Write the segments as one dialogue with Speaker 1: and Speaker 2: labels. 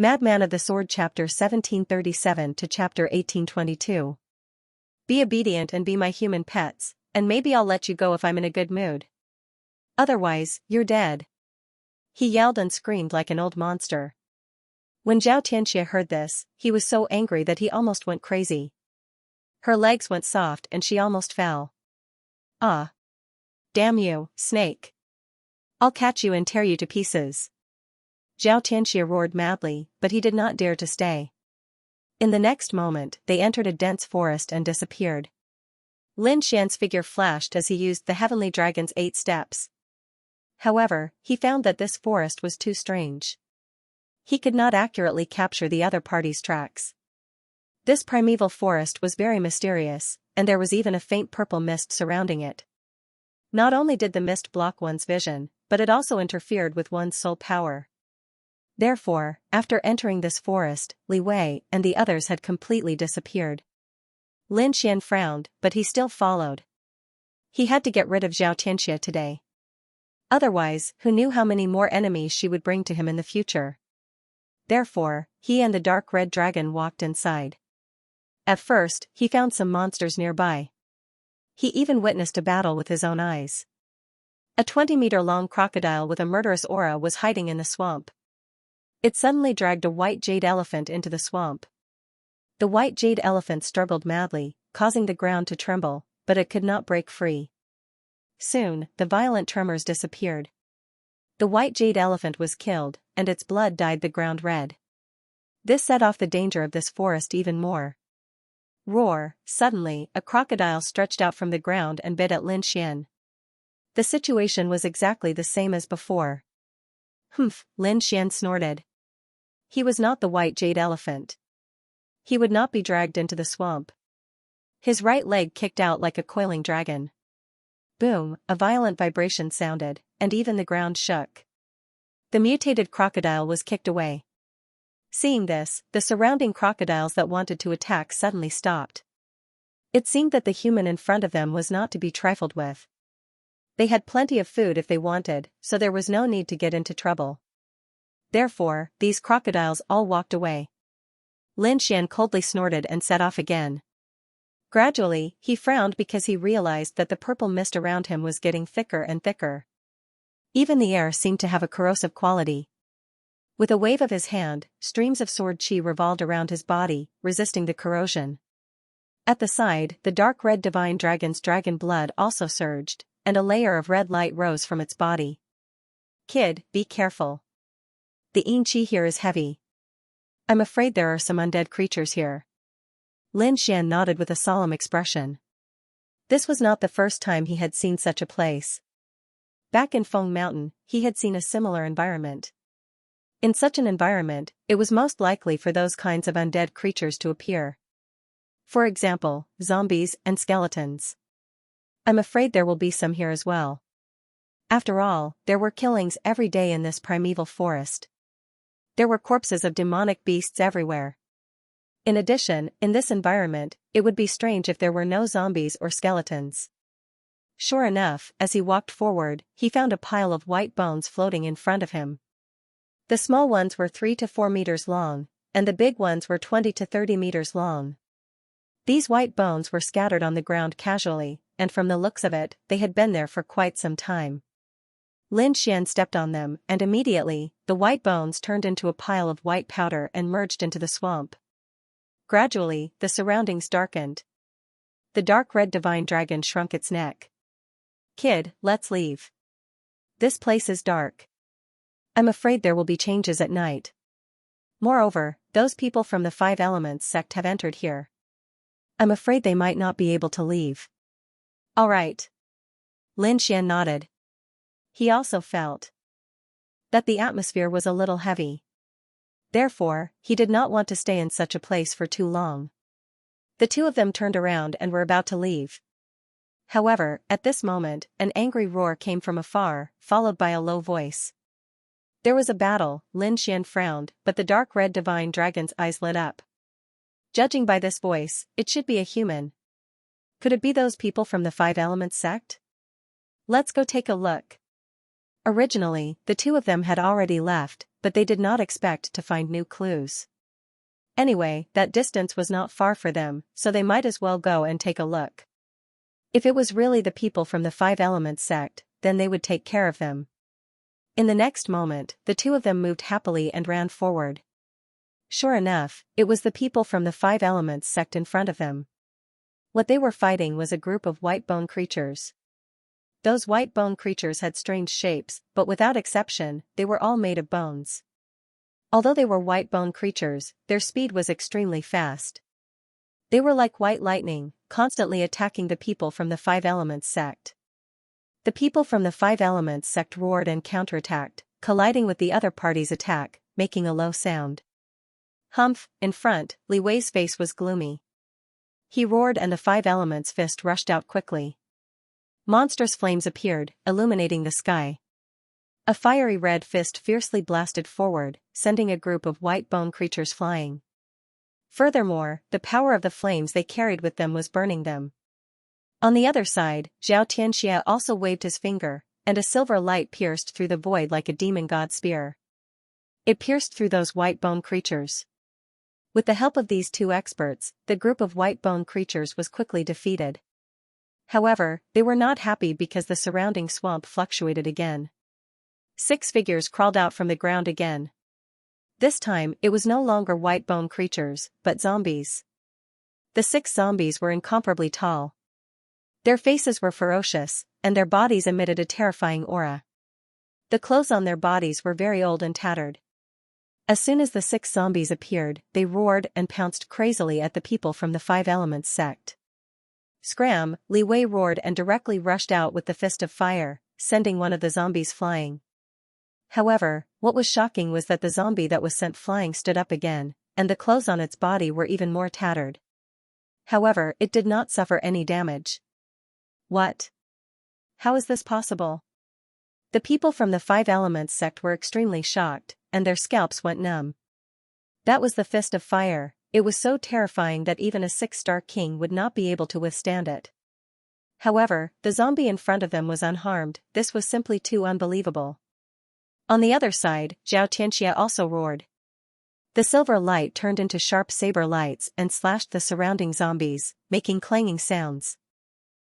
Speaker 1: Madman of the Sword Chapter 1737 to Chapter 1822. Be obedient and be my human pets, and maybe I'll let you go if I'm in a good mood. Otherwise, you're dead. He yelled and screamed like an old monster. When Xianxia heard this, he was so angry that he almost went crazy. Her legs went soft and she almost fell. Ah! Damn you, snake! I'll catch you and tear you to pieces. Xianxia roared madly, but he did not dare to stay. In the next moment, they entered a dense forest and disappeared. Lin Xian's figure flashed as he used the Heavenly Dragon's 8 steps. However, he found that this forest was too strange. He could not accurately capture the other party's tracks. This primeval forest was very mysterious, and there was even a faint purple mist surrounding it. Not only did the mist block one's vision, but it also interfered with one's soul power. Therefore, after entering this forest, Li Wei and the others had completely disappeared. Lin Xian frowned, but he still followed. He had to get rid of Xianxia today. Otherwise, who knew how many more enemies she would bring to him in the future. Therefore, he and the dark red dragon walked inside. At first, he found some monsters nearby. He even witnessed a battle with his own eyes. A 20-meter-long crocodile with a murderous aura was hiding in the swamp. It suddenly dragged a white jade elephant into the swamp. The white jade elephant struggled madly, causing the ground to tremble, but it could not break free. Soon, the violent tremors disappeared. The white jade elephant was killed, and its blood dyed the ground red. This set off the danger of this forest even more. Roar! Suddenly, a crocodile stretched out from the ground and bit at Lin Xian. The situation was exactly the same as before. Humph! Lin Xian snorted. He was not the white jade elephant. He would not be dragged into the swamp. His right leg kicked out like a coiling dragon. Boom! A violent vibration sounded, and even the ground shook. The mutated crocodile was kicked away. Seeing this, the surrounding crocodiles that wanted to attack suddenly stopped. It seemed that the human in front of them was not to be trifled with. They had plenty of food if they wanted, so there was no need to get into trouble. Therefore, these crocodiles all walked away. Lin Xian coldly snorted and set off again. Gradually, he frowned because he realized that the purple mist around him was getting thicker and thicker. Even the air seemed to have a corrosive quality. With a wave of his hand, streams of sword qi revolved around his body, resisting the corrosion. At the side, the dark red divine dragon's dragon blood also surged, and a layer of red light rose from its body. Kid, be careful. The yin qi here is heavy. I'm afraid there are some undead creatures here. Lin Xian nodded with a solemn expression. This was not the first time he had seen such a place. Back in Feng Mountain, he had seen a similar environment. In such an environment, it was most likely for those kinds of undead creatures to appear. For example, zombies and skeletons. I'm afraid there will be some here as well. After all, there were killings every day in this primeval forest. There were corpses of demonic beasts everywhere. In addition, in this environment, it would be strange if there were no zombies or skeletons. Sure enough, as he walked forward, he found a pile of white bones floating in front of him. The small ones were 3 to 4 meters long, and the big ones were 20 to 30 meters long. These white bones were scattered on the ground casually, and from the looks of it, they had been there for quite some time. Lin Xian stepped on them, and immediately, the white bones turned into a pile of white powder and merged into the swamp. Gradually, the surroundings darkened. The dark red divine dragon shrunk its neck. Kid, let's leave. This place is dark. I'm afraid there will be changes at night. Moreover, those people from the 5 Elements sect have entered here. I'm afraid they might not be able to leave. All right. Lin Xian nodded. He also felt that the atmosphere was a little heavy. Therefore, he did not want to stay in such a place for too long. The two of them turned around and were about to leave. However, at this moment, an angry roar came from afar, followed by a low voice. There was a battle. Lin Xian frowned, but the dark red divine dragon's eyes lit up. Judging by this voice, it should be a human. Could it be those people from the 5 Elements sect? Let's go take a look. Originally, the two of them had already left, but they did not expect to find new clues. Anyway, that distance was not far for them, so they might as well go and take a look. If it was really the people from the Five Elements sect, then they would take care of them. In the next moment, the two of them moved happily and ran forward. Sure enough, it was the people from the Five Elements sect in front of them. What they were fighting was a group of white bone creatures. Those white bone creatures had strange shapes, but without exception, they were all made of bones. Although they were white bone creatures, their speed was extremely fast. They were like white lightning, constantly attacking the people from the Five Elements sect. The people from the Five Elements sect roared and counterattacked, colliding with the other party's attack, making a low sound. Humph, in front, Li Wei's face was gloomy. He roared and the Five Elements fist rushed out quickly. Monstrous flames appeared, illuminating the sky. A fiery red fist fiercely blasted forward, sending a group of white bone creatures flying. Furthermore, the power of the flames they carried with them was burning them. On the other side, Xianxia also waved his finger, and a silver light pierced through the void like a demon god spear. It pierced through those white bone creatures. With the help of these two experts, the group of white bone creatures was quickly defeated. However, they were not happy because the surrounding swamp fluctuated again. 6 figures crawled out from the ground again. This time, it was no longer white bone creatures, but zombies. The 6 zombies were incomparably tall. Their faces were ferocious, and their bodies emitted a terrifying aura. The clothes on their bodies were very old and tattered. As soon as the 6 zombies appeared, they roared and pounced crazily at the people from the Five Elements sect. Scram, Li Wei roared and directly rushed out with the fist of fire, sending one of the zombies flying. However, what was shocking was that the zombie that was sent flying stood up again, and the clothes on its body were even more tattered. However, it did not suffer any damage. What? How is this possible? The people from the Five Elements sect were extremely shocked, and their scalps went numb. That was the fist of fire. It was so terrifying that even a 6-star king would not be able to withstand it. However, the zombie in front of them was unharmed. This was simply too unbelievable. On the other side, Xianxia also roared. The silver light turned into sharp saber lights and slashed the surrounding zombies, making clanging sounds.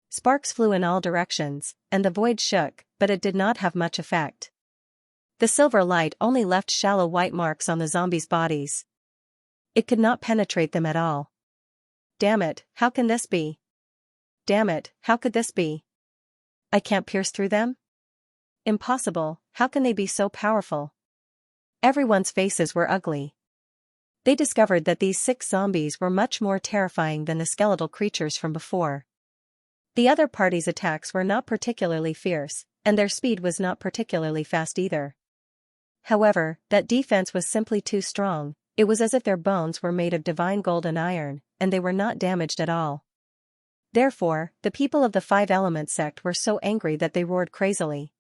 Speaker 1: Sparks flew in all directions, and the void shook, but it did not have much effect. The silver light only left shallow white marks on the zombies' bodies. It could not penetrate them at all. Damn it, how can this be? Damn it, how could this be? I can't pierce through them? Impossible, how can they be so powerful? Everyone's faces were ugly. They discovered that these 6 zombies were much more terrifying than the skeletal creatures from before. The other party's attacks were not particularly fierce, and their speed was not particularly fast either. However, that defense was simply too strong. It was as if their bones were made of divine gold and iron, and they were not damaged at all. Therefore, the people of the Five Elements sect were so angry that they roared crazily.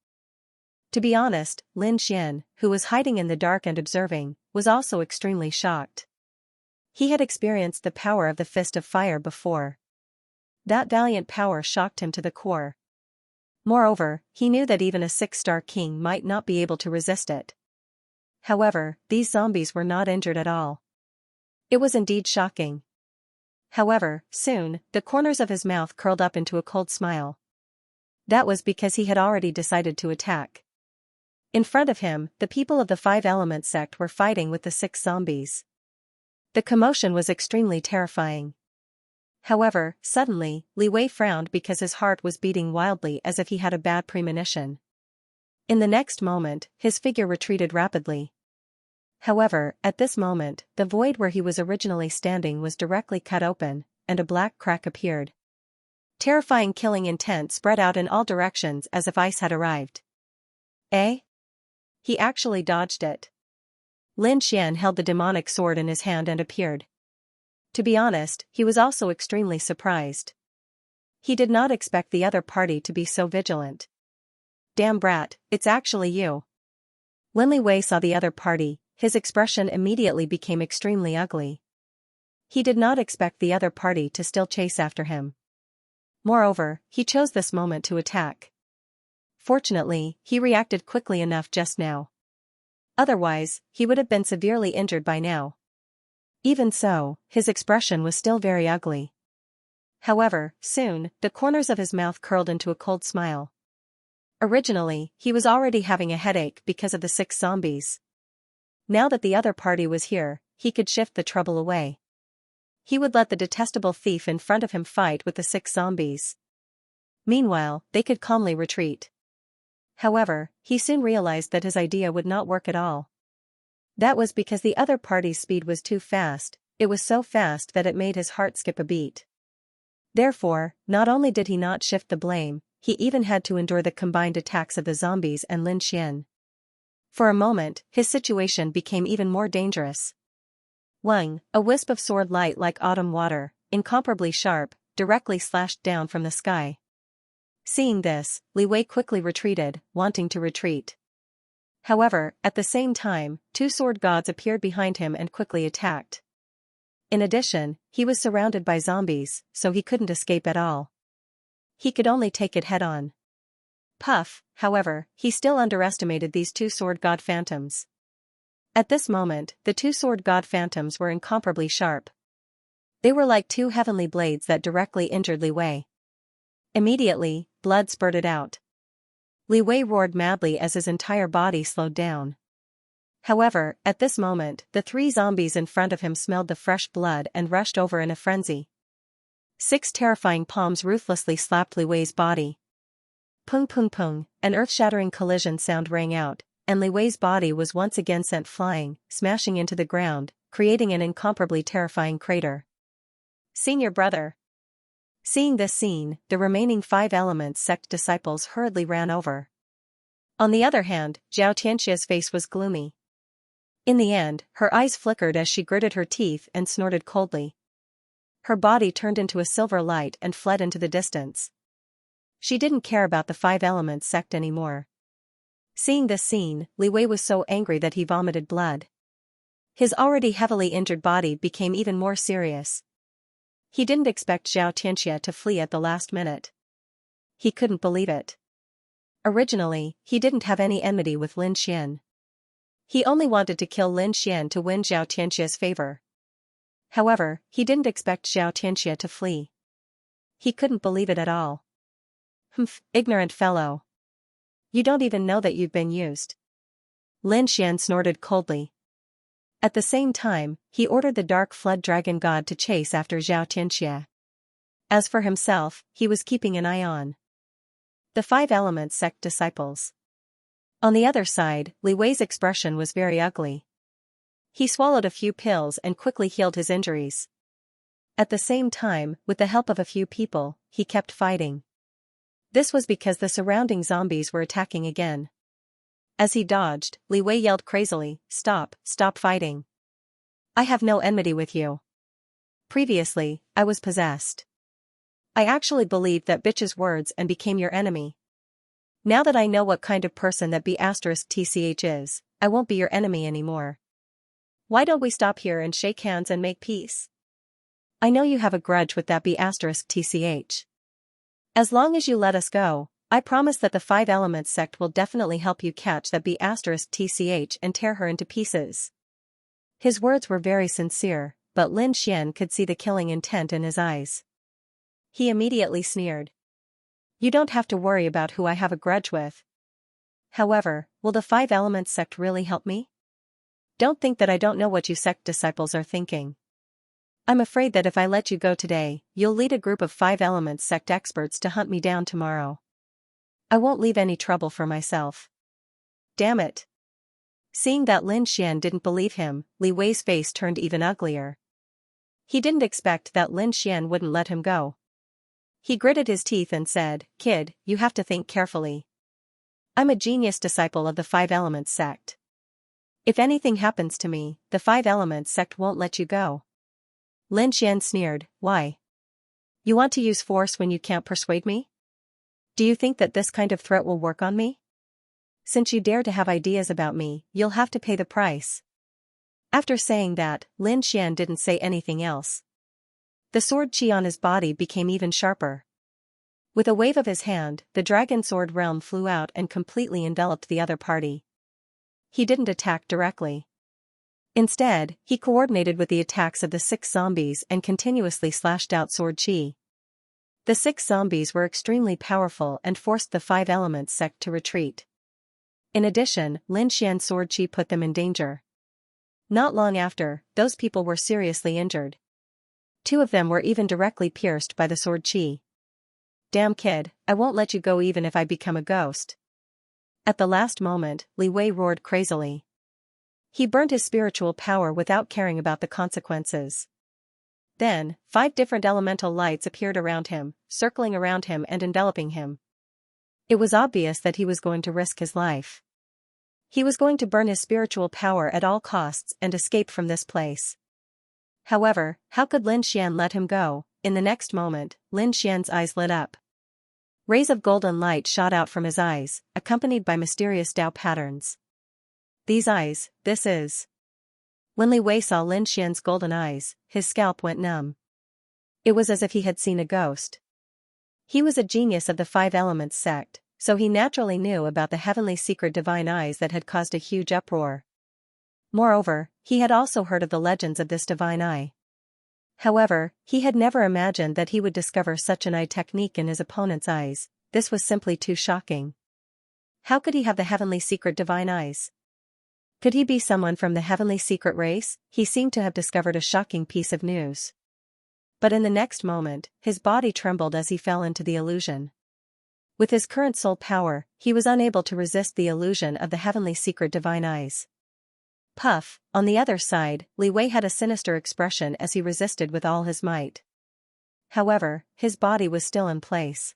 Speaker 1: To be honest, Lin Xian, who was hiding in the dark and observing, was also extremely shocked. He had experienced the power of the fist of fire before. That valiant power shocked him to the core. Moreover, he knew that even a 6-star king might not be able to resist it. However, these zombies were not injured at all. It was indeed shocking. However, soon, the corners of his mouth curled up into a cold smile. That was because he had already decided to attack. In front of him, the people of the Five Elements sect were fighting with the 6 zombies. The commotion was extremely terrifying. However, suddenly, Li Wei frowned because his heart was beating wildly as if he had a bad premonition. In the next moment, his figure retreated rapidly. However, at this moment, the void where he was originally standing was directly cut open, and a black crack appeared. Terrifying killing intent spread out in all directions as if ice had arrived. Eh? He actually dodged it. Lin Xian held the demonic sword in his hand and appeared. To be honest, he was also extremely surprised. He did not expect the other party to be so vigilant. Damn brat, it's actually you. When Li Wei saw the other party, his expression immediately became extremely ugly. He did not expect the other party to still chase after him. Moreover, he chose this moment to attack. Fortunately, he reacted quickly enough just now. Otherwise, he would have been severely injured by now. Even so, his expression was still very ugly. However, soon, the corners of his mouth curled into a cold smile. Originally, he was already having a headache because of the 6 zombies. Now that the other party was here, he could shift the trouble away. He would let the detestable thief in front of him fight with the 6 zombies. Meanwhile, they could calmly retreat. However, he soon realized that his idea would not work at all. That was because the other party's speed was too fast. It was so fast that it made his heart skip a beat. Therefore, not only did he not shift the blame, he even had to endure the combined attacks of the zombies and Lin Xian. For a moment, his situation became even more dangerous. Wang, a wisp of sword light like autumn water, incomparably sharp, directly slashed down from the sky. Seeing this, Li Wei quickly retreated, wanting to retreat. However, at the same time, 2 sword gods appeared behind him and quickly attacked. In addition, he was surrounded by zombies, so he couldn't escape at all. He could only take it head-on. Puff, however, he still underestimated these 2 sword god phantoms. At this moment, the 2 sword god phantoms were incomparably sharp. They were like 2 heavenly blades that directly injured Li Wei. Immediately, blood spurted out. Li Wei roared madly as his entire body slowed down. However, at this moment, the 3 zombies in front of him smelled the fresh blood and rushed over in a frenzy. 6 terrifying palms ruthlessly slapped Li Wei's body. Pung pung pung, an earth-shattering collision sound rang out, and Li Wei's body was once again sent flying, smashing into the ground, creating an incomparably terrifying crater. Senior brother. Seeing this scene, the remaining 5 Elements sect disciples hurriedly ran over. On the other hand, Xianxia's face was gloomy. In the end, her eyes flickered as she gritted her teeth and snorted coldly. Her body turned into a silver light and fled into the distance. She didn't care about the 5 Elements sect anymore. Seeing this scene, Li Wei was so angry that he vomited blood. His already heavily injured body became even more serious. He didn't expect Xianxia to flee at the last minute. He couldn't believe it. Originally, he didn't have any enmity with Lin Xian. He only wanted to kill Lin Xian to win Xianxia's favor. However, he didn't expect Xianxia to flee. He couldn't believe it at all. Humph, ignorant fellow. You don't even know that you've been used. Lin Xian snorted coldly. At the same time, he ordered the dark flood dragon god to chase after Xianxia. As for himself, he was keeping an eye on the 5 Elements sect disciples. On the other side, Li Wei's expression was very ugly. He swallowed a few pills and quickly healed his injuries. At the same time, with the help of a few people, he kept fighting. This was because the surrounding zombies were attacking again. As he dodged, Li Wei yelled crazily, "Stop, stop fighting. I have no enmity with you. Previously, I was possessed. I actually believed that bitch's words and became your enemy. Now that I know what kind of person that B*TCH is, I won't be your enemy anymore. Why don't we stop here and shake hands and make peace? I know you have a grudge with that B*TCH. As long as you let us go, I promise that the 5 Elements sect will definitely help you catch that B*TCH and tear her into pieces." His words were very sincere, but Lin Xian could see the killing intent in his eyes. He immediately sneered. "You don't have to worry about who I have a grudge with. However, will the 5 Elements sect really help me? Don't think that I don't know what you sect disciples are thinking. I'm afraid that if I let you go today, you'll lead a group of 5 Elements sect experts to hunt me down tomorrow. I won't leave any trouble for myself. Damn it." Seeing that Lin Xian didn't believe him, Li Wei's face turned even uglier. He didn't expect that Lin Xian wouldn't let him go. He gritted his teeth and said, "Kid, you have to think carefully. I'm a genius disciple of the 5 Elements sect. If anything happens to me, the 5 Elements sect won't let you go." Lin Xian sneered, "Why? You want to use force when you can't persuade me? Do you think that this kind of threat will work on me? Since you dare to have ideas about me, you'll have to pay the price." After saying that, Lin Xian didn't say anything else. The sword chi on his body became even sharper. With a wave of his hand, the dragon sword realm flew out and completely enveloped the other party. He didn't attack directly. Instead, he coordinated with the attacks of the 6 zombies and continuously slashed out sword chi. The 6 zombies were extremely powerful and forced the 5 elements sect to retreat. In addition, Lin Xian's sword chi put them in danger. Not long after, those people were seriously injured. 2 of them were even directly pierced by the sword chi. Damn kid, I won't let you go even if I become a ghost. At the last moment, Li Wei roared crazily. He burned his spiritual power without caring about the consequences. Then, 5 different elemental lights appeared around him, circling around him and enveloping him. It was obvious that he was going to risk his life. He was going to burn his spiritual power at all costs and escape from this place. However, how could Lin Xian let him go? In the next moment, Lin Xian's eyes lit up. Rays of golden light shot out from his eyes, accompanied by mysterious Dao patterns. These eyes, this is. When Li Wei saw Lin Xian's golden eyes, his scalp went numb. It was as if he had seen a ghost. He was a genius of the 5 Elements sect, so he naturally knew about the heavenly secret divine eyes that had caused a huge uproar. Moreover, he had also heard of the legends of this divine eye. However, he had never imagined that he would discover such an eye technique in his opponent's eyes. This was simply too shocking. How could he have the heavenly secret divine eyes? Could he be someone from the heavenly secret race? He seemed to have discovered a shocking piece of news. But in the next moment, his body trembled as he fell into the illusion. With his current soul power, he was unable to resist the illusion of the heavenly secret divine eyes. Puff, on the other side, Li Wei had a sinister expression as he resisted with all his might. However, his body was still in place.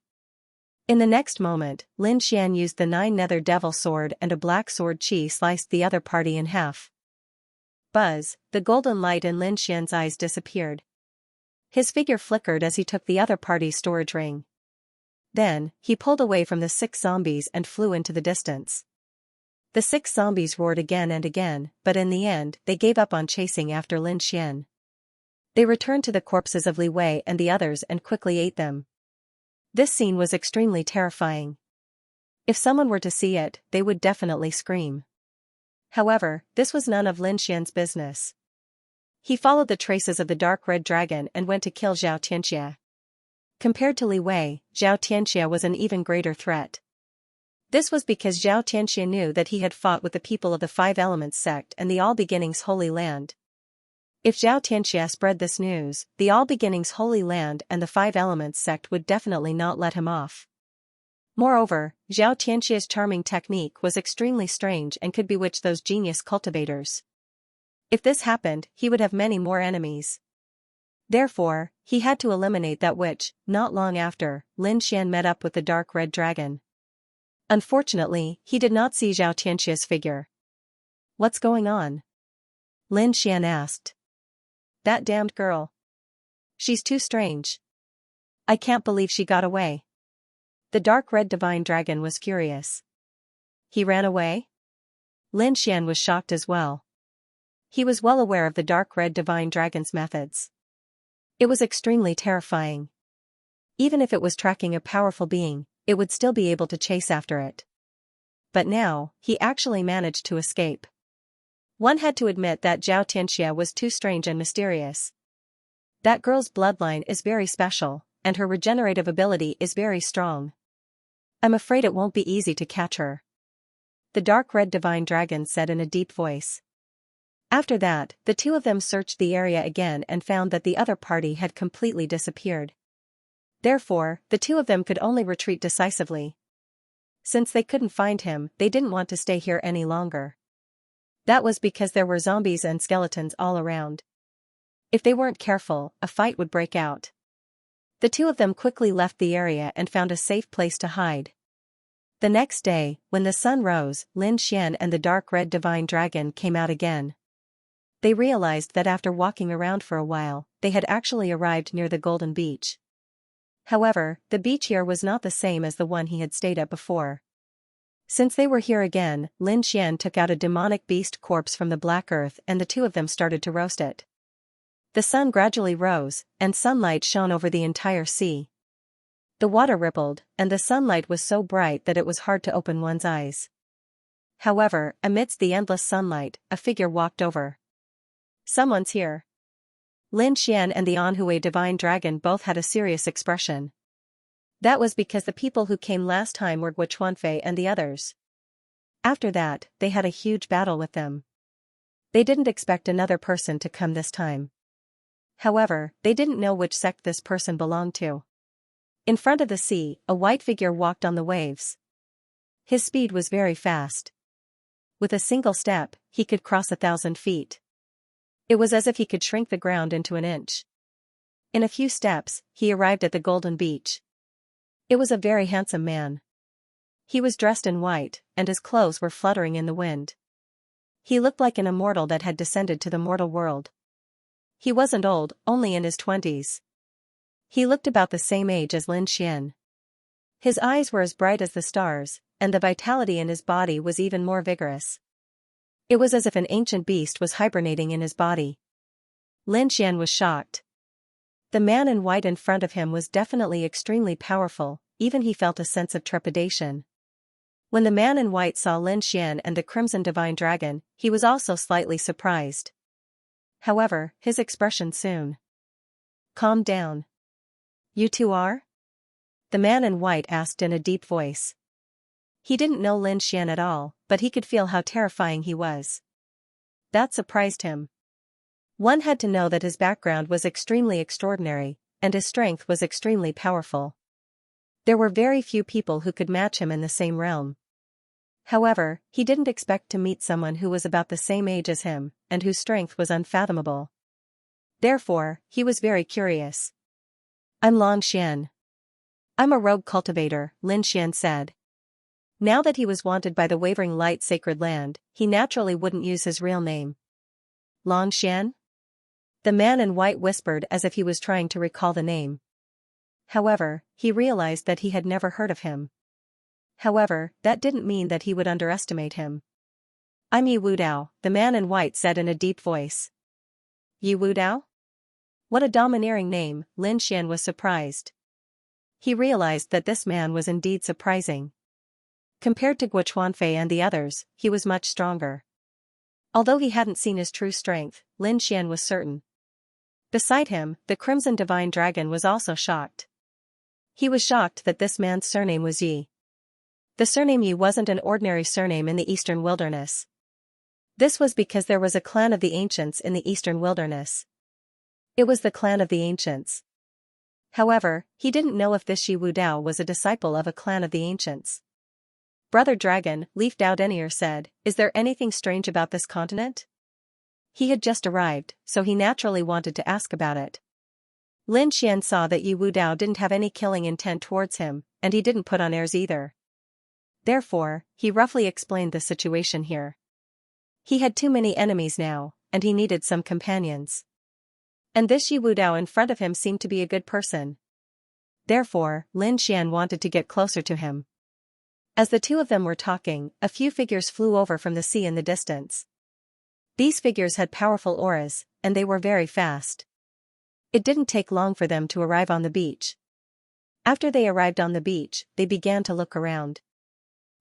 Speaker 1: In the next moment, Lin Xian used the 9 nether devil sword and a black sword chi sliced the other party in half. Buzz, the golden light in Lin Xian's eyes disappeared. His figure flickered as he took the other party's storage ring. Then, he pulled away from the 6 zombies and flew into the distance. The 6 zombies roared again and again, but in the end, they gave up on chasing after Lin Xian. They returned to the corpses of Li Wei and the others and quickly ate them. This scene was extremely terrifying. If someone were to see it, they would definitely scream. However, this was none of Lin Xian's business. He followed the traces of the dark red dragon and went to kill Xianxia. Compared to Li Wei, Xianxia was an even greater threat. This was because Xianxia knew that he had fought with the people of the 5 Elements sect and the All Beginnings Holy Land. If Xianxia spread this news, the All Beginnings Holy Land and the 5 Elements sect would definitely not let him off. Moreover, Xianxia's charming technique was extremely strange and could bewitch those genius cultivators. If this happened, he would have many more enemies. Therefore, he had to eliminate that witch. Not long after, Lin Xian met up with the dark red dragon. Unfortunately, he did not see Xianxia's figure. "What's going on?" Lin Xian asked. "That damned girl. She's too strange. I can't believe she got away." The dark red divine dragon was furious. "He ran away?" Lin Xian was shocked as well. He was well aware of the dark red divine dragon's methods. It was extremely terrifying. Even if it was tracking a powerful being, it would still be able to chase after it. But now, he actually managed to escape. One had to admit that Xianxia was too strange and mysterious. That girl's bloodline is very special, and her regenerative ability is very strong. I'm afraid it won't be easy to catch her," the dark red divine dragon said in a deep voice. After that, the 2 of them searched the area again and found that the other party had completely disappeared. Therefore, the 2 of them could only retreat decisively. Since they couldn't find him, they didn't want to stay here any longer. That was because there were zombies and skeletons all around. If they weren't careful, a fight would break out. The 2 of them quickly left the area and found a safe place to hide. The next day, when the sun rose, Lin Xian and the dark red divine dragon came out again. They realized that after walking around for a while, they had actually arrived near the Golden Beach. However, the beach here was not the same as the one he had stayed at before. Since they were here again, Lin Xian took out a demonic beast corpse from the black earth and the 2 of them started to roast it. The sun gradually rose, and sunlight shone over the entire sea. The water rippled, and the sunlight was so bright that it was hard to open one's eyes. However, amidst the endless sunlight, a figure walked over. "Someone's here." Lin Xian and the Anhui divine dragon both had a serious expression. That was because the people who came last time were Guochuanfei and the others. After that, they had a huge battle with them. They didn't expect another person to come this time. However, they didn't know which sect this person belonged to. In front of the sea, a white figure walked on the waves. His speed was very fast. With a single step, he could cross 1,000 feet. It was as if he could shrink the ground into an inch. In a few steps, he arrived at the golden beach. It was a very handsome man. He was dressed in white, and his clothes were fluttering in the wind. He looked like an immortal that had descended to the mortal world. He wasn't old, only in his 20s. He looked about the same age as Lin Xian. His eyes were as bright as the stars, and the vitality in his body was even more vigorous. It was as if an ancient beast was hibernating in his body. Lin Xian was shocked. The man in white in front of him was definitely extremely powerful, even he felt a sense of trepidation. When the man in white saw Lin Xian and the Crimson Divine Dragon, he was also slightly surprised. However, his expression soon calmed down. "You two are?" the man in white asked in a deep voice. He didn't know Lin Xian at all, but he could feel how terrifying he was. That surprised him. One had to know that his background was extremely extraordinary, and his strength was extremely powerful. There were very few people who could match him in the same realm. However, he didn't expect to meet someone who was about the same age as him, and whose strength was unfathomable. Therefore, he was very curious. "I'm Long Xian. I'm a rogue cultivator," Lin Xian said. Now that he was wanted by the Wavering Light Sacred Land, he naturally wouldn't use his real name. "Long Xian?" the man in white whispered as if he was trying to recall the name. However, he realized that he had never heard of him. However, that didn't mean that he would underestimate him. "I'm Yi Wudao," the man in white said in a deep voice. "Yi Wudao? What a domineering name," Lin Xian was surprised. He realized that this man was indeed surprising. Compared to Guochuanfei and the others, he was much stronger. Although he hadn't seen his true strength, Lin Xian was certain. Beside him, the Crimson Divine Dragon was also shocked. He was shocked that this man's surname was Yi. The surname Yi wasn't an ordinary surname in the Eastern Wilderness. This was because there was a clan of the Ancients in the Eastern Wilderness. It was the clan of the Ancients. However, he didn't know if this Yi Wudao was a disciple of a clan of the Ancients. "Brother Dragon," Leaf Dao Denier said, "is there anything strange about this continent?" He had just arrived, so he naturally wanted to ask about it. Lin Xian saw that Yi Wudao didn't have any killing intent towards him, and he didn't put on airs either. Therefore, he roughly explained the situation here. He had too many enemies now, and he needed some companions. And this Yi Wudao in front of him seemed to be a good person. Therefore, Lin Xian wanted to get closer to him. As the two of them were talking, a few figures flew over from the sea in the distance. These figures had powerful auras, and they were very fast. It didn't take long for them to arrive on the beach. After they arrived on the beach, they began to look around.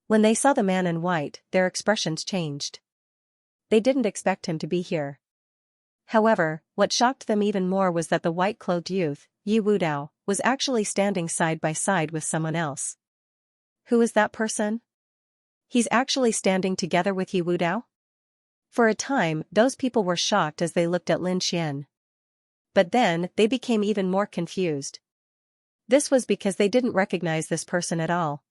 Speaker 1: When they saw the man in white, their expressions changed. They didn't expect him to be here. However, what shocked them even more was that the white-clothed youth, Yi Wudao, was actually standing side by side with someone else. Who is that person? He's actually standing together with Yi Wudao? For a time, those people were shocked as they looked at Lin Xian. But then, they became even more confused. This was because they didn't recognize this person at all.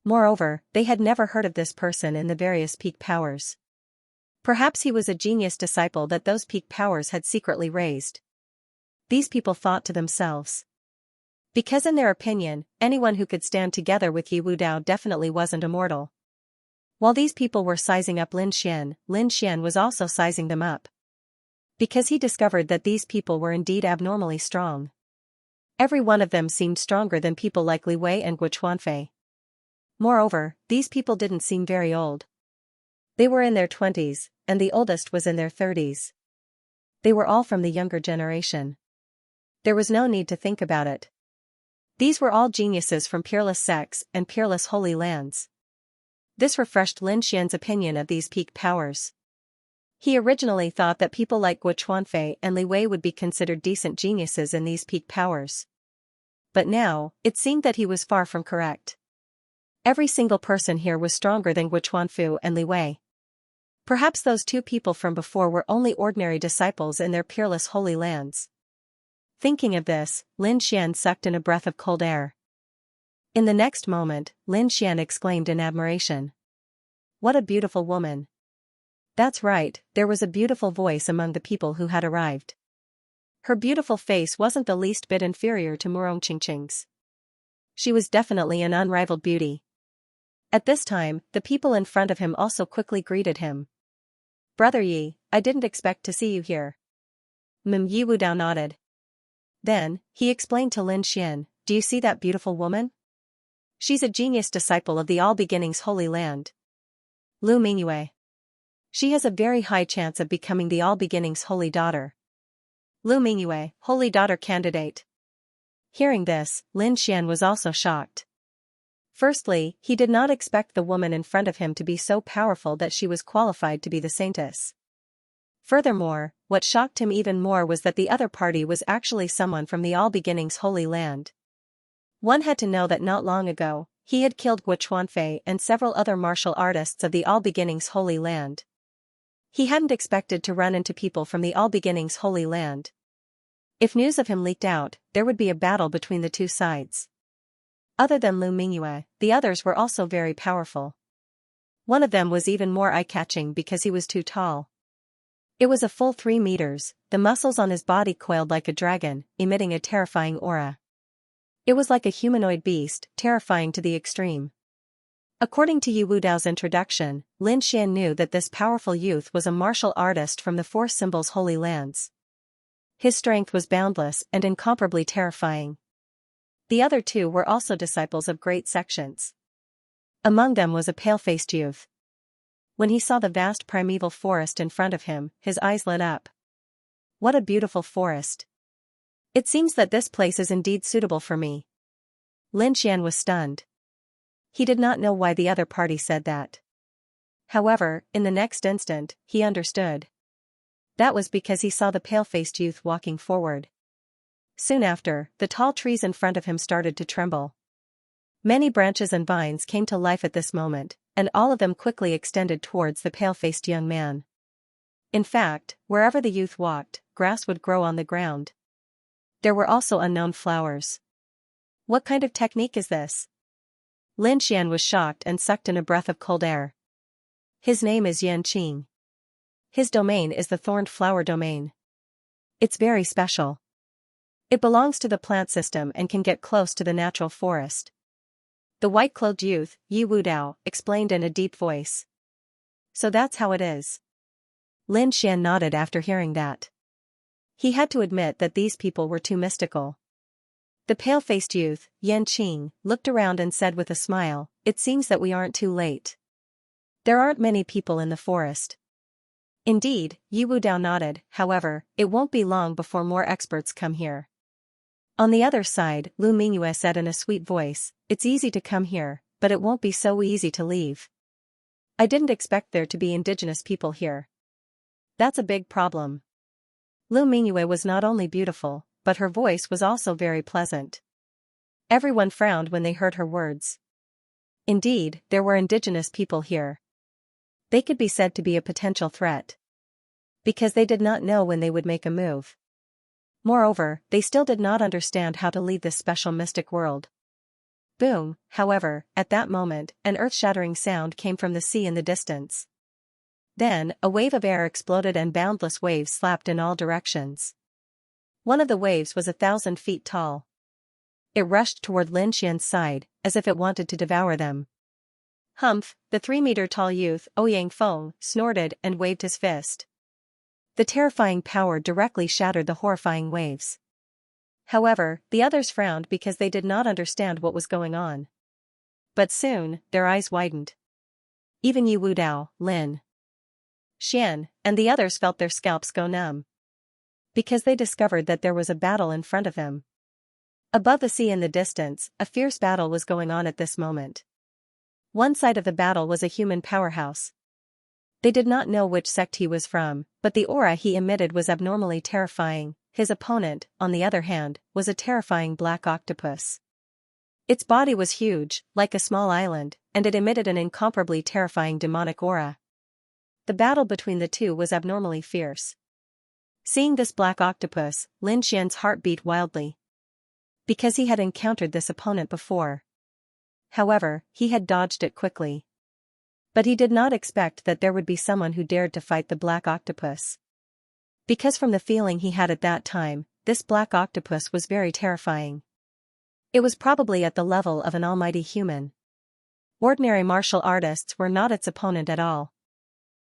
Speaker 1: Moreover, they had never heard of this person in the various peak powers. Perhaps he was a genius disciple that those peak powers had secretly raised. These people thought to themselves. Because in their opinion, anyone who could stand together with Yi Wudao definitely wasn't immortal. While these people were sizing up Lin Xian was also sizing them up. Because he discovered that these people were indeed abnormally strong. Every one of them seemed stronger than people like Li Wei and Guochuanfei. Moreover, these people didn't seem very old. They were in their 20s, and the oldest was in their 30s. They were all from the younger generation. There was no need to think about it. These were all geniuses from peerless sects and peerless holy lands. This refreshed Lin Xian's opinion of these peak powers. He originally thought that people like Guo Chuanfei and Li Wei would be considered decent geniuses in these peak powers. But now, it seemed that he was far from correct. Every single person here was stronger than Guo Chuanfu and Li Wei. Perhaps those two people from before were only ordinary disciples in their peerless holy lands. Thinking of this, Lin Xian sucked in a breath of cold air. In the next moment, Lin Xian exclaimed in admiration. What a beautiful woman. That's right, there was a beautiful voice among the people who had arrived. Her beautiful face wasn't the least bit inferior to Murong Qingqing's. She was definitely an unrivaled beauty. At this time, the people in front of him also quickly greeted him. Brother Yi, I didn't expect to see you here. Yi Wudao nodded. Then, he explained to Lin Xian, do you see that beautiful woman? She's a genius disciple of the All Beginnings Holy Land. Lu Mingyue. She has a very high chance of becoming the All Beginnings Holy Daughter. Lu Mingyue, Holy Daughter candidate. Hearing this, Lin Xian was also shocked. Firstly, he did not expect the woman in front of him to be so powerful that she was qualified to be the saintess. Furthermore, what shocked him even more was that the other party was actually someone from the All Beginnings Holy Land. One had to know that not long ago, he had killed Guo Chuanfei and several other martial artists of the All Beginnings Holy Land. He hadn't expected to run into people from the All Beginnings Holy Land. If news of him leaked out, there would be a battle between the two sides. Other than Lu Mingyue, the others were also very powerful. One of them was even more eye-catching because he was too tall. It was a full 3 meters, the muscles on his body coiled like a dragon, emitting a terrifying aura. It was like a humanoid beast, terrifying to the extreme. According to Yi Wudao's introduction, Lin Xian knew that this powerful youth was a martial artist from the Four Symbols Holy Lands. His strength was boundless and incomparably terrifying. The other two were also disciples of great sections. Among them was a pale-faced youth. When he saw the vast primeval forest in front of him, his eyes lit up. What a beautiful forest. It seems that this place is indeed suitable for me. Lin Xian was stunned. He did not know why the other party said that. However, in the next instant, he understood. That was because he saw the pale-faced youth walking forward. Soon after, the tall trees in front of him started to tremble. Many branches and vines came to life at this moment, and all of them quickly extended towards the pale-faced young man. In fact, wherever the youth walked, grass would grow on the ground. There were also unknown flowers. What kind of technique is this? Lin Xian was shocked and sucked in a breath of cold air. His name is Yan Qing. His domain is the thorned flower domain. It's very special. It belongs to the plant system and can get close to the natural forest. The white-clothed youth, Yi Wudao, explained in a deep voice. So that's how it is. Lin Xian nodded after hearing that. He had to admit that these people were too mystical. The pale-faced youth, Yan Qing, looked around and said with a smile, it seems that we aren't too late. There aren't many people in the forest. Indeed, Yi Wudao nodded, however, it won't be long before more experts come here. On the other side, Lu Mingyue said in a sweet voice, it's easy to come here, but it won't be so easy to leave. I didn't expect there to be indigenous people here. That's a big problem. Lu Mingyue was not only beautiful, but her voice was also very pleasant. Everyone frowned when they heard her words. Indeed, there were indigenous people here. They could be said to be a potential threat. Because they did not know when they would make a move. Moreover, they still did not understand how to lead this special mystic world. Boom, however, at that moment, an earth-shattering sound came from the sea in the distance. Then, a wave of air exploded and boundless waves slapped in all directions. One of the waves was 1,000 feet tall. It rushed toward Lin Xian's side, as if it wanted to devour them. Humph, the 3-meter-tall youth, Ouyang Feng, snorted and waved his fist. The terrifying power directly shattered the horrifying waves. However, the others frowned because they did not understand what was going on. But soon, their eyes widened. Even Yi Wudao, Lin Xian, and the others felt their scalps go numb. Because they discovered that there was a battle in front of them. Above the sea in the distance, a fierce battle was going on at this moment. One side of the battle was a human powerhouse. They did not know which sect he was from, but the aura he emitted was abnormally terrifying. His opponent, on the other hand, was a terrifying black octopus. Its body was huge, like a small island, and it emitted an incomparably terrifying demonic aura. The battle between the two was abnormally fierce. Seeing this black octopus, Lin Xian's heart beat wildly. Because he had encountered this opponent before. However, he had dodged it quickly. But he did not expect that there would be someone who dared to fight the black octopus. Because from the feeling he had at that time, this black octopus was very terrifying. It was probably at the level of an almighty human. Ordinary martial artists were not its opponent at all.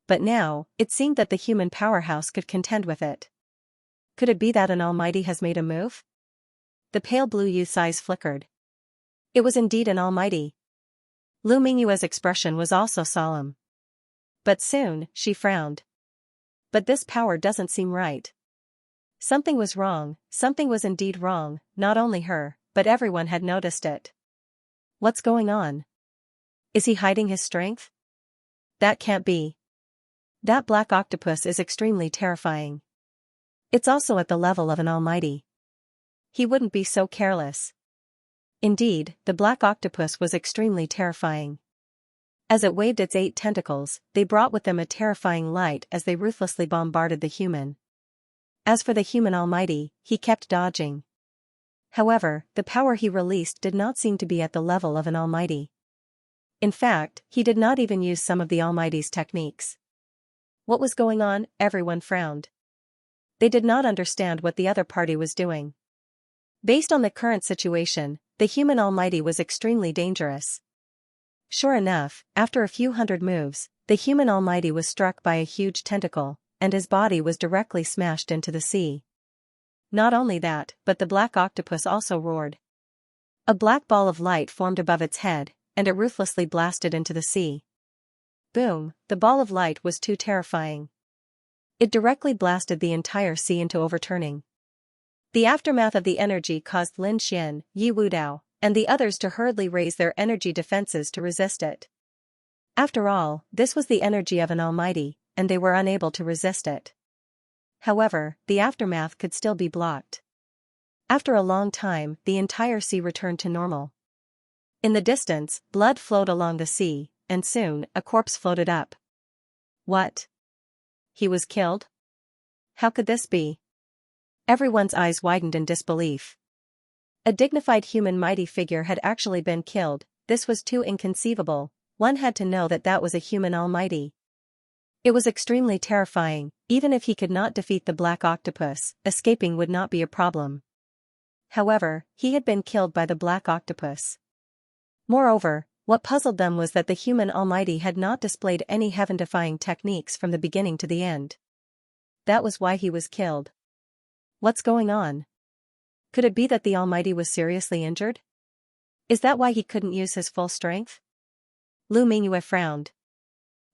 Speaker 1: But now, it seemed that the human powerhouse could contend with it. Could it be that an almighty has made a move? The pale blue youth's eyes flickered. It was indeed an almighty. Lu Mingyue's expression was also solemn. But soon, she frowned. But this power doesn't seem right. Something was wrong, something was indeed wrong, not only her, but everyone had noticed it. What's going on? Is he hiding his strength? That can't be. That black octopus is extremely terrifying. It's also at the level of an almighty. He wouldn't be so careless. Indeed, the black octopus was extremely terrifying. As it waved its 8 tentacles, they brought with them a terrifying light as they ruthlessly bombarded the human. As for the human almighty, he kept dodging. However, the power he released did not seem to be at the level of an almighty. In fact, he did not even use some of the almighty's techniques. What was going on? Everyone frowned. They did not understand what the other party was doing. Based on the current situation, the human almighty was extremely dangerous. Sure enough, after a few hundred moves, the human almighty was struck by a huge tentacle, and his body was directly smashed into the sea. Not only that, but the black octopus also roared. A black ball of light formed above its head, and it ruthlessly blasted into the sea. Boom, the ball of light was too terrifying. It directly blasted the entire sea into overturning. The aftermath of the energy caused Lin Xian, Yi Wudao, and the others to hurriedly raise their energy defenses to resist it. After all, this was the energy of an almighty, and they were unable to resist it. However, the aftermath could still be blocked. After a long time, the entire sea returned to normal. In the distance, blood flowed along the sea, and soon, a corpse floated up. What? He was killed? How could this be? Everyone's eyes widened in disbelief. A dignified human mighty figure had actually been killed. This was too inconceivable. One had to know that that was a human almighty. It was extremely terrifying. Even if he could not defeat the black octopus, escaping would not be a problem. However, he had been killed by the black octopus. Moreover, what puzzled them was that the human almighty had not displayed any heaven-defying techniques from the beginning to the end. That was why he was killed. What's going on? Could it be that the almighty was seriously injured? Is that why he couldn't use his full strength? Lu Mingyue frowned.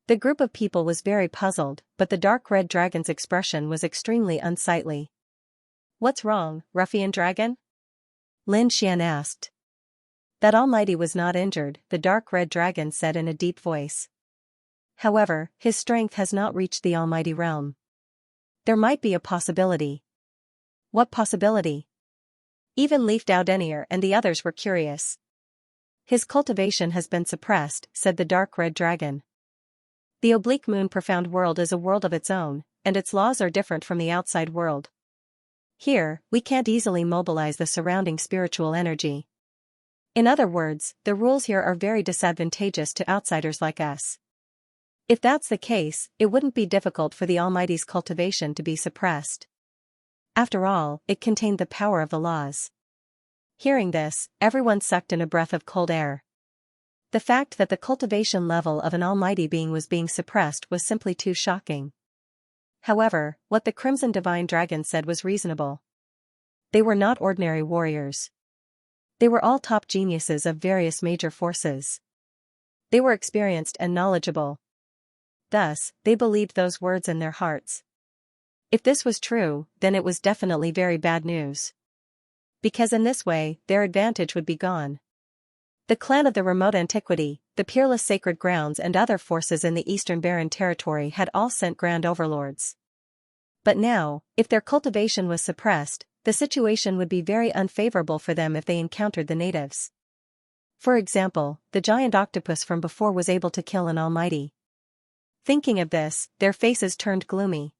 Speaker 1: The group of people was very puzzled, but the dark red dragon's expression was extremely unsightly. What's wrong, ruffian dragon? Lin Xian asked. That almighty was not injured, the dark red dragon said in a deep voice. However, his strength has not reached the almighty realm. There might be a possibility. What possibility? Even Leaf Dao Denier and the others were curious. His cultivation has been suppressed, said the dark red dragon. The oblique moon profound world is a world of its own, and its laws are different from the outside world. Here, we can't easily mobilize the surrounding spiritual energy. In other words, the rules here are very disadvantageous to outsiders like us. If that's the case, it wouldn't be difficult for the Almighty's cultivation to be suppressed. After all, it contained the power of the laws. Hearing this, everyone sucked in a breath of cold air. The fact that the cultivation level of an almighty being was being suppressed was simply too shocking. However, what the Crimson Divine Dragon said was reasonable. They were not ordinary warriors. They were all top geniuses of various major forces. They were experienced and knowledgeable. Thus, they believed those words in their hearts. If this was true, then it was definitely very bad news. because in this way, their advantage would be gone. The clan of the remote antiquity, the peerless sacred grounds and other forces in the eastern barren territory had all sent grand overlords. But now, if their cultivation was suppressed, the situation would be very unfavorable for them if they encountered the natives. For example, the giant octopus from before was able to kill an almighty. Thinking of this, their faces turned gloomy.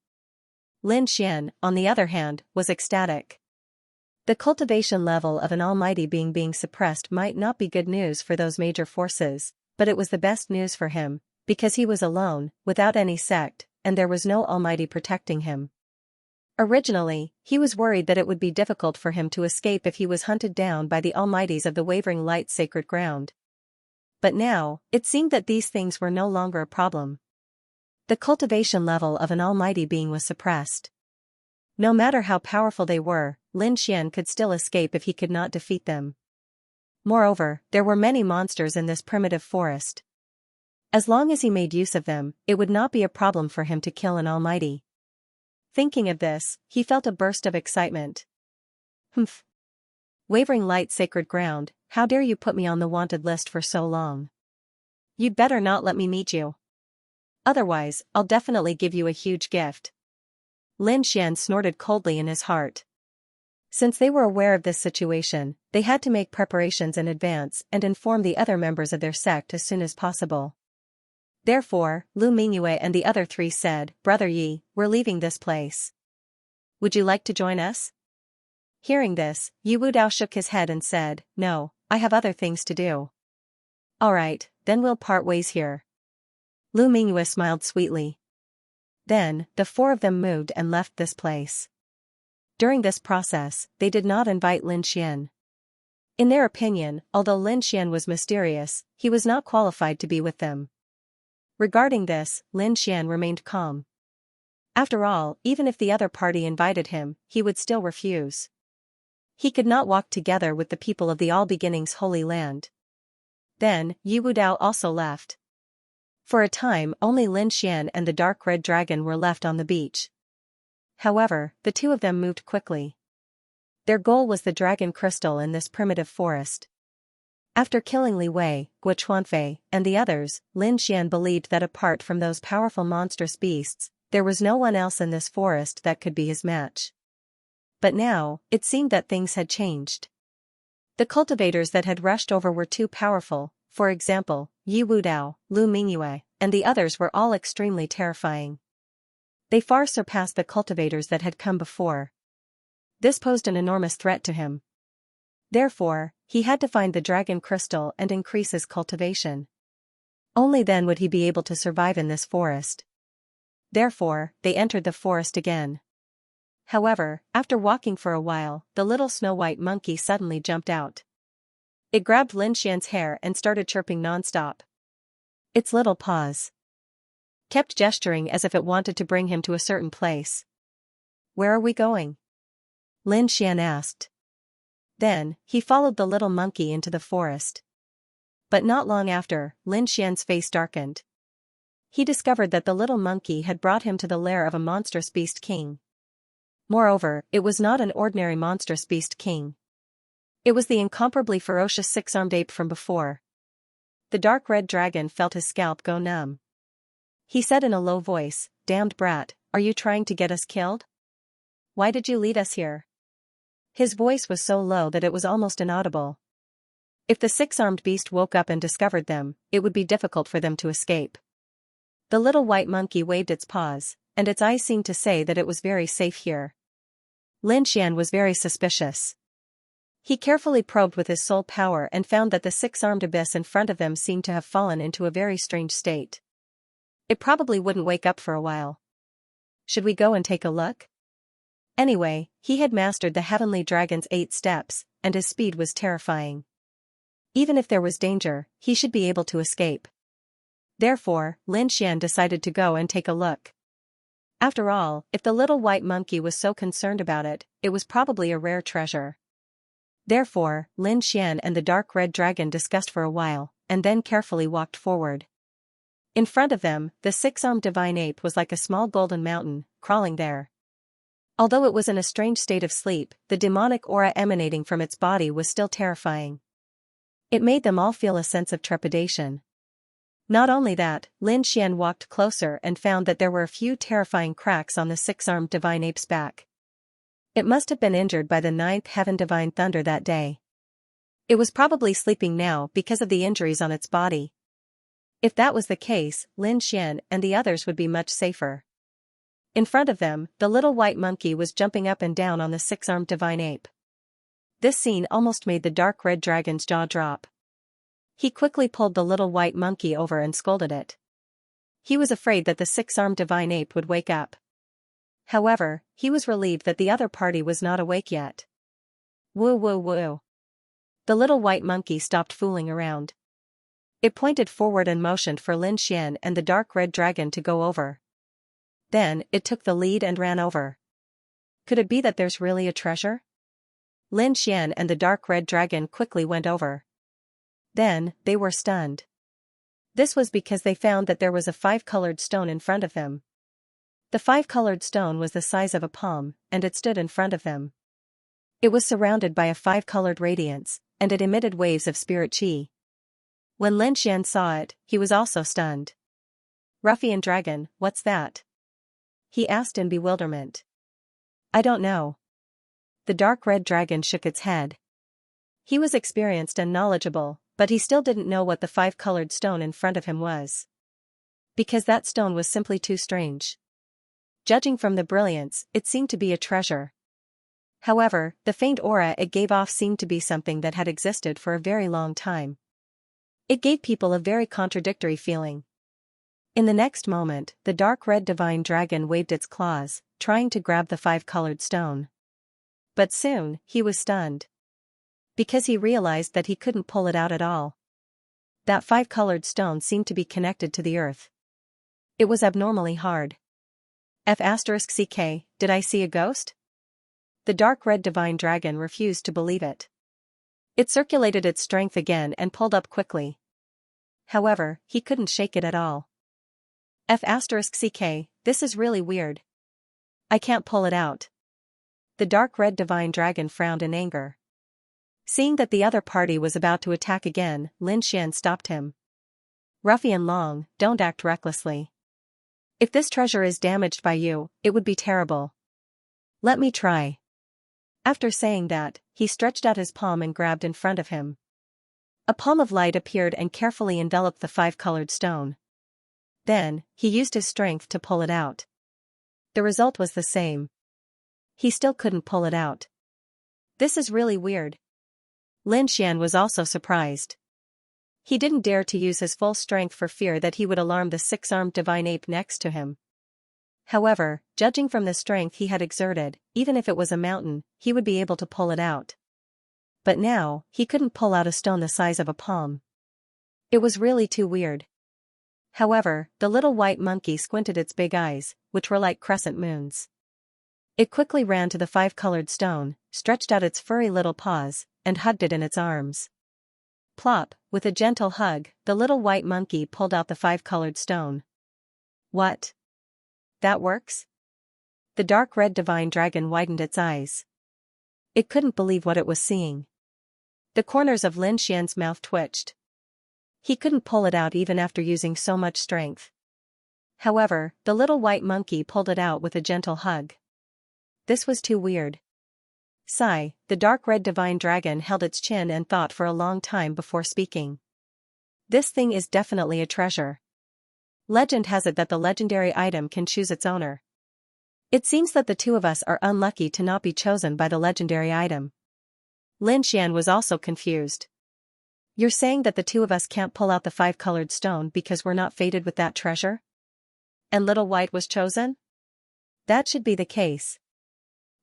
Speaker 1: Lin Xian, on the other hand, was ecstatic. The cultivation level of an almighty being suppressed might not be good news for those major forces, but it was the best news for him, because he was alone, without any sect, and there was no almighty protecting him. Originally, he was worried that it would be difficult for him to escape if he was hunted down by the almighties of the wavering light sacred ground. But now, it seemed that these things were no longer a problem. The cultivation level of an almighty being was suppressed. No matter how powerful they were, Lin Xian could still escape if he could not defeat them. Moreover, there were many monsters in this primitive forest. As long as he made use of them, it would not be a problem for him to kill an almighty. Thinking of this, he felt a burst of excitement. Humph! Wavering light sacred ground, how dare you put me on the wanted list for so long? You'd better not let me meet you. Otherwise, I'll definitely give you a huge gift. Lin Xian snorted coldly in his heart. Since they were aware of this situation, they had to make preparations in advance and inform the other members of their sect as soon as possible. Therefore, Lu Mingyue and the other three said, "Brother Yi, we're leaving this place. Would you like to join us?" Hearing this, Yi Wudao shook his head and said, "No, I have other things to do." "Alright, then we'll part ways here." Lu Mingyue smiled sweetly. Then, the four of them moved and left this place. During this process, they did not invite Lin Xian. In their opinion, although Lin Xian was mysterious, he was not qualified to be with them. Regarding this, Lin Xian remained calm. After all, even if the other party invited him, he would still refuse. He could not walk together with the people of the All Beginnings Holy Land. Then, Yi Wudao also left. For a time only Lin Xian and the dark red dragon were left on the beach. However, the two of them moved quickly. Their goal was the dragon crystal in this primitive forest. After killing Li Wei, Guo Chuanfei, and the others, Lin Xian believed that apart from those powerful monstrous beasts, there was no one else in this forest that could be his match. But now, it seemed that things had changed. The cultivators that had rushed over were too powerful. For example, Yi Wudao, Lu Mingyue, and the others were all extremely terrifying. They far surpassed the cultivators that had come before. This posed an enormous threat to him. Therefore, he had to find the dragon crystal and increase his cultivation. Only then would he be able to survive in this forest. Therefore, they entered the forest again. However, after walking for a while, the little snow-white monkey suddenly jumped out. It grabbed Lin Xian's hair and started chirping non-stop. Its little paws kept gesturing as if it wanted to bring him to a certain place. "Where are we going?" Lin Xian asked. Then, he followed the little monkey into the forest. But not long after, Lin Xian's face darkened. He discovered that the little monkey had brought him to the lair of a monstrous beast king. Moreover, it was not an ordinary monstrous beast king. It was the incomparably ferocious six-armed ape from before. The dark red dragon felt his scalp go numb. He said in a low voice, "Damned brat, are you trying to get us killed? Why did you lead us here?" His voice was so low that it was almost inaudible. If the six-armed beast woke up and discovered them, it would be difficult for them to escape. The little white monkey waved its paws, and its eyes seemed to say that it was very safe here. Lin Xian was very suspicious. He carefully probed with his soul power and found that the six-armed abyss in front of them seemed to have fallen into a very strange state. It probably wouldn't wake up for a while. Should we go and take a look? Anyway, he had mastered the heavenly dragon's 8 steps, and his speed was terrifying. Even if there was danger, he should be able to escape. Therefore, Lin Xian decided to go and take a look. After all, if the little white monkey was so concerned about it, it was probably a rare treasure. Therefore, Lin Xian and the dark red dragon discussed for a while, and then carefully walked forward. In front of them, the six-armed divine ape was like a small golden mountain, crawling there. Although it was in a strange state of sleep, the demonic aura emanating from its body was still terrifying. It made them all feel a sense of trepidation. Not only that, Lin Xian walked closer and found that there were a few terrifying cracks on the six-armed divine ape's back. It must have been injured by the ninth heaven divine thunder that day. It was probably sleeping now because of the injuries on its body. If that was the case, Lin Xian and the others would be much safer. In front of them, the little white monkey was jumping up and down on the six-armed divine ape. This scene almost made the dark red dragon's jaw drop. He quickly pulled the little white monkey over and scolded it. He was afraid that the six-armed divine ape would wake up. However, he was relieved that the other party was not awake yet. Woo woo woo. The little white monkey stopped fooling around. It pointed forward and motioned for Lin Xian and the dark red dragon to go over. Then, it took the lead and ran over. Could it be that there's really a treasure? Lin Xian and the dark red dragon quickly went over. Then, they were stunned. This was because they found that there was a five-colored stone in front of them. The five-colored stone was the size of a palm, and it stood in front of them. It was surrounded by a five-colored radiance, and it emitted waves of spirit qi. When Lin Xian saw it, he was also stunned. Ruffian dragon, what's that? He asked in bewilderment. I don't know. The dark red dragon shook its head. He was experienced and knowledgeable, but he still didn't know what the five-colored stone in front of him was. Because that stone was simply too strange. Judging from the brilliance, it seemed to be a treasure. However, the faint aura it gave off seemed to be something that had existed for a very long time. It gave people a very contradictory feeling. In the next moment, the dark red divine dragon waved its claws, trying to grab the five-colored stone. But soon, he was stunned. Because he realized that he couldn't pull it out at all. That five-colored stone seemed to be connected to the earth. It was abnormally hard. F***ck, did I see a ghost? The dark red divine dragon refused to believe it. It circulated its strength again and pulled up quickly. However, he couldn't shake it at all. F***ck, this is really weird. I can't pull it out. The dark red divine dragon frowned in anger. Seeing that the other party was about to attack again, Lin Xian stopped him. Ruffian Long, don't act recklessly. If this treasure is damaged by you, it would be terrible. Let me try. After saying that, he stretched out his palm and grabbed in front of him. A palm of light appeared and carefully enveloped the five-colored stone. Then, he used his strength to pull it out. The result was the same. He still couldn't pull it out. This is really weird. Lin Xian was also surprised. He didn't dare to use his full strength for fear that he would alarm the six-armed divine ape next to him. However, judging from the strength he had exerted, even if it was a mountain, he would be able to pull it out. But now, he couldn't pull out a stone the size of a palm. It was really too weird. However, the little white monkey squinted its big eyes, which were like crescent moons. It quickly ran to the five-colored stone, stretched out its furry little paws, and hugged it in its arms. Plop, with a gentle hug, the little white monkey pulled out the five-colored stone. What? That works? The dark red divine dragon widened its eyes. It couldn't believe what it was seeing. The corners of Lin Xian's mouth twitched. He couldn't pull it out even after using so much strength. However, the little white monkey pulled it out with a gentle hug. This was too weird. Sigh, the dark red divine dragon held its chin and thought for a long time before speaking. This thing is definitely a treasure. Legend has it that the legendary item can choose its owner. It seems that the two of us are unlucky to not be chosen by the legendary item. Lin Xian was also confused. You're saying that the two of us can't pull out the five-colored stone because we're not fated with that treasure? And Little White was chosen? That should be the case.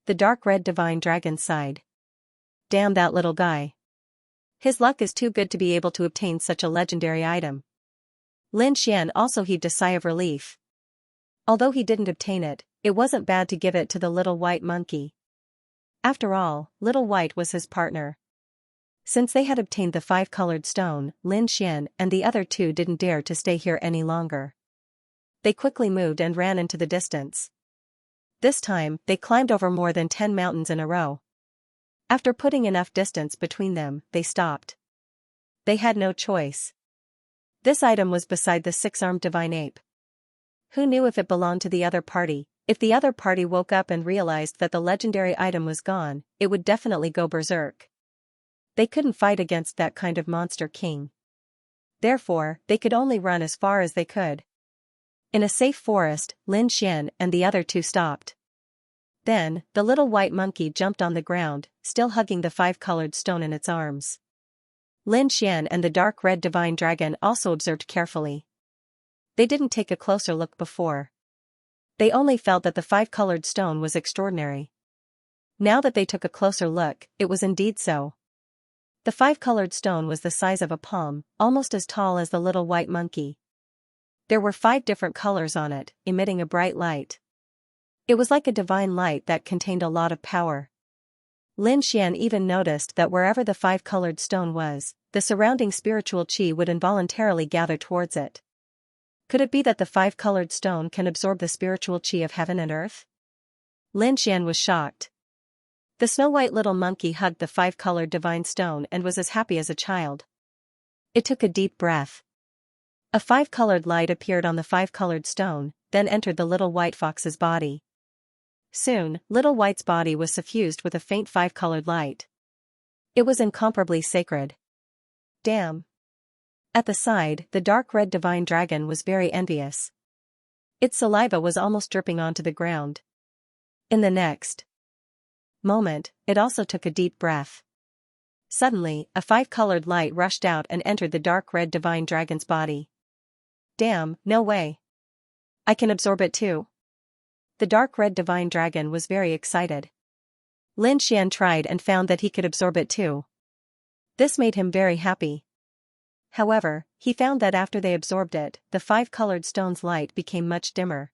Speaker 1: The dark red divine dragon sighed. Damn that little guy. His luck is too good to be able to obtain such a legendary item. Lin Xian also heaved a sigh of relief. Although he didn't obtain it, it wasn't bad to give it to the little white monkey. After all, Little White was his partner. Since they had obtained the five-colored stone, Lin Xian and the other two didn't dare to stay here any longer. They quickly moved and ran into the distance. This time, they climbed over more than 10 mountains in a row. After putting enough distance between them, they stopped. They had no choice. This item was beside the six-armed divine ape. Who knew if it belonged to the other party? If the other party woke up and realized that the legendary item was gone, it would definitely go berserk. They couldn't fight against that kind of monster king. Therefore, they could only run as far as they could. In a safe forest, Lin Xian and the other two stopped. Then, the little white monkey jumped on the ground, still hugging the five-colored stone in its arms. Lin Xian and the dark red divine dragon also observed carefully. They didn't take a closer look before. They only felt that the five-colored stone was extraordinary. Now that they took a closer look, it was indeed so. The five-colored stone was the size of a palm, almost as tall as the little white monkey. There were 5 different colors on it, emitting a bright light. It was like a divine light that contained a lot of power. Lin Xian even noticed that wherever the five-colored stone was, the surrounding spiritual qi would involuntarily gather towards it. Could it be that the five-colored stone can absorb the spiritual qi of heaven and earth? Lin Xian was shocked. The snow-white little monkey hugged the five-colored divine stone and was as happy as a child. It took a deep breath. A five-colored light appeared on the five-colored stone, then entered the little white fox's body. Soon, Little White's body was suffused with a faint five-colored light. It was incomparably sacred. Damn! At the side, the dark red divine dragon was very envious. Its saliva was almost dripping onto the ground. In the next moment, it also took a deep breath. Suddenly, a five-colored light rushed out and entered the dark red divine dragon's body. Damn, no way! I can absorb it too. The dark red divine dragon was very excited. Lin Xian tried and found that he could absorb it too. This made him very happy. However, he found that after they absorbed it, the five-colored stone's light became much dimmer.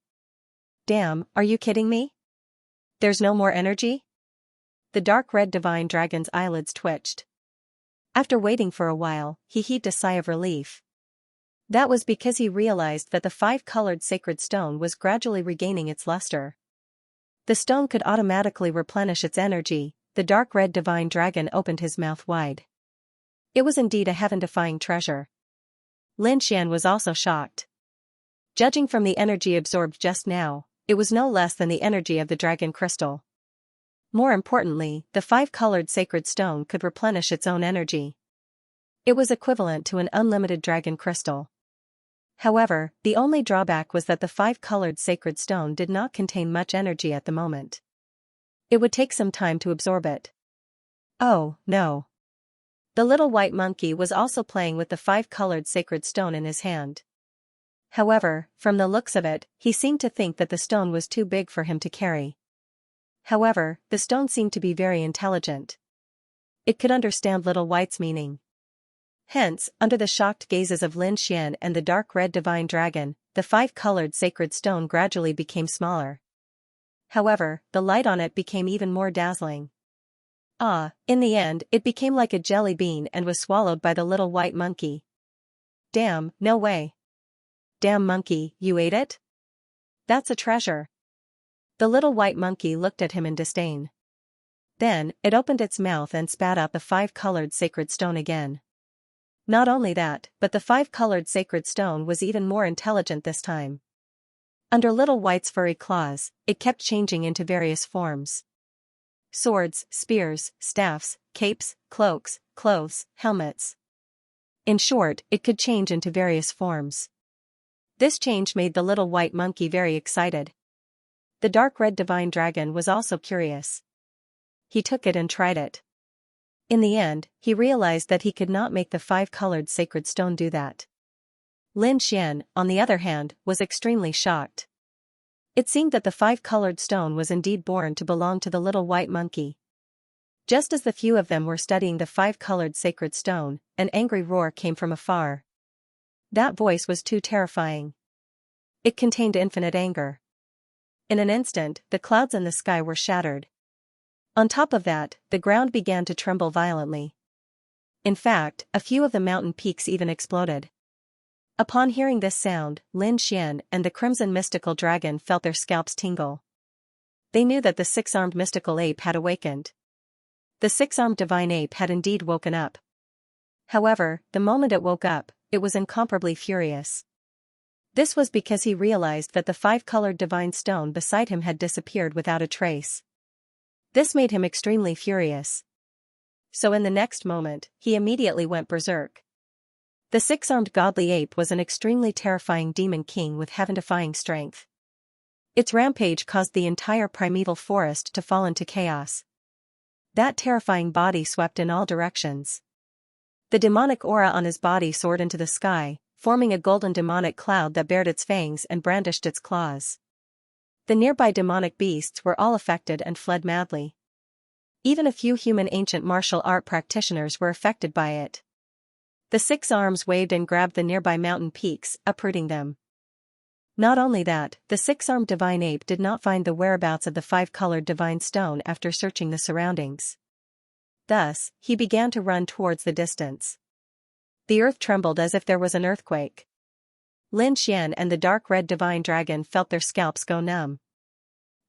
Speaker 1: Damn, are you kidding me? There's no more energy? The dark red divine dragon's eyelids twitched. After waiting for a while, he heaved a sigh of relief. That was because he realized that the five-colored sacred stone was gradually regaining its luster. The stone could automatically replenish its energy. The dark red divine dragon opened his mouth wide. It was indeed a heaven-defying treasure. Lin Xian was also shocked. Judging from the energy absorbed just now, it was no less than the energy of the dragon crystal. More importantly, the five-colored sacred stone could replenish its own energy. It was equivalent to an unlimited dragon crystal. However, the only drawback was that the five-colored sacred stone did not contain much energy at the moment. It would take some time to absorb it. Oh, no. The little white monkey was also playing with the five-colored sacred stone in his hand. However, from the looks of it, he seemed to think that the stone was too big for him to carry. However, the stone seemed to be very intelligent. It could understand Little White's meaning. Hence, under the shocked gazes of Lin Xian and the dark red divine dragon, the five-colored sacred stone gradually became smaller. However, the light on it became even more dazzling. In the end, it became like a jelly bean and was swallowed by the little white monkey. Damn, no way. Damn monkey, you ate it? That's a treasure. The little white monkey looked at him in disdain. Then, it opened its mouth and spat out the five-colored sacred stone again. Not only that, but the five-colored sacred stone was even more intelligent this time. Under Little White's furry claws, it kept changing into various forms. Swords, spears, staffs, capes, cloaks, clothes, helmets. In short, it could change into various forms. This change made the little white monkey very excited. The dark red divine dragon was also curious. He took it and tried it. In the end, he realized that he could not make the five-colored sacred stone do that. Lin Xian, on the other hand, was extremely shocked. It seemed that the five-colored stone was indeed born to belong to the little white monkey. Just as the few of them were studying the five-colored sacred stone, an angry roar came from afar. That voice was too terrifying. It contained infinite anger. In an instant, the clouds in the sky were shattered. On top of that, the ground began to tremble violently. In fact, a few of the mountain peaks even exploded. Upon hearing this sound, Lin Xian and the crimson mystical dragon felt their scalps tingle. They knew that the six-armed mystical ape had awakened. The six-armed divine ape had indeed woken up. However, the moment it woke up, it was incomparably furious. This was because he realized that the five-colored divine stone beside him had disappeared without a trace. This made him extremely furious. So in the next moment, he immediately went berserk. The six-armed godly ape was an extremely terrifying demon king with heaven-defying strength. Its rampage caused the entire primeval forest to fall into chaos. That terrifying body swept in all directions. The demonic aura on his body soared into the sky, forming a golden demonic cloud that bared its fangs and brandished its claws. The nearby demonic beasts were all affected and fled madly. Even a few human ancient martial art practitioners were affected by it. The six arms waved and grabbed the nearby mountain peaks, uprooting them. Not only that, the six-armed divine ape did not find the whereabouts of the five-colored divine stone after searching the surroundings. Thus, he began to run towards the distance. The earth trembled as if there was an earthquake. Lin Xian and the dark red divine dragon felt their scalps go numb.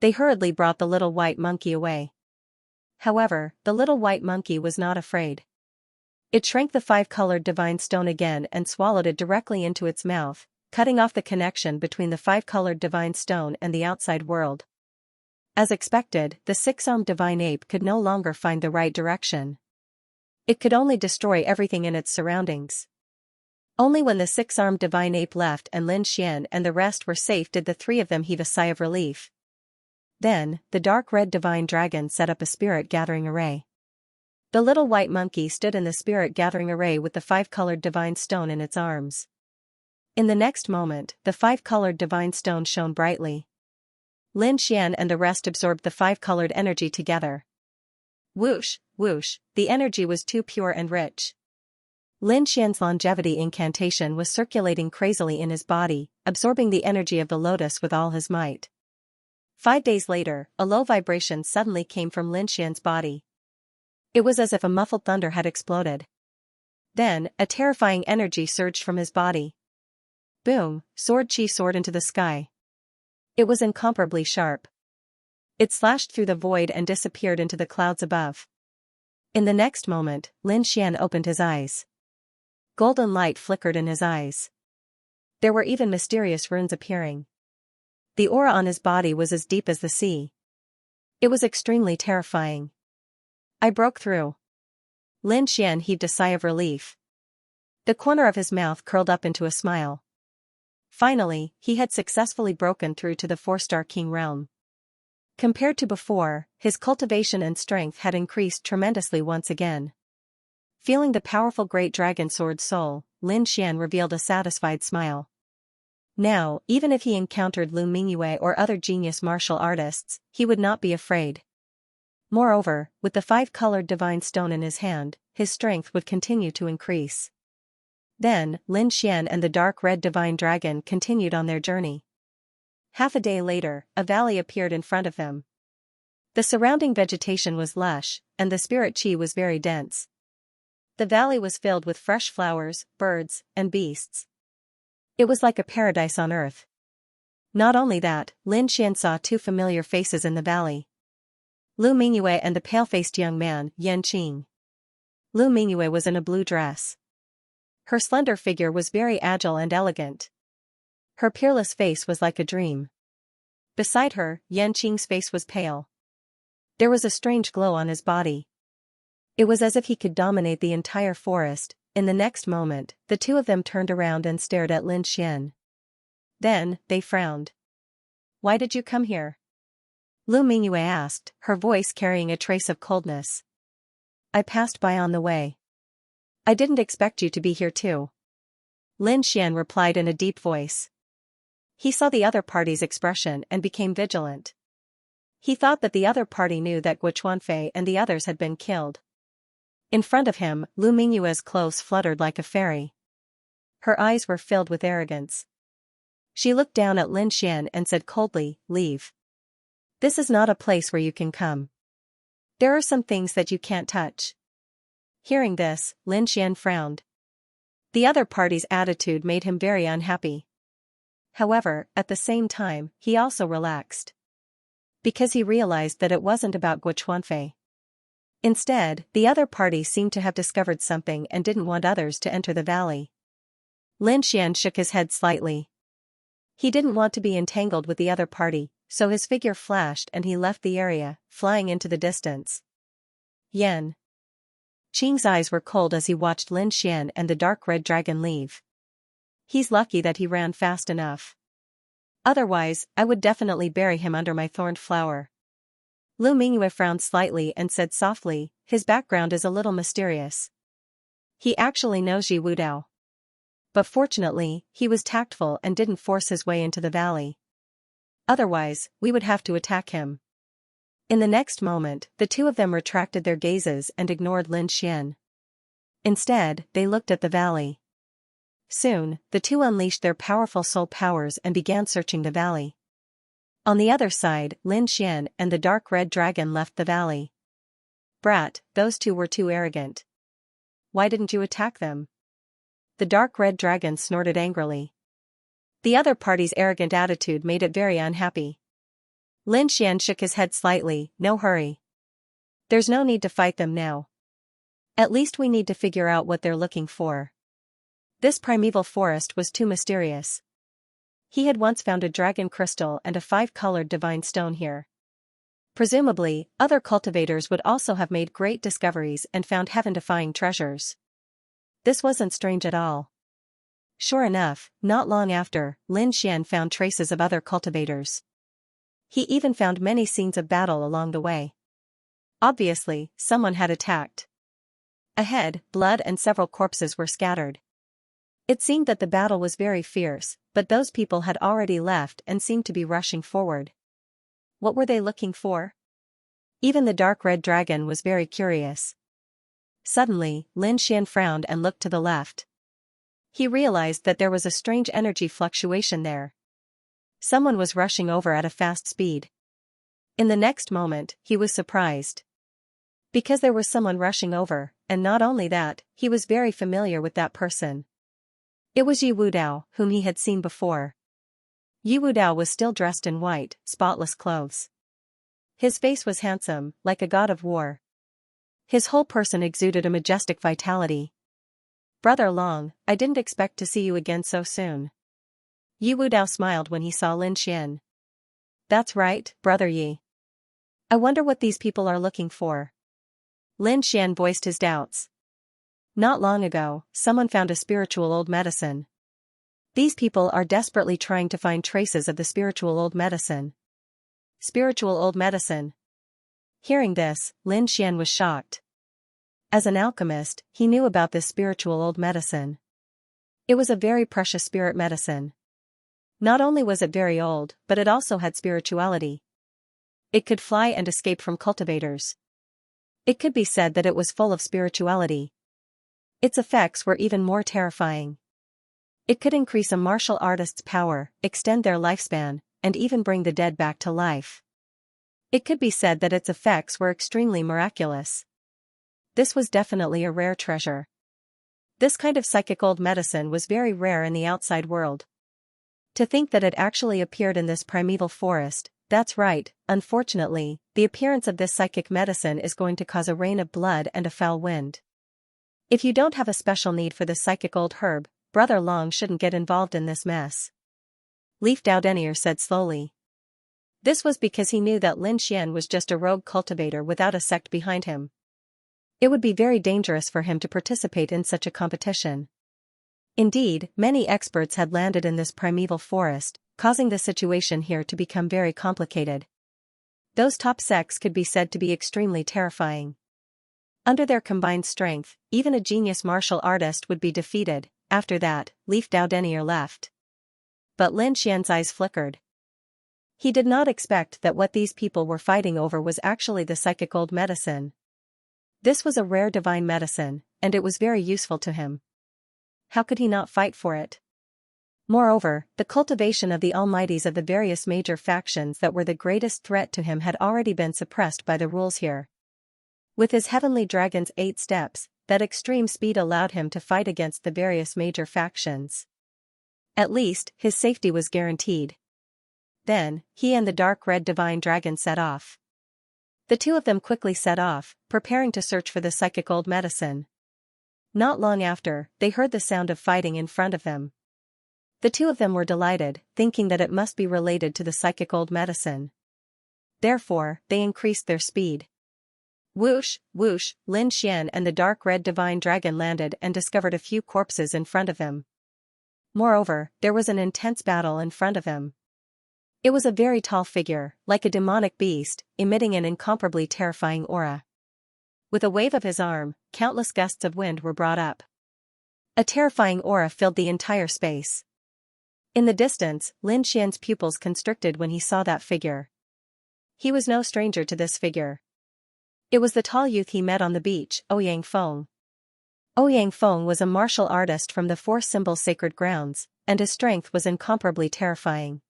Speaker 1: They hurriedly brought the little white monkey away. However, the little white monkey was not afraid. It shrank the five-colored divine stone again and swallowed it directly into its mouth, cutting off the connection between the five-colored divine stone and the outside world. As expected, the six-armed divine ape could no longer find the right direction. It could only destroy everything in its surroundings. Only when the six-armed divine ape left and Lin Xian and the rest were safe did the three of them heave a sigh of relief. Then, the dark red divine dragon set up a spirit gathering array. The little white monkey stood in the spirit gathering array with the five-colored divine stone in its arms. In the next moment, the five-colored divine stone shone brightly. Lin Xian and the rest absorbed the five-colored energy together. Whoosh, whoosh, the energy was too pure and rich. Lin Xian's longevity incantation was circulating crazily in his body, absorbing the energy of the lotus with all his might. 5 days later, a low vibration suddenly came from Lin Xian's body. It was as if a muffled thunder had exploded. Then, a terrifying energy surged from his body. Boom, sword chi soared into the sky. It was incomparably sharp. It slashed through the void and disappeared into the clouds above. In the next moment, Lin Xian opened his eyes. Golden light flickered in his eyes. There were even mysterious runes appearing. The aura on his body was as deep as the sea. It was extremely terrifying. I broke through. Lin Xian heaved a sigh of relief. The corner of his mouth curled up into a smile. Finally, he had successfully broken through to the 4-star king realm. Compared to before, his cultivation and strength had increased tremendously once again. Feeling the powerful great dragon sword soul, Lin Xian revealed a satisfied smile. Now, even if he encountered Lu Mingyue or other genius martial artists, he would not be afraid. Moreover, with the five-colored divine stone in his hand, his strength would continue to increase. Then, Lin Xian and the dark red divine dragon continued on their journey. Half a day later, a valley appeared in front of them. The surrounding vegetation was lush, and the spirit chi was very dense. The valley was filled with fresh flowers, birds, and beasts. It was like a paradise on earth. Not only that, Lin Xian saw 2 familiar faces in the valley. Lu Mingyue and the pale-faced young man, Yan Qing. Lu Mingyue was in a blue dress. Her slender figure was very agile and elegant. Her peerless face was like a dream. Beside her, Yan Qing's face was pale. There was a strange glow on his body. It was as if he could dominate the entire forest. In the next moment, the two of them turned around and stared at Lin Xian. Then, they frowned. "Why did you come here?" Lu Mingyue asked, her voice carrying a trace of coldness. "I passed by on the way." "I didn't expect you to be here too." Lin Xian replied in a deep voice. He saw the other party's expression and became vigilant. He thought that the other party knew that Guo Chuanfei and the others had been killed. In front of him, Lu Mingyue's clothes fluttered like a fairy. Her eyes were filled with arrogance. She looked down at Lin Xian and said coldly, "Leave. This is not a place where you can come. There are some things that you can't touch." Hearing this, Lin Xian frowned. The other party's attitude made him very unhappy. However, at the same time, he also relaxed. because he realized that it wasn't about Guochuanfei. Instead, the other party seemed to have discovered something and didn't want others to enter the valley. Lin Xian shook his head slightly. He didn't want to be entangled with the other party, so his figure flashed and he left the area, flying into the distance. Yen. Qing's eyes were cold as he watched Lin Xian and the dark red dragon leave. He's lucky that he ran fast enough. Otherwise, I would definitely bury him under my thorned flower. Lu Mingyue frowned slightly and said softly, his background is a little mysterious. He actually knows Yi Wudao. But fortunately, he was tactful and didn't force his way into the valley. Otherwise, we would have to attack him. In the next moment, the two of them retracted their gazes and ignored Lin Xian. Instead, they looked at the valley. Soon, the two unleashed their powerful soul powers and began searching the valley. On the other side, Lin Xian and the dark red dragon left the valley. Brat, those two were too arrogant. Why didn't you attack them? The dark red dragon snorted angrily. The other party's arrogant attitude made it very unhappy. Lin Xian shook his head slightly, no hurry. There's no need to fight them now. At least we need to figure out what they're looking for. This primeval forest was too mysterious. He had once found a dragon crystal and a 5-colored divine stone here. Presumably, other cultivators would also have made great discoveries and found heaven-defying treasures. This wasn't strange at all. Sure enough, not long after, Lin Xian found traces of other cultivators. He even found many scenes of battle along the way. Obviously, someone had attacked. Ahead, blood and several corpses were scattered. It seemed that the battle was very fierce, but those people had already left and seemed to be rushing forward. What were they looking for? Even the dark red dragon was very curious. Suddenly, Lin Xian frowned and looked to the left. He realized that there was a strange energy fluctuation there. Someone was rushing over at a fast speed. In the next moment, he was surprised. Because there was someone rushing over, and not only that, he was very familiar with that person. It was Yi Wudao, whom he had seen before. Yi Wudao was still dressed in white, spotless clothes. His face was handsome, like a god of war. His whole person exuded a majestic vitality. Brother Long, I didn't expect to see you again so soon. Yi Wudao smiled when he saw Lin Xian. That's right, Brother Yi. I wonder what these people are looking for. Lin Xian voiced his doubts. Not long ago, someone found a spiritual old medicine. These people are desperately trying to find traces of the spiritual old medicine. Spiritual old medicine. Hearing this, Lin Xian was shocked. As an alchemist, he knew about this spiritual old medicine. It was a very precious spirit medicine. Not only was it very old, but it also had spirituality. It could fly and escape from cultivators. It could be said that it was full of spirituality. Its effects were even more terrifying. It could increase a martial artist's power, extend their lifespan, and even bring the dead back to life. It could be said that its effects were extremely miraculous. This was definitely a rare treasure. This kind of psychic old medicine was very rare in the outside world. To think that it actually appeared in this primeval forest, that's right, unfortunately, the appearance of this psychic medicine is going to cause a rain of blood and a foul wind. If you don't have a special need for this psychic old herb, Brother Long shouldn't get involved in this mess. Leaf Dao Denier said slowly. This was because he knew that Lin Xian was just a rogue cultivator without a sect behind him. It would be very dangerous for him to participate in such a competition. Indeed, many experts had landed in this primeval forest, causing the situation here to become very complicated. Those top sects could be said to be extremely terrifying. Under their combined strength, even a genius martial artist would be defeated. After that, Leaf Dao Denier left. But Lin Xian's eyes flickered. He did not expect that what these people were fighting over was actually the psychic old medicine. This was a rare divine medicine, and it was very useful to him. How could he not fight for it? Moreover, the cultivation of the almighties of the various major factions that were the greatest threat to him had already been suppressed by the rules here. With his heavenly dragon's 8 steps, that extreme speed allowed him to fight against the various major factions. At least, his safety was guaranteed. Then, he and the dark red divine dragon set off. The two of them quickly set off, preparing to search for the psychic old medicine. Not long after, they heard the sound of fighting in front of them. The two of them were delighted, thinking that it must be related to the psychic old medicine. Therefore, they increased their speed. Whoosh, whoosh, Lin Xian and the dark red divine dragon landed and discovered a few corpses in front of him. Moreover, there was an intense battle in front of him. It was a very tall figure, like a demonic beast, emitting an incomparably terrifying aura. With a wave of his arm, countless gusts of wind were brought up. A terrifying aura filled the entire space. In the distance, Lin Xian's pupils constricted when he saw that figure. He was no stranger to this figure. It was the tall youth he met on the beach, Ouyang Feng. Ouyang Feng was a martial artist from the Four Symbol Sacred Grounds, and his strength was incomparably terrifying.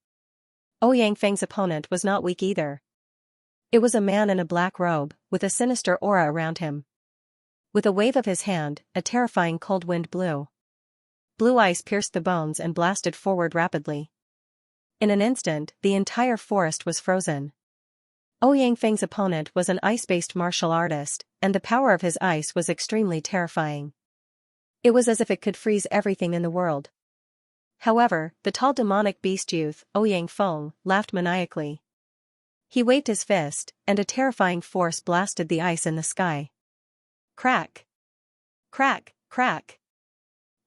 Speaker 1: Ouyang Feng's opponent was not weak either. It was a man in a black robe, with a sinister aura around him. With a wave of his hand, a terrifying cold wind blew. Blue ice pierced the bones and blasted forward rapidly. In an instant, the entire forest was frozen. Ouyang Feng's opponent was an ice-based martial artist, and the power of his ice was extremely terrifying. It was as if it could freeze everything in the world. However, the tall demonic beast youth, Ouyang Feng, laughed maniacally. He waved his fist, and a terrifying force blasted the ice in the sky. Crack! Crack! Crack!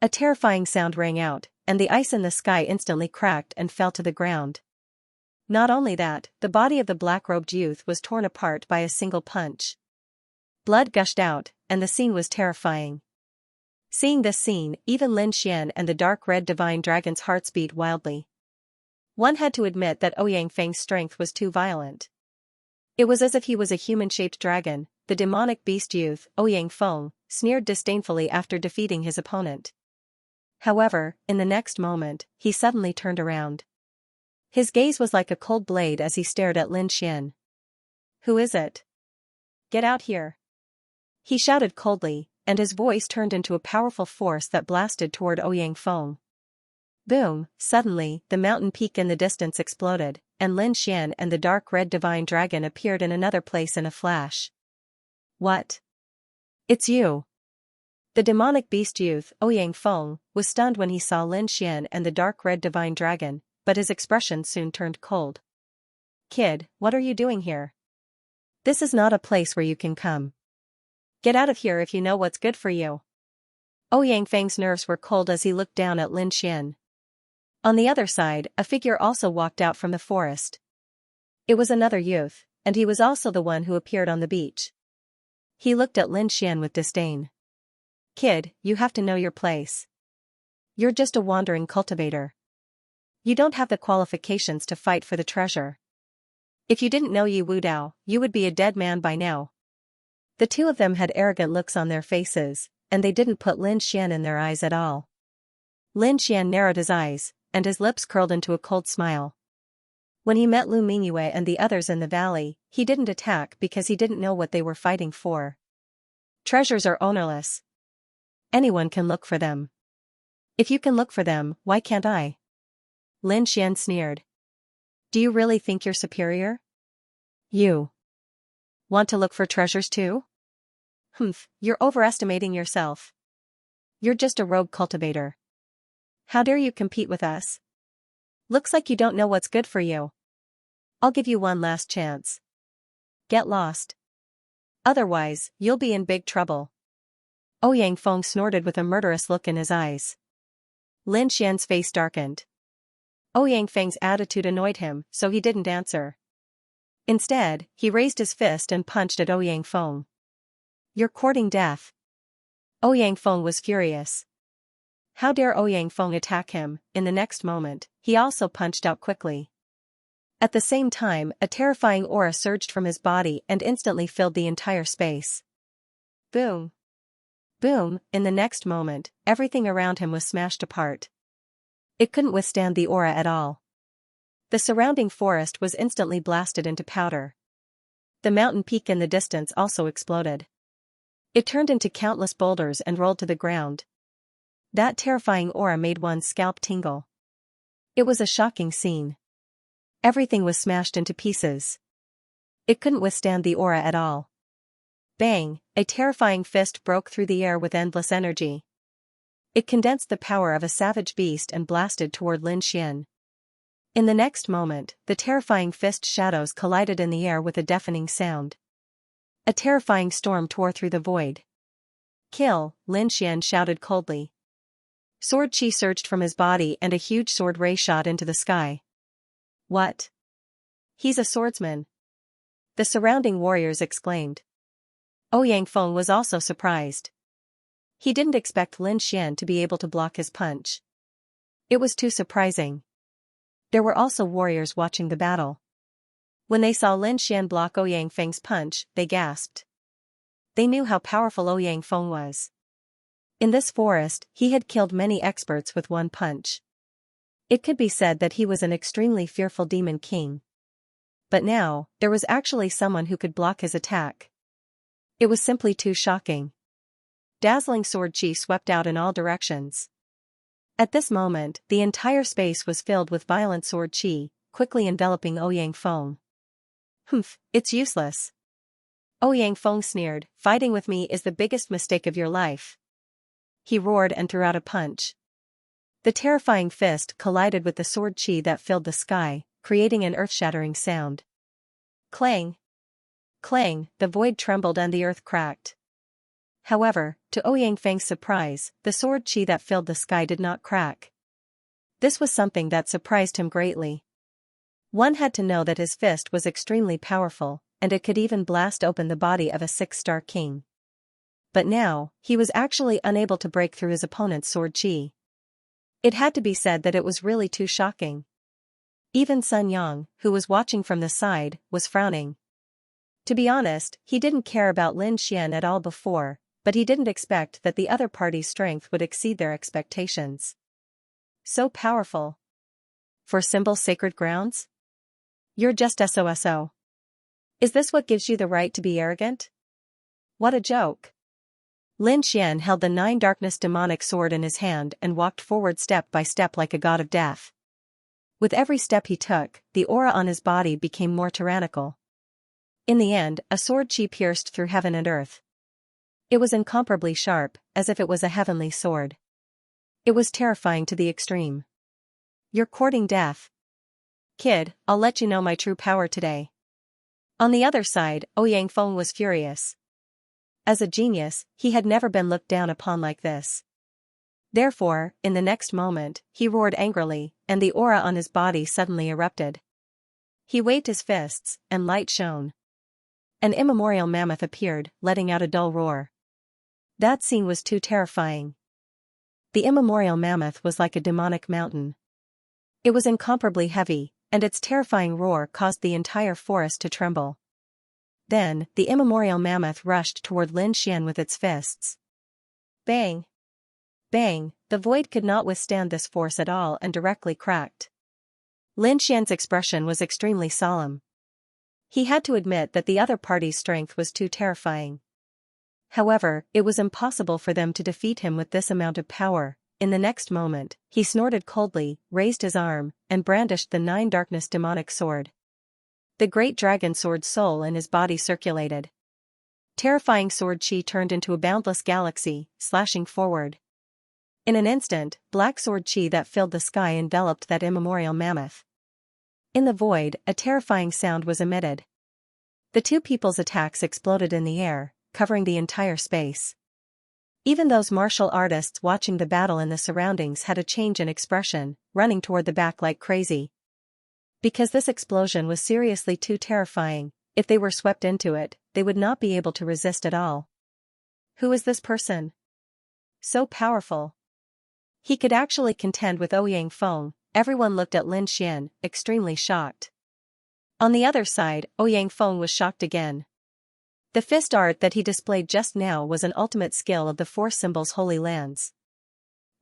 Speaker 1: A terrifying sound rang out, and the ice in the sky instantly cracked and fell to the ground. Not only that, the body of the black-robed youth was torn apart by a single punch. Blood gushed out, and the scene was terrifying. Seeing this scene, even Lin Xian and the dark red divine dragon's hearts beat wildly. One had to admit that Ouyang Feng's strength was too violent. It was as if he was a human-shaped dragon. The demonic beast youth, Ouyang Feng, sneered disdainfully after defeating his opponent. However, in the next moment, he suddenly turned around. His gaze was like a cold blade as he stared at Lin Xian. "Who is it? Get out here!" He shouted coldly, and his voice turned into a powerful force that blasted toward Ouyang Feng. Boom! Suddenly, the mountain peak in the distance exploded, and Lin Xian and the dark red divine dragon appeared in another place in a flash. "What? It's you!" The demonic beast youth, Ouyang Feng, was stunned when he saw Lin Xian and the dark red divine dragon, but his expression soon turned cold. "Kid, what are you doing here? This is not a place where you can come. Get out of here if you know what's good for you." Ouyang Feng's nerves were cold as he looked down at Lin Xian. On the other side, a figure also walked out from the forest. It was another youth, and he was also the one who appeared on the beach. He looked at Lin Xian with disdain. "Kid, you have to know your place. You're just a wandering cultivator. You don't have the qualifications to fight for the treasure. If you didn't know Yi Wu Dao, you would be a dead man by now." The two of them had arrogant looks on their faces, and they didn't put Lin Xian in their eyes at all. Lin Xian narrowed his eyes, and his lips curled into a cold smile. When he met Lu Mingyue and the others in the valley, he didn't attack because he didn't know what they were fighting for. Treasures are ownerless. Anyone can look for them. If you can look for them, why can't I? Lin Xian sneered. "Do you really think you're superior? You want to look for treasures too? Humph, you're overestimating yourself. You're just a rogue cultivator. How dare you compete with us? Looks like you don't know what's good for you. I'll give you one last chance. Get lost. Otherwise, you'll be in big trouble." Ouyang Feng snorted with a murderous look in his eyes. Lin Xian's face darkened. Ouyang Feng's attitude annoyed him, so he didn't answer. Instead, he raised his fist and punched at Ouyang Feng. "You're courting death." Ouyang Feng was furious. How dare Ouyang Feng attack him? In the next moment, he also punched out quickly. At the same time, a terrifying aura surged from his body and instantly filled the entire space. Boom! Boom! In the next moment, everything around him was smashed apart. It couldn't withstand the aura at all. The surrounding forest was instantly blasted into powder. The mountain peak in the distance also exploded. It turned into countless boulders and rolled to the ground. That terrifying aura made one's scalp tingle. It was a shocking scene. Everything was smashed into pieces. It couldn't withstand the aura at all. Bang! A terrifying fist broke through the air with endless energy. It condensed the power of a savage beast and blasted toward Lin Xian. In the next moment, the terrifying fist shadows collided in the air with a deafening sound. A terrifying storm tore through the void. Kill, Lin Xian shouted coldly. Sword chi surged from his body and a huge sword ray shot into the sky. What? He's a swordsman. The surrounding warriors exclaimed. Ouyang Feng was also surprised. He didn't expect Lin Xian to be able to block his punch. It was too surprising. There were also warriors watching the battle. When they saw Lin Xian block Ouyang Feng's punch, they gasped. They knew how powerful Ouyang Feng was. In this forest, he had killed many experts with one punch. It could be said that he was an extremely fearful demon king. But now, there was actually someone who could block his attack. It was simply too shocking. Dazzling sword chi swept out in all directions. At this moment, the entire space was filled with violent sword chi, quickly enveloping Ouyang Feng. Humph, it's useless. Ouyang Feng sneered, fighting with me is the biggest mistake of your life. He roared and threw out a punch. The terrifying fist collided with the sword chi that filled the sky, creating an earth-shattering sound. Clang! Clang! The void trembled and the earth cracked. However, to Ouyang Feng's surprise, the sword chi that filled the sky did not crack. This was something that surprised him greatly. One had to know that his fist was extremely powerful, and it could even blast open the body of a 6-star king. But now, he was actually unable to break through his opponent's sword chi. It had to be said that it was really too shocking. Even Sun Yang, who was watching from the side, was frowning. To be honest, he didn't care about Lin Xian at all before, but he didn't expect that the other party's strength would exceed their expectations. So powerful. For Symbol Sacred Grounds? You're just SOSO. Is this what gives you the right to be arrogant? What a joke. Lin Xian held the 9 darkness demonic sword in his hand and walked forward step by step like a god of death. With every step he took, the aura on his body became more tyrannical. In the end, a sword chi pierced through heaven and earth. It was incomparably sharp, as if it was a heavenly sword. It was terrifying to the extreme. You're courting death. Kid, I'll let you know my true power today. On the other side, Ouyang Feng was furious. As a genius, he had never been looked down upon like this. Therefore, in the next moment, he roared angrily, and the aura on his body suddenly erupted. He waved his fists, and light shone. An immemorial mammoth appeared, letting out a dull roar. That scene was too terrifying. The immemorial mammoth was like a demonic mountain. It was incomparably heavy, and its terrifying roar caused the entire forest to tremble. Then, the immemorial mammoth rushed toward Lin Xian with its fists. Bang! Bang! The void could not withstand this force at all and directly cracked. Lin Xian's expression was extremely solemn. He had to admit that the other party's strength was too terrifying. However, it was impossible for them to defeat him with this amount of power. In the next moment, he snorted coldly, raised his arm, and brandished the 9 darkness demonic sword. The great dragon sword soul in his body circulated. Terrifying sword chi turned into a boundless galaxy, slashing forward. In an instant, black sword chi that filled the sky enveloped that immemorial mammoth. In the void, a terrifying sound was emitted. The two people's attacks exploded in the air, covering the entire space. Even those martial artists watching the battle in the surroundings had a change in expression, running toward the back like crazy. Because this explosion was seriously too terrifying, if they were swept into it, they would not be able to resist at all. Who is this person? So powerful. He could actually contend with Ouyang Feng. Everyone looked at Lin Xian, extremely shocked. On the other side, Ouyang Feng was shocked again. The fist art that he displayed just now was an ultimate skill of the 4 symbols holy lands.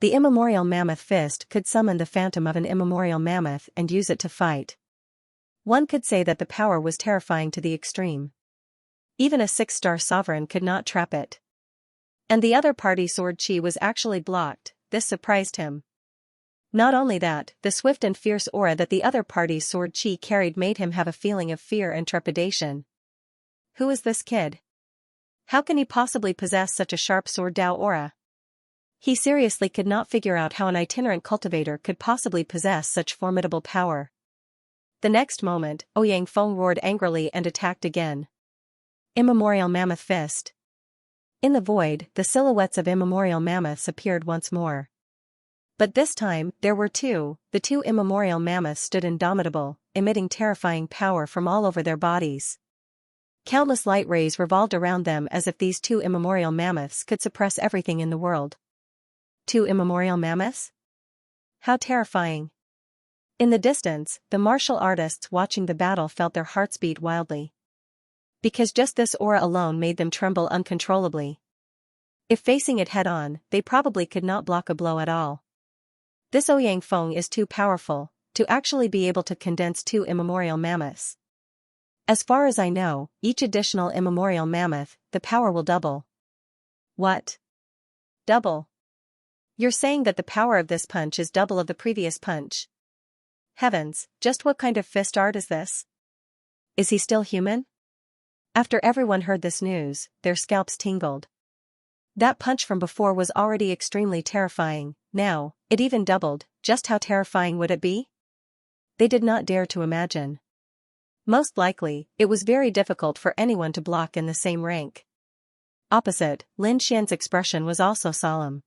Speaker 1: The immemorial mammoth fist could summon the phantom of an immemorial mammoth and use it to fight. One could say that the power was terrifying to the extreme. Even a 6-star sovereign could not trap it. And the other party's sword chi was actually blocked. This surprised him. Not only that, the swift and fierce aura that the other party's sword chi carried made him have a feeling of fear and trepidation. Who is this kid? How can he possibly possess such a sharp sword Dao aura? He seriously could not figure out how an itinerant cultivator could possibly possess such formidable power. The next moment, Ouyang Feng roared angrily and attacked again. Immemorial Mammoth Fist. In the void, the silhouettes of immemorial mammoths appeared once more. But this time, there were two. The two immemorial mammoths stood indomitable, emitting terrifying power from all over their bodies. Countless light rays revolved around them as if these two immemorial mammoths could suppress everything in the world. Two immemorial mammoths? How terrifying. In the distance, the martial artists watching the battle felt their hearts beat wildly. Because just this aura alone made them tremble uncontrollably. If facing it head-on, they probably could not block a blow at all. This Ouyang Feng is too powerful to actually be able to condense two immemorial mammoths. As far as I know, each additional immemorial mammoth, the power will double. What? Double? You're saying that the power of this punch is double of the previous punch? Heavens, just what kind of fist art is this? Is he still human? After everyone heard this news, their scalps tingled. That punch from before was already extremely terrifying. Now, it even doubled. Just how terrifying would it be? They did not dare to imagine. Most likely, it was very difficult for anyone to block in the same rank. Opposite, Lin Xian's expression was also solemn.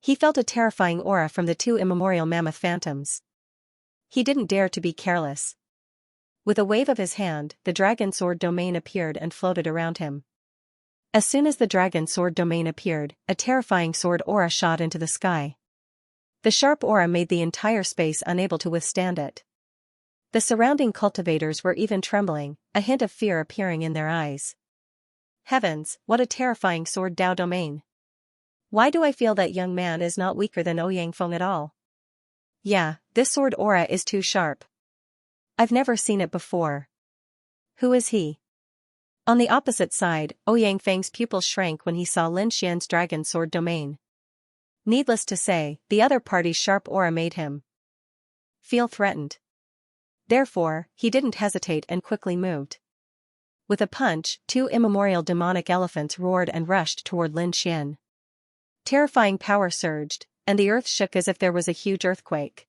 Speaker 1: He felt a terrifying aura from the two immemorial mammoth phantoms. He didn't dare to be careless. With a wave of his hand, the dragon sword domain appeared and floated around him. As soon as the dragon sword domain appeared, a terrifying sword aura shot into the sky. The sharp aura made the entire space unable to withstand it. The surrounding cultivators were even trembling, a hint of fear appearing in their eyes. Heavens, what a terrifying sword Dao domain. Why do I feel that young man is not weaker than Ouyang Feng at all? Yeah, this sword aura is too sharp. I've never seen it before. Who is he? On the opposite side, Ouyang Feng's pupils shrank when he saw Lin Xian's dragon sword domain. Needless to say, the other party's sharp aura made him feel threatened. Therefore, he didn't hesitate and quickly moved. With a punch, two immemorial demonic elephants roared and rushed toward Lin Xian. Terrifying power surged, and the earth shook as if there was a huge earthquake.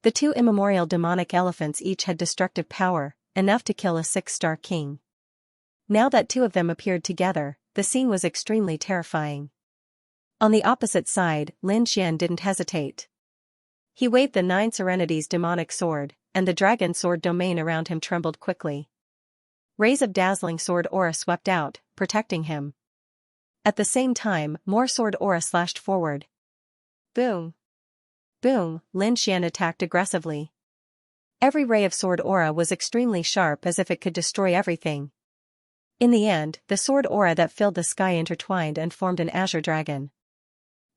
Speaker 1: The two immemorial demonic elephants each had destructive power, enough to kill a 6-star king. Now that two of them appeared together, the scene was extremely terrifying. On the opposite side, Lin Xian didn't hesitate. He waved the 9 Serenity's demonic sword, and the dragon sword domain around him trembled quickly. Rays of dazzling sword aura swept out, protecting him. At the same time, more sword aura slashed forward. Boom! Boom! Lin Xian attacked aggressively. Every ray of sword aura was extremely sharp as if it could destroy everything. In the end, the sword aura that filled the sky intertwined and formed an azure dragon.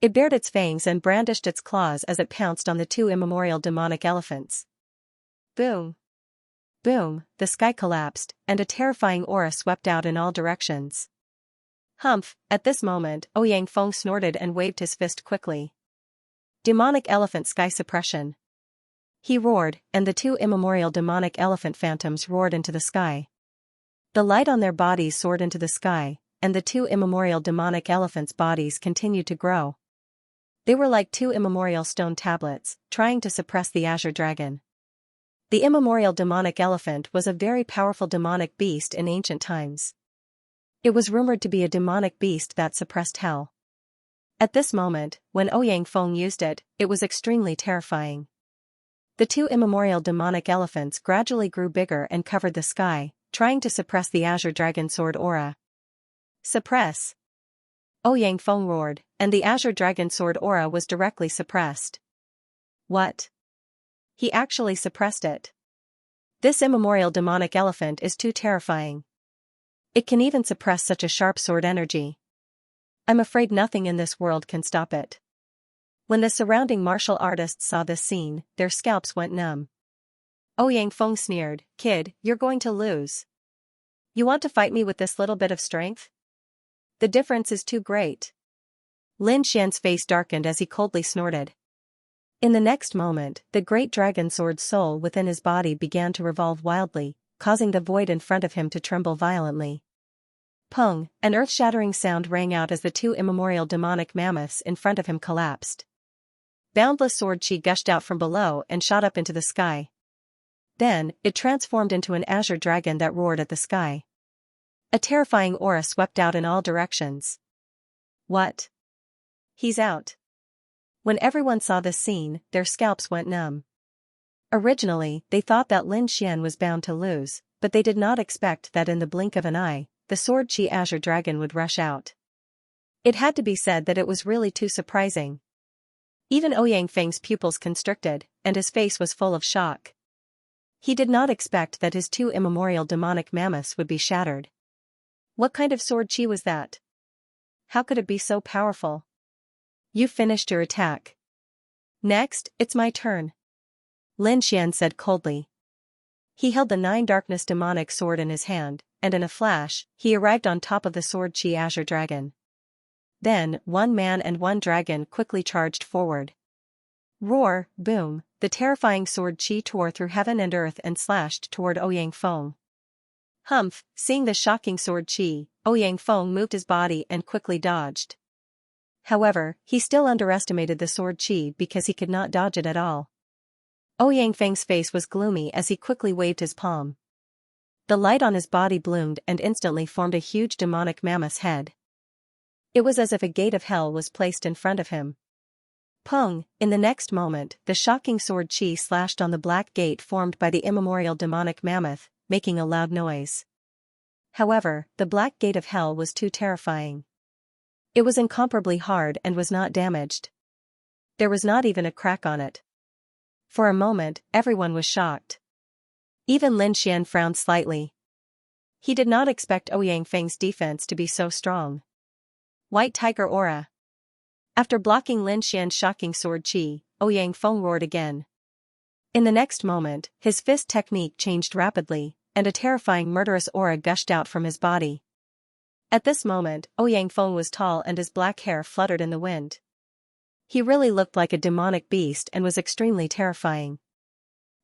Speaker 1: It bared its fangs and brandished its claws as it pounced on the two immemorial demonic elephants. Boom! Boom! The sky collapsed, and a terrifying aura swept out in all directions. Humph! At this moment, Ouyang Feng snorted and waved his fist quickly. Demonic elephant sky suppression. He roared, and the two immemorial demonic elephant phantoms roared into the sky. The light on their bodies soared into the sky, and the two immemorial demonic elephants' bodies continued to grow. They were like two immemorial stone tablets, trying to suppress the azure dragon. The immemorial demonic elephant was a very powerful demonic beast in ancient times. It was rumored to be a demonic beast that suppressed hell. At this moment, when Ouyang Feng used it, it was extremely terrifying. The two immemorial demonic elephants gradually grew bigger and covered the sky, trying to suppress the azure dragon sword aura. Suppress! Ouyang Feng roared, and the azure dragon sword aura was directly suppressed. What? He actually suppressed it. This immemorial demonic elephant is too terrifying. It can even suppress such a sharp sword energy. I'm afraid nothing in this world can stop it. When the surrounding martial artists saw this scene, their scalps went numb. Ouyang Feng sneered, "Kid, you're going to lose. You want to fight me with this little bit of strength? The difference is too great." Lin Xian's face darkened as he coldly snorted. In the next moment, the great dragon sword soul within his body began to revolve wildly, causing the void in front of him to tremble violently. Pung, an earth-shattering sound rang out as the two immemorial demonic mammoths in front of him collapsed. Boundless sword chi gushed out from below and shot up into the sky. Then, it transformed into an azure dragon that roared at the sky. A terrifying aura swept out in all directions. What? He's out. When everyone saw this scene, their scalps went numb. Originally, they thought that Lin Xian was bound to lose, but they did not expect that in the blink of an eye, the sword chi azure dragon would rush out. It had to be said that it was really too surprising. Even Ouyang Feng's pupils constricted, and his face was full of shock. He did not expect that his two immemorial demonic mammoths would be shattered. What kind of sword chi was that? How could it be so powerful? You finished your attack. Next, it's my turn. Lin Xian said coldly. He held the 9 darkness demonic sword in his hand, and in a flash, he arrived on top of the sword chi azure dragon. Then, one man and one dragon quickly charged forward. Roar, boom, the terrifying sword chi tore through heaven and earth and slashed toward Ouyang Feng. Humph, seeing the shocking sword chi, Ouyang Feng moved his body and quickly dodged. However, he still underestimated the sword chi because he could not dodge it at all. Ouyang Feng's face was gloomy as he quickly waved his palm. The light on his body bloomed and instantly formed a huge demonic mammoth's head. It was as if a gate of hell was placed in front of him. Pung, in the next moment, the shocking sword chi slashed on the black gate formed by the immemorial demonic mammoth, making a loud noise. However, the black gate of hell was too terrifying. It was incomparably hard and was not damaged. There was not even a crack on it. For a moment, everyone was shocked. Even Lin Xian frowned slightly. He did not expect Ouyang Feng's defense to be so strong. White Tiger Aura. After blocking Lin Xian's shocking sword chi, Ouyang Feng roared again. In the next moment, his fist technique changed rapidly, and a terrifying murderous aura gushed out from his body. At this moment, Ouyang Feng was tall and his black hair fluttered in the wind. He really looked like a demonic beast and was extremely terrifying.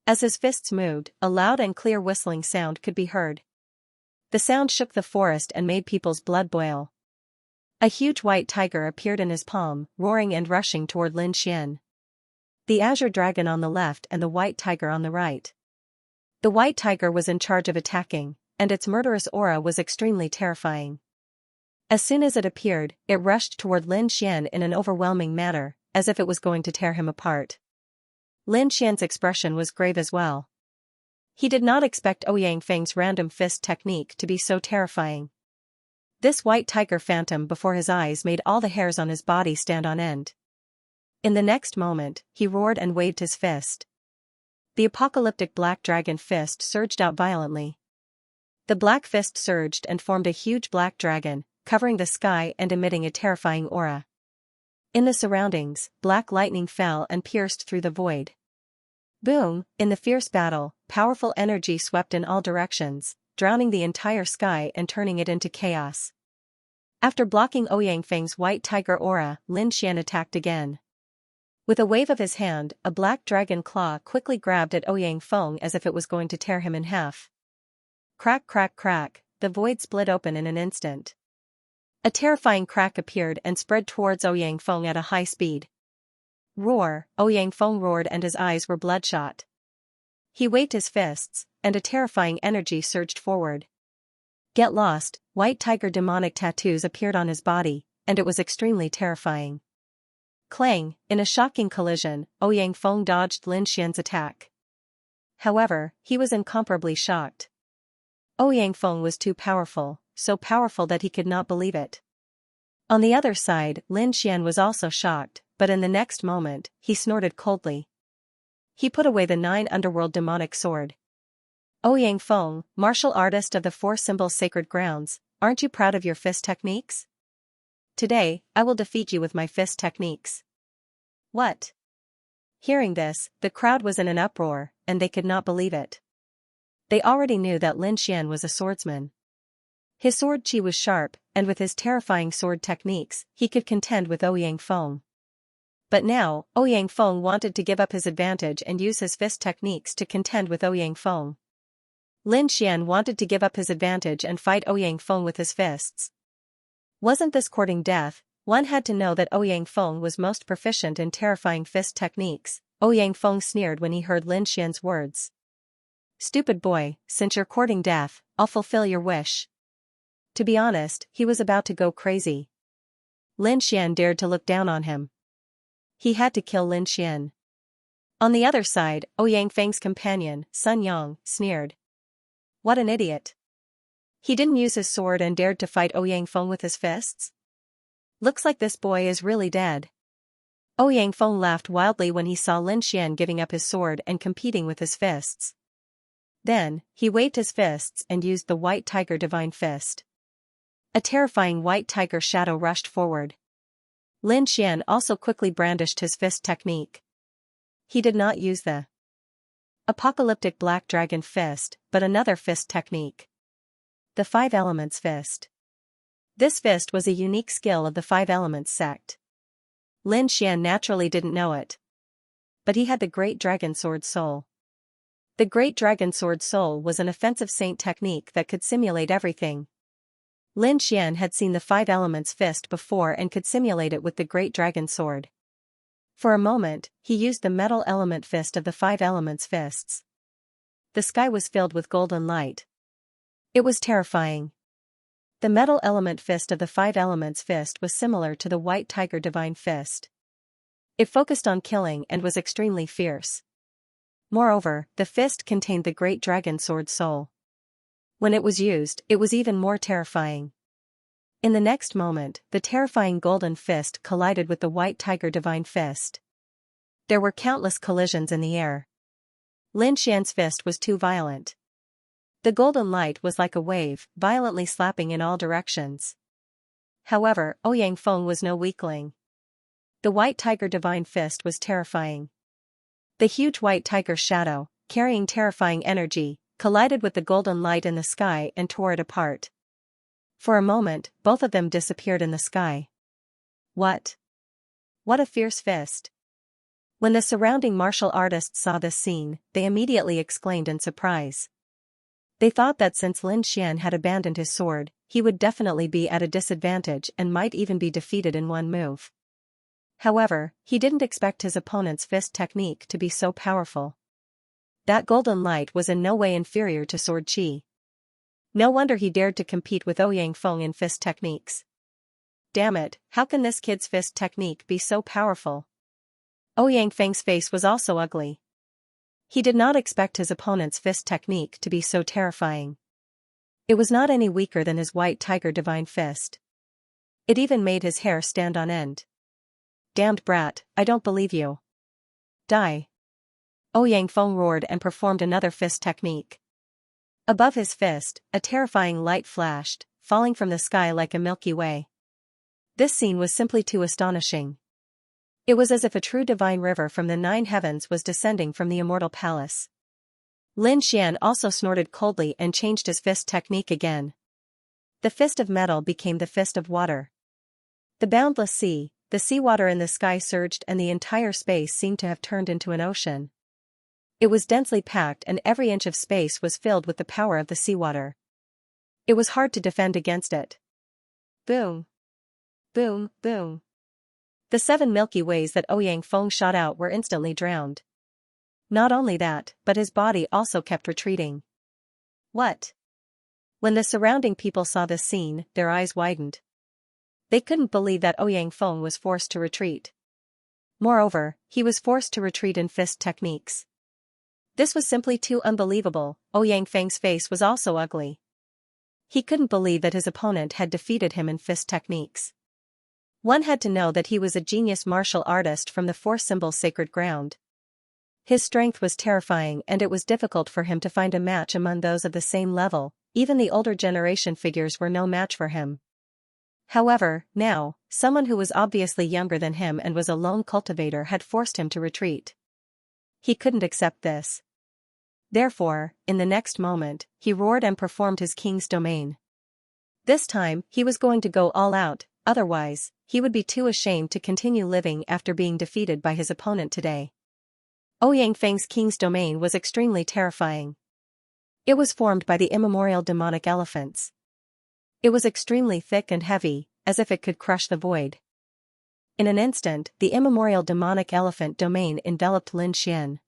Speaker 1: As his fists moved, a loud and clear whistling sound could be heard. The sound shook the forest and made people's blood boil. A huge white tiger appeared in his palm, roaring and rushing toward Lin Xian. The azure dragon on the left and the white tiger on the right. The white tiger was in charge of attacking, and its murderous aura was extremely terrifying. As soon as it appeared, it rushed toward Lin Xian in an overwhelming manner, as if it was going to tear him apart. Lin Xian's expression was grave as well. He did not expect Ouyang Feng's random fist technique to be so terrifying. This white tiger phantom before his eyes made all the hairs on his body stand on end. In the next moment, he roared and waved his fist. The apocalyptic black dragon fist surged out violently. The black fist surged and formed a huge black dragon, covering the sky and emitting a terrifying aura. In the surroundings, black lightning fell and pierced through the void. Boom, in the fierce battle, powerful energy swept in all directions, drowning the entire sky and turning it into chaos. After blocking Ouyang Feng's white tiger aura, Lin Xian attacked again. With a wave of his hand, a black dragon claw quickly grabbed at Ouyang Feng as if it was going to tear him in half. Crack crack crack, the void split open in an instant. A terrifying crack appeared and spread towards Ouyang Feng at a high speed. Roar, Ouyang Feng roared and his eyes were bloodshot. He waved his fists, and a terrifying energy surged forward. Get lost, white tiger demonic tattoos appeared on his body, and it was extremely terrifying. Clang, in a shocking collision, Ouyang Feng dodged Lin Xian's attack. However, he was incomparably shocked. Ouyang Feng was too powerful, so powerful that he could not believe it. On the other side, Lin Xian was also shocked, but in the next moment, he snorted coldly. He put away the 9 underworld demonic sword. Ouyang Feng, martial artist of the 4 symbol sacred grounds, aren't you proud of your fist techniques? Today, I will defeat you with my fist techniques. What? Hearing this, the crowd was in an uproar, and they could not believe it. They already knew that Lin Xian was a swordsman. His sword chi was sharp, and with his terrifying sword techniques, he could contend with Ouyang Feng. But now, Ouyang Feng wanted to give up his advantage and use his fist techniques to contend with Ouyang Feng. Lin Xian wanted to give up his advantage and fight Ouyang Feng with his fists. Wasn't this courting death? One had to know that Ouyang Feng was most proficient in terrifying fist techniques. Ouyang Feng sneered when he heard Lin Xian's words. Stupid boy, since you're courting death, I'll fulfill your wish. To be honest, he was about to go crazy. Lin Xian dared to look down on him. He had to kill Lin Xian. On the other side, Ouyang Feng's companion, Sun Yang, sneered. What an idiot. He didn't use his sword and dared to fight Ouyang Feng with his fists? Looks like this boy is really dead. Ouyang Feng laughed wildly when he saw Lin Xian giving up his sword and competing with his fists. Then, he waved his fists and used the White Tiger Divine Fist. A terrifying white tiger shadow rushed forward. Lin Xian also quickly brandished his fist technique. He did not use the Apocalyptic Black Dragon Fist, but another fist technique. The Five Elements Fist. This fist was a unique skill of the Five Elements sect. Lin Xian naturally didn't know it. But he had the Great Dragon Sword Soul. The Great Dragon Sword Soul was an offensive saint technique that could simulate everything. Lin Xian had seen the Five Elements Fist before and could simulate it with the Great Dragon Sword. For a moment, he used the Metal Element Fist of the Five Elements Fists. The sky was filled with golden light. It was terrifying. The Metal Element Fist of the Five Elements Fist was similar to the White Tiger Divine Fist. It focused on killing and was extremely fierce. Moreover, the fist contained the Great Dragon Sword Soul. When it was used, it was even more terrifying. In the next moment, the terrifying Golden Fist collided with the White Tiger Divine Fist. There were countless collisions in the air. Lin Xian's fist was too violent. The golden light was like a wave, violently slapping in all directions. However, Ouyang Feng was no weakling. The White Tiger Divine Fist was terrifying. The huge white tiger shadow, carrying terrifying energy, collided with the golden light in the sky and tore it apart. For a moment, both of them disappeared in the sky. What? What a fierce fist! When the surrounding martial artists saw this scene, they immediately exclaimed in surprise. They thought that since Lin Xian had abandoned his sword, he would definitely be at a disadvantage and might even be defeated in one move. However, he didn't expect his opponent's fist technique to be so powerful. That golden light was in no way inferior to sword chi. No wonder he dared to compete with Ouyang Feng in fist techniques. Damn it, how can this kid's fist technique be so powerful? Ouyang Feng's face was also ugly. He did not expect his opponent's fist technique to be so terrifying. It was not any weaker than his White Tiger Divine Fist. It even made his hair stand on end. Damned brat, I don't believe you. Die. Ouyang Feng roared and performed another fist technique. Above his fist, a terrifying light flashed, falling from the sky like a Milky Way. This scene was simply too astonishing. It was as if a true divine river from the 9 heavens was descending from the immortal palace. Lin Xian also snorted coldly and changed his fist technique again. The fist of metal became the fist of water. The boundless sea, the seawater in the sky surged and the entire space seemed to have turned into an ocean. It was densely packed and every inch of space was filled with the power of the seawater. It was hard to defend against it. Boom. Boom, boom. The 7 Milky Ways that Ouyang Feng shot out were instantly drowned. Not only that, but his body also kept retreating. What? When the surrounding people saw this scene, their eyes widened. They couldn't believe that Ouyang Feng was forced to retreat. Moreover, he was forced to retreat in fist techniques. This was simply too unbelievable. Ouyang Feng's face was also ugly. He couldn't believe that his opponent had defeated him in fist techniques. One had to know that he was a genius martial artist from the 4 symbol sacred ground. His strength was terrifying and it was difficult for him to find a match among those of the same level, even the older generation figures were no match for him. However, now, someone who was obviously younger than him and was a lone cultivator had forced him to retreat. He couldn't accept this. Therefore, in the next moment, he roared and performed his king's domain. This time, he was going to go all out, otherwise, he would be too ashamed to continue living after being defeated by his opponent today. Ouyang Feng's king's domain was extremely terrifying. It was formed by the immemorial demonic elephants. It was extremely thick and heavy, as if it could crush the void. In an instant, the immemorial demonic elephant domain enveloped Lin Xian.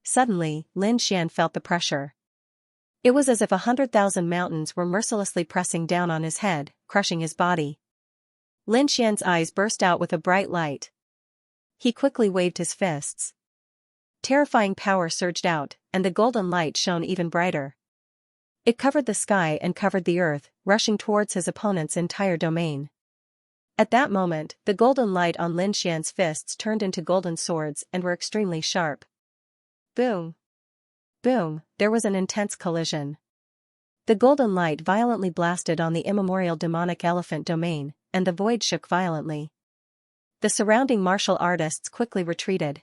Speaker 1: Suddenly, Lin Xian felt the pressure. It was as if 100,000 mountains were mercilessly pressing down on his head, crushing his body. Lin Xian's eyes burst out with a bright light. He quickly waved his fists. Terrifying power surged out, and the golden light shone even brighter. It covered the sky and covered the earth, rushing towards his opponent's entire domain. At that moment, the golden light on Lin Xian's fists turned into golden swords and were extremely sharp. Boom! Boom! There was an intense collision. The golden light violently blasted on the immemorial demonic elephant domain, and the void shook violently. The surrounding martial artists quickly retreated.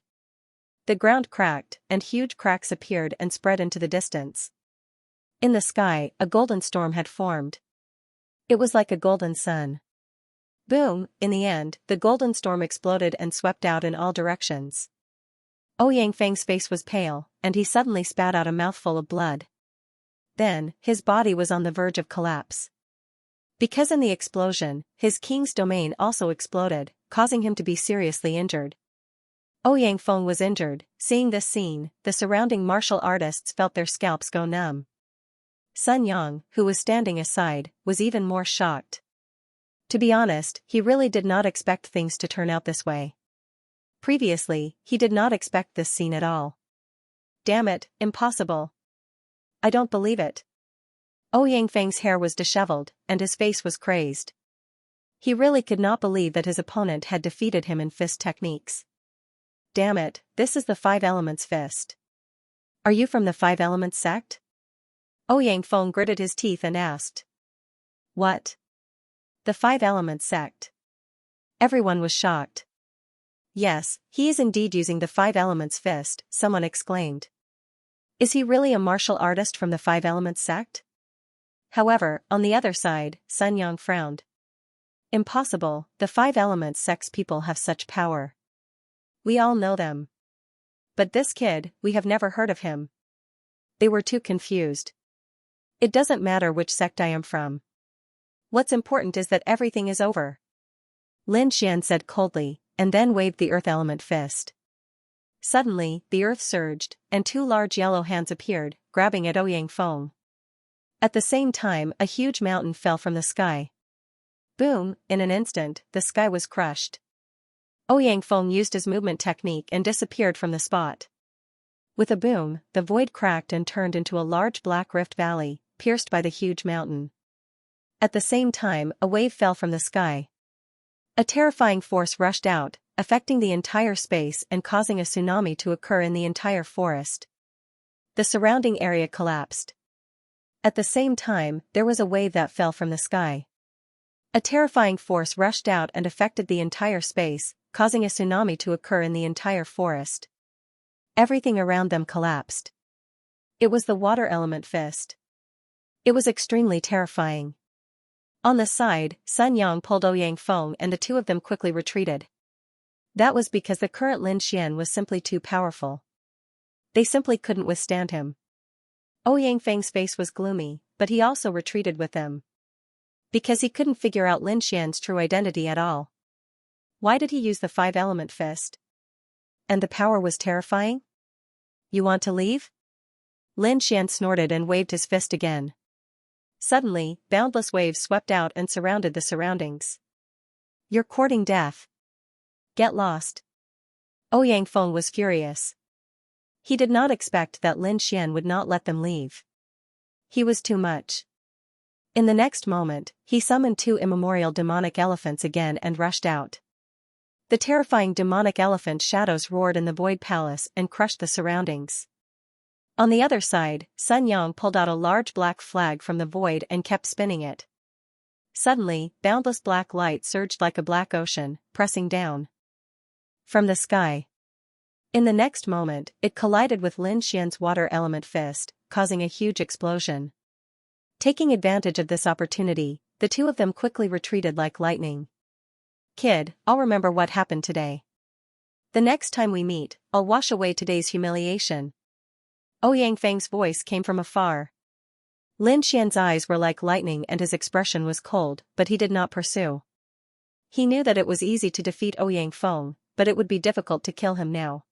Speaker 1: The ground cracked, and huge cracks appeared and spread into the distance. In the sky, a golden storm had formed. It was like a golden sun. Boom! In the end, the golden storm exploded and swept out in all directions. Ouyang Feng's face was pale, and he suddenly spat out a mouthful of blood. Then, his body was on the verge of collapse. Because in the explosion, his king's domain also exploded, causing him to be seriously injured. Ouyang Feng was injured. Seeing this scene, the surrounding martial artists felt their scalps go numb. Sun Yang, who was standing aside, was even more shocked. To be honest, he really did not expect things to turn out this way. Previously, he did not expect this scene at all. Damn it, impossible. I don't believe it. Ouyang Feng's hair was disheveled, and his face was crazed. He really could not believe that his opponent had defeated him in fist techniques. Damn it, this is the Five Elements fist. Are you from the Five Elements sect? Ouyang Feng gritted his teeth and asked. What? The Five Elements sect. Everyone was shocked. Yes, he is indeed using the Five Elements fist, someone exclaimed. Is he really a martial artist from the Five Elements sect? However, on the other side, Sun Yang frowned. Impossible, the Five Elements sect's people have such power. We all know them. But this kid, we have never heard of him. They were too confused. It doesn't matter which sect I am from. What's important is that everything is over. Lin Xian said coldly, and then waved the earth element fist. Suddenly, the earth surged, and two large yellow hands appeared, grabbing at Ouyang Feng. At the same time, a huge mountain fell from the sky. Boom! In an instant, the sky was crushed. Ouyang Feng used his movement technique and disappeared from the spot. With a boom, the void cracked and turned into a large black rift valley, pierced by the huge mountain. At the same time, a wave fell from the sky. A terrifying force rushed out, affecting the entire space and causing a tsunami to occur in the entire forest. The surrounding area collapsed. At the same time, there was a wave that fell from the sky. A terrifying force rushed out and affected the entire space, causing a tsunami to occur in the entire forest. Everything around them collapsed. It was the water element fist. It was extremely terrifying. On the side, Sun Yang pulled Ouyang Feng and the two of them quickly retreated. That was because the current Lin Xian was simply too powerful. They simply couldn't withstand him. Ouyang Feng's face was gloomy, but he also retreated with them. Because he couldn't figure out Lin Xian's true identity at all. Why did he use the Five Element fist? And the power was terrifying? You want to leave? Lin Xian snorted and waved his fist again. Suddenly, boundless waves swept out and surrounded the surroundings. You're courting death. Get lost. Ouyang Feng was furious. He did not expect that Lin Xian would not let them leave. He was too much. In the next moment, he summoned two immemorial demonic elephants again and rushed out. The terrifying demonic elephant shadows roared in the void palace and crushed the surroundings. On the other side, Sun Yang pulled out a large black flag from the void and kept spinning it. Suddenly, boundless black light surged like a black ocean, pressing down from the sky. In the next moment, it collided with Lin Xian's water element fist, causing a huge explosion. Taking advantage of this opportunity, the two of them quickly retreated like lightning. Kid, I'll remember what happened today. The next time we meet, I'll wash away today's humiliation. Ouyang Feng's voice came from afar. Lin Xian's eyes were like lightning and his expression was cold, but he did not pursue. He knew that it was easy to defeat Ouyang Feng, but it would be difficult to kill him now.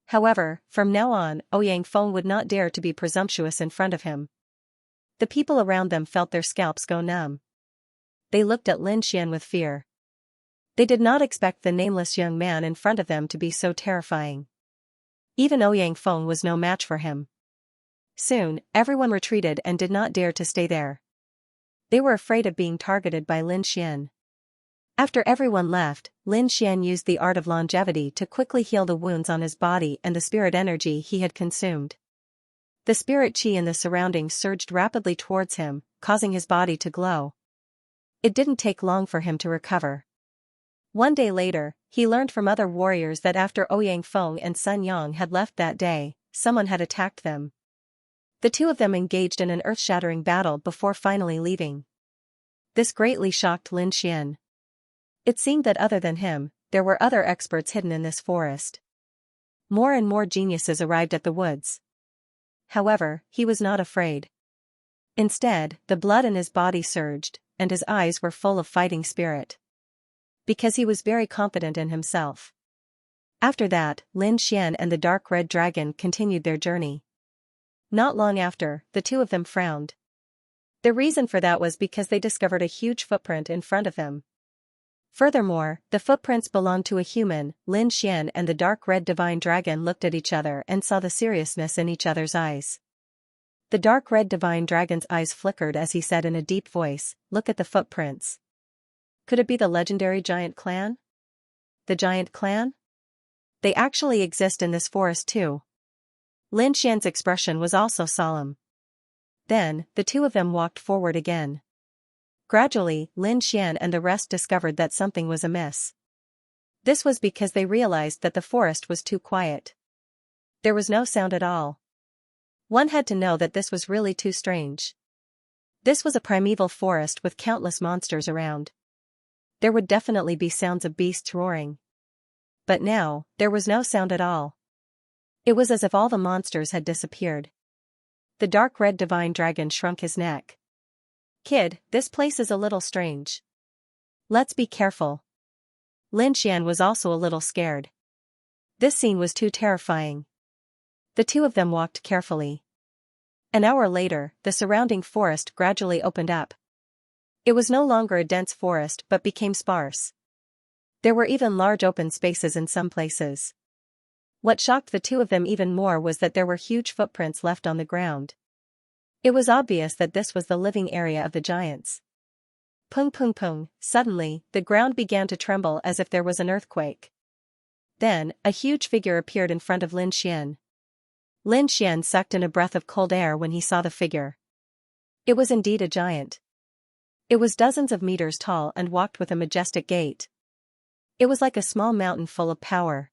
Speaker 1: However, from now on, Ouyang Feng would not dare to be presumptuous in front of him. The people around them felt their scalps go numb. They looked at Lin Xian with fear. They did not expect the nameless young man in front of them to be so terrifying. Even Ouyang Feng was no match for him. Soon, everyone retreated and did not dare to stay there. They were afraid of being targeted by Lin Xian. After everyone left, Lin Xian used the art of longevity to quickly heal the wounds on his body and the spirit energy he had consumed. The spirit qi in the surroundings surged rapidly towards him, causing his body to glow. It didn't take long for him to recover. One day later, he learned from other warriors that after Ouyang Feng and Sun Yang had left that day, someone had attacked them. The two of them engaged in an earth-shattering battle before finally leaving. This greatly shocked Lin Xian. It seemed that other than him, there were other experts hidden in this forest. More and more geniuses arrived at the woods. However, he was not afraid. Instead, the blood in his body surged, and his eyes were full of fighting spirit. Because he was very confident in himself. After that, Lin Xian and the dark red dragon continued their journey. Not long after, the two of them frowned. The reason for that was because they discovered a huge footprint in front of them. Furthermore, the footprints belonged to a human. Lin Xian and the dark red divine dragon looked at each other and saw the seriousness in each other's eyes. The dark red divine dragon's eyes flickered as he said in a deep voice, "Look at the footprints. Could it be the legendary giant clan? The giant clan? They actually exist in this forest too." Lin Xian's expression was also solemn. Then, the two of them walked forward again. Gradually, Lin Xian and the rest discovered that something was amiss. This was because they realized that the forest was too quiet. There was no sound at all. One had to know that this was really too strange. This was a primeval forest with countless monsters around. There would definitely be sounds of beasts roaring. But now, there was no sound at all. It was as if all the monsters had disappeared. The dark red divine dragon shrunk his neck. "Kid, this place is a little strange. Let's be careful." Lin Xian was also a little scared. This scene was too terrifying. The two of them walked carefully. An hour later, the surrounding forest gradually opened up. It was no longer a dense forest but became sparse. There were even large open spaces in some places. What shocked the two of them even more was that there were huge footprints left on the ground. It was obvious that this was the living area of the giants. Pung pung pung, suddenly, the ground began to tremble as if there was an earthquake. Then, a huge figure appeared in front of Lin Xian. Lin Xian sucked in a breath of cold air when he saw the figure. It was indeed a giant. It was dozens of meters tall and walked with a majestic gait. It was like a small mountain full of power.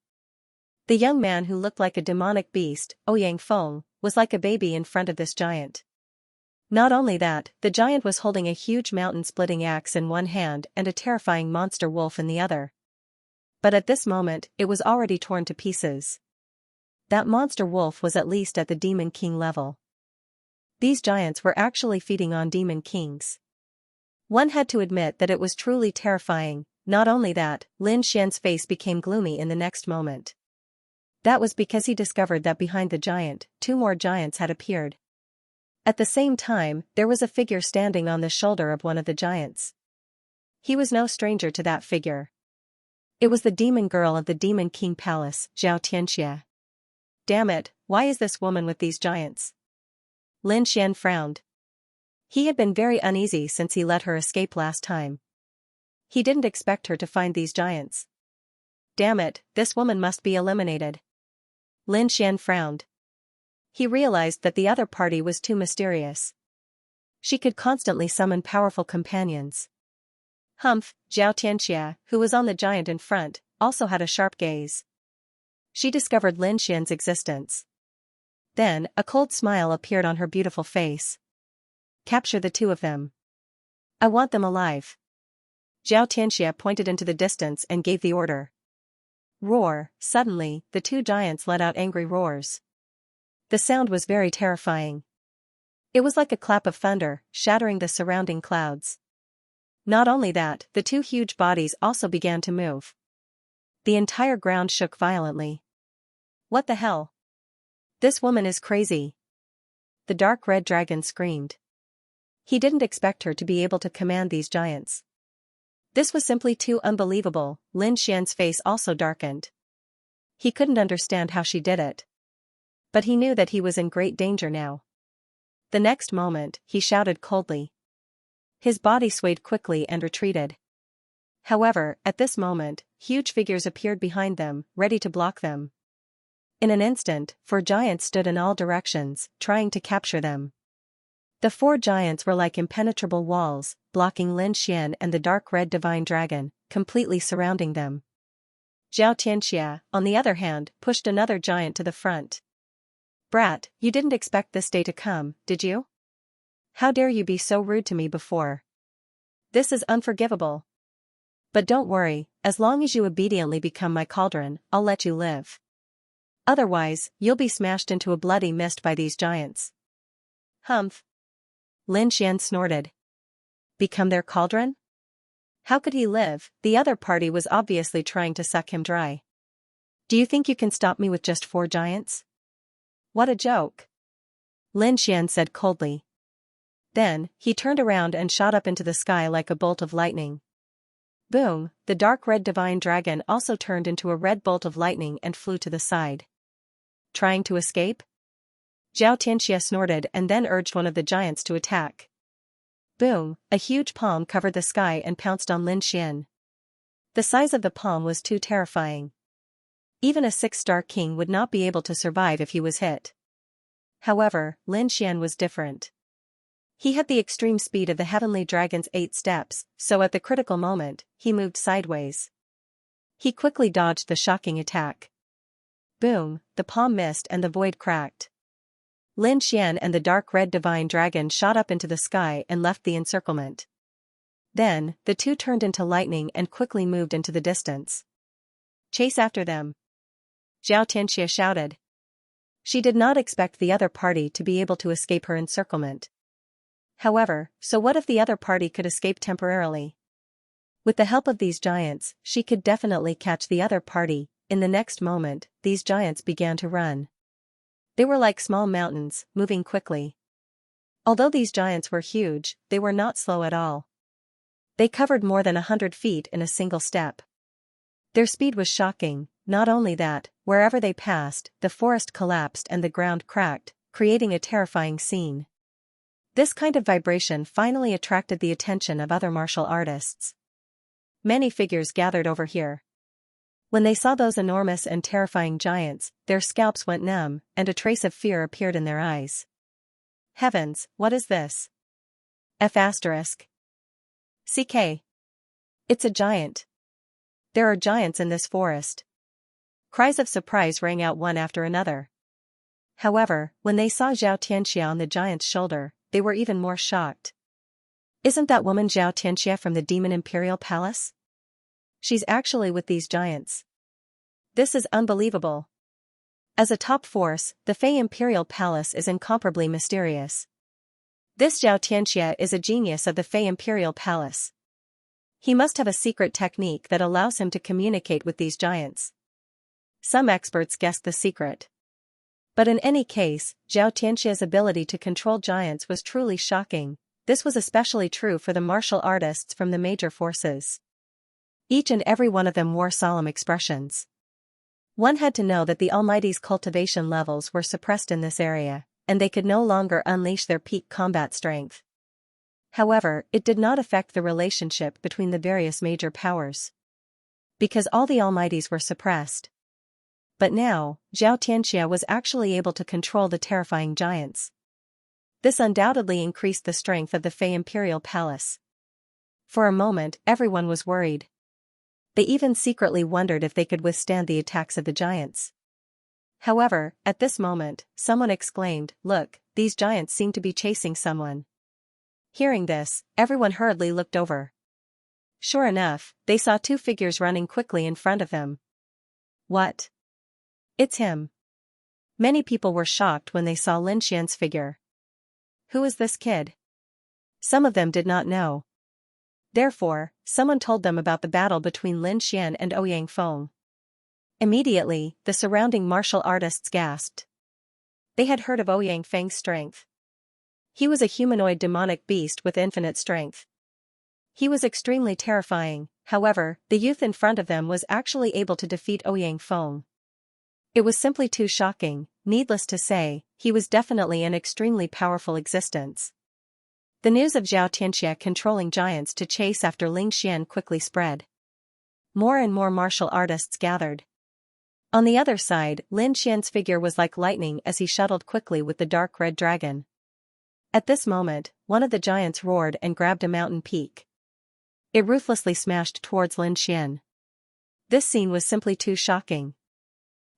Speaker 1: The young man who looked like a demonic beast, Ouyang Feng, was like a baby in front of this giant. Not only that, the giant was holding a huge mountain-splitting axe in one hand and a terrifying monster wolf in the other. But at this moment, it was already torn to pieces. That monster wolf was at least at the Demon King level. These giants were actually feeding on Demon Kings. One had to admit that it was truly terrifying. Not only that, Lin Xian's face became gloomy in the next moment. That was because he discovered that behind the giant, two more giants had appeared. At the same time, there was a figure standing on the shoulder of one of the giants. He was no stranger to that figure. It was the demon girl of the Demon King Palace, Xianxia. Damn it, why is this woman with these giants? Lin Xian frowned. He had been very uneasy since he let her escape last time. He didn't expect her to find these giants. Damn it, this woman must be eliminated. Lin Xian frowned. He realized that the other party was too mysterious. She could constantly summon powerful companions. Humph, Xianxia, who was on the giant in front, also had a sharp gaze. She discovered Lin Xian's existence. Then, a cold smile appeared on her beautiful face. Capture the two of them. I want them alive. Xianxia pointed into the distance and gave the order. Roar! Suddenly, the two giants let out angry roars. The sound was very terrifying. It was like a clap of thunder, shattering the surrounding clouds. Not only that, the two huge bodies also began to move. The entire ground shook violently. What the hell? This woman is crazy. The dark red dragon screamed. He didn't expect her to be able to command these giants. This was simply too unbelievable. Lin Xian's face also darkened. He couldn't understand how she did it. But he knew that he was in great danger now. The next moment, he shouted coldly. His body swayed quickly and retreated. However, at this moment, huge figures appeared behind them, ready to block them. In an instant, 4 giants stood in all directions, trying to capture them. The 4 giants were like impenetrable walls, blocking Lin Xian and the dark red divine dragon, completely surrounding them. Xianxia, on the other hand, pushed another giant to the front. Brat, you didn't expect this day to come, did you? How dare you be so rude to me before? This is unforgivable. But don't worry, as long as you obediently become my cauldron, I'll let you live. Otherwise, you'll be smashed into a bloody mist by these giants. Humph. Lin Xian snorted. Become their cauldron? How could he live? The other party was obviously trying to suck him dry. Do you think you can stop me with just 4 giants? What a joke. Lin Xian said coldly. Then, he turned around and shot up into the sky like a bolt of lightning. Boom, the dark red divine dragon also turned into a red bolt of lightning and flew to the side. Trying to escape? Xianxia snorted and then urged one of the giants to attack. Boom, a huge palm covered the sky and pounced on Lin Xian. The size of the palm was too terrifying. Even a 6-star king would not be able to survive if he was hit. However, Lin Xian was different. He had the extreme speed of the heavenly dragon's 8 steps, so at the critical moment, he moved sideways. He quickly dodged the shocking attack. Boom, the palm missed and the void cracked. Lin Xian and the dark red divine dragon shot up into the sky and left the encirclement. Then, the two turned into lightning and quickly moved into the distance. Chase after them. Xianxia shouted. She did not expect the other party to be able to escape her encirclement. However, so what if the other party could escape temporarily? With the help of these giants, she could definitely catch the other party. In the next moment, these giants began to run. They were like small mountains, moving quickly. Although these giants were huge, they were not slow at all. They covered more than 100 feet in a single step. Their speed was shocking. Not only that, wherever they passed, the forest collapsed and the ground cracked, creating a terrifying scene. This kind of vibration finally attracted the attention of other martial artists. Many figures gathered over here. When they saw those enormous and terrifying giants, their scalps went numb, and a trace of fear appeared in their eyes. Heavens, what is this? F***. CK. It's a giant. There are giants in this forest. Cries of surprise rang out one after another. However, when they saw Xianxia on the giant's shoulder, they were even more shocked. Isn't that woman Xianxia from the Demon Imperial Palace? She's actually with these giants. This is unbelievable. As a top force, the Fey Imperial Palace is incomparably mysterious. This Xianxia is a genius of the Fey Imperial Palace. He must have a secret technique that allows him to communicate with these giants. Some experts guessed the secret. But in any case, Xianxia's ability to control giants was truly shocking. This was especially true for the martial artists from the major forces. Each and every one of them wore solemn expressions. One had to know that the Almighty's cultivation levels were suppressed in this area, and they could no longer unleash their peak combat strength. However, it did not affect the relationship between the various major powers. Because all the Almighties were suppressed. But now, Xianxia was actually able to control the terrifying giants. This undoubtedly increased the strength of the Fey Imperial Palace. For a moment, everyone was worried. They even secretly wondered if they could withstand the attacks of the giants. However, at this moment, someone exclaimed, "Look, these giants seem to be chasing someone." Hearing this, everyone hurriedly looked over. Sure enough, they saw two figures running quickly in front of them. What? It's him. Many people were shocked when they saw Lin Xian's figure. Who is this kid? Some of them did not know. Therefore, someone told them about the battle between Lin Xian and Ouyang Feng. Immediately, the surrounding martial artists gasped. They had heard of Ouyang Feng's strength. He was a humanoid demonic beast with infinite strength. He was extremely terrifying, however, the youth in front of them was actually able to defeat Ouyang Feng. It was simply too shocking. Needless to say, he was definitely an extremely powerful existence. The news of Xianxia controlling giants to chase after Ling Xian quickly spread. More and more martial artists gathered. On the other side, Lin Xian's figure was like lightning as he shuttled quickly with the dark red dragon. At this moment, one of the giants roared and grabbed a mountain peak. It ruthlessly smashed towards Lin Xian. This scene was simply too shocking.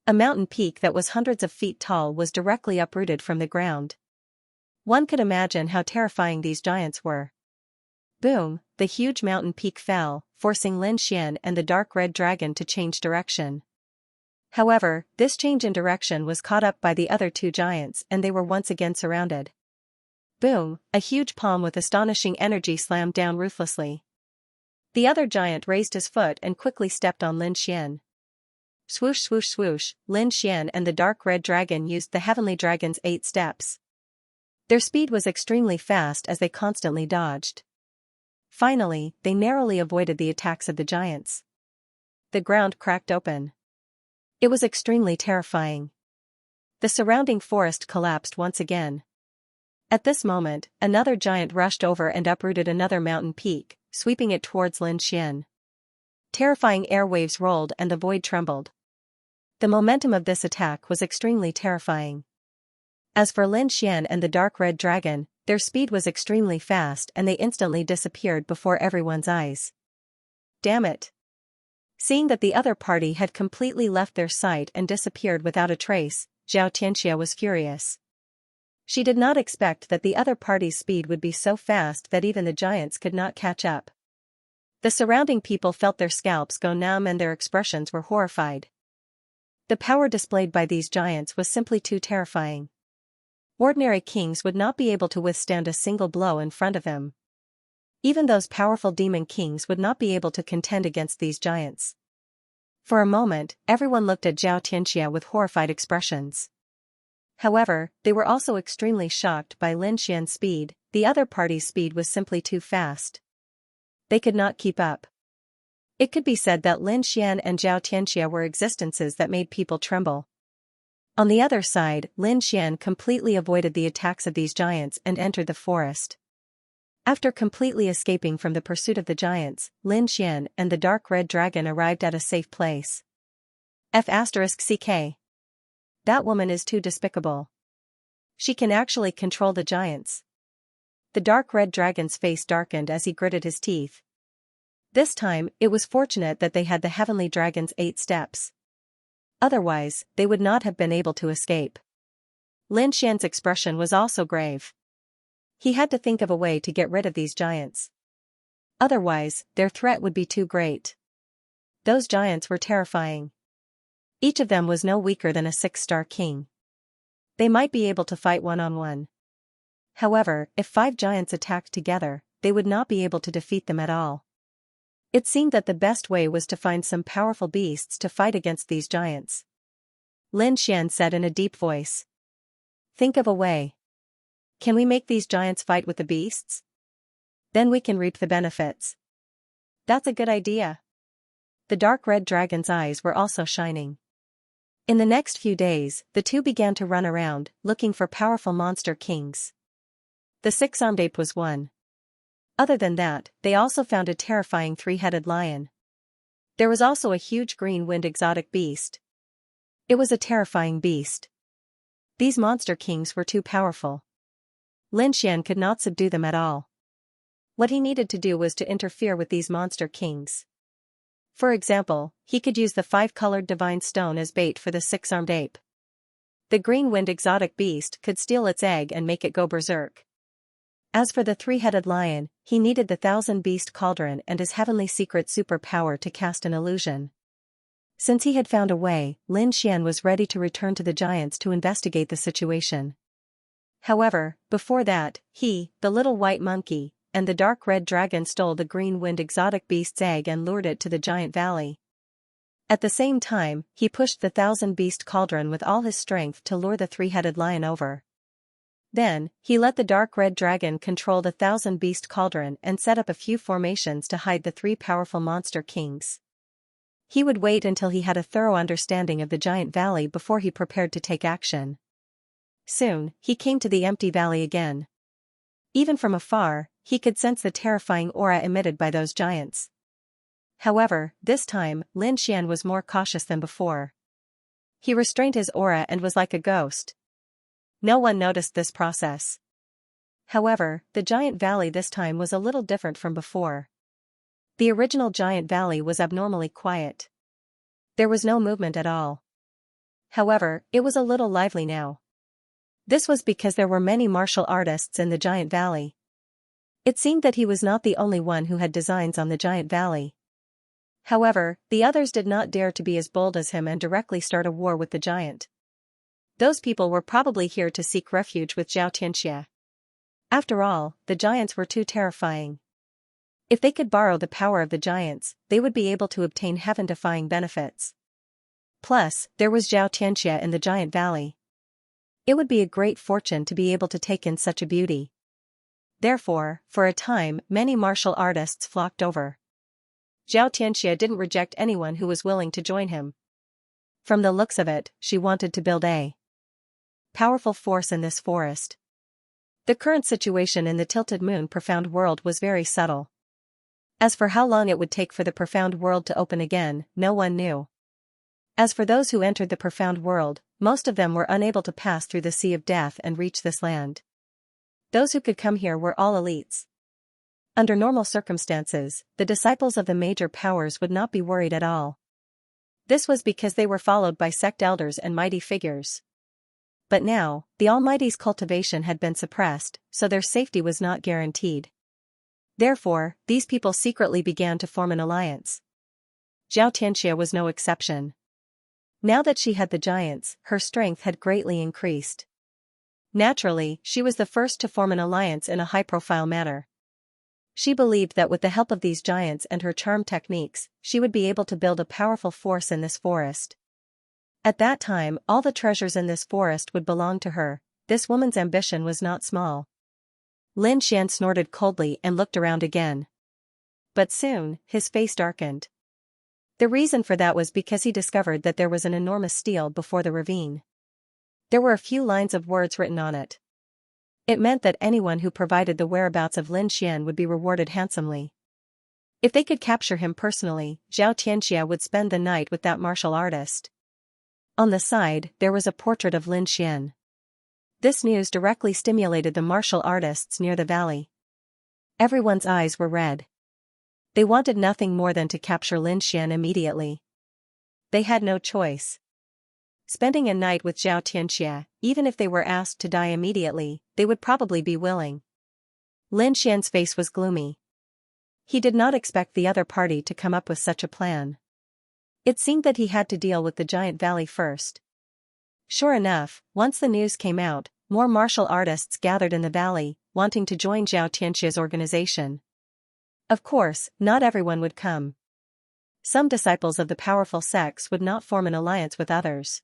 Speaker 1: A mountain peak that was hundreds of feet tall was directly uprooted from the ground. One could imagine how terrifying these giants were. Boom, the huge mountain peak fell, forcing Lin Xian and the dark red dragon to change direction. However, this change in direction was caught up by the other two giants and they were once again surrounded. Boom, a huge palm with astonishing energy slammed down ruthlessly. The other giant raised his foot and quickly stepped on Lin Xian. Swoosh swoosh swoosh, Lin Xian and the dark red dragon used the heavenly dragon's 8 steps. Their speed was extremely fast as they constantly dodged. Finally, they narrowly avoided the attacks of the giants. The ground cracked open. It was extremely terrifying. The surrounding forest collapsed once again. At this moment, another giant rushed over and uprooted another mountain peak, sweeping it towards Lin Xian. Terrifying airwaves rolled and the void trembled. The momentum of this attack was extremely terrifying. As for Lin Xian and the dark red dragon, their speed was extremely fast and they instantly disappeared before everyone's eyes. Damn it! Seeing that the other party had completely left their sight and disappeared without a trace, Xianxia was furious. She did not expect that the other party's speed would be so fast that even the giants could not catch up. The surrounding people felt their scalps go numb and their expressions were horrified. The power displayed by these giants was simply too terrifying. Ordinary kings would not be able to withstand a single blow in front of him. Even those powerful demon kings would not be able to contend against these giants. For a moment, everyone looked at Xianxia with horrified expressions. However, they were also extremely shocked by Lin Xian's speed. The other party's speed was simply too fast. They could not keep up. It could be said that Lin Xian and Xianxia were existences that made people tremble. On the other side, Lin Xian completely avoided the attacks of these giants and entered the forest. After completely escaping from the pursuit of the giants, Lin Xian and the dark red dragon arrived at a safe place. F***CK. That woman is too despicable. She can actually control the giants. The dark red dragon's face darkened as he gritted his teeth. This time, it was fortunate that they had the heavenly dragon's 8 steps. Otherwise, they would not have been able to escape. Lin Xian's expression was also grave. He had to think of a way to get rid of these giants. Otherwise, their threat would be too great. Those giants were terrifying. Each of them was no weaker than a 6-star king. They might be able to fight one-on-one. However, if 5 giants attacked together, they would not be able to defeat them at all. It seemed that the best way was to find some powerful beasts to fight against these giants. Lin Xian said in a deep voice. Think of a way. Can we make these giants fight with the beasts? Then we can reap the benefits. That's a good idea. The dark red dragon's eyes were also shining. In the next few days, the two began to run around, looking for powerful monster kings. The 6-armed ape was one. Other than that, they also found a terrifying 3-headed lion. There was also a huge green-winged exotic beast. It was a terrifying beast. These monster kings were too powerful. Lin Xian could not subdue them at all. What he needed to do was to interfere with these monster kings. For example, he could use the 5-colored divine stone as bait for the 6-armed ape. The green-winged exotic beast could steal its egg and make it go berserk. As for the three-headed lion, he needed the thousand-beast cauldron and his heavenly secret superpower to cast an illusion. Since he had found a way, Lin Xian was ready to return to the giants to investigate the situation. However, before that, he, the little white monkey, and the dark red dragon stole the green-winged exotic beast's egg and lured it to the giant valley. At the same time, he pushed the thousand-beast cauldron with all his strength to lure the three-headed lion over. Then, he let the dark red dragon control the thousand-beast cauldron and set up a few formations to hide the three powerful monster kings. He would wait until he had a thorough understanding of the giant valley before he prepared to take action. Soon, he came to the empty valley again. Even from afar, he could sense the terrifying aura emitted by those giants. However, this time, Lin Xian was more cautious than before. He restrained his aura and was like a ghost. No one noticed this process. However, the giant valley this time was a little different from before. The original giant valley was abnormally quiet. There was no movement at all. However, it was a little lively now. This was because there were many martial artists in the giant valley. It seemed that he was not the only one who had designs on the giant valley. However, the others did not dare to be as bold as him and directly start a war with the giant. Those people were probably here to seek refuge with Xianxia. After all, the giants were too terrifying. If they could borrow the power of the giants, they would be able to obtain heaven-defying benefits. Plus, there was Xianxia in the giant valley. It would be a great fortune to be able to take in such a beauty. Therefore, for a time, many martial artists flocked over. Xianxia didn't reject anyone who was willing to join him. From the looks of it, she wanted to build a powerful force in this forest. The current situation in the Tilted Moon Profound World was very subtle. As for how long it would take for the Profound World to open again, no one knew. As for those who entered the Profound World, most of them were unable to pass through the Sea of Death and reach this land. Those who could come here were all elites. Under normal circumstances, the disciples of the major powers would not be worried at all. This was because they were followed by sect elders and mighty figures. But now, the Almighty's cultivation had been suppressed, so their safety was not guaranteed. Therefore, these people secretly began to form an alliance. Xianxia was no exception. Now that she had the giants, her strength had greatly increased. Naturally, she was the first to form an alliance in a high-profile manner. She believed that with the help of these giants and her charm techniques, she would be able to build a powerful force in this forest. At that time, all the treasures in this forest would belong to her. This woman's ambition was not small. Lin Xian snorted coldly and looked around again. But soon, his face darkened. The reason for that was because he discovered that there was an enormous stele before the ravine. There were a few lines of words written on it. It meant that anyone who provided the whereabouts of Lin Xian would be rewarded handsomely. If they could capture him personally, Xianxia would spend the night with that martial artist. On the side, there was a portrait of Lin Xian. This news directly stimulated the martial artists near the valley. Everyone's eyes were red. They wanted nothing more than to capture Lin Xian immediately. They had no choice. Spending a night with Xianxia, even if they were asked to die immediately, they would probably be willing. Lin Xian's face was gloomy. He did not expect the other party to come up with such a plan. It seemed that he had to deal with the giant valley first. Sure enough, once the news came out, more martial artists gathered in the valley, wanting to join Xianxia's organization. Of course, not everyone would come. Some disciples of the powerful sects would not form an alliance with others.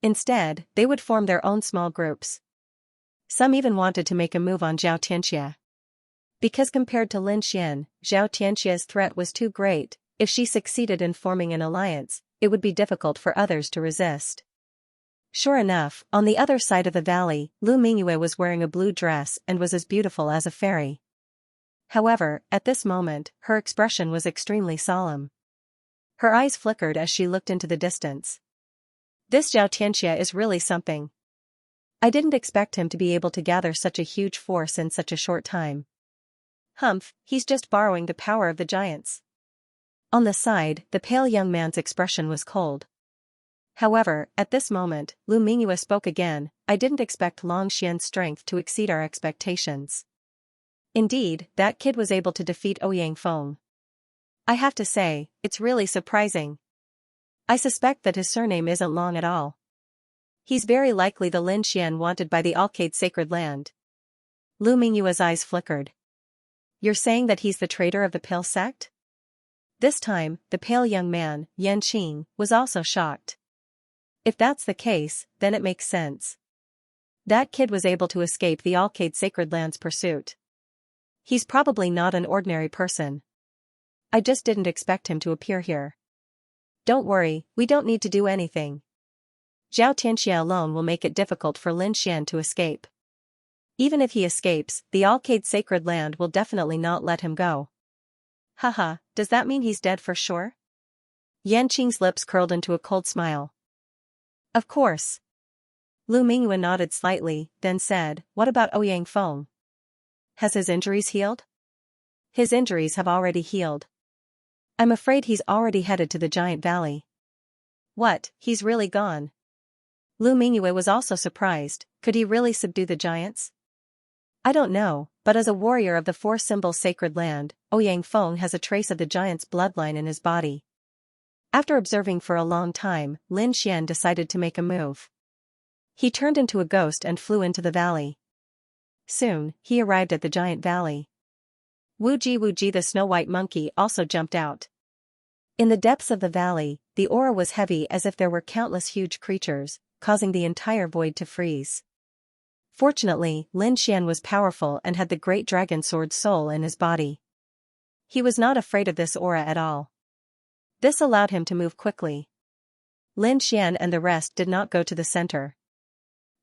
Speaker 1: Instead, they would form their own small groups. Some even wanted to make a move on Xianxia. Because compared to Lin Xian, Xianxia's threat was too great. If she succeeded in forming an alliance, it would be difficult for others to resist. Sure enough, on the other side of the valley, Lu Mingyue was wearing a blue dress and was as beautiful as a fairy. However, at this moment, her expression was extremely solemn. Her eyes flickered as she looked into the distance. This Xianxia is really something. I didn't expect him to be able to gather such a huge force in such a short time. Humph, he's just borrowing the power of the giants. On the side, the pale young man's expression was cold. However, at this moment, Lu Mingyue spoke again. I didn't expect Long Xian's strength to exceed our expectations. Indeed, that kid was able to defeat Ouyang Feng. I have to say, it's really surprising. I suspect that his surname isn't long at all. He's very likely the Lin Xian wanted by the Alcade Sacred Land. Lu Mingyue's eyes flickered. You're saying that he's the traitor of the Pale Sect? This time, the pale young man, Yan Qing, was also shocked. If that's the case, then it makes sense. That kid was able to escape the Alcade Sacred Land's pursuit. He's probably not an ordinary person. I just didn't expect him to appear here. Don't worry, we don't need to do anything. Zhao Tianxia alone will make it difficult for Lin Xian to escape. Even if he escapes, the Alcade Sacred Land will definitely not let him go. Haha, does that mean he's dead for sure? Yan Qing's lips curled into a cold smile. Of course. Lu Mingyue nodded slightly, then said, what about Ouyang Feng? Has his injuries healed? His injuries have already healed. I'm afraid he's already headed to the Giant Valley. What, he's really gone? Lu Mingyue was also surprised. Could he really subdue the giants? I don't know, but as a warrior of the four-symbol sacred land, Ouyang Feng has a trace of the giant's bloodline in his body. After observing for a long time, Lin Xian decided to make a move. He turned into a ghost and flew into the valley. Soon, he arrived at the Giant Valley. Wuji the snow-white monkey also jumped out. In the depths of the valley, the aura was heavy as if there were countless huge creatures, causing the entire void to freeze. Fortunately, Lin Xian was powerful and had the great dragon sword soul in his body. He was not afraid of this aura at all. This allowed him to move quickly. Lin Xian and the rest did not go to the center.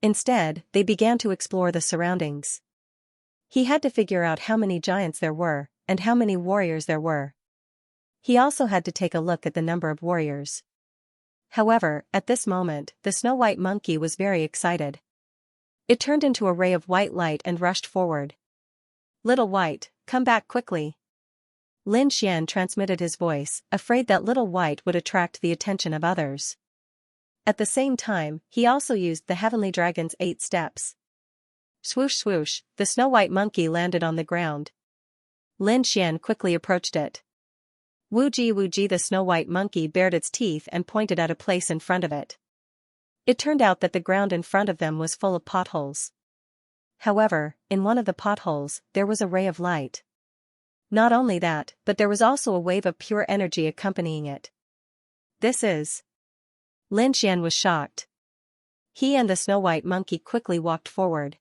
Speaker 1: Instead, they began to explore the surroundings. He had to figure out how many giants there were, and how many warriors there were. He also had to take a look at the number of warriors. However, at this moment, the snow-white monkey was very excited. It turned into a ray of white light and rushed forward. Little White, come back quickly. Lin Xian transmitted his voice, afraid that Little White would attract the attention of others. At the same time, he also used the Heavenly Dragon's 8 steps. Swoosh swoosh, the snow-white monkey landed on the ground. Lin Xian quickly approached it. Wuji the snow-white monkey bared its teeth and pointed at a place in front of it. It turned out that the ground in front of them was full of potholes. However, in one of the potholes, there was a ray of light. Not only that, but there was also a wave of pure energy accompanying it. This is... Lin Xian was shocked. He and the snow-white monkey quickly walked forward.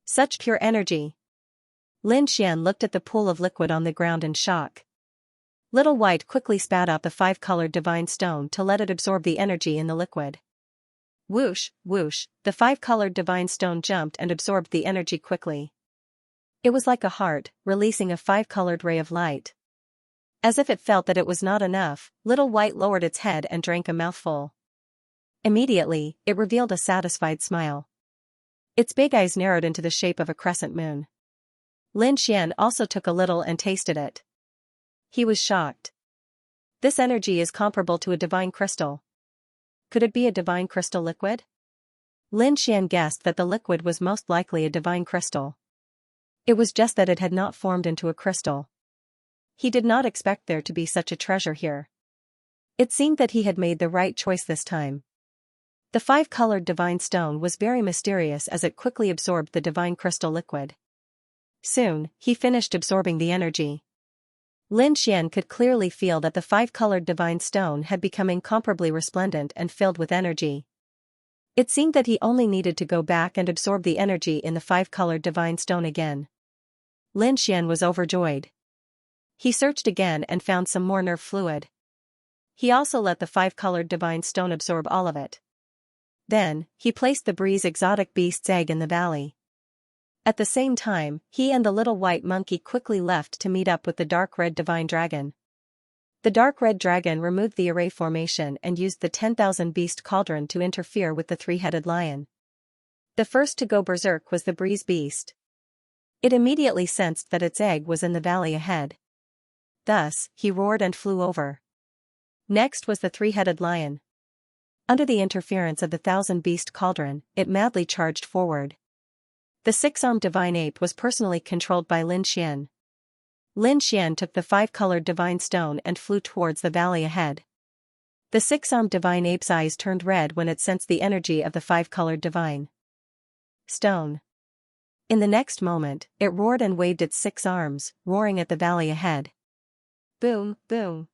Speaker 1: Such pure energy. Lin Xian looked at the pool of liquid on the ground in shock. Little White quickly spat out the 5-colored divine stone to let it absorb the energy in the liquid. Whoosh, whoosh, the 5-colored divine stone jumped and absorbed the energy quickly. It was like a heart, releasing a 5-colored ray of light. As if it felt that it was not enough, Little White lowered its head and drank a mouthful. Immediately, it revealed a satisfied smile. Its big eyes narrowed into the shape of a crescent moon. Lin Xian also took a little and tasted it. He was shocked. This energy is comparable to a divine crystal. Could it be a divine crystal liquid? Lin Xian guessed that the liquid was most likely a divine crystal. It was just that it had not formed into a crystal. He did not expect there to be such a treasure here. It seemed that he had made the right choice this time. The 5-colored divine stone was very mysterious as it quickly absorbed the divine crystal liquid. Soon, he finished absorbing the energy. Lin Xian could clearly feel that the 5-colored divine stone had become incomparably resplendent and filled with energy. It seemed that he only needed to go back and absorb the energy in the 5-colored divine stone again. Lin Xian was overjoyed. He searched again and found some more nerve fluid. He also let the 5-colored divine stone absorb all of it. Then, he placed the breeze exotic beast's egg in the valley. At the same time, he and the little white monkey quickly left to meet up with the dark red divine dragon. The dark red dragon removed the array formation and used the 10,000 beast cauldron to interfere with the 3-headed lion. The first to go berserk was the breeze beast. It immediately sensed that its egg was in the valley ahead. Thus, he roared and flew over. Next was the 3-headed lion. Under the interference of the 1,000 beast cauldron, it madly charged forward. The six-armed divine ape was personally controlled by Lin Xian. Lin Xian took the five-colored divine stone and flew towards the valley ahead. The six-armed divine ape's eyes turned red when it sensed the energy of the five-colored divine stone. In the next moment, it roared and waved its six arms, roaring at the valley ahead. Boom, boom.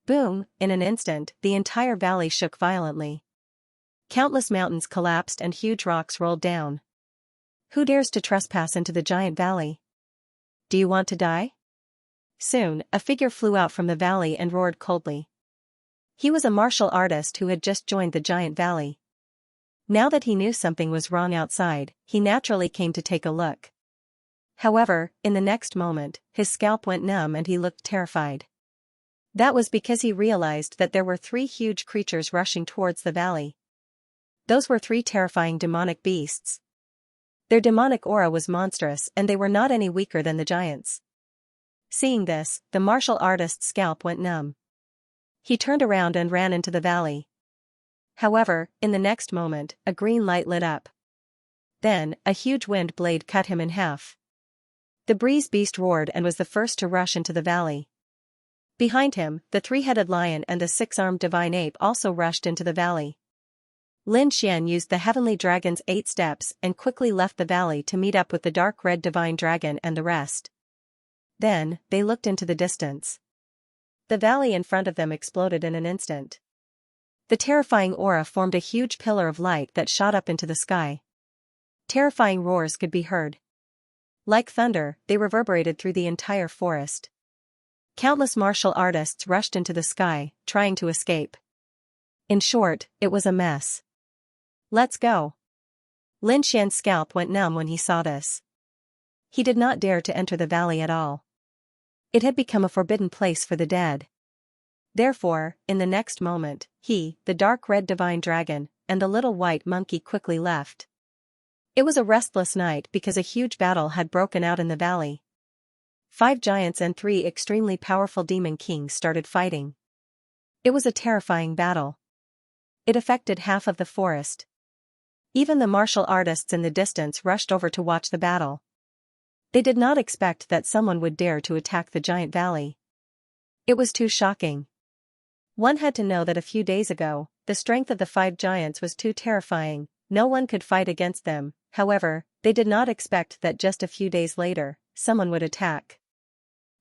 Speaker 1: Boom, in an instant, the entire valley shook violently. Countless mountains collapsed and huge rocks rolled down. Who dares to trespass into the giant valley? Do you want to die? Soon, a figure flew out from the valley and roared coldly. He was a martial artist who had just joined the giant valley. Now that he knew something was wrong outside, he naturally came to take a look. However, in the next moment, his scalp went numb and he looked terrified. That was because he realized that there were three huge creatures rushing towards the valley. Those were three terrifying demonic beasts. Their demonic aura was monstrous and they were not any weaker than the giants. Seeing this, the martial artist's scalp went numb. He turned around and ran into the valley. However, in the next moment, a green light lit up. Then, a huge wind blade cut him in half. The breeze beast roared and was the first to rush into the valley. Behind him, the three-headed lion and the six-armed divine ape also rushed into the valley. Lin Xian used the heavenly dragon's 8 steps and quickly left the valley to meet up with the dark red divine dragon and the rest. Then, they looked into the distance. The valley in front of them exploded in an instant. The terrifying aura formed a huge pillar of light that shot up into the sky. Terrifying roars could be heard. Like thunder, they reverberated through the entire forest. Countless martial artists rushed into the sky, trying to escape. In short, it was a mess. Let's go. Lin Xian's scalp went numb when he saw this. He did not dare to enter the valley at all. It had become a forbidden place for the dead. Therefore, in the next moment, he, the dark red divine dragon, and the little white monkey quickly left. It was a restless night because a huge battle had broken out in the valley. 5 giants and 3 extremely powerful demon kings started fighting. It was a terrifying battle. It affected half of the forest. Even the martial artists in the distance rushed over to watch the battle. They did not expect that someone would dare to attack the giant valley. It was too shocking. One had to know that a few days ago, the strength of the 5 giants was too terrifying, no one could fight against them. However, they did not expect that just a few days later, someone would attack.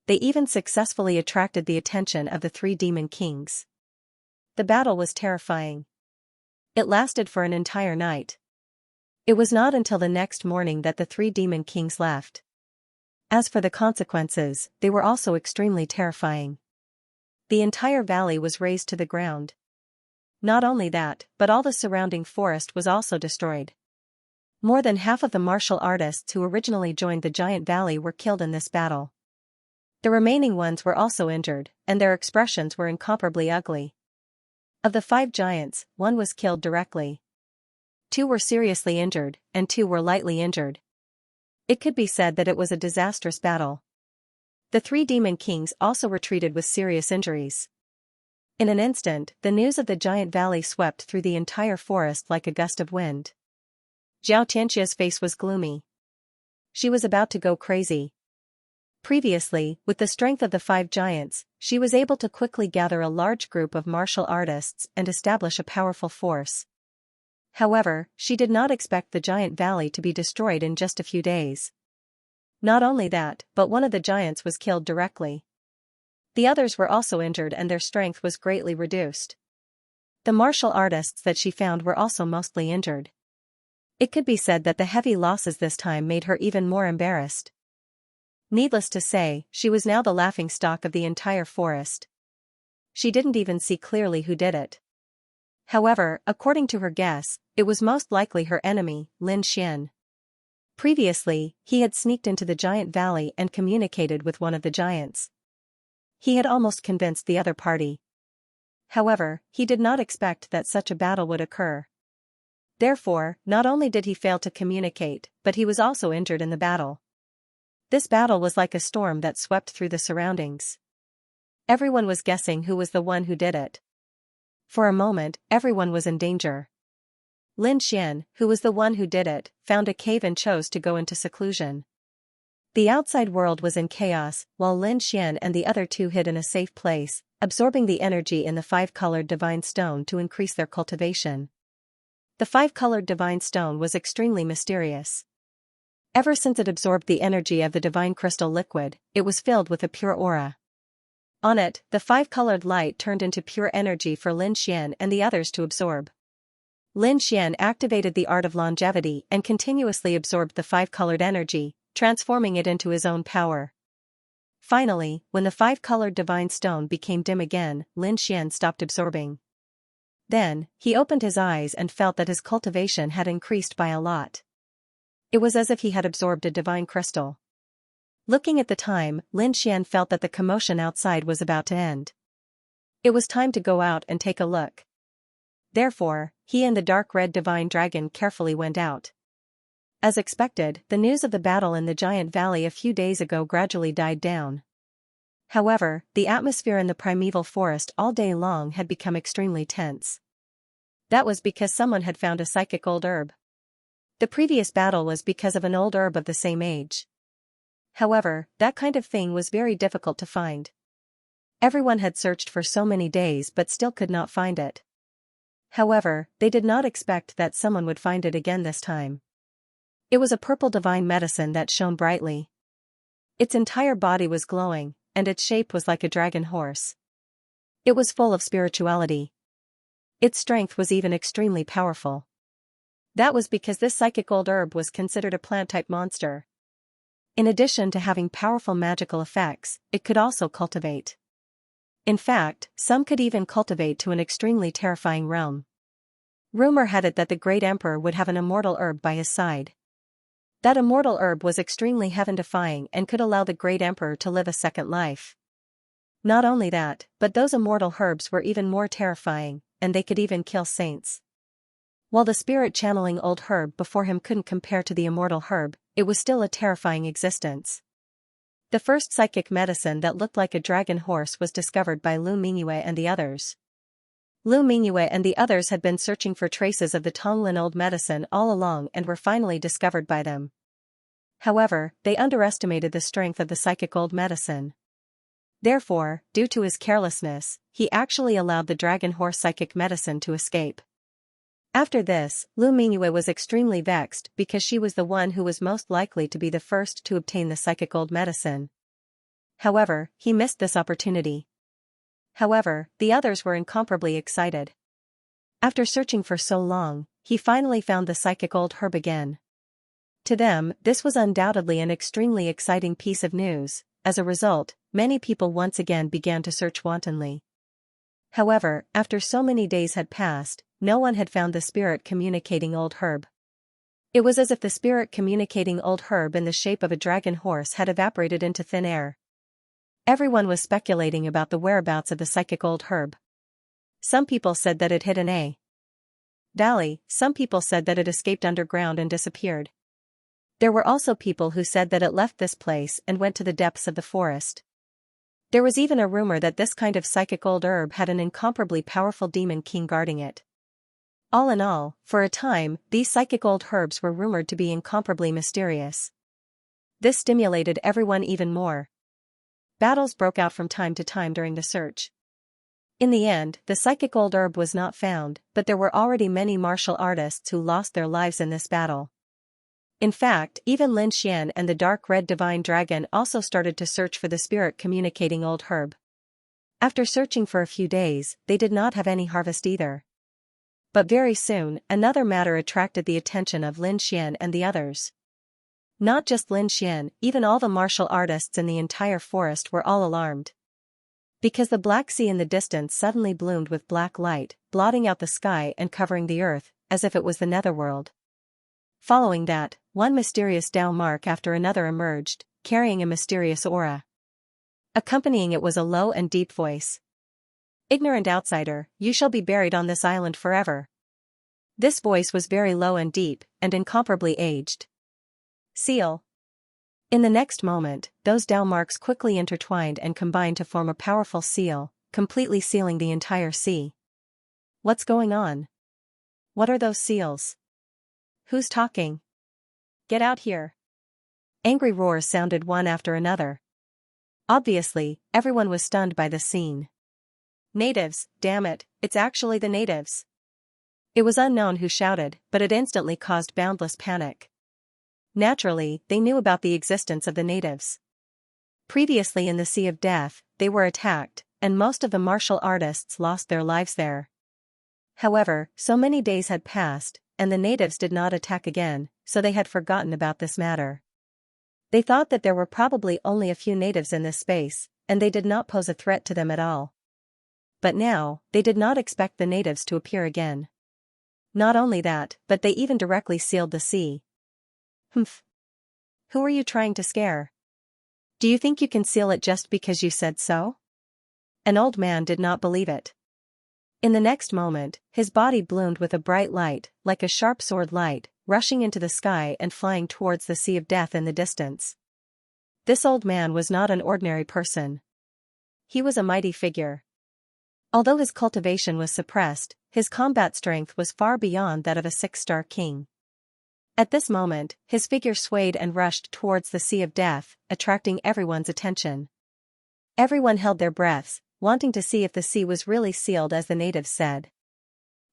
Speaker 1: They even successfully attracted the attention of the 3 demon kings. The battle was terrifying. It lasted for an entire night. It was not until the next morning that the 3 demon kings left. As for the consequences, they were also extremely terrifying. The entire valley was razed to the ground. Not only that, but all the surrounding forest was also destroyed. More than half of the martial artists who originally joined the giant valley were killed in this battle. The remaining ones were also injured, and their expressions were incomparably ugly. Of the 5 giants, 1 was killed directly. 2 were seriously injured, and 2 were lightly injured. It could be said that it was a disastrous battle. The 3 demon kings also retreated with serious injuries. In an instant, the news of the giant valley swept through the entire forest like a gust of wind. Xianxia's face was gloomy. She was about to go crazy. Previously, with the strength of the 5 giants, she was able to quickly gather a large group of martial artists and establish a powerful force. However, she did not expect the giant valley to be destroyed in just a few days. Not only that, but one of the giants was killed directly. The others were also injured and their strength was greatly reduced. The martial artists that she found were also mostly injured. It could be said that the heavy losses this time made her even more embarrassed. Needless to say, she was now the laughingstock of the entire forest. She didn't even see clearly who did it. However, according to her guess, it was most likely her enemy, Lin Xian. Previously, he had sneaked into the giant valley and communicated with one of the giants. He had almost convinced the other party. However, he did not expect that such a battle would occur. Therefore, not only did he fail to communicate, but he was also injured in the battle. This battle was like a storm that swept through the surroundings. Everyone was guessing who was the one who did it. For a moment, everyone was in danger. Lin Xian, who was the one who did it, found a cave and chose to go into seclusion. The outside world was in chaos, while Lin Xian and the other two hid in a safe place, absorbing the energy in the five-colored divine stone to increase their cultivation. The five-colored divine stone was extremely mysterious. Ever since it absorbed the energy of the divine crystal liquid, it was filled with a pure aura. On it, the five-colored light turned into pure energy for Lin Xian and the others to absorb. Lin Xian activated the art of longevity and continuously absorbed the five-colored energy, transforming it into his own power. Finally, when the five-colored divine stone became dim again, Lin Xian stopped absorbing. Then, he opened his eyes and felt that his cultivation had increased by a lot. It was as if he had absorbed a divine crystal. Looking at the time, Lin Xian felt that the commotion outside was about to end. It was time to go out and take a look. Therefore, he and the dark red divine dragon carefully went out. As expected, the news of the battle in the giant valley a few days ago gradually died down. However, the atmosphere in the primeval forest all day long had become extremely tense. That was because someone had found a psychic old herb. The previous battle was because of an old herb of the same age. However, that kind of thing was very difficult to find. Everyone had searched for so many days but still could not find it. However, they did not expect that someone would find it again this time. It was a purple divine medicine that shone brightly. Its entire body was glowing, and its shape was like a dragon horse. It was full of spirituality. Its strength was even extremely powerful. That was because this psychic old herb was considered a plant-type monster. In addition to having powerful magical effects, it could also cultivate. In fact, some could even cultivate to an extremely terrifying realm. Rumor had it that the great emperor would have an immortal herb by his side. That immortal herb was extremely heaven-defying and could allow the great emperor to live a second life. Not only that, but those immortal herbs were even more terrifying, and they could even kill saints. While the spirit channeling old herb before him couldn't compare to the immortal herb, it was still a terrifying existence. The first psychic medicine that looked like a dragon horse was discovered by Lu Mingyue and the others. Lu Mingyue and the others had been searching for traces of the Tonglin old medicine all along and were finally discovered by them. However, they underestimated the strength of the psychic old medicine. Therefore, due to his carelessness, he actually allowed the dragon horse psychic medicine to escape. After this, Lu Mingyue was extremely vexed because she was the one who was most likely to be the first to obtain the psychic old medicine. However, he missed this opportunity. However, the others were incomparably excited. After searching for so long, he finally found the psychic old herb again. To them, this was undoubtedly an extremely exciting piece of news. As a result, many people once again began to search wantonly. However, after so many days had passed, no one had found the spirit communicating old herb. It was as if the spirit communicating old herb in the shape of a dragon horse had evaporated into thin air. Everyone was speculating about the whereabouts of the psychic old herb. Some people said that it hid in a valley, some people said that it escaped underground and disappeared. There were also people who said that it left this place and went to the depths of the forest. There was even a rumor that this kind of psychic old herb had an incomparably powerful demon king guarding it. All in all, for a time, these psychic old herbs were rumored to be incomparably mysterious. This stimulated everyone even more. Battles broke out from time to time during the search. In the end, the psychic old herb was not found, but there were already many martial artists who lost their lives in this battle. In fact, even Lin Xian and the dark red divine dragon also started to search for the spirit communicating old herb. After searching for a few days, they did not have any harvest either. But very soon, another matter attracted the attention of Lin Xian and the others. Not just Lin Xian, even all the martial artists in the entire forest were all alarmed. Because the Black Sea in the distance suddenly bloomed with black light, blotting out the sky and covering the earth, as if it was the netherworld. Following that, one mysterious Tao mark after another emerged, carrying a mysterious aura. Accompanying it was a low and deep voice. "Ignorant outsider, you shall be buried on this island forever." This voice was very low and deep, and incomparably aged. Seal. In the next moment, those Tao marks quickly intertwined and combined to form a powerful seal, completely sealing the entire sea. What's going on? What are those seals? Who's talking? Get out here. Angry roars sounded one after another. Obviously, everyone was stunned by the scene. Natives, damn it, it's actually the natives. It was unknown who shouted, but it instantly caused boundless panic. Naturally, they knew about the existence of the natives. Previously in the Sea of Death, they were attacked, and most of the martial artists lost their lives there. However, so many days had passed, and the natives did not attack again, so they had forgotten about this matter. They thought that there were probably only a few natives in this space, and they did not pose a threat to them at all. But now, they did not expect the natives to appear again. Not only that, but they even directly sealed the sea. Humph. Who are you trying to scare? Do you think you can seal it just because you said so? An old man did not believe it. In the next moment, his body bloomed with a bright light, like a sharp sword light, rushing into the sky and flying towards the Sea of Death in the distance. This old man was not an ordinary person. He was a mighty figure. Although his cultivation was suppressed, his combat strength was far beyond that of a 6-star king. At this moment, his figure swayed and rushed towards the Sea of Death, attracting everyone's attention. Everyone held their breaths, wanting to see if the sea was really sealed as the natives said.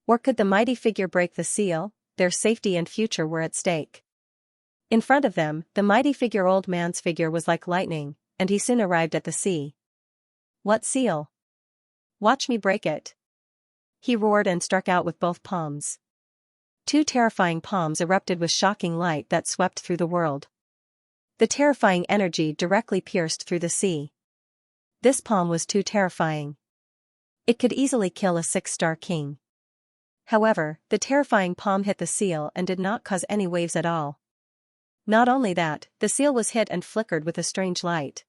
Speaker 1: Or could the mighty figure break the seal? Their safety and future were at stake. In front of them, the mighty figure old man's figure was like lightning, and he soon arrived at the sea. What seal? Watch me break it. He roared and struck out with both palms. 2 terrifying palms erupted with shocking light that swept through the world. The terrifying energy directly pierced through the sea. This palm was too terrifying. It could easily kill a 6-star king. However, the terrifying palm hit the seal and did not cause any waves at all. Not only that, the seal was hit and flickered with a strange light.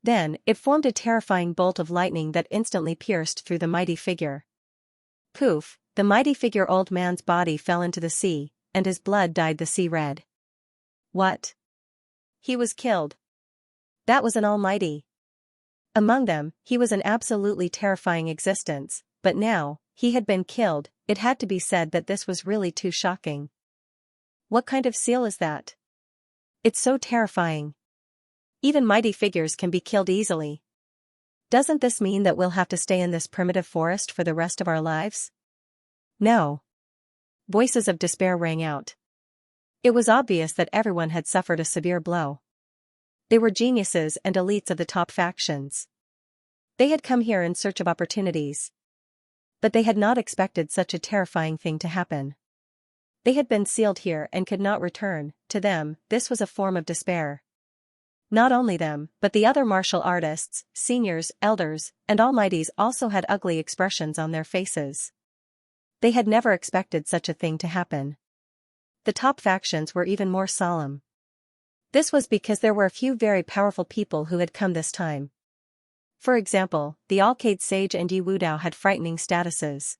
Speaker 1: Then, it formed a terrifying bolt of lightning that instantly pierced through the mighty figure. Poof, the mighty figure old man's body fell into the sea, and his blood dyed the sea red. What? He was killed. That was an almighty. Among them, he was an absolutely terrifying existence, but now, he had been killed. It had to be said that this was really too shocking. What kind of seal is that? It's so terrifying. Even mighty figures can be killed easily. Doesn't this mean that we'll have to stay in this primitive forest for the rest of our lives? No. Voices of despair rang out. It was obvious that everyone had suffered a severe blow. They were geniuses and elites of the top factions. They had come here in search of opportunities. But they had not expected such a terrifying thing to happen. They had been sealed here and could not return. To them, this was a form of despair. Not only them, but the other martial artists, seniors, elders, and almighties also had ugly expressions on their faces. They had never expected such a thing to happen. The top factions were even more solemn. This was because there were a few very powerful people who had come this time. For example, the Alcade Sage and Yi Wudao had frightening statuses.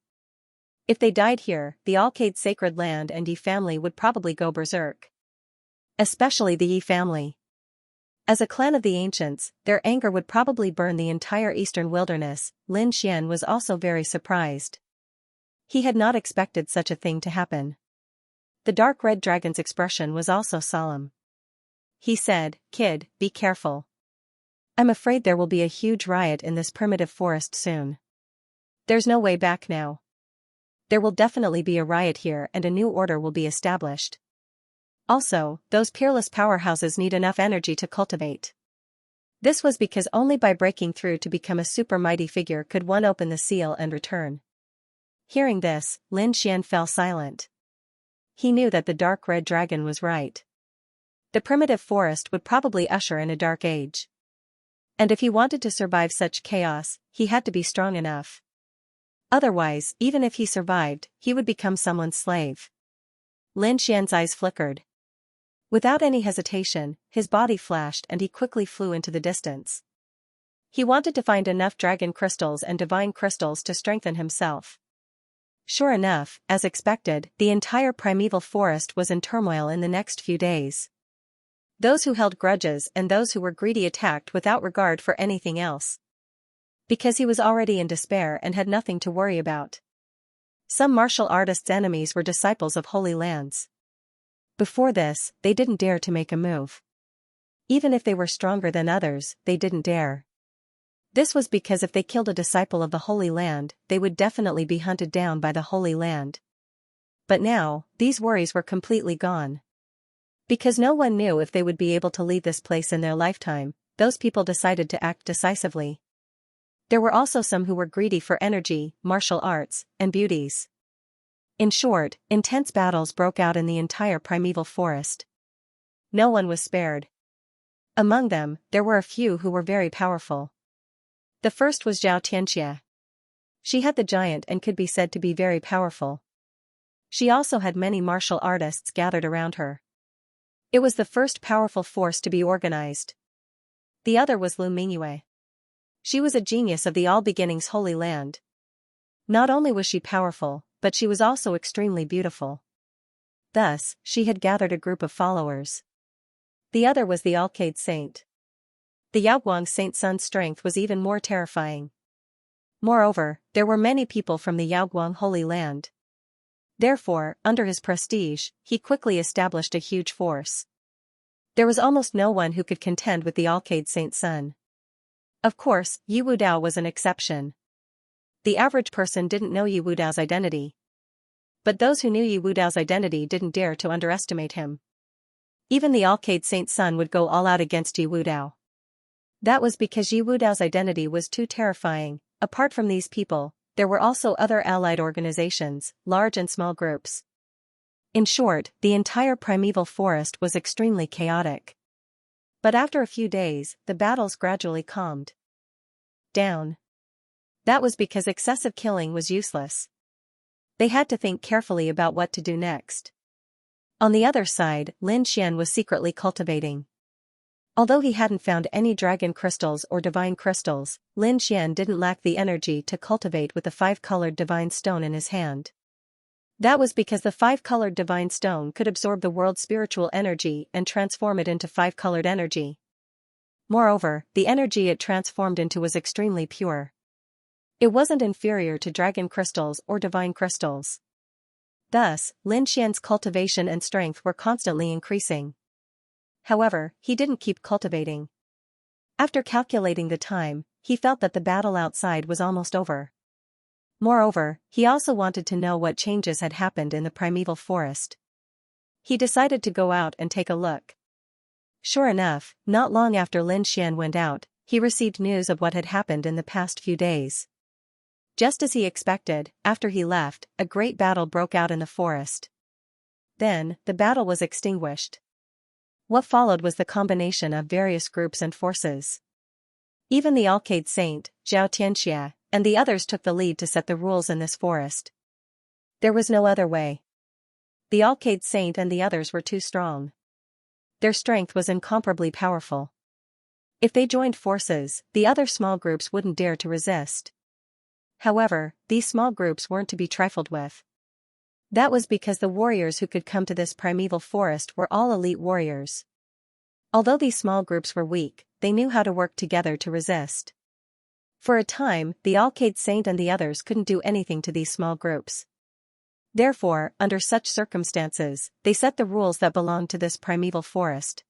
Speaker 1: If they died here, the Alcade Sacred Land and Yi family would probably go berserk. Especially the Yi family. As a clan of the ancients, their anger would probably burn the entire eastern wilderness. Lin Xian was also very surprised. He had not expected such a thing to happen. The dark red dragon's expression was also solemn. He said, "Kid, be careful. I'm afraid there will be a huge riot in this primitive forest soon. There's no way back now. There will definitely be a riot here and a new order will be established. Also, those peerless powerhouses need enough energy to cultivate." This was because only by breaking through to become a super mighty figure could one open the seal and return. Hearing this, Lin Xian fell silent. He knew that the dark red dragon was right. The primitive forest would probably usher in a dark age. And if he wanted to survive such chaos, he had to be strong enough. Otherwise, even if he survived, he would become someone's slave. Lin Xian's eyes flickered. Without any hesitation, his body flashed and he quickly flew into the distance. He wanted to find enough dragon crystals and divine crystals to strengthen himself. Sure enough, as expected, the entire primeval forest was in turmoil in the next few days. Those who held grudges and those who were greedy attacked without regard for anything else. Because he was already in despair and had nothing to worry about. Some martial artists' enemies were disciples of Holy Lands. Before this, they didn't dare to make a move. Even if they were stronger than others, they didn't dare. This was because if they killed a disciple of the Holy Land, they would definitely be hunted down by the Holy Land. But now, these worries were completely gone. Because no one knew if they would be able to leave this place in their lifetime, those people decided to act decisively. There were also some who were greedy for energy, martial arts, and beauties. In short, intense battles broke out in the entire primeval forest. No one was spared. Among them, there were a few who were very powerful. The first was Xianxia. She had the giant and could be said to be very powerful. She also had many martial artists gathered around her. It was the first powerful force to be organized. The other was Lu Mingyue. She was a genius of the All Beginnings Holy Land. Not only was she powerful, but she was also extremely beautiful. Thus, she had gathered a group of followers. The other was the Alcade Saint. The Yaoguang Saint Sun's strength was even more terrifying. Moreover, there were many people from the Yaoguang Holy Land. Therefore, under his prestige, he quickly established a huge force. There was almost no one who could contend with the Alcade Saint Sun. Of course, Yi Wudao was an exception. The average person didn't know Yi Wudao's identity. But those who knew Yi Wudao's identity didn't dare to underestimate him. Even the Alcade Saint Sun would go all out against Yi Wudao. That was because Yi Wudao's identity was too terrifying. Apart from these people, there were also other allied organizations, large and small groups. In short, the entire primeval forest was extremely chaotic. But after a few days, the battles gradually calmed down. That was because excessive killing was useless. They had to think carefully about what to do next. On the other side, Lin Xian was secretly cultivating. Although he hadn't found any dragon crystals or divine crystals, Lin Xian didn't lack the energy to cultivate with the 5-colored divine stone in his hand. That was because the 5-colored divine stone could absorb the world's spiritual energy and transform it into 5-colored energy. Moreover, the energy it transformed into was extremely pure. It wasn't inferior to dragon crystals or divine crystals. Thus, Lin Xian's cultivation and strength were constantly increasing. However, he didn't keep cultivating. After calculating the time, he felt that the battle outside was almost over. Moreover, he also wanted to know what changes had happened in the primeval forest. He decided to go out and take a look. Sure enough, not long after Lin Xian went out, he received news of what had happened in the past few days. Just as he expected, after he left, a great battle broke out in the forest. Then, the battle was extinguished. What followed was the combination of various groups and forces. Even the Alcade Saint, Xianxia, and the others took the lead to set the rules in this forest. There was no other way. The Alcade Saint and the others were too strong. Their strength was incomparably powerful. If they joined forces, the other small groups wouldn't dare to resist. However, these small groups weren't to be trifled with. That was because the warriors who could come to this primeval forest were all elite warriors. Although these small groups were weak, they knew how to work together to resist. For a time, the Alcade Saint and the others couldn't do anything to these small groups. Therefore, under such circumstances, they set the rules that belonged to this primeval forest.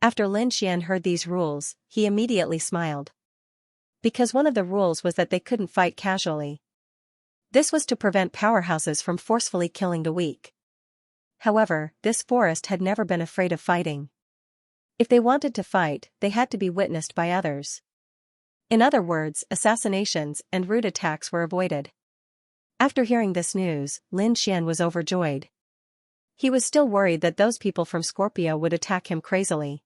Speaker 1: After Lin Xian heard these rules, he immediately smiled. Because one of the rules was that they couldn't fight casually. This was to prevent powerhouses from forcefully killing the weak. However, this forest had never been afraid of fighting. If they wanted to fight, they had to be witnessed by others. In other words, assassinations and rude attacks were avoided. After hearing this news, Lin Xian was overjoyed. He was still worried that those people from Scorpio would attack him crazily.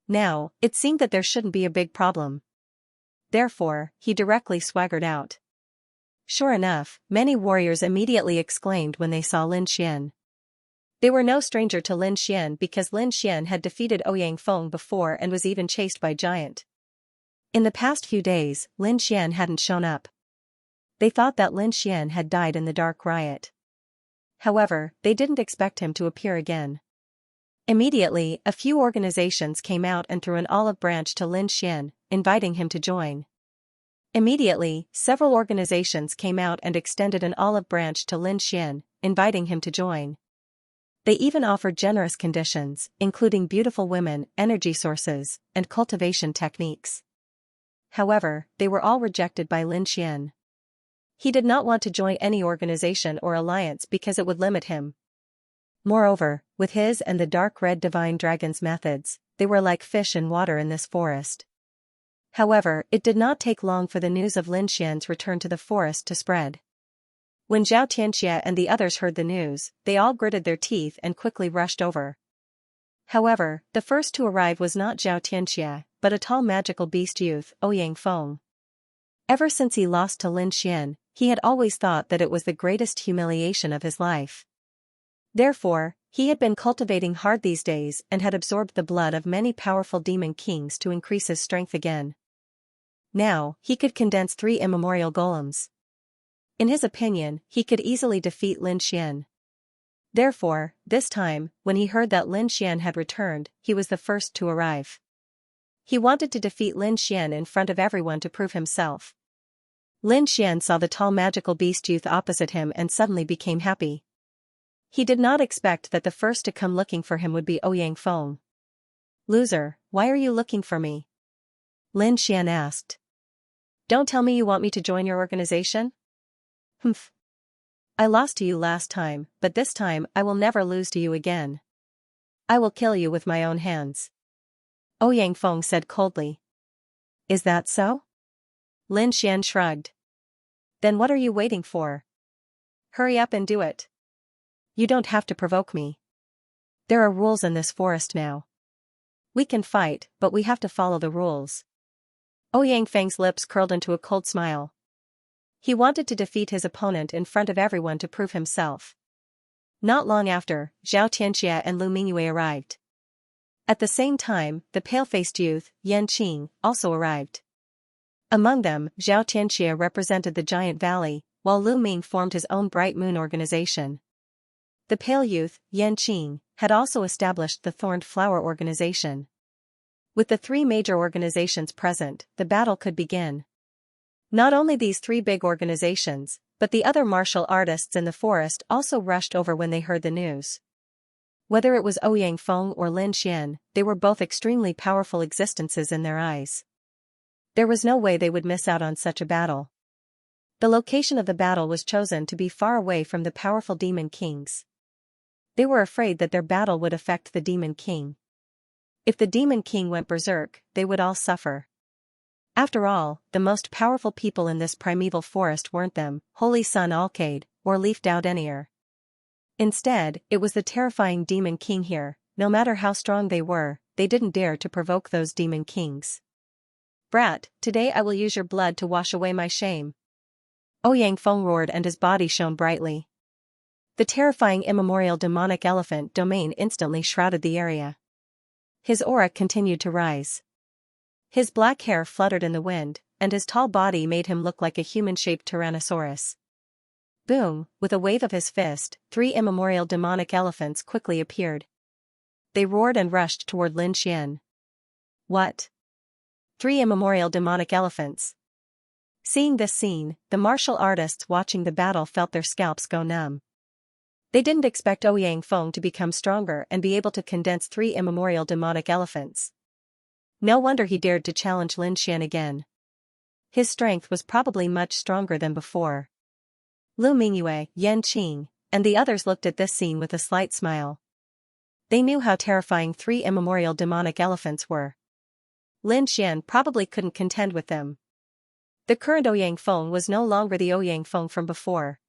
Speaker 1: Now, it seemed that there shouldn't be a big problem. Therefore, he directly swaggered out. Sure enough, many warriors immediately exclaimed when they saw Lin Xian. They were no stranger to Lin Xian because Lin Xian had defeated Ouyang Feng before and was even chased by Giant. In the past few days, Lin Xian hadn't shown up. They thought that Lin Xian had died in the dark riot. However, they didn't expect him to appear again. Immediately, a few organizations came out and threw an olive branch to Lin Xian, inviting him to join. Immediately, several organizations came out and extended an olive branch to Lin Xian, inviting him to join. They even offered generous conditions, including beautiful women, energy sources, and cultivation techniques. However, they were all rejected by Lin Xian. He did not want to join any organization or alliance because it would limit him. Moreover, with his and the dark red divine dragon's methods, they were like fish in water in this forest. However, it did not take long for the news of Lin Xian's return to the forest to spread. When Xianxia and the others heard the news, they all gritted their teeth and quickly rushed over. However, the first to arrive was not Xianxia, but a tall magical beast youth, Ouyang Feng. Ever since he lost to Lin Xian, he had always thought that it was the greatest humiliation of his life. Therefore, he had been cultivating hard these days and had absorbed the blood of many powerful demon kings to increase his strength again. Now, he could condense 3 immemorial golems. In his opinion, he could easily defeat Lin Xian. Therefore, this time, when he heard that Lin Xian had returned, he was the first to arrive. He wanted to defeat Lin Xian in front of everyone to prove himself. Lin Xian saw the tall magical beast youth opposite him and suddenly became happy. He did not expect that the first to come looking for him would be Ouyang Feng. "Loser, why are you looking for me?" Lin Xian asked. "Don't tell me you want me to join your organization?" "Humph. I lost to you last time, but this time I will never lose to you again. I will kill you with my own hands," Ouyang Feng said coldly. "Is that so?" Lin Xian shrugged. "Then what are you waiting for? Hurry up and do it. You don't have to provoke me. There are rules in this forest now. We can fight, but we have to follow the rules." Ouyang Feng's lips curled into a cold smile. He wanted to defeat his opponent in front of everyone to prove himself. Not long after, Xianxia and Lu Mingyue arrived. At the same time, the pale-faced youth, Yan Qing, also arrived. Among them, Xianxia represented the Giant Valley, while Lu Ming formed his own Bright Moon organization. The pale youth, Yan Qing, had also established the Thorned Flower organization. With the 3 major organizations present, the battle could begin. Not only these 3 big organizations, but the other martial artists in the forest also rushed over when they heard the news. Whether it was Ouyang Feng or Lin Xian, they were both extremely powerful existences in their eyes. There was no way they would miss out on such a battle. The location of the battle was chosen to be far away from the powerful demon kings. They were afraid that their battle would affect the demon king. If the demon king went berserk, they would all suffer. After all, the most powerful people in this primeval forest weren't them, Holy Sun Alcade, or Leaf Dao Denier. Instead, it was the terrifying demon king here. No matter how strong they were, they didn't dare to provoke those demon kings. "Brat, today I will use your blood to wash away my shame." Ouyang Feng roared and his body shone brightly. The terrifying immemorial demonic elephant domain instantly shrouded the area. His aura continued to rise. His black hair fluttered in the wind, and his tall body made him look like a human-shaped tyrannosaurus. Boom, with a wave of his fist, 3 immemorial demonic elephants quickly appeared. They roared and rushed toward Lin Xian. "What? 3 immemorial demonic elephants?" Seeing this scene, the martial artists watching the battle felt their scalps go numb. They didn't expect Ouyang Feng to become stronger and be able to condense 3 immemorial demonic elephants. No wonder he dared to challenge Lin Xian again. His strength was probably much stronger than before. Lu Mingyue, Yan Qing, and the others looked at this scene with a slight smile. They knew how terrifying 3 immemorial demonic elephants were. Lin Xian probably couldn't contend with them. The current Ouyang Feng was no longer the Ouyang Feng from before.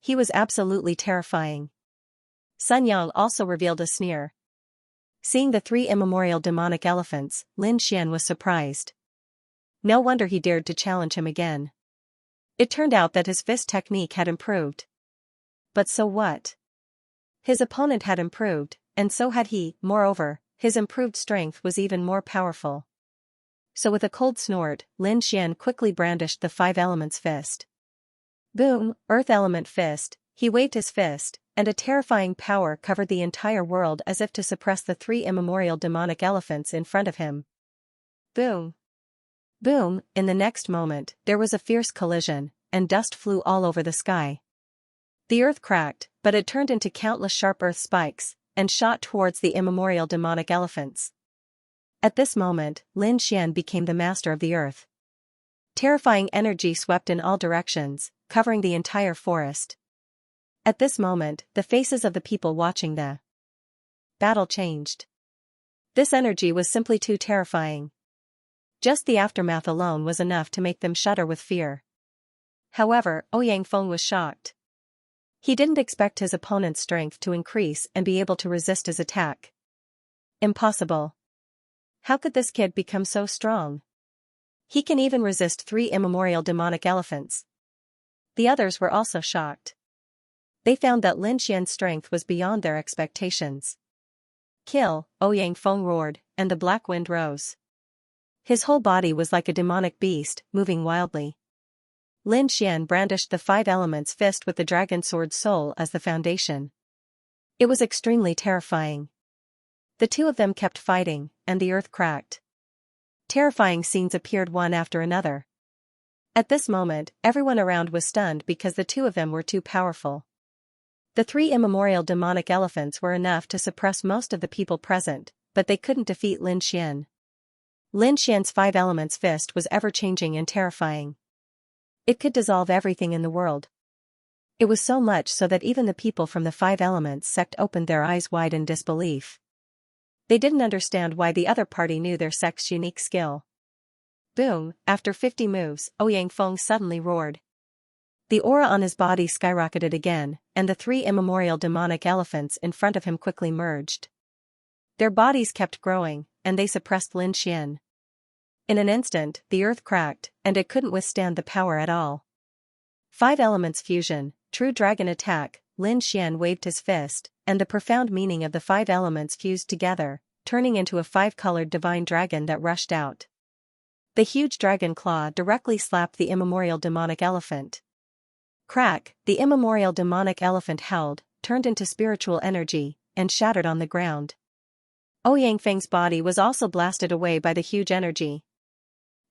Speaker 1: He was absolutely terrifying. Sun Yang also revealed a sneer. Seeing the 3 immemorial demonic elephants, Lin Xian was surprised. No wonder he dared to challenge him again. It turned out that his fist technique had improved. But so what? His opponent had improved, and so had he. Moreover, his improved strength was even more powerful. So with a cold snort, Lin Xian quickly brandished the 5 elements fist. Boom, earth element fist. He waved his fist, and a terrifying power covered the entire world as if to suppress the 3 immemorial demonic elephants in front of him. Boom. Boom, in the next moment, there was a fierce collision, and dust flew all over the sky. The earth cracked, but it turned into countless sharp earth spikes, and shot towards the immemorial demonic elephants. At this moment, Lin Xian became the master of the earth. Terrifying energy swept in all directions, covering the entire forest. At this moment, the faces of the people watching the battle changed. This energy was simply too terrifying. Just the aftermath alone was enough to make them shudder with fear. However, Ouyang Feng was shocked. He didn't expect his opponent's strength to increase and be able to resist his attack. Impossible. How could this kid become so strong? He can even resist 3 immemorial demonic elephants. The others were also shocked. They found that Lin Xian's strength was beyond their expectations. Kill, Ouyang Feng roared, and the black wind rose. His whole body was like a demonic beast, moving wildly. Lin Xian brandished the 5 elements fist with the dragon sword soul as the foundation. It was extremely terrifying. The two of them kept fighting, and the earth cracked. Terrifying scenes appeared one after another. At this moment, everyone around was stunned because the two of them were too powerful. The 3 immemorial demonic elephants were enough to suppress most of the people present, but they couldn't defeat Lin Xian. Lin Xian's 5 elements fist was ever-changing and terrifying. It could dissolve everything in the world. It was so much so that even the people from the 5 elements sect opened their eyes wide in disbelief. They didn't understand why the other party knew their sect's unique skill. Boom, after 50 moves, Ouyang Feng suddenly roared. The aura on his body skyrocketed again, and the 3 immemorial demonic elephants in front of him quickly merged. Their bodies kept growing, and they suppressed Lin Xian. In an instant, the earth cracked, and it couldn't withstand the power at all. 5 elements fusion, true dragon attack, Lin Xian waved his fist, and the profound meaning of the 5 elements fused together, turning into a 5-colored divine dragon that rushed out. The huge dragon claw directly slapped the immemorial demonic elephant. Crack, the immemorial demonic elephant howled, turned into spiritual energy, and shattered on the ground. Ouyang Feng's body was also blasted away by the huge energy.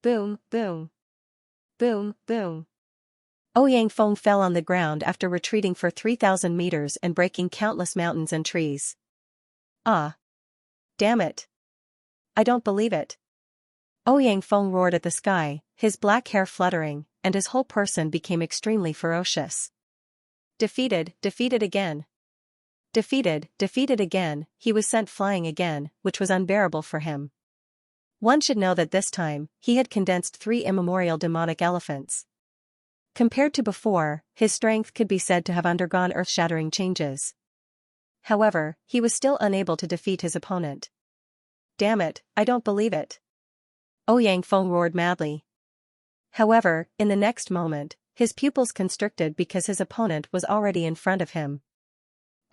Speaker 1: Boom, boom. Boom, boom. Ouyang Feng fell on the ground after retreating for 3,000 meters and breaking countless mountains and trees. Ah! Damn it! I don't believe it. Ouyang Feng roared at the sky, his black hair fluttering, and his whole person became extremely ferocious. Defeated, defeated again. Defeated, defeated again, he was sent flying again, which was unbearable for him. One should know that this time, he had condensed 3 immemorial demonic elephants. Compared to before, his strength could be said to have undergone earth-shattering changes. However, he was still unable to defeat his opponent. Damn it, I don't believe it. Ouyang Feng roared madly. However, in the next moment, his pupils constricted because his opponent was already in front of him.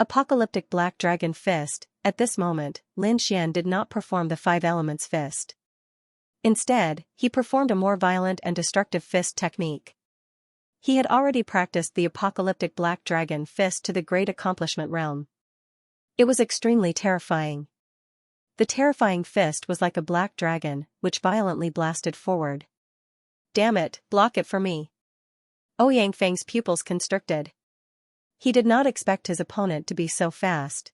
Speaker 1: Apocalyptic Black Dragon Fist. At this moment, Lin Xian did not perform the 5 elements fist. Instead, he performed a more violent and destructive fist technique. He had already practiced the Apocalyptic Black Dragon Fist to the Great Accomplishment realm. It was extremely terrifying. The terrifying fist was like a black dragon, which violently blasted forward. Damn it, block it for me. Ouyang Feng's pupils constricted. He did not expect his opponent to be so fast.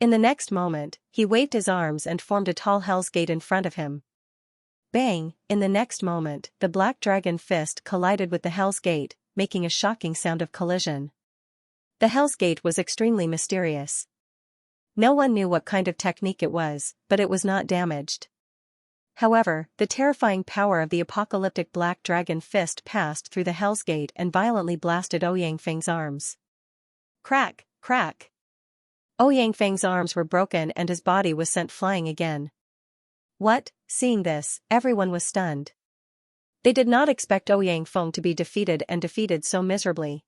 Speaker 1: In the next moment, he waved his arms and formed a tall Hell's Gate in front of him. Bang! In the next moment, the Black Dragon Fist collided with the Hell's Gate, making a shocking sound of collision. The Hell's Gate was extremely mysterious. No one knew what kind of technique it was, but it was not damaged. However, the terrifying power of the Apocalyptic Black Dragon Fist passed through the Hell's Gate and violently blasted Ouyang Feng's arms. Crack, crack! Ouyang Feng's arms were broken and his body was sent flying again. What? Seeing this, everyone was stunned. They did not expect Ouyang Feng to be defeated and defeated so miserably.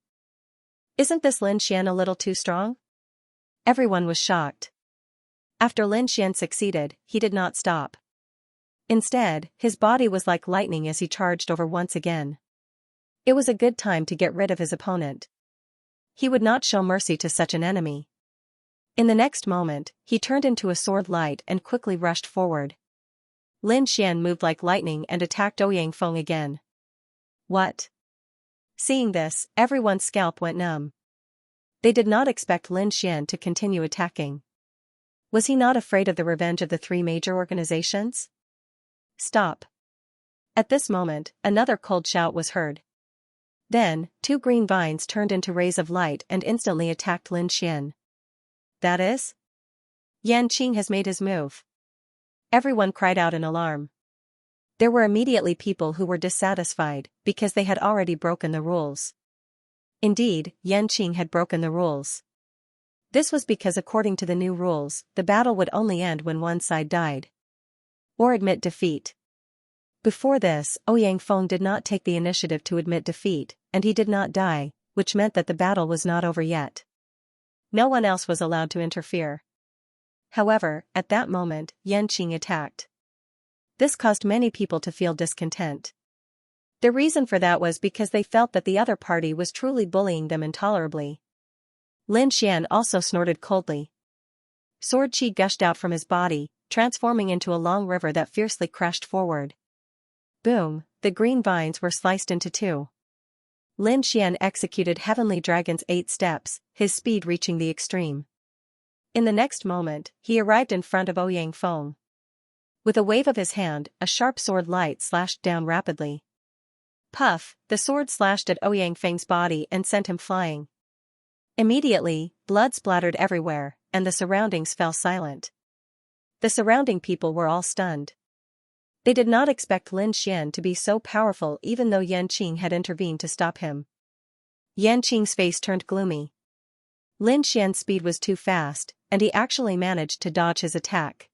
Speaker 1: Isn't this Lin Xian a little too strong? Everyone was shocked. After Lin Xian succeeded, he did not stop. Instead, his body was like lightning as he charged over once again. It was a good time to get rid of his opponent. He would not show mercy to such an enemy. In the next moment, he turned into a sword light and quickly rushed forward. Lin Xian moved like lightning and attacked Ouyang Feng again. What? Seeing this, everyone's scalp went numb. They did not expect Lin Xian to continue attacking. Was he not afraid of the revenge of the three major organizations? Stop. At this moment, another cold shout was heard. Then, two green vines turned into rays of light and instantly attacked Lin Xian. That is? Yan Qing has made his move. Everyone cried out in alarm. There were immediately people who were dissatisfied, because they had already broken the rules. Indeed, Yan Qing had broken the rules. This was because according to the new rules, the battle would only end when one side died. Or admit defeat. Before this, Ouyang Feng did not take the initiative to admit defeat, and he did not die, which meant that the battle was not over yet. No one else was allowed to interfere. However, at that moment, Yan Qing attacked. This caused many people to feel discontent. The reason for that was because they felt that the other party was truly bullying them intolerably. Lin Xian also snorted coldly. Sword qi gushed out from his body, transforming into a long river that fiercely crashed forward. Boom, the green vines were sliced into two. Lin Xian executed Heavenly Dragon's 8 steps, his speed reaching the extreme. In the next moment, he arrived in front of Ouyang Feng. With a wave of his hand, a sharp sword light slashed down rapidly. Puff, the sword slashed at Ouyang Feng's body and sent him flying. Immediately, blood splattered everywhere, and the surroundings fell silent. The surrounding people were all stunned. They did not expect Lin Xian to be so powerful even though Yan Qing had intervened to stop him. Yan Qing's face turned gloomy. Lin Xian's speed was too fast, and he actually managed to dodge his attack.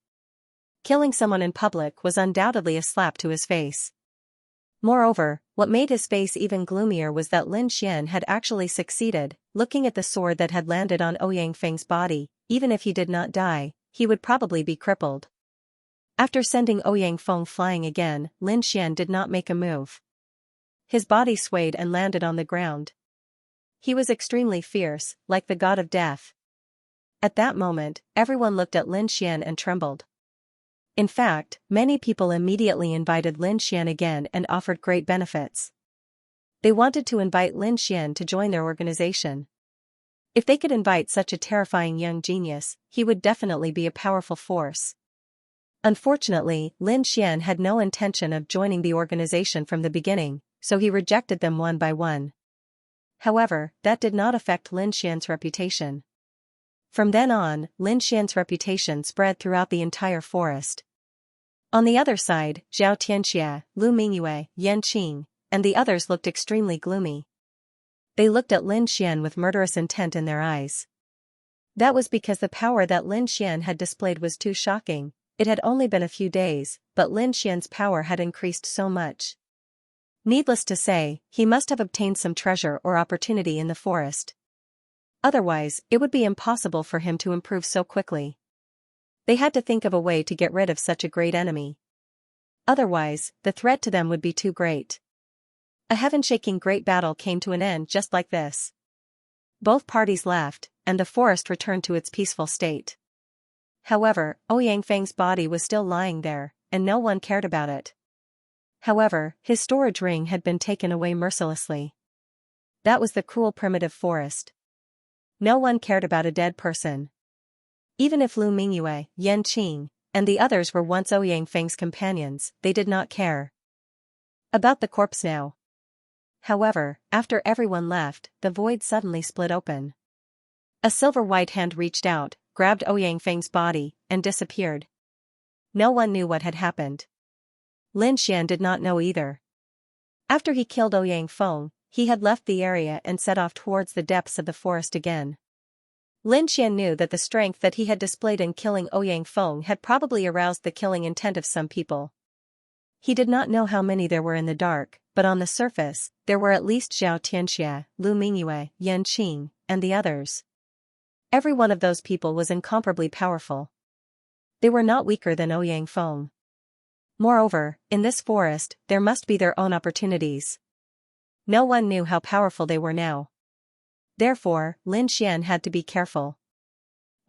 Speaker 1: Killing someone in public was undoubtedly a slap to his face. Moreover, what made his face even gloomier was that Lin Xian had actually succeeded. Looking at the sword that had landed on Ouyang Feng's body, even if he did not die, he would probably be crippled. After sending Ouyang Feng flying again, Lin Xian did not make a move. His body swayed and landed on the ground. He was extremely fierce, like the god of death. At that moment, everyone looked at Lin Xian and trembled. In fact, many people immediately invited Lin Xian again and offered great benefits. They wanted to invite Lin Xian to join their organization. If they could invite such a terrifying young genius, he would definitely be a powerful force. Unfortunately, Lin Xian had no intention of joining the organization from the beginning, so he rejected them one by one. However, that did not affect Lin Xian's reputation. From then on, Lin Xian's reputation spread throughout the entire forest. On the other side, Xianxia, Lu Mingyue, Yan Qing, and the others looked extremely gloomy. They looked at Lin Xian with murderous intent in their eyes. That was because the power that Lin Xian had displayed was too shocking. It had only been a few days, but Lin Xian's power had increased so much. Needless to say, he must have obtained some treasure or opportunity in the forest. Otherwise, it would be impossible for him to improve so quickly. They had to think of a way to get rid of such a great enemy. Otherwise, the threat to them would be too great. A heaven-shaking great battle came to an end just like this. Both parties left, and the forest returned to its peaceful state. However, Ouyang Feng's body was still lying there, and no one cared about it. However, his storage ring had been taken away mercilessly. That was the cruel primitive forest. No one cared about a dead person. Even if Lu Mingyue, Yan Qing, and the others were once Ouyang Feng's companions, they did not care about the corpse now. However, after everyone left, the void suddenly split open. A silver white hand reached out, grabbed Ouyang Feng's body, and disappeared. No one knew what had happened. Lin Xian did not know either. After he killed Ouyang Feng, he had left the area and set off towards the depths of the forest again. Lin Xian knew that the strength that he had displayed in killing Ouyang Feng had probably aroused the killing intent of some people. He did not know how many there were in the dark, but on the surface, there were at least Xianxia, Lu Mingyue, Yan Qing, and the others. Every one of those people was incomparably powerful. They were not weaker than Ouyang Feng. Moreover, in this forest, there must be their own opportunities. No one knew how powerful they were now. Therefore, Lin Xian had to be careful.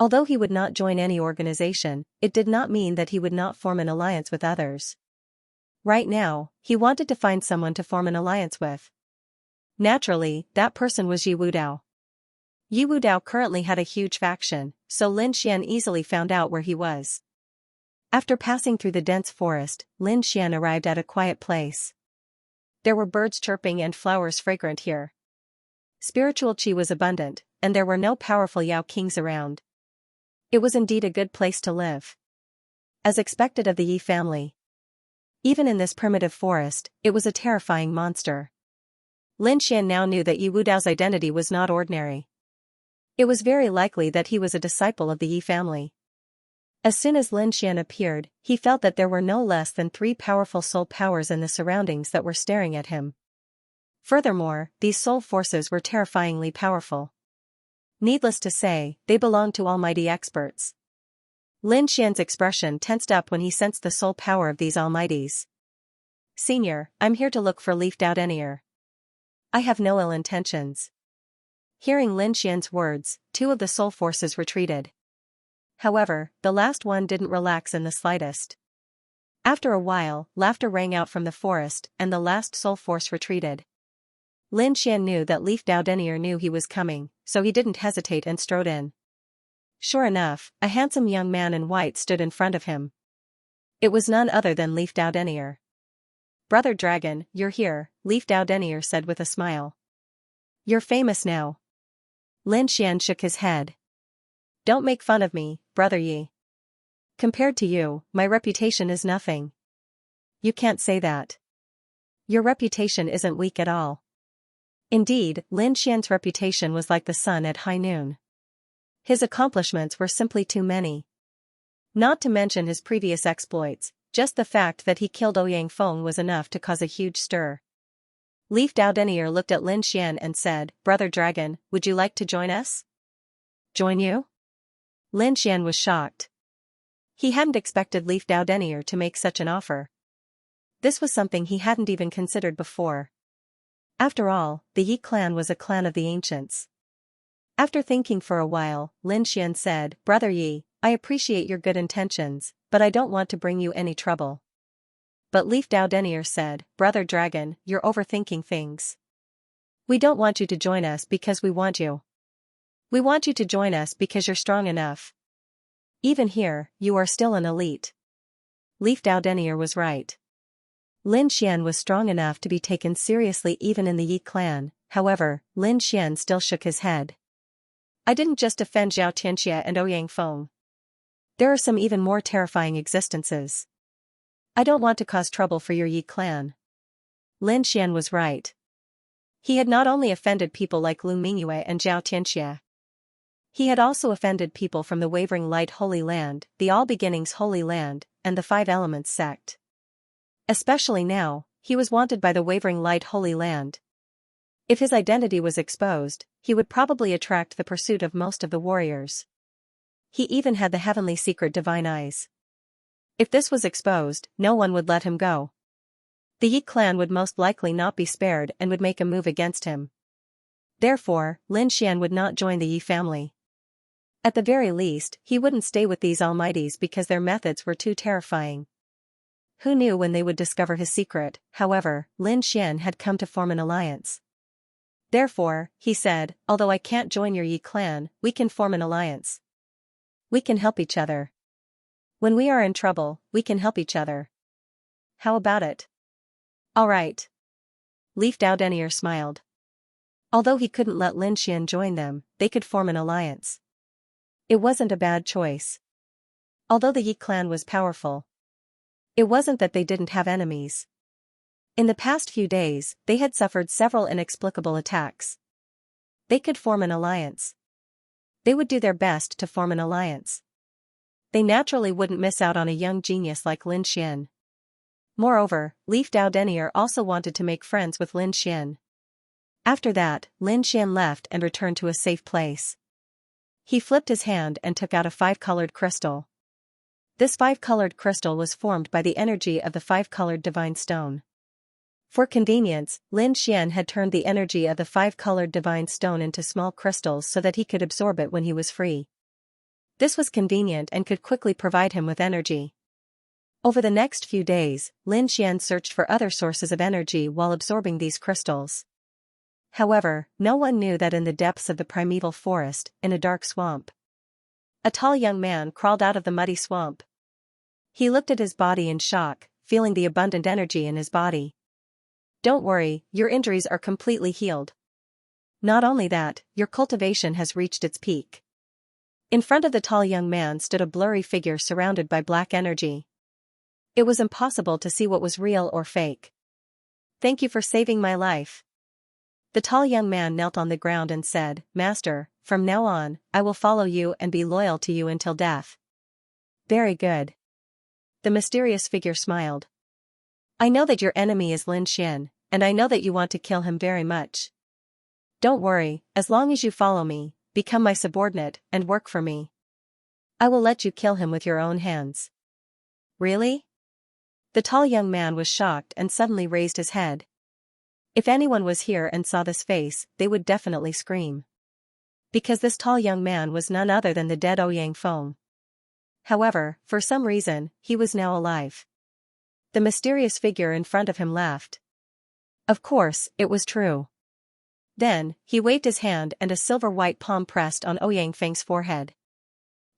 Speaker 1: Although he would not join any organization, it did not mean that he would not form an alliance with others. Right now, he wanted to find someone to form an alliance with. Naturally, that person was Yi Wudao. Yi Wudao currently had a huge faction, so Lin Xian easily found out where he was. After passing through the dense forest, Lin Xian arrived at a quiet place. There were birds chirping and flowers fragrant here. Spiritual qi was abundant, and there were no powerful Yao kings around. It was indeed a good place to live. As expected of the Yi family. Even in this primitive forest, it was a terrifying monster. Lin Xian now knew that Yi Wudao's identity was not ordinary. It was very likely that he was a disciple of the Yi family. As soon as Lin Xian appeared, he felt that there were no less than 3 powerful soul powers in the surroundings that were staring at him. Furthermore, these soul forces were terrifyingly powerful. Needless to say, they belonged to almighty experts. Lin Xian's expression tensed up when he sensed the soul power of these almighties. "Senior, I'm here to look for Leaf Doudenier. I have no ill intentions." Hearing Lin Xian's words, 2 of the soul forces retreated. However, the last one didn't relax in the slightest. After a while, laughter rang out from the forest, and the last soul force retreated. Lin Xian knew that Leaf Doudenier knew he was coming, so he didn't hesitate and strode in. Sure enough, a handsome young man in white stood in front of him. It was none other than Leaf Doudenier. "Brother Dragon, you're here," Leaf Doudenier said with a smile. "You're famous now." Lin Xian shook his head. "Don't make fun of me, Brother Yi. Compared to you, my reputation is nothing." "You can't say that. Your reputation isn't weak at all." Indeed, Lin Xian's reputation was like the sun at high noon. His accomplishments were simply too many. Not to mention his previous exploits, just the fact that he killed Ouyang Feng was enough to cause a huge stir. Leaf Doudenier looked at Lin Xian and said, "Brother Dragon, would you like to join us?" "Join you?" Lin Xian was shocked. He hadn't expected Leaf Doudenier to make such an offer. This was something he hadn't even considered before. After all, the Yi clan was a clan of the ancients. After thinking for a while, Lin Xian said, "Brother Yi, I appreciate your good intentions, but I don't want to bring you any trouble." But Leaf Doudenier said, "Brother Dragon, you're overthinking things. We don't want you to join us because we want you. We want you to join us because you're strong enough. Even here, you are still an elite." Leaf Doudenier was right. Lin Xian was strong enough to be taken seriously even in the Yi clan, however, Lin Xian still shook his head. "I didn't just defend Xianxia and Ouyang Feng. There are some even more terrifying existences. I don't want to cause trouble for your Yi clan." Lin Xian was right. He had not only offended people like Lu Mingyue and Zhao Tianxia. He had also offended people from the Wavering Light Holy Land, the All Beginnings Holy Land, and the 5 Elements sect. Especially now, he was wanted by the Wavering Light Holy Land. If his identity was exposed, he would probably attract the pursuit of most of the warriors. He even had the heavenly secret divine eyes. If this was exposed, no one would let him go. The Yi clan would most likely not be spared and would make a move against him. Therefore, Lin Xian would not join the Yi family. At the very least, he wouldn't stay with these almighties because their methods were too terrifying. Who knew when they would discover his secret? However, Lin Xian had come to form an alliance. Therefore, he said, "Although I can't join your Yi clan, we can form an alliance. We can help each other. When we are in trouble, we can help each other. How about it?" "All right." Leaf Doudenier smiled. Although he couldn't let Lin Xian join them, they could form an alliance. It wasn't a bad choice. Although the Yi clan was powerful, it wasn't that they didn't have enemies. In the past few days, they had suffered several inexplicable attacks. They could form an alliance. They would do their best to form an alliance. They naturally wouldn't miss out on a young genius like Lin Xian. Moreover, Leaf Doudenier also wanted to make friends with Lin Xian. After that, Lin Xian left and returned to a safe place. He flipped his hand and took out a 5-colored crystal. This 5-colored crystal was formed by the energy of the 5-colored divine stone. For convenience, Lin Xian had turned the energy of the 5-colored divine stone into small crystals so that he could absorb it when he was free. This was convenient and could quickly provide him with energy. Over the next few days, Lin Xian searched for other sources of energy while absorbing these crystals. However, no one knew that in the depths of the primeval forest, in a dark swamp, a tall young man crawled out of the muddy swamp. He looked at his body in shock, feeling the abundant energy in his body. "Don't worry, your injuries are completely healed. Not only that, your cultivation has reached its peak." In front of the tall young man stood a blurry figure surrounded by black energy. It was impossible to see what was real or fake. "Thank you for saving my life." The tall young man knelt on the ground and said, "Master, from now on, I will follow you and be loyal to you until death." "Very good." The mysterious figure smiled. "I know that your enemy is Lin Xian, and I know that you want to kill him very much. Don't worry, as long as you follow me, become my subordinate, and work for me, I will let you kill him with your own hands." "Really?" The tall young man was shocked and suddenly raised his head. If anyone was here and saw this face, they would definitely scream. Because this tall young man was none other than the dead Ouyang Feng. However, for some reason, he was now alive. The mysterious figure in front of him laughed. Of course, it was true. Then, he waved his hand and a silver-white palm pressed on Ouyang Feng's forehead.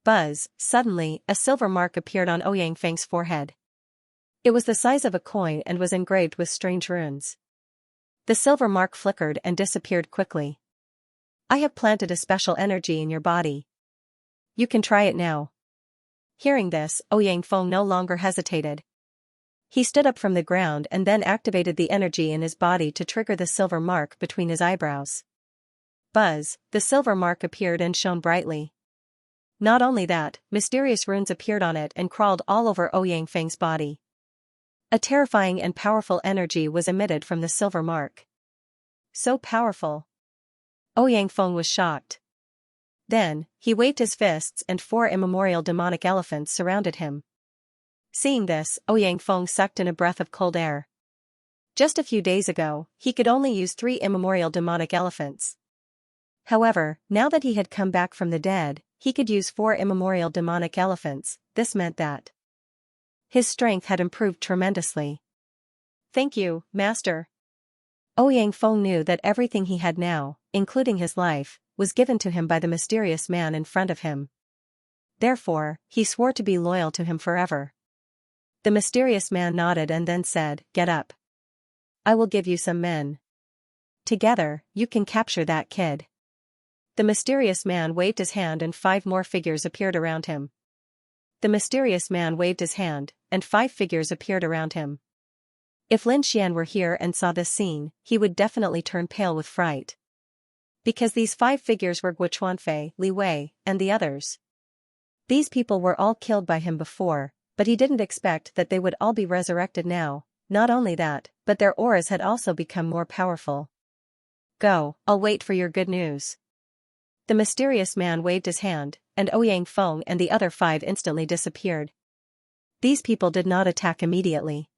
Speaker 1: Buzz, suddenly, a silver mark appeared on Ouyang Feng's forehead. It was the size of a coin and was engraved with strange runes. The silver mark flickered and disappeared quickly. "I have planted a special energy in your body. You can try it now." Hearing this, Ouyang Feng no longer hesitated. He stood up from the ground and then activated the energy in his body to trigger the silver mark between his eyebrows. Buzz, the silver mark appeared and shone brightly. Not only that, mysterious runes appeared on it and crawled all over Ouyang Feng's body. A terrifying and powerful energy was emitted from the silver mark. So powerful. Ouyang Feng was shocked. Then, he waved his fists and 4 immemorial demonic elephants surrounded him. Seeing this, Ouyang Feng sucked in a breath of cold air. Just a few days ago, he could only use 3 immemorial demonic elephants. However, now that he had come back from the dead, he could use 4 immemorial demonic elephants. This meant that his strength had improved tremendously. "Thank you, Master." Ouyang Feng knew that everything he had now, including his life, was given to him by the mysterious man in front of him. Therefore, he swore to be loyal to him forever. The mysterious man nodded and then said, "Get up. I will give you some men. Together, you can capture that kid." The mysterious man waved his hand and 5 more figures appeared around him. The mysterious man waved his hand, and 5 figures appeared around him. If Lin Xian were here and saw this scene, he would definitely turn pale with fright. Because these 5 figures were Guochuanfei, Li Wei, and the others. These people were all killed by him before, but he didn't expect that they would all be resurrected now. Not only that, but their auras had also become more powerful. "Go, I'll wait for your good news." The mysterious man waved his hand, and Ouyang Feng and the other 5 instantly disappeared. These people did not attack immediately.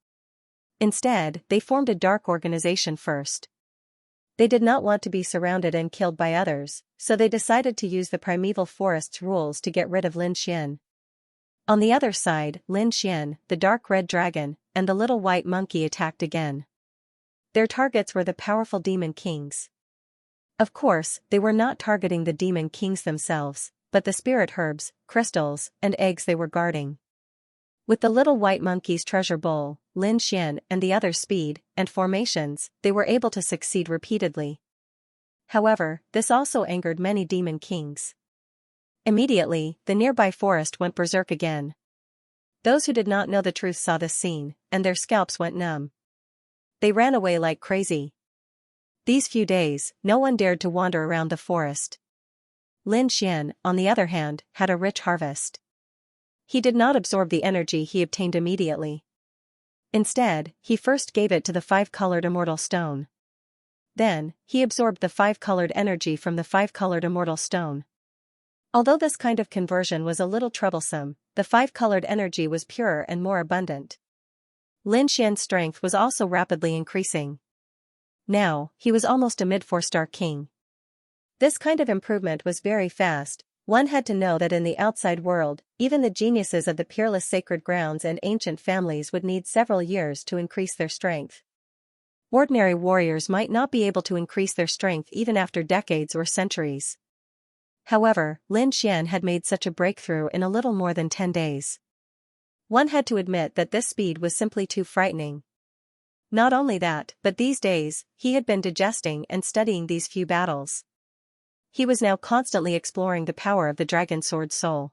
Speaker 1: Instead, they formed a dark organization first. They did not want to be surrounded and killed by others, so they decided to use the primeval forest's rules to get rid of Lin Xian. On the other side, Lin Xian, the dark red dragon, and the little white monkey attacked again. Their targets were the powerful demon kings. Of course, they were not targeting the demon kings themselves, but the spirit herbs, crystals, and eggs they were guarding. With the little white monkey's treasure bowl, Lin Xian and the others' speed and formations, they were able to succeed repeatedly. However, this also angered many demon kings. Immediately, the nearby forest went berserk again. Those who did not know the truth saw this scene, and their scalps went numb. They ran away like crazy. These few days, no one dared to wander around the forest. Lin Xian, on the other hand, had a rich harvest. He did not absorb the energy he obtained immediately. Instead, he first gave it to the 5-colored immortal stone. Then, he absorbed the 5-colored energy from the 5-colored immortal stone. Although this kind of conversion was a little troublesome, the 5-colored energy was purer and more abundant. Lin Xian's strength was also rapidly increasing. Now, he was almost a mid-4-star king. This kind of improvement was very fast, One had to know that in the outside world, even the geniuses of the peerless sacred grounds and ancient families would need several years to increase their strength. Ordinary warriors might not be able to increase their strength even after decades or centuries. However, Lin Xian had made such a breakthrough in a little more than 10 days. One had to admit that this speed was simply too frightening. Not only that, but these days, he had been digesting and studying these few battles. He was now constantly exploring the power of the dragon sword soul.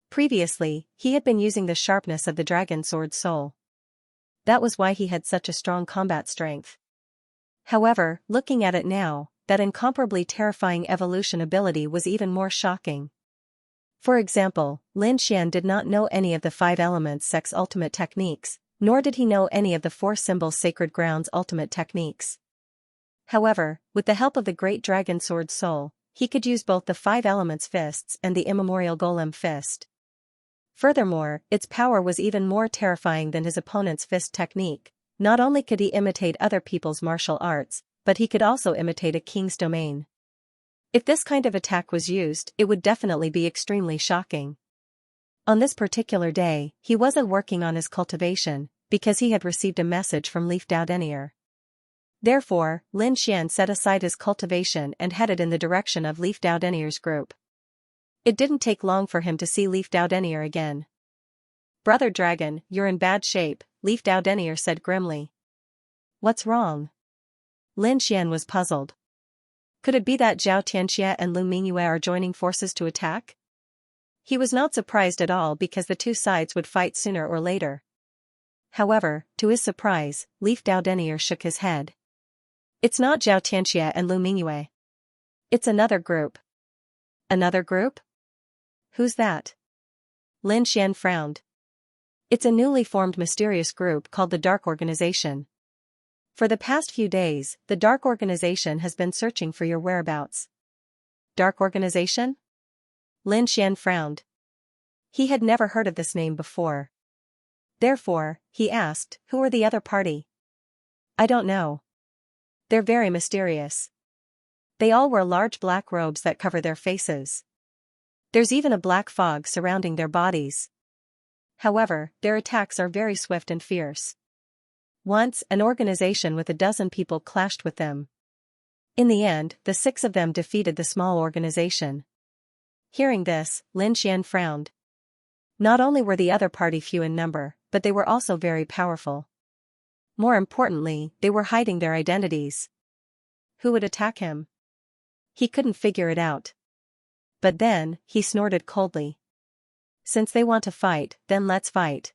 Speaker 1: Previously, he had been using the sharpness of the dragon sword soul. That was why he had such a strong combat strength. However, looking at it now, that incomparably terrifying evolution ability was even more shocking. For example, Lin Xian did not know any of the 5 elements sex ultimate techniques, nor did he know any of the 4 symbols sacred grounds ultimate techniques. However, with the help of the great dragon sword soul, he could use both the 5 elements fists and the immemorial golem fist. Furthermore, its power was even more terrifying than his opponent's fist technique. Not only could he imitate other people's martial arts, but he could also imitate a king's domain. If this kind of attack was used, it would definitely be extremely shocking. On this particular day, he wasn't working on his cultivation, because he had received a message from Leaf Dao Denier. Therefore, Lin Xian set aside his cultivation and headed in the direction of Leaf Dao Denier's group. It didn't take long for him to see Leaf Dao Denier again. "Brother Dragon, you're in bad shape," Leaf Dao Denier said grimly. "What's wrong?" Lin Xian was puzzled. Could it be that Xianxia and Lu Mingyue are joining forces to attack? He was not surprised at all because the two sides would fight sooner or later. However, to his surprise, Leaf Dao Denier shook his head. "It's not Xianxia and Lu Mingyue. It's another group." "Another group? Who's that?" Lin Xian frowned. "It's a newly formed mysterious group called the Dark Organization. For the past few days, the Dark Organization has been searching for your whereabouts." "Dark Organization?" Lin Xian frowned. He had never heard of this name before. Therefore, he asked, "Who are the other party?" "I don't know. They're very mysterious. They all wear large black robes that cover their faces. There's even a black fog surrounding their bodies. However, their attacks are very swift and fierce. Once, an organization with 12 people clashed with them. In the end, the 6 of them defeated the small organization." Hearing this, Lin Xian frowned. Not only were the other party few in number, but they were also very powerful. More importantly, they were hiding their identities. Who would attack him? He couldn't figure it out. But then, he snorted coldly. "Since they want to fight, then let's fight."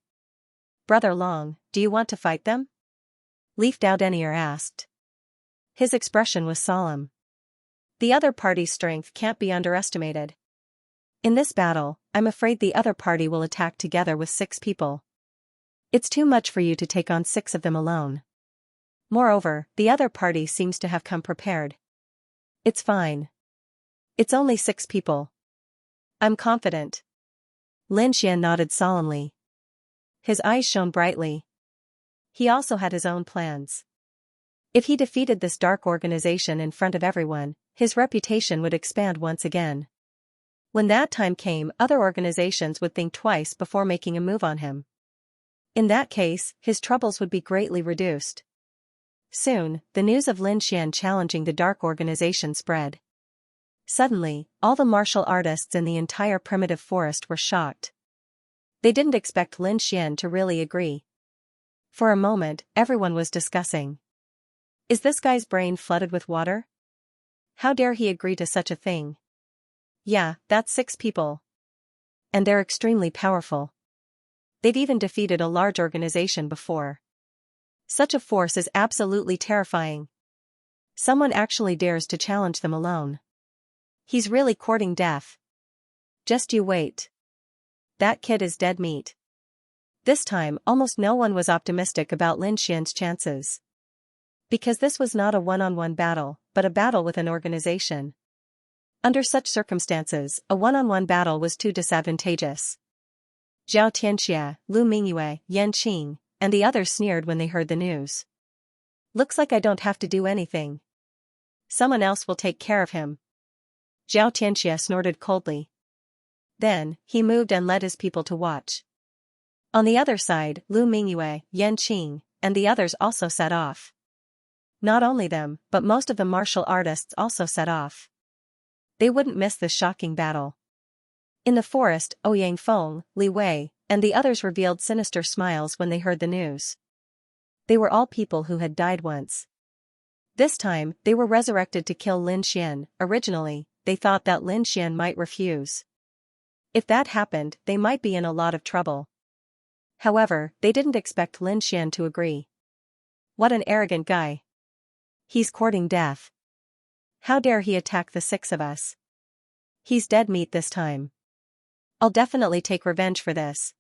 Speaker 1: "Brother Long, do you want to fight them?" Leaf Dao Denier asked. His expression was solemn. "The other party's strength can't be underestimated. In this battle, I'm afraid the other party will attack together with 6 people. It's too much for you to take on 6 of them alone. Moreover, the other party seems to have come prepared." "It's fine. It's only 6 people. I'm confident." Lin Xian nodded solemnly. His eyes shone brightly. He also had his own plans. If he defeated this dark organization in front of everyone, his reputation would expand once again. When that time came, other organizations would think twice before making a move on him. In that case, his troubles would be greatly reduced. Soon, the news of Lin Xian challenging the Dark Organization spread. Suddenly, all the martial artists in the entire primitive forest were shocked. They didn't expect Lin Xian to really agree. For a moment, everyone was discussing. Is this guy's brain flooded with water? How dare he agree to such a thing? Yeah, that's 6 people. And they're extremely powerful. They've even defeated a large organization before. Such a force is absolutely terrifying. Someone actually dares to challenge them alone. He's really courting death. Just you wait. That kid is dead meat. This time, almost no one was optimistic about Lin Xian's chances. Because this was not a one-on-one battle, but a battle with an organization. Under such circumstances, a one-on-one battle was too disadvantageous. Zhao Tianxia, Lu Mingyue, Yan Qing, and the others sneered when they heard the news. "Looks like I don't have to do anything. Someone else will take care of him." Xianxia snorted coldly. Then, he moved and led his people to watch. On the other side, Lu Mingyue, Yan Qing, and the others also set off. Not only them, but most of the martial artists also set off. They wouldn't miss this shocking battle. In the forest, Ouyang Feng, Li Wei, and the others revealed sinister smiles when they heard the news. They were all people who had died once. This time, they were resurrected to kill Lin Xian. Originally, they thought that Lin Xian might refuse. If that happened, they might be in a lot of trouble. However, they didn't expect Lin Xian to agree. What an arrogant guy. He's courting death. How dare he attack the six of us? He's dead meat this time. I'll definitely take revenge for this.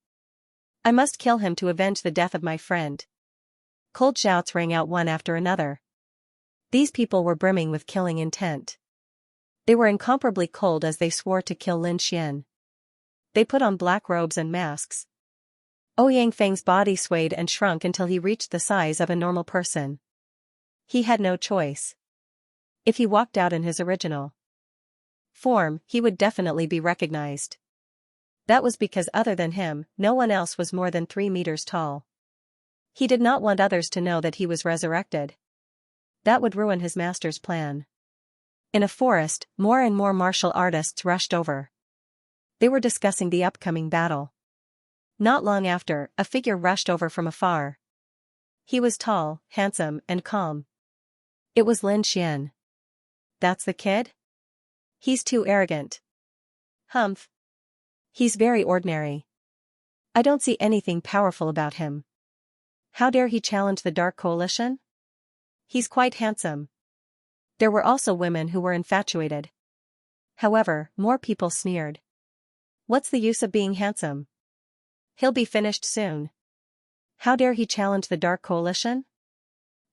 Speaker 1: I must kill him to avenge the death of my friend. Cold shouts rang out one after another. These people were brimming with killing intent. They were incomparably cold as they swore to kill Lin Xian. They put on black robes and masks. Ouyang Feng's body swayed and shrunk until he reached the size of a normal person. He had no choice. If he walked out in his original form, he would definitely be recognized. That was because other than him, no one else was more than 3 meters tall. He did not want others to know that he was resurrected. That would ruin his master's plan. In a forest, more and more martial artists rushed over. They were discussing the upcoming battle. Not long after, a figure rushed over from afar. He was tall, handsome, and calm. It was Lin Xian. That's the kid? He's too arrogant. Humph. He's very ordinary. I don't see anything powerful about him. How dare he challenge the Dark Coalition? He's quite handsome. There were also women who were infatuated. However, more people sneered. What's the use of being handsome? He'll be finished soon. How dare he challenge the Dark Coalition?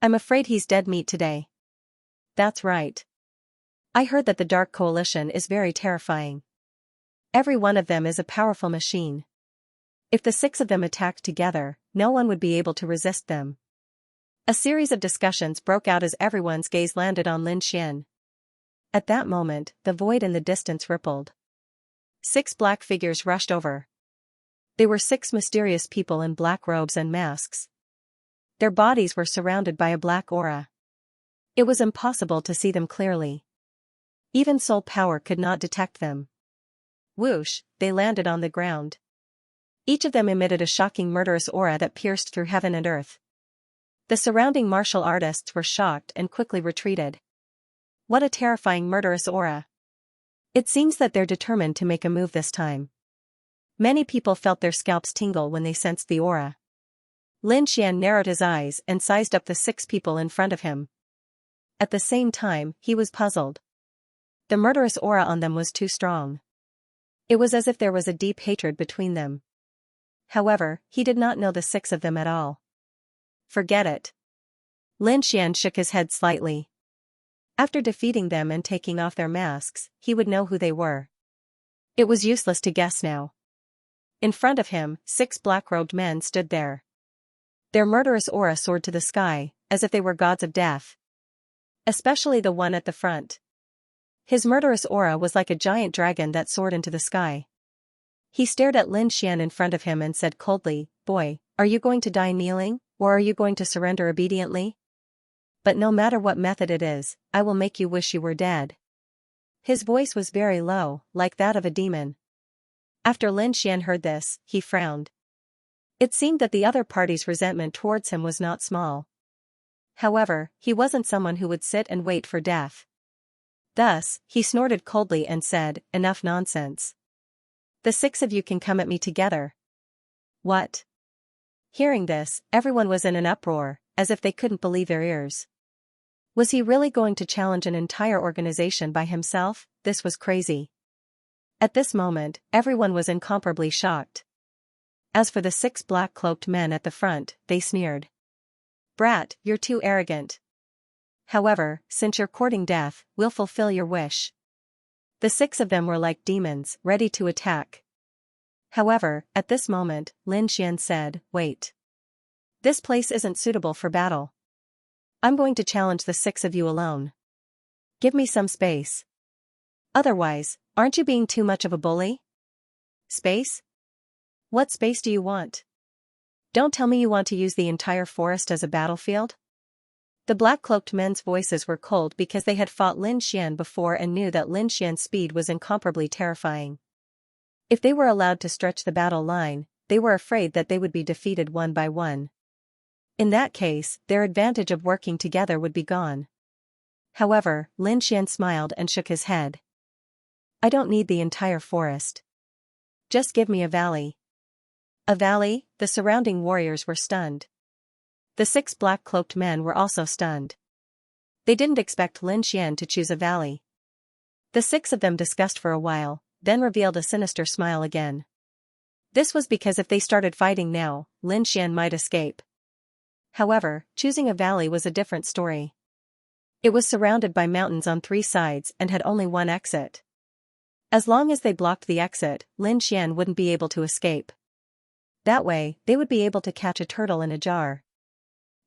Speaker 1: I'm afraid he's dead meat today. That's right. I heard that the Dark Coalition is very terrifying. Every one of them is a powerful machine. If the 6 of them attacked together, no one would be able to resist them. A series of discussions broke out as everyone's gaze landed on Lin Xian. At that moment, the void in the distance rippled. 6 black figures rushed over. They were 6 mysterious people in black robes and masks. Their bodies were surrounded by a black aura. It was impossible to see them clearly. Even soul power could not detect them. Whoosh, they landed on the ground. Each of them emitted a shocking murderous aura that pierced through heaven and earth. The surrounding martial artists were shocked and quickly retreated. What a terrifying murderous aura. It seems that they're determined to make a move this time. Many people felt their scalps tingle when they sensed the aura. Lin Xian narrowed his eyes and sized up the 6 people in front of him. At the same time, he was puzzled. The murderous aura on them was too strong. It was as if there was a deep hatred between them. However, he did not know the 6 of them at all. Forget it. Lin Xian shook his head slightly. After defeating them and taking off their masks, he would know who they were. It was useless to guess now. In front of him, 6 black-robed men stood there. Their murderous aura soared to the sky, as if they were gods of death. Especially the one at the front. His murderous aura was like a giant dragon that soared into the sky. He stared at Lin Xian in front of him and said coldly, "Boy, are you going to die kneeling, or are you going to surrender obediently? But no matter what method it is, I will make you wish you were dead." His voice was very low, like that of a demon. After Lin Xian heard this, he frowned. It seemed that the other party's resentment towards him was not small. However, he wasn't someone who would sit and wait for death. Thus, he snorted coldly and said, "Enough nonsense. The 6 of you can come at me together." What? Hearing this, everyone was in an uproar, as if they couldn't believe their ears. Was he really going to challenge an entire organization by himself? This was crazy. At this moment, everyone was incomparably shocked. As for the 6 black-cloaked men at the front, they sneered. "Brat, you're too arrogant. However, since you're courting death, we'll fulfill your wish." The 6 of them were like demons, ready to attack. However, at this moment, Lin Xian said, "Wait. This place isn't suitable for battle. I'm going to challenge the 6 of you alone. Give me some space." Otherwise, aren't you being too much of a bully? Space? What space do you want? Don't tell me you want to use the entire forest as a battlefield? The black-cloaked men's voices were cold because they had fought Lin Xian before and knew that Lin Xian's speed was incomparably terrifying. If they were allowed to stretch the battle line, they were afraid that they would be defeated one by one. In that case, their advantage of working together would be gone. However, Lin Xian smiled and shook his head. I don't need the entire forest. Just give me a valley. A valley? The surrounding warriors were stunned. The 6 black-cloaked men were also stunned. They didn't expect Lin Xian to choose a valley. The 6 of them discussed for a while, then revealed a sinister smile again. This was because if they started fighting now, Lin Xian might escape. However, choosing a valley was a different story. It was surrounded by mountains on 3 sides and had only one exit. As long as they blocked the exit, Lin Xian wouldn't be able to escape. That way, they would be able to catch a turtle in a jar.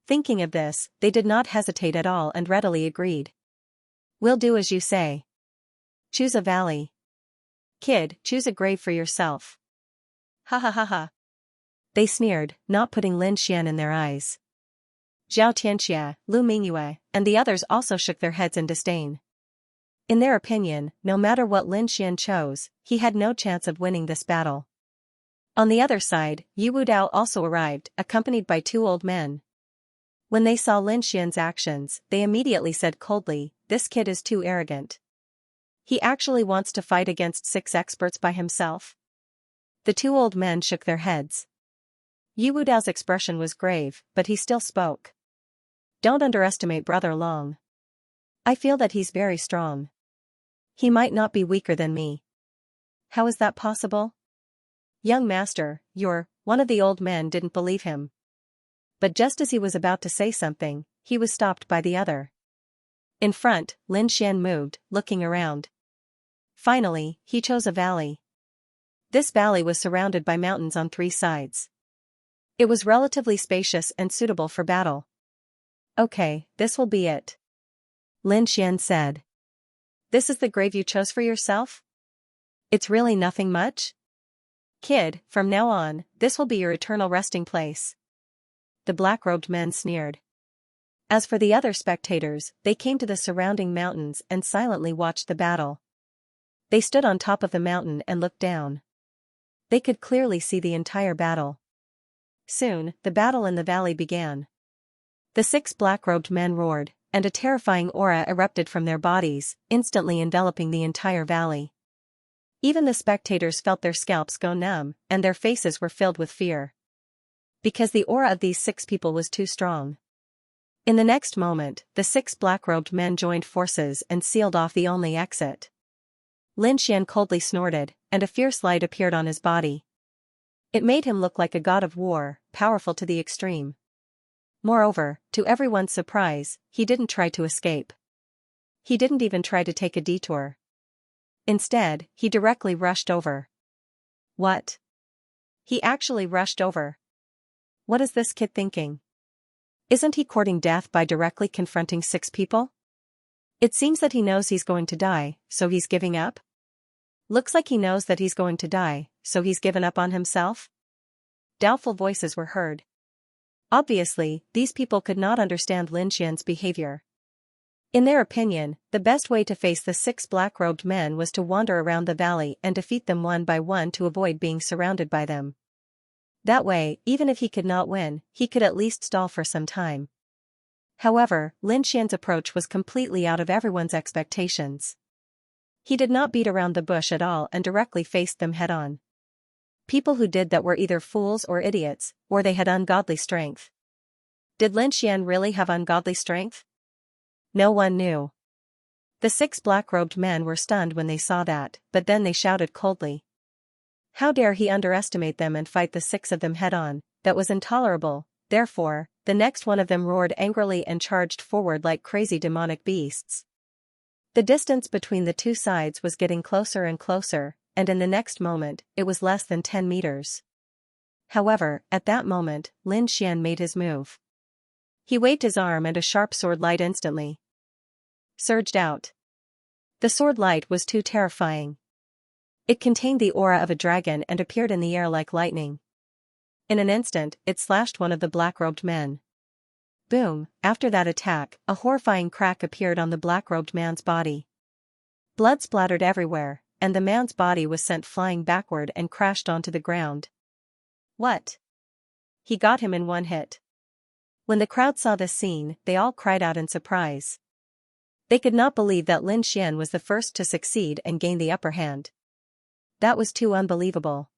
Speaker 1: Thinking of this, they did not hesitate at all and readily agreed. We'll do as you say. Choose a valley. Kid, choose a grave for yourself. Ha ha ha ha. They sneered, not putting Lin Xian in their eyes. Xianxia, Lu Mingyue, and the others also shook their heads in disdain. In their opinion, no matter what Lin Xian chose, he had no chance of winning this battle. On the other side, Yu Wudao also arrived, accompanied by 2 old men. When they saw Lin Xian's actions, they immediately said coldly, "This kid is too arrogant. He actually wants to fight against 6 experts by himself." The 2 old men shook their heads. Yu Wudao's expression was grave, but he still spoke. Don't underestimate Brother Long. I feel that he's very strong. He might not be weaker than me. How is that possible? Young master, one of the old men didn't believe him. But just as he was about to say something, he was stopped by the other. In front, Lin Xian moved, looking around. Finally, he chose a valley. This valley was surrounded by mountains on 3 sides. It was relatively spacious and suitable for battle. Okay, this will be it. Lin Xian said. This is the grave you chose for yourself? It's really nothing much? Kid, from now on, this will be your eternal resting place. The black-robed men sneered. As for the other spectators, they came to the surrounding mountains and silently watched the battle. They stood on top of the mountain and looked down. They could clearly see the entire battle. Soon, the battle in the valley began. The 6 black-robed men roared, and a terrifying aura erupted from their bodies, instantly enveloping the entire valley. Even the spectators felt their scalps go numb, and their faces were filled with fear. Because the aura of these 6 people was too strong. In the next moment, the 6 black-robed men joined forces and sealed off the only exit. Lin Xian coldly snorted, and a fierce light appeared on his body. It made him look like a god of war, powerful to the extreme. Moreover, to everyone's surprise, he didn't try to escape. He didn't even try to take a detour. Instead, he directly rushed over. What? He actually rushed over. What is this kid thinking? Isn't he courting death by directly confronting 6 people? It seems that he knows he's going to die, so he's giving up? Looks like he knows that he's going to die, so he's given up on himself? Doubtful voices were heard. Obviously, these people could not understand Lin Xian's behavior. In their opinion, the best way to face the 6 black-robed men was to wander around the valley and defeat them one by one to avoid being surrounded by them. That way, even if he could not win, he could at least stall for some time. However, Lin Xian's approach was completely out of everyone's expectations. He did not beat around the bush at all and directly faced them head-on. People who did that were either fools or idiots, or they had ungodly strength. Did Lin Xian really have ungodly strength? No one knew. The 6 black-robed men were stunned when they saw that, but then they shouted coldly. How dare he underestimate them and fight the 6 of them head-on? That was intolerable. Therefore, the next one of them roared angrily and charged forward like crazy demonic beasts. The distance between the 2 sides was getting closer and closer, and in the next moment, it was less than 10 meters. However, at that moment, Lin Xian made his move. He waved his arm and a sharp sword light instantly surged out. The sword light was too terrifying. It contained the aura of a dragon and appeared in the air like lightning. In an instant, it slashed one of the black-robed men. Boom! After that attack, a horrifying crack appeared on the black-robed man's body. Blood splattered everywhere, and the man's body was sent flying backward and crashed onto the ground. What? He got him in one hit. When the crowd saw this scene, they all cried out in surprise. They could not believe that Lin Xian was the first to succeed and gain the upper hand. That was too unbelievable.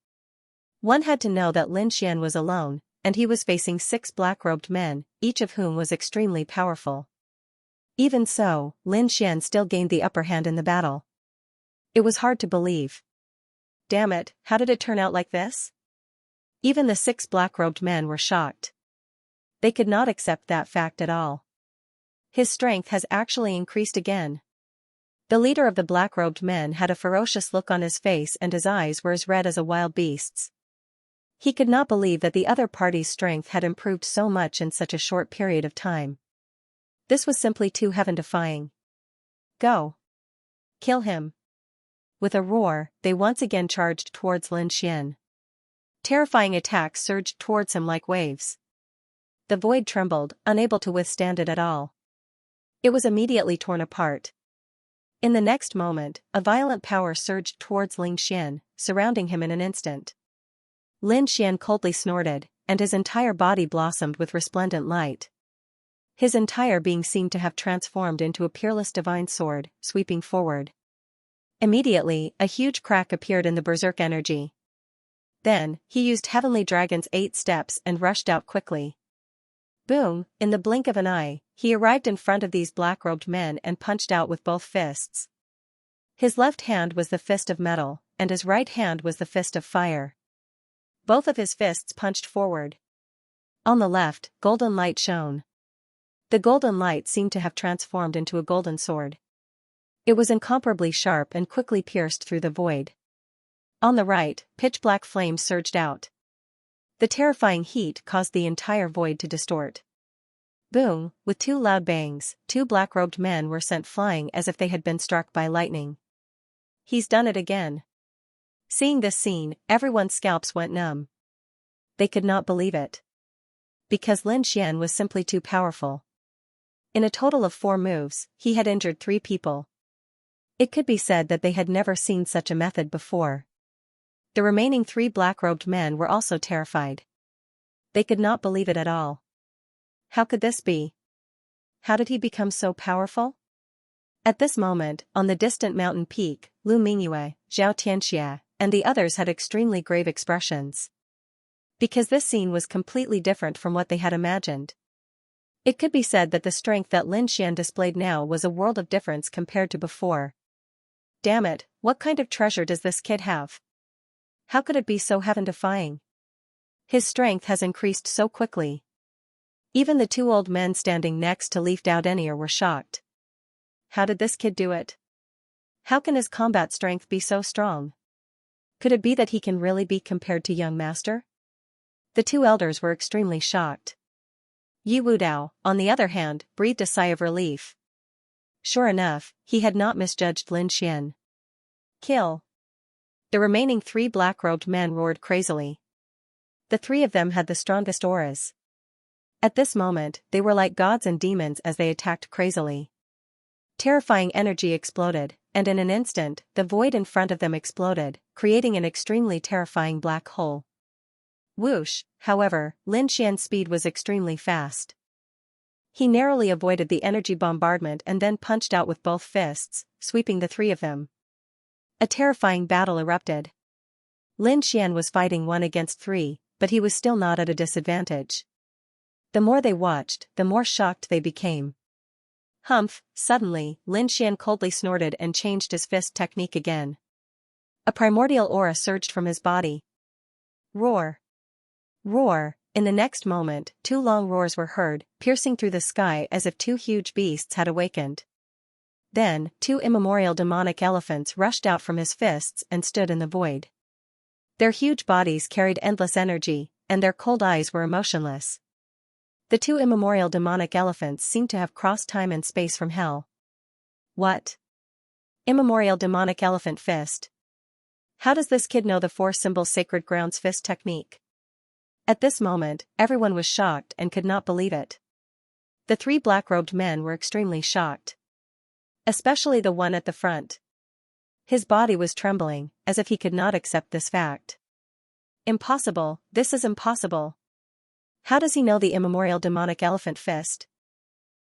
Speaker 1: One had to know that Lin Xian was alone, and he was facing 6 black-robed men, each of whom was extremely powerful. Even so, Lin Xian still gained the upper hand in the battle. It was hard to believe. Damn it, how did it turn out like this? Even the 6 black-robed men were shocked. They could not accept that fact at all. His strength has actually increased again. The leader of the black-robed men had a ferocious look on his face and his eyes were as red as a wild beast's. He could not believe that the other party's strength had improved so much in such a short period of time. This was simply too heaven-defying. Go! Kill him! With a roar, they once again charged towards Lin Xian. Terrifying attacks surged towards him like waves. The void trembled, unable to withstand it at all. It was immediately torn apart. In the next moment, a violent power surged towards Lin Xian, surrounding him in an instant. Lin Xian coldly snorted, and his entire body blossomed with resplendent light. His entire being seemed to have transformed into a peerless divine sword, sweeping forward. Immediately, a huge crack appeared in the berserk energy. Then, he used Heavenly Dragon's 8 steps and rushed out quickly. Boom! In the blink of an eye, he arrived in front of these black-robed men and punched out with both fists. His left hand was the fist of metal, and his right hand was the fist of fire. Both of his fists punched forward. On the left, golden light shone. The golden light seemed to have transformed into a golden sword. It was incomparably sharp and quickly pierced through the void. On the right, pitch-black flames surged out. The terrifying heat caused the entire void to distort. Boom! With 2 loud bangs, 2 black-robed men were sent flying as if they had been struck by lightning. He's done it again. Seeing this scene, everyone's scalps went numb. They could not believe it. Because Lin Xian was simply too powerful. In a total of 4 moves, he had injured 3 people. It could be said that they had never seen such a method before. The remaining 3 black-robed men were also terrified. They could not believe it at all. How could this be? How did he become so powerful? At this moment, on the distant mountain peak, Lu Mingyue, Xianxia, and the others had extremely grave expressions. Because this scene was completely different from what they had imagined. It could be said that the strength that Lin Xian displayed now was a world of difference compared to before. Damn it, what kind of treasure does this kid have? How could it be so heaven-defying? His strength has increased so quickly. Even the 2 old men standing next to Leaf Doudenier were shocked. How did this kid do it? How can his combat strength be so strong? Could it be that he can really be compared to young master? The 2 elders were extremely shocked. Yi Wudao, on the other hand, breathed a sigh of relief. Sure enough, he had not misjudged Lin Xian. Kill! The remaining 3 black-robed men roared crazily. The 3 of them had the strongest auras. At this moment, they were like gods and demons as they attacked crazily. Terrifying energy exploded, and in an instant, the void in front of them exploded, creating an extremely terrifying black hole. Whoosh! However, Lin Xian's speed was extremely fast. He narrowly avoided the energy bombardment and then punched out with both fists, sweeping the 3 of them. A terrifying battle erupted. Lin Xian was fighting 1 against 3, but he was still not at a disadvantage. The more they watched, the more shocked they became. Humph! Suddenly, Lin Xian coldly snorted and changed his fist technique again. A primordial aura surged from his body. Roar! Roar! In the next moment, 2 long roars were heard, piercing through the sky as if 2 huge beasts had awakened. Then, 2 immemorial demonic elephants rushed out from his fists and stood in the void. Their huge bodies carried endless energy, and their cold eyes were emotionless. The 2 immemorial demonic elephants seemed to have crossed time and space from hell. What? Immemorial demonic elephant fist. How does this kid know the four symbols sacred grounds fist technique? At this moment, everyone was shocked and could not believe it. The three black-robed men were extremely shocked. Especially the one at the front. His body was trembling, as if he could not accept this fact. Impossible, this is impossible. How does he know the immemorial demonic elephant fist?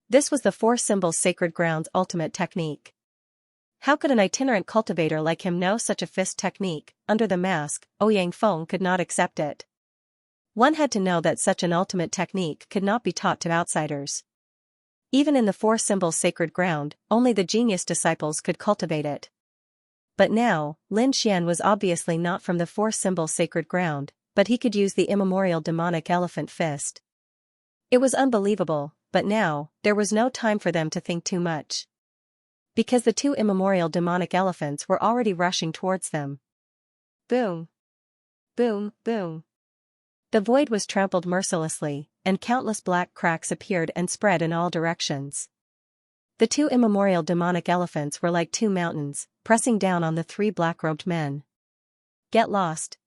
Speaker 1: This was the four symbols sacred grounds ultimate technique. How could an itinerant cultivator like him know such a fist technique? Under the mask, Ouyang Feng could not accept it. One had to know that such an ultimate technique could not be taught to outsiders. Even in the four symbols sacred ground, only the genius disciples could cultivate it. But now, Lin Xian was obviously not from the four symbols sacred ground, but he could use the immemorial demonic elephant fist. It was unbelievable, but now, there was no time for them to think too much. Because the two immemorial demonic elephants were already rushing towards them. Boom! Boom, boom! The void was trampled mercilessly, and countless black cracks appeared and spread in all directions. The two immemorial demonic elephants were like two mountains, pressing down on the three black-robed men. Get lost.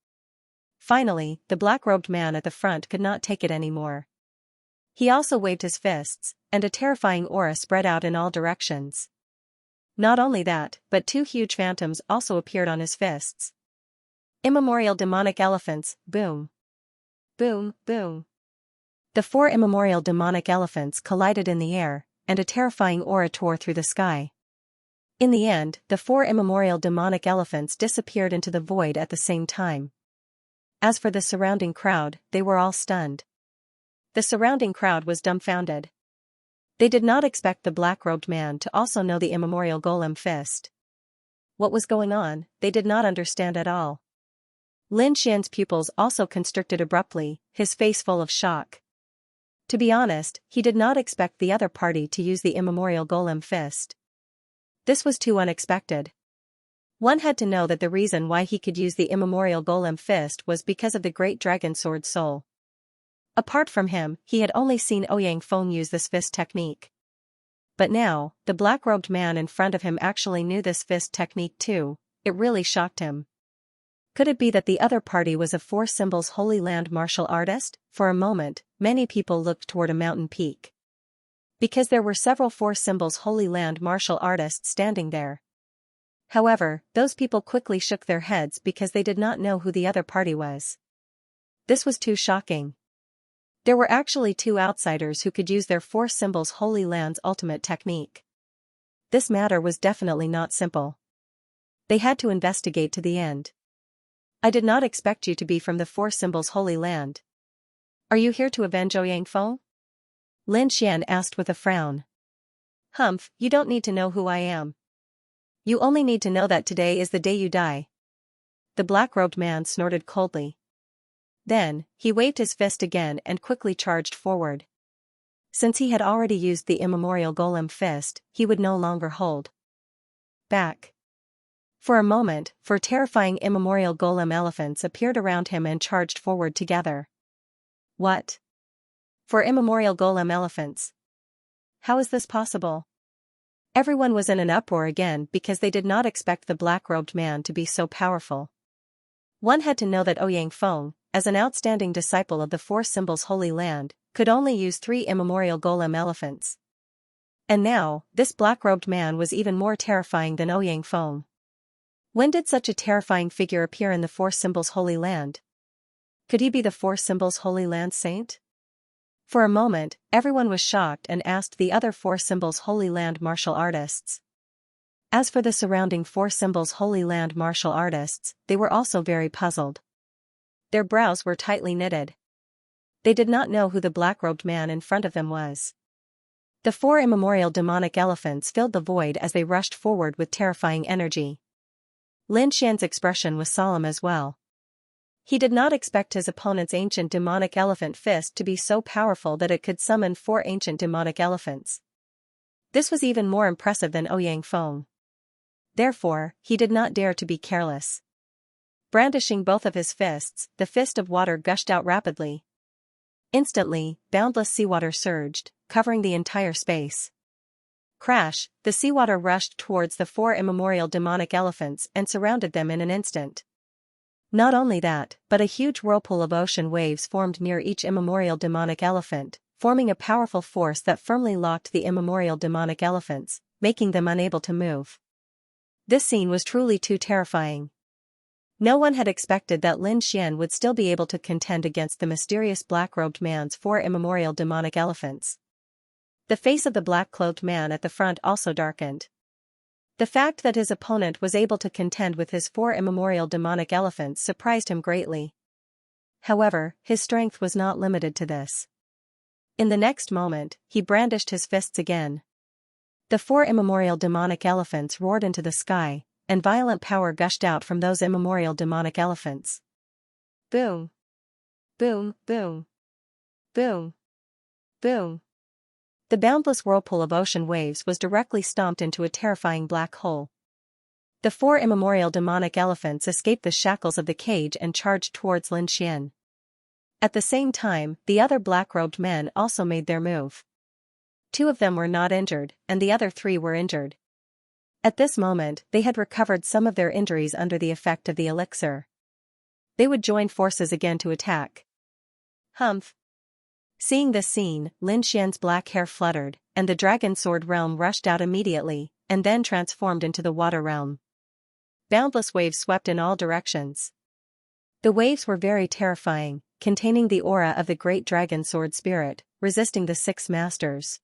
Speaker 1: Finally, the black-robed man at the front could not take it anymore. He also waved his fists, and a terrifying aura spread out in all directions. Not only that, but two huge phantoms also appeared on his fists. Immemorial demonic elephants, boom! Boom, boom! The four immemorial demonic elephants collided in the air, and a terrifying aura tore through the sky. In the end, the four immemorial demonic elephants disappeared into the void at the same time. As for the surrounding crowd, they were all stunned. The surrounding crowd was dumbfounded. They did not expect the black-robed man to also know the immemorial golem fist. What was going on, they did not understand at all. Lin Xian's pupils also constricted abruptly, his face full of shock. To be honest, he did not expect the other party to use the immemorial golem fist. This was too unexpected. One had to know that the reason why he could use the immemorial golem fist was because of the great dragon sword soul. Apart from him, he had only seen Ouyang Feng use this fist technique. But now, the black-robed man in front of him actually knew this fist technique too. It really shocked him. Could it be that the other party was a four symbols Holy Land martial artist? For a moment, many people looked toward a mountain peak. Because there were several four symbols Holy Land martial artists standing there. However, those people quickly shook their heads because they did not know who the other party was. This was too shocking. There were actually two outsiders who could use their four symbols Holy Land's ultimate technique. This matter was definitely not simple. They had to investigate to the end. I did not expect you to be from the four symbols Holy Land. Are you here to avenge Ouyang Feng? Lin Xian asked with a frown. Humph, you don't need to know who I am. You only need to know that today is the day you die. The black-robed man snorted coldly. Then, he waved his fist again and quickly charged forward. Since he had already used the immemorial golem fist, he would no longer hold back. For a moment, four terrifying immemorial golem elephants appeared around him and charged forward together. What? Four immemorial golem elephants? How is this possible? Everyone was in an uproar again because they did not expect the black-robed man to be so powerful. One had to know that Ouyang Feng, as an outstanding disciple of the four symbols Holy Land, could only use three immemorial golem elephants. And now, this black-robed man was even more terrifying than Ouyang Feng. When did such a terrifying figure appear in the four symbols Holy Land? Could he be the four symbols Holy Land saint? For a moment, everyone was shocked and asked the other four symbols Holy Land martial artists. As for the surrounding four symbols Holy Land martial artists, they were also very puzzled. Their brows were tightly knitted. They did not know who the black-robed man in front of them was. The four immemorial demonic elephants filled the void as they rushed forward with terrifying energy. Lin Xian's expression was solemn as well. He did not expect his opponent's ancient demonic elephant fist to be so powerful that it could summon four ancient demonic elephants. This was even more impressive than Ouyang Feng. Therefore, he did not dare to be careless. Brandishing both of his fists, the fist of water gushed out rapidly. Instantly, boundless seawater surged, covering the entire space. Crash, the seawater rushed towards the four immemorial demonic elephants and surrounded them in an instant. Not only that, but a huge whirlpool of ocean waves formed near each immemorial demonic elephant, forming a powerful force that firmly locked the immemorial demonic elephants, making them unable to move. This scene was truly too terrifying. No one had expected that Lin Xian would still be able to contend against the mysterious black-robed man's four immemorial demonic elephants. The face of the black-clothed man at the front also darkened. The fact that his opponent was able to contend with his four immemorial demonic elephants surprised him greatly. However, his strength was not limited to this. In the next moment, he brandished his fists again. The four immemorial demonic elephants roared into the sky, and violent power gushed out from those immemorial demonic elephants. Boom! Boom! Boom! Boom! Boom! The boundless whirlpool of ocean waves was directly stomped into a terrifying black hole. The four immemorial demonic elephants escaped the shackles of the cage and charged towards Lin Xian. At the same time, the other black-robed men also made their move. 2 of them were not injured, and the other 3 were injured. At this moment, they had recovered some of their injuries under the effect of the elixir. They would join forces again to attack. Humph! Seeing this scene, Lin Xian's black hair fluttered, and the dragon sword realm rushed out immediately, and then transformed into the water realm. Boundless waves swept in all directions. The waves were very terrifying, containing the aura of the great dragon sword spirit, resisting the 6 masters.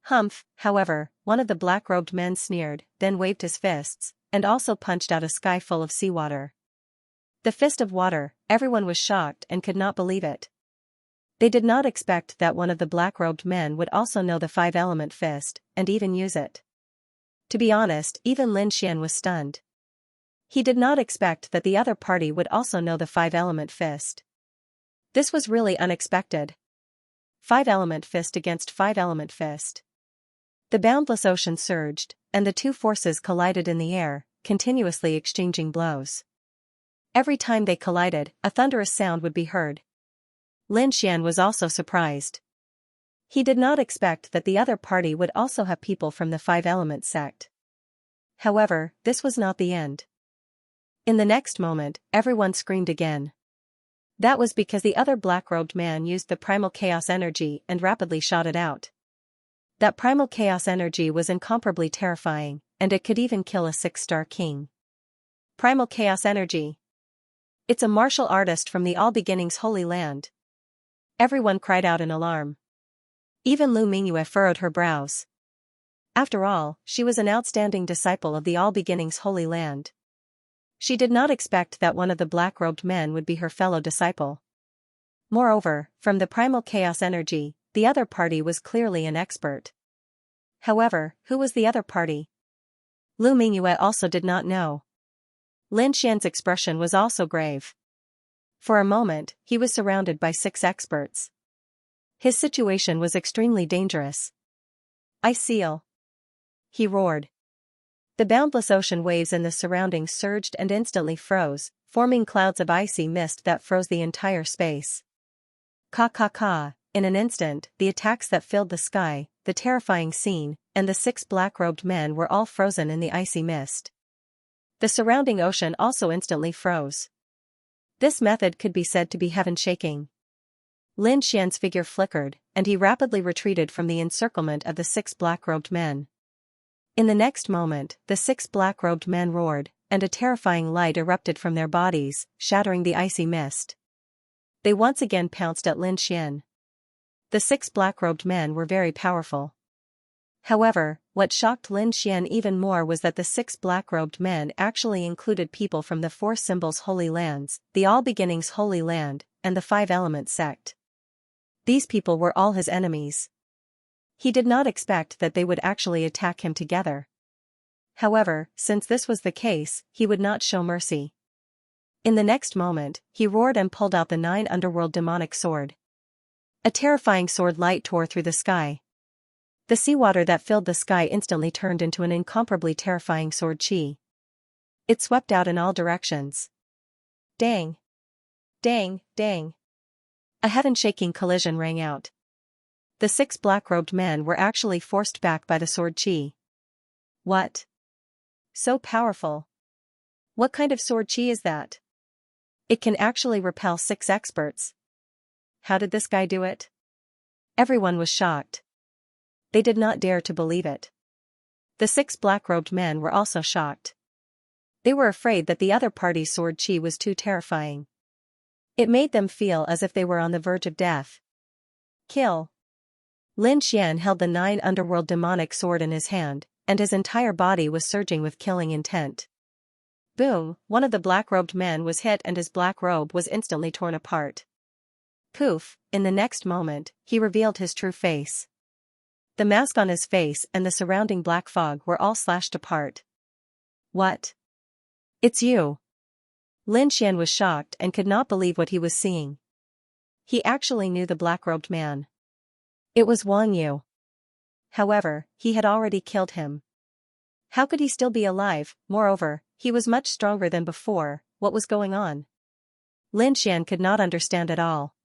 Speaker 1: Humph, however, one of the black-robed men sneered, then waved his fists, and also punched out a sky full of seawater. The fist of water, everyone was shocked and could not believe it. They did not expect that one of the black-robed men would also know the 5-element fist, and even use it. To be honest, even Lin Xian was stunned. He did not expect that the other party would also know the 5-element fist. This was really unexpected. 5-element fist against 5-element fist. The boundless ocean surged, and the 2 forces collided in the air, continuously exchanging blows. Every time they collided, a thunderous sound would be heard. Lin Xian was also surprised. He did not expect that the other party would also have people from the 5-element sect. However, this was not the end. In the next moment, everyone screamed again. That was because the other black-robed man used the primal chaos energy and rapidly shot it out. That primal chaos energy was incomparably terrifying, and it could even kill a 6-star king. Primal chaos energy. It's a martial artist from the All Beginnings Holy Land. Everyone cried out in alarm. Even Lu Mingyue furrowed her brows. After all, she was an outstanding disciple of the All Beginnings Holy Land. She did not expect that one of the black-robed men would be her fellow disciple. Moreover, from the primal chaos energy, the other party was clearly an expert. However, who was the other party? Lu Mingyue also did not know. Lin Xian's expression was also grave. For a moment, he was surrounded by 6 experts. His situation was extremely dangerous. I seal! He roared. The boundless ocean waves in the surroundings surged and instantly froze, forming clouds of icy mist that froze the entire space. Ka. In an instant, the attacks that filled the sky, the terrifying scene, and the 6 black-robed men were all frozen in the icy mist. The surrounding ocean also instantly froze. This method could be said to be heaven-shaking. Lin Xian's figure flickered, and he rapidly retreated from the encirclement of the 6 black-robed men. In the next moment, the 6 black-robed men roared, and a terrifying light erupted from their bodies, shattering the icy mist. They once again pounced at Lin Xian. The 6 black-robed men were very powerful. However, what shocked Lin Xian even more was that the 6 black-robed men actually included people from the 4 symbols Holy Lands, the All Beginnings Holy Land, and the 5-element sect. These people were all his enemies. He did not expect that they would actually attack him together. However, since this was the case, he would not show mercy. In the next moment, he roared and pulled out the 9 underworld demonic sword. A terrifying sword light tore through the sky. The seawater that filled the sky instantly turned into an incomparably terrifying sword chi. It swept out in all directions. Dang! Dang! Dang! A heaven-shaking collision rang out. The 6 black-robed men were actually forced back by the sword chi. What? So powerful. What kind of sword chi is that? It can actually repel 6 experts. How did this guy do it? Everyone was shocked. They did not dare to believe it. The 6 black-robed men were also shocked. They were afraid that the other party's sword chi was too terrifying. It made them feel as if they were on the verge of death. Kill. Lin Xian held the 9 underworld demonic sword in his hand, and his entire body was surging with killing intent. Boom, one of the black-robed men was hit and his black robe was instantly torn apart. Poof, in the next moment, he revealed his true face. The mask on his face and the surrounding black fog were all slashed apart. What? It's you. Lin Xian was shocked and could not believe what he was seeing. He actually knew the black-robed man. It was Wang Yu. However, he had already killed him. How could he still be alive? Moreover, he was much stronger than before. What was going on? Lin Xian could not understand at all.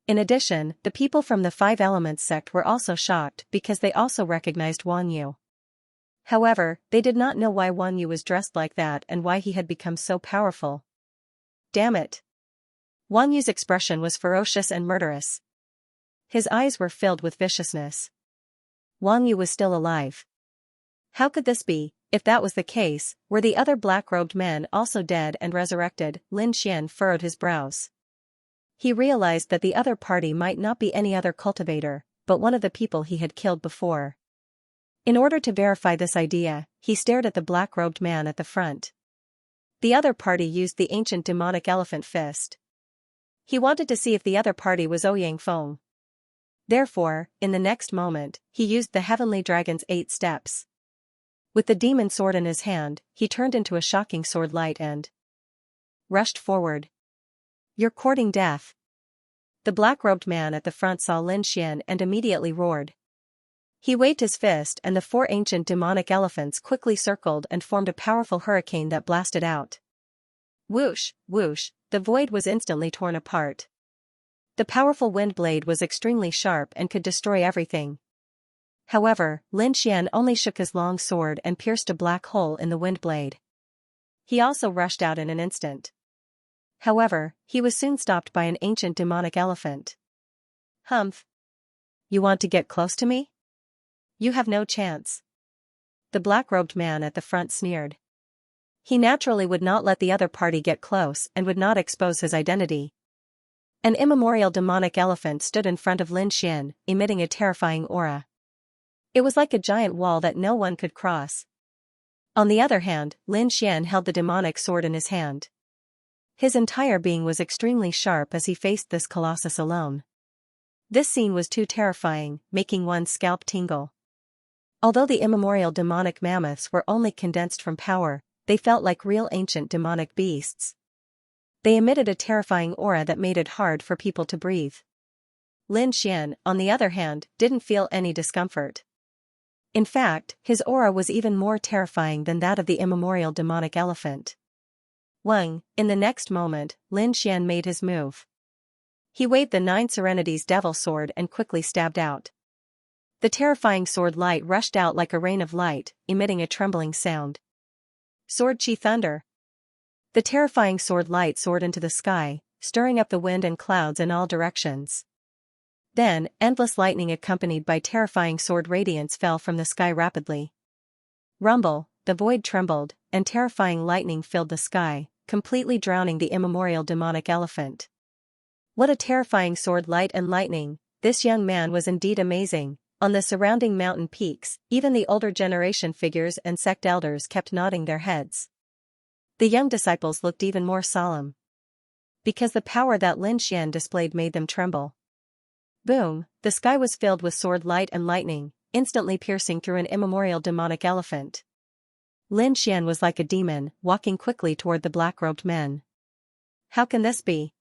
Speaker 1: In addition, the people from the 5 Elements sect were also shocked because they also recognized Wang Yu. However, they did not know why Wang Yu was dressed like that and why he had become so powerful. Damn it! Wang Yu's expression was ferocious and murderous. His eyes were filled with viciousness. Wang Yu was still alive. How could this be? If that was the case, were the other black-robed men also dead and resurrected? Lin Xian furrowed his brows. He realized that the other party might not be any other cultivator, but one of the people he had killed before. In order to verify this idea, he stared at the black-robed man at the front. The other party used the ancient demonic elephant fist. He wanted to see if the other party was Ouyang Feng. Therefore, in the next moment, he used the heavenly dragon's 8 steps. With the demon sword in his hand, he turned into a shocking sword light and rushed forward. You're courting death. The black-robed man at the front saw Lin Xian and immediately roared. He waved his fist and the 4 ancient demonic elephants quickly circled and formed a powerful hurricane that blasted out. Whoosh, whoosh, the void was instantly torn apart. The powerful wind blade was extremely sharp and could destroy everything. However, Lin Xian only shook his long sword and pierced a black hole in the wind blade. He also rushed out in an instant. However, he was soon stopped by an ancient demonic elephant. Humph! You want to get close to me? You have no chance. The black-robed man at the front sneered. He naturally would not let the other party get close and would not expose his identity. An immemorial demonic elephant stood in front of Lin Xian, emitting a terrifying aura. It was like a giant wall that no one could cross. On the other hand, Lin Xian held the demonic sword in his hand. His entire being was extremely sharp as he faced this colossus alone. This scene was too terrifying, making one's scalp tingle. Although the immemorial demonic mammoths were only condensed from power, they felt like real ancient demonic beasts. They emitted a terrifying aura that made it hard for people to breathe. Lin Xian, on the other hand, didn't feel any discomfort. In fact, his aura was even more terrifying than that of the immemorial demonic elephant. Wang, in the next moment, Lin Xian made his move. He waved the 9 Serenities devil sword and quickly stabbed out. The terrifying sword light rushed out like a rain of light, emitting a trembling sound. Sword chi thunder. The terrifying sword light soared into the sky, stirring up the wind and clouds in all directions. Then, endless lightning accompanied by terrifying sword radiance fell from the sky rapidly. Rumble, the void trembled, and terrifying lightning filled the sky, completely drowning the immemorial demonic elephant. What a terrifying sword light and lightning! This young man was indeed amazing. On the surrounding mountain peaks, even the older generation figures and sect elders kept nodding their heads. The young disciples looked even more solemn. Because the power that Lin Xian displayed made them tremble. Boom, the sky was filled with sword light and lightning, instantly piercing through an immemorial demonic elephant. Lin Xian was like a demon, walking quickly toward the black-robed men. How can this be?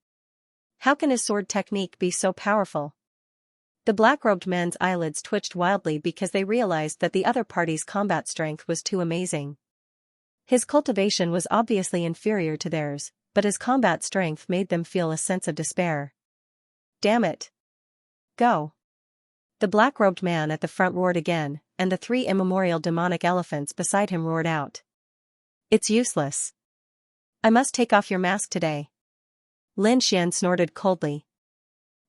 Speaker 1: How can his sword technique be so powerful? The black-robed men's eyelids twitched wildly because they realized that the other party's combat strength was too amazing. His cultivation was obviously inferior to theirs, but his combat strength made them feel a sense of despair. Damn it! Go! The black-robed man at the front roared again, and the three immemorial demonic elephants beside him roared out. It's useless. I must take off your mask today. Lin Xian snorted coldly.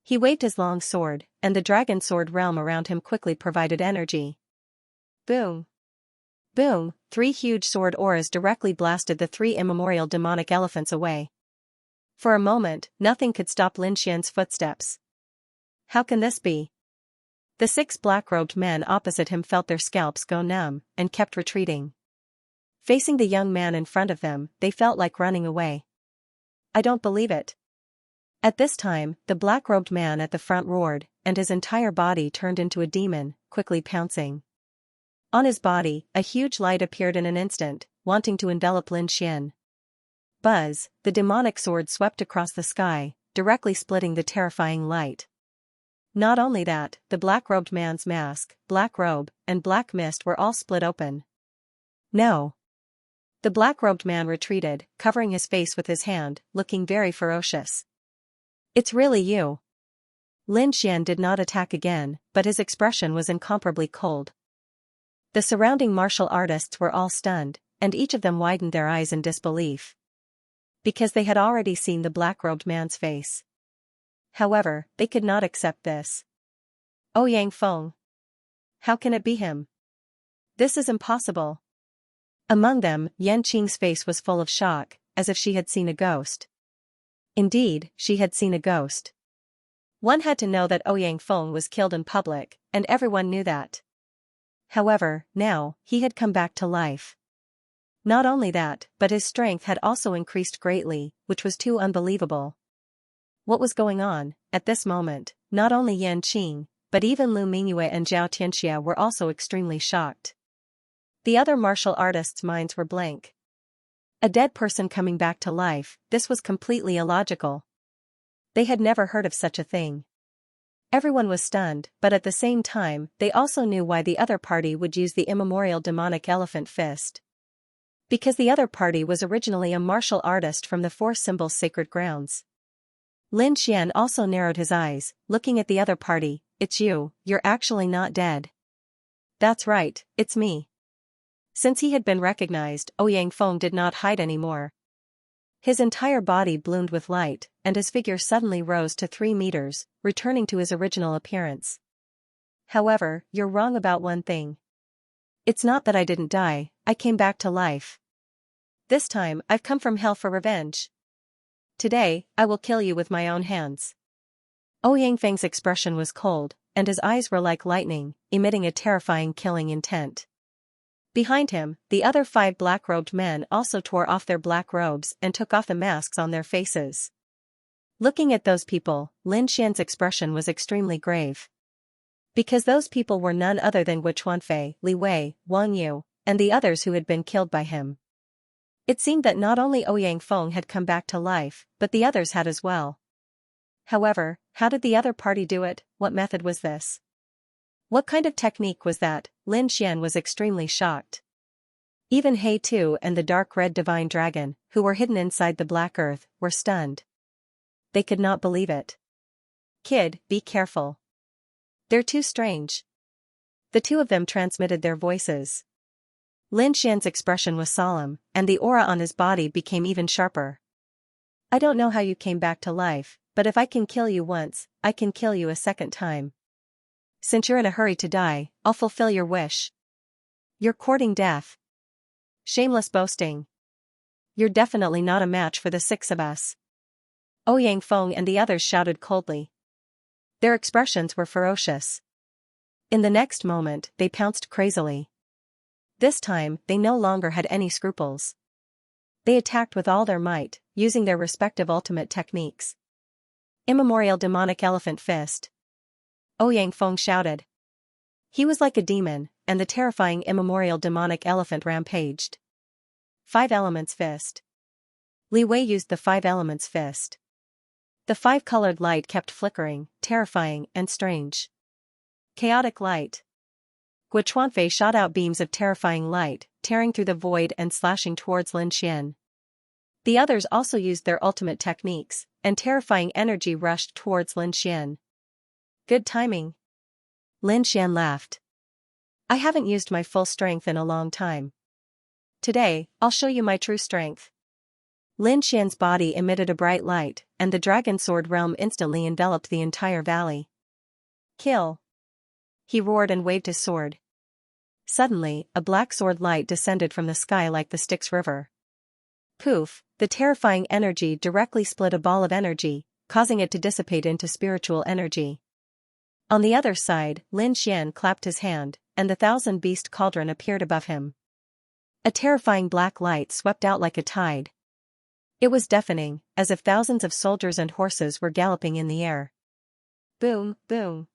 Speaker 1: He waved his long sword, and the dragon sword realm around him quickly provided energy. Boom! Boom! 3 huge sword auras directly blasted the 3 immemorial demonic elephants away. For a moment, nothing could stop Lin Xian's footsteps. How can this be? The 6 black-robed men opposite him felt their scalps go numb, and kept retreating. Facing the young man in front of them, they felt like running away. I don't believe it. At this time, the black-robed man at the front roared, and his entire body turned into a demon, quickly pouncing. On his body, a huge light appeared in an instant, wanting to envelop Lin Xian. Buzz, the demonic sword swept across the sky, directly splitting the terrifying light. Not only that, the black-robed man's mask, black robe, and black mist were all split open. No. The black-robed man retreated, covering his face with his hand, looking very ferocious. It's really you. Lin Xian did not attack again, but his expression was incomparably cold. The surrounding martial artists were all stunned, and each of them widened their eyes in disbelief. Because they had already seen the black-robed man's face. However, they could not accept this. Ouyang Feng. How can it be him? This is impossible. Among them, Yan Qing's face was full of shock, as if she had seen a ghost. Indeed, she had seen a ghost. One had to know that Ouyang Feng was killed in public, and everyone knew that. However, now, he had come back to life. Not only that, but his strength had also increased greatly, which was too unbelievable. What was going on? At this moment, not only Yan Qing, but even Lu Mingyue and Zhao Tianxia were also extremely shocked. The other martial artists' minds were blank. A dead person coming back to life, this was completely illogical. They had never heard of such a thing. Everyone was stunned, but at the same time, they also knew why the other party would use the immemorial demonic elephant fist. Because the other party was originally a martial artist from the 4 Symbols Sacred Grounds. Lin Xian also narrowed his eyes, looking at the other party. It's you, you're actually not dead. That's right, it's me. Since he had been recognized, Ouyang Feng did not hide anymore. His entire body bloomed with light, and his figure suddenly rose to 3 meters, returning to his original appearance. However, you're wrong about one thing. It's not that I didn't die, I came back to life. This time, I've come from hell for revenge. Today, I will kill you with my own hands. Ouyang Feng's expression was cold, and his eyes were like lightning, emitting a terrifying killing intent. Behind him, the other 5 black-robed men also tore off their black robes and took off the masks on their faces. Looking at those people, Lin Xian's expression was extremely grave. Because those people were none other than Wu Chuanfei, Li Wei, Wang Yu, and the others who had been killed by him. It seemed that not only Ouyang Feng had come back to life, but the others had as well. However, how did the other party do it? What method was this? What kind of technique was that? Lin Xian was extremely shocked. Even He Tu and the dark red divine dragon, who were hidden inside the black earth, were stunned. They could not believe it. Kid, be careful. They're too strange. The 2 of them transmitted their voices. Lin Xian's expression was solemn, and the aura on his body became even sharper. I don't know how you came back to life, but if I can kill you once, I can kill you a second time. Since you're in a hurry to die, I'll fulfill your wish. You're courting death. Shameless boasting. You're definitely not a match for the 6 of us. Ouyang Feng and the others shouted coldly. Their expressions were ferocious. In the next moment, they pounced crazily. This time, they no longer had any scruples. They attacked with all their might, using their respective ultimate techniques. Immemorial demonic elephant fist. Ouyang Feng shouted. He was like a demon, and the terrifying immemorial demonic elephant rampaged. 5 elements fist. Li Wei used the 5 elements fist. The 5-colored light kept flickering, terrifying and strange. Chaotic light. Wu Chuanfei shot out beams of terrifying light, tearing through the void and slashing towards Lin Xian. The others also used their ultimate techniques, and terrifying energy rushed towards Lin Xian. Good timing. Lin Xian laughed. I haven't used my full strength in a long time. Today, I'll show you my true strength. Lin Xian's body emitted a bright light, and the dragon sword realm instantly enveloped the entire valley. Kill! He roared and waved his sword. Suddenly, a black sword light descended from the sky like the Styx River. Poof, the terrifying energy directly split a ball of energy, causing it to dissipate into spiritual energy. On the other side, Lin Xian clapped his hand, and the thousand-beast cauldron appeared above him. A terrifying black light swept out like a tide. It was deafening, as if thousands of soldiers and horses were galloping in the air. Boom, boom.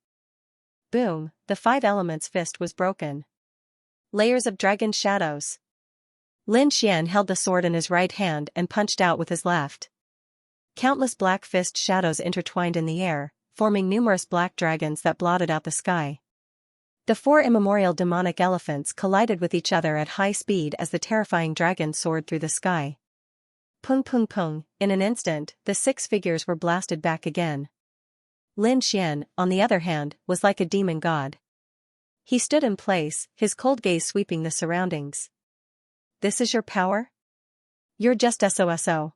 Speaker 1: Boom, the five elements fist was broken. Layers of dragon shadows. Lin Xian held the sword in his right hand and punched out with his left. Countless black fist shadows intertwined in the air, forming numerous black dragons that blotted out the sky. The four immemorial demonic elephants collided with each other at high speed as the terrifying dragon soared through the sky. Pung pung pung, in an instant, the six figures were blasted back again. Lin Xian, on the other hand, was like a demon god. He stood in place, his cold gaze sweeping the surroundings. This is your power? You're just SOSO.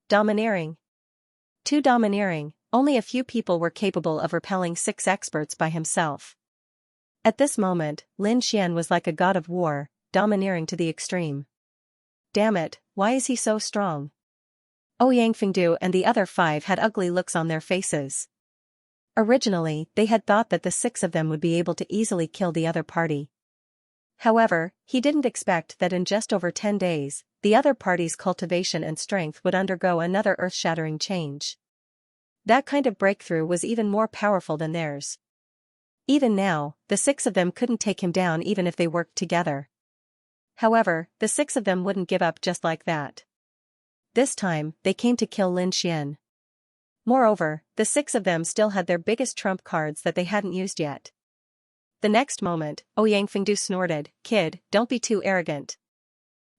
Speaker 1: Domineering. Too domineering, only a few people were capable of repelling six experts by himself. At this moment, Lin Xian was like a god of war, domineering to the extreme. Damn it, why is he so strong? Ouyang Fengdu and the other five had ugly looks on their faces. Originally, they had thought that the six of them would be able to easily kill the other party. However, he didn't expect that in just over 10 days, the other party's cultivation and strength would undergo another earth-shattering change. That kind of breakthrough was even more powerful than theirs. Even now, the six of them couldn't take him down even if they worked together. However, the six of them wouldn't give up just like that. This time, they came to kill Lin Xian. Moreover, the six of them still had their biggest trump cards that they hadn't used yet. The next moment, Ouyang Fengdu snorted, "Kid, don't be too arrogant.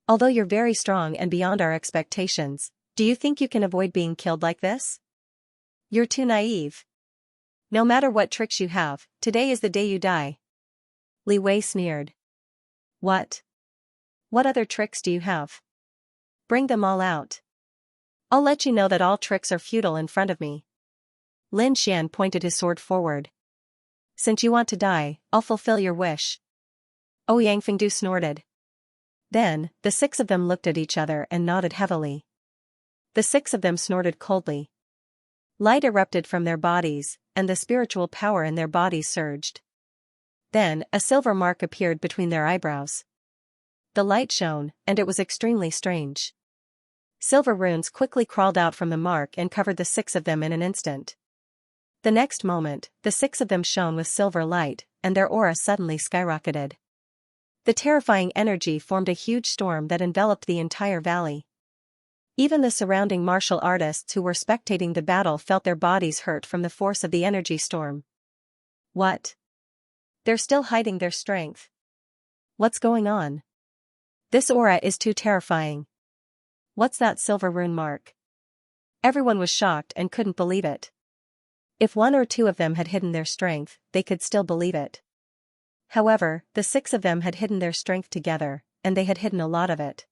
Speaker 1: Although you're very strong and beyond our expectations, do you think you can avoid being killed like this? You're too naive. No matter what tricks you have, today is the day you die." Li Wei sneered. What? What other tricks do you have? Bring them all out. I'll let you know that all tricks are futile in front of me. Lin Xian pointed his sword forward. Since you want to die, I'll fulfill your wish. Ouyang Fengdu snorted. Then, the six of them looked at each other and nodded heavily. The six of them snorted coldly. Light erupted from their bodies, and the spiritual power in their bodies surged. Then, a silver mark appeared between their eyebrows. The light shone, and it was extremely strange. Silver runes quickly crawled out from the mark and covered the six of them in an instant. The next moment, the six of them shone with silver light, and their aura suddenly skyrocketed. The terrifying energy formed a huge storm that enveloped the entire valley. Even the surrounding martial artists who were spectating the battle felt their bodies hurt from the force of the energy storm. What? They're still hiding their strength. What's going on? This aura is too terrifying. What's that silver rune mark? Everyone was shocked and couldn't believe it. If one or two of them had hidden their strength, they could still believe it. However, the six of them had hidden their strength together, and they had hidden a lot of it.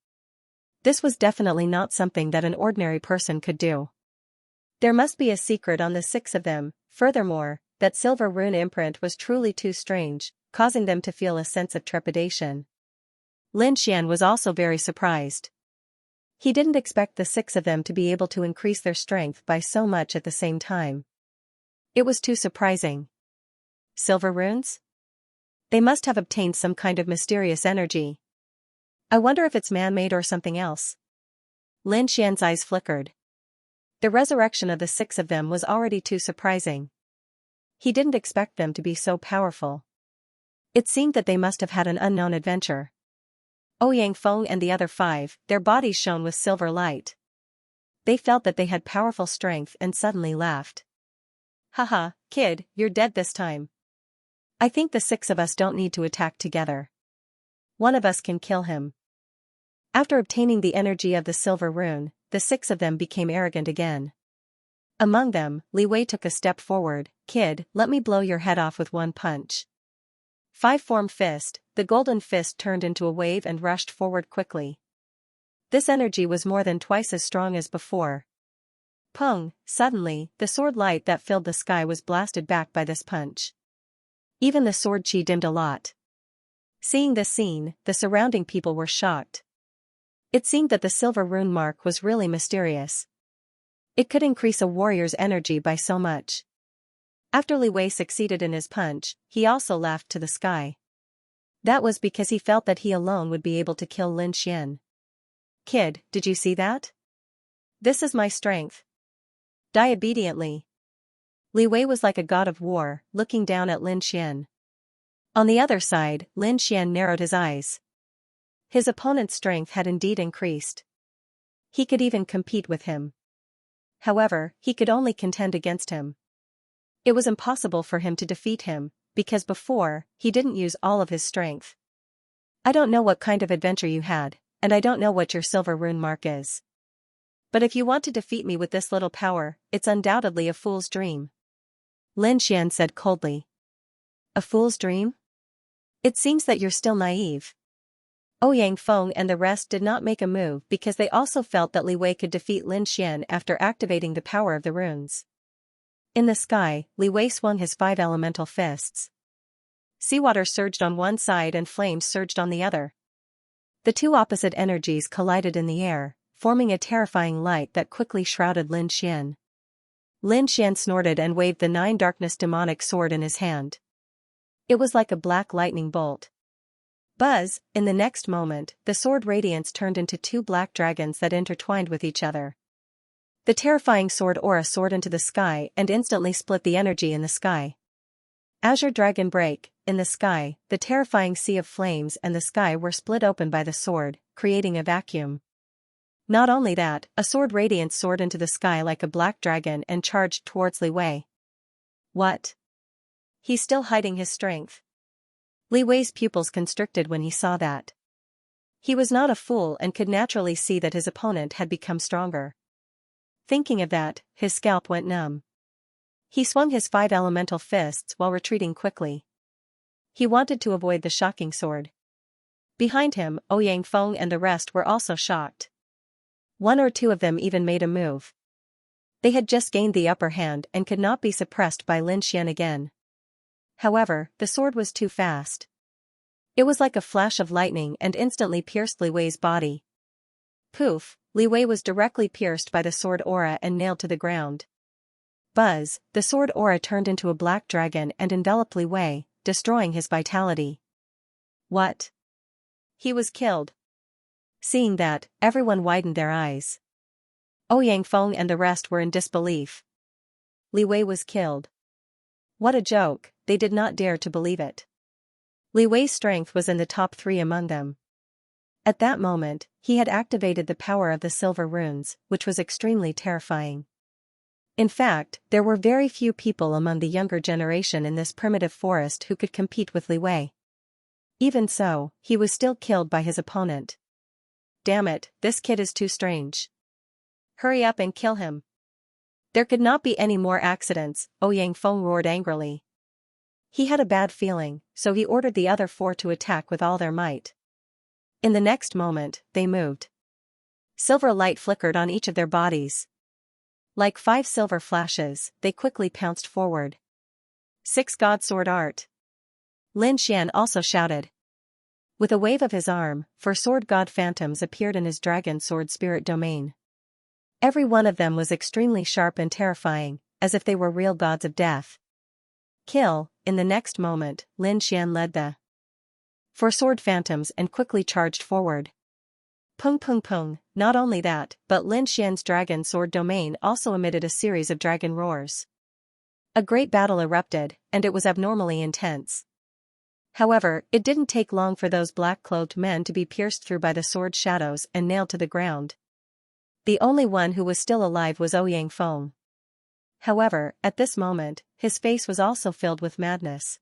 Speaker 1: This was definitely not something that an ordinary person could do. There must be a secret on the six of them. Furthermore, that silver rune imprint was truly too strange, causing them to feel a sense of trepidation. Lin Xian was also very surprised. He didn't expect the six of them to be able to increase their strength by so much at the same time. It was too surprising. Silver runes? They must have obtained some kind of mysterious energy. I wonder if it's man-made or something else. Lin Xian's eyes flickered. The resurrection of the six of them was already too surprising. He didn't expect them to be so powerful. It seemed that they must have had an unknown adventure. Ouyang Feng and the other five, their bodies shone with silver light. They felt that they had powerful strength and suddenly laughed. Haha, kid, you're dead this time. I think the six of us don't need to attack together. One of us can kill him. After obtaining the energy of the silver rune, the six of them became arrogant again. Among them, Li Wei took a step forward. "Kid, let me blow your head off with one punch." Five-form fist, the golden fist turned into a wave and rushed forward quickly. This energy was more than twice as strong as before. Pung, suddenly, the sword light that filled the sky was blasted back by this punch. Even the sword chi dimmed a lot. Seeing this scene, the surrounding people were shocked. It seemed that the silver rune mark was really mysterious. It could increase a warrior's energy by so much. After Li Wei succeeded in his punch, he also laughed to the sky. That was because he felt that he alone would be able to kill Lin Xian. "Kid, did you see that? This is my strength. Die obediently." Li Wei was like a god of war, looking down at Lin Xian. On the other side, Lin Xian narrowed his eyes. His opponent's strength had indeed increased. He could even compete with him. However, he could only contend against him. It was impossible for him to defeat him, because before, he didn't use all of his strength. "I don't know what kind of adventure you had, and I don't know what your silver rune mark is. But if you want to defeat me with this little power, it's undoubtedly a fool's dream," Lin Xian said coldly. "A fool's dream? It seems that you're still naive." Ouyang Feng and the rest did not make a move because they also felt that Li Wei could defeat Lin Xian after activating the power of the runes. In the sky, Li Wei swung his 5 elemental fists. Seawater surged on one side and flames surged on the other. The two opposite energies collided in the air, forming a terrifying light that quickly shrouded Lin Xian. Lin Xian snorted and waved the 9 darkness demonic sword in his hand. It was like a black lightning bolt. Buzz, in the next moment, the sword radiance turned into 2 black dragons that intertwined with each other. The terrifying sword aura soared into the sky and instantly split the energy in the sky. Azure Dragon Break, in the sky, the terrifying sea of flames and the sky were split open by the sword, creating a vacuum. Not only that, a sword radiance soared into the sky like a black dragon and charged towards Li Wei. What? He's still hiding his strength. Li Wei's pupils constricted when he saw that. He was not a fool and could naturally see that his opponent had become stronger. Thinking of that, his scalp went numb. He swung his 5 elemental fists while retreating quickly. He wanted to avoid the shocking sword. Behind him, Ouyang Feng and the rest were also shocked. 1 or 2 of them even made a move. They had just gained the upper hand and could not be suppressed by Lin Xian again. However, the sword was too fast. It was like a flash of lightning and instantly pierced Li Wei's body. Poof, Li Wei was directly pierced by the sword aura and nailed to the ground. Buzz, the sword aura turned into a black dragon and enveloped Li Wei, destroying his vitality. What? He was killed. Seeing that, everyone widened their eyes. Ouyang Feng and the rest were in disbelief. Li Wei was killed. What a joke, they did not dare to believe it. Li Wei's strength was in the top 3 among them. At that moment, he had activated the power of the silver runes, which was extremely terrifying. In fact, there were very few people among the younger generation in this primitive forest who could compete with Li Wei. Even so, he was still killed by his opponent. Damn it, this kid is too strange. Hurry up and kill him. There could not be any more accidents, Ouyang Feng roared angrily. He had a bad feeling, so he ordered the other 4 to attack with all their might. In the next moment, they moved. Silver light flickered on each of their bodies. Like 5 silver flashes, they quickly pounced forward. 6 God Sword Art. Lin Xian also shouted. With a wave of his arm, 4 sword god phantoms appeared in his dragon sword spirit domain. Every one of them was extremely sharp and terrifying, as if they were real gods of death. Kill, in the next moment, Lin Xian led the 4 sword phantoms and quickly charged forward. Pung pung pung, not only that, but Lin Xian's dragon sword domain also emitted a series of dragon roars. A great battle erupted, and it was abnormally intense. However, it didn't take long for those black-clothed men to be pierced through by the sword shadows and nailed to the ground. The only one who was still alive was Ouyang Feng. However, at this moment, his face was also filled with madness.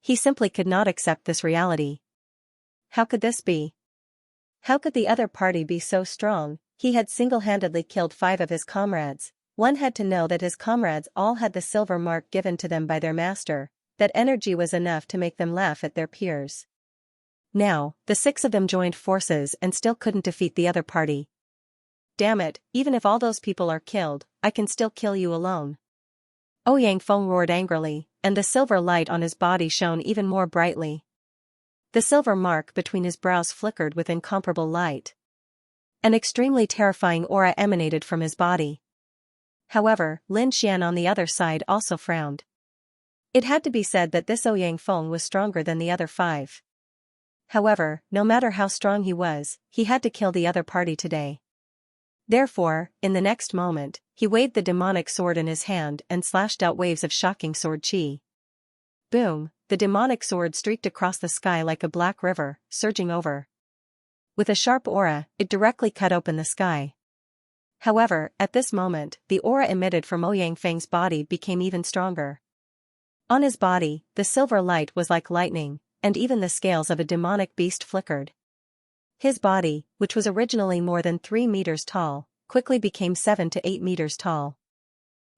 Speaker 1: He simply could not accept this reality. How could this be? How could the other party be so strong? He had single-handedly killed 5 of his comrades, One had to know that his comrades all had the silver mark given to them by their master, that energy was enough to make them laugh at their peers. Now, the 6 of them joined forces and still couldn't defeat the other party. Damn it, even if all those people are killed, I can still kill you alone. Ouyang Feng roared angrily, and the silver light on his body shone even more brightly. The silver mark between his brows flickered with incomparable light. An extremely terrifying aura emanated from his body. However, Lin Xian on the other side also frowned. It had to be said that this Ouyang Feng was stronger than the other 5. However, no matter how strong he had to kill the other party today. Therefore, in the next moment, he waved the demonic sword in his hand and slashed out waves of shocking sword chi. Boom, the demonic sword streaked across the sky like a black river, surging over. With a sharp aura, it directly cut open the sky. However, at this moment, the aura emitted from Ouyang Feng's body became even stronger. On his body, the silver light was like lightning, and even the scales of a demonic beast flickered. His body, which was originally more than 3 meters tall, quickly became 7 to 8 meters tall.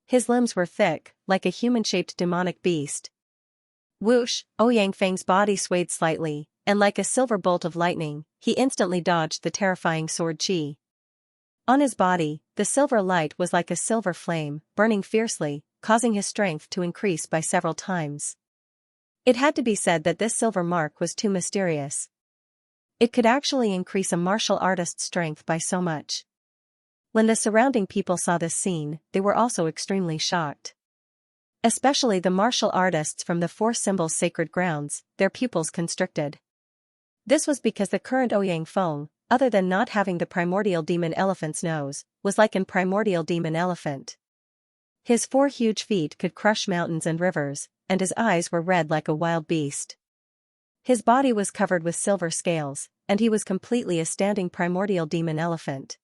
Speaker 1: His limbs were thick, like a human-shaped demonic beast. Whoosh, Ouyang Feng's body swayed slightly, and like a silver bolt of lightning, he instantly dodged the terrifying sword chi. On his body, the silver light was like a silver flame, burning fiercely, causing his strength to increase by several times. It had to be said that this silver mark was too mysterious. It could actually increase a martial artist's strength by so much. When the surrounding people saw this scene, they were also extremely shocked. Especially the martial artists from the 4 symbols sacred grounds, their pupils constricted. This was because the current Ouyang Feng, other than not having the primordial demon elephant's nose, was like an primordial demon elephant. His 4 huge feet could crush mountains and rivers, and his eyes were red like a wild beast. His body was covered with silver scales, and he was completely a standing primordial demon elephant.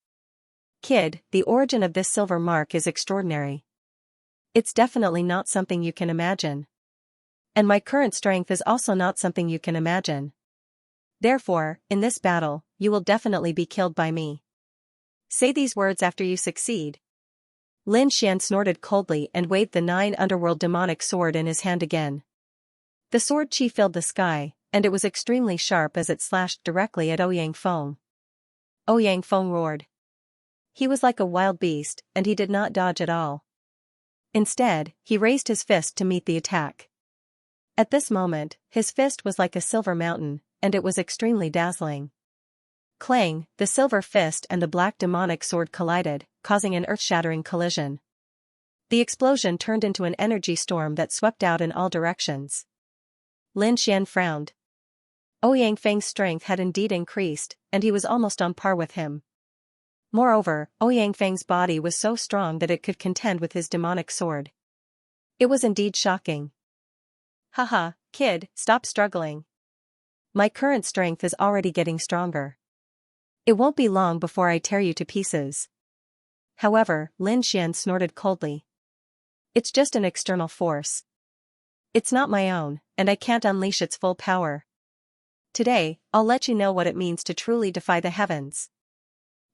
Speaker 1: Kid, the origin of this silver mark is extraordinary. It's definitely not something you can imagine. And my current strength is also not something you can imagine. Therefore, in this battle, you will definitely be killed by me. Say these words after you succeed. Lin Xian snorted coldly and waved the 9 underworld demonic sword in his hand again. The sword chi filled the sky, and it was extremely sharp as it slashed directly at Ouyang Feng. Ouyang Feng roared. He was like a wild beast, and he did not dodge at all. Instead, he raised his fist to meet the attack. At this moment, his fist was like a silver mountain, and it was extremely dazzling. Clang, the silver fist and the black demonic sword collided, causing an earth-shattering collision. The explosion turned into an energy storm that swept out in all directions. Lin Xian frowned. Ouyang Feng's strength had indeed increased, and he was almost on par with him. Moreover, Ouyang Feng's body was so strong that it could contend with his demonic sword. It was indeed shocking. Haha, kid, stop struggling. My current strength is already getting stronger. It won't be long before I tear you to pieces. However, Lin Xian snorted coldly. It's just an external force. It's not my own, and I can't unleash its full power. Today, I'll let you know what it means to truly defy the heavens.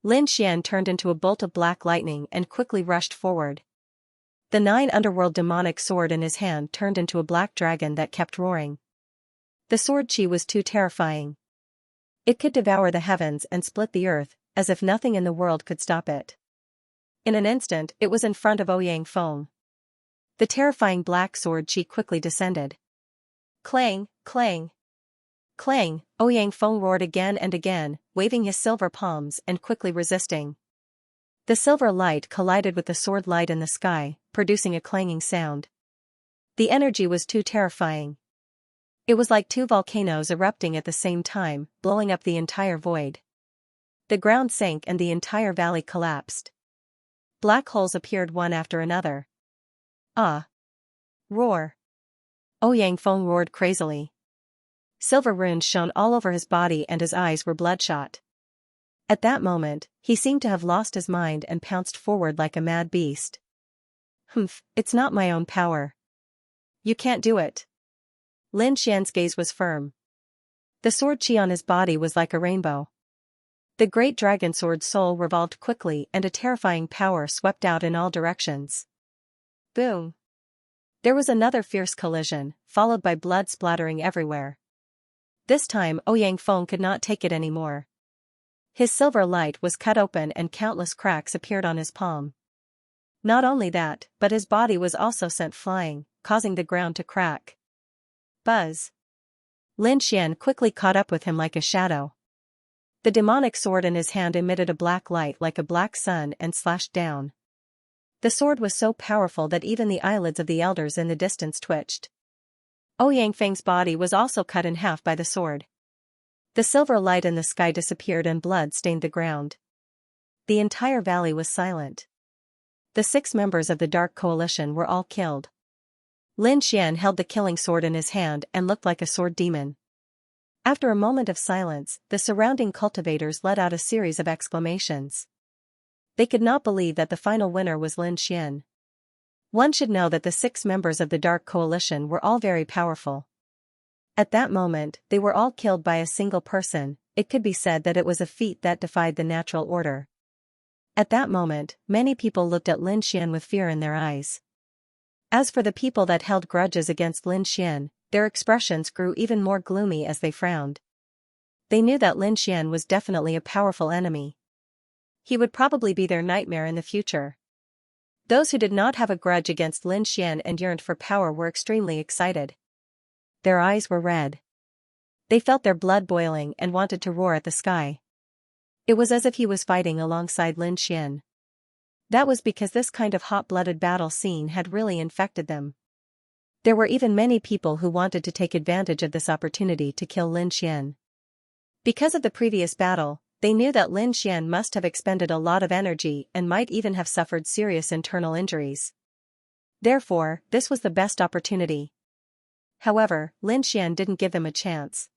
Speaker 1: Lin Xian turned into a bolt of black lightning and quickly rushed forward. The 9 underworld demonic sword in his hand turned into a black dragon that kept roaring. The sword chi was too terrifying. It could devour the heavens and split the earth, as if nothing in the world could stop it. In an instant, it was in front of Ouyang Feng. The terrifying black sword chi quickly descended. Clang, clang. Clang, Ouyang Feng roared again and again, waving his silver palms and quickly resisting. The silver light collided with the sword light in the sky, producing a clanging sound. The energy was too terrifying. It was like 2 volcanoes erupting at the same time, blowing up the entire void. The ground sank and the entire valley collapsed. Black holes appeared one after another. Ah! Roar! Ouyang Feng roared crazily. Silver runes shone all over his body and his eyes were bloodshot. At that moment, he seemed to have lost his mind and pounced forward like a mad beast. Humph, it's not my own power. You can't do it. Lin Xian's gaze was firm. The sword chi on his body was like a rainbow. The great dragon sword soul revolved quickly and a terrifying power swept out in all directions. Boom! There was another fierce collision, followed by blood splattering everywhere. This time Ouyang Feng could not take it anymore. His silver light was cut open and countless cracks appeared on his palm. Not only that, but his body was also sent flying, causing the ground to crack. Buzz! Lin Xian quickly caught up with him like a shadow. The demonic sword in his hand emitted a black light like a black sun and slashed down. The sword was so powerful that even the eyelids of the elders in the distance twitched. Ouyang Feng's body was also cut in half by the sword. The silver light in the sky disappeared and blood stained the ground. The entire valley was silent. The 6 members of the Dark Coalition were all killed. Lin Xian held the killing sword in his hand and looked like a sword demon. After a moment of silence, the surrounding cultivators let out a series of exclamations. They could not believe that the final winner was Lin Xian. One should know that the 6 members of the Dark Coalition were all very powerful. At that moment, they were all killed by a single person. It could be said that it was a feat that defied the natural order. At that moment, many people looked at Lin Xian with fear in their eyes. As for the people that held grudges against Lin Xian, their expressions grew even more gloomy as they frowned. They knew that Lin Xian was definitely a powerful enemy. He would probably be their nightmare in the future. Those who did not have a grudge against Lin Xian and yearned for power were extremely excited. Their eyes were red. They felt their blood boiling and wanted to roar at the sky. It was as if he was fighting alongside Lin Xian. That was because this kind of hot-blooded battle scene had really infected them. There were even many people who wanted to take advantage of this opportunity to kill Lin Xian. Because of the previous battle, they knew that Lin Xian must have expended a lot of energy and might even have suffered serious internal injuries. Therefore, this was the best opportunity. However, Lin Xian didn't give them a chance.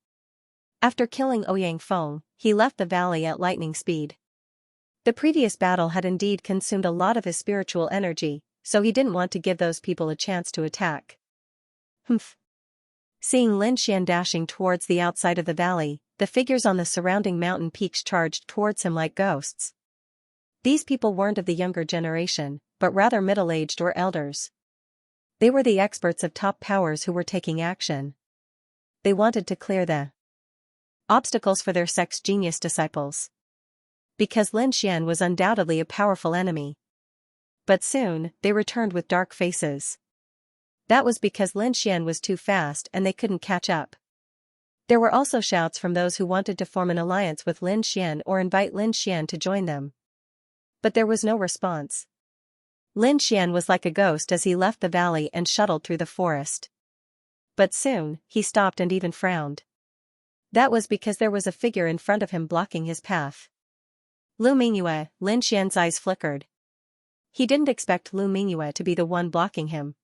Speaker 1: After killing Ouyang Feng, he left the valley at lightning speed. The previous battle had indeed consumed a lot of his spiritual energy, so he didn't want to give those people a chance to attack. Humph. Seeing Lin Xian dashing towards the outside of the valley, the figures on the surrounding mountain peaks charged towards him like ghosts. These people weren't of the younger generation, but rather middle-aged or elders. They were the experts of top powers who were taking action. They wanted to clear the obstacles for their sex genius disciples. Because Lin Xian was undoubtedly a powerful enemy. But soon, they returned with dark faces. That was because Lin Xian was too fast and they couldn't catch up. There were also shouts from those who wanted to form an alliance with Lin Xian or invite Lin Xian to join them. But there was no response. Lin Xian was like a ghost as he left the valley and shuttled through the forest. But soon, he stopped and even frowned. That was because there was a figure in front of him blocking his path. Lu Mingyue. Lin Xian's eyes flickered. He didn't expect Lu Mingyue to be the one blocking him.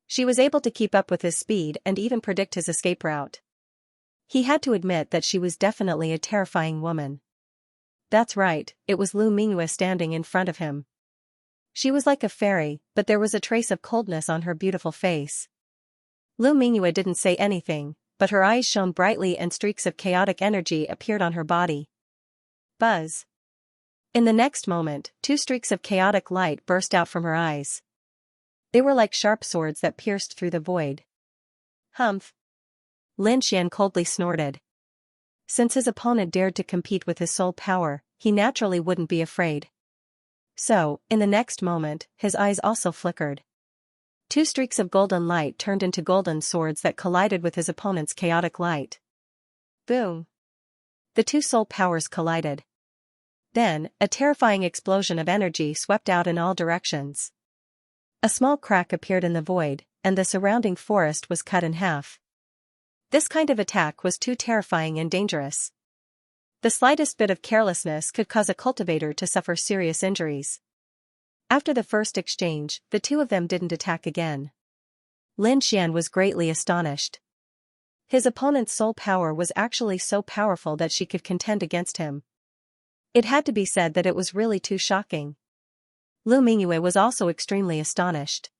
Speaker 1: She was able to keep up with his speed and even predict his escape route. He had to admit that she was definitely a terrifying woman. That's right, it was Lu Mingyue standing in front of him. She was like a fairy, but there was a trace of coldness on her beautiful face. Lu Mingyue didn't say anything, but her eyes shone brightly and streaks of chaotic energy appeared on her body. Buzz. In the next moment, 2 streaks of chaotic light burst out from her eyes. They were like sharp swords that pierced through the void. Humph. Lin Xian coldly snorted. Since his opponent dared to compete with his soul power, he naturally wouldn't be afraid. So, in the next moment, his eyes also flickered. 2 streaks of golden light turned into golden swords that collided with his opponent's chaotic light. Boom. The 2 soul powers collided. Then, a terrifying explosion of energy swept out in all directions. A small crack appeared in the void, and the surrounding forest was cut in half. This kind of attack was too terrifying and dangerous. The slightest bit of carelessness could cause a cultivator to suffer serious injuries. After the first exchange, the 2 of them didn't attack again. Lin Xian was greatly astonished. His opponent's soul power was actually so powerful that she could contend against him. It had to be said that it was really too shocking. Lu Mingyue was also extremely astonished.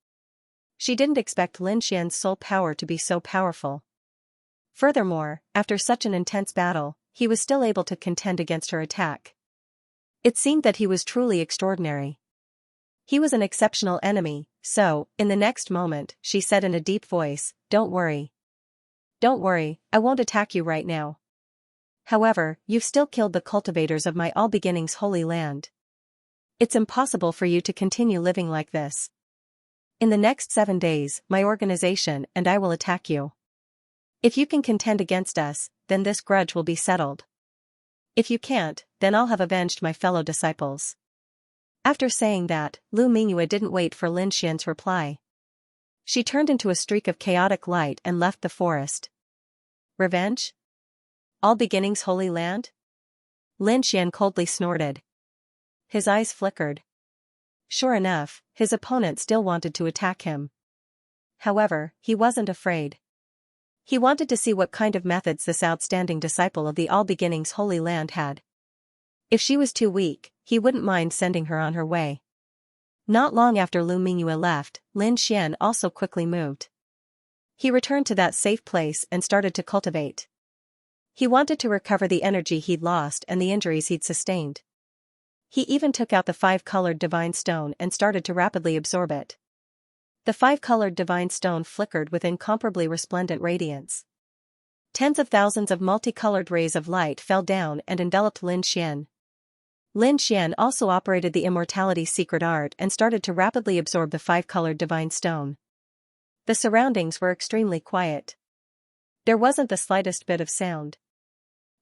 Speaker 1: She didn't expect Lin Xian's soul power to be so powerful. Furthermore, after such an intense battle, he was still able to contend against her attack. It seemed that he was truly extraordinary. He was an exceptional enemy, so, in the next moment, she said in a deep voice, "Don't worry. Don't worry, I won't attack you right now. However, you've still killed the cultivators of my All Beginnings holy land. It's impossible for you to continue living like this. In the next 7 days, my organization and I will attack you. If you can contend against us, then this grudge will be settled. If you can't, then I'll have avenged my fellow disciples." After saying that, Lu Mingyue didn't wait for Lin Xian's reply. She turned into a streak of chaotic light and left the forest. Revenge? All Beginnings holy land? Lin Xian coldly snorted. His eyes flickered. Sure enough, his opponent still wanted to attack him. However, he wasn't afraid. He wanted to see what kind of methods this outstanding disciple of the All Beginnings holy land had. If she was too weak, he wouldn't mind sending her on her way. Not long after Lu Mingyue left, Lin Xian also quickly moved. He returned to that safe place and started to cultivate. He wanted to recover the energy he'd lost and the injuries he'd sustained. He even took out the 5-colored divine stone and started to rapidly absorb it. The 5-colored divine stone flickered with incomparably resplendent radiance. Tens of thousands of multicolored rays of light fell down and enveloped Lin Xian. Lin Xian also operated the immortality secret art and started to rapidly absorb the 5-colored divine stone. The surroundings were extremely quiet. There wasn't the slightest bit of sound.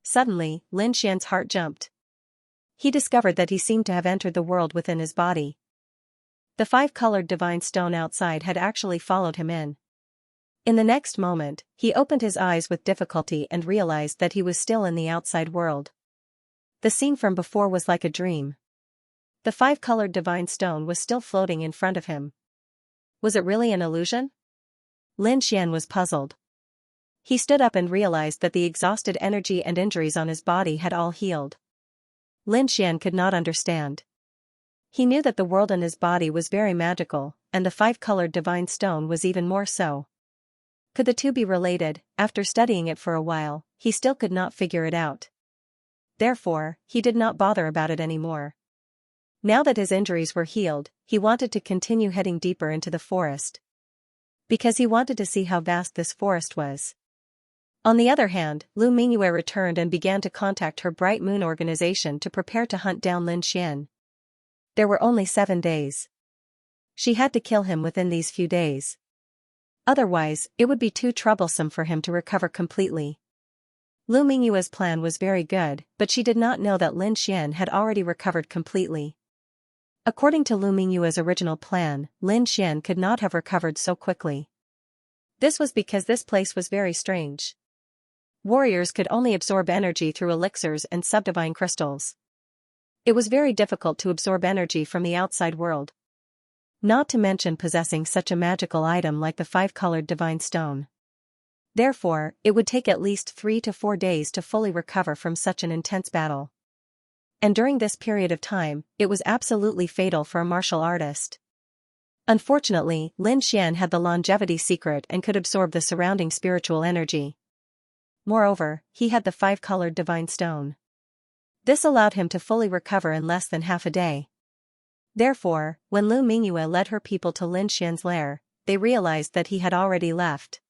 Speaker 1: Suddenly, Lin Xian's heart jumped. He discovered that he seemed to have entered the world within his body. The 5-colored divine stone outside had actually followed him in. In the next moment, he opened his eyes with difficulty and realized that he was still in the outside world. The scene from before was like a dream. The 5-colored divine stone was still floating in front of him. Was it really an illusion? Lin Xian was puzzled. He stood up and realized that the exhausted energy and injuries on his body had all healed. Lin Xian could not understand. He knew that the world in his body was very magical, and the 5-colored divine stone was even more so. Could the two be related? After studying it for a while, he still could not figure it out. Therefore, he did not bother about it anymore. Now that his injuries were healed, he wanted to continue heading deeper into the forest. Because he wanted to see how vast this forest was. On the other hand, Lu Mingyue returned and began to contact her Bright Moon organization to prepare to hunt down Lin Xian. There were only 7 days. She had to kill him within these few days. Otherwise, it would be too troublesome for him to recover completely. Lu Mingyue's plan was very good, but she did not know that Lin Xian had already recovered completely. According to Lu Mingyue's original plan, Lin Xian could not have recovered so quickly. This was because this place was very strange. Warriors could only absorb energy through elixirs and subdivine crystals. It was very difficult to absorb energy from the outside world. Not to mention possessing such a magical item like the 5-colored divine stone. Therefore, it would take at least 3 to 4 days to fully recover from such an intense battle. And during this period of time, it was absolutely fatal for a martial artist. Unfortunately, Lin Xian had the longevity secret and could absorb the surrounding spiritual energy. Moreover, he had the 5-colored divine stone. This allowed him to fully recover in less than half a day. Therefore, when Lu Mingyue led her people to Lin Xian's lair, they realized that he had already left.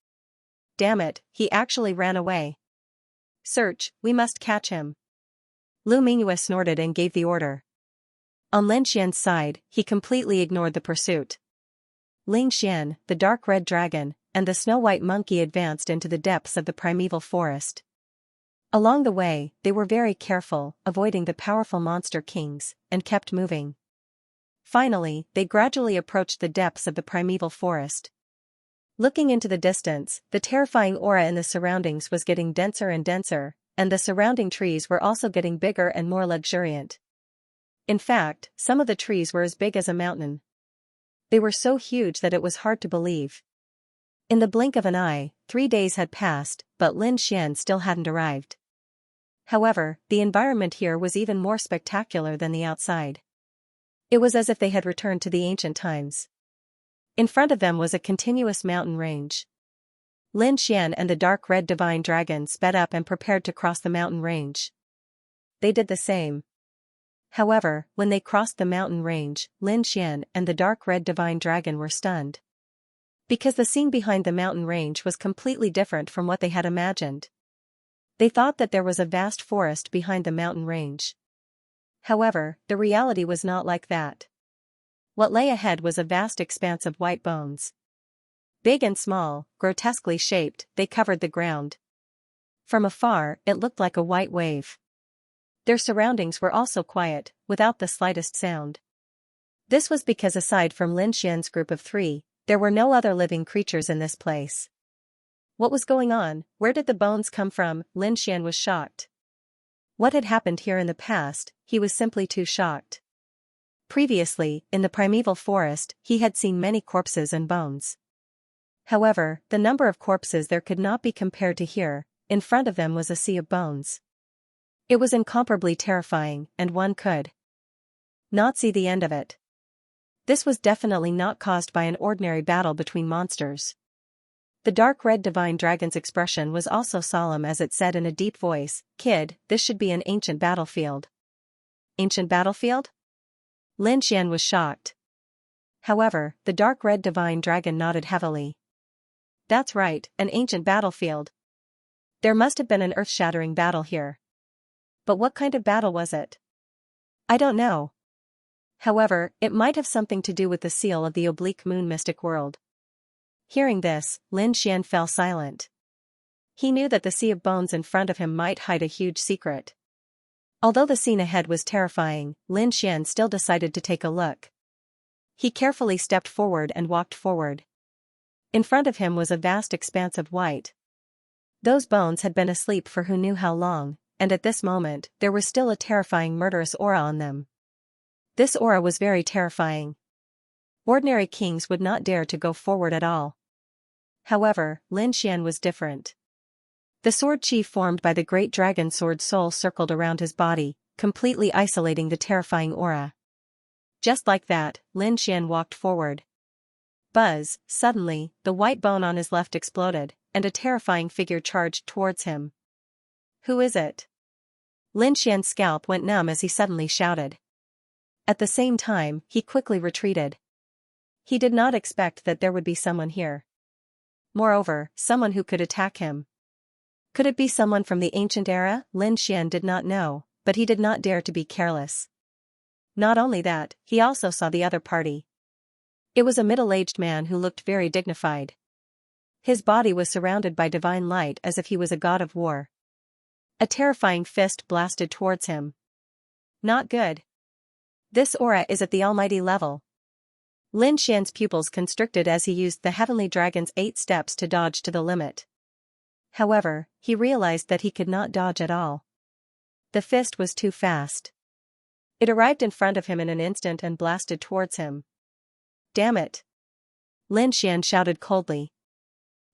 Speaker 1: Damn it, he actually ran away. Search, we must catch him. Lu Mingyue snorted and gave the order. On Lin Xian's side, he completely ignored the pursuit. Ling Xian, the dark red dragon, and the snow-white monkey advanced into the depths of the primeval forest. Along the way, they were very careful, avoiding the powerful monster kings, and kept moving. Finally, they gradually approached the depths of the primeval forest. Looking into the distance, the terrifying aura in the surroundings was getting denser and denser, and the surrounding trees were also getting bigger and more luxuriant. In fact, some of the trees were as big as a mountain. They were so huge that it was hard to believe. In the blink of an eye, 3 days had passed, but Lin Xian still hadn't arrived. However, the environment here was even more spectacular than the outside. It was as if they had returned to the ancient times. In front of them was a continuous mountain range. Lin Xian and the dark red divine dragon sped up and prepared to cross the mountain range. They did the same. However, when they crossed the mountain range, Lin Xian and the dark red divine dragon were stunned. Because the scene behind the mountain range was completely different from what they had imagined. They thought that there was a vast forest behind the mountain range. However, the reality was not like that. What lay ahead was a vast expanse of white bones. Big and small, grotesquely shaped, they covered the ground. From afar, it looked like a white wave. Their surroundings were also quiet, without the slightest sound. This was because aside from Lin Xian's group of 3, there were no other living creatures in this place. What was going on? Where did the bones come from? Lin Xian was shocked. What had happened here in the past, he was simply too shocked. Previously, in the primeval forest, he had seen many corpses and bones. However, the number of corpses there could not be compared to here. In front of them was a sea of bones. It was incomparably terrifying, and one could not see the end of it. This was definitely not caused by an ordinary battle between monsters. The dark red divine dragon's expression was also solemn as it said in a deep voice, "Kid, this should be an ancient battlefield." Ancient battlefield? Lin Xian was shocked. However, the dark red divine dragon nodded heavily. That's right, an ancient battlefield. There must have been an earth-shattering battle here. But what kind of battle was it? I don't know. However, it might have something to do with the seal of the oblique moon mystic world. Hearing this, Lin Xian fell silent. He knew that the sea of bones in front of him might hide a huge secret. Although the scene ahead was terrifying, Lin Xian still decided to take a look. He carefully stepped forward and walked forward. In front of him was a vast expanse of white. Those bones had been asleep for who knew how long, and at this moment, there was still a terrifying murderous aura on them. This aura was very terrifying. Ordinary kings would not dare to go forward at all. However, Lin Xian was different. The sword chi formed by the great dragon sword soul circled around his body, completely isolating the terrifying aura. Just like that, Lin Xian walked forward. Buzz, suddenly, the white bone on his left exploded, and a terrifying figure charged towards him. Who is it? Lin Xian's scalp went numb as he suddenly shouted. At the same time, he quickly retreated. He did not expect that there would be someone here. Moreover, someone who could attack him. Could it be someone from the ancient era? Lin Xian did not know, but he did not dare to be careless. Not only that, he also saw the other party. It was a middle-aged man who looked very dignified. His body was surrounded by divine light as if he was a god of war. A terrifying fist blasted towards him. Not good. This aura is at the almighty level. Lin Xian's pupils constricted as he used the heavenly dragon's 8 steps to dodge to the limit. However, he realized that he could not dodge at all. The fist was too fast. It arrived in front of him in an instant and blasted towards him. Damn it! Lin Xian shouted coldly.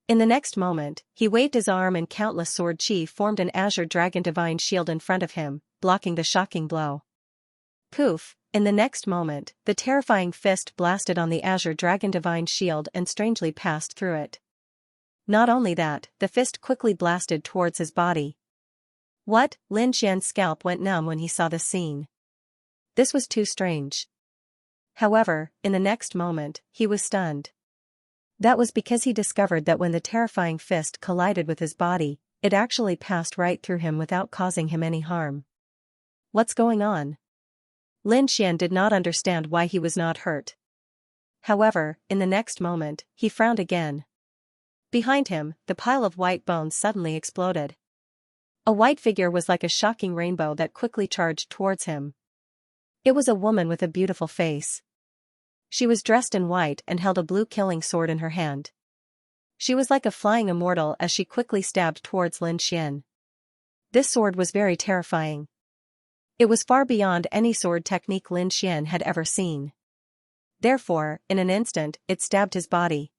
Speaker 1: In the next moment, he waved his arm and countless sword chi formed an azure dragon divine shield in front of him, blocking the shocking blow. Poof! In the next moment, the terrifying fist blasted on the azure dragon divine shield and strangely passed through it. Not only that, the fist quickly blasted towards his body. What? Lin Xian's scalp went numb when he saw the scene. This was too strange. However, in the next moment, he was stunned. That was because he discovered that when the terrifying fist collided with his body, it actually passed right through him without causing him any harm. What's going on? Lin Xian did not understand why he was not hurt. However, in the next moment, he frowned again. Behind him, the pile of white bones suddenly exploded. A white figure was like a shocking rainbow that quickly charged towards him. It was a woman with a beautiful face. She was dressed in white and held a blue killing sword in her hand. She was like a flying immortal as she quickly stabbed towards Lin Xian. This sword was very terrifying. It was far beyond any sword technique Lin Xian had ever seen. Therefore, in an instant, it stabbed his body.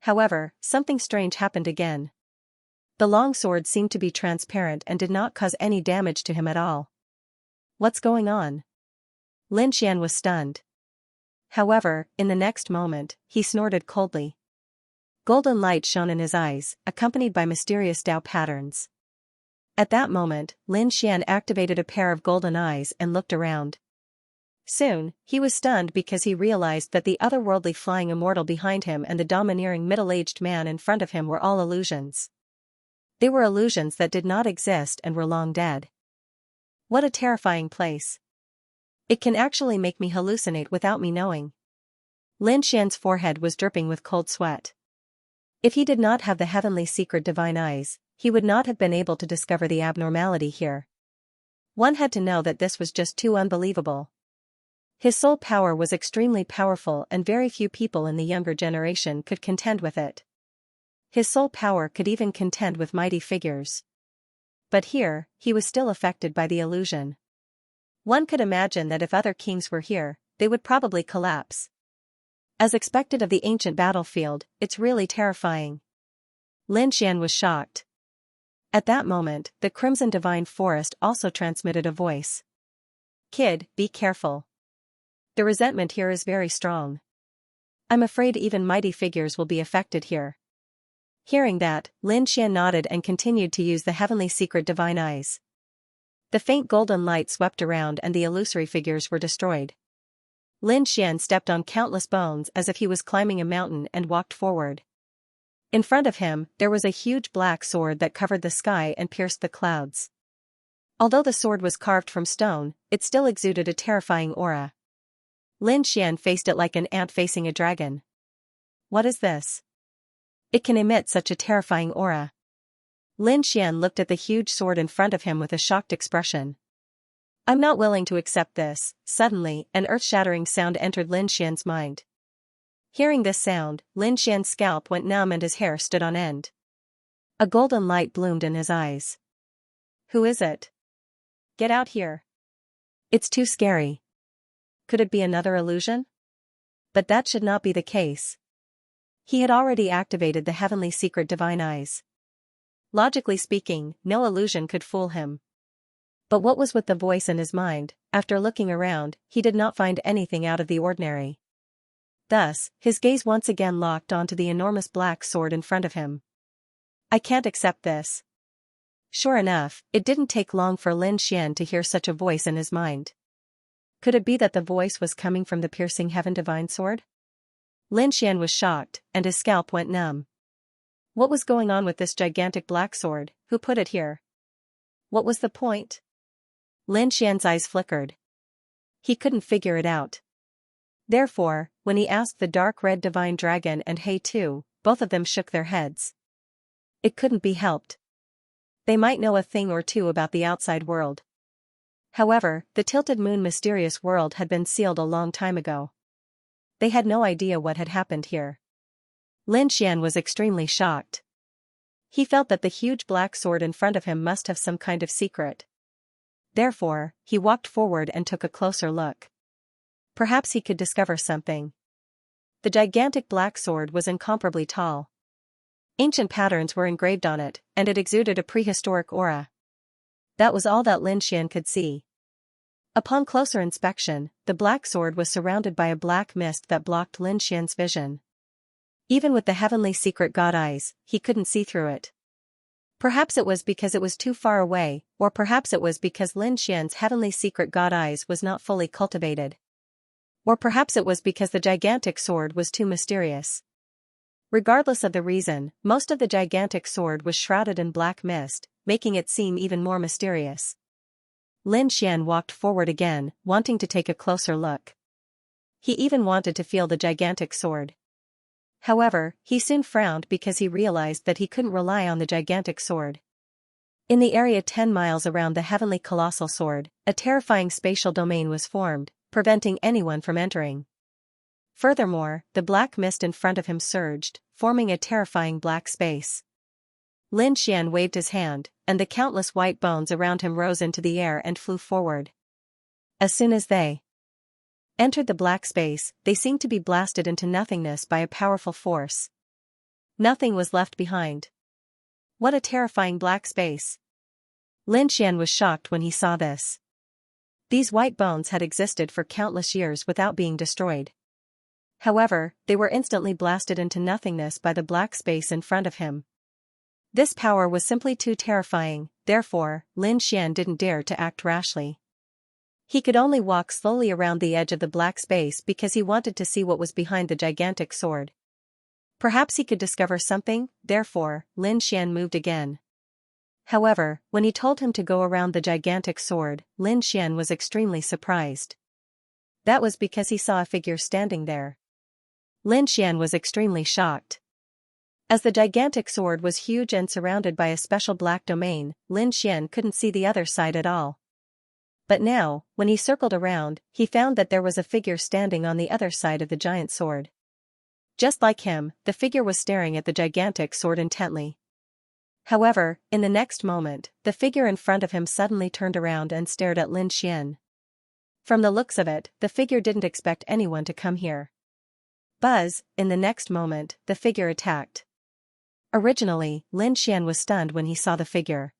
Speaker 1: However, something strange happened again. The long sword seemed to be transparent and did not cause any damage to him at all. What's going on? Lin Xian was stunned. However, in the next moment, he snorted coldly. Golden light shone in his eyes, accompanied by mysterious Tao patterns. At that moment, Lin Xian activated a pair of golden eyes and looked around. Soon, he was stunned because he realized that the otherworldly flying immortal behind him and the domineering middle-aged man in front of him were all illusions. They were illusions that did not exist and were long dead. What a terrifying place. It can actually make me hallucinate without me knowing. Lin Xian's forehead was dripping with cold sweat. If he did not have the heavenly secret divine eyes, he would not have been able to discover the abnormality here. One had to know that this was just too unbelievable. His soul power was extremely powerful and very few people in the younger generation could contend with it. His soul power could even contend with mighty figures. But here, he was still affected by the illusion. One could imagine that if other kings were here, they would probably collapse. As expected of the ancient battlefield, it's really terrifying. Lin Xian was shocked. At that moment, the Crimson Divine Forest also transmitted a voice. Kid, be careful. The resentment here is very strong. I'm afraid even mighty figures will be affected here. Hearing that, Lin Xian nodded and continued to use the heavenly secret divine eyes. The faint golden light swept around and the illusory figures were destroyed. Lin Xian stepped on countless bones as if he was climbing a mountain and walked forward. In front of him, there was a huge black sword that covered the sky and pierced the clouds. Although the sword was carved from stone, it still exuded a terrifying aura. Lin Xian faced it like an ant facing a dragon. What is this? It can emit such a terrifying aura. Lin Xian looked at the huge sword in front of him with a shocked expression. I'm not willing to accept this. Suddenly, an earth-shattering sound entered Lin Xian's mind. Hearing this sound, Lin Xian's scalp went numb and his hair stood on end. A golden light bloomed in his eyes. Who is it? Get out here. It's too scary. Could it be another illusion? But that should not be the case. He had already activated the heavenly secret divine eyes. Logically speaking, no illusion could fool him. But what was with the voice in his mind? After looking around, he did not find anything out of the ordinary. Thus, his gaze once again locked onto the enormous black sword in front of him. I can't accept this. Sure enough, it didn't take long for Lin Xian to hear such a voice in his mind. Could it be that the voice was coming from the piercing heaven divine sword? Lin Xian was shocked, and his scalp went numb. What was going on with this gigantic black sword? Who put it here? What was the point? Lin Xian's eyes flickered. He couldn't figure it out. Therefore, when he asked the dark red divine dragon and He Tu, both of them shook their heads. It couldn't be helped. They might know a thing or two about the outside world. However, the tilted moon mysterious world had been sealed a long time ago. They had no idea what had happened here. Lin Xian was extremely shocked. He felt that the huge black sword in front of him must have some kind of secret. Therefore, he walked forward and took a closer look. Perhaps he could discover something. The gigantic black sword was incomparably tall. Ancient patterns were engraved on it, and it exuded a prehistoric aura. That was all that Lin Xian could see. Upon closer inspection, the black sword was surrounded by a black mist that blocked Lin Xian's vision. Even with the heavenly secret god eyes, he couldn't see through it. Perhaps it was because it was too far away, or perhaps it was because Lin Xian's heavenly secret god eyes was not fully cultivated. Or perhaps it was because the gigantic sword was too mysterious. Regardless of the reason, most of the gigantic sword was shrouded in black mist, making it seem even more mysterious. Lin Xian walked forward again, wanting to take a closer look. He even wanted to feel the gigantic sword. However, he soon frowned because he realized that he couldn't rely on the gigantic sword. In the area 10 miles around the heavenly colossal sword, a terrifying spatial domain was formed, preventing anyone from entering. Furthermore, the black mist in front of him surged, forming a terrifying black space. Lin Xian waved his hand, and the countless white bones around him rose into the air and flew forward. As soon as they entered the black space, they seemed to be blasted into nothingness by a powerful force. Nothing was left behind. What a terrifying black space! Lin Xian was shocked when he saw this. These white bones had existed for countless years without being destroyed. However, they were instantly blasted into nothingness by the black space in front of him. This power was simply too terrifying, therefore, Lin Xian didn't dare to act rashly. He could only walk slowly around the edge of the black space because he wanted to see what was behind the gigantic sword. Perhaps he could discover something, therefore, Lin Xian moved again. However, when he told him to go around the gigantic sword, Lin Xian was extremely surprised. That was because he saw a figure standing there. Lin Xian was extremely shocked. As the gigantic sword was huge and surrounded by a special black domain, Lin Xian couldn't see the other side at all. But now, when he circled around, he found that there was a figure standing on the other side of the giant sword. Just like him, the figure was staring at the gigantic sword intently. However, in the next moment, the figure in front of him suddenly turned around and stared at Lin Xian. From the looks of it, the figure didn't expect anyone to come here. Buzz, in the next moment, the figure attacked. Originally, Lin Xian was stunned when he saw the figure.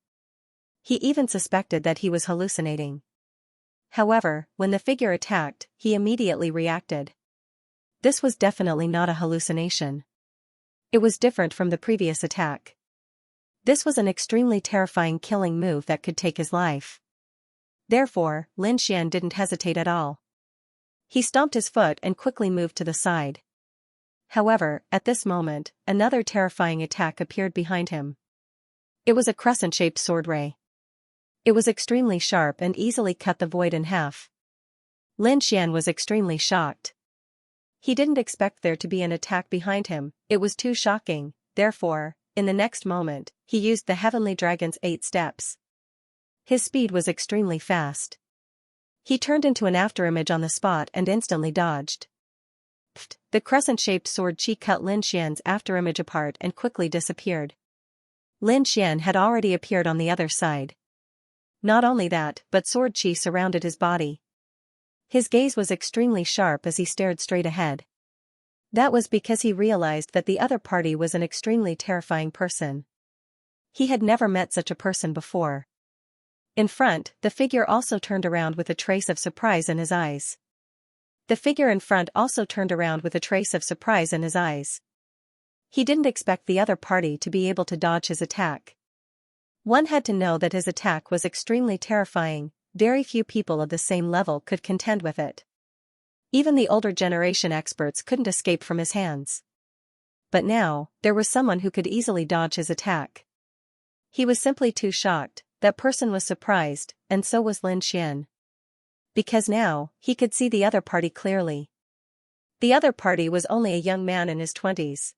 Speaker 1: He even suspected that he was hallucinating. However, when the figure attacked, he immediately reacted. This was definitely not a hallucination. It was different from the previous attack. This was an extremely terrifying killing move that could take his life. Therefore, Lin Xian didn't hesitate at all. He stomped his foot and quickly moved to the side. However, at this moment, another terrifying attack appeared behind him. It was a crescent-shaped sword ray. It was extremely sharp and easily cut the void in half. Lin Xian was extremely shocked. He didn't expect there to be an attack behind him, it was too shocking, therefore, in the next moment, he used the Heavenly Dragon's 8 steps. His speed was extremely fast. He turned into an afterimage on the spot and instantly dodged. Pfft, the crescent-shaped sword chi cut Lin Xian's afterimage apart and quickly disappeared. Lin Xian had already appeared on the other side. Not only that, but sword chi surrounded his body. His gaze was extremely sharp as he stared straight ahead. That was because he realized that the other party was an extremely terrifying person. He had never met such a person before. In front, the figure also turned around with a trace of surprise in his eyes. The figure in front also turned around with a trace of surprise in his eyes. He didn't expect the other party to be able to dodge his attack. One had to know that his attack was extremely terrifying, very few people of the same level could contend with it. Even the older generation experts couldn't escape from his hands. But now, there was someone who could easily dodge his attack. He was simply too shocked, that person was surprised, and so was Lin Xian. Because now, he could see the other party clearly. The other party was only a young man in his 20s.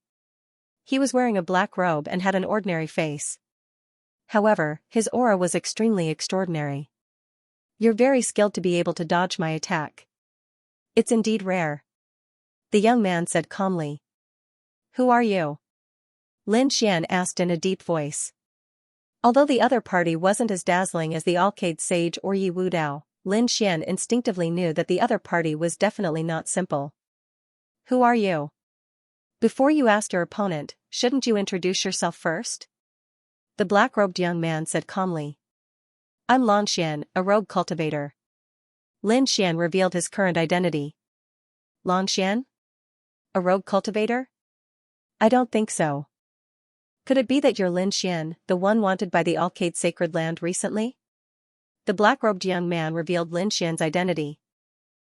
Speaker 1: He was wearing a black robe and had an ordinary face. However, his aura was extremely extraordinary. You're very skilled to be able to dodge my attack. It's indeed rare. The young man said calmly. Who are you? Lin Xian asked in a deep voice. Although the other party wasn't as dazzling as the Alcade Sage or Yi Wudao, Lin Xian instinctively knew that the other party was definitely not simple. Who are you? Before you ask your opponent, shouldn't you introduce yourself first? The black-robed young man said calmly. I'm Lan Xian, a rogue cultivator. Lin Xian revealed his current identity. Lan Xian? A rogue cultivator? I don't think so. Could it be that you're Lin Xian, the one wanted by the Alcade Sacred Land recently? The black-robed young man revealed Lin Xian's identity.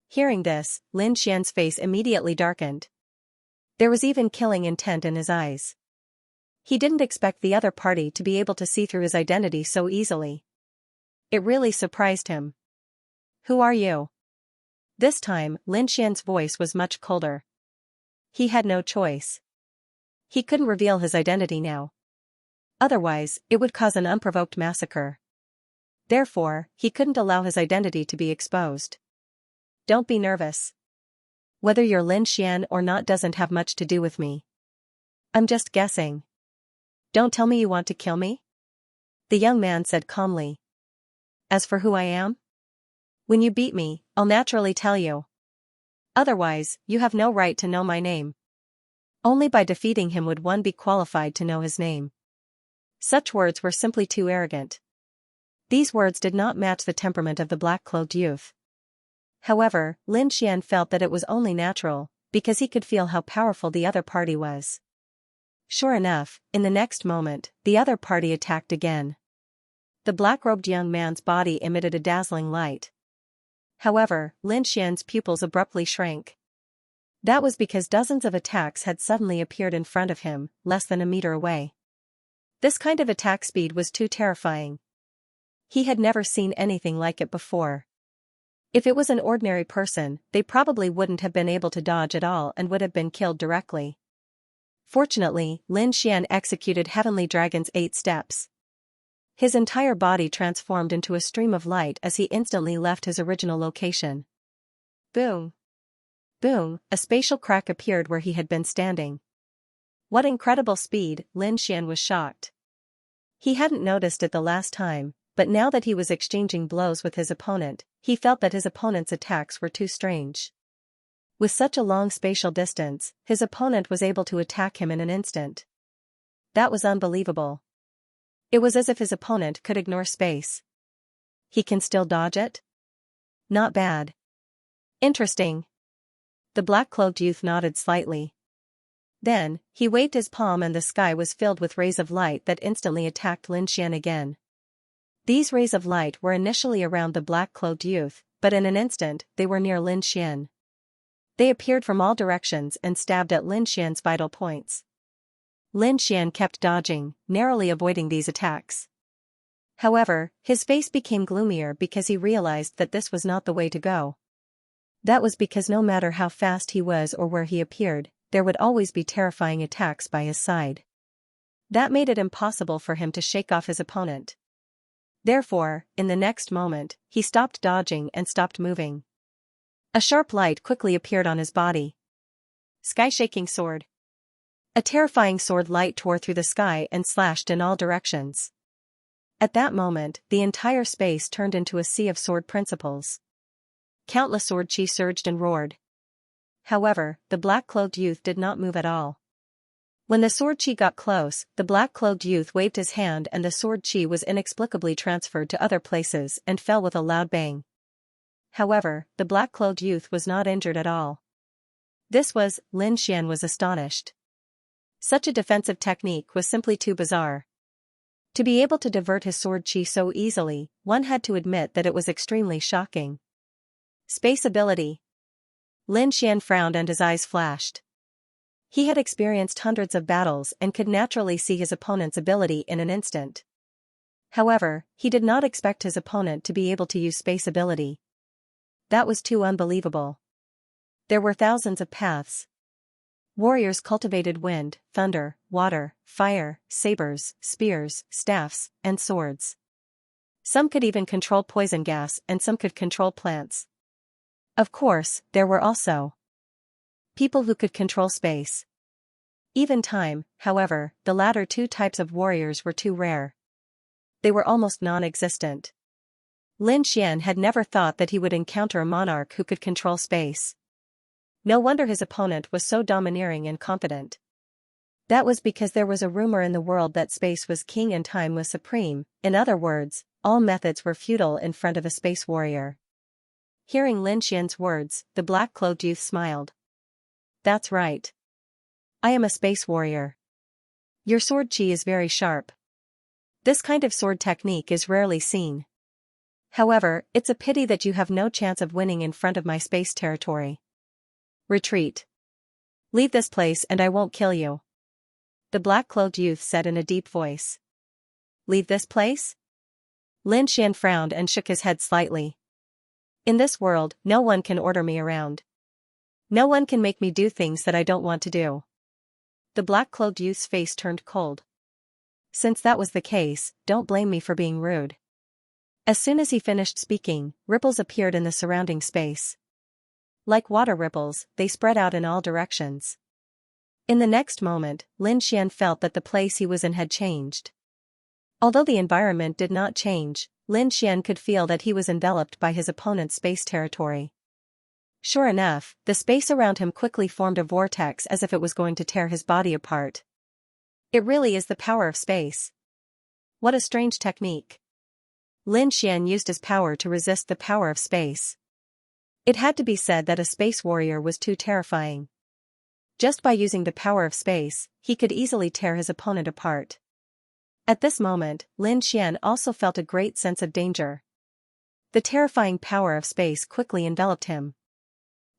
Speaker 1: Hearing this, Lin Xian's face immediately darkened. There was even killing intent in his eyes. He didn't expect the other party to be able to see through his identity so easily. It really surprised him. Who are you? This time, Lin Xian's voice was much colder. He had no choice. He couldn't reveal his identity now. Otherwise, it would cause an unprovoked massacre. Therefore, he couldn't allow his identity to be exposed. Don't be nervous. Whether you're Lin Xian or not doesn't have much to do with me. I'm just guessing. Don't tell me you want to kill me? The young man said calmly. As for who I am? When you beat me, I'll naturally tell you. Otherwise, you have no right to know my name. Only by defeating him would one be qualified to know his name. Such words were simply too arrogant. These words did not match the temperament of the black-cloaked youth. However, Lin Xian felt that it was only natural, because he could feel how powerful the other party was. Sure enough, in the next moment, the other party attacked again. The black-robed young man's body emitted a dazzling light. However, Lin Xian's pupils abruptly shrank. That was because dozens of attacks had suddenly appeared in front of him, less than a meter away. This kind of attack speed was too terrifying. He had never seen anything like it before. If it was an ordinary person, they probably wouldn't have been able to dodge at all and would have been killed directly. Fortunately, Lin Xian executed Heavenly Dragon's 8 steps. His entire body transformed into a stream of light as he instantly left his original location. Boom! Boom! A spatial crack appeared where he had been standing. What incredible speed, Lin Xian was shocked. He hadn't noticed it the last time, but now that he was exchanging blows with his opponent, he felt that his opponent's attacks were too strange. With such a long spatial distance, his opponent was able to attack him in an instant. That was unbelievable. It was as if his opponent could ignore space. He can still dodge it? Not bad. Interesting. The black-cloaked youth nodded slightly. Then, he waved his palm and the sky was filled with rays of light that instantly attacked Lin Xian again. These rays of light were initially around the black-cloaked youth, but in an instant, they were near Lin Xian. They appeared from all directions and stabbed at Lin Xian's vital points. Lin Xian kept dodging, narrowly avoiding these attacks. However, his face became gloomier because he realized that this was not the way to go. That was because no matter how fast he was or where he appeared, there would always be terrifying attacks by his side. That made it impossible for him to shake off his opponent. Therefore, in the next moment, he stopped dodging and stopped moving. A sharp light quickly appeared on his body. Sky-shaking sword. A terrifying sword light tore through the sky and slashed in all directions. At that moment, the entire space turned into a sea of sword principles. Countless sword chi surged and roared. However, the black-cloaked youth did not move at all. When the sword chi got close, the black-cloaked youth waved his hand and the sword chi was inexplicably transferred to other places and fell with a loud bang. However, the black-cloaked youth was not injured at all. Lin Xian was astonished. Such a defensive technique was simply too bizarre. To be able to divert his sword chi so easily, one had to admit that it was extremely shocking. Space ability. Lin Xian frowned and his eyes flashed. He had experienced hundreds of battles and could naturally see his opponent's ability in an instant. However, he did not expect his opponent to be able to use space ability. That was too unbelievable. There were thousands of paths. Warriors cultivated wind, thunder, water, fire, sabers, spears, staffs, and swords. Some could even control poison gas and some could control plants. Of course, there were also people who could control space. Even time, however, the latter two types of warriors were too rare. They were almost non-existent. Lin Xian had never thought that he would encounter a monarch who could control space. No wonder his opponent was so domineering and confident. That was because there was a rumor in the world that space was king and time was supreme. In other words, all methods were futile in front of a space warrior. Hearing Lin Xian's words, the black-cloaked youth smiled. That's right. I am a space warrior. Your sword chi is very sharp. This kind of sword technique is rarely seen. However, it's a pity that you have no chance of winning in front of my space territory. Retreat. Leave this place and I won't kill you. The black-cloaked youth said in a deep voice. Leave this place? Lin Xian frowned and shook his head slightly. In this world, no one can order me around. No one can make me do things that I don't want to do. The black-cloaked youth's face turned cold. Since that was the case, don't blame me for being rude. As soon as he finished speaking, ripples appeared in the surrounding space. Like water ripples, they spread out in all directions. In the next moment, Lin Xian felt that the place he was in had changed. Although the environment did not change, Lin Xian could feel that he was enveloped by his opponent's space territory. Sure enough, the space around him quickly formed a vortex as if it was going to tear his body apart. It really is the power of space. What a strange technique. Lin Xian used his power to resist the power of space. It had to be said that a space warrior was too terrifying. Just by using the power of space, he could easily tear his opponent apart. At this moment, Lin Xian also felt a great sense of danger. The terrifying power of space quickly enveloped him.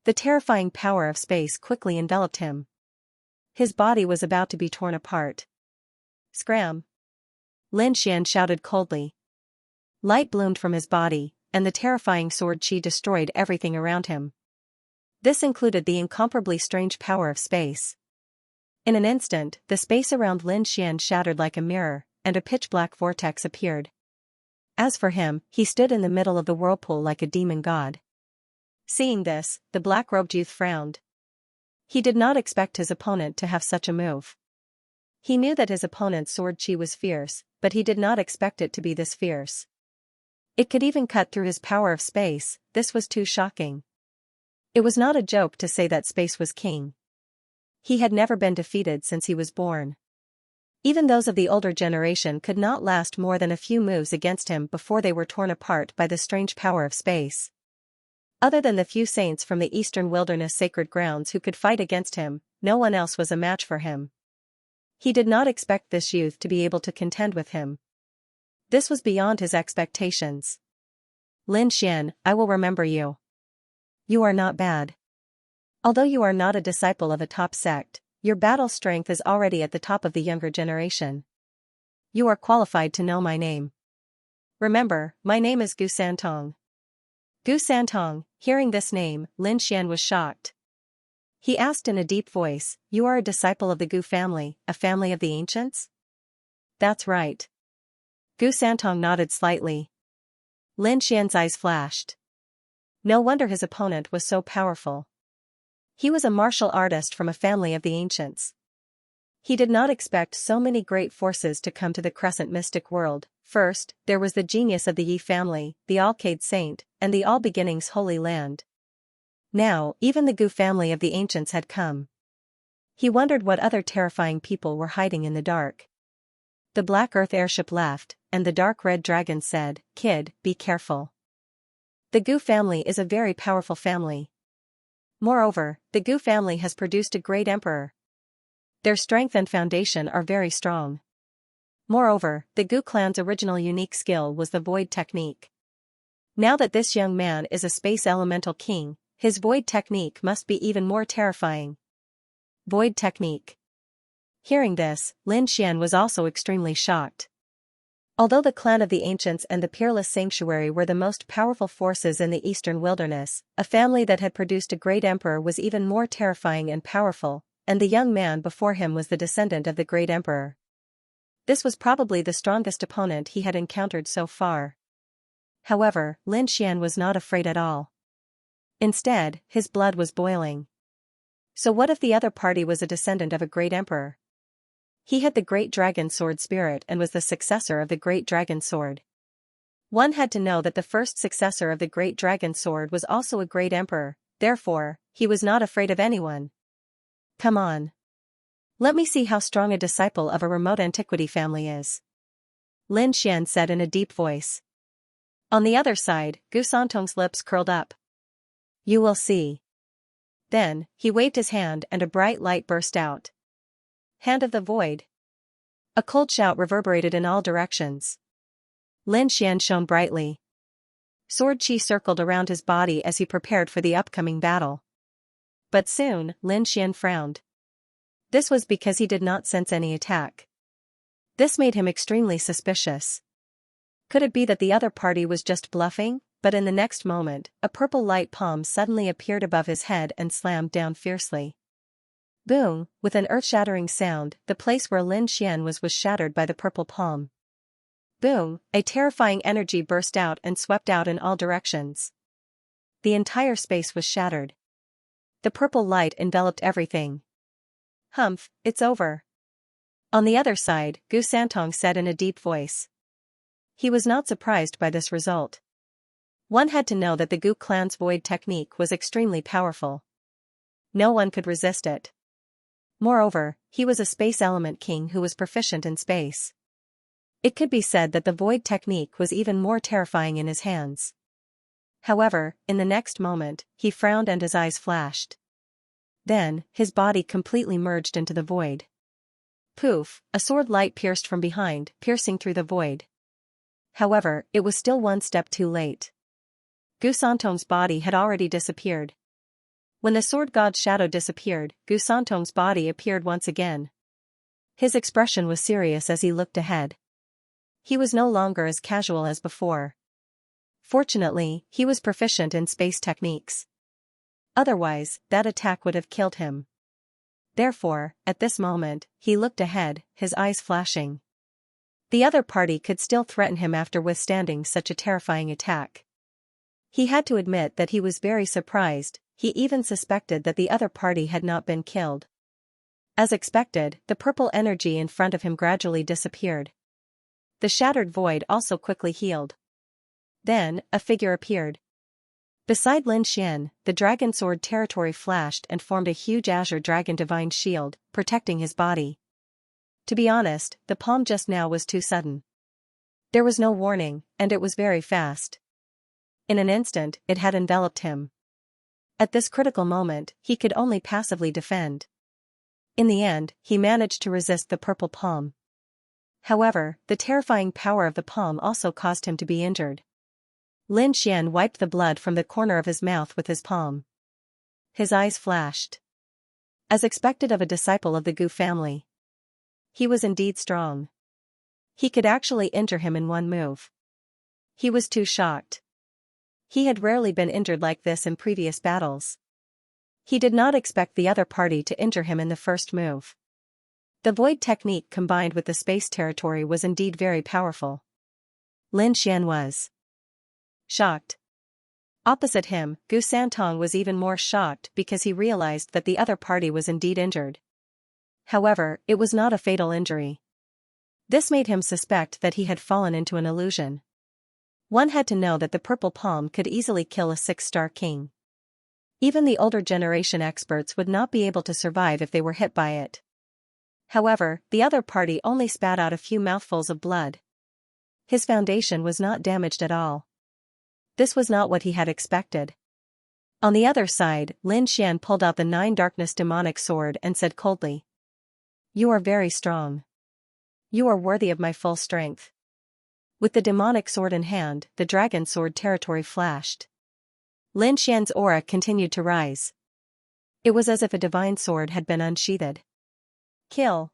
Speaker 1: The terrifying power of space quickly enveloped him. His body was about to be torn apart. Scram! Lin Xian shouted coldly. Light bloomed from his body, and the terrifying sword qi destroyed everything around him. This included the incomparably strange power of space. In an instant, the space around Lin Xian shattered like a mirror, and a pitch-black vortex appeared. As for him, he stood in the middle of the whirlpool like a demon god. Seeing this, the black-robed youth frowned. He did not expect his opponent to have such a move. He knew that his opponent's sword qi was fierce, but he did not expect it to be this fierce. It could even cut through his power of space. This was too shocking. It was not a joke to say that space was king. He had never been defeated since he was born. Even those of the older generation could not last more than a few moves against him before they were torn apart by the strange power of space. Other than the few saints from the eastern wilderness sacred grounds who could fight against him, no one else was a match for him. He did not expect this youth to be able to contend with him. This was beyond his expectations. Lin Xian, I will remember you. You are not bad. Although you are not a disciple of a top sect, your battle strength is already at the top of the younger generation. You are qualified to know my name. Remember, my name is Gu Santong. Gu Santong, hearing this name, Lin Xian was shocked. He asked in a deep voice, you are a disciple of the Gu family, a family of the ancients? That's right. Gu Santong nodded slightly. Lin Xian's eyes flashed. No wonder his opponent was so powerful. He was a martial artist from a family of the ancients. He did not expect so many great forces to come to the Crescent mystic world. First, there was the genius of the Yi family, the All-Cade Saint, and the All Beginnings Holy Land. Now, even the Gu family of the ancients had come. He wondered what other terrifying people were hiding in the dark. The Black Earth airship left, and the dark red dragon said, Kid, be careful. The Gu family is a very powerful family. Moreover, the Gu family has produced a great emperor. Their strength and foundation are very strong. Moreover, the Gu clan's original unique skill was the void technique. Now that this young man is a space elemental king, his void technique must be even more terrifying. Void technique. Hearing this, Lin Xian was also extremely shocked. Although the clan of the ancients and the peerless sanctuary were the most powerful forces in the eastern wilderness, a family that had produced a great emperor was even more terrifying and powerful, and the young man before him was the descendant of the great emperor. This was probably the strongest opponent he had encountered so far. However, Lin Xian was not afraid at all. Instead, his blood was boiling. So what if the other party was a descendant of a great emperor? He had the great dragon sword spirit and was the successor of the great dragon sword. One had to know that the first successor of the great dragon sword was also a great emperor, therefore, he was not afraid of anyone. Come on. Let me see how strong a disciple of a remote antiquity family is. Lin Xian said in a deep voice. On the other side, Gu Santong's lips curled up. You will see. Then, he waved his hand and a bright light burst out. Hand of the Void. A cold shout reverberated in all directions. Lin Xian shone brightly. Sword qi circled around his body as he prepared for the upcoming battle. But soon, Lin Xian frowned. This was because he did not sense any attack. This made him extremely suspicious. Could it be that the other party was just bluffing? But in the next moment, a purple light palm suddenly appeared above his head and slammed down fiercely. Boom! With an earth-shattering sound, the place where Lin Xian was shattered by the purple palm. Boom! A terrifying energy burst out and swept out in all directions. The entire space was shattered. The purple light enveloped everything. Humph, it's over. On the other side, Gu Santong said in a deep voice. He was not surprised by this result. One had to know that the Gu clan's void technique was extremely powerful. No one could resist it. Moreover, he was a space element king who was proficient in space. It could be said that the void technique was even more terrifying in his hands. However, in the next moment, he frowned and his eyes flashed. Then, his body completely merged into the void. Poof, a sword light pierced from behind, piercing through the void. However, it was still one step too late. Gu Santong's body had already disappeared. When the sword god's shadow disappeared, Gu Santong's body appeared once again. His expression was serious as he looked ahead. He was no longer as casual as before. Fortunately, he was proficient in space techniques. Otherwise, that attack would have killed him. Therefore, at this moment, he looked ahead, his eyes flashing. The other party could still threaten him after withstanding such a terrifying attack. He had to admit that he was very surprised. He even suspected that the other party had not been killed. As expected, the purple energy in front of him gradually disappeared. The shattered void also quickly healed. Then, a figure appeared. Beside Lin Xian, the dragon sword territory flashed and formed a huge azure dragon divine shield, protecting his body. To be honest, the palm just now was too sudden. There was no warning, and it was very fast. In an instant, it had enveloped him. At this critical moment, he could only passively defend. In the end, he managed to resist the purple palm. However, the terrifying power of the palm also caused him to be injured. Lin Xian wiped the blood from the corner of his mouth with his palm. His eyes flashed. As expected of a disciple of the Gu family. He was indeed strong. He could actually injure him in one move. He was too shocked. He had rarely been injured like this in previous battles. He did not expect the other party to injure him in the first move. The void technique combined with the space territory was indeed very powerful. Lin Xian was shocked. Opposite him, Gu Santong was even more shocked because he realized that the other party was indeed injured. However, it was not a fatal injury. This made him suspect that he had fallen into an illusion. One had to know that the purple palm could easily kill a 6-star king. Even the older generation experts would not be able to survive if they were hit by it. However, the other party only spat out a few mouthfuls of blood. His foundation was not damaged at all. This was not what he had expected. On the other side, Lin Xian pulled out the 9 darkness demonic sword and said coldly, "You are very strong. You are worthy of my full strength." With the demonic sword in hand, the dragon sword territory flashed. Lin Xian's aura continued to rise. It was as if a divine sword had been unsheathed. Kill.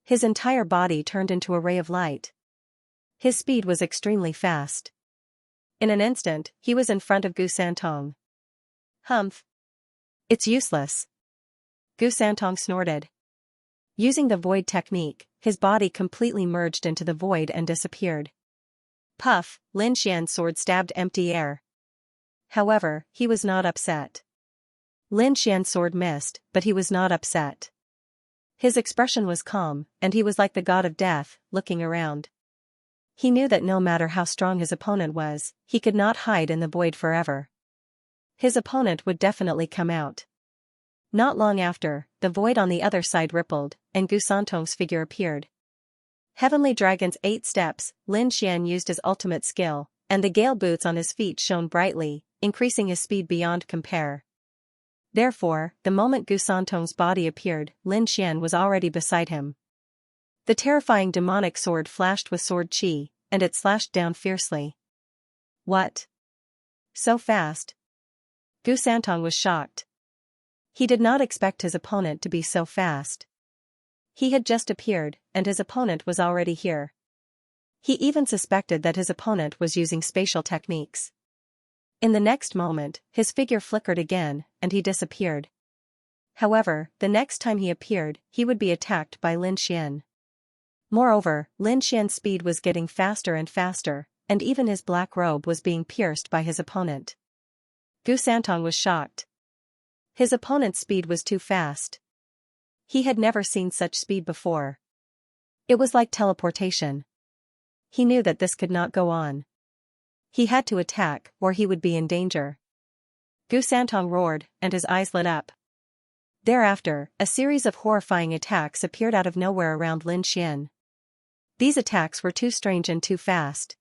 Speaker 1: His entire body turned into a ray of light. His speed was extremely fast. In an instant, he was in front of Gu Santong. Humph. It's useless. Gu Santong snorted. Using the void technique, his body completely merged into the void and disappeared. Puff, Lin Xian's sword stabbed empty air. However, he was not upset. Lin Xian's sword missed, but he was not upset. His expression was calm, and he was like the god of death, looking around. He knew that no matter how strong his opponent was, he could not hide in the void forever. His opponent would definitely come out. Not long after, the void on the other side rippled, and Gu Santong's figure appeared. Heavenly Dragon's 8 steps, Lin Xian used his ultimate skill, and the gale boots on his feet shone brightly, increasing his speed beyond compare. Therefore, the moment Gu Santong's body appeared, Lin Xian was already beside him. The terrifying demonic sword flashed with sword chi, and it slashed down fiercely. What? So fast? Gu Santong was shocked. He did not expect his opponent to be so fast. He had just appeared, and his opponent was already here. He even suspected that his opponent was using spatial techniques. In the next moment, his figure flickered again, and he disappeared. However, the next time he appeared, he would be attacked by Lin Xian. Moreover, Lin Xian's speed was getting faster and faster, and even his black robe was being pierced by his opponent. Gu Santong was shocked. His opponent's speed was too fast. He had never seen such speed before. It was like teleportation. He knew that this could not go on. He had to attack, or he would be in danger. Gu Santong roared, and his eyes lit up. Thereafter, a series of horrifying attacks appeared out of nowhere around Lin Xian. These attacks were too strange and too fast.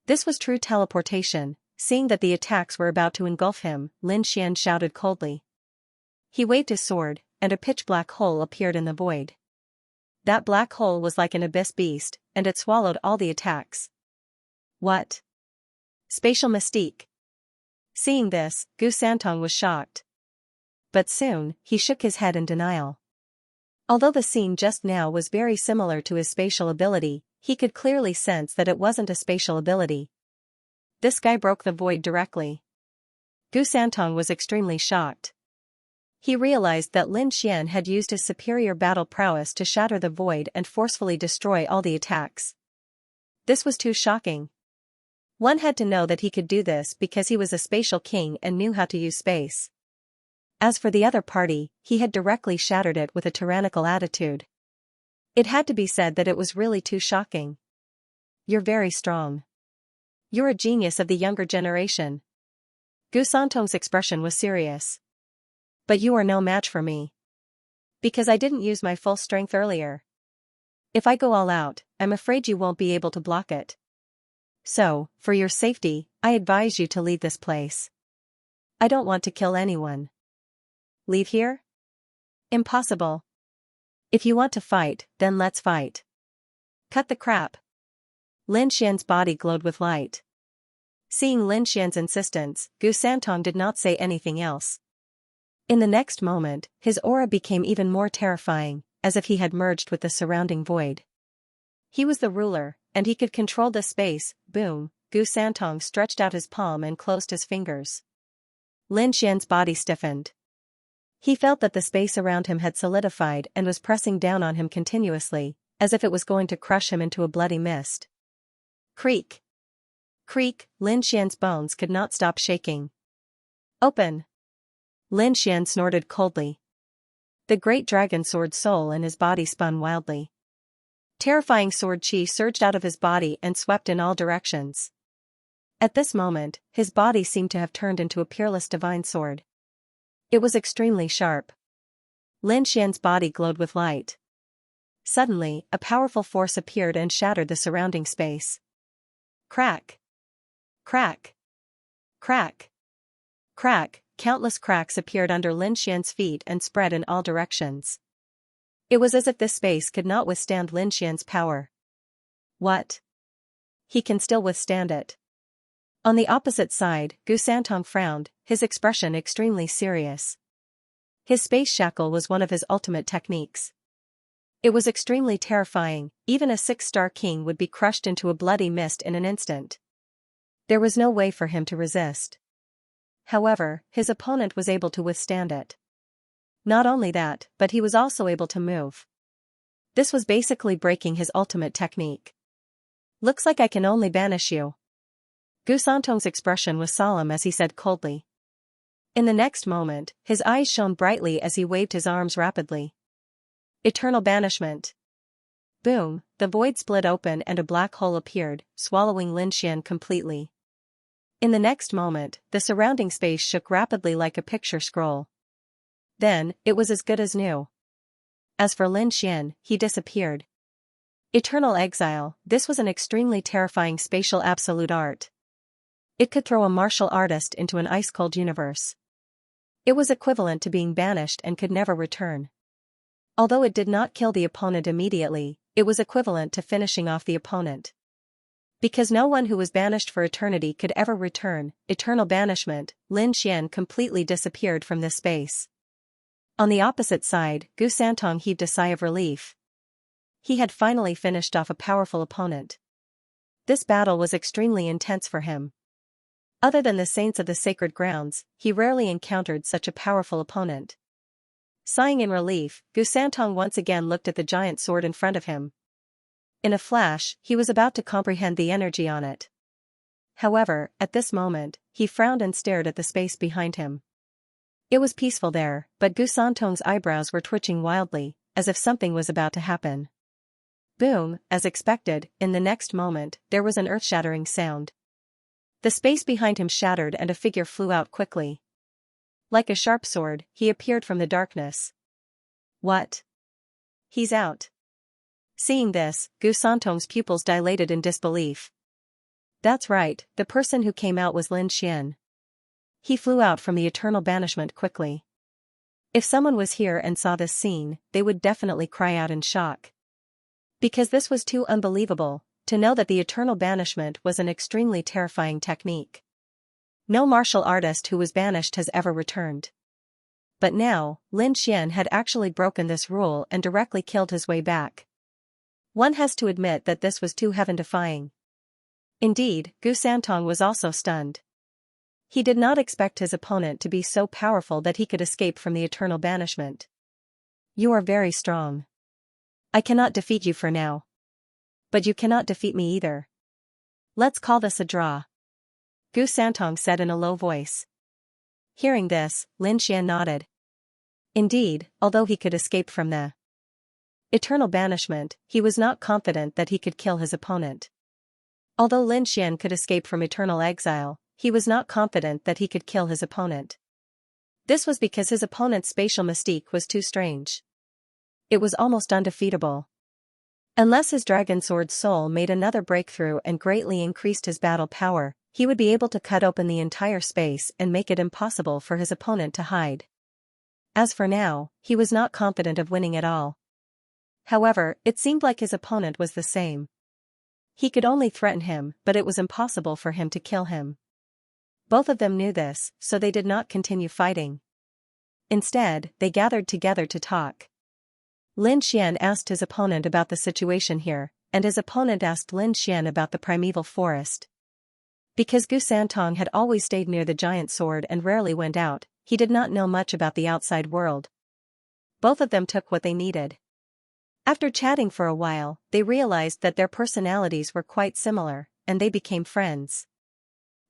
Speaker 1: This was true teleportation. Seeing that the attacks were about to engulf him, Lin Xian shouted coldly. He waved his sword, and a pitch-black hole appeared in the void. That black hole was like an abyss beast, and it swallowed all the attacks. What? Spatial mystique. Seeing this, Gu Santong was shocked. But soon, he shook his head in denial. Although the scene just now was very similar to his spatial ability, he could clearly sense that it wasn't a spatial ability. This guy broke the void directly. Gu Santong was extremely shocked. He realized that Lin Xian had used his superior battle prowess to shatter the void and forcefully destroy all the attacks. This was too shocking. One had to know that he could do this because he was a spatial king and knew how to use space. As for the other party, he had directly shattered it with a tyrannical attitude. It had to be said that it was really too shocking. You're very strong. You're a genius of the younger generation. Gu Santong's expression was serious. But you are no match for me. Because I didn't use my full strength earlier. If I go all out, I'm afraid you won't be able to block it. So, for your safety, I advise you to leave this place. I don't want to kill anyone. Leave here? Impossible. If you want to fight, then let's fight. Cut the crap. Lin Xian's body glowed with light. Seeing Lin Xian's insistence, Gu Santong did not say anything else. In the next moment, his aura became even more terrifying, as if he had merged with the surrounding void. He was the ruler, and he could control the space. Boom, Gu Santong stretched out his palm and closed his fingers. Lin Xian's body stiffened. He felt that the space around him had solidified and was pressing down on him continuously, as if it was going to crush him into a bloody mist. Creak. Creak, Lin Xian's bones could not stop shaking. Open. Lin Xian snorted coldly. The great dragon sword soul in his body spun wildly. Terrifying sword chi surged out of his body and swept in all directions. At this moment, his body seemed to have turned into a peerless divine sword. It was extremely sharp. Lin Xian's body glowed with light. Suddenly, a powerful force appeared and shattered the surrounding space. Crack! Crack! Crack! Crack! Countless cracks appeared under Lin Xian's feet and spread in all directions. It was as if this space could not withstand Lin Xian's power. What? He can still withstand it. On the opposite side, Gu Santong frowned, his expression extremely serious. His space shackle was one of his ultimate techniques. It was extremely terrifying, even a 6-star king would be crushed into a bloody mist in an instant. There was no way for him to resist. However, his opponent was able to withstand it. Not only that, but he was also able to move. This was basically breaking his ultimate technique. Looks like I can only banish you. Gu Santong's expression was solemn as he said coldly. In the next moment, his eyes shone brightly as he waved his arms rapidly. Eternal banishment. Boom, the void split open and a black hole appeared, swallowing Lin Xian completely. In the next moment, the surrounding space shook rapidly like a picture scroll. Then, it was as good as new. As for Lin Xian, he disappeared. Eternal exile, this was an extremely terrifying spatial absolute art. It could throw a martial artist into an ice-cold universe. It was equivalent to being banished and could never return. Although it did not kill the opponent immediately, it was equivalent to finishing off the opponent. Because no one who was banished for eternity could ever return, eternal banishment, Lin Xian completely disappeared from this space. On the opposite side, Gu Santong heaved a sigh of relief. He had finally finished off a powerful opponent. This battle was extremely intense for him. Other than the saints of the sacred grounds, he rarely encountered such a powerful opponent. Sighing in relief, Gu Santong once again looked at the giant sword in front of him. In a flash, he was about to comprehend the energy on it. However, at this moment, he frowned and stared at the space behind him. It was peaceful there, but Gu Santong's eyebrows were twitching wildly, as if something was about to happen. Boom, as expected, in the next moment, there was an earth-shattering sound. The space behind him shattered and a figure flew out quickly. Like a sharp sword, he appeared from the darkness. What? He's out. Seeing this, Gu Santong's pupils dilated in disbelief. That's right, the person who came out was Lin Xian. He flew out from the eternal banishment quickly. If someone was here and saw this scene, they would definitely cry out in shock. Because this was too unbelievable, to know that the eternal banishment was an extremely terrifying technique. No martial artist who was banished has ever returned. But now, Lin Xian had actually broken this rule and directly killed his way back. One has to admit that this was too heaven-defying. Indeed, Gu Santong was also stunned. He did not expect his opponent to be so powerful that he could escape from the eternal banishment. You are very strong. I cannot defeat you for now. But you cannot defeat me either. Let's call this a draw. Gu Santong said in a low voice. Hearing this, Lin Xian nodded. Indeed, although he could escape from the eternal banishment, he was not confident that he could kill his opponent. Although Lin Xian could escape from eternal exile, he was not confident that he could kill his opponent. This was because his opponent's spatial mystique was too strange. It was almost undefeatable. Unless his dragon sword soul made another breakthrough and greatly increased his battle power, he would be able to cut open the entire space and make it impossible for his opponent to hide. As for now, he was not confident of winning at all. However, it seemed like his opponent was the same. He could only threaten him, but it was impossible for him to kill him. Both of them knew this, so they did not continue fighting. Instead, they gathered together to talk. Lin Xian asked his opponent about the situation here, and his opponent asked Lin Xian about the primeval forest. Because Gu Santong had always stayed near the giant sword and rarely went out, he did not know much about the outside world. Both of them took what they needed. After chatting for a while, they realized that their personalities were quite similar, and they became friends.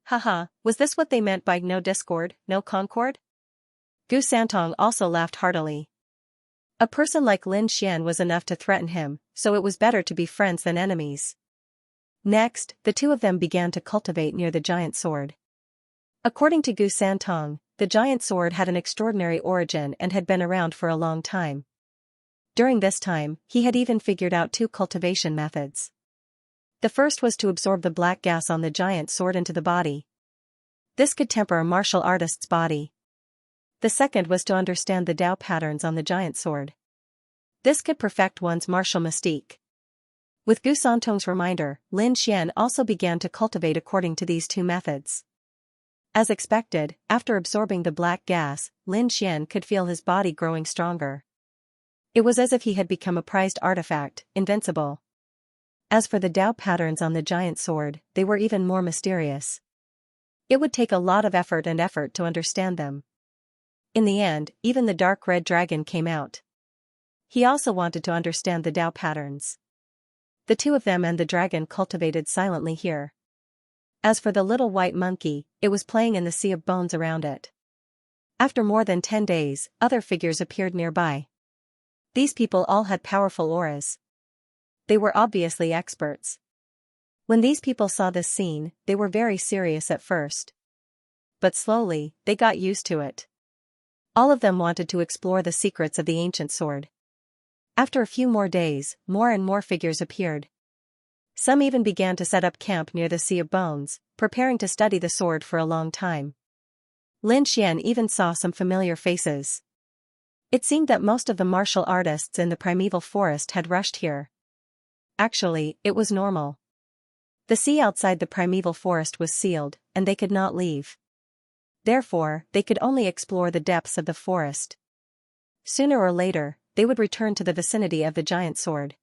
Speaker 1: Haha, was this what they meant by no discord, no concord? Gu Santong also laughed heartily. A person like Lin Xian was enough to threaten him, so it was better to be friends than enemies. Next, the two of them began to cultivate near the giant sword. According to Gu Santong, the giant sword had an extraordinary origin and had been around for a long time. During this time, he had even figured out two cultivation methods. The first was to absorb the black gas on the giant sword into the body. This could temper a martial artist's body. The second was to understand the Tao patterns on the giant sword. This could perfect one's martial mystique. With Gu Santong's reminder, Lin Xian also began to cultivate according to these two methods. As expected, after absorbing the black gas, Lin Xian could feel his body growing stronger. It was as if he had become a prized artifact, invincible. As for the Tao patterns on the giant sword, they were even more mysterious. It would take a lot of effort to understand them. In the end, even the dark red dragon came out. He also wanted to understand the Tao patterns. The two of them and the dragon cultivated silently here. As for the little white monkey, it was playing in the sea of bones around it. After more than 10 days, other figures appeared nearby. These people all had powerful auras. They were obviously experts. When these people saw this scene, they were very serious at first. But slowly, they got used to it. All of them wanted to explore the secrets of the ancient sword. After a few more days, more and more figures appeared. Some even began to set up camp near the Sea of Bones, preparing to study the sword for a long time. Lin Xian even saw some familiar faces. It seemed that most of the martial artists in the primeval forest had rushed here. Actually, it was normal. The sea outside the primeval forest was sealed, and they could not leave. Therefore, they could only explore the depths of the forest. Sooner or later, they would return to the vicinity of the giant sword.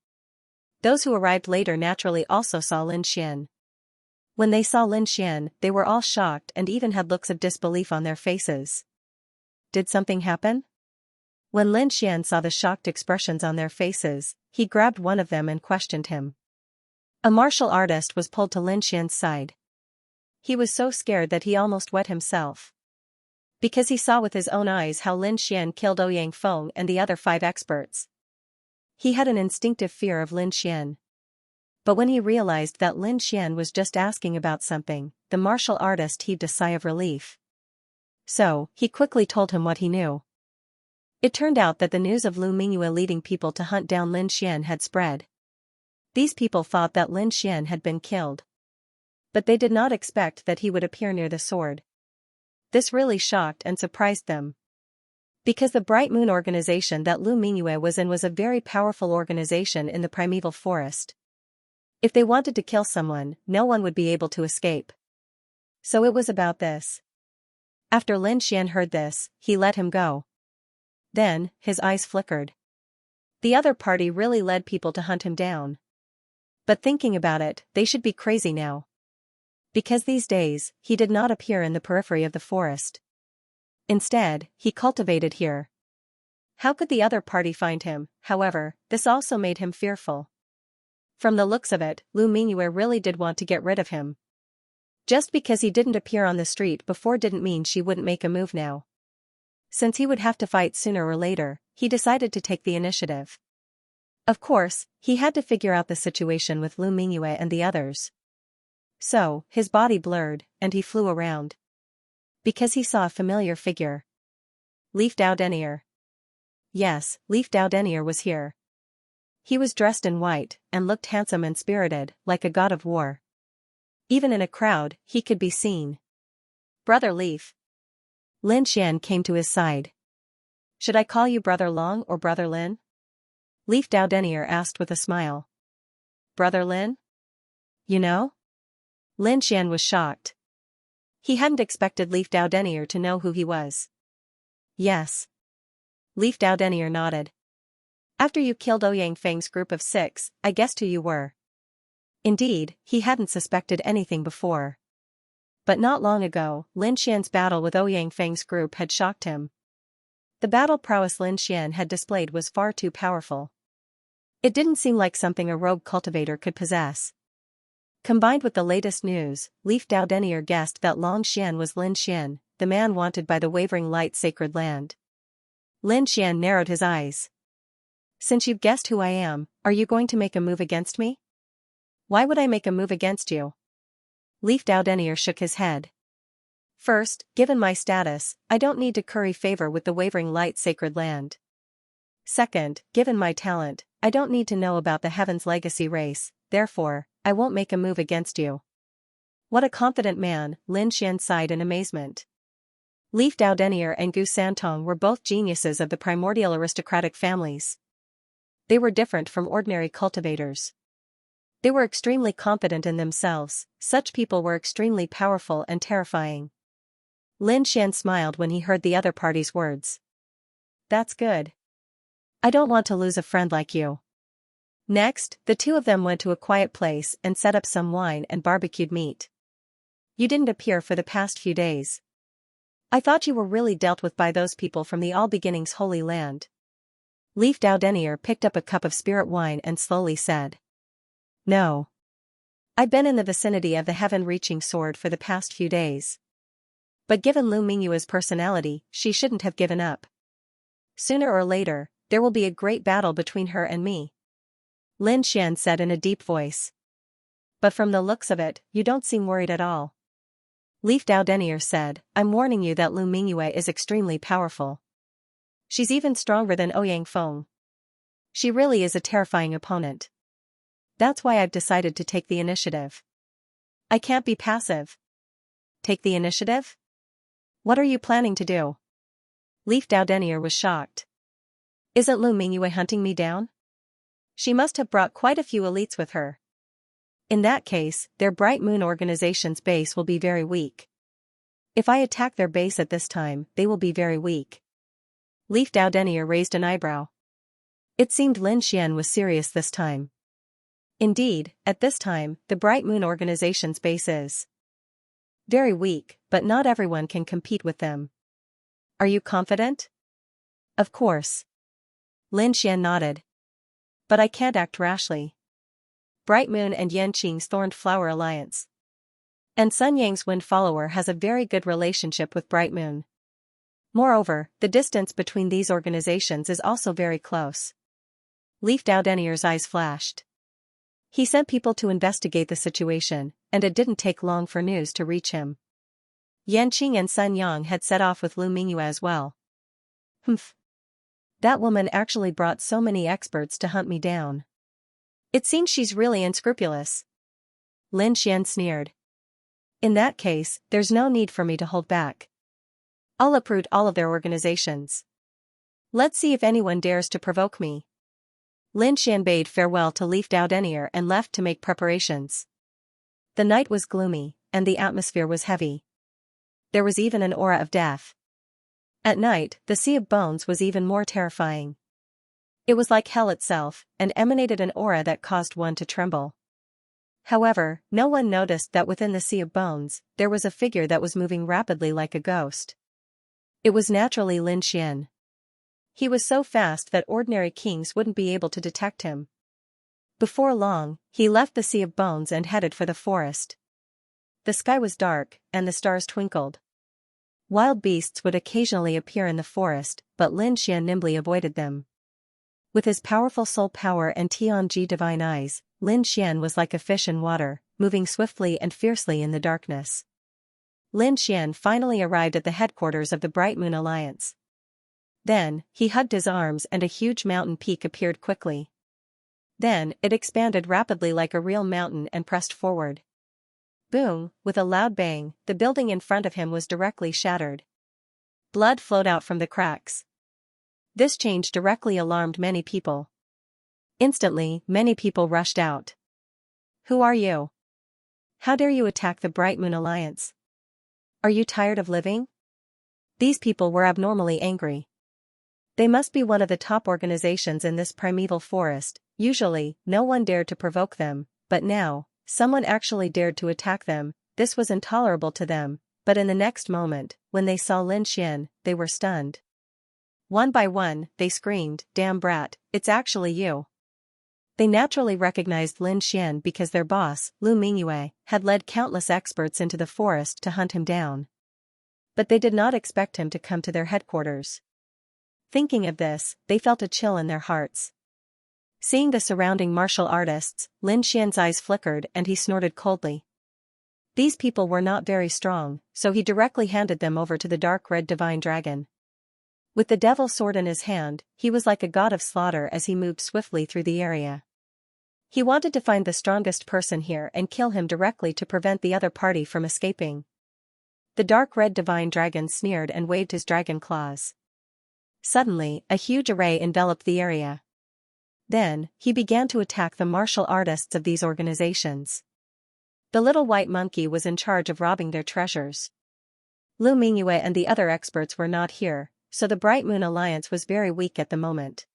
Speaker 1: Those who arrived later naturally also saw Lin Xian. When they saw Lin Xian, they were all shocked and even had looks of disbelief on their faces. Did something happen? When Lin Xian saw the shocked expressions on their faces, he grabbed one of them and questioned him. A martial artist was pulled to Lin Xian's side. He was so scared that he almost wet himself. Because he saw with his own eyes how Lin Xian killed Ouyang Feng and the other 5 experts. He had an instinctive fear of Lin Xian. But when he realized that Lin Xian was just asking about something, the martial artist heaved a sigh of relief. So, he quickly told him what he knew. It turned out that the news of Lu Mingyue leading people to hunt down Lin Xian had spread. These people thought that Lin Xian had been killed. But they did not expect that he would appear near the sword. This really shocked and surprised them. Because the Bright Moon organization that Lu Mingyue was in was a very powerful organization in the primeval forest. If they wanted to kill someone, no one would be able to escape. So it was about this. After Lin Xian heard this, he let him go. Then, his eyes flickered. The other party really led people to hunt him down. But thinking about it, they should be crazy now. Because these days, he did not appear in the periphery of the forest. Instead, he cultivated here. How could the other party find him? However, this also made him fearful. From the looks of it, Lu Mingyue really did want to get rid of him. Just because he didn't appear on the street before didn't mean she wouldn't make a move now. Since he would have to fight sooner or later, he decided to take the initiative. Of course, he had to figure out the situation with Lu Mingyue and the others. So, his body blurred, and he flew around. Because he saw a familiar figure. Leaf Dao Denier. Yes, Leaf Dao Denier was here. He was dressed in white, and looked handsome and spirited, like a god of war. Even in a crowd, he could be seen. Brother Leaf. Lin Xian came to his side. Should I call you Brother Long or Brother Lin? Leaf Dao Denier asked with a smile. Brother Lin? You know? Lin Xian was shocked. He hadn't expected Leaf Dao Denier to know who he was. Yes. Leaf Dao Denier nodded. After you killed Ouyang Feng's group of 6, I guessed who you were. Indeed, he hadn't suspected anything before. But not long ago, Lin Xian's battle with Ouyang Feng's group had shocked him. The battle prowess Lin Xian had displayed was far too powerful. It didn't seem like something a rogue cultivator could possess. Combined with the latest news, Leaf Dao Denier guessed that Long Xian was Lin Xian, the man wanted by the Wavering Light Sacred Land. Lin Xian narrowed his eyes. Since you've guessed who I am, are you going to make a move against me? Why would I make a move against you? Leaf Dao Denier shook his head. First, given my status, I don't need to curry favor with the Wavering Light Sacred Land. Second, given my talent, I don't need to know about the Heaven's Legacy race, therefore, I won't make a move against you. What a confident man, Lin Xian sighed in amazement. Leaf Dao Denier and Gu Santong were both geniuses of the primordial aristocratic families. They were different from ordinary cultivators. They were extremely confident in themselves, such people were extremely powerful and terrifying. Lin Xian smiled when he heard the other party's words. That's good. I don't want to lose a friend like you. Next, the two of them went to a quiet place and set up some wine and barbecued meat. You didn't appear for the past few days. I thought you were really dealt with by those people from the All Beginnings Holy Land. Leaf Dao Denier picked up a cup of spirit wine and slowly said. No. I've been in the vicinity of the heaven-reaching sword for the past few days. But given Lu Mingyue's personality, she shouldn't have given up. Sooner or later, there will be a great battle between her and me. Lin Xian said in a deep voice. But from the looks of it, you don't seem worried at all. Leaf Dao Denier said, I'm warning you that Lu Mingyue is extremely powerful. She's even stronger than Ouyang Feng. She really is a terrifying opponent. That's why I've decided to take the initiative. I can't be passive. Take the initiative? What are you planning to do? Leaf Dao Denier was shocked. Isn't Lu Mingyue hunting me down? She must have brought quite a few elites with her. In that case, their Bright Moon organization's base will be very weak. If I attack their base at this time, they will be very weak. Leaf Dao Denier raised an eyebrow. It seemed Lin Xian was serious this time. Indeed, at this time, the Bright Moon organization's base is very weak, but not everyone can compete with them. Are you confident? Of course. Lin Xian nodded. But I can't act rashly. Bright Moon and Yanqing's Thorned Flower Alliance. And Sun Yang's Wind Follower has a very good relationship with Bright Moon. Moreover, the distance between these organizations is also very close. Leaf Dao Denier's eyes flashed. He sent people to investigate the situation, and it didn't take long for news to reach him. Yanqing and Sun Yang had set off with Lu Mingyue as well. Humph. That woman actually brought so many experts to hunt me down. It seems she's really unscrupulous. Lin Xian sneered. In that case, there's no need for me to hold back. I'll uproot all of their organizations. Let's see if anyone dares to provoke me. Lin Xian bade farewell to Leaf Doudenier and left to make preparations. The night was gloomy, and the atmosphere was heavy. There was even an aura of death. At night, the Sea of Bones was even more terrifying. It was like hell itself, and emanated an aura that caused one to tremble. However, no one noticed that within the Sea of Bones, there was a figure that was moving rapidly like a ghost. It was naturally Lin Xian. He was so fast that ordinary kings wouldn't be able to detect him. Before long, he left the Sea of Bones and headed for the forest. The sky was dark, and the stars twinkled. Wild beasts would occasionally appear in the forest, but Lin Xian nimbly avoided them. With his powerful soul power and Tianji divine eyes, Lin Xian was like a fish in water, moving swiftly and fiercely in the darkness. Lin Xian finally arrived at the headquarters of the Bright Moon Alliance. Then, he hugged his arms and a huge mountain peak appeared quickly. Then, it expanded rapidly like a real mountain and pressed forward. Boom, with a loud bang, the building in front of him was directly shattered. Blood flowed out from the cracks. This change directly alarmed many people. Instantly, many people rushed out. Who are you? How dare you attack the Bright Moon Alliance? Are you tired of living? These people were abnormally angry. They must be one of the top organizations in this primeval forest. Usually, no one dared to provoke them, but now, someone actually dared to attack them. This was intolerable to them, but in the next moment, when they saw Lin Xian, they were stunned. One by one, they screamed, "Damn brat, it's actually you." They naturally recognized Lin Xian because their boss, Lu Mingyue, had led countless experts into the forest to hunt him down. But they did not expect him to come to their headquarters. Thinking of this, they felt a chill in their hearts. Seeing the surrounding martial artists, Lin Xian's eyes flickered and he snorted coldly. These people were not very strong, so he directly handed them over to the dark red divine dragon. With the devil sword in his hand, he was like a god of slaughter as he moved swiftly through the area. He wanted to find the strongest person here and kill him directly to prevent the other party from escaping. The dark red divine dragon sneered and waved his dragon claws. Suddenly, a huge array enveloped the area. Then, he began to attack the martial artists of these organizations. The little white monkey was in charge of robbing their treasures. Lu Mingyue and the other experts were not here, so the Bright Moon Alliance was very weak at the moment.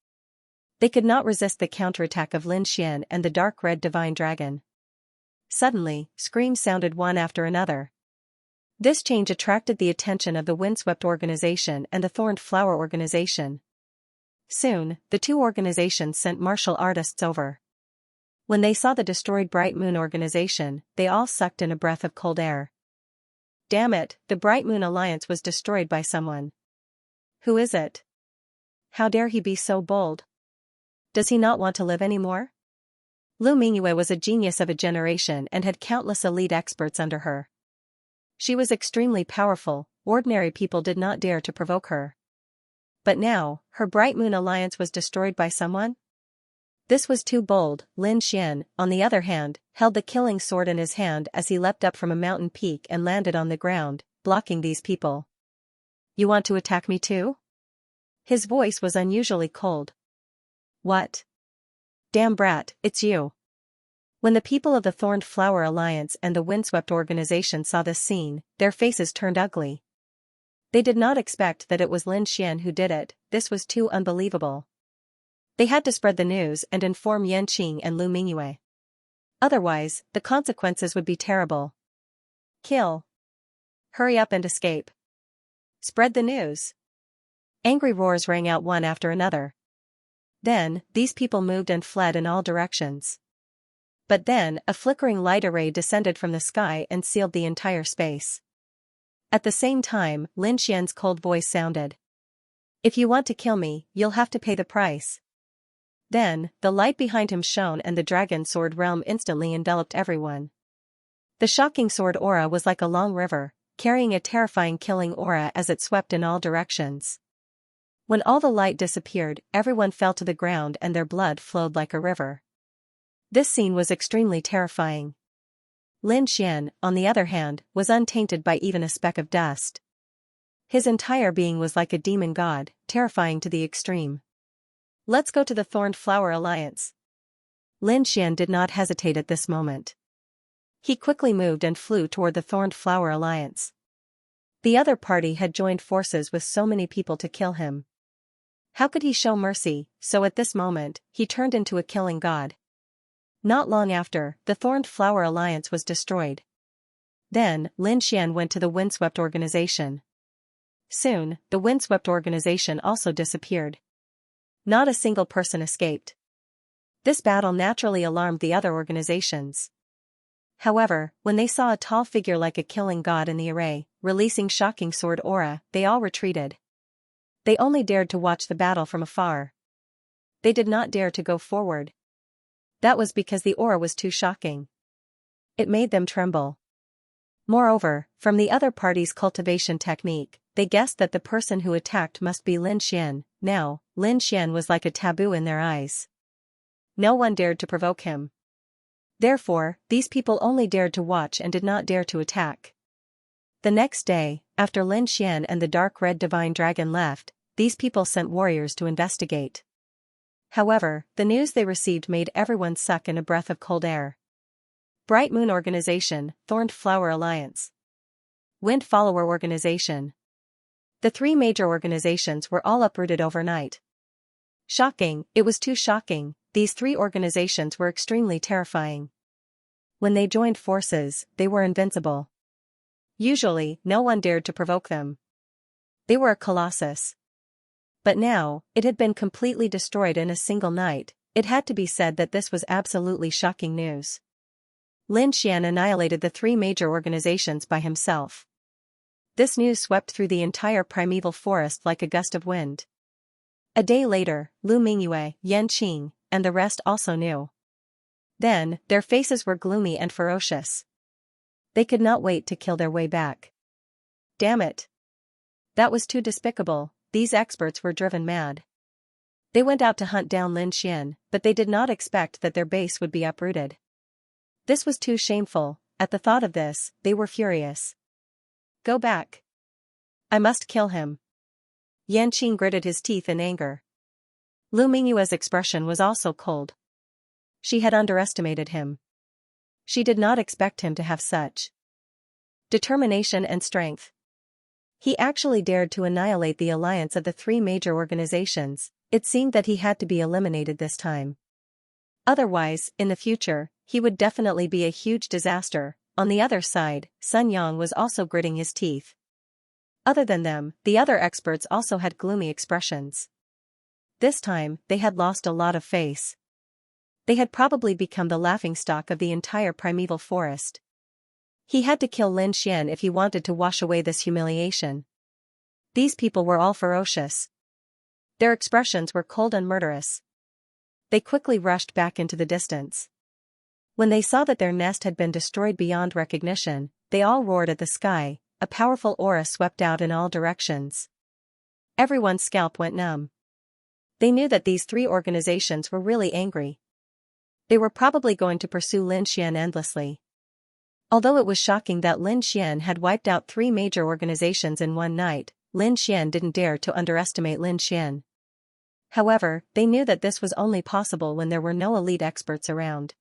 Speaker 1: They could not resist the counterattack of Lin Xian and the dark red divine dragon. Suddenly, screams sounded one after another. This change attracted the attention of the Windswept Organization and the Thorned Flower Organization. Soon, the two organizations sent martial artists over. When they saw the destroyed Bright Moon Organization, they all sucked in a breath of cold air. Damn it, the Bright Moon Alliance was destroyed by someone. Who is it? How dare he be so bold? Does he not want to live anymore? Lu Mingyue was a genius of a generation and had countless elite experts under her. She was extremely powerful, ordinary people did not dare to provoke her. But now, her Bright Moon Alliance was destroyed by someone? This was too bold. Lin Xian, on the other hand, held the killing sword in his hand as he leapt up from a mountain peak and landed on the ground, blocking these people. You want to attack me too? His voice was unusually cold. What? Damn brat, it's you. When the people of the Thorned Flower Alliance and the Windswept Organization saw this scene, their faces turned ugly. They did not expect that it was Lin Xian who did it. This was too unbelievable. They had to spread the news and inform Yanqing and Lu Mingyue. Otherwise, the consequences would be terrible. Kill. Hurry up and escape. Spread the news. Angry roars rang out one after another. Then, these people moved and fled in all directions. But then, a flickering light array descended from the sky and sealed the entire space. At the same time, Lin Xian's cold voice sounded. If you want to kill me, you'll have to pay the price. Then, the light behind him shone and the dragon sword realm instantly enveloped everyone. The shocking sword aura was like a long river, carrying a terrifying killing aura as it swept in all directions. When all the light disappeared, everyone fell to the ground and their blood flowed like a river. This scene was extremely terrifying. Lin Xian, on the other hand, was untainted by even a speck of dust. His entire being was like a demon god, terrifying to the extreme. Let's go to the Thorned Flower Alliance. Lin Xian did not hesitate at this moment. He quickly moved and flew toward the Thorned Flower Alliance. The other party had joined forces with so many people to kill him. How could he show mercy? So at this moment, he turned into a killing god. Not long after, the Thorned Flower Alliance was destroyed. Then, Lin Xian went to the Windswept Organization. Soon, the Windswept Organization also disappeared. Not a single person escaped. This battle naturally alarmed the other organizations. However, when they saw a tall figure like a killing god in the array, releasing shocking sword aura, they all retreated. They only dared to watch the battle from afar. They did not dare to go forward. That was because the aura was too shocking. It made them tremble. Moreover, from the other party's cultivation technique, they guessed that the person who attacked must be Lin Xian. Now, Lin Xian was like a taboo in their eyes. No one dared to provoke him. Therefore, these people only dared to watch and did not dare to attack. The next day, after Lin Xian and the dark red divine dragon left, these people sent warriors to investigate. However, the news they received made everyone suck in a breath of cold air. Bright Moon Organization, Thorned Flower Alliance, Wind Follower Organization. The three major organizations were all uprooted overnight. Shocking, it was too shocking. These three organizations were extremely terrifying. When they joined forces, they were invincible. Usually, no one dared to provoke them. They were a colossus. But now, it had been completely destroyed in a single night. It had to be said that this was absolutely shocking news. Lin Xian annihilated the three major organizations by himself. This news swept through the entire primeval forest like a gust of wind. A day later, Lu Mingyue, Yan Qing, and the rest also knew. Then, their faces were gloomy and ferocious. They could not wait to kill their way back. Damn it! That was too despicable. These experts were driven mad. They went out to hunt down Lin Xian, but they did not expect that their base would be uprooted. This was too shameful. At the thought of this, they were furious. Go back. I must kill him. Yan Qing gritted his teeth in anger. Lu Mingyue's expression was also cold. She had underestimated him. She did not expect him to have such determination and strength. He actually dared to annihilate the alliance of the three major organizations. It seemed that he had to be eliminated this time. Otherwise, in the future, he would definitely be a huge disaster. On the other side, Sun Yang was also gritting his teeth. Other than them, the other experts also had gloomy expressions. This time, they had lost a lot of face. They had probably become the laughingstock of the entire primeval forest. He had to kill Lin Xian if he wanted to wash away this humiliation. These people were all ferocious. Their expressions were cold and murderous. They quickly rushed back into the distance. When they saw that their nest had been destroyed beyond recognition, they all roared at the sky. A powerful aura swept out in all directions. Everyone's scalp went numb. They knew that these three organizations were really angry. They were probably going to pursue Lin Xian endlessly. Although it was shocking that Lin Xian had wiped out three major organizations in one night, Lin Xian didn't dare to underestimate Lin Xian. However, they knew that this was only possible when there were no elite experts around.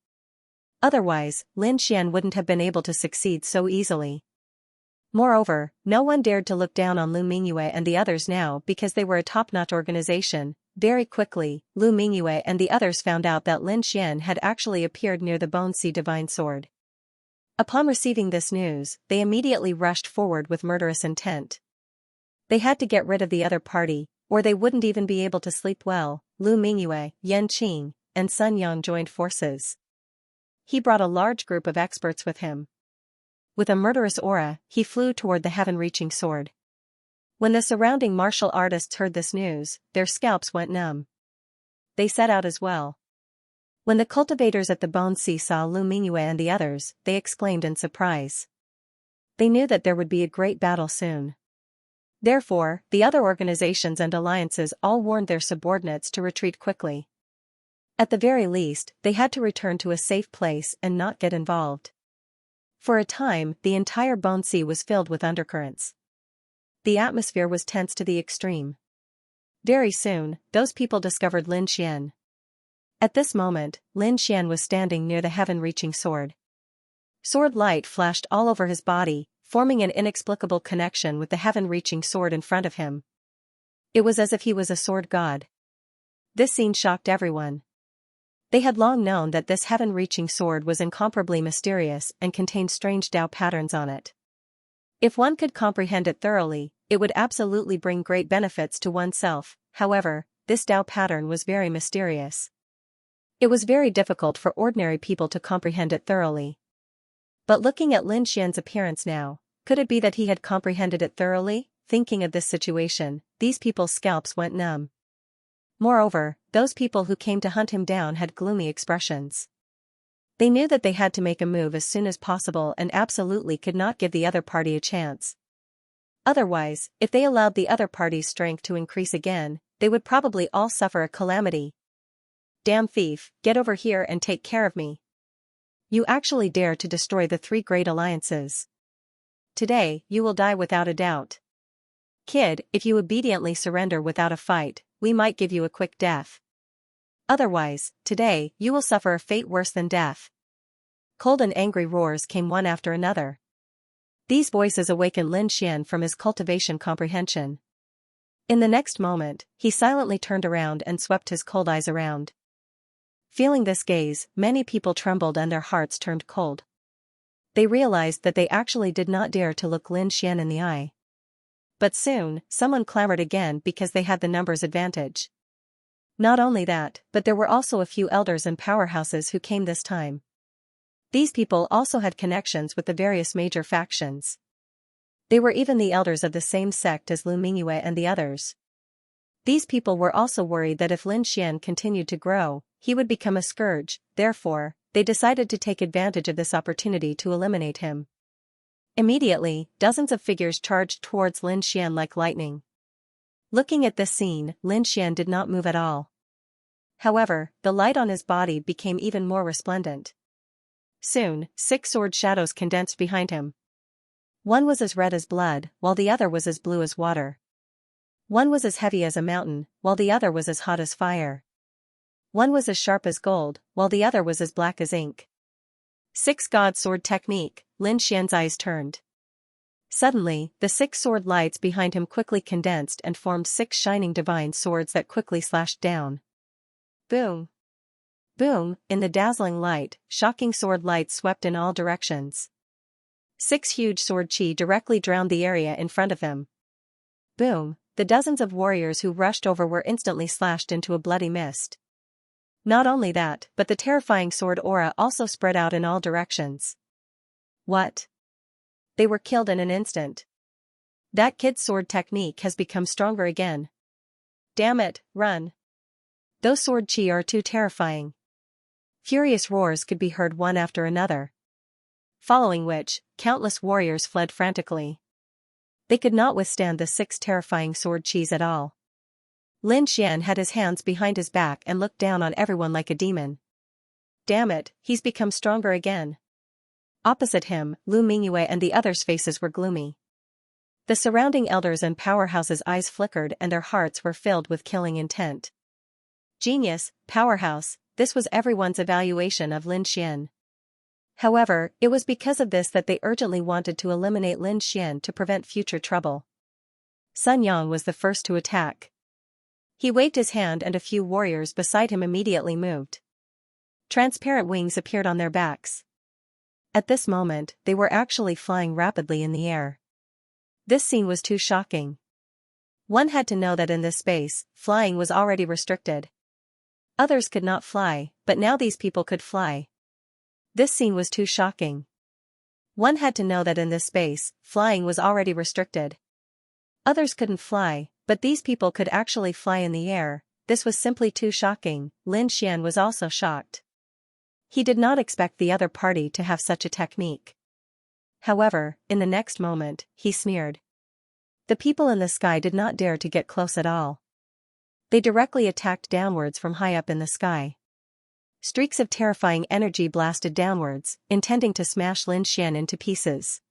Speaker 1: Otherwise, Lin Xian wouldn't have been able to succeed so easily. Moreover, no one dared to look down on Lu Mingyue and the others now because they were a top-notch organization. Very quickly, Lu Mingyue and the others found out that Lin Xian had actually appeared near the Bone Sea Divine Sword. Upon receiving this news, they immediately rushed forward with murderous intent. They had to get rid of the other party, or they wouldn't even be able to sleep well. Lu Mingyue, Yan Qing, and Sun Yang joined forces. He brought a large group of experts with him. With a murderous aura, he flew toward the heaven-reaching sword. When the surrounding martial artists heard this news, their scalps went numb. They set out as well. When the cultivators at the Bone Sea saw Lu Mingyue and the others, they exclaimed in surprise. They knew that there would be a great battle soon. Therefore, the other organizations and alliances all warned their subordinates to retreat quickly. At the very least, they had to return to a safe place and not get involved. For a time, the entire Bone Sea was filled with undercurrents. the atmosphere was tense to the extreme. Very soon, those people discovered Lin Xian. At this moment, Lin Xian was standing near the heaven-reaching sword. Sword light flashed all over his body, forming an inexplicable connection with the heaven-reaching sword in front of him. It was as if he was a sword god. This scene shocked everyone. They had long known that this heaven-reaching sword was incomparably mysterious and contained strange Tao patterns on it. If one could comprehend it thoroughly, it would absolutely bring great benefits to oneself. However, this Tao pattern was very mysterious. It was very difficult for ordinary people to comprehend it thoroughly. But looking at Lin Xian's appearance now, could it be that he had comprehended it thoroughly? Thinking of this situation, these people's scalps went numb. Moreover, those people who came to hunt him down had gloomy expressions. They knew that they had to make a move as soon as possible and absolutely could not give the other party a chance. Otherwise, if they allowed the other party's strength to increase again, they would probably all suffer a calamity. Damn thief, get over here and take care of me. You actually dare to destroy the three great alliances. Today, you will die without a doubt. Kid, if you obediently surrender without a fight, we might give you a quick death. Otherwise, today, you will suffer a fate worse than death. Cold and angry roars came one after another. These voices awakened Lin Xian from his cultivation comprehension. In the next moment, he silently turned around and swept his cold eyes around. Feeling this gaze, many people trembled and their hearts turned cold. They realized that they actually did not dare to look Lin Xian in the eye. But soon, someone clamored again because they had the numbers advantage. Not only that, but there were also a few elders and powerhouses who came this time. These people also had connections with the various major factions. They were even the elders of the same sect as Lu Mingyue and the others. These people were also worried that if Lin Xian continued to grow, he would become a scourge. Therefore, they decided to take advantage of this opportunity to eliminate him. Immediately, dozens of figures charged towards Lin Xian like lightning. Looking at this scene, Lin Xian did not move at all. However, the light on his body became even more resplendent. Soon, 6 sword shadows condensed behind him. One was as red as blood, while the other was as blue as water. One was as heavy as a mountain, while the other was as hot as fire. One was as sharp as gold, while the other was as black as ink. 6 God sword technique, Lin Xian's eyes turned. Suddenly, the 6 sword lights behind him quickly condensed and formed 6 shining divine swords that quickly slashed down. Boom! Boom! In the dazzling light, shocking sword lights swept in all directions. 6 huge sword chi directly drowned the area in front of them. Boom! The dozens of warriors who rushed over were instantly slashed into a bloody mist. Not only that, but the terrifying sword aura also spread out in all directions. What? They were killed in an instant. That kid's sword technique has become stronger again. Damn it, run. Those sword chi are too terrifying. Furious roars could be heard one after another. Following which, countless warriors fled frantically. They could not withstand the 6 terrifying sword chis at all. Lin Xian had his hands behind his back and looked down on everyone like a demon. Damn it, he's become stronger again. Opposite him, Lu Mingyue and the others' faces were gloomy. The surrounding elders and powerhouses' eyes flickered and their hearts were filled with killing intent. Genius, powerhouse, this was everyone's evaluation of Lin Xian. However, it was because of this that they urgently wanted to eliminate Lin Xian to prevent future trouble. Sun Yang was the first to attack. He waved his hand and a few warriors beside him immediately moved. Transparent wings appeared on their backs. At this moment, they were actually flying rapidly in the air. This scene was too shocking. One had to know that in this space, flying was already restricted. Others could not fly, but now these people could fly. This scene was too shocking. One had to know that in this space, flying was already restricted. Others couldn't fly, but these people could actually fly in the air. This was simply too shocking. Lin Xian was also shocked. He did not expect the other party to have such a technique. However, in the next moment, he sneered. The people in the sky did not dare to get close at all. They directly attacked downwards from high up in the sky. Streaks of terrifying energy blasted downwards, intending to smash Lin Xian into pieces.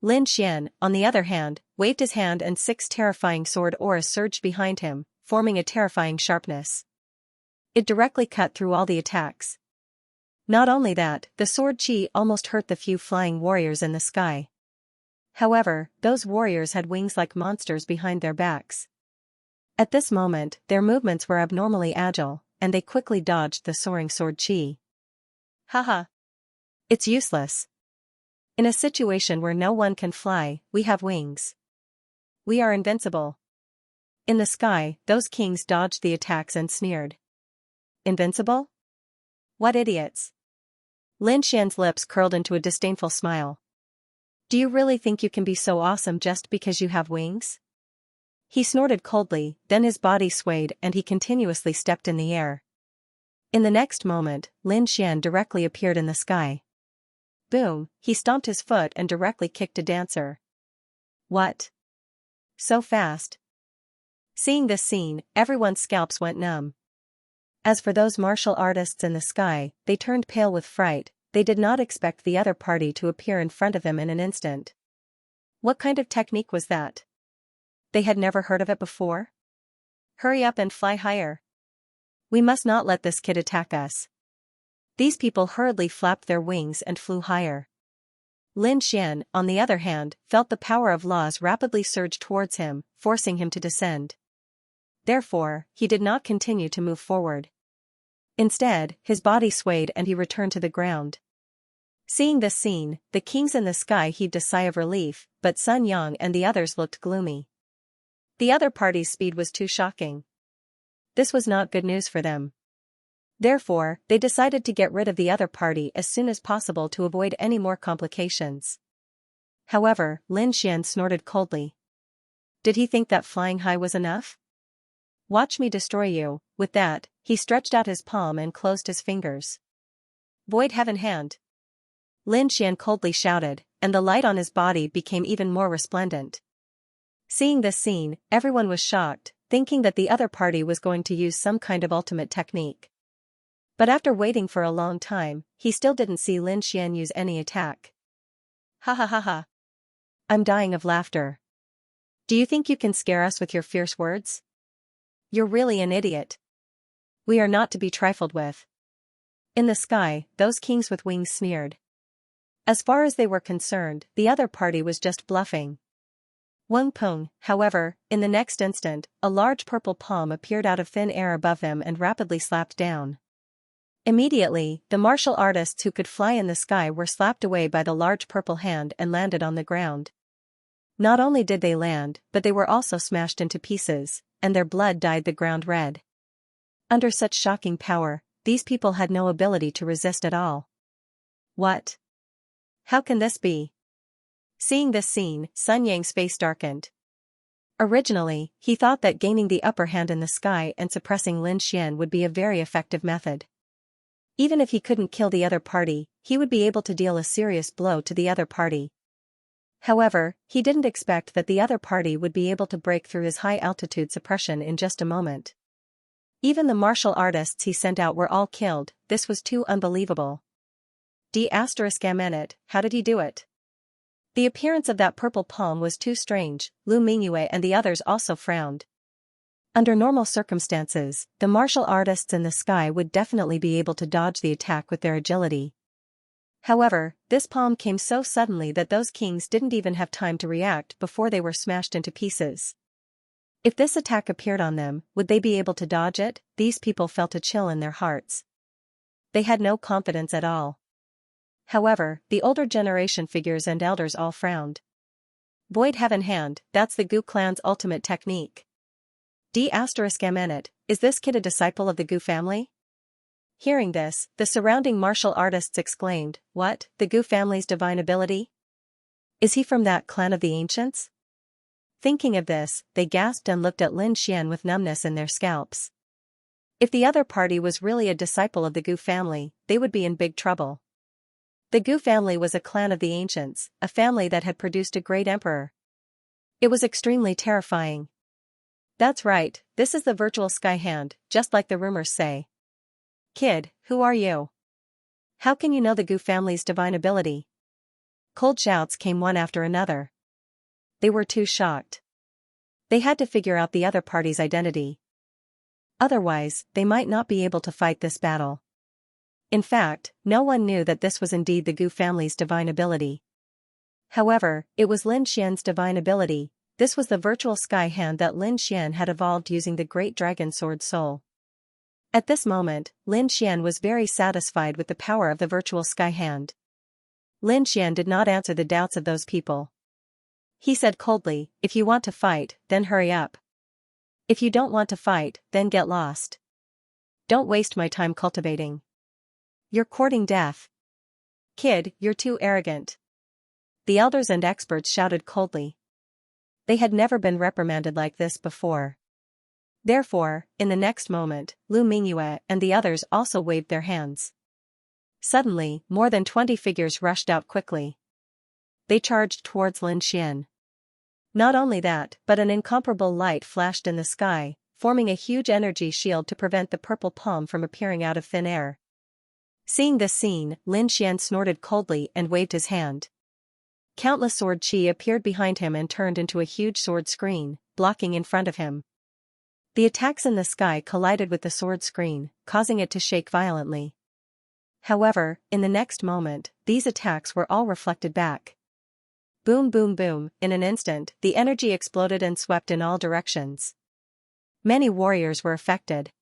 Speaker 1: Lin Xian, on the other hand, waved his hand and 6 terrifying sword auras surged behind him, forming a terrifying sharpness. It directly cut through all the attacks. Not only that, the sword chi almost hurt the few flying warriors in the sky. However, those warriors had wings like monsters behind their backs. At this moment, their movements were abnormally agile, and they quickly dodged the soaring sword chi. Haha. It's useless. In a situation where no one can fly, we have wings. We are invincible. In the sky, those kings dodged the attacks and sneered. Invincible? What idiots. Lin Xian's lips curled into a disdainful smile. Do you really think you can be so awesome just because you have wings? He snorted coldly, then his body swayed and he continuously stepped in the air. In the next moment, Lin Xian directly appeared in the sky. Boom, he stomped his foot and directly kicked a dancer. What? So fast? Seeing this scene, everyone's scalps went numb. As for those martial artists in the sky, they turned pale with fright. They did not expect the other party to appear in front of them in an instant. What kind of technique was that? They had never heard of it before? Hurry up and fly higher. We must not let this kid attack us. These people hurriedly flapped their wings and flew higher. Lin Xian, on the other hand, felt the power of laws rapidly surge towards him, forcing him to descend. Therefore, he did not continue to move forward. Instead, his body swayed and he returned to the ground. Seeing this scene, the kings in the sky heaved a sigh of relief, but Sun Yang and the others looked gloomy. The other party's speed was too shocking. This was not good news for them. Therefore, they decided to get rid of the other party as soon as possible to avoid any more complications. However, Lin Xian snorted coldly. Did he think that flying high was enough? Watch me destroy you. With that, he stretched out his palm and closed his fingers. Void Heaven Hand. Lin Xian coldly shouted, and the light on his body became even more resplendent. Seeing this scene, everyone was shocked, thinking that the other party was going to use some kind of ultimate technique. But after waiting for a long time, he still didn't see Lin Xian use any attack. Ha ha ha ha. I'm dying of laughter. Do you think you can scare us with your fierce words? You're really an idiot. We are not to be trifled with. In the sky, those kings with wings sneered. As far as they were concerned, the other party was just bluffing. Weng Peng, however, in the next instant, a large purple palm appeared out of thin air above them and rapidly slapped down. Immediately, the martial artists who could fly in the sky were slapped away by the large purple hand and landed on the ground. Not only did they land, but they were also smashed into pieces, and their blood dyed the ground red. Under such shocking power, these people had no ability to resist at all. What? How can this be? Seeing this scene, Sun Yang's face darkened. Originally, he thought that gaining the upper hand in the sky and suppressing Lin Xian would be a very effective method. Even if he couldn't kill the other party, he would be able to deal a serious blow to the other party. However, he didn't expect that the other party would be able to break through his high-altitude suppression in just a moment. Even the martial artists he sent out were all killed. This was too unbelievable. D***it, how did he do it? The appearance of that purple palm was too strange. Lu Mingyue and the others also frowned. Under normal circumstances, the martial artists in the sky would definitely be able to dodge the attack with their agility. However, this palm came so suddenly that those kings didn't even have time to react before they were smashed into pieces. If this attack appeared on them, would they be able to dodge it? These people felt a chill in their hearts. They had no confidence at all. However, the older generation figures and elders all frowned. Void Heaven Hand, that's the Gu clan's ultimate technique. D***it, is this kid a disciple of the Gu family? Hearing this, the surrounding martial artists exclaimed, what, the Gu family's divine ability? Is he from that clan of the ancients? Thinking of this, they gasped and looked at Lin Xian with numbness in their scalps. If the other party was really a disciple of the Gu family, they would be in big trouble. The Gu family was a clan of the ancients, a family that had produced a great emperor. It was extremely terrifying. That's right, this is the virtual sky hand, just like the rumors say. Kid, who are you? How can you know the Gu family's divine ability? Cold shouts came one after another. They were too shocked. They had to figure out the other party's identity. Otherwise, they might not be able to fight this battle. In fact, no one knew that this was indeed the Gu family's divine ability. However, it was Lin Xian's divine ability. This was the virtual sky hand that Lin Xian had evolved using the great dragon sword soul. At this moment, Lin Xian was very satisfied with the power of the virtual sky hand. Lin Xian did not answer the doubts of those people. He said coldly, "If you want to fight, then hurry up. If you don't want to fight, then get lost. Don't waste my time cultivating. You're courting death. Kid, you're too arrogant." The elders and experts shouted coldly. They had never been reprimanded like this before. Therefore, in the next moment, Lu Mingyue and the others also waved their hands. Suddenly, more than 20 figures rushed out quickly. They charged towards Lin Xian. Not only that, but an incomparable light flashed in the sky, forming a huge energy shield to prevent the purple palm from appearing out of thin air. Seeing this scene, Lin Xian snorted coldly and waved his hand. Countless sword chi appeared behind him and turned into a huge sword screen, blocking in front of him. The attacks in the sky collided with the sword screen, causing it to shake violently. However, in the next moment, these attacks were all reflected back. Boom boom boom, in an instant, the energy exploded and swept in all directions. Many warriors were affected.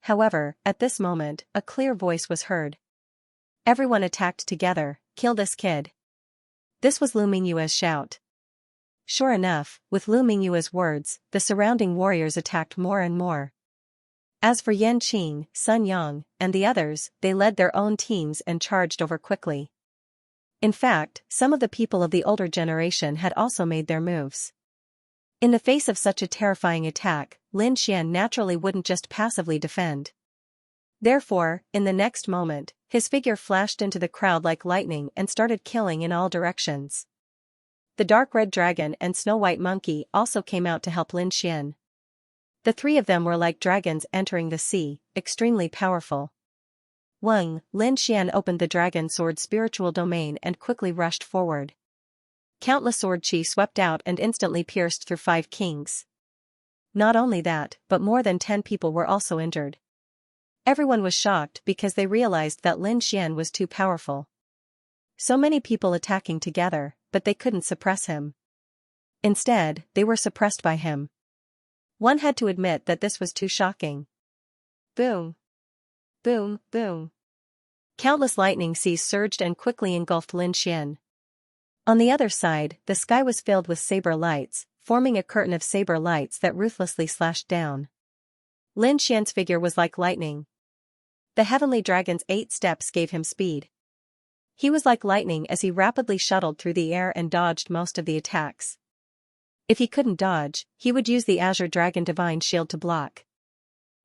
Speaker 1: However, at this moment, a clear voice was heard. Everyone attacked together, "Kill this kid." This was Lu Mingyue's shout. Sure enough, with Lu Mingyue's words, the surrounding warriors attacked more and more. As for Yan Qing, Sun Yang, and the others, they led their own teams and charged over quickly. In fact, some of the people of the older generation had also made their moves. In the face of such a terrifying attack, Lin Xian naturally wouldn't just passively defend. Therefore, in the next moment, his figure flashed into the crowd like lightning and started killing in all directions. The dark red dragon and snow white monkey also came out to help Lin Xian. The three of them were like dragons entering the sea, extremely powerful. Lin Xian opened the dragon sword spiritual domain and quickly rushed forward. Countless sword chi swept out and instantly pierced through 5 kings. Not only that, but more than 10 people were also injured. Everyone was shocked because they realized that Lin Xian was too powerful. So many people attacking together, but they couldn't suppress him. Instead, they were suppressed by him. One had to admit that this was too shocking. Boom. Boom, boom. Countless lightning seas surged and quickly engulfed Lin Xian. On the other side, the sky was filled with saber lights, forming a curtain of saber lights that ruthlessly slashed down. Lin Xian's figure was like lightning. The heavenly dragon's 8 steps gave him speed. He was like lightning as he rapidly shuttled through the air and dodged most of the attacks. If he couldn't dodge, he would use the Azure Dragon Divine Shield to block.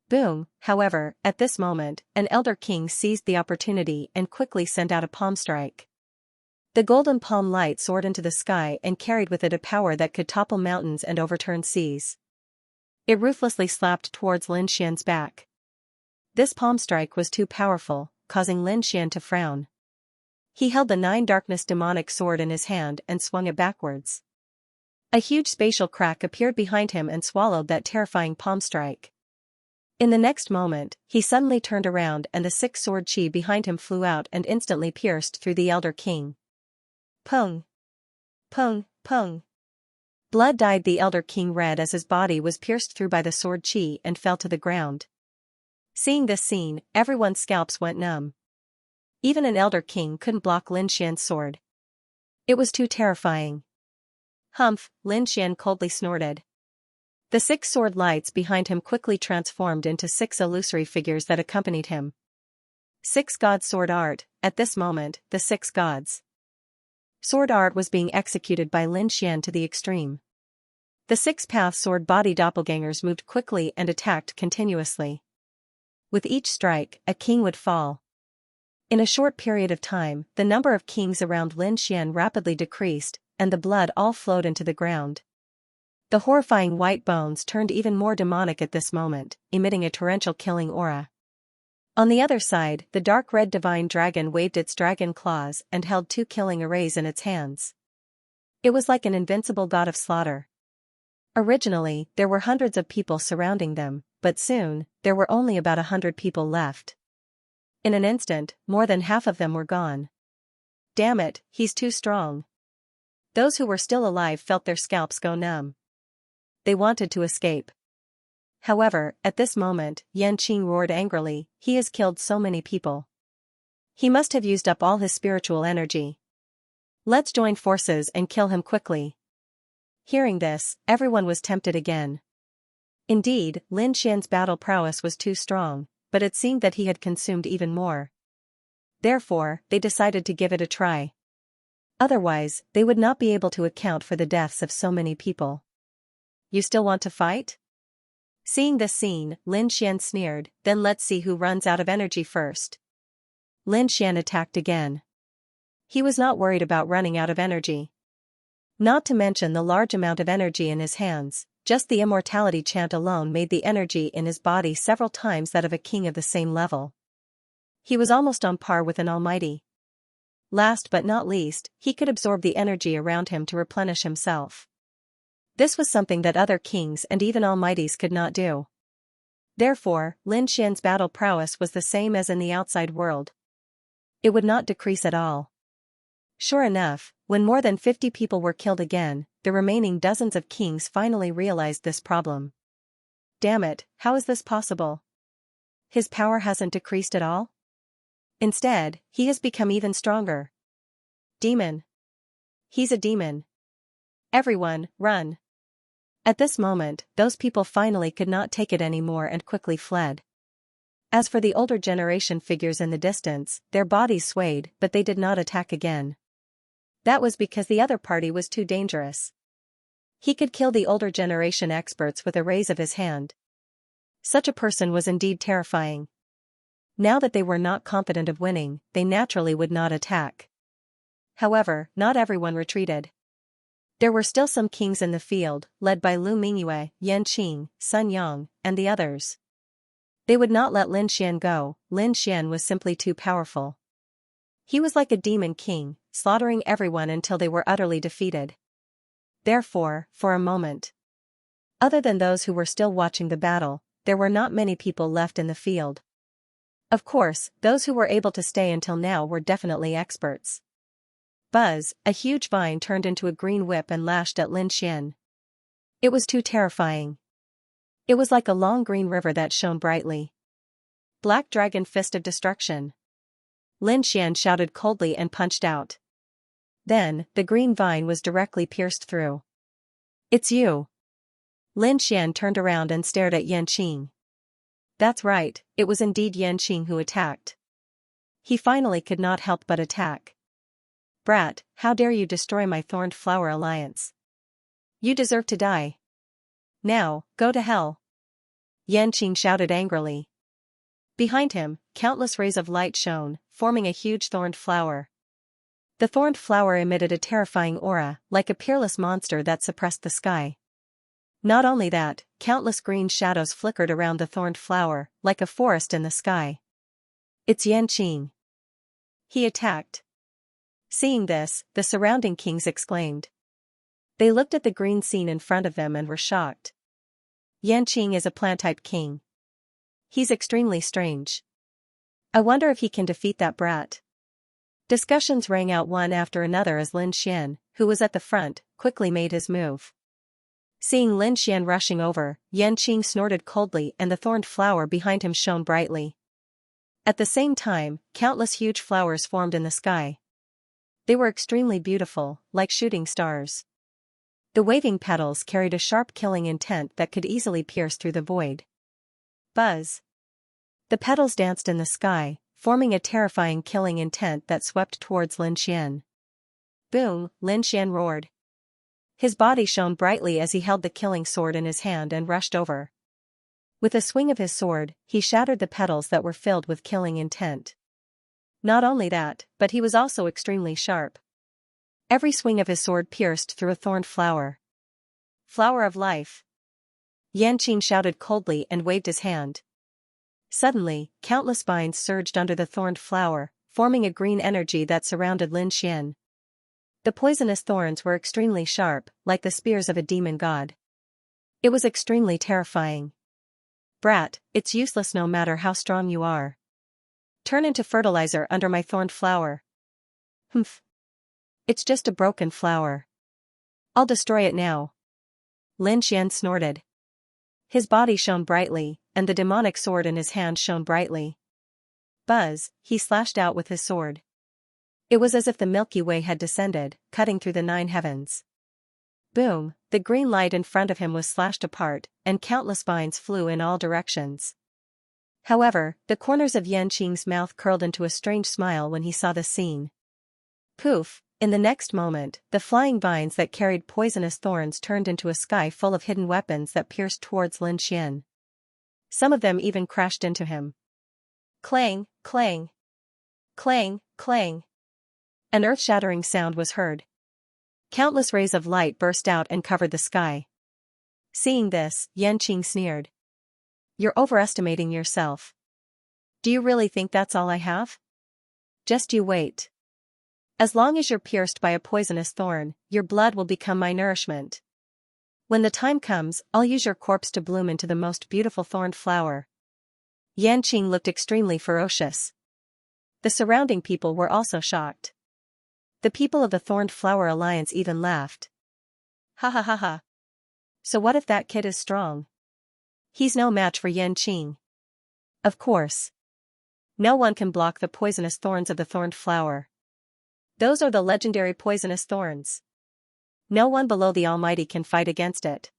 Speaker 1: Boom, however, at this moment, an Elder King seized the opportunity and quickly sent out a palm strike. The golden palm light soared into the sky and carried with it a power that could topple mountains and overturn seas. It ruthlessly slapped towards Lin Xian's back. This palm strike was too powerful, causing Lin Xian to frown. He held the 9 darkness demonic sword in his hand and swung it backwards. A huge spatial crack appeared behind him and swallowed that terrifying palm strike. In the next moment, he suddenly turned around and the 6 sword chi behind him flew out and instantly pierced through the Elder King. Pung! Pung! Pung! Blood dyed the Elder King red as his body was pierced through by the sword chi and fell to the ground. Seeing this scene, everyone's scalps went numb. Even an Elder King couldn't block Lin Xian's sword. It was too terrifying. Humph, Lin Xian coldly snorted. The 6 sword lights behind him quickly transformed into 6 illusory figures that accompanied him. 6 gods sword art, at this moment, the 6 gods. Sword art was being executed by Lin Xian to the extreme. The 6-path sword body doppelgangers moved quickly and attacked continuously. With each strike, a king would fall. In a short period of time, the number of kings around Lin Xian rapidly decreased, and the blood all flowed into the ground. The horrifying white bones turned even more demonic at this moment, emitting a torrential killing aura. On the other side, the dark red divine dragon waved its dragon claws and held 2 killing arrays in its hands. It was like an invincible god of slaughter. Originally, there were hundreds of people surrounding them, but soon, there were only about 100 people left. In an instant, more than half of them were gone. Damn it, he's too strong. Those who were still alive felt their scalps go numb. They wanted to escape. However, at this moment, Xianxia roared angrily, he has killed so many people. He must have used up all his spiritual energy. Let's join forces and kill him quickly. Hearing this, everyone was tempted again. Indeed, Lin Xian's battle prowess was too strong, but it seemed that he had consumed even more. Therefore, they decided to give it a try. Otherwise, they would not be able to account for the deaths of so many people. You still want to fight? Seeing this scene, Lin Xian sneered, then let's see who runs out of energy first. Lin Xian attacked again. He was not worried about running out of energy. Not to mention the large amount of energy in his hands, just the immortality chant alone made the energy in his body several times that of a king of the same level. He was almost on par with an almighty. Last but not least, he could absorb the energy around him to replenish himself. This was something that other kings and even almighties could not do. Therefore, Lin Xian's battle prowess was the same as in the outside world. It would not decrease at all. Sure enough, when more than 50 people were killed again, the remaining dozens of kings finally realized this problem. Damn it, how is this possible? His power hasn't decreased at all? Instead, he has become even stronger. Demon. He's a demon. Everyone, run. At this moment, those people finally could not take it anymore and quickly fled. As for the older generation figures in the distance, their bodies swayed, but they did not attack again. That was because the other party was too dangerous. He could kill the older generation experts with a raise of his hand. Such a person was indeed terrifying. Now that they were not confident of winning, they naturally would not attack. However, not everyone retreated. There were still some kings in the field, led by Lu Mingyue, Yanqing, Sun Yang, and the others. They would not let Lin Xian go. Lin Xian was simply too powerful. He was like a demon king, slaughtering everyone until they were utterly defeated. Therefore, for a moment, other than those who were still watching the battle, there were not many people left in the field. Of course, those who were able to stay until now were definitely experts. Buzz, a huge vine turned into a green whip and lashed at Lin Xian. It was too terrifying. It was like a long green river that shone brightly. Black Dragon Fist of Destruction. Lin Xian shouted coldly and punched out. Then, the green vine was directly pierced through. It's you. Lin Xian turned around and stared at Yanqing. That's right, it was indeed Yanqing who attacked. He finally could not help but attack. Brat, how dare you destroy my Thorned Flower alliance? You deserve to die. Now, go to hell. Yanqing shouted angrily. Behind him, countless rays of light shone, forming a huge thorned flower. The thorned flower emitted a terrifying aura, like a peerless monster that suppressed the sky. Not only that, countless green shadows flickered around the thorned flower, like a forest in the sky. It's Yanqing. He attacked. Seeing this, the surrounding kings exclaimed. They looked at the green scene in front of them and were shocked. Yanqing is a plant-type king. He's extremely strange. I wonder if he can defeat that brat. Discussions rang out one after another as Lin Xian, who was at the front, quickly made his move. Seeing Lin Xian rushing over, Yanqing snorted coldly and the thorned flower behind him shone brightly. At the same time, countless huge flowers formed in the sky. They were extremely beautiful, like shooting stars. The waving petals carried a sharp killing intent that could easily pierce through the void. Buzz. The petals danced in the sky, forming a terrifying killing intent that swept towards Lin Xian. Boom, Lin Xian roared. His body shone brightly as he held the killing sword in his hand and rushed over. With a swing of his sword, he shattered the petals that were filled with killing intent. Not only that, but he was also extremely sharp. Every swing of his sword pierced through a thorned flower. Flower of life. Yanqing shouted coldly and waved his hand. Suddenly, countless vines surged under the thorned flower, forming a green energy that surrounded Lin Xian. The poisonous thorns were extremely sharp, like the spears of a demon god. It was extremely terrifying. Brat, it's useless no matter how strong you are. Turn into fertilizer under my thorned flower. Humph. It's just a broken flower. I'll destroy it now. Lin Xian snorted. His body shone brightly, and the demonic sword in his hand shone brightly. Buzz, he slashed out with his sword. It was as if the Milky Way had descended, cutting through the 9 heavens. Boom, the green light in front of him was slashed apart, and countless vines flew in all directions. However, the corners of Yanqing's mouth curled into a strange smile when he saw the scene. Poof, in the next moment, the flying vines that carried poisonous thorns turned into a sky full of hidden weapons that pierced towards Lin Xian. Some of them even crashed into him. Clang, clang. Clang, clang. An earth-shattering sound was heard. Countless rays of light burst out and covered the sky. Seeing this, Yanqing sneered. You're overestimating yourself. Do you really think that's all I have? Just you wait. As long as you're pierced by a poisonous thorn, your blood will become my nourishment. When the time comes, I'll use your corpse to bloom into the most beautiful thorned flower. Yanqing looked extremely ferocious. The surrounding people were also shocked. The people of the Thorned Flower Alliance even laughed. Ha ha ha ha. So what if that kid is strong? He's no match for Yanqing. Of course. No one can block the poisonous thorns of the thorned flower. Those are the legendary poisonous thorns. No one below the Almighty can fight against it.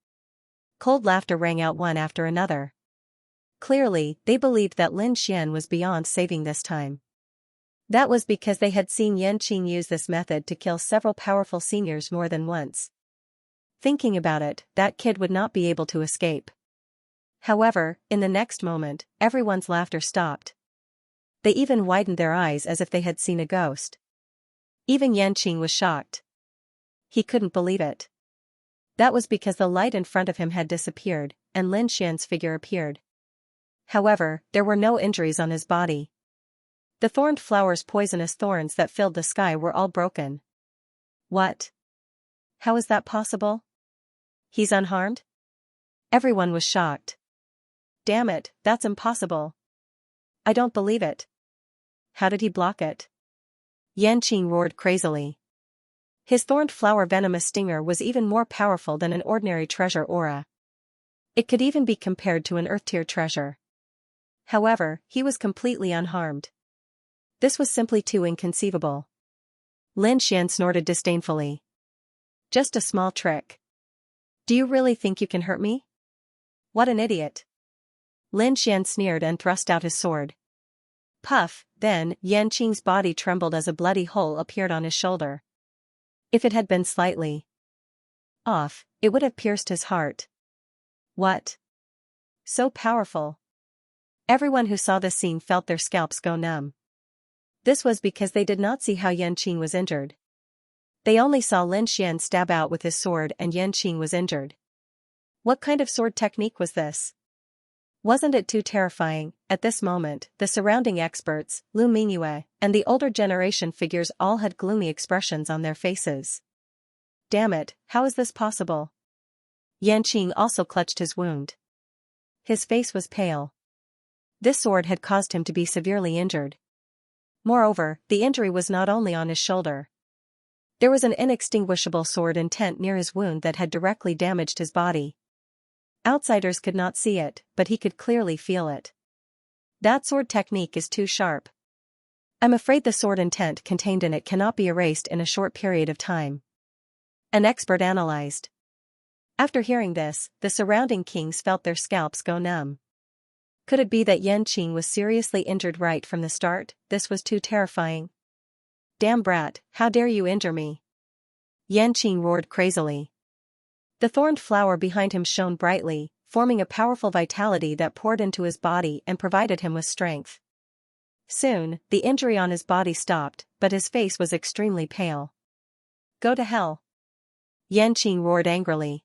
Speaker 1: Cold laughter rang out one after another. Clearly, they believed that Lin Xian was beyond saving this time. That was because they had seen Yanqing use this method to kill several powerful seniors more than once. Thinking about it, that kid would not be able to escape. However, in the next moment, everyone's laughter stopped. They even widened their eyes as if they had seen a ghost. Even Yanqing was shocked. He couldn't believe it. That was because the light in front of him had disappeared, and Lin Xian's figure appeared. However, there were no injuries on his body. The thorned flower's poisonous thorns that filled the sky were all broken. What? How is that possible? He's unharmed? Everyone was shocked. Damn it, that's impossible. I don't believe it. How did he block it? Yanqing roared crazily. His thorned flower venomous stinger was even more powerful than an ordinary treasure aura. It could even be compared to an earth-tier treasure. However, he was completely unharmed. This was simply too inconceivable. Lin Xian snorted disdainfully. Just a small trick. Do you really think you can hurt me? What an idiot. Lin Xian sneered and thrust out his sword. Puff, then, Yanqing's body trembled as a bloody hole appeared on his shoulder. If it had been slightly off, it would have pierced his heart. What? So powerful. Everyone who saw this scene felt their scalps go numb. This was because they did not see how Yanqing was injured. They only saw Lin Xian stab out with his sword and Yanqing was injured. What kind of sword technique was this? Wasn't it too terrifying? At this moment, the surrounding experts, Lu Mingyue, and the older generation figures all had gloomy expressions on their faces. Damn it, how is this possible? Yanqing also clutched his wound. His face was pale. This sword had caused him to be severely injured. Moreover, the injury was not only on his shoulder. There was an inextinguishable sword intent near his wound that had directly damaged his body. Outsiders could not see it, but he could clearly feel it. That sword technique is too sharp. I'm afraid the sword intent contained in it cannot be erased in a short period of time. An expert analyzed. After hearing this, the surrounding kings felt their scalps go numb. Could it be that Yanqing was seriously injured right from the start? This was too terrifying. Damn brat, how dare you injure me? Yanqing roared crazily. The thorned flower behind him shone brightly, forming a powerful vitality that poured into his body and provided him with strength. Soon, the injury on his body stopped, but his face was extremely pale. Go to hell. Yanqing roared angrily.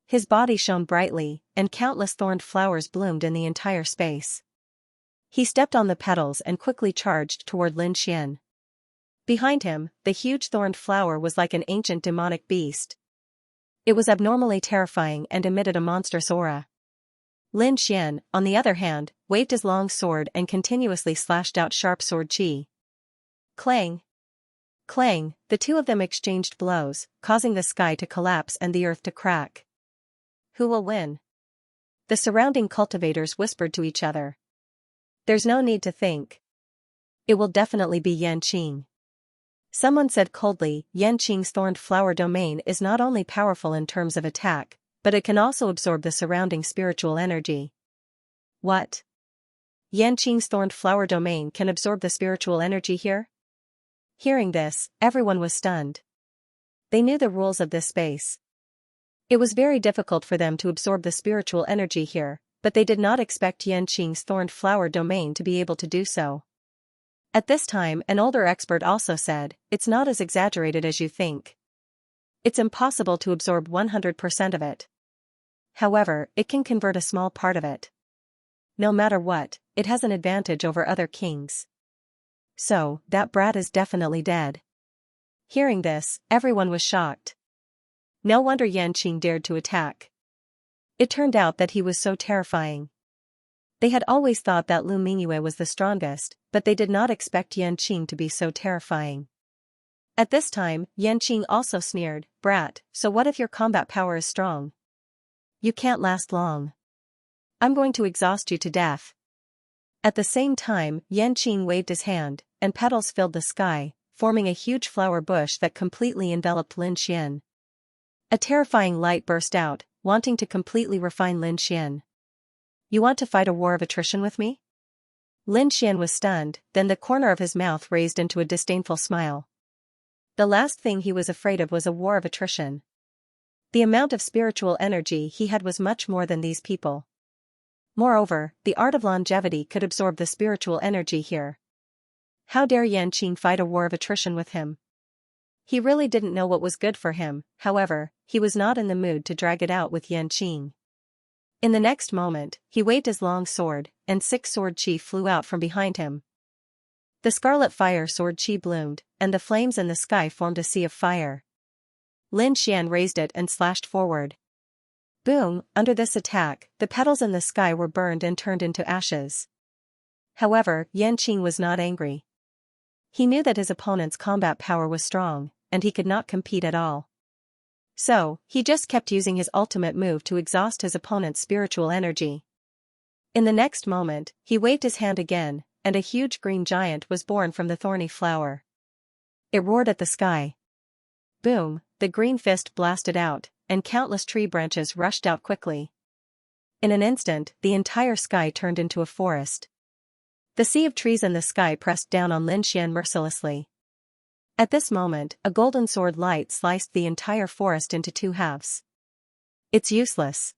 Speaker 1: His body shone brightly, and countless thorned flowers bloomed in the entire space. He stepped on the petals and quickly charged toward Lin Xian. Behind him, the huge thorned flower was like an ancient demonic beast. It was abnormally terrifying and emitted a monstrous aura. Lin Xian, on the other hand, waved his long sword and continuously slashed out sharp sword qi. Clang! Clang! The two of them exchanged blows, causing the sky to collapse and the earth to crack. Who will win? The surrounding cultivators whispered to each other. There's no need to think. It will definitely be Yanqing. Someone said coldly, Yanqing's thorned flower domain is not only powerful in terms of attack, but it can also absorb the surrounding spiritual energy. What? Yanqing's thorned flower domain can absorb the spiritual energy here? Hearing this, everyone was stunned. They knew the rules of this space. It was very difficult for them to absorb the spiritual energy here, but they did not expect Yanqing's thorned flower domain to be able to do so. At this time, an older expert also said, it's not as exaggerated as you think. It's impossible to absorb 100% of it. However, it can convert a small part of it. No matter what, it has an advantage over other kings. So, that brat is definitely dead. Hearing this, everyone was shocked. No wonder Yanqing dared to attack. It turned out that he was so terrifying. They had always thought that Lu Mingyue was the strongest, but they did not expect Yanqing to be so terrifying. At this time, Yanqing also sneered, Brat, so what if your combat power is strong? You can't last long. I'm going to exhaust you to death. At the same time, Yanqing waved his hand, and petals filled the sky, forming a huge flower bush that completely enveloped Lin Xian. A terrifying light burst out, wanting to completely refine Lin Xian. You want to fight a war of attrition with me? Lin Xian was stunned, then the corner of his mouth raised into a disdainful smile. The last thing he was afraid of was a war of attrition. The amount of spiritual energy he had was much more than these people. Moreover, the art of longevity could absorb the spiritual energy here. How dare Yanqing fight a war of attrition with him? He really didn't know what was good for him, however, he was not in the mood to drag it out with Yanqing. In the next moment, he waved his long sword, and 6 sword qi flew out from behind him. The scarlet fire sword qi bloomed, and the flames in the sky formed a sea of fire. Lin Xian raised it and slashed forward. Boom! Under this attack, the petals in the sky were burned and turned into ashes. However, Yanqing was not angry. He knew that his opponent's combat power was strong, and he could not compete at all. So, he just kept using his ultimate move to exhaust his opponent's spiritual energy. In the next moment, he waved his hand again, and a huge green giant was born from the thorny flower. It roared at the sky. Boom! The green fist blasted out, and countless tree branches rushed out quickly. In an instant, the entire sky turned into a forest. The sea of trees in the sky pressed down on Lin Xian mercilessly. At this moment, a golden sword light sliced the entire forest into 2 halves. It's useless.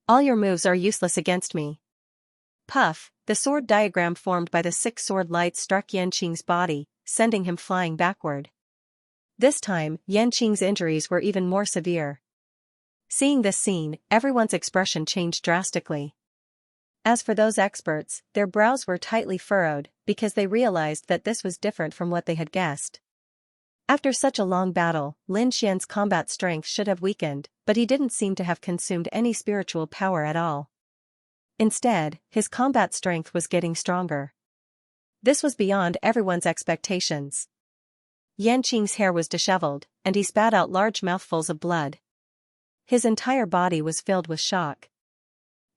Speaker 1: All your moves are useless against me. Puff! The sword diagram formed by the 6 sword lights struck Yanqing's body, sending him flying backward. This time, Yanqing's injuries were even more severe. Seeing this scene, everyone's expression changed drastically. As for those experts, their brows were tightly furrowed, because they realized that this was different from what they had guessed. After such a long battle, Lin Xian's combat strength should have weakened, but he didn't seem to have consumed any spiritual power at all. Instead, his combat strength was getting stronger. This was beyond everyone's expectations. Yanqing's hair was disheveled, and he spat out large mouthfuls of blood. His entire body was filled with shock.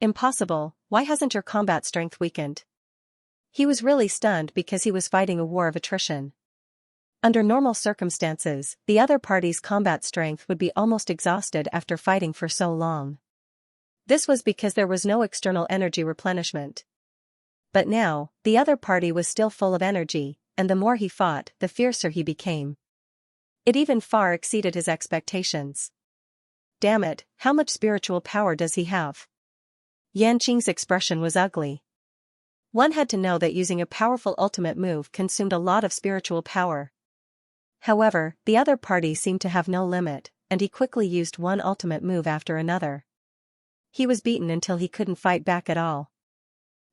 Speaker 1: Impossible, why hasn't your combat strength weakened? He was really stunned because he was fighting a war of attrition. Under normal circumstances, the other party's combat strength would be almost exhausted after fighting for so long. This was because there was no external energy replenishment. But now, the other party was still full of energy, and the more he fought, the fiercer he became. It even far exceeded his expectations. Damn it, how much spiritual power does he have? Yanqing's expression was ugly. One had to know that using a powerful ultimate move consumed a lot of spiritual power. However, the other party seemed to have no limit, and he quickly used one ultimate move after another. He was beaten until he couldn't fight back at all.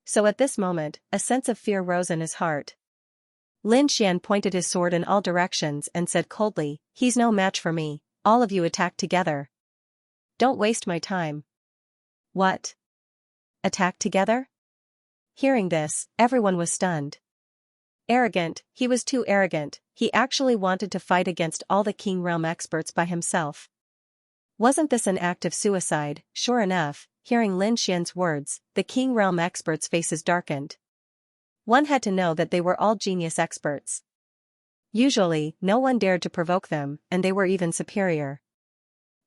Speaker 1: So at this moment, a sense of fear rose in his heart. Lin Xian pointed his sword in all directions and said coldly, "He's no match for me, all of you attack together. Don't waste my time." What? Attack together? Hearing this, everyone was stunned. Arrogant, he was too arrogant, he actually wanted to fight against all the King Realm experts by himself. Wasn't this an act of suicide? Sure enough, hearing Lin Xian's words, the King Realm experts' faces darkened. One had to know that they were all genius experts. Usually, no one dared to provoke them, and they were even superior.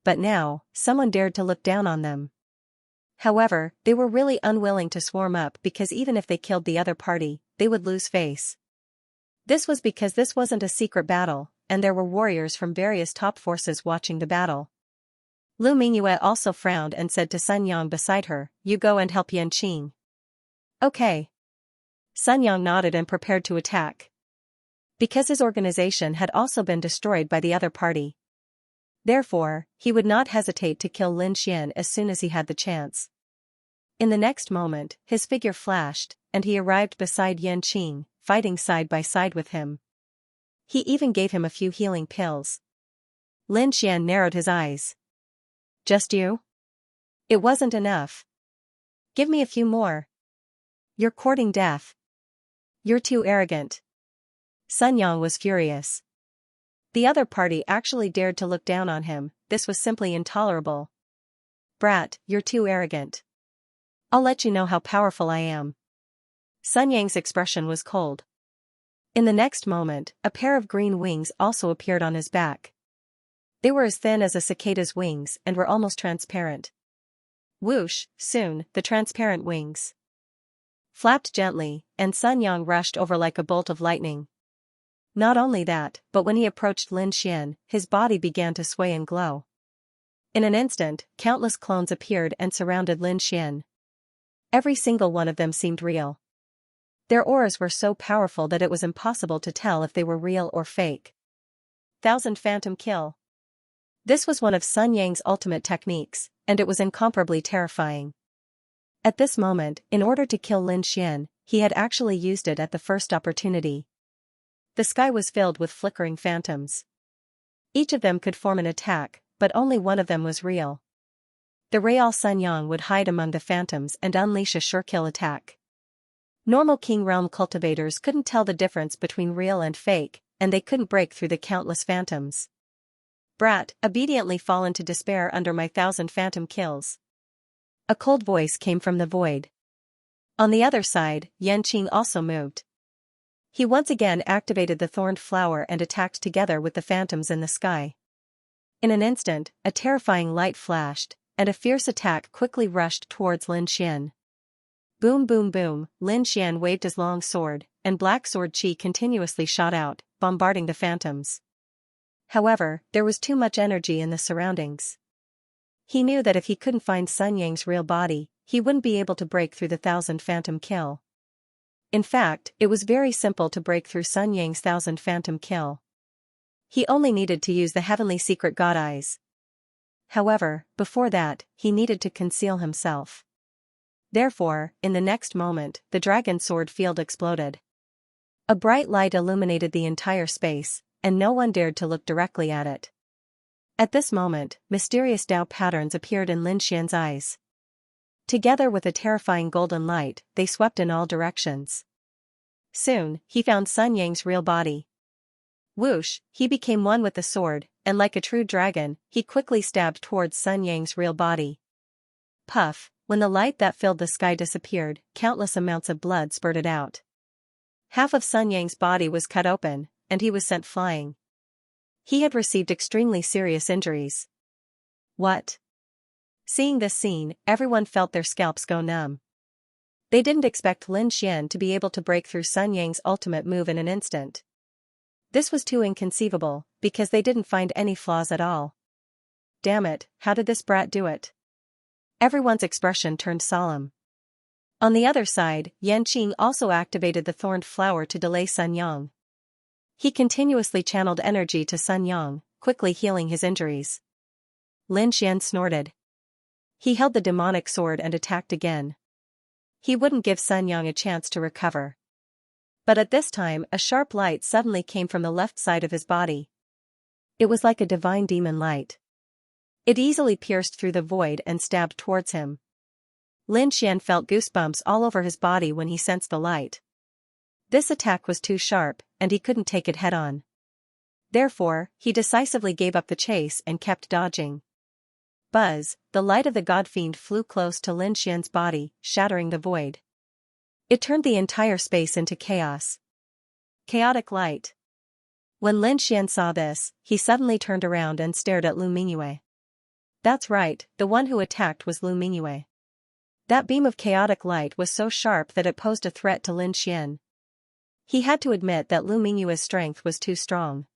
Speaker 1: But now, someone dared to look down on them. However, they were really unwilling to swarm up because even if they killed the other party, they would lose face. This was because this wasn't a secret battle, and there were warriors from various top forces watching the battle. Lu Mingyue also frowned and said to Sun Yang beside her, "You go and help Yanqing." Okay. Sun Yang nodded and prepared to attack. Because his organization had also been destroyed by the other party. Therefore, he would not hesitate to kill Lin Xian as soon as he had the chance. In the next moment, his figure flashed, and he arrived beside Yanqing, fighting side by side with him. He even gave him a few healing pills. Lin Xian narrowed his eyes. "Just you? It wasn't enough. Give me a few more. You're courting death. You're too arrogant." Sun Yang was furious. The other party actually dared to look down on him, this was simply intolerable. "Brat, you're too arrogant. I'll let you know how powerful I am." Sun Yang's expression was cold. In the next moment, a pair of green wings also appeared on his back. They were as thin as a cicada's wings and were almost transparent. Whoosh, soon, the transparent wings flapped gently, and Sun Yang rushed over like a bolt of lightning. Not only that, but when he approached Lin Xian, his body began to sway and glow. In an instant, countless clones appeared and surrounded Lin Xian. Every single one of them seemed real. Their auras were so powerful that it was impossible to tell if they were real or fake. 1000 Phantom Kill. This was one of Sun Yang's ultimate techniques, and it was incomparably terrifying. At this moment, in order to kill Lin Xian, he had actually used it at the first opportunity. The sky was filled with flickering phantoms. Each of them could form an attack, but only one of them was real. The Real Sun Yang would hide among the phantoms and unleash a sure-kill attack. Normal King Realm cultivators couldn't tell the difference between real and fake, and they couldn't break through the countless phantoms. "Brat, obediently fall into despair under my 1000 phantom kills." A cold voice came from the void. On the other side, Yanqing also moved. He once again activated the thorned flower and attacked together with the phantoms in the sky. In an instant, a terrifying light flashed, and a fierce attack quickly rushed towards Lin Xian. Boom boom boom, Lin Xian waved his long sword, and black sword chi continuously shot out, bombarding the phantoms. However, there was too much energy in the surroundings. He knew that if he couldn't find Sun Yang's real body, he wouldn't be able to break through the 1000 phantom kill. In fact, it was very simple to break through Sun Yang's 1000 phantom kill. He only needed to use the heavenly secret god eyes. However, before that, he needed to conceal himself. Therefore, in the next moment, the dragon sword field exploded. A bright light illuminated the entire space, and no one dared to look directly at it. At this moment, mysterious Dao patterns appeared in Lin Xian's eyes. Together with a terrifying golden light, they swept in all directions. Soon, he found Sun Yang's real body. Whoosh, he became one with the sword, and like a true dragon, he quickly stabbed towards Sun Yang's real body. Puff, when the light that filled the sky disappeared, countless amounts of blood spurted out. Half of Sun Yang's body was cut open, and he was sent flying. He had received extremely serious injuries. What? Seeing this scene, everyone felt their scalps go numb. They didn't expect Lin Xian to be able to break through Sun Yang's ultimate move in an instant. This was too inconceivable, because they didn't find any flaws at all. Damn it, how did this brat do it? Everyone's expression turned solemn. On the other side, Yanqing also activated the thorned flower to delay Sun Yang. He continuously channeled energy to Sun Yang, quickly healing his injuries. Lin Xian snorted. He held the demonic sword and attacked again. He wouldn't give Sun Yang a chance to recover. But at this time a sharp light suddenly came from the left side of his body. It was like a divine demon light. It easily pierced through the void and stabbed towards him. Lin Xian felt goosebumps all over his body when he sensed the light. This attack was too sharp, and he couldn't take it head-on. Therefore, he decisively gave up the chase and kept dodging. Buzz, the light of the god fiend flew close to Lin Xian's body, shattering the void. It turned the entire space into chaos. Chaotic light. When Lin Xian saw this, he suddenly turned around and stared at Lu Mingyue. That's right, the one who attacked was Lu Mingyue. That beam of chaotic light was so sharp that it posed a threat to Lin Xian. He had to admit that Lu Mingyue's strength was too strong.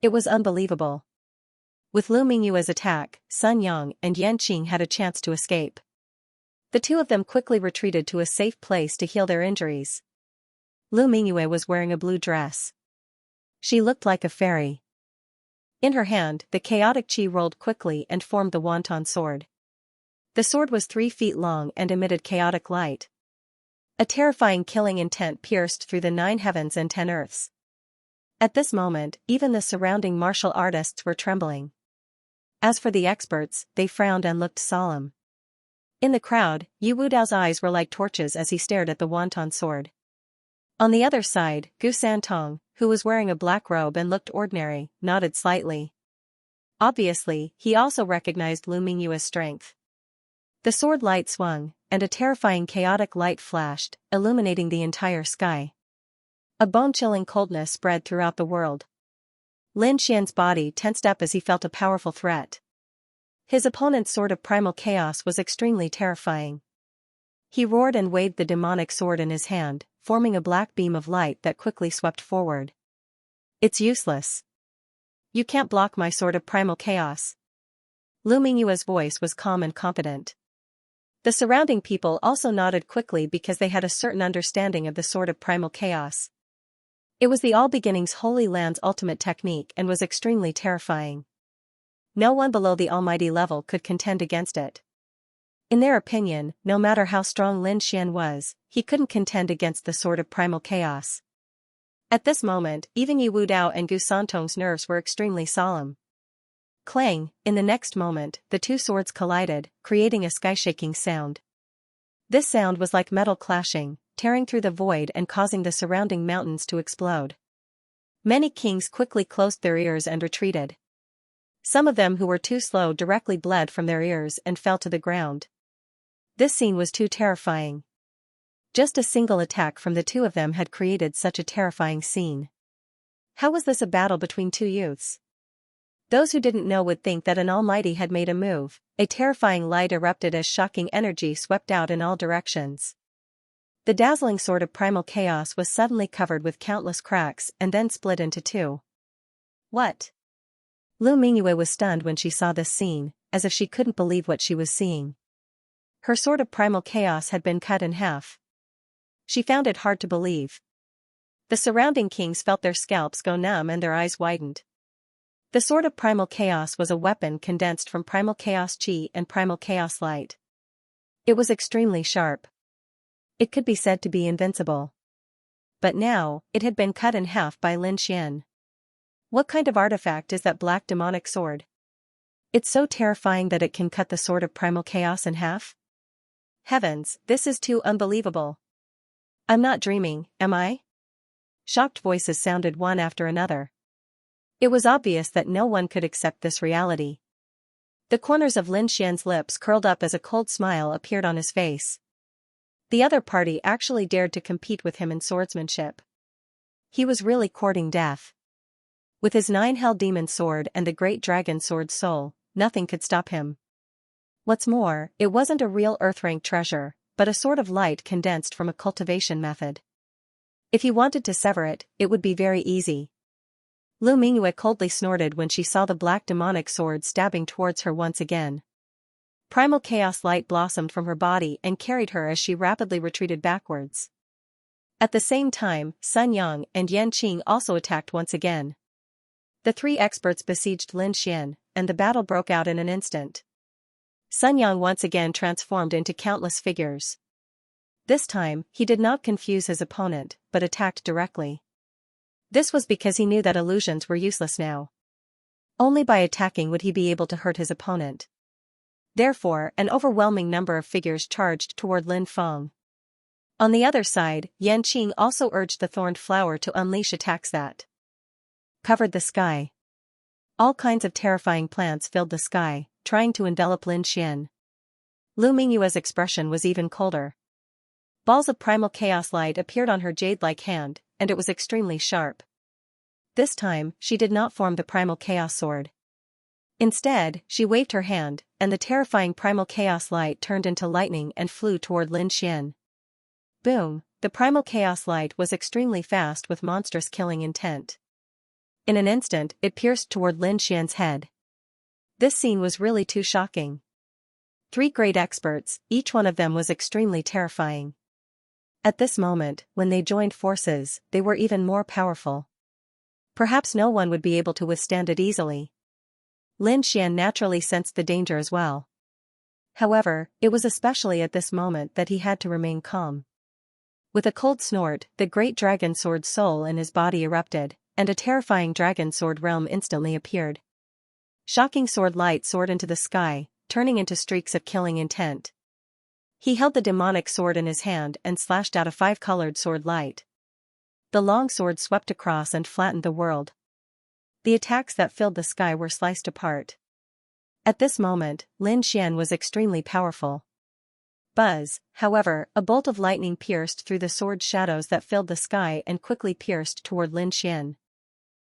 Speaker 1: It was unbelievable. With Lu Mingyue's attack, Sun Yang and Yan Qing had a chance to escape. The two of them quickly retreated to a safe place to heal their injuries. Lu Mingyue was wearing a blue dress. She looked like a fairy. In her hand, the chaotic qi rolled quickly and formed the wonton sword. The sword was 3 feet long and emitted chaotic light. A terrifying killing intent pierced through the 9 heavens and 10 earths. At this moment, even the surrounding martial artists were trembling. As for the experts, they frowned and looked solemn. In the crowd, Yu Wudao's eyes were like torches as he stared at the wonton sword. On the other side, Gu Santong, who was wearing a black robe and looked ordinary, nodded slightly. Obviously, he also recognized Lu Mingyue's strength. The sword light swung, and a terrifying chaotic light flashed, illuminating the entire sky. A bone-chilling coldness spread throughout the world. Lin Xian's body tensed up as he felt a powerful threat. His opponent's sword of primal chaos was extremely terrifying. He roared and waved the demonic sword in his hand, forming a black beam of light that quickly swept forward. It's useless. You can't block my sword of primal chaos. Lu Mingyue's voice was calm and confident. The surrounding people also nodded quickly because they had a certain understanding of the sword of primal chaos. It was the All Beginnings Holy Land's ultimate technique and was extremely terrifying. No one below the almighty level could contend against it. In their opinion, no matter how strong Lin Xian was, he couldn't contend against the sword of primal chaos. At this moment, even Yu Wudao and Gu Santong's nerves were extremely solemn. Clang, in the next moment, the two swords collided, creating a sky-shaking sound. This sound was like metal clashing, tearing through the void and causing the surrounding mountains to explode. Many kings quickly closed their ears and retreated. Some of them who were too slow directly bled from their ears and fell to the ground. This scene was too terrifying. Just a single attack from the two of them had created such a terrifying scene. How was this a battle between two youths? Those who didn't know would think that an almighty had made a move. A terrifying light erupted as shocking energy swept out in all directions. The dazzling sword of primal chaos was suddenly covered with countless cracks and then split into 2. What? Lu Mingyue was stunned when she saw this scene, as if she couldn't believe what she was seeing. Her sword of primal chaos had been cut in half. She found it hard to believe. The surrounding kings felt their scalps go numb and their eyes widened. The sword of primal chaos was a weapon condensed from primal chaos chi and primal chaos light. It was extremely sharp. It could be said to be invincible. But now, it had been cut in half by Lin Xian. What kind of artifact is that black demonic sword? It's so terrifying that it can cut the sword of primal chaos in half? Heavens, this is too unbelievable. I'm not dreaming, am I? Shocked voices sounded one after another. It was obvious that no one could accept this reality. The corners of Lin Xian's lips curled up as a cold smile appeared on his face. The other party actually dared to compete with him in swordsmanship. He was really courting death. With his 9 hell demon sword and the great dragon sword soul, nothing could stop him. What's more, it wasn't a real earth-rank treasure, but a sword of light condensed from a cultivation method. If he wanted to sever it, it would be very easy. Lu Mingyue coldly snorted when she saw the black demonic sword stabbing towards her once again. Primal chaos light blossomed from her body and carried her as she rapidly retreated backwards. At the same time, Sun Yang and Yan Qing also attacked once again. The 3 experts besieged Lin Xian, and the battle broke out in an instant. Sun Yang once again transformed into countless figures. This time, he did not confuse his opponent, but attacked directly. This was because he knew that illusions were useless now. Only by attacking would he be able to hurt his opponent. Therefore, an overwhelming number of figures charged toward Lin Feng. On the other side, Xianxia also urged the thorned flower to unleash attacks that covered the sky. All kinds of terrifying plants filled the sky, trying to envelop Lin Xian. Lu Mingyue's expression was even colder. Balls of primal chaos light appeared on her jade-like hand, and it was extremely sharp. This time, she did not form the primal chaos sword. Instead, she waved her hand, and the terrifying primal chaos light turned into lightning and flew toward Lin Xian. Boom! The primal chaos light was extremely fast with monstrous killing intent. In an instant, it pierced toward Lin Xian's head. This scene was really too shocking. 3 great experts, each one of them was extremely terrifying. At this moment, when they joined forces, they were even more powerful. Perhaps no one would be able to withstand it easily. Lin Xian naturally sensed the danger as well. However, it was especially at this moment that he had to remain calm. With a cold snort, the great dragon sword soul in his body erupted, and a terrifying dragon sword realm instantly appeared. Shocking sword light soared into the sky, turning into streaks of killing intent. He held the demonic sword in his hand and slashed out a 5-colored sword light. The long sword swept across and flattened the world. The attacks that filled the sky were sliced apart. At this moment, Lin Xian was extremely powerful. Buzz, however, a bolt of lightning pierced through the sword shadows that filled the sky and quickly pierced toward Lin Xian.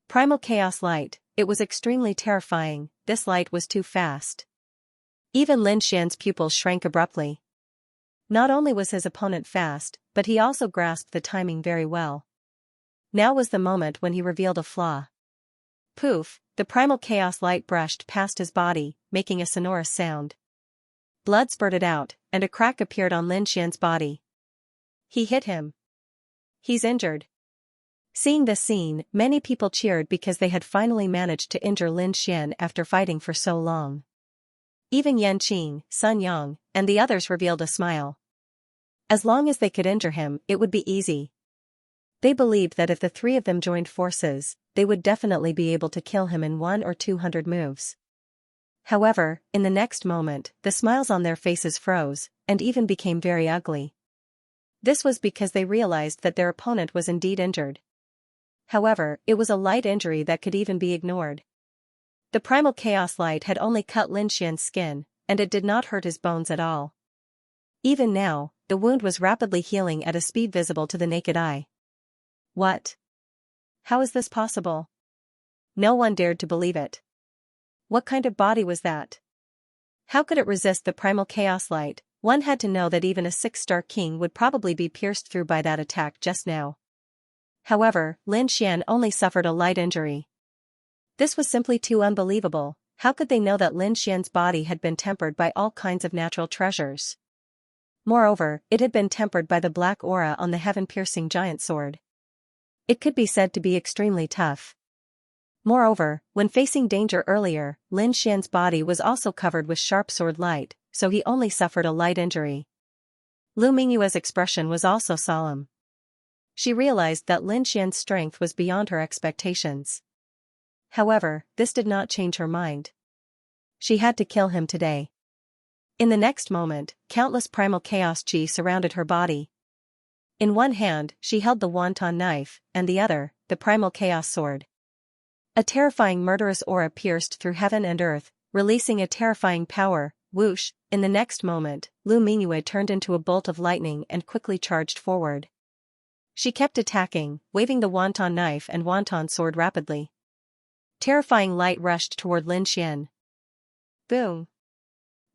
Speaker 1: Primal chaos light, it was extremely terrifying, this light was too fast. Even Lin Xian's pupils shrank abruptly. Not only was his opponent fast, but he also grasped the timing very well. Now was the moment when he revealed a flaw. Poof, the primal chaos light brushed past his body, making a sonorous sound. Blood spurted out, and a crack appeared on Lin Xian's body. He hit him. He's injured. Seeing this scene, many people cheered because they had finally managed to injure Lin Xian after fighting for so long. Even Yanqing, Sun Yang, and the others revealed a smile. As long as they could injure him, it would be easy. They believed that if the 3 of them joined forces, they would definitely be able to kill him in 100 or 200 moves. However, in the next moment, the smiles on their faces froze, and even became very ugly. This was because they realized that their opponent was indeed injured. However, it was a light injury that could even be ignored. The primal chaos light had only cut Lin Xian's skin, and it did not hurt his bones at all. Even now, the wound was rapidly healing at a speed visible to the naked eye. What? How is this possible? No one dared to believe it. What kind of body was that? How could it resist the primal chaos light? One had to know that even a 6-star king would probably be pierced through by that attack just now. However, Lin Xian only suffered a light injury. This was simply too unbelievable. How could they know that Lin Xian's body had been tempered by all kinds of natural treasures? Moreover, it had been tempered by the black aura on the heaven-piercing giant sword. It could be said to be extremely tough. Moreover, when facing danger earlier, Lin Xian's body was also covered with sharp sword light, so he only suffered a light injury. Lu Mingyue's expression was also solemn. She realized that Lin Xian's strength was beyond her expectations. However, this did not change her mind. She had to kill him today. In the next moment, countless primal chaos chi surrounded her body. In one hand, she held the wonton knife, and the other, the primal chaos sword. A terrifying murderous aura pierced through heaven and earth, releasing a terrifying power. Whoosh! In the next moment, Lu Mingyue turned into a bolt of lightning and quickly charged forward. She kept attacking, waving the wonton knife and wonton sword rapidly. Terrifying light rushed toward Lin Xian. Boom!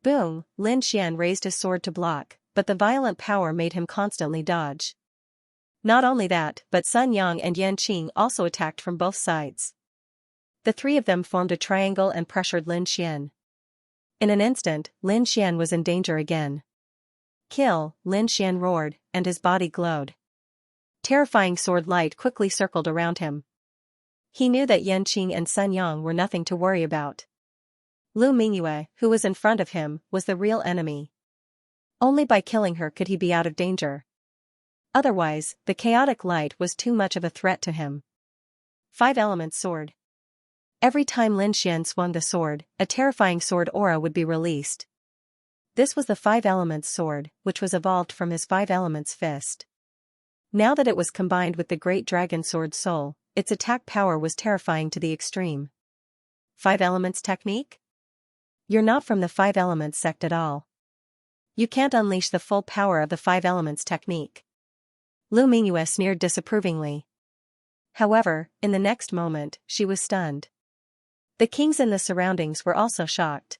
Speaker 1: Boom! Lin Xian raised his sword to block, but the violent power made him constantly dodge. Not only that, but Sun Yang and Yanqing also attacked from both sides. The 3 of them formed a triangle and pressured Lin Xian. In an instant, Lin Xian was in danger again. Kill! Lin Xian roared, and his body glowed. Terrifying sword light quickly circled around him. He knew that Yanqing and Sun Yang were nothing to worry about. Lu Mingyue, who was in front of him, was the real enemy. Only by killing her could he be out of danger. Otherwise, the chaotic light was too much of a threat to him. 5 Elements Sword. Every time Lin Xian swung the sword, a terrifying sword aura would be released. This was the 5 Elements Sword, which was evolved from his 5 Elements Fist. Now that it was combined with the Great Dragon Sword Soul, its attack power was terrifying to the extreme. 5 Elements Technique? You're not from the 5 Elements sect at all. You can't unleash the full power of the 5 Elements Technique. Lu Mingyue sneered disapprovingly. However, in the next moment, she was stunned. The kings in the surroundings were also shocked.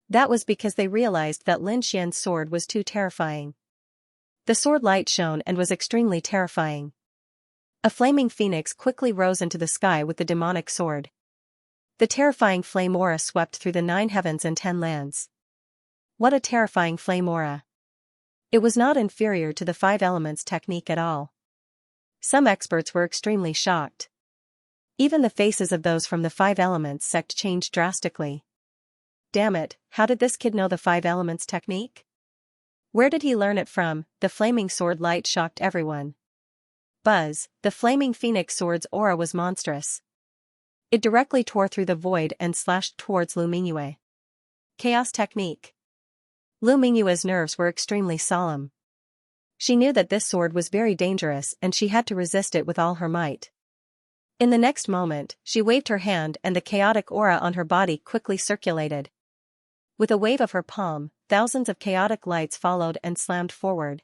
Speaker 1: That was because they realized that Lin Xian's sword was too terrifying. The sword light shone and was extremely terrifying. A flaming phoenix quickly rose into the sky with the demonic sword. The terrifying flame aura swept through the 9 heavens and 10 lands. What a terrifying flame aura! It was not inferior to the 5 Elements Technique at all. Some experts were extremely shocked. Even the faces of those from the 5 Elements sect changed drastically. Damn it, how did this kid know the 5 Elements Technique? Where did he learn it from? The flaming sword light shocked everyone. Buzz, the flaming phoenix sword's aura was monstrous. It directly tore through the void and slashed towards Lu Mingyue. Chaos Technique. Lu Mingyue's nerves were extremely solemn. She knew that this sword was very dangerous and she had to resist it with all her might. In the next moment, she waved her hand and the chaotic aura on her body quickly circulated. With a wave of her palm, thousands of chaotic lights followed and slammed forward.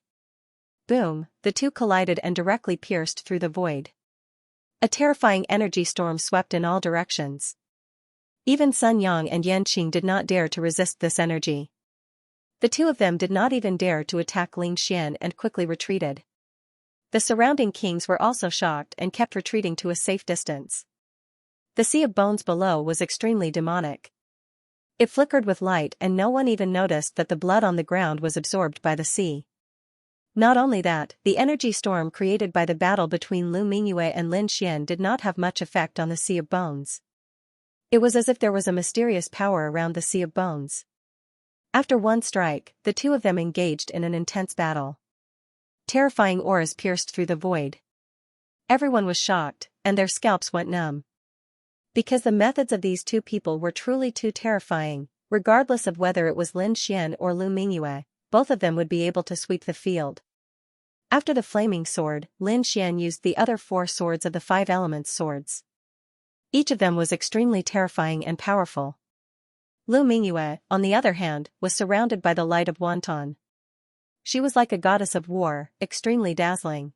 Speaker 1: Boom, the two collided and directly pierced through the void. A terrifying energy storm swept in all directions. Even Sun Yang and Yan Qing did not dare to resist this energy. The two of them did not even dare to attack Lin Xian and quickly retreated. The surrounding kings were also shocked and kept retreating to a safe distance. The sea of bones below was extremely demonic. It flickered with light and no one even noticed that the blood on the ground was absorbed by the sea. Not only that, the energy storm created by the battle between Lu Mingyue and Lin Xian did not have much effect on the sea of bones. It was as if there was a mysterious power around the sea of bones. After one strike, the two of them engaged in an intense battle. Terrifying auras pierced through the void. Everyone was shocked, and their scalps went numb. Because the methods of these two people were truly too terrifying, regardless of whether it was Lin Xian or Lu Mingyue, both of them would be able to sweep the field. After the flaming sword, Lin Xian used the other 4 swords of the 5 Elements swords. Each of them was extremely terrifying and powerful. Lu Mingyue, on the other hand, was surrounded by the light of Wanton. She was like a goddess of war, extremely dazzling.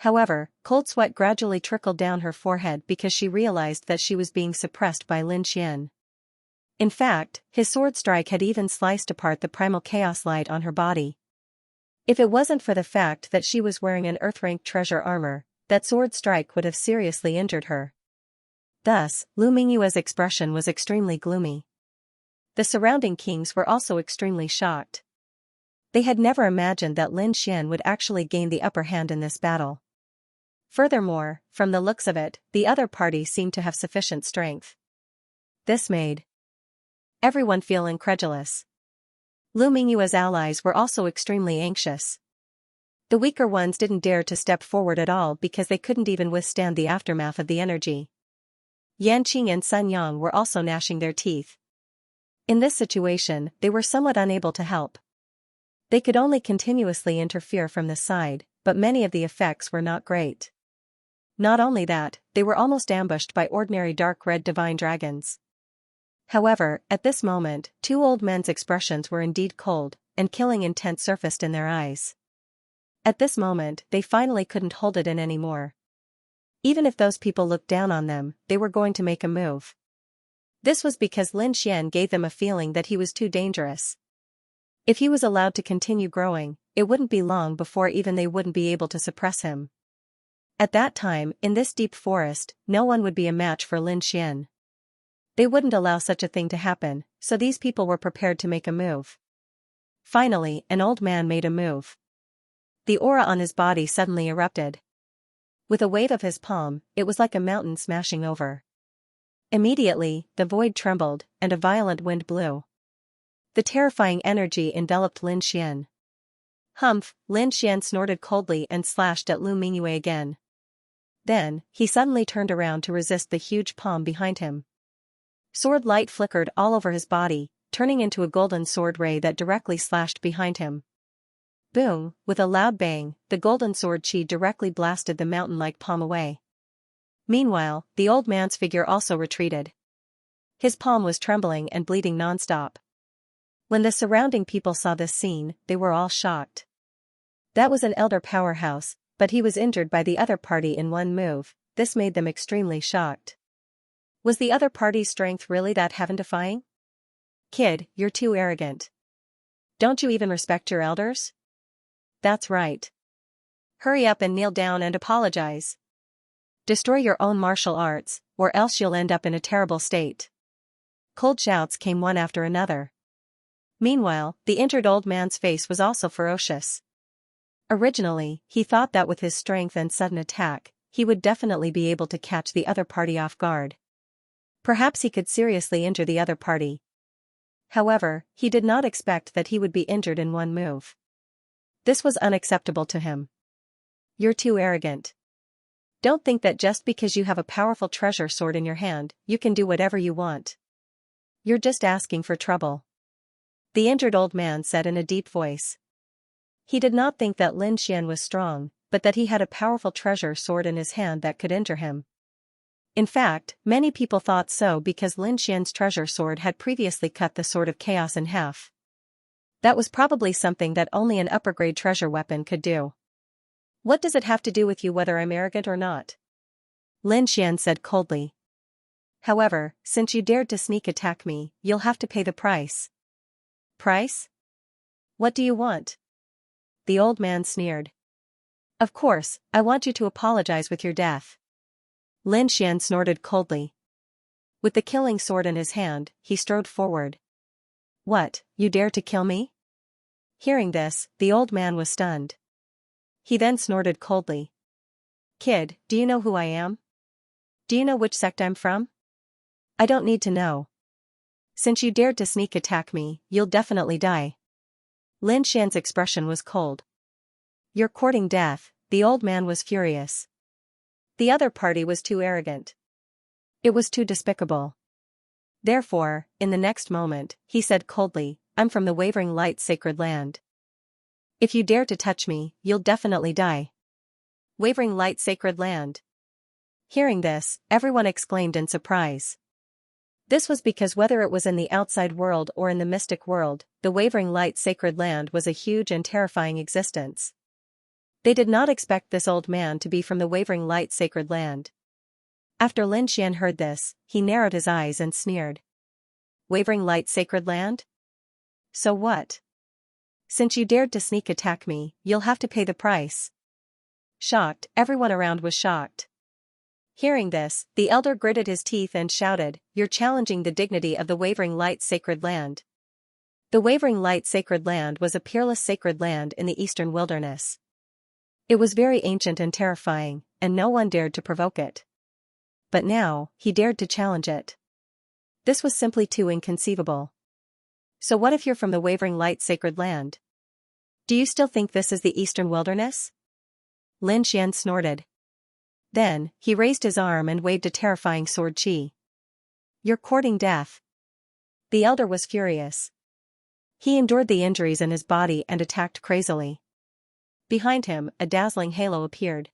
Speaker 1: However, cold sweat gradually trickled down her forehead because she realized that she was being suppressed by Lin Xian. In fact, his sword strike had even sliced apart the primal chaos light on her body. If it wasn't for the fact that she was wearing an Earth-rank treasure armor, that sword strike would have seriously injured her. Thus, Lu Mingyue's expression was extremely gloomy. The surrounding kings were also extremely shocked. They had never imagined that Lin Xian would actually gain the upper hand in this battle. Furthermore, from the looks of it, the other party seemed to have sufficient strength. This made everyone feel incredulous. Lu Mingyue's allies were also extremely anxious. The weaker ones didn't dare to step forward at all because they couldn't even withstand the aftermath of the energy. Yan Qing and Sun Yang were also gnashing their teeth. In this situation, they were somewhat unable to help. They could only continuously interfere from the side, but many of the effects were not great. Not only that, they were almost ambushed by ordinary dark red divine dragons. However, at this moment, 2 old men's expressions were indeed cold, and killing intent surfaced in their eyes. At this moment, they finally couldn't hold it in anymore. Even if those people looked down on them, they were going to make a move. This was because Lin Xian gave them a feeling that he was too dangerous. If he was allowed to continue growing, it wouldn't be long before even they wouldn't be able to suppress him. At that time, in this deep forest, no one would be a match for Lin Xian. They wouldn't allow such a thing to happen, so these people were prepared to make a move. Finally, an old man made a move. The aura on his body suddenly erupted. With a wave of his palm, it was like a mountain smashing over. Immediately, the void trembled, and a violent wind blew. The terrifying energy enveloped Lin Xian. Humph, Lin Xian snorted coldly and slashed at Lu Mingyue again. Then, he suddenly turned around to resist the huge palm behind him. Sword light flickered all over his body, turning into a golden sword ray that directly slashed behind him. Boom, with a loud bang, the golden sword chi directly blasted the mountain-like palm away. Meanwhile, the old man's figure also retreated. His palm was trembling and bleeding non-stop. When the surrounding people saw this scene, they were all shocked. That was an elder powerhouse, but he was injured by the other party in one move. This made them extremely shocked. Was the other party's strength really that heaven-defying? Kid, you're too arrogant. Don't you even respect your elders? That's right. Hurry up and kneel down and apologize. Destroy your own martial arts, or else you'll end up in a terrible state. Cold shouts came one after another. Meanwhile, the injured old man's face was also ferocious. Originally, he thought that with his strength and sudden attack, he would definitely be able to catch the other party off guard. Perhaps he could seriously injure the other party. However, he did not expect that he would be injured in one move. This was unacceptable to him. You're too arrogant. Don't think that just because you have a powerful treasure sword in your hand, you can do whatever you want. You're just asking for trouble. The injured old man said in a deep voice. He did not think that Lin Xian was strong, but that he had a powerful treasure sword in his hand that could injure him. In fact, many people thought so because Lin Xian's treasure sword had previously cut the Sword of Chaos in half. That was probably something that only an upper-grade treasure weapon could do. What does it have to do with you whether I'm arrogant or not? Lin Xian said coldly. However, since you dared to sneak attack me, you'll have to pay the price. Price? What do you want? The old man sneered. Of course, I want you to apologize with your death. Lin Xian snorted coldly. With the killing sword in his hand, he strode forward. What, you dare to kill me? Hearing this, the old man was stunned. He then snorted coldly. Kid, do you know who I am? Do you know which sect I'm from? I don't need to know. Since you dared to sneak attack me, you'll definitely die. Lin Xian's expression was cold. You're courting death, the old man was furious. The other party was too arrogant. It was too despicable. Therefore, in the next moment, he said coldly, I'm from the Wavering Light Sacred Land. If you dare to touch me, you'll definitely die. Wavering Light Sacred Land. Hearing this, everyone exclaimed in surprise. This was because whether it was in the outside world or in the mystic world, the Wavering Light Sacred Land was a huge and terrifying existence. They did not expect this old man to be from the Wavering Light Sacred Land. After Lin Xian heard this, he narrowed his eyes and sneered. Wavering Light Sacred Land? So what? Since you dared to sneak attack me, you'll have to pay the price. Shocked, everyone around was shocked. Hearing this, the elder gritted his teeth and shouted, You're challenging the dignity of the Wavering Light Sacred Land. The Wavering Light Sacred Land was a peerless sacred land in the eastern wilderness. It was very ancient and terrifying, and no one dared to provoke it. But now, he dared to challenge it. This was simply too inconceivable. So what if you're from the Wavering Light Sacred Land? Do you still think this is the eastern wilderness? Lin Xian snorted. Then, he raised his arm and waved a terrifying sword chi. You're courting death. The elder was furious. He endured the injuries in his body and attacked crazily. Behind him, a dazzling halo appeared.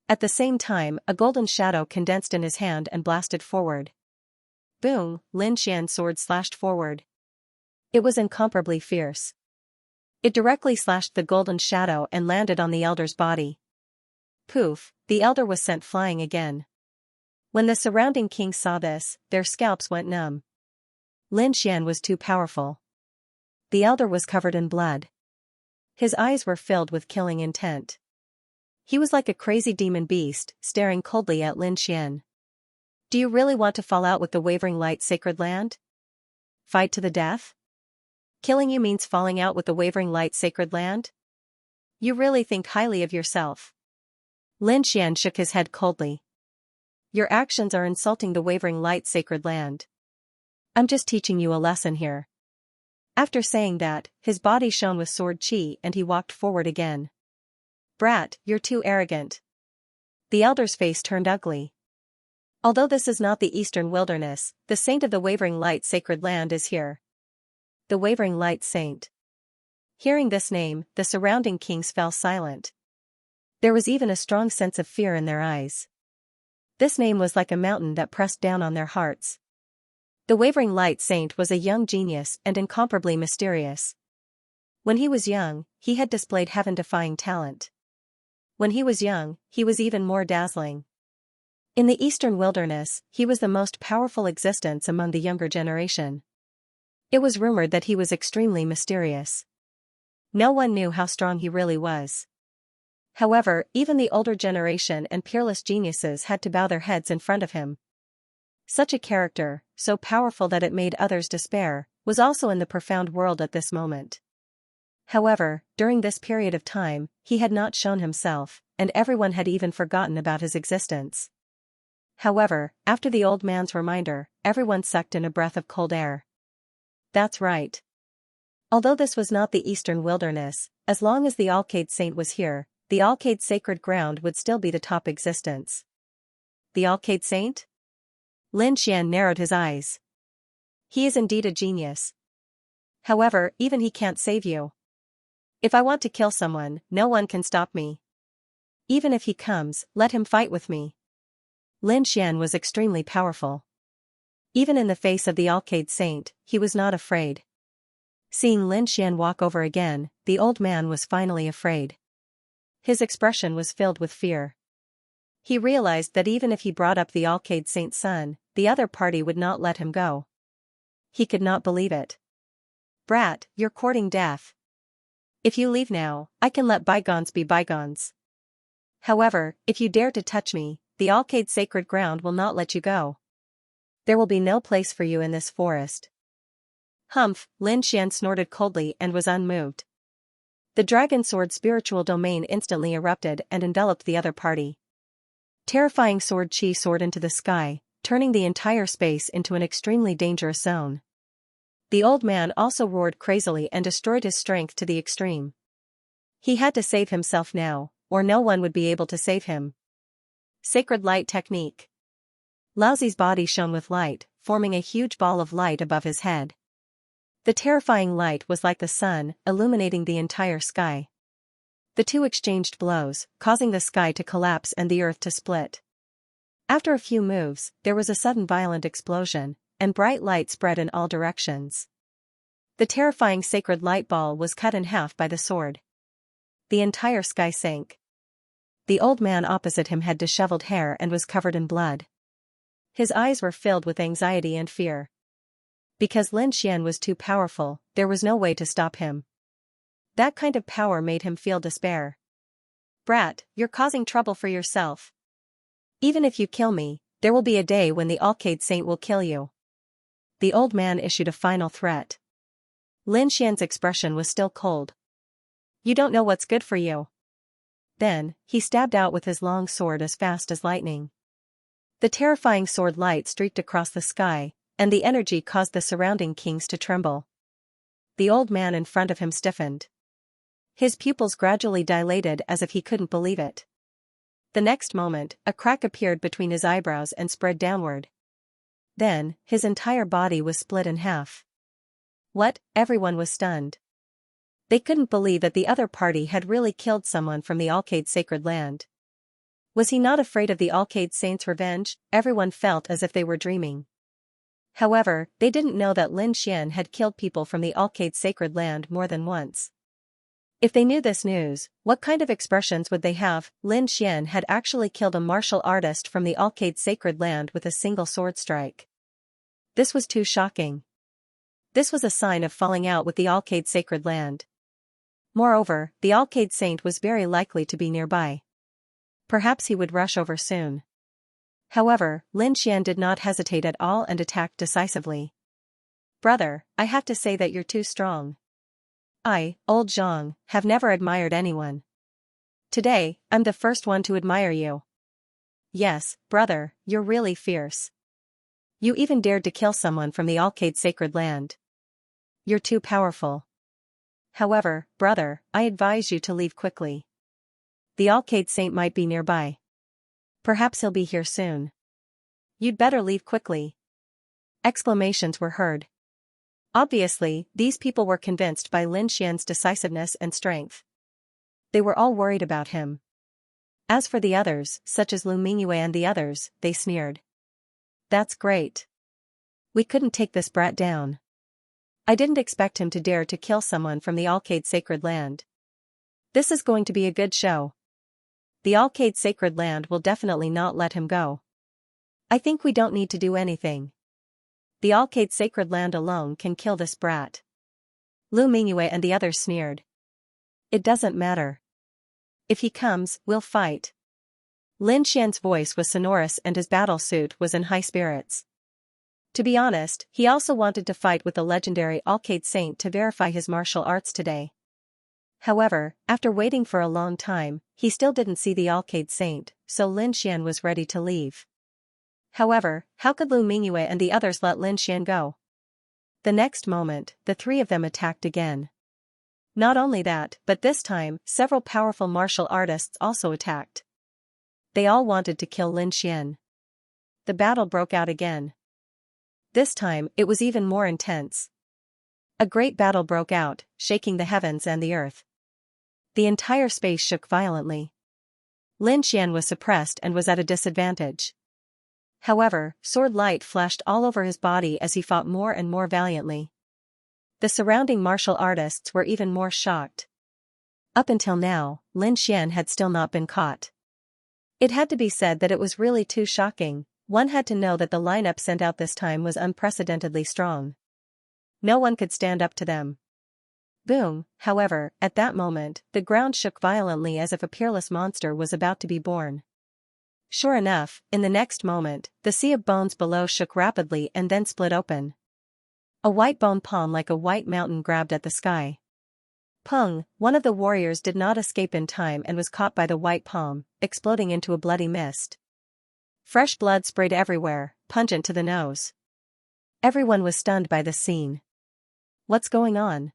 Speaker 1: At the same time, a golden shadow condensed in his hand and blasted forward. Boom, Lin Xian's sword slashed forward. It was incomparably fierce. It directly slashed the golden shadow and landed on the elder's body. Poof, the elder was sent flying again. When the surrounding kings saw this, their scalps went numb. Lin Xian was too powerful. The elder was covered in blood. His eyes were filled with killing intent. He was like a crazy demon beast, staring coldly at Lin Xian. Do you really want to fall out with the Wavering Light Sacred Land? Fight to the death? Killing you means falling out with the Wavering Light Sacred Land? You really think highly of yourself. Lin Xian shook his head coldly. Your actions are insulting the Wavering Light Sacred Land. I'm just teaching you a lesson here. After saying that, his body shone with sword chi and he walked forward again. Brat, you're too arrogant. The elder's face turned ugly. Although this is not the eastern wilderness, the saint of the wavering light sacred land is here. The wavering light saint. Hearing this name, the surrounding kings fell silent. There was even a strong sense of fear in their eyes. This name was like a mountain that pressed down on their hearts. The wavering light saint was a young genius and incomparably mysterious. When he was young, he had displayed heaven-defying talent. When he was young, he was even more dazzling. In the eastern wilderness, he was the most powerful existence among the younger generation. It was rumored that he was extremely mysterious. No one knew how strong he really was. However, even the older generation and peerless geniuses had to bow their heads in front of him. Such a character, so powerful that it made others despair, was also in the profound world at this moment. However, during this period of time, he had not shown himself, and everyone had even forgotten about his existence. However, after the old man's reminder, everyone sucked in a breath of cold air. That's right. Although this was not the eastern wilderness, as long as the Alcade Saint was here, the Alcade sacred ground would still be the top existence. The Alcade Saint? Lin Xian narrowed his eyes. He is indeed a genius. However, even he can't save you. If I want to kill someone, no one can stop me. Even if he comes, let him fight with me. Lin Xian was extremely powerful. Even in the face of the Alcade Saint, he was not afraid. Seeing Lin Xian walk over again, the old man was finally afraid. His expression was filled with fear. He realized that even if he brought up the Alcade Saint's son, the other party would not let him go. He could not believe it. Brat, you're courting death. If you leave now, I can let bygones be bygones. However, if you dare to touch me, the Alcade sacred ground will not let you go. There will be no place for you in this forest. Humph, Lin Xian snorted coldly and was unmoved. The dragon sword spiritual domain instantly erupted and enveloped the other party. Terrifying sword chi soared into the sky, turning the entire space into an extremely dangerous zone. The old man also roared crazily and destroyed his strength to the extreme. He had to save himself now, or no one would be able to save him. Sacred light technique. Laozi's body shone with light, forming a huge ball of light above his head. The terrifying light was like the sun, illuminating the entire sky. The two exchanged blows, causing the sky to collapse and the earth to split. After a few moves, there was a sudden violent explosion, and bright light spread in all directions. The terrifying sacred light ball was cut in half by the sword. The entire sky sank. The old man opposite him had disheveled hair and was covered in blood. His eyes were filled with anxiety and fear. Because Lin Xian was too powerful, there was no way to stop him. That kind of power made him feel despair. Brat, you're causing trouble for yourself. Even if you kill me, there will be a day when the Alcade Saint will kill you. The old man issued a final threat. Lin Xian's expression was still cold. You don't know what's good for you. Then, he stabbed out with his long sword as fast as lightning. The terrifying sword light streaked across the sky, and the energy caused the surrounding kings to tremble. The old man in front of him stiffened. His pupils gradually dilated as if he couldn't believe it. The next moment, a crack appeared between his eyebrows and spread downward. Then, his entire body was split in half. What? Everyone was stunned. They couldn't believe that the other party had really killed someone from the Alcade sacred land. Was he not afraid of the Alcade Saint's revenge? Everyone felt as if they were dreaming. However, they didn't know that Lin Xian had killed people from the Alcade sacred land more than once. If they knew this news, what kind of expressions would they have? Lin Xian had actually killed a martial artist from the Alcade sacred land with a single sword strike. This was too shocking. This was a sign of falling out with the Alcade sacred land. Moreover, the Alcade Saint was very likely to be nearby. Perhaps he would rush over soon. However, Lin Xian did not hesitate at all and attacked decisively. Brother, I have to say that you're too strong. I, old Zhang, have never admired anyone. Today, I'm the first one to admire you. Yes, brother, you're really fierce. You even dared to kill someone from the Alcade sacred land. You're too powerful. However, brother, I advise you to leave quickly. The Alcade Saint might be nearby. Perhaps he'll be here soon. You'd better leave quickly. Exclamations were heard. Obviously, these people were convinced by Lin Xian's decisiveness and strength. They were all worried about him. As for the others, such as Lu Mingyue and the others, they sneered. That's great. We couldn't take this brat down. I didn't expect him to dare to kill someone from the Alcade Sacred Land. This is going to be a good show. The Alcade Sacred Land will definitely not let him go. I think we don't need to do anything. The Alcade Sacred Land alone can kill this brat. Lu Mingyue and the others sneered. It doesn't matter. If he comes, we'll fight. Lin Xian's voice was sonorous and his battle suit was in high spirits. To be honest, he also wanted to fight with the legendary Alcade Saint to verify his martial arts today. However, after waiting for a long time, he still didn't see the Alcade Saint, so Lin Xian was ready to leave. However, how could Lu Mingyue and the others let Lin Xian go? The next moment, the three of them attacked again. Not only that, but this time, several powerful martial artists also attacked. They all wanted to kill Lin Xian. The battle broke out again. This time, it was even more intense. A great battle broke out, shaking the heavens and the earth. The entire space shook violently. Lin Xian was suppressed and was at a disadvantage. However, sword light flashed all over his body as he fought more and more valiantly. The surrounding martial artists were even more shocked. Up until now, Lin Xian had still not been caught. It had to be said that it was really too shocking. One had to know that the lineup sent out this time was unprecedentedly strong. No one could stand up to them. Boom, however, at that moment, the ground shook violently as if a peerless monster was about to be born. Sure enough, in the next moment, the sea of bones below shook rapidly and then split open. A white bone palm like a white mountain grabbed at the sky. Pung, one of the warriors did not escape in time and was caught by the white palm, exploding into a bloody mist. Fresh blood sprayed everywhere, pungent to the nose. Everyone was stunned by the scene. What's going on?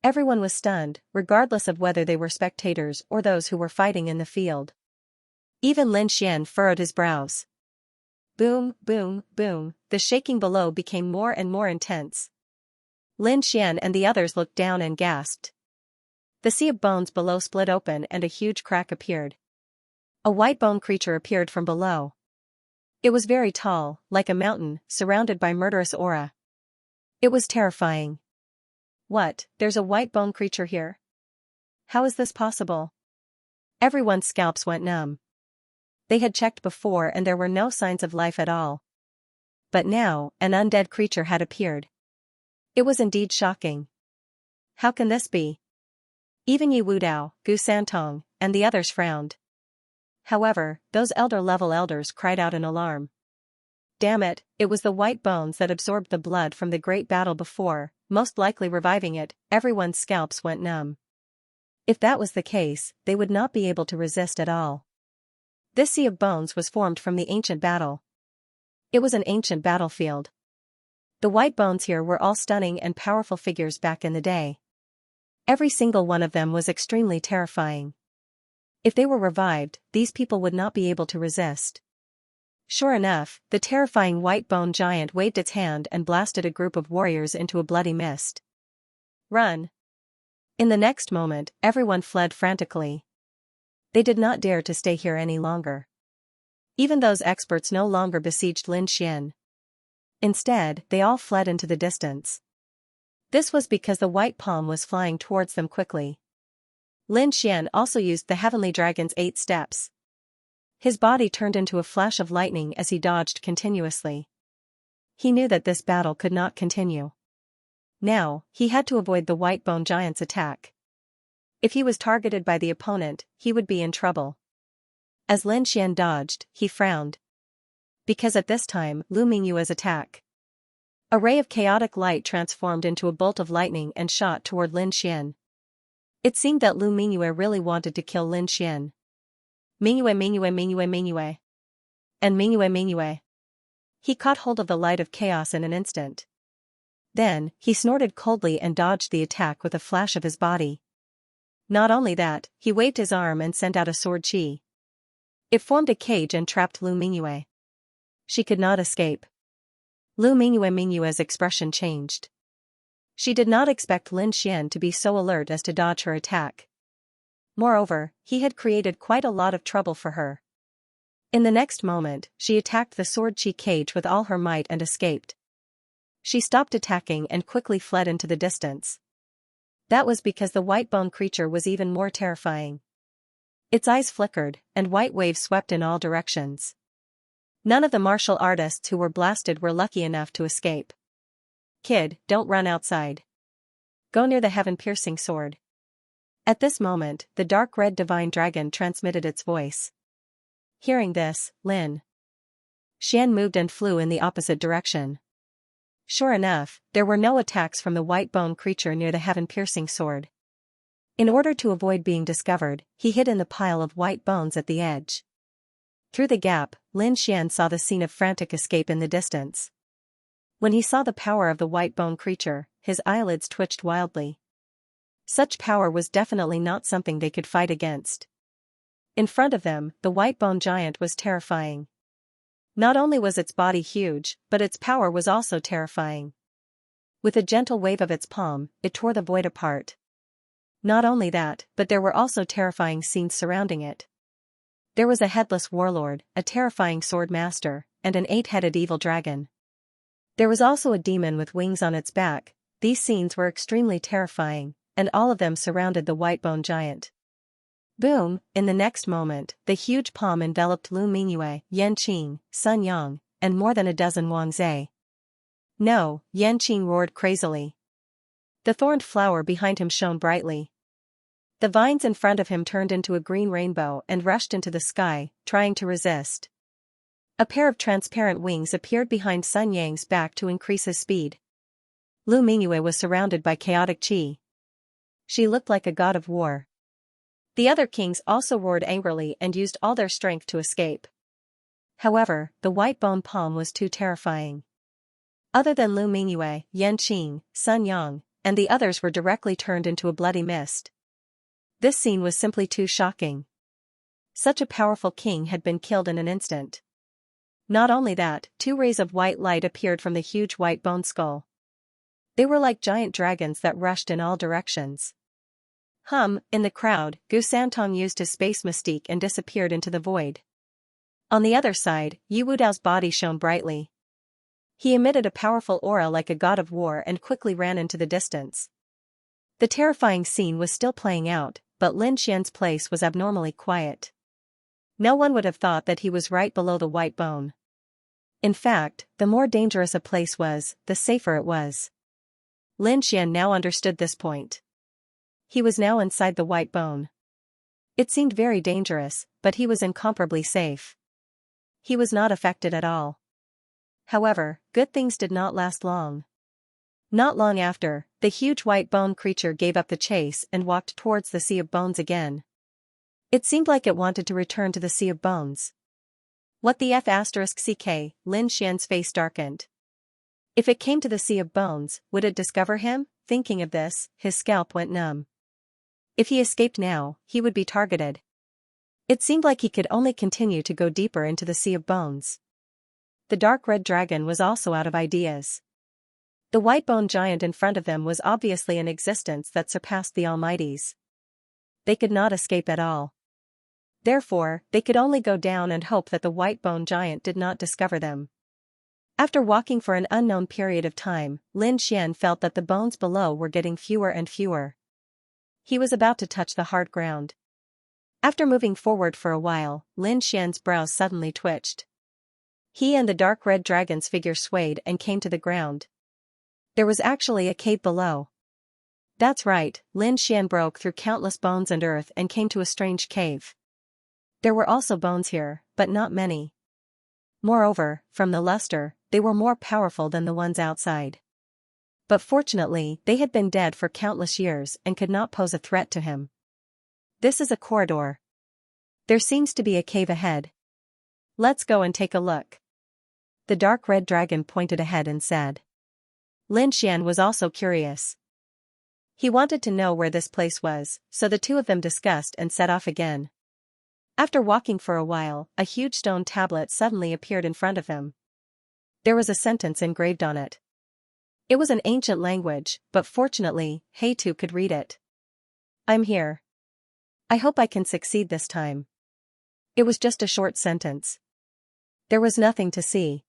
Speaker 1: Everyone was stunned, regardless of whether they were spectators or those who were fighting in the field. Even Lin Xian furrowed his brows. Boom, boom, boom, the shaking below became more and more intense. Lin Xian and the others looked down and gasped. The sea of bones below split open and a huge crack appeared. A white bone creature appeared from below. It was very tall, like a mountain, surrounded by murderous aura. It was terrifying. What, there's a white bone creature here? How is this possible? Everyone's scalps went numb. They had checked before and there were no signs of life at all. But now, an undead creature had appeared. It was indeed shocking. How can this be? Even Yi Wudao, Gu Santong, and the others frowned. However, those elder-level elders cried out in alarm. Damn it, it was the white bones that absorbed the blood from the great battle before, most likely reviving it. Everyone's scalps went numb. If that was the case, they would not be able to resist at all. This sea of bones was formed from the ancient battle. It was an ancient battlefield. The white bones here were all stunning and powerful figures back in the day. Every single one of them was extremely terrifying. If they were revived, these people would not be able to resist. Sure enough, the terrifying white bone giant waved its hand and blasted a group of warriors into a bloody mist. Run! In the next moment, everyone fled frantically. They did not dare to stay here any longer. Even those experts no longer besieged Lin Xian. Instead, they all fled into the distance. This was because the white palm was flying towards them quickly. Lin Xian also used the Heavenly Dragon's 8 steps. His body turned into a flash of lightning as he dodged continuously. He knew that this battle could not continue. Now, he had to avoid the white bone giant's attack. If he was targeted by the opponent, he would be in trouble. As Lin Xian dodged, he frowned. Because at this time, Lu Mingyue's attack. A ray of chaotic light transformed into a bolt of lightning and shot toward Lin Xian. It seemed that Lu Mingyue really wanted to kill Lin Xian. Mingyue, Mingyue, Mingyue, Mingyue. And Mingyue, Mingyue. He caught hold of the light of chaos in an instant. Then, he snorted coldly and dodged the attack with a flash of his body. Not only that, he waved his arm and sent out a sword chi. It formed a cage and trapped Lu Mingyue. She could not escape. Lu Mingyue's expression changed. She did not expect Lin Xian to be so alert as to dodge her attack. Moreover, he had created quite a lot of trouble for her. In the next moment, she attacked the sword chi cage with all her might and escaped. She stopped attacking and quickly fled into the distance. That was because the white bone creature was even more terrifying. Its eyes flickered, and white waves swept in all directions. None of the martial artists who were blasted were lucky enough to escape. Kid, don't run outside. Go near the heaven-piercing sword. At this moment, the dark red divine dragon transmitted its voice. Hearing this, Lin Xian moved and flew in the opposite direction. Sure enough, there were no attacks from the white bone creature near the heaven-piercing sword. In order to avoid being discovered, he hid in the pile of white bones at the edge. Through the gap, Lin Xian saw the scene of frantic escape in the distance. When he saw the power of the white bone creature, his eyelids twitched wildly. Such power was definitely not something they could fight against. In front of them, the white bone giant was terrifying. Not only was its body huge, but its power was also terrifying. With a gentle wave of its palm, it tore the void apart. Not only that, but there were also terrifying scenes surrounding it. There was a headless warlord, a terrifying sword master, and an 8-headed evil dragon. There was also a demon with wings on its back. These scenes were extremely terrifying, and all of them surrounded the white bone giant. Boom! In the next moment, the huge palm enveloped Lu Mingyue, Yan Qing, Sun Yang, and more than a dozen Wang Zhe. No, Yan Qing roared crazily. The thorned flower behind him shone brightly. The vines in front of him turned into a green rainbow and rushed into the sky, trying to resist. A pair of transparent wings appeared behind Sun Yang's back to increase his speed. Lu Mingyue was surrounded by chaotic qi. She looked like a god of war. The other kings also roared angrily and used all their strength to escape. However, the white bone palm was too terrifying. Other than Lu Mingyue, Yan Qing, Sun Yang, and the others were directly turned into a bloody mist. This scene was simply too shocking. Such a powerful king had been killed in an instant. Not only that, 2 rays of white light appeared from the huge white bone skull. They were like giant dragons that rushed in all directions. In the crowd, Gu Santong used his space mystique and disappeared into the void. On the other side, Yu Wudao's body shone brightly. He emitted a powerful aura like a god of war and quickly ran into the distance. The terrifying scene was still playing out, but Lin Xian's place was abnormally quiet. No one would have thought that he was right below the white bone. In fact, the more dangerous a place was, the safer it was. Lin Xian now understood this point. He was now inside the white bone. It seemed very dangerous, but he was incomparably safe. He was not affected at all. However, good things did not last long. Not long after, the huge white bone creature gave up the chase and walked towards the sea of bones again. It seemed like it wanted to return to the sea of bones. What the F***ck, Lin Xian's face darkened. If it came to the sea of bones, would it discover him? Thinking of this, his scalp went numb. If he escaped now, he would be targeted. It seemed like he could only continue to go deeper into the sea of bones. The dark red dragon was also out of ideas. The white bone giant in front of them was obviously an existence that surpassed the Almighty's. They could not escape at all. Therefore, they could only go down and hope that the white bone giant did not discover them. After walking for an unknown period of time, Lin Xian felt that the bones below were getting fewer and fewer. He was about to touch the hard ground. After moving forward for a while, Lin Xian's brows suddenly twitched. He and the dark red dragon's figure swayed and came to the ground. There was actually a cave below. That's right, Lin Xian broke through countless bones and earth and came to a strange cave. There were also bones here, but not many. Moreover, from the luster, they were more powerful than the ones outside. But fortunately, they had been dead for countless years and could not pose a threat to him. This is a corridor. There seems to be a cave ahead. Let's go and take a look. The dark red dragon pointed ahead and said. Lin Xian was also curious. He wanted to know where this place was, so the two of them discussed and set off again. After walking for a while, a huge stone tablet suddenly appeared in front of him. There was a sentence engraved on it. It was an ancient language, but fortunately, He-Tu could read it. "I'm here. I hope I can succeed this time." It was just a short sentence. There was nothing to see.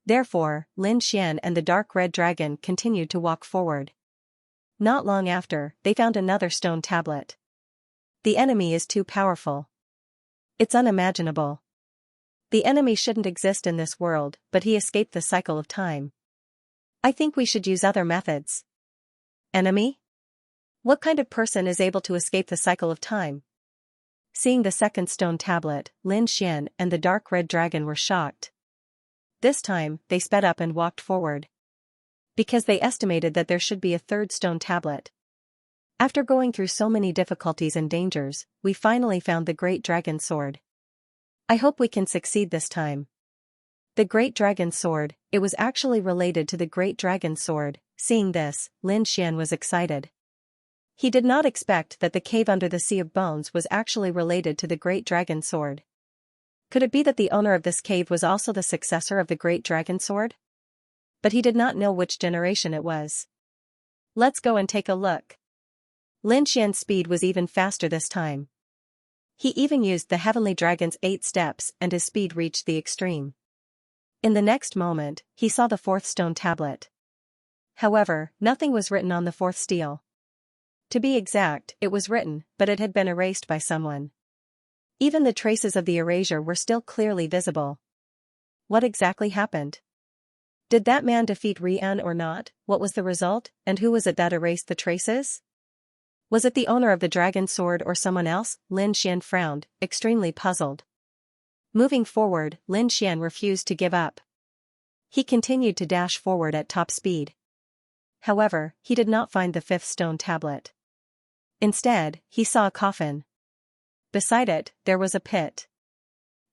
Speaker 1: Therefore, Lin Xian and the dark red dragon continued to walk forward. Not long after, they found another stone tablet. The enemy is too powerful. It's unimaginable. The enemy shouldn't exist in this world, but he escaped the cycle of time. I think we should use other methods. Enemy? What kind of person is able to escape the cycle of time? Seeing the second stone tablet, Lin Xian and the dark red dragon were shocked. This time, they sped up and walked forward. Because they estimated that there should be a third stone tablet. After going through so many difficulties and dangers, we finally found the great dragon sword. I hope we can succeed this time. The great dragon sword, it was actually related to the great dragon sword. Seeing this, Lin Xian was excited. He did not expect that the cave under the Sea of Bones was actually related to the great dragon sword. Could it be that the owner of this cave was also the successor of the great dragon sword? But he did not know which generation it was. Let's go and take a look. Lin Xian's speed was even faster this time. He even used the heavenly dragon's 8 steps and his speed reached the extreme. In the next moment, he saw the fourth stone tablet. However, nothing was written on the fourth stele. To be exact, it was written, but it had been erased by someone. Even the traces of the erasure were still clearly visible. What exactly happened? Did that man defeat Rian or not? What was the result, and who was it that erased the traces? Was it the owner of the dragon sword or someone else? Lin Xian frowned, extremely puzzled. Moving forward, Lin Xian refused to give up. He continued to dash forward at top speed. However, he did not find the fifth stone tablet. Instead, he saw a coffin. Beside it, there was a pit.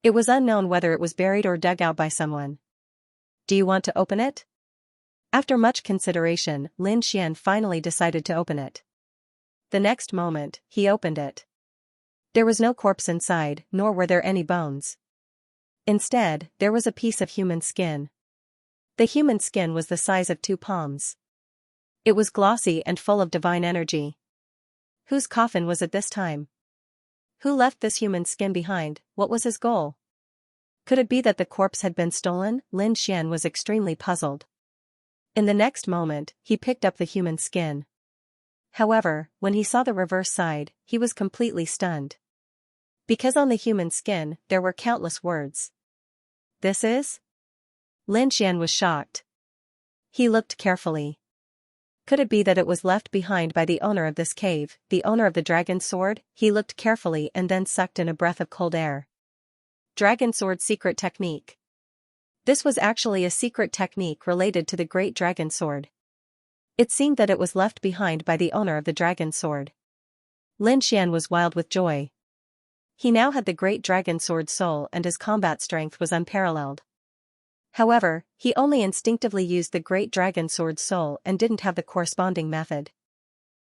Speaker 1: It was unknown whether it was buried or dug out by someone. Do you want to open it? After much consideration, Lin Xian finally decided to open it. The next moment, he opened it. There was no corpse inside, nor were there any bones. Instead, there was a piece of human skin. The human skin was the size of 2 palms. It was glossy and full of divine energy. Whose coffin was it this time? Who left this human skin behind? What was his goal? Could it be that the corpse had been stolen? Lin Xian was extremely puzzled. In the next moment, he picked up the human skin. However, when he saw the reverse side, he was completely stunned. Because on the human skin, there were countless words. This is? Lin Xian was shocked. He looked carefully. Could it be that it was left behind by the owner of this cave, the owner of the dragon sword? He looked carefully and then sucked in a breath of cold air. Dragon sword secret technique. This was actually a secret technique related to the great dragon sword. It seemed that it was left behind by the owner of the dragon sword. Lin Xian was wild with joy. He now had the great dragon sword soul and his combat strength was unparalleled. However, he only instinctively used the great dragon sword soul and didn't have the corresponding method.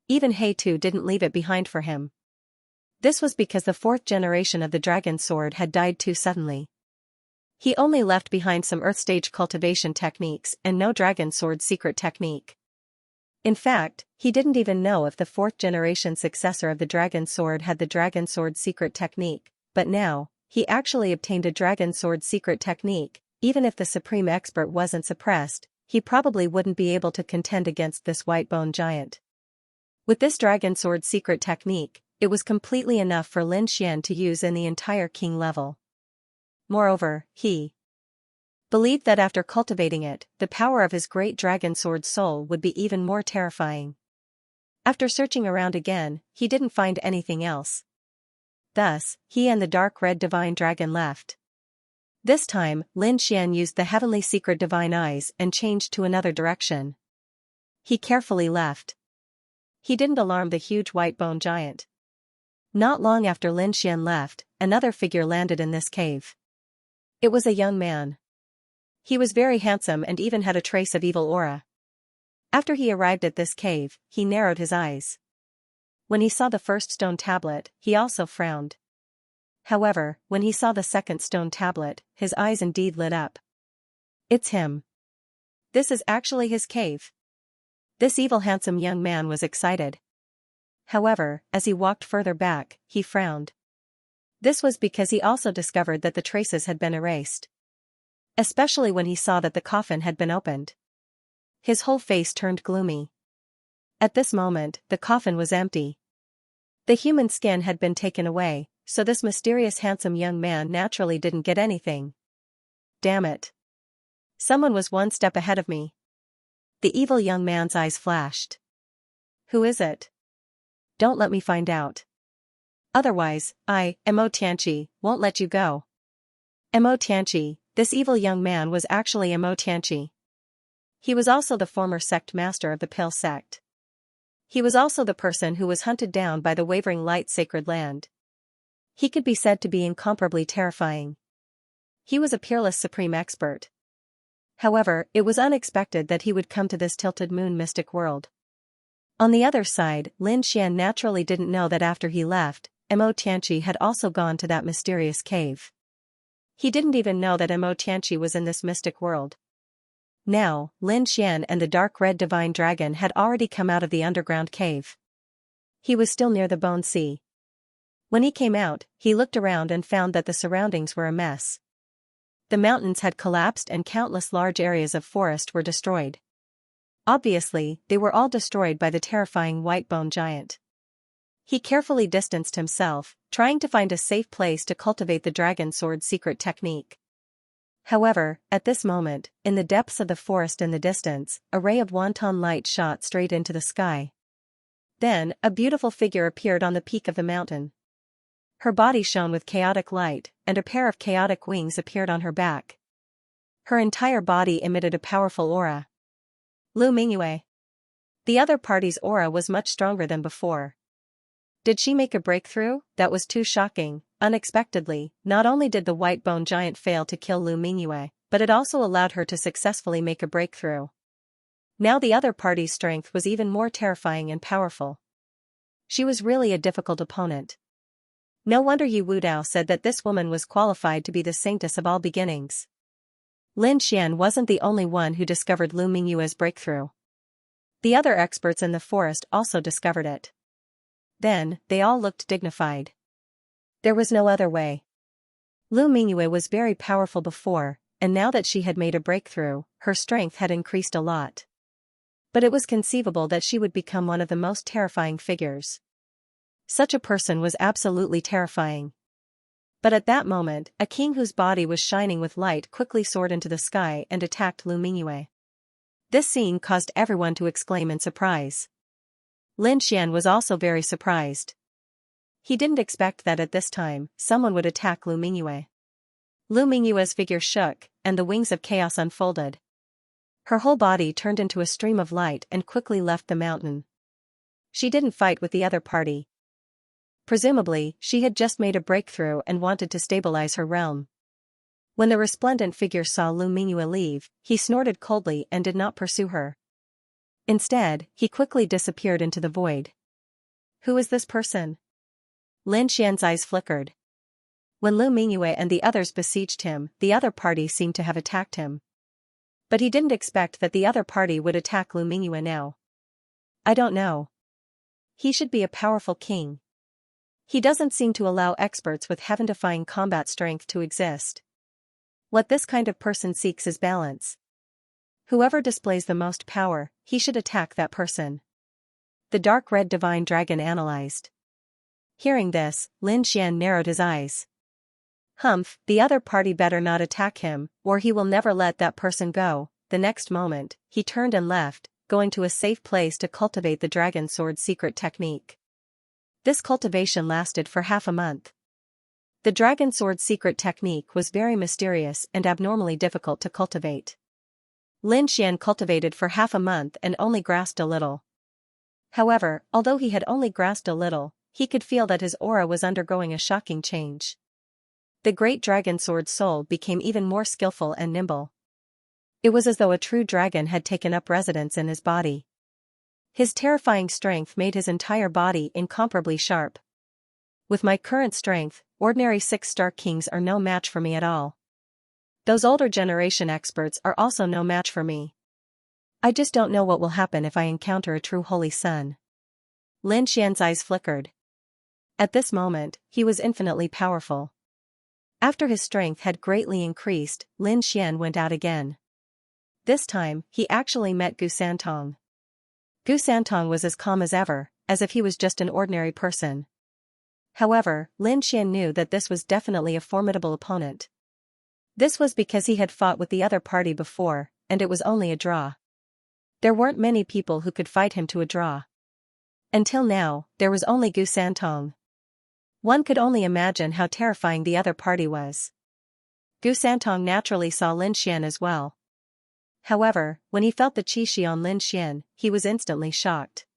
Speaker 1: Even He-Tu didn't leave it behind for him. This was because the 4th generation of the dragon sword had died too suddenly. He only left behind some Earth stage cultivation techniques and no dragon sword secret technique. In fact, he didn't even know if the 4th generation successor of the dragon sword had the dragon sword secret technique, but now, he actually obtained a dragon sword secret technique. Even if the supreme expert wasn't suppressed, he probably wouldn't be able to contend against this white bone giant. With this dragon sword secret technique, it was completely enough for Lin Xian to use in the entire king level. Moreover, he believed that after cultivating it, the power of his great dragon sword soul would be even more terrifying. After searching around again, he didn't find anything else. Thus, he and the dark red divine dragon left. This time, Lin Xian used the heavenly secret divine eyes and changed to another direction. He carefully left. He didn't alarm the huge white bone giant. Not long after Lin Xian left, another figure landed in this cave. It was a young man. He was very handsome and even had a trace of evil aura. After he arrived at this cave, he narrowed his eyes. When he saw the first stone tablet, he also frowned. However, when he saw the second stone tablet, his eyes indeed lit up. It's him. This is actually his cave. This evil handsome young man was excited. However, as he walked further back, he frowned. This was because he also discovered that the traces had been erased. Especially when he saw that the coffin had been opened. His whole face turned gloomy. At this moment, the coffin was empty. The human skin had been taken away, so this mysterious handsome young man naturally didn't get anything. Damn it. Someone was one step ahead of me. The evil young man's eyes flashed. Who is it? Don't let me find out. Otherwise, Mo Tianqi, won't let you go. Mo Tianqi, this evil young man was actually Mo Tianqi. He was also the former sect master of the Pale sect. He was also the person who was hunted down by the Wavering Light Sacred Land. He could be said to be incomparably terrifying. He was a peerless supreme expert. However, it was unexpected that he would come to this tilted moon mystic world. On the other side, Lin Xian naturally didn't know that after he left, Mo Tianqi had also gone to that mysterious cave. He didn't even know that Mo Tianqi was in this mystic world. Now, Lin Xian and the dark red divine dragon had already come out of the underground cave. He was still near the Bone Sea. When he came out, he looked around and found that the surroundings were a mess. The mountains had collapsed and countless large areas of forest were destroyed. Obviously, they were all destroyed by the terrifying white bone giant. He carefully distanced himself, trying to find a safe place to cultivate the dragon sword secret technique. However, at this moment, in the depths of the forest in the distance, a ray of wanton light shot straight into the sky. Then, a beautiful figure appeared on the peak of the mountain. Her body shone with chaotic light, and a pair of chaotic wings appeared on her back. Her entire body emitted a powerful aura. Lu Mingyue. The other party's aura was much stronger than before. Did she make a breakthrough? That was too shocking. Unexpectedly, not only did the white bone giant fail to kill Lu Mingyue, but it also allowed her to successfully make a breakthrough. Now the other party's strength was even more terrifying and powerful. She was really a difficult opponent. No wonder Yu Wudao said that this woman was qualified to be the saintess of all beginnings. Lin Xian wasn't the only one who discovered Lu Mingyue's breakthrough. The other experts in the forest also discovered it. Then, they all looked dignified. There was no other way. Lu Mingyue was very powerful before, and now that she had made a breakthrough, her strength had increased a lot. But it was conceivable that she would become one of the most terrifying figures. Such a person was absolutely terrifying. But at that moment, a king whose body was shining with light quickly soared into the sky and attacked Lu Mingyue. This scene caused everyone to exclaim in surprise. Lin Xian was also very surprised. He didn't expect that at this time, someone would attack Lu Mingyue. Lu Mingyue's figure shook, and the wings of chaos unfolded. Her whole body turned into a stream of light and quickly left the mountain. She didn't fight with the other party. Presumably, she had just made a breakthrough and wanted to stabilize her realm. When the resplendent figure saw Lu Mingyue leave, he snorted coldly and did not pursue her. Instead, he quickly disappeared into the void. Who is this person? Lin Xian's eyes flickered. When Lu Mingyue and the others besieged him, the other party seemed to have attacked him. But he didn't expect that the other party would attack Lu Mingyue now. I don't know. He should be a powerful king. He doesn't seem to allow experts with heaven-defying combat strength to exist. What this kind of person seeks is balance. Whoever displays the most power, he should attack that person. The dark red divine dragon analyzed. Hearing this, Lin Xian narrowed his eyes. Humph, the other party better not attack him, or he will never let that person go. The next moment, he turned and left, going to a safe place to cultivate the dragon sword secret technique. This cultivation lasted for half a month. The dragon sword secret technique was very mysterious and abnormally difficult to cultivate. Lin Xian cultivated for half a month and only grasped a little. However, although he had only grasped a little, he could feel that his aura was undergoing a shocking change. The great dragon sword soul became even more skillful and nimble. It was as though a true dragon had taken up residence in his body. His terrifying strength made his entire body incomparably sharp. With my current strength, ordinary 6-star kings are no match for me at all. Those older generation experts are also no match for me. I just don't know what will happen if I encounter a true holy sun. Lin Xian's eyes flickered. At this moment, he was infinitely powerful. After his strength had greatly increased, Lin Xian went out again. This time, he actually met Gu Santong. Gu Santong was as calm as ever, as if he was just an ordinary person. However, Lin Xian knew that this was definitely a formidable opponent. This was because he had fought with the other party before, and it was only a draw. There weren't many people who could fight him to a draw. Until now, there was only Gu Santong. One could only imagine how terrifying the other party was. Gu Santong naturally saw Lin Xian as well. However, when he felt the qi on Lin Xian, he was instantly shocked.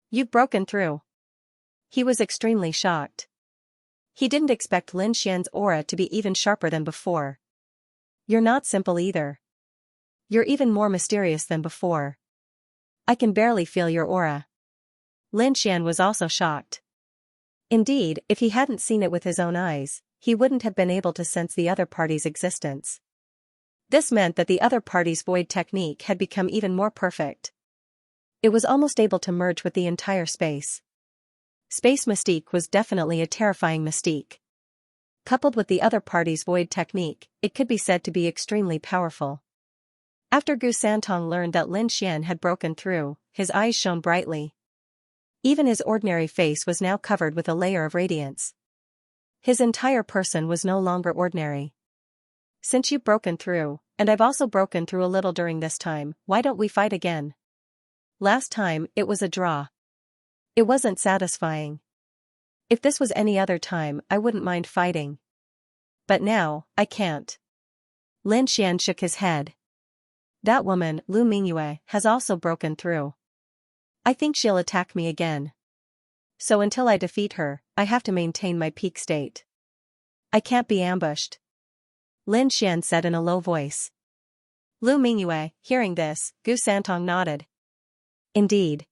Speaker 1: "You've broken through." He was extremely shocked. He didn't expect Lin Xian's aura to be even sharper than before. "You're not simple either. You're even more mysterious than before. I can barely feel your aura." Lin Xian was also shocked. Indeed, if he hadn't seen it with his own eyes, he wouldn't have been able to sense the other party's existence. This meant that the other party's void technique had become even more perfect. It was almost able to merge with the entire space. Space mystique was definitely a terrifying mystique. Coupled with the other party's void technique, it could be said to be extremely powerful. After Gu Santong learned that Lin Xian had broken through, his eyes shone brightly. Even his ordinary face was now covered with a layer of radiance. His entire person was no longer ordinary. "Since you've broken through, and I've also broken through a little during this time, why don't we fight again? Last time, it was a draw. It wasn't satisfying. If this was any other time, I wouldn't mind fighting. But now, I can't." Lin Xian shook his head. "That woman, Lu Mingyue, has also broken through. I think she'll attack me again. So until I defeat her, I have to maintain my peak state. I can't be ambushed," Lin Xian said in a low voice. Lu Mingyue, hearing this, Gu Santong nodded. "Indeed.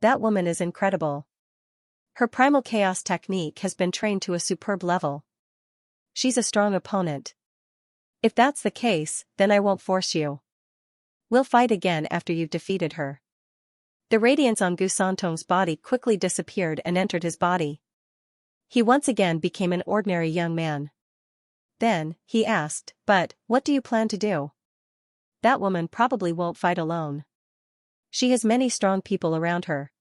Speaker 1: That woman is incredible. Her primal chaos technique has been trained to a superb level. She's a strong opponent. If that's the case, then I won't force you. We'll fight again after you've defeated her." The radiance on Gu Santong's body quickly disappeared and entered his body. He once again became an ordinary young man. Then, he asked, "But, what do you plan to do? That woman probably won't fight alone. She has many strong people around her.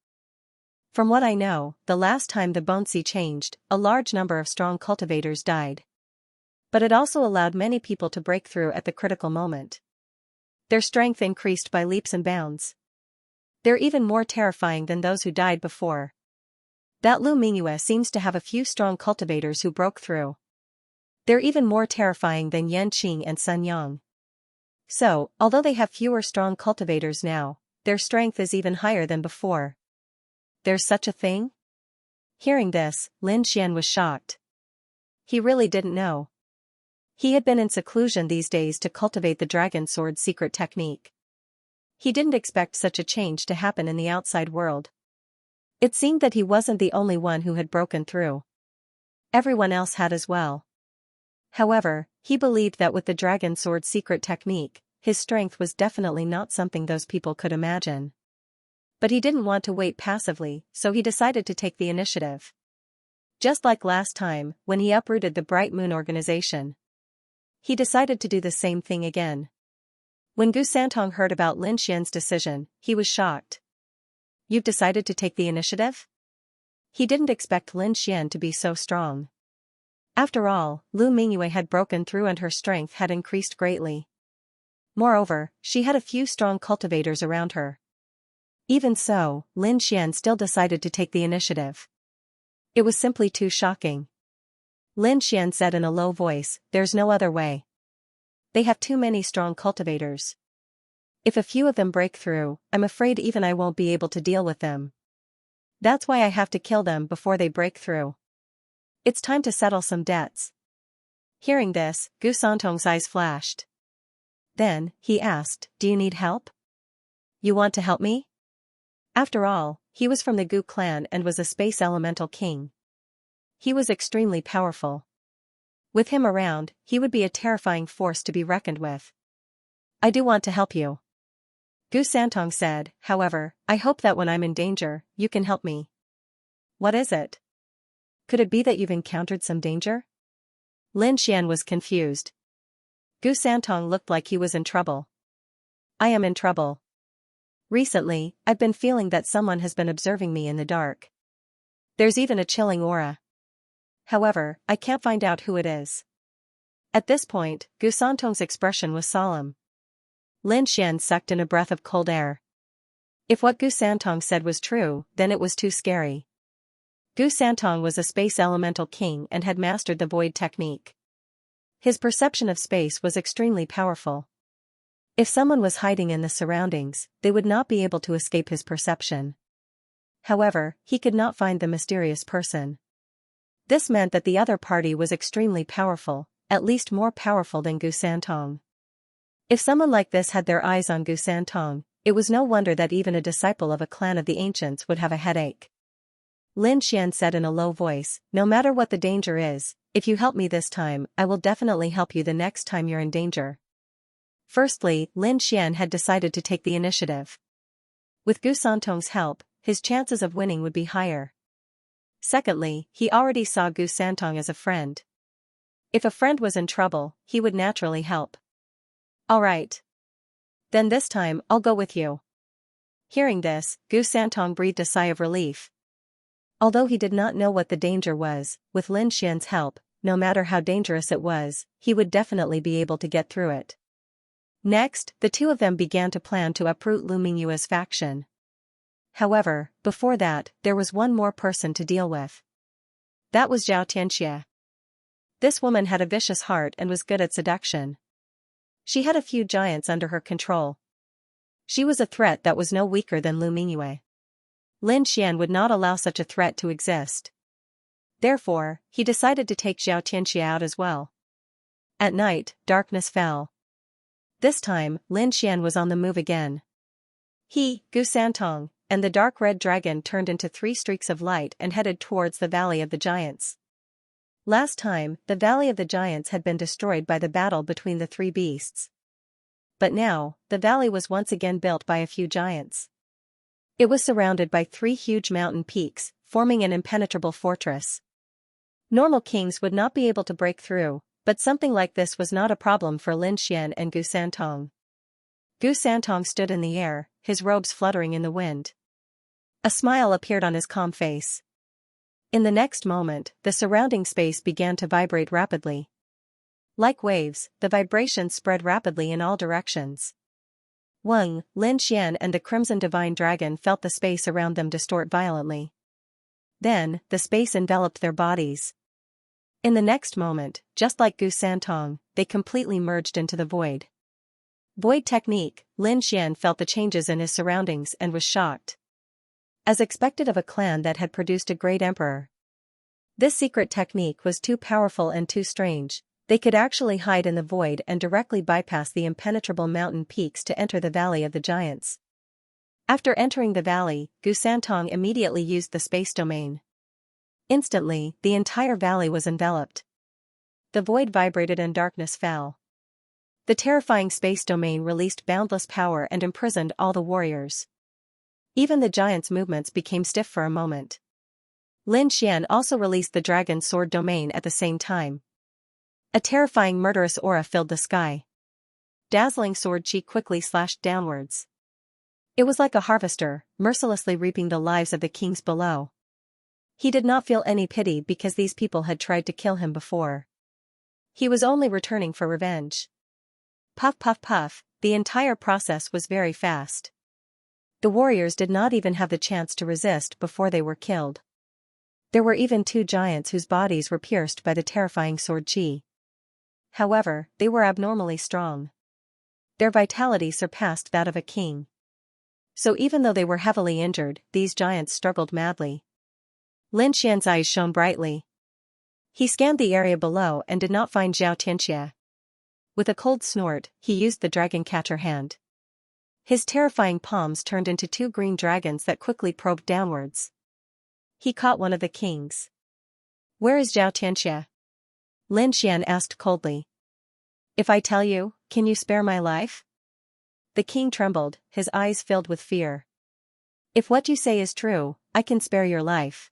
Speaker 1: From what I know, the last time the Bone Sea changed, a large number of strong cultivators died. But it also allowed many people to break through at the critical moment. Their strength increased by leaps and bounds. They're even more terrifying than those who died before. That Lu Mingyue seems to have a few strong cultivators who broke through. They're even more terrifying than Yan Qing and Sun Yang. So, although they have fewer strong cultivators now, their strength is even higher than before." "There's such a thing?" Hearing this, Lin Xian was shocked. He really didn't know. He had been in seclusion these days to cultivate the dragon sword secret technique. He didn't expect such a change to happen in the outside world. It seemed that he wasn't the only one who had broken through. Everyone else had as well. However, he believed that with the dragon sword secret technique, his strength was definitely not something those people could imagine. But he didn't want to wait passively, so he decided to take the initiative. Just like last time, when he uprooted the Bright Moon organization. He decided to do the same thing again. When Gu Santong heard about Lin Xian's decision, he was shocked. "You've decided to take the initiative?" He didn't expect Lin Xian to be so strong. After all, Lu Mingyue had broken through and her strength had increased greatly. Moreover, she had a few strong cultivators around her. Even so, Lin Xian still decided to take the initiative. It was simply too shocking. Lin Xian said in a low voice, "There's no other way. They have too many strong cultivators. If a few of them break through, I'm afraid even I won't be able to deal with them. That's why I have to kill them before they break through. It's time to settle some debts." Hearing this, Gu Santong's eyes flashed. Then, he asked, "Do you need help? You want to help me?" After all, he was from the Gu clan and was a space elemental king. He was extremely powerful. With him around, he would be a terrifying force to be reckoned with. "I do want to help you," Gu Santong said. "However, I hope that when I'm in danger, you can help me." "What is it? Could it be that you've encountered some danger?" Lin Xian was confused. Gu Santong looked like he was in trouble. "I am in trouble. Recently, I've been feeling that someone has been observing me in the dark. There's even a chilling aura. However, I can't find out who it is." At this point, Gu Santong's expression was solemn. Lin Xian sucked in a breath of cold air. If what Gu Santong said was true, then it was too scary. Gu Santong was a space elemental king and had mastered the void technique. His perception of space was extremely powerful. If someone was hiding in the surroundings, they would not be able to escape his perception. However, he could not find the mysterious person. This meant that the other party was extremely powerful, at least more powerful than Gu Santong. If someone like this had their eyes on Gu Santong, it was no wonder that even a disciple of a clan of the ancients would have a headache. Lin Xian said in a low voice, "No matter what the danger is, if you help me this time, I will definitely help you the next time you're in danger." Firstly, Lin Xian had decided to take the initiative. With Gu Santong's help, his chances of winning would be higher. Secondly, he already saw Gu Santong as a friend. If a friend was in trouble, he would naturally help. "All right. Then this time, I'll go with you." Hearing this, Gu Santong breathed a sigh of relief. Although he did not know what the danger was, with Lin Xian's help, no matter how dangerous it was, he would definitely be able to get through it. Next, the two of them began to plan to uproot Lu Mingyue's faction. However, before that, there was one more person to deal with. That was Xianxia. This woman had a vicious heart and was good at seduction. She had a few giants under her control. She was a threat that was no weaker than Lu Mingyue. Lin Xian would not allow such a threat to exist. Therefore, he decided to take Xianxia out as well. At night, darkness fell. This time, Lin Xian was on the move again. He, Gu Santong, and the dark red dragon turned into 3 streaks of light and headed towards the Valley of the Giants. Last time, the Valley of the Giants had been destroyed by the battle between the 3 beasts. But now, the valley was once again built by a few giants. It was surrounded by 3 huge mountain peaks, forming an impenetrable fortress. Normal kings would not be able to break through, but something like this was not a problem for Lin Xian and Gu Santong. Gu Santong stood in the air, his robes fluttering in the wind. A smile appeared on his calm face. In the next moment, the surrounding space began to vibrate rapidly. Like waves, the vibrations spread rapidly in all directions. Wang, Lin Xian and the Crimson Divine Dragon felt the space around them distort violently. Then, the space enveloped their bodies. In the next moment, just like Gu Santong, they completely merged into the void. Void technique, Lin Xian felt the changes in his surroundings and was shocked. As expected of a clan that had produced a great emperor. This secret technique was too powerful and too strange. They could actually hide in the void and directly bypass the impenetrable mountain peaks to enter the Valley of the Giants. After entering the valley, Gu Santong immediately used the space domain. Instantly, the entire valley was enveloped. The void vibrated and darkness fell. The terrifying space domain released boundless power and imprisoned all the warriors. Even the giants' movements became stiff for a moment. Lin Xian also released the dragon sword domain at the same time. A terrifying murderous aura filled the sky. Dazzling sword chi quickly slashed downwards. It was like a harvester, mercilessly reaping the lives of the kings below. He did not feel any pity because these people had tried to kill him before. He was only returning for revenge. Puff puff puff, the entire process was very fast. The warriors did not even have the chance to resist before they were killed. There were even 2 giants whose bodies were pierced by the terrifying sword chi. However, they were abnormally strong. Their vitality surpassed that of a king. So even though they were heavily injured, these giants struggled madly. Lin Xian's eyes shone brightly. He scanned the area below and did not find Xianxia. With a cold snort, he used the dragon catcher hand. His terrifying palms turned into two green dragons that quickly probed downwards. He caught one of the kings. "Where is Xianxia?" Lin Xian asked coldly. "If I tell you, can you spare my life?" The king trembled, his eyes filled with fear. "If what you say is true, I can spare your life."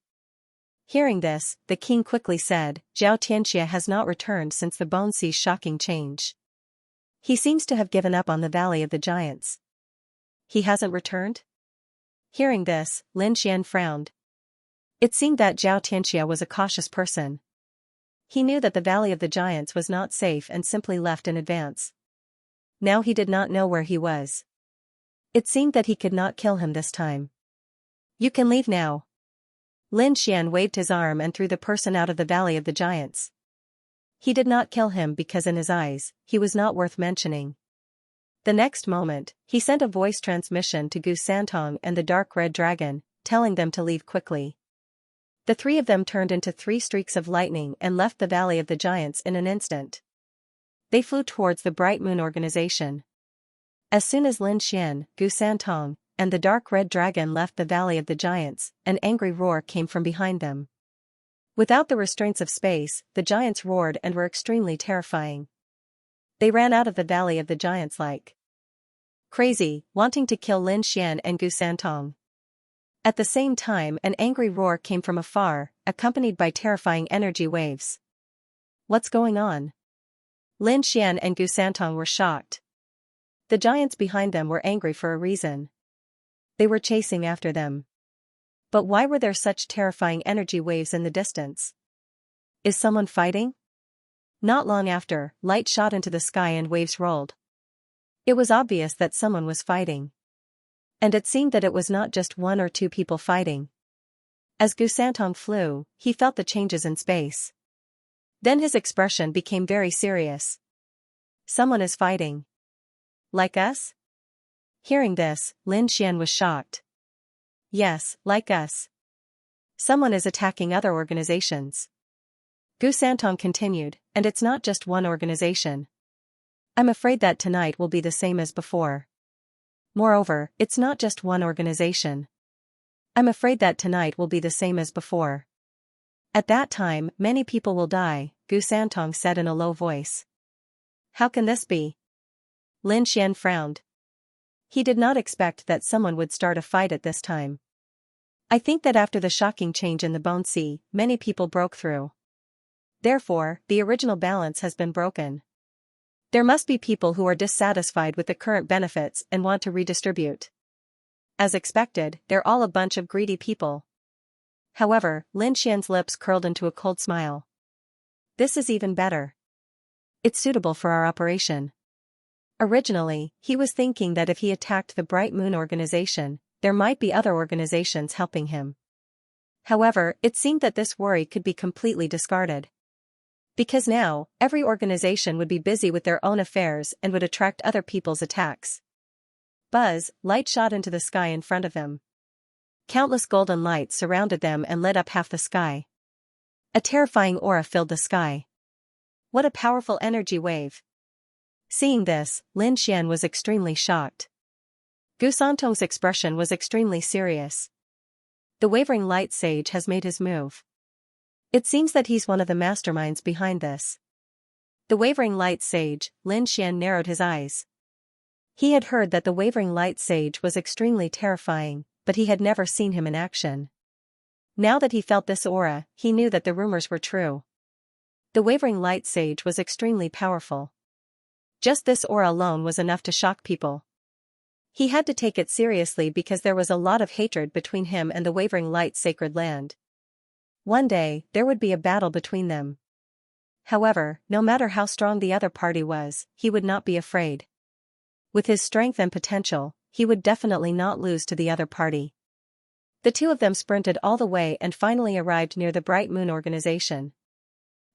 Speaker 1: Hearing this, the king quickly said, "Xianxia has not returned since the Bone Sea's shocking change. He seems to have given up on the Valley of the Giants." "He hasn't returned?" Hearing this, Lin Xian frowned. It seemed that Xianxia was a cautious person. He knew that the Valley of the Giants was not safe and simply left in advance. Now he did not know where he was. It seemed that he could not kill him this time. "You can leave now." Lin Xian waved his arm and threw the person out of the Valley of the Giants. He did not kill him because in his eyes, he was not worth mentioning. The next moment, he sent a voice transmission to Gu Santong and the dark red dragon, telling them to leave quickly. The three of them turned into 3 streaks of lightning and left the Valley of the Giants in an instant. They flew towards the Bright Moon organization. As soon as Lin Xian, Gu Santong, and the dark red dragon left the Valley of the Giants, an angry roar came from behind them. Without the restraints of space, the giants roared and were extremely terrifying. They ran out of the Valley of the Giants like crazy, wanting to kill Lin Xian and Gu Santong. At the same time, an angry roar came from afar, accompanied by terrifying energy waves. "What's going on?" Lin Xian and Gu Santong were shocked. The giants behind them were angry for a reason. They were chasing after them. But why were there such terrifying energy waves in the distance? Is someone fighting? Not long after, light shot into the sky and waves rolled. It was obvious that someone was fighting. And it seemed that it was not just 1 or 2 people fighting. As Gu Santong flew, he felt the changes in space. Then his expression became very serious. "Someone is fighting. Like us?" Hearing this, Lin Xian was shocked. "Yes, like us. Someone is attacking other organizations." Gu Santong continued, "And it's not just one organization. I'm afraid that tonight will be the same as before. Moreover, it's not just one organization. I'm afraid that tonight will be the same as before. At that time, many people will die," Gu Santong said in a low voice. "How can this be?" Lin Xian frowned. He did not expect that someone would start a fight at this time. "I think that after the shocking change in the Bone Sea, many people broke through. Therefore, the original balance has been broken. There must be people who are dissatisfied with the current benefits and want to redistribute. As expected, they're all a bunch of greedy people." However, Lin Xian's lips curled into a cold smile. "This is even better. It's suitable for our operation." Originally, he was thinking that if he attacked the Bright Moon organization, there might be other organizations helping him. However, it seemed that this worry could be completely discarded. Because now, every organization would be busy with their own affairs and would attract other people's attacks. Buzz, light shot into the sky in front of him. Countless golden lights surrounded them and lit up half the sky. A terrifying aura filled the sky. What a powerful energy wave! Seeing this, Lin Xian was extremely shocked. Gu Santong's expression was extremely serious. The wavering light sage has made his move. It seems that he's one of the masterminds behind this. The wavering light sage, Lin Xian narrowed his eyes. He had heard that the wavering light sage was extremely terrifying, but he had never seen him in action. Now that he felt this aura, he knew that the rumors were true. The wavering light sage was extremely powerful. Just this aura alone was enough to shock people. He had to take it seriously because there was a lot of hatred between him and the wavering light sacred land. One day, there would be a battle between them. However, no matter how strong the other party was, he would not be afraid. With his strength and potential, he would definitely not lose to the other party. The two of them sprinted all the way and finally arrived near the Bright Moon organization.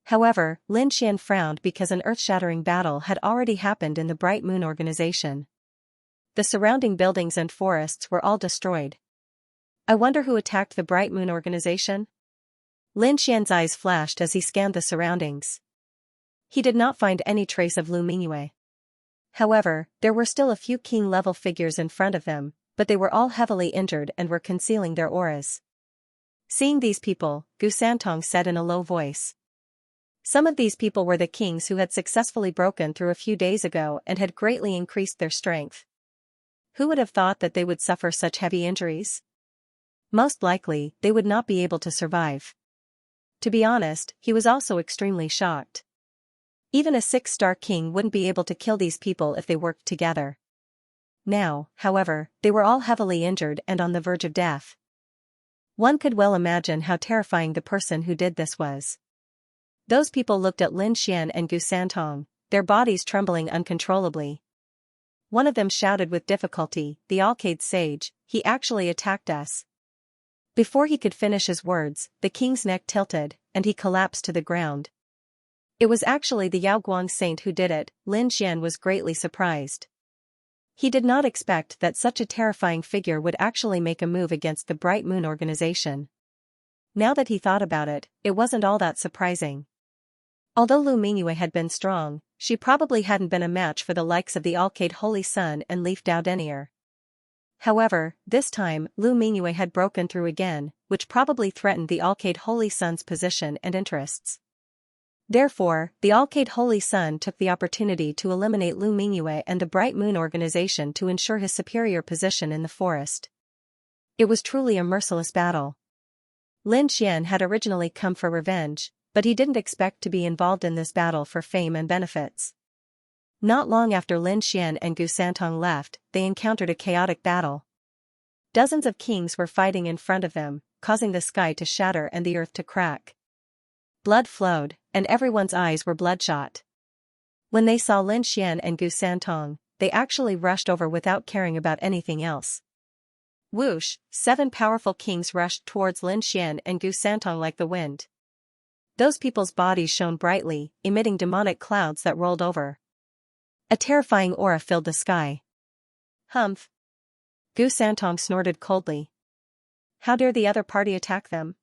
Speaker 1: However, Lin Xian frowned because an earth-shattering battle had already happened in the Bright Moon organization. The surrounding buildings and forests were all destroyed. I wonder who attacked the Bright Moon organization? Lin Xian's eyes flashed as he scanned the surroundings. He did not find any trace of Lu Mingyue. However, there were still a few king-level figures in front of them, but they were all heavily injured and were concealing their auras. Seeing these people, Gu Santong said in a low voice. Some of these people were the kings who had successfully broken through a few days ago and had greatly increased their strength. Who would have thought that they would suffer such heavy injuries? Most likely, they would not be able to survive. To be honest, he was also extremely shocked. Even a 6-star king wouldn't be able to kill these people if they worked together. Now, however, they were all heavily injured and on the verge of death. One could well imagine how terrifying the person who did this was. Those people looked at Lin Xian and Gu Santong, their bodies trembling uncontrollably. One of them shouted with difficulty, "The Alcade sage, he actually attacked us." Before he could finish his words, the king's neck tilted, and he collapsed to the ground. It was actually the Yaoguang saint who did it. Lin Xian was greatly surprised. He did not expect that such a terrifying figure would actually make a move against the Bright Moon organization. Now that he thought about it, it wasn't all that surprising. Although Lu Mingyue had been strong, she probably hadn't been a match for the likes of the Alcade Holy Sun and Leaf Dao Denier. However, this time, Lu Mingyue had broken through again, which probably threatened the Alcade Holy Sun's position and interests. Therefore, the Alcade Holy Sun took the opportunity to eliminate Lu Mingyue and the Bright Moon organization to ensure his superior position in the forest. It was truly a merciless battle. Lin Xian had originally come for revenge, but he didn't expect to be involved in this battle for fame and benefits. Not long after Lin Xian and Gu Santong left, they encountered a chaotic battle. Dozens of kings were fighting in front of them, causing the sky to shatter and the earth to crack. Blood flowed, and everyone's eyes were bloodshot. When they saw Lin Xian and Gu Santong, they actually rushed over without caring about anything else. Whoosh, 7 powerful kings rushed towards Lin Xian and Gu Santong like the wind. Those people's bodies shone brightly, emitting demonic clouds that rolled over. A terrifying aura filled the sky. Humph! Gu Santong snorted coldly. How dare the other party attack them?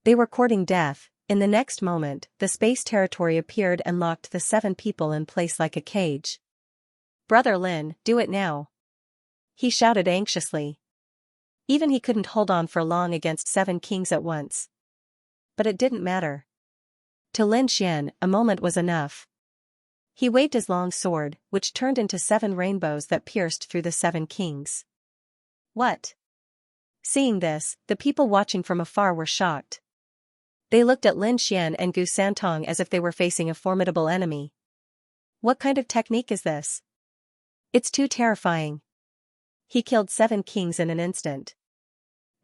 Speaker 1: They were courting death. In the next moment, the space territory appeared and locked the 7 people in place like a cage. Brother Lin, do it now! He shouted anxiously. Even he couldn't hold on for long against 7 kings at once. But it didn't matter. To Lin Xian, a moment was enough. He waved his long sword, which turned into 7 rainbows that pierced through the 7 kings. What? Seeing this, the people watching from afar were shocked. They looked at Lin Xian and Gu Santong as if they were facing a formidable enemy. What kind of technique is this? It's too terrifying. He killed 7 kings in an instant.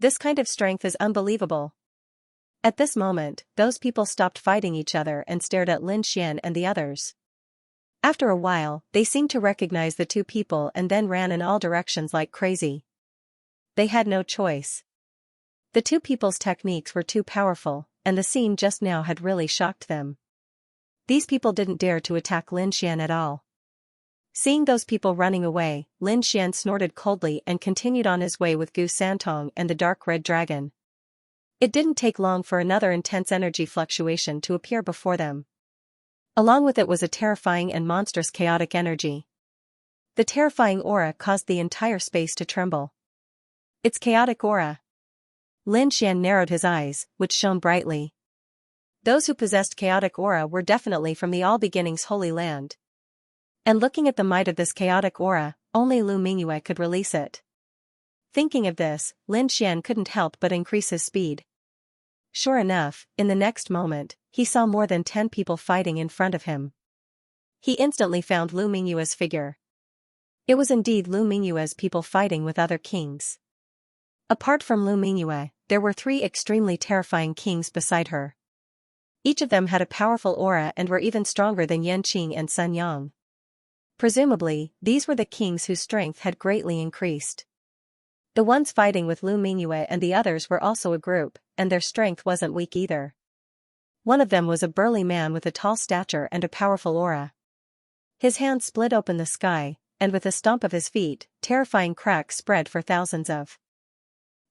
Speaker 1: This kind of strength is unbelievable. At this moment, those people stopped fighting each other and stared at Lin Xian and the others. After a while, they seemed to recognize the 2 people and then ran in all directions like crazy. They had no choice. The 2 people's techniques were too powerful, and the scene just now had really shocked them. These people didn't dare to attack Lin Xian at all. Seeing those people running away, Lin Xian snorted coldly and continued on his way with Gu Santong and the dark red dragon. It didn't take long for another intense energy fluctuation to appear before them. Along with it was a terrifying and monstrous chaotic energy. The terrifying aura caused the entire space to tremble. It's chaotic aura. Lin Xian narrowed his eyes, which shone brightly. Those who possessed chaotic aura were definitely from the All Beginnings Holy Land. And looking at the might of this chaotic aura, only Lu Mingyue could release it. Thinking of this, Lin Xian couldn't help but increase his speed. Sure enough, in the next moment, he saw more than 10 people fighting in front of him. He instantly found Lu Mingyue's figure. It was indeed Lu Mingyue's people fighting with other kings. Apart from Lu Mingyue, there were 3 extremely terrifying kings beside her. Each of them had a powerful aura and were even stronger than Yanqing and Sun Yang. Presumably, these were the kings whose strength had greatly increased. The ones fighting with Lu Mingyue and the others were also a group, and their strength wasn't weak either. One of them was a burly man with a tall stature and a powerful aura. His hand split open the sky, and with a stomp of his feet, terrifying cracks spread for thousands of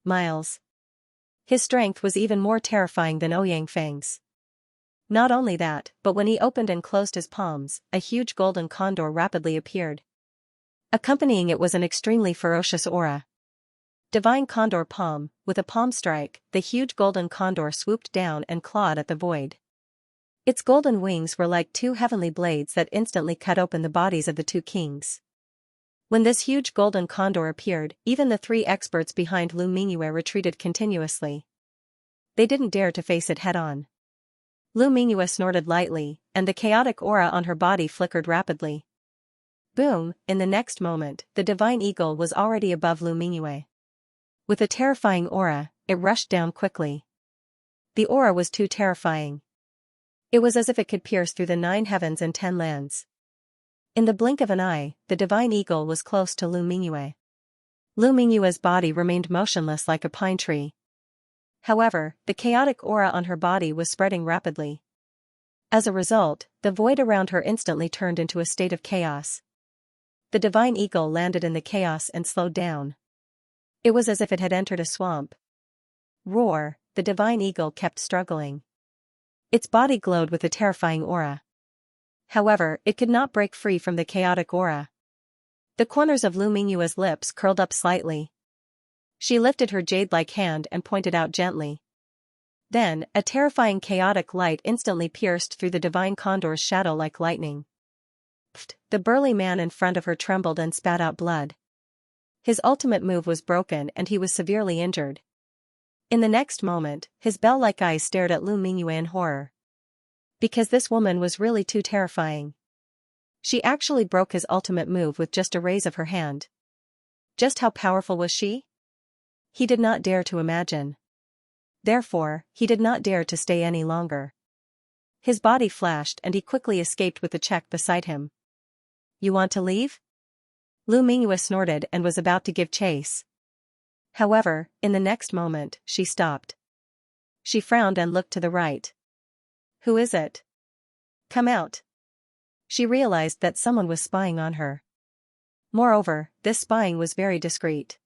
Speaker 1: miles. His strength was even more terrifying than Ouyang Feng's. Not only that, but when he opened and closed his palms, a huge golden condor rapidly appeared. Accompanying it was an extremely ferocious aura. Divine Condor Palm. With a palm strike, the huge golden condor swooped down and clawed at the void. Its golden wings were like two heavenly blades that instantly cut open the bodies of the two kings. When this huge golden condor appeared, even the three experts behind Lu Mingyue retreated continuously. They didn't dare to face it head-on. Lu Mingyue snorted lightly, and the chaotic aura on her body flickered rapidly. Boom! In the next moment, the divine eagle was already above Lu Mingyue. With a terrifying aura, it rushed down quickly. The aura was too terrifying. It was as if it could pierce through the 9 heavens and 10 lands. In the blink of an eye, the divine eagle was close to Lu Mingyue. Lu Mingyue's body remained motionless like a pine tree. However, the chaotic aura on her body was spreading rapidly. As a result, the void around her instantly turned into a state of chaos. The divine eagle landed in the chaos and slowed down. It was as if it had entered a swamp. Roar! The divine eagle kept struggling. Its body glowed with a terrifying aura. However, it could not break free from the chaotic aura. The corners of Lu Mingyue's lips curled up slightly. She lifted her jade-like hand and pointed out gently. Then, a terrifying chaotic light instantly pierced through the divine condor's shadow like lightning. Pfft! The burly man in front of her trembled and spat out blood. His ultimate move was broken and he was severely injured. In the next moment, his bell-like eyes stared at Lu Mingyue in horror. Because this woman was really too terrifying. She actually broke his ultimate move with just a raise of her hand. Just how powerful was she? He did not dare to imagine. Therefore, he did not dare to stay any longer. His body flashed and he quickly escaped with the check beside him. You want to leave? Lu Mingyue snorted and was about to give chase. However, in the next moment, she stopped. She frowned and looked to the right. Who is it? Come out. She realized that someone was spying on her. Moreover, this spying was very discreet.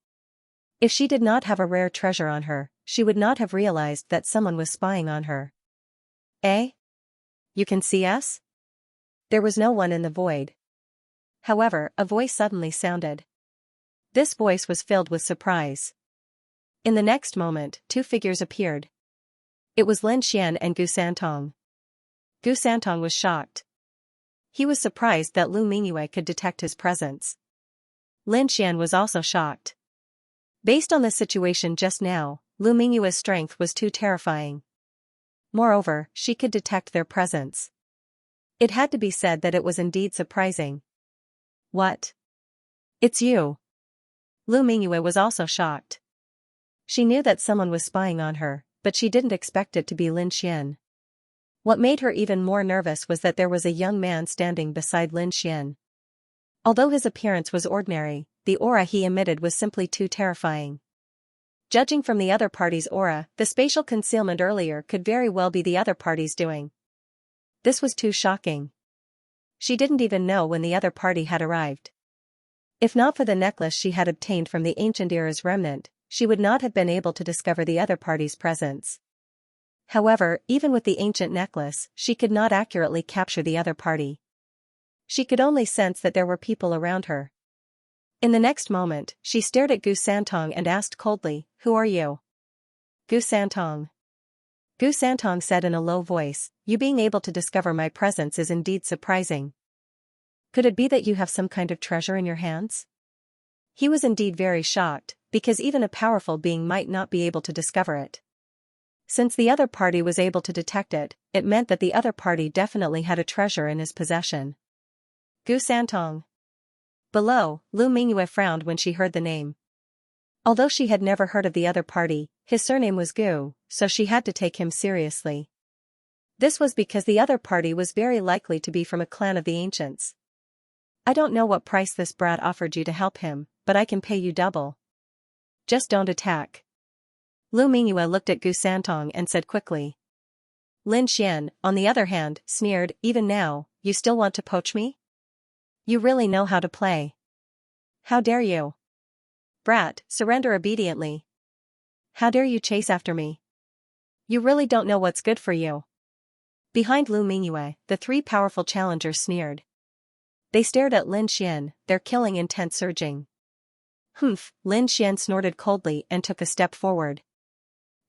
Speaker 1: If she did not have a rare treasure on her, she would not have realized that someone was spying on her. Eh? You can see us? There was no one in the void. However, a voice suddenly sounded. This voice was filled with surprise. In the next moment, 2 figures appeared. It was Lin Xian and Gu Santong. Gu Santong was shocked. He was surprised that Lu Mingyue could detect his presence. Lin Xian was also shocked. Based on the situation just now, Lu Mingyue's strength was too terrifying. Moreover, she could detect their presence. It had to be said that it was indeed surprising. What? It's you. Lu Mingyue was also shocked. She knew that someone was spying on her, but she didn't expect it to be Lin Xian. What made her even more nervous was that there was a young man standing beside Lin Xian. Although his appearance was ordinary, the aura he emitted was simply too terrifying. Judging from the other party's aura, the spatial concealment earlier could very well be the other party's doing. This was too shocking. She didn't even know when the other party had arrived. If not for the necklace she had obtained from the ancient era's remnant, she would not have been able to discover the other party's presence. However, even with the ancient necklace, she could not accurately capture the other party. She could only sense that there were people around her. In the next moment, she stared at Gu Santong and asked coldly, "Who are you?" Gu Santong. Gu Santong said in a low voice, "You being able to discover my presence is indeed surprising. Could it be that you have some kind of treasure in your hands?" He was indeed very shocked, because even a powerful being might not be able to discover it. Since the other party was able to detect it, it meant that the other party definitely had a treasure in his possession. Gu Santong. Below, Lu Mingyue frowned when she heard the name. Although she had never heard of the other party, his surname was Gu, so she had to take him seriously. This was because the other party was very likely to be from a clan of the ancients. I don't know what price this brat offered you to help him, but I can pay you double. Just don't attack. Lu Mingyue looked at Gu Santong and said quickly. Lin Xian, on the other hand, sneered, "Even now, you still want to poach me? You really know how to play. How dare you? Brat, surrender obediently. How dare you chase after me? You really don't know what's good for you." Behind Lu Mingyue, the three powerful challengers sneered. They stared at Lin Xian, their killing intent surging. Humph, Lin Xian snorted coldly and took a step forward.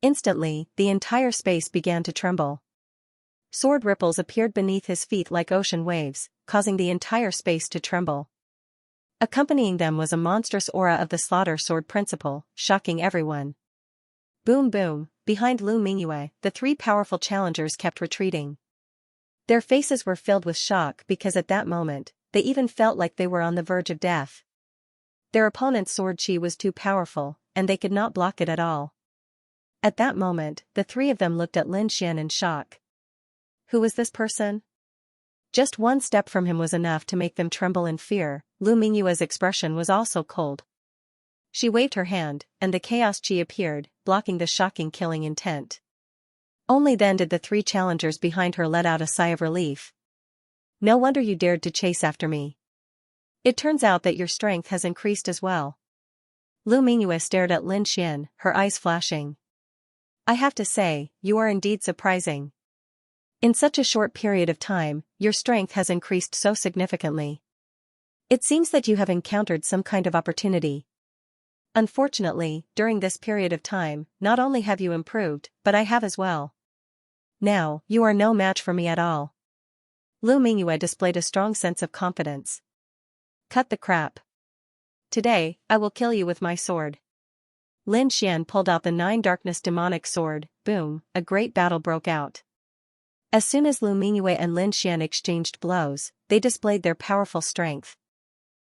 Speaker 1: Instantly, the entire space began to tremble. Sword ripples appeared beneath his feet like ocean waves, causing the entire space to tremble. Accompanying them was a monstrous aura of the slaughter sword principle, shocking everyone. Boom boom, behind Lu Mingyue, the three powerful challengers kept retreating. Their faces were filled with shock because at that moment, they even felt like they were on the verge of death. Their opponent's sword chi was too powerful, and they could not block it at all. At that moment, the three of them looked at Lin Xian in shock. Who was this person? Just one step from him was enough to make them tremble in fear. Lu Mingyue's expression was also cold. She waved her hand, and the chaos chi appeared, blocking the shocking killing intent. Only then did the three challengers behind her let out a sigh of relief. No wonder you dared to chase after me. It turns out that your strength has increased as well. Lu Mingyue stared at Lin Xian, her eyes flashing. I have to say, you are indeed surprising. In such a short period of time, your strength has increased so significantly. It seems that you have encountered some kind of opportunity. Unfortunately, during this period of time, not only have you improved, but I have as well. Now, you are no match for me at all. Lu Mingyue displayed a strong sense of confidence. Cut the crap. Today, I will kill you with my sword. Lin Xian pulled out the 9 darkness demonic sword. Boom, a great battle broke out. As soon as Lu Mingyue and Lin Xian exchanged blows, they displayed their powerful strength.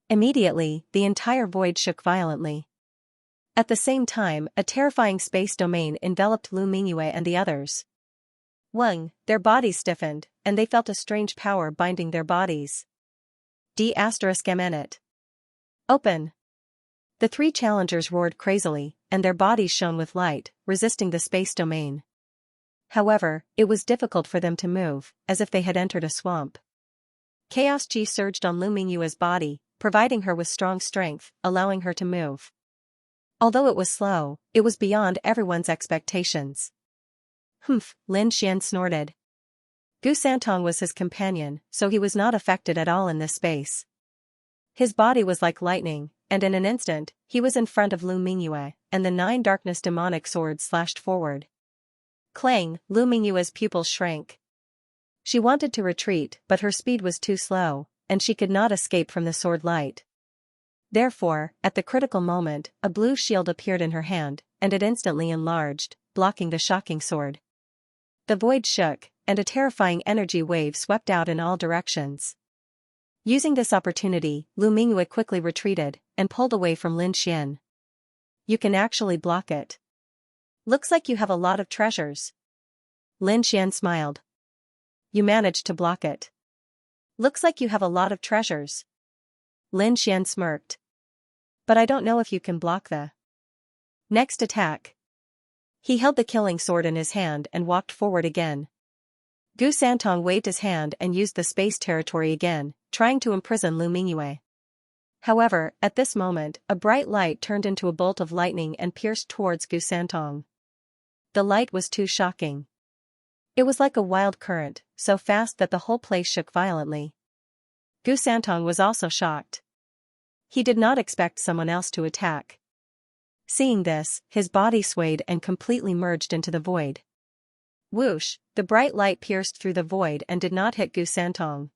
Speaker 1: Immediately, the entire void shook violently. At the same time, a terrifying space domain enveloped Lu Mingyue and the others. Their bodies stiffened, and they felt a strange power binding their bodies. D***it. Open! The three challengers roared crazily, and their bodies shone with light, resisting the space domain. However, it was difficult for them to move, as if they had entered a swamp. Chaos chi surged on Lu Mingyue's body, providing her with strong strength, allowing her to move. Although it was slow, it was beyond everyone's expectations. Humph, Lin Xian snorted. Gu Santong was his companion, so he was not affected at all in this space. His body was like lightning, and in an instant, he was in front of Lu Mingyue, and the 9 darkness demonic swords slashed forward. Clang, Lu Mingyue's pupils shrank. She wanted to retreat, but her speed was too slow, and she could not escape from the sword light. Therefore, at the critical moment, a blue shield appeared in her hand, and it instantly enlarged, blocking the shocking sword. The void shook, and a terrifying energy wave swept out in all directions. Using this opportunity, Lu Mingyue quickly retreated, and pulled away from Lin Xian. You can actually block it. Looks like you have a lot of treasures. Lin Xian smiled. You managed to block it. Looks like you have a lot of treasures. Lin Xian smirked. But I don't know if you can block the next attack. He held the killing sword in his hand and walked forward again. Gu Santong waved his hand and used the space territory again, trying to imprison Lu Mingyue. However, at this moment, a bright light turned into a bolt of lightning and pierced towards Gu Santong. The light was too shocking. It was like a wild current, so fast that the whole place shook violently. Gu Santong was also shocked. He did not expect someone else to attack. Seeing this, his body swayed and completely merged into the void. Whoosh, the bright light pierced through the void and did not hit Gu Santong.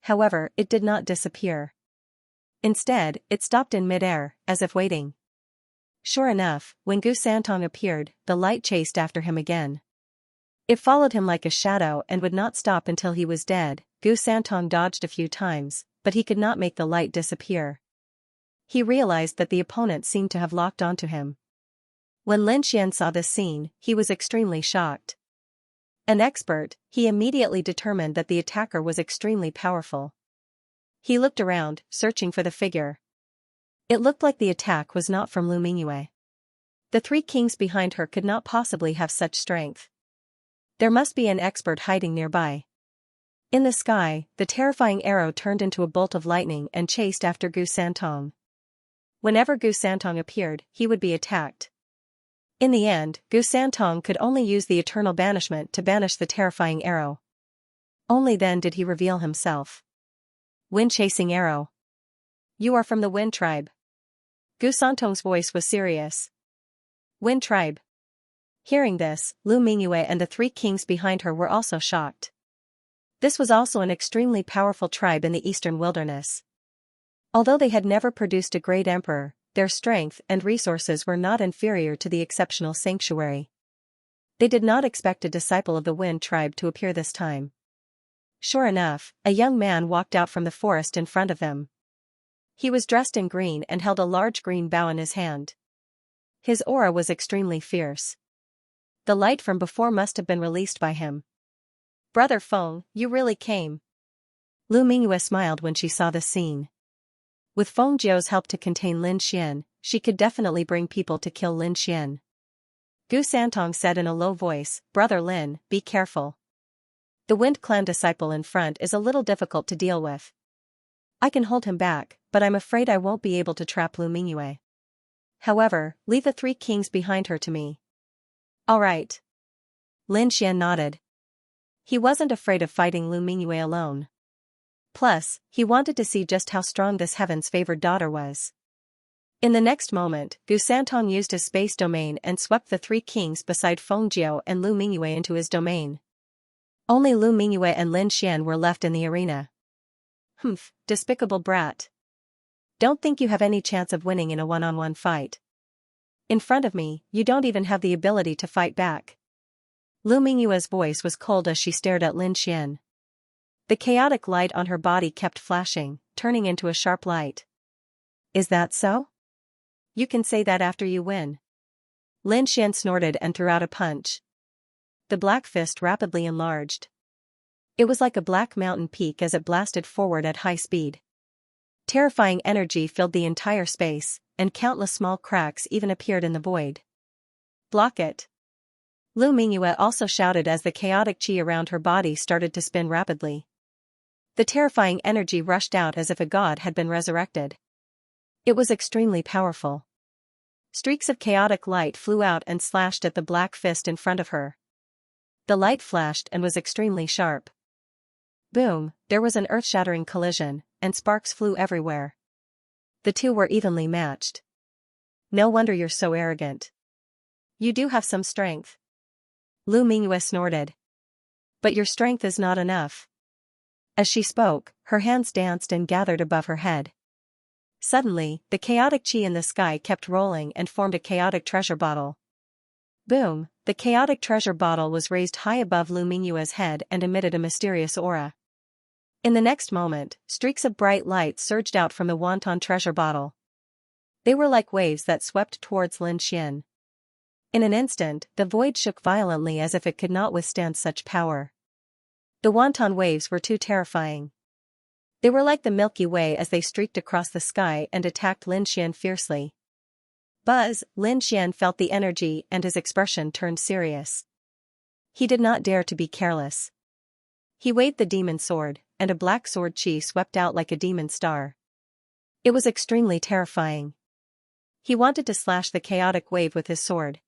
Speaker 1: However, it did not disappear. Instead, it stopped in mid-air, as if waiting. Sure enough, when Gu Santong appeared, the light chased after him again. It followed him like a shadow and would not stop until he was dead. Gu Santong dodged a few times, but he could not make the light disappear. He realized that the opponent seemed to have locked onto him. When Lin Xian saw this scene, he was extremely shocked. An expert, he immediately determined that the attacker was extremely powerful. He looked around, searching for the figure. It looked like the attack was not from Lu Mingyue. The 3 kings behind her could not possibly have such strength. There must be an expert hiding nearby. In the sky, the terrifying arrow turned into a bolt of lightning and chased after Gu Santong. Whenever Gu Santong appeared, he would be attacked. In the end, Gu Santong could only use the eternal banishment to banish the terrifying arrow. Only then did he reveal himself. Wind-chasing arrow. You are from the Wind tribe. Gu Santong's voice was serious. Wind tribe. Hearing this, Lu Mingyue and the three kings behind her were also shocked. This was also an extremely powerful tribe in the eastern wilderness. Although they had never produced a great emperor, their strength and resources were not inferior to the exceptional sanctuary. They did not expect a disciple of the Wind tribe to appear this time. Sure enough, a young man walked out from the forest in front of them. He was dressed in green and held a large green bow in his hand. His aura was extremely fierce. The light from before must have been released by him. Brother Feng, you really came. Lu Mingyue smiled when she saw this scene. With Feng Jiu's help to contain Lin Xian, she could definitely bring people to kill Lin Xian. Gu Santong said in a low voice, Brother Lin, be careful. The Wind Clan disciple in front is a little difficult to deal with. I can hold him back, but I'm afraid I won't be able to trap Lu Mingyue. However, leave the three kings behind her to me. All right. Lin Xian nodded. He wasn't afraid of fighting Lu Mingyue alone. Plus, he wanted to see just how strong this heaven's favored daughter was. In the next moment, Gu Santong used his space domain and swept the three kings beside Feng Jiu and Lu Mingyue into his domain. Only Lu Mingyue and Lin Xian were left in the arena. Humph, despicable brat. Don't think you have any chance of winning in a one-on-one fight. In front of me, you don't even have the ability to fight back. Lu Mingyue's voice was cold as she stared at Lin Xian. The chaotic light on her body kept flashing, turning into a sharp light. Is that so? You can say that after you win. Lin Xian snorted and threw out a punch. The black fist rapidly enlarged. It was like a black mountain peak as it blasted forward at high speed. Terrifying energy filled the entire space, and countless small cracks even appeared in the void. Block it. Lu Mingyue also shouted as the chaotic qi around her body started to spin rapidly. The terrifying energy rushed out as if a god had been resurrected. It was extremely powerful. Streaks of chaotic light flew out and slashed at the black fist in front of her. The light flashed and was extremely sharp. Boom, there was an earth-shattering collision, and sparks flew everywhere. The two were evenly matched. No wonder you're so arrogant. You do have some strength. Lu Mingyue snorted. But your strength is not enough. As she spoke, her hands danced and gathered above her head. Suddenly, the chaotic qi in the sky kept rolling and formed a chaotic treasure bottle. Boom, the chaotic treasure bottle was raised high above Lu Mingyue's head and emitted a mysterious aura. In the next moment, streaks of bright light surged out from the wonton treasure bottle. They were like waves that swept towards Lin Xian. In an instant, the void shook violently as if it could not withstand such power. The wonton waves were too terrifying. They were like the Milky Way as they streaked across the sky and attacked Lin Xian fiercely. Buzz, Lin Xian felt the energy and his expression turned serious. He did not dare to be careless. He waved the demon sword, and a black sword qi swept out like a demon star. It was extremely terrifying. He wanted to slash the chaotic wave with his sword.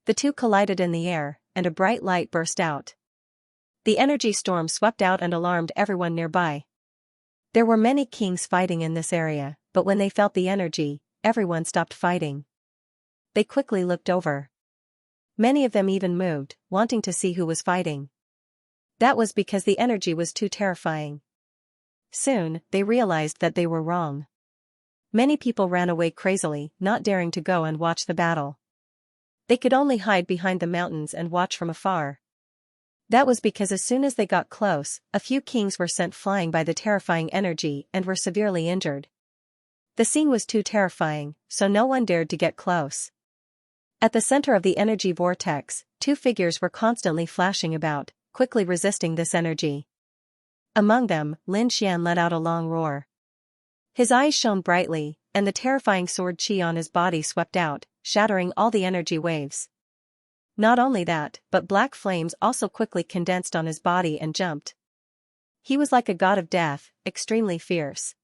Speaker 1: The two collided in the air, and a bright light burst out. The energy storm swept out and alarmed everyone nearby. There were many kings fighting in this area, but when they felt the energy, everyone stopped fighting. They quickly looked over. Many of them even moved, wanting to see who was fighting. That was because the energy was too terrifying. Soon, they realized that they were wrong. Many people ran away crazily, not daring to go and watch the battle. They could only hide behind the mountains and watch from afar. That was because as soon as they got close, a few kings were sent flying by the terrifying energy and were severely injured. The scene was too terrifying, so no one dared to get close. At the center of the energy vortex, two figures were constantly flashing about, quickly resisting this energy. Among them, Lin Xian let out a long roar. His eyes shone brightly, and the terrifying sword qi on his body swept out, shattering all the energy waves. Not only that, but black flames also quickly condensed on his body and jumped. He was like a god of death, extremely fierce.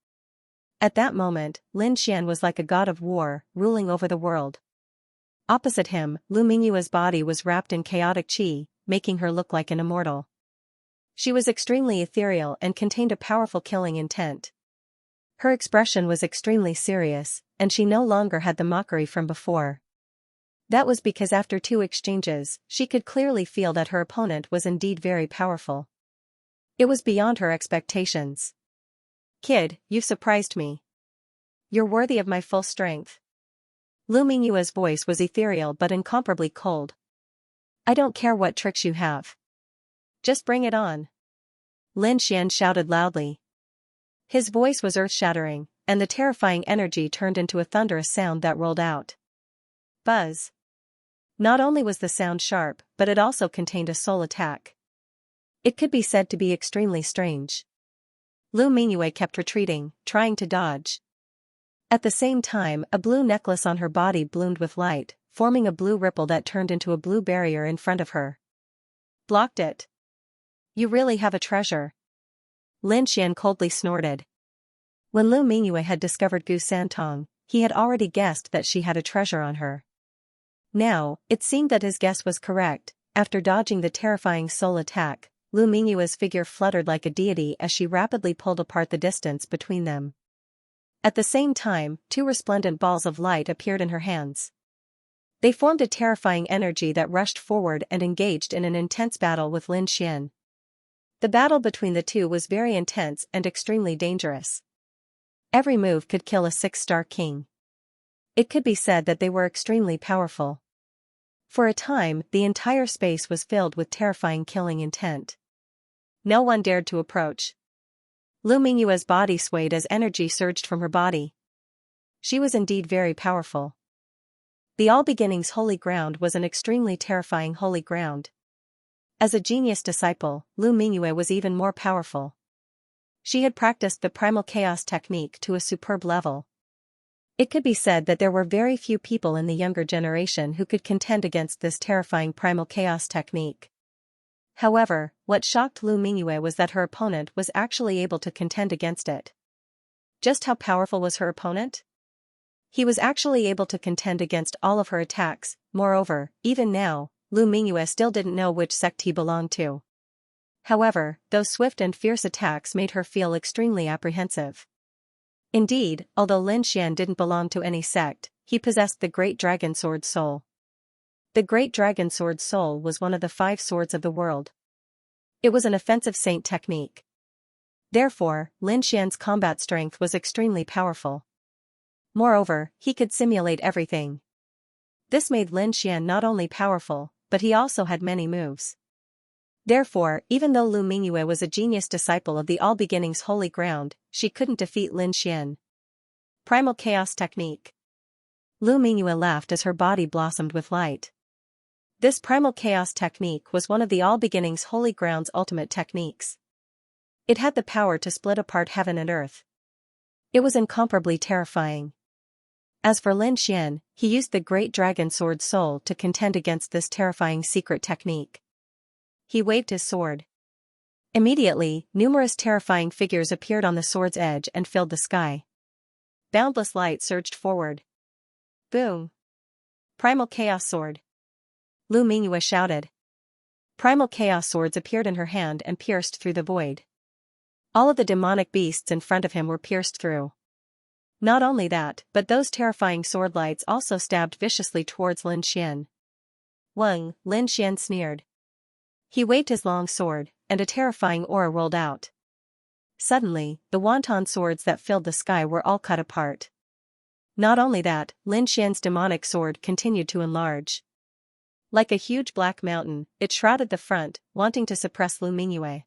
Speaker 1: At that moment, Lin Xian was like a god of war, ruling over the world. Opposite him, Lu Mingyue's body was wrapped in chaotic qi, making her look like an immortal. She was extremely ethereal and contained a powerful killing intent. Her expression was extremely serious, and she no longer had the mockery from before. That was because after 2 exchanges, she could clearly feel that her opponent was indeed very powerful. It was beyond her expectations. "Kid, you've surprised me. You're worthy of my full strength." Lu Mingyue's voice was ethereal but incomparably cold. "I don't care what tricks you have. Just bring it on." Lin Xian shouted loudly. His voice was earth-shattering, and the terrifying energy turned into a thunderous sound that rolled out. Buzz. Not only was the sound sharp, but it also contained a soul attack. It could be said to be extremely strange. Lu Mingyue kept retreating, trying to dodge. At the same time, a blue necklace on her body bloomed with light, forming a blue ripple that turned into a blue barrier in front of her. "Blocked it. You really have a treasure." Lin Xian coldly snorted. When Lu Mingyue had discovered Gu Santong, he had already guessed that she had a treasure on her. Now, it seemed that his guess was correct. After dodging the terrifying soul attack, Lu Mingyue's figure fluttered like a deity as she rapidly pulled apart the distance between them. At the same time, 2 resplendent balls of light appeared in her hands. They formed a terrifying energy that rushed forward and engaged in an intense battle with Lin Xian. The battle between the two was very intense and extremely dangerous. Every move could kill a 6-star king. It could be said that they were extremely powerful. For a time, the entire space was filled with terrifying killing intent. No one dared to approach. Lu Mingyue's body swayed as energy surged from her body. She was indeed very powerful. The All Beginnings Holy Ground was an extremely terrifying holy ground. As a genius disciple, Lu Mingyue was even more powerful. She had practiced the primal chaos technique to a superb level. It could be said that there were very few people in the younger generation who could contend against this terrifying primal chaos technique. However, what shocked Lu Mingyue was that her opponent was actually able to contend against it. Just how powerful was her opponent? He was actually able to contend against all of her attacks. Moreover, even now, Lu Mingyue still didn't know which sect he belonged to. However, those swift and fierce attacks made her feel extremely apprehensive. Indeed, although Lin Xian didn't belong to any sect, he possessed the Great Dragon Sword Soul. The Great Dragon Sword Soul was one of the 5 swords of the world. It was an offensive saint technique. Therefore, Lin Xian's combat strength was extremely powerful. Moreover, he could simulate everything. This made Lin Xian not only powerful, but he also had many moves. Therefore, even though Lu Mingyue was a genius disciple of the All Beginnings Holy Ground, she couldn't defeat Lin Xian. Primal Chaos Technique. Lu Mingyue laughed as her body blossomed with light. This Primal Chaos Technique was one of the All Beginnings Holy Ground's ultimate techniques. It had the power to split apart heaven and earth. It was incomparably terrifying. As for Lin Xian, he used the Great Dragon Sword Soul to contend against this terrifying secret technique. He waved his sword. Immediately, numerous terrifying figures appeared on the sword's edge and filled the sky. Boundless light surged forward. Boom! Primal Chaos Sword! Lu Mingyue shouted. Primal Chaos Swords appeared in her hand and pierced through the void. All of the demonic beasts in front of him were pierced through. Not only that, but those terrifying sword lights also stabbed viciously towards Lin Xian. Weng, Lin Xian sneered. He waved his long sword, and a terrifying aura rolled out. Suddenly, the wonton swords that filled the sky were all cut apart. Not only that, Lin Xian's demonic sword continued to enlarge. Like a huge black mountain, it shrouded the front, wanting to suppress Lu Mingyue.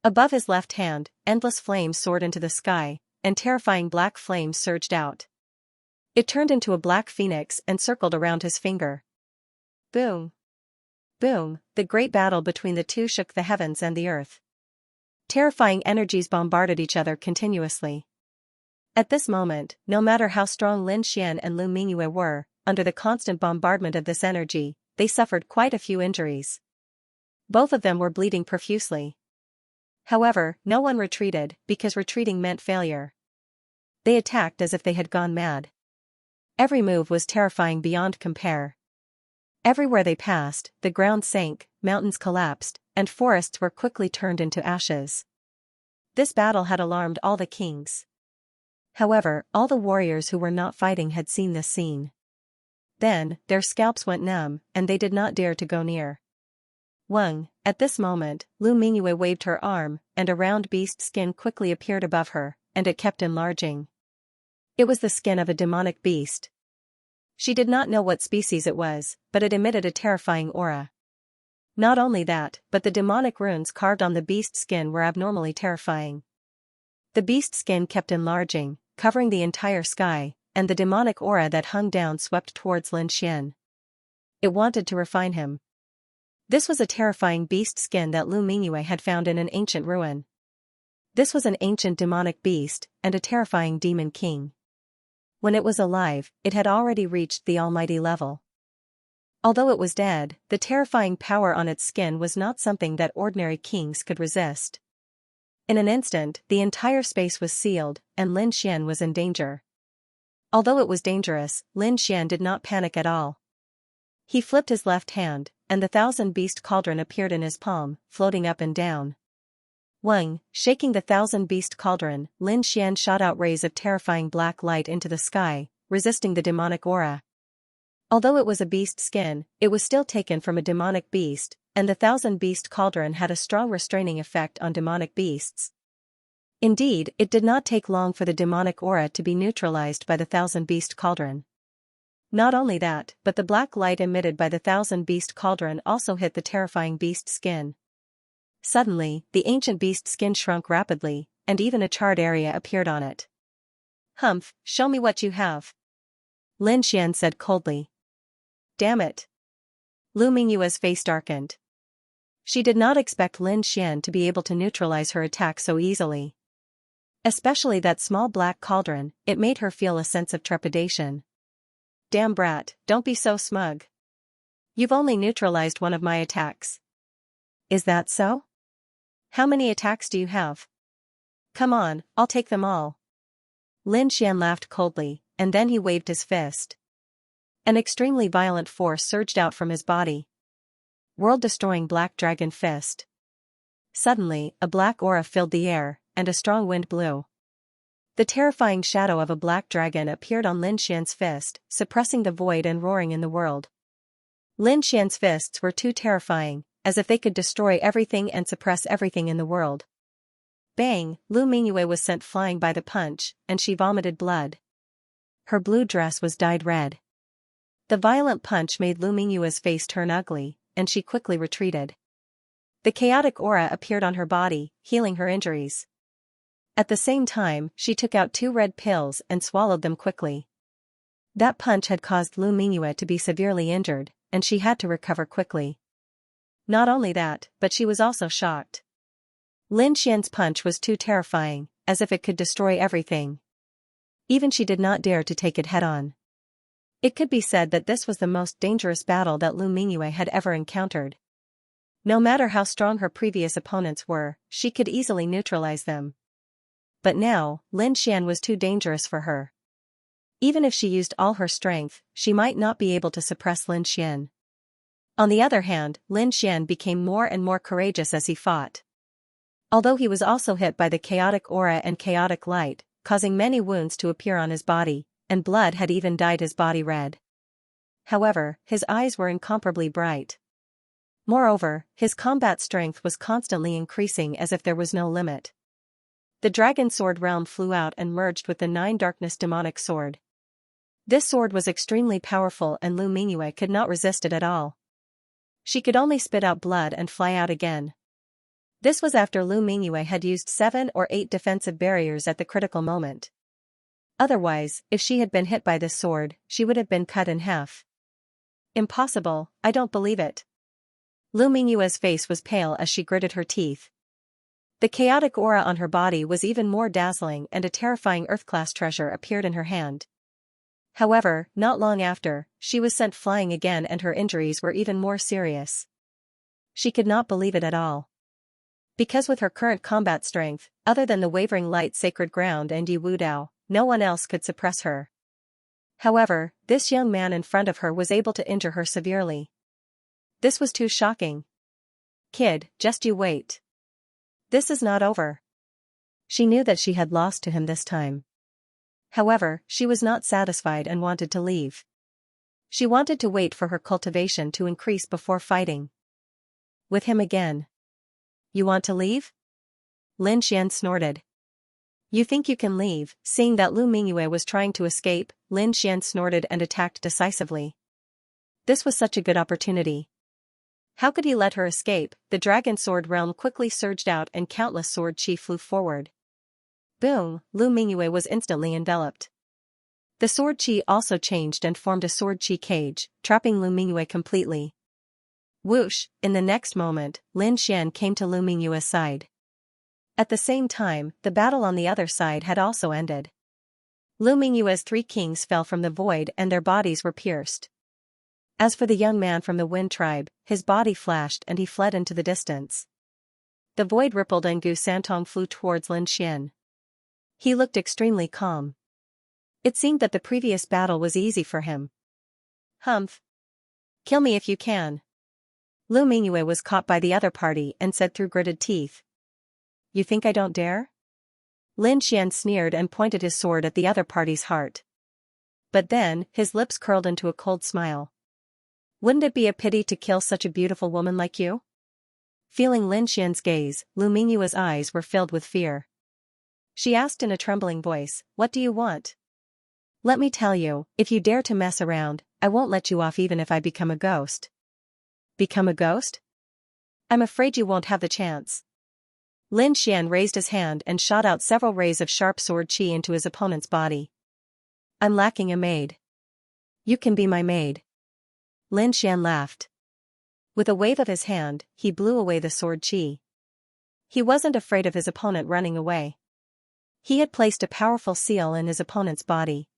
Speaker 1: Above his left hand, endless flames soared into the sky, and terrifying black flames surged out. It turned into a black phoenix and circled around his finger. Boom! Boom! The great battle between the two shook the heavens and the earth. Terrifying energies bombarded each other continuously. At this moment, no matter how strong Lin Xian and Lu Mingyue were, under the constant bombardment of this energy, they suffered quite a few injuries. Both of them were bleeding profusely. However, no one retreated, because retreating meant failure. They attacked as if they had gone mad. Every move was terrifying beyond compare. Everywhere they passed, the ground sank, mountains collapsed, and forests were quickly turned into ashes. This battle had alarmed all the kings. However, all the warriors who were not fighting had seen this scene. Then, their scalps went numb, and they did not dare to go near. At this moment, Lu Mingyue waved her arm, and a round beast skin quickly appeared above her, and it kept enlarging. It was the skin of a demonic beast. She did not know what species it was, but it emitted a terrifying aura. Not only that, but the demonic runes carved on the beast skin were abnormally terrifying. The beast skin kept enlarging, covering the entire sky, and the demonic aura that hung down swept towards Lin Xian. It wanted to refine him. This was a terrifying beast skin that Lu Mingyue had found in an ancient ruin. This was an ancient demonic beast, and a terrifying demon king. When it was alive, it had already reached the almighty level. Although it was dead, the terrifying power on its skin was not something that ordinary kings could resist. In an instant, the entire space was sealed, and Lin Xian was in danger. Although it was dangerous, Lin Xian did not panic at all. He flipped his left hand, and the thousand-beast cauldron appeared in his palm, floating up and down. Shaking the thousand-beast cauldron, Lin Xian shot out rays of terrifying black light into the sky, resisting the demonic aura. Although it was a beast skin, it was still taken from a demonic beast, and the thousand-beast cauldron had a strong restraining effect on demonic beasts. Indeed, it did not take long for the demonic aura to be neutralized by the thousand-beast cauldron. Not only that, but the black light emitted by the thousand-beast cauldron also hit the terrifying beast skin. Suddenly, the ancient beast skin shrunk rapidly, and even a charred area appeared on it. "Humph, show me what you have," Lin Xian said coldly. "Damn it." Lu Mingyue's face darkened. She did not expect Lin Xian to be able to neutralize her attack so easily. Especially that small black cauldron, it made her feel a sense of trepidation. "Damn brat, don't be so smug. You've only neutralized one of my attacks." "Is that so? How many attacks do you have?" "Come on, I'll take them all." Lin Xian laughed coldly, and then he waved his fist. An extremely violent force surged out from his body. World-destroying black dragon fist. Suddenly, a black aura filled the air, and a strong wind blew. The terrifying shadow of a black dragon appeared on Lin Xian's fist, suppressing the void and roaring in the world. Lin Xian's fists were too terrifying, as if they could destroy everything and suppress everything in the world. Bang! Lu Mingyue was sent flying by the punch, and she vomited blood. Her blue dress was dyed red. The violent punch made Lu Mingyue's face turn ugly, and she quickly retreated. The chaotic aura appeared on her body, healing her injuries. At the same time, she took out 2 red pills and swallowed them quickly. That punch had caused Lu Mingyue to be severely injured, and she had to recover quickly. Not only that, but she was also shocked. Lin Xian's punch was too terrifying, as if it could destroy everything. Even she did not dare to take it head-on. It could be said that this was the most dangerous battle that Lu Mingyue had ever encountered. No matter how strong her previous opponents were, she could easily neutralize them. But now, Lin Xian was too dangerous for her. Even if she used all her strength, she might not be able to suppress Lin Xian. On the other hand, Lin Xian became more and more courageous as he fought. Although he was also hit by the chaotic aura and chaotic light, causing many wounds to appear on his body, and blood had even dyed his body red. However, his eyes were incomparably bright. Moreover, his combat strength was constantly increasing as if there was no limit. The dragon sword realm flew out and merged with the 9 darkness demonic sword. This sword was extremely powerful and Lu Mingyue could not resist it at all. She could only spit out blood and fly out again. This was after Lu Mingyue had used 7 or 8 defensive barriers at the critical moment. Otherwise, if she had been hit by this sword, she would have been cut in half. "Impossible, I don't believe it." Lu Mingyue's face was pale as she gritted her teeth. The chaotic aura on her body was even more dazzling and a terrifying Earth-class treasure appeared in her hand. However, not long after, she was sent flying again and her injuries were even more serious. She could not believe it at all. Because with her current combat strength, other than the wavering light sacred ground and Yi Wu Dao, no one else could suppress her. However, this young man in front of her was able to injure her severely. This was too shocking. Kid, just you wait. This is not over. She knew that she had lost to him this time. However, she was not satisfied and wanted to leave. She wanted to wait for her cultivation to increase before fighting with him again. You want to leave? Lin Xian snorted. You think you can leave? Seeing that Lu Mingyue was trying to escape, Lin Xian snorted and attacked decisively. This was such a good opportunity. How could he let her escape? The dragon sword realm quickly surged out and countless sword chi flew forward. Boom, Lu Mingyue was instantly enveloped. The sword chi also changed and formed a sword chi cage, trapping Lu Mingyue completely. Whoosh, in the next moment, Lin Xian came to Lu Mingyue's side. At the same time, the battle on the other side had also ended. Lu Mingyue's 3 kings fell from the void and their bodies were pierced. As for the young man from the Wind tribe, his body flashed and he fled into the distance. The void rippled and Gu Santong flew towards Lin Xian. He looked extremely calm. It seemed that the previous battle was easy for him. Humph. Kill me if you can. Lu Mingyue was caught by the other party and said through gritted teeth. You think I don't dare? Lin Xian sneered and pointed his sword at the other party's heart. But then, his lips curled into a cold smile. Wouldn't it be a pity to kill such a beautiful woman like you? Feeling Lin Xian's gaze, Lu Mingyue's eyes were filled with fear. She asked in a trembling voice, what do you want? Let me tell you, if you dare to mess around, I won't let you off even if I become a ghost. Become a ghost? I'm afraid you won't have the chance. Lin Xian raised his hand and shot out several rays of sharp sword chi into his opponent's body. I'm lacking a maid. You can be my maid. Lin Xian laughed. With a wave of his hand, he blew away the sword chi. He wasn't afraid of his opponent running away. He had placed a powerful seal in his opponent's body.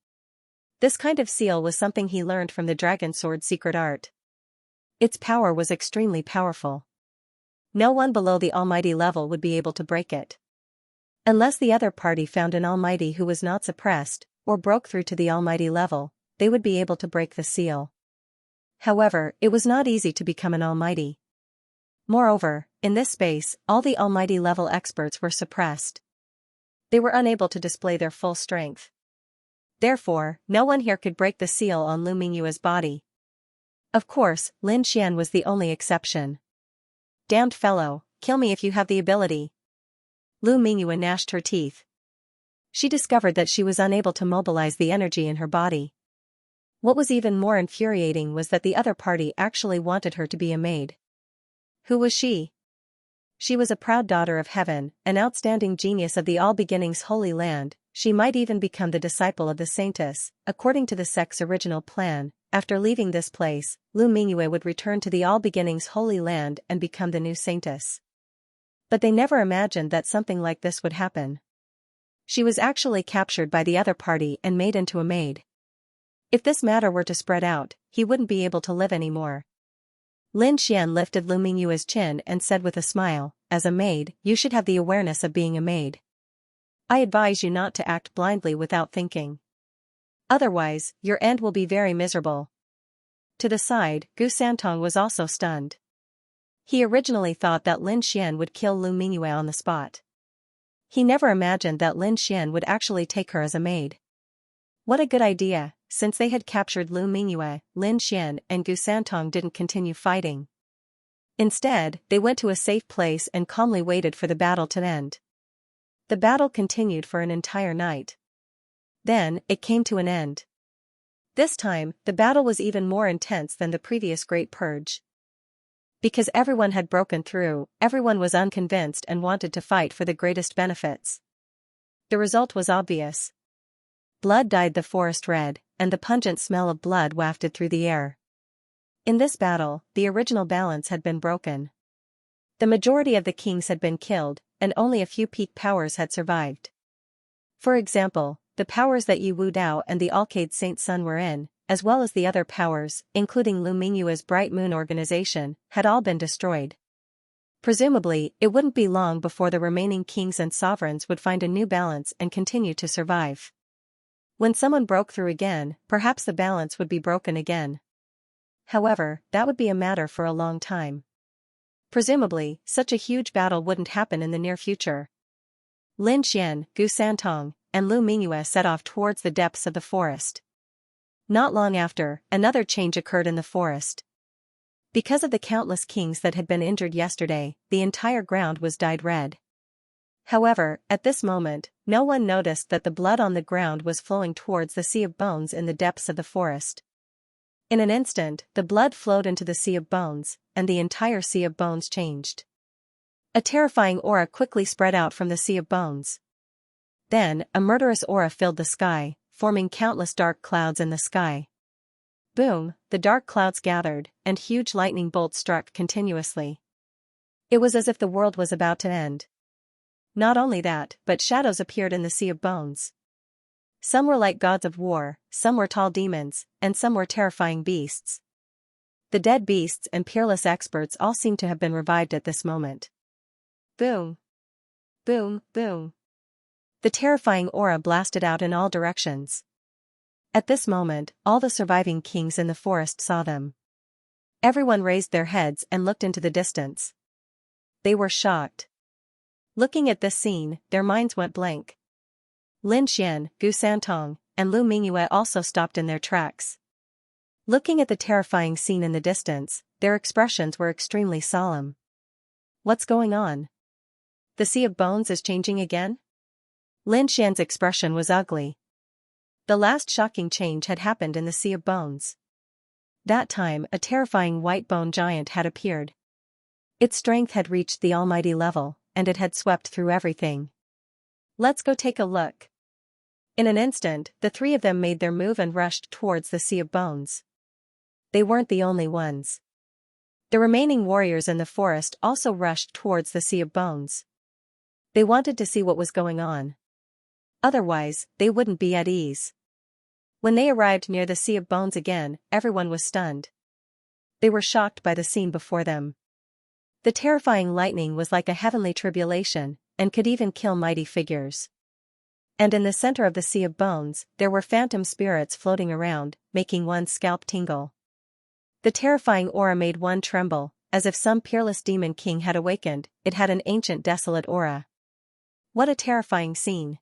Speaker 1: This kind of seal was something he learned from the dragon sword secret art. Its power was extremely powerful. No one below the almighty level would be able to break it. Unless the other party found an almighty who was not suppressed, or broke through to the almighty level, they would be able to break the seal. However, it was not easy to become an almighty. Moreover, in this space, all the almighty level experts were suppressed. They were unable to display their full strength. Therefore, no one here could break the seal on Lu Mingyue's body. Of course, Lin Xian was the only exception. Damned fellow, kill me if you have the ability. Lu Mingyue gnashed her teeth. She discovered that she was unable to mobilize the energy in her body. What was even more infuriating was that the other party actually wanted her to be a maid. Who was she? She was a proud daughter of heaven, an outstanding genius of the All Beginnings Holy Land. She might even become the disciple of the Saintess. According to the sect's original plan, after leaving this place, Lu Mingyue would return to the All Beginnings Holy Land and become the new Saintess. But they never imagined that something like this would happen. She was actually captured by the other party and made into a maid. If this matter were to spread out, he wouldn't be able to live anymore. Lin Xian lifted Lu Mingyue's chin and said with a smile, as a maid, you should have the awareness of being a maid. I advise you not to act blindly without thinking. Otherwise, your end will be very miserable. To the side, Gu Santong was also stunned. He originally thought that Lin Xian would kill Lu Mingyue on the spot. He never imagined that Lin Xian would actually take her as a maid. What a good idea. Since they had captured Lu Mingyue, Lin Xian and Gu Santong didn't continue fighting. Instead, they went to a safe place and calmly waited for the battle to end. The battle continued for an entire night. Then, it came to an end. This time, the battle was even more intense than the previous Great Purge. Because everyone had broken through, everyone was unconvinced and wanted to fight for the greatest benefits. The result was obvious. Blood dyed the forest red, and the pungent smell of blood wafted through the air. In this battle, the original balance had been broken. The majority of the kings had been killed, and only a few peak powers had survived. For example, the powers that Yi Wu Dao and the Alcade Saint Sun were in, as well as the other powers, including Lu Mingyue's Bright Moon organization, had all been destroyed. Presumably, it wouldn't be long before the remaining kings and sovereigns would find a new balance and continue to survive. When someone broke through again, perhaps the balance would be broken again. However, that would be a matter for a long time. Presumably, such a huge battle wouldn't happen in the near future. Lin Xian, Gu Santong, and Lu Mingyue set off towards the depths of the forest. Not long after, another change occurred in the forest. Because of the countless kings that had been injured yesterday, the entire ground was dyed red. However, at this moment, no one noticed that the blood on the ground was flowing towards the sea of bones in the depths of the forest. In an instant, the blood flowed into the sea of bones, and the entire sea of bones changed. A terrifying aura quickly spread out from the sea of bones. Then, a murderous aura filled the sky, forming countless dark clouds in the sky. Boom, the dark clouds gathered, and huge lightning bolts struck continuously. It was as if the world was about to end. Not only that, but shadows appeared in the sea of bones. Some were like gods of war, some were tall demons, and some were terrifying beasts. The dead beasts and peerless experts all seemed to have been revived at this moment. Boom! Boom, boom! The terrifying aura blasted out in all directions. At this moment, all the surviving kings in the forest saw them. Everyone raised their heads and looked into the distance. They were shocked. Looking at this scene, their minds went blank. Lin Xian, Gu Santong, and Lu Mingyue also stopped in their tracks. Looking at the terrifying scene in the distance, their expressions were extremely solemn. What's going on? The sea of bones is changing again? Lin Xian's expression was ugly. The last shocking change had happened in the sea of bones. That time, a terrifying white bone giant had appeared. Its strength had reached the almighty level, and it had swept through everything. Let's go take a look. In an instant, the three of them made their move and rushed towards the sea of bones. They weren't the only ones. The remaining warriors in the forest also rushed towards the sea of bones. They wanted to see what was going on. Otherwise, they wouldn't be at ease. When they arrived near the sea of bones again, everyone was stunned. They were shocked by the scene before them. The terrifying lightning was like a heavenly tribulation, and could even kill mighty figures. And in the center of the sea of bones, there were phantom spirits floating around, making one's scalp tingle. The terrifying aura made one tremble, as if some peerless demon king had awakened. It had an ancient desolate aura. What a terrifying scene.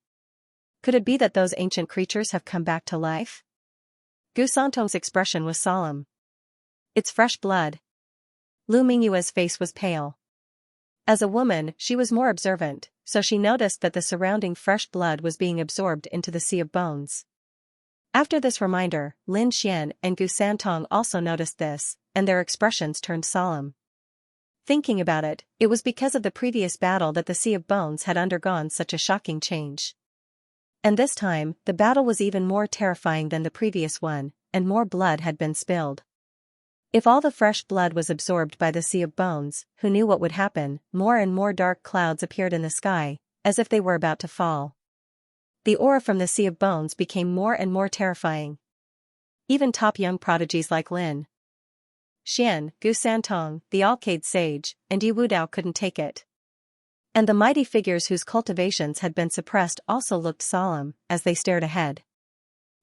Speaker 1: Could it be that those ancient creatures have come back to life? Gu Santong's expression was solemn. It's fresh blood. Lu Mingyue's face was pale. As a woman, she was more observant, so she noticed that the surrounding fresh blood was being absorbed into the sea of bones. After this reminder, Lin Xian and Gu Santong also noticed this, and their expressions turned solemn. Thinking about it, it was because of the previous battle that the sea of bones had undergone such a shocking change. And this time, the battle was even more terrifying than the previous one, and more blood had been spilled. If all the fresh blood was absorbed by the sea of bones, who knew what would happen? More and more dark clouds appeared in the sky, as if they were about to fall. The aura from the sea of bones became more and more terrifying. Even top young prodigies like Lin Xian, Gu Santong, the Alcade Sage, and Yi Wudao couldn't take it. And the mighty figures whose cultivations had been suppressed also looked solemn, as they stared ahead.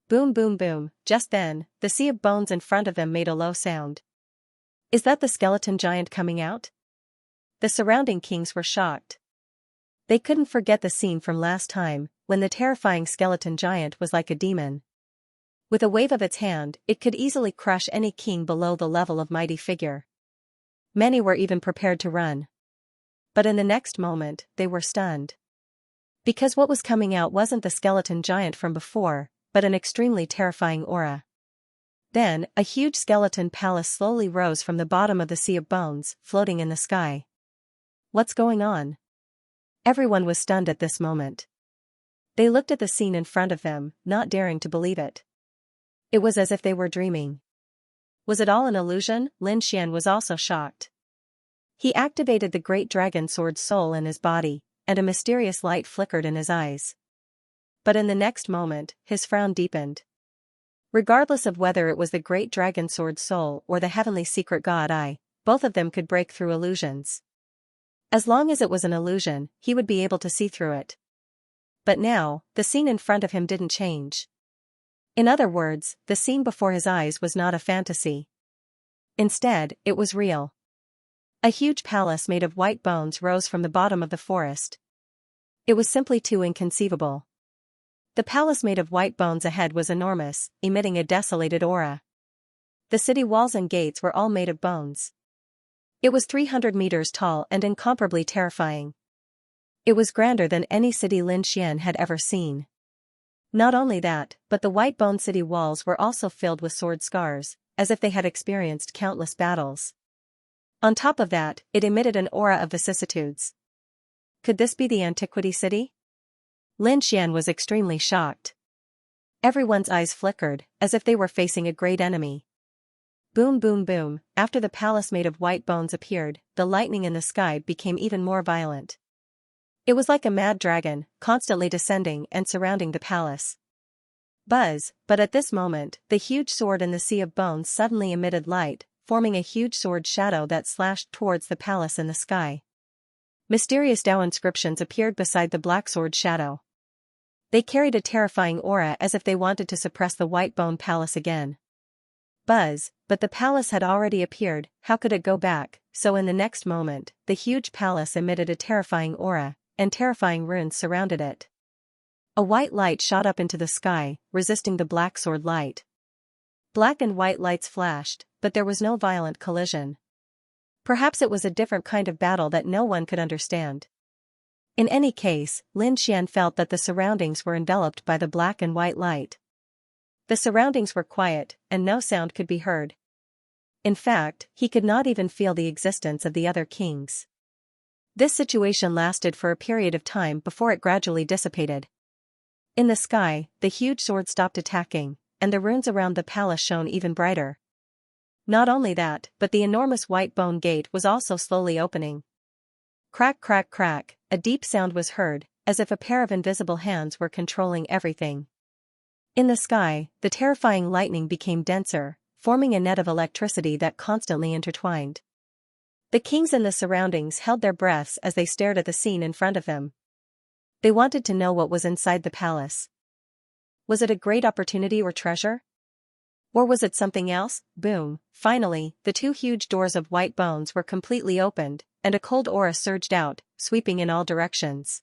Speaker 1: Boom boom boom, just then, the sea of bones in front of them made a low sound. Is that the skeleton giant coming out? The surrounding kings were shocked. They couldn't forget the scene from last time, when the terrifying skeleton giant was like a demon. With a wave of its hand, it could easily crush any king below the level of mighty figure. Many were even prepared to run. But in the next moment, they were stunned. Because what was coming out wasn't the skeleton giant from before, but an extremely terrifying aura. Then, a huge skeleton palace slowly rose from the bottom of the sea of bones, floating in the sky. What's going on? Everyone was stunned at this moment. They looked at the scene in front of them, not daring to believe it. It was as if they were dreaming. Was it all an illusion? Lin Xian was also shocked. He activated the great dragon sword soul in his body, and a mysterious light flickered in his eyes. But in the next moment, his frown deepened. Regardless of whether it was the great dragon sword soul or the heavenly secret god eye, both of them could break through illusions. As long as it was an illusion, he would be able to see through it. But now, the scene in front of him didn't change. In other words, the scene before his eyes was not a fantasy. Instead, it was real. A huge palace made of white bones rose from the bottom of the forest. It was simply too inconceivable. The palace made of white bones ahead was enormous, emitting a desolated aura. The city walls and gates were all made of bones. It was 300 meters tall and incomparably terrifying. It was grander than any city Lin Xian had ever seen. Not only that, but the white bone city walls were also filled with sword scars, as if they had experienced countless battles. On top of that, it emitted an aura of vicissitudes. Could this be the Antiquity City? Lin Xian was extremely shocked. Everyone's eyes flickered, as if they were facing a great enemy. Boom boom boom, after the palace made of white bones appeared, the lightning in the sky became even more violent. It was like a mad dragon, constantly descending and surrounding the palace. Buzz, but at this moment, the huge sword in the sea of bones suddenly emitted light, forming a huge sword shadow that slashed towards the palace in the sky. Mysterious Dao inscriptions appeared beside the black sword shadow. They carried a terrifying aura as if they wanted to suppress the white bone palace again. Buzz, but the palace had already appeared, how could it go back? So in the next moment, the huge palace emitted a terrifying aura, and terrifying runes surrounded it. A white light shot up into the sky, resisting the black sword light. Black and white lights flashed, but there was no violent collision. Perhaps it was a different kind of battle that no one could understand. In any case, Lin Xian felt that the surroundings were enveloped by the black and white light. The surroundings were quiet, and no sound could be heard. In fact, he could not even feel the existence of the other kings. This situation lasted for a period of time before it gradually dissipated. In the sky, the huge sword stopped attacking, and the runes around the palace shone even brighter. Not only that, but the enormous white bone gate was also slowly opening. Crack crack crack, a deep sound was heard, as if a pair of invisible hands were controlling everything. In the sky, the terrifying lightning became denser, forming a net of electricity that constantly intertwined. The kings in the surroundings held their breaths as they stared at the scene in front of them. They wanted to know what was inside the palace. Was it a great opportunity or treasure? Or was it something else? Boom! Finally, the two huge doors of white bones were completely opened, and a cold aura surged out, sweeping in all directions.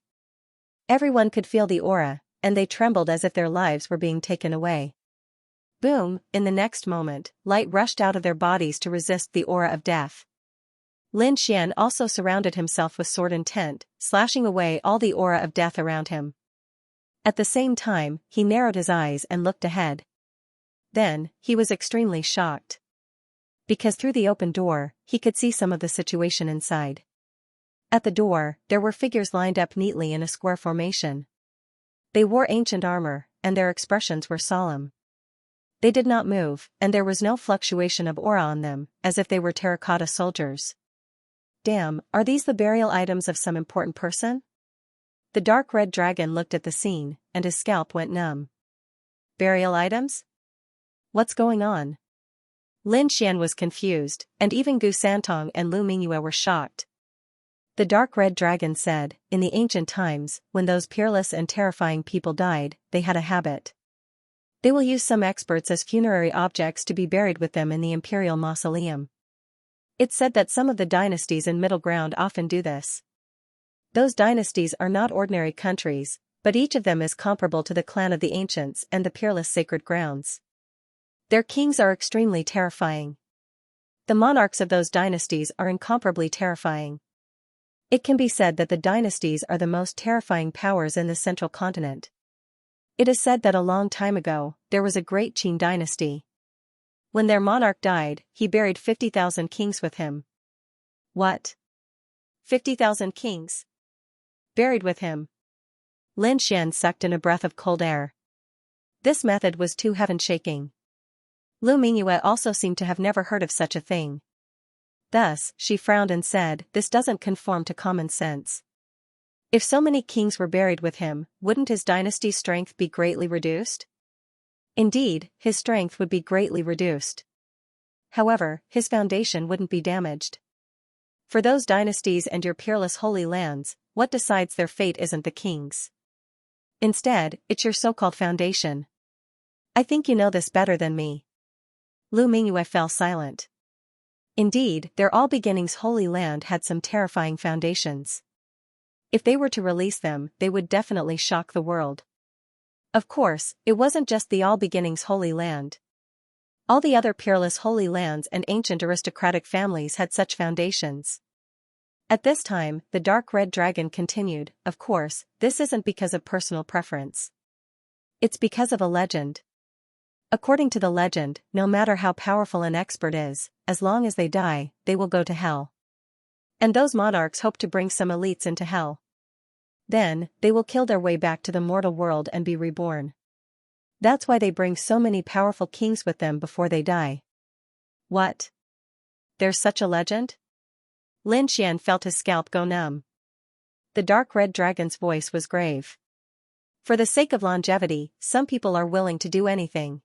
Speaker 1: Everyone could feel the aura, and they trembled as if their lives were being taken away. Boom! In the next moment, light rushed out of their bodies to resist the aura of death. Lin Xian also surrounded himself with sword intent, slashing away all the aura of death around him. At the same time, he narrowed his eyes and looked ahead. Then, he was extremely shocked. Because through the open door, he could see some of the situation inside. At the door, there were figures lined up neatly in a square formation. They wore ancient armor, and their expressions were solemn. They did not move, and there was no fluctuation of aura on them, as if they were terracotta soldiers. Damn, are these the burial items of some important person? The dark red dragon looked at the scene, and his scalp went numb. Burial items? What's going on? Lin Xian was confused, and even Gu Santong and Lu Mingyue were shocked. The dark red dragon said, in the ancient times, when those peerless and terrifying people died, they had a habit. They will use some experts as funerary objects to be buried with them in the imperial mausoleum. It's said that some of the dynasties in Middle Ground often do this. Those dynasties are not ordinary countries, but each of them is comparable to the clan of the ancients and the peerless sacred grounds. Their kings are extremely terrifying. The monarchs of those dynasties are incomparably terrifying. It can be said that the dynasties are the most terrifying powers in the central continent. It is said that a long time ago, there was a great Qin dynasty. When their monarch died, he buried 50,000 kings with him. What? 50,000 kings? Buried with him? Lin Xian sucked in a breath of cold air. This method was too heaven-shaking. Lu Mingyue also seemed to have never heard of such a thing. Thus, she frowned and said, this doesn't conform to common sense. If so many kings were buried with him, wouldn't his dynasty's strength be greatly reduced? Indeed, his strength would be greatly reduced. However, his foundation wouldn't be damaged. For those dynasties and your peerless holy lands, what decides their fate isn't the kings. Instead, it's your so-called foundation. I think you know this better than me. Lu Mingyue fell silent. Indeed, their All Beginnings Holy Land had some terrifying foundations. If they were to release them, they would definitely shock the world. Of course, it wasn't just the All Beginnings Holy Land. All the other peerless holy lands and ancient aristocratic families had such foundations. At this time, the dark red dragon continued, of course, this isn't because of personal preference. It's because of a legend. According to the legend, no matter how powerful an expert is, as long as they die, they will go to hell. And those monarchs hope to bring some elites into hell. Then, they will kill their way back to the mortal world and be reborn. That's why they bring so many powerful kings with them before they die. What? There's such a legend? Lin Xian felt his scalp go numb. The dark red dragon's voice was grave. For the sake of longevity, some people are willing to do anything.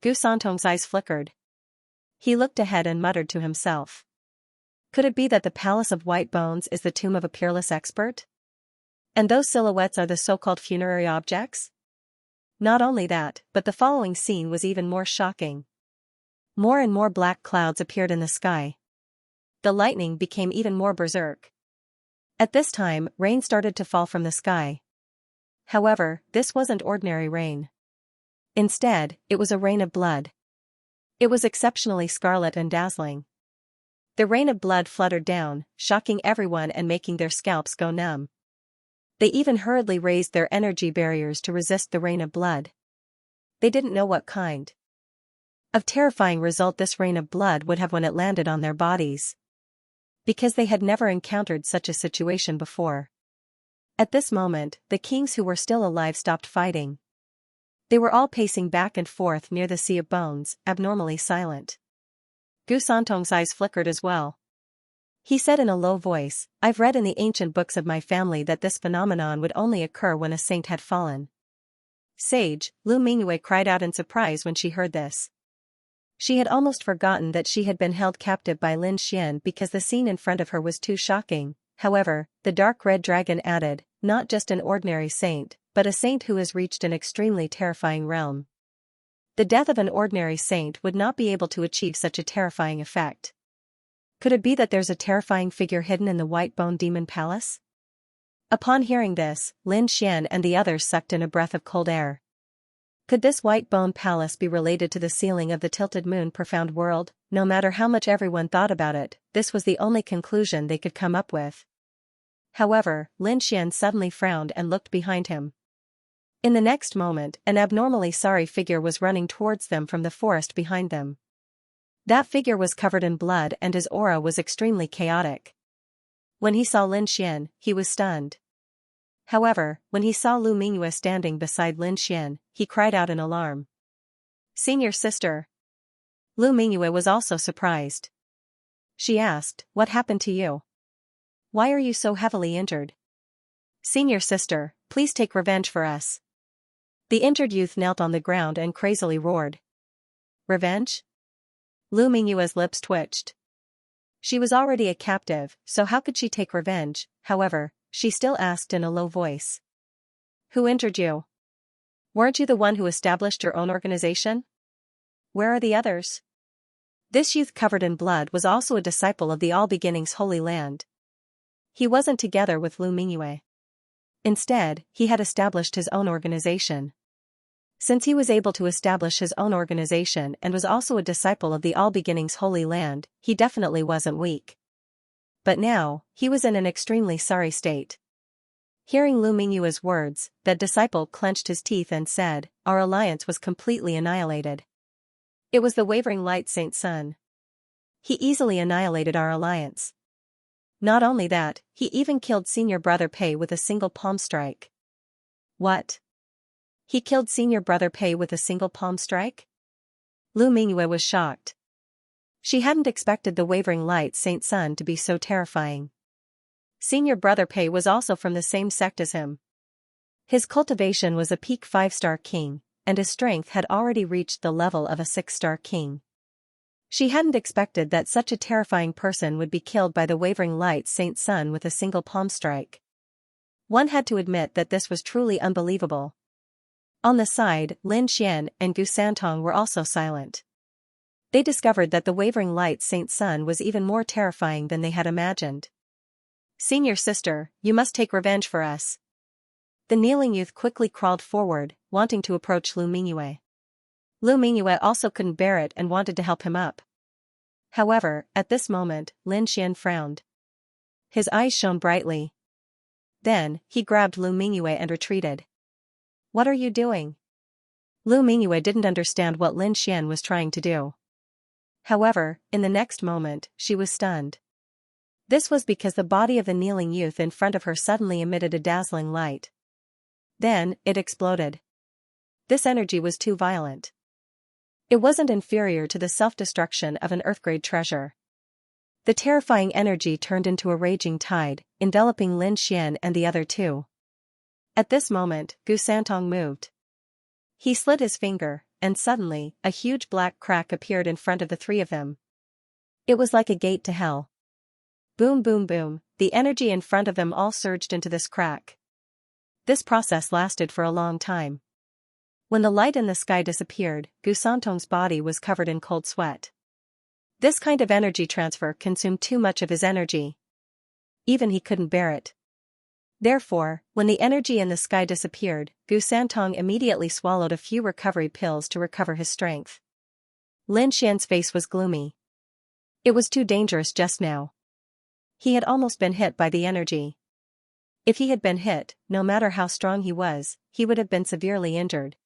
Speaker 1: Gu Santong's eyes flickered. He looked ahead and muttered to himself. Could it be that the Palace of White Bones is the tomb of a peerless expert? And those silhouettes are the so-called funerary objects? Not only that, but the following scene was even more shocking. More and more black clouds appeared in the sky. The lightning became even more berserk. At this time, rain started to fall from the sky. However, this wasn't ordinary rain. Instead, it was a rain of blood. It was exceptionally scarlet and dazzling. The rain of blood fluttered down, shocking everyone and making their scalps go numb. They even hurriedly raised their energy barriers to resist the rain of blood. They didn't know what kind of terrifying result this rain of blood would have when it landed on their bodies. Because they had never encountered such a situation before. At this moment, the kings who were still alive stopped fighting. They were all pacing back and forth near the sea of bones, abnormally silent. Gu Santong's eyes flickered as well. He said in a low voice, I've read in the ancient books of my family that this phenomenon would only occur when a saint had fallen. Sage, Lu Mingyue cried out in surprise when she heard this. She had almost forgotten that she had been held captive by Lin Xian because the scene in front of her was too shocking. However, the dark red dragon added, not just an ordinary saint, but a saint who has reached an extremely terrifying realm. The death of an ordinary saint would not be able to achieve such a terrifying effect. Could it be that there's a terrifying figure hidden in the White Bone Demon Palace? Upon hearing this, Lin Xian and the others sucked in a breath of cold air. Could this White Bone Palace be related to the ceiling of the Tilted Moon Profound World? No matter how much everyone thought about it, this was the only conclusion they could come up with. However, Lin Xian suddenly frowned and looked behind him. In the next moment, an abnormally sorry figure was running towards them from the forest behind them. That figure was covered in blood and his aura was extremely chaotic. When he saw Lin Xian, he was stunned. However, when he saw Lu Mingyue standing beside Lin Xian, he cried out in alarm. Senior sister. Lu Mingyue was also surprised. She asked, what happened to you? Why are you so heavily injured? Senior sister, please take revenge for us. The injured youth knelt on the ground and crazily roared. Revenge? Lu Mingyue's lips twitched. She was already a captive, so how could she take revenge? However, she still asked in a low voice. Who injured you? Weren't you the one who established your own organization? Where are the others? This youth covered in blood was also a disciple of the All Beginnings Holy Land. He wasn't together with Lu Mingyue. Instead, he had established his own organization. Since he was able to establish his own organization and was also a disciple of the All Beginnings Holy Land, he definitely wasn't weak. But now, he was in an extremely sorry state. Hearing Lu Mingyue's words, that disciple clenched his teeth and said, our alliance was completely annihilated. It was the Wavering Light Saint Sun. He easily annihilated our alliance. Not only that, he even killed Senior Brother Pei with a single palm strike. What? He killed Senior Brother Pei with a single palm strike? Lu Mingyue was shocked. She hadn't expected the Wavering Light Saint Sun to be so terrifying. Senior Brother Pei was also from the same sect as him. His cultivation was a peak 5-star king, and his strength had already reached the level of a 6-star king. She hadn't expected that such a terrifying person would be killed by the Wavering Light Saint Sun with a single palm strike. One had to admit that this was truly unbelievable. On the side, Lin Xian and Gu Santong were also silent. They discovered that the wavering light Saint Sun was even more terrifying than they had imagined. "Senior sister, you must take revenge for us." The kneeling youth quickly crawled forward, wanting to approach Lu Mingyue. Lu Mingyue also couldn't bear it and wanted to help him up. However, at this moment, Lin Xian frowned. His eyes shone brightly. Then, he grabbed Lu Mingyue and retreated. "What are you doing?" Lu Mingyue didn't understand what Lin Xian was trying to do. However, in the next moment, she was stunned. This was because the body of the kneeling youth in front of her suddenly emitted a dazzling light. Then, it exploded. This energy was too violent. It wasn't inferior to the self-destruction of an Earth-grade treasure. The terrifying energy turned into a raging tide, enveloping Lin Xian and the other two. At this moment, Gu Santong moved. He slid his finger, and suddenly, a huge black crack appeared in front of the three of them. It was like a gate to hell. Boom boom boom, the energy in front of them all surged into this crack. This process lasted for a long time. When the light in the sky disappeared, Gu Santong's body was covered in cold sweat. This kind of energy transfer consumed too much of his energy. Even he couldn't bear it. Therefore, when the energy in the sky disappeared, Gu Santong immediately swallowed a few recovery pills to recover his strength. Lin Xian's face was gloomy. It was too dangerous just now. He had almost been hit by the energy. If he had been hit, no matter how strong he was, he would have been severely injured.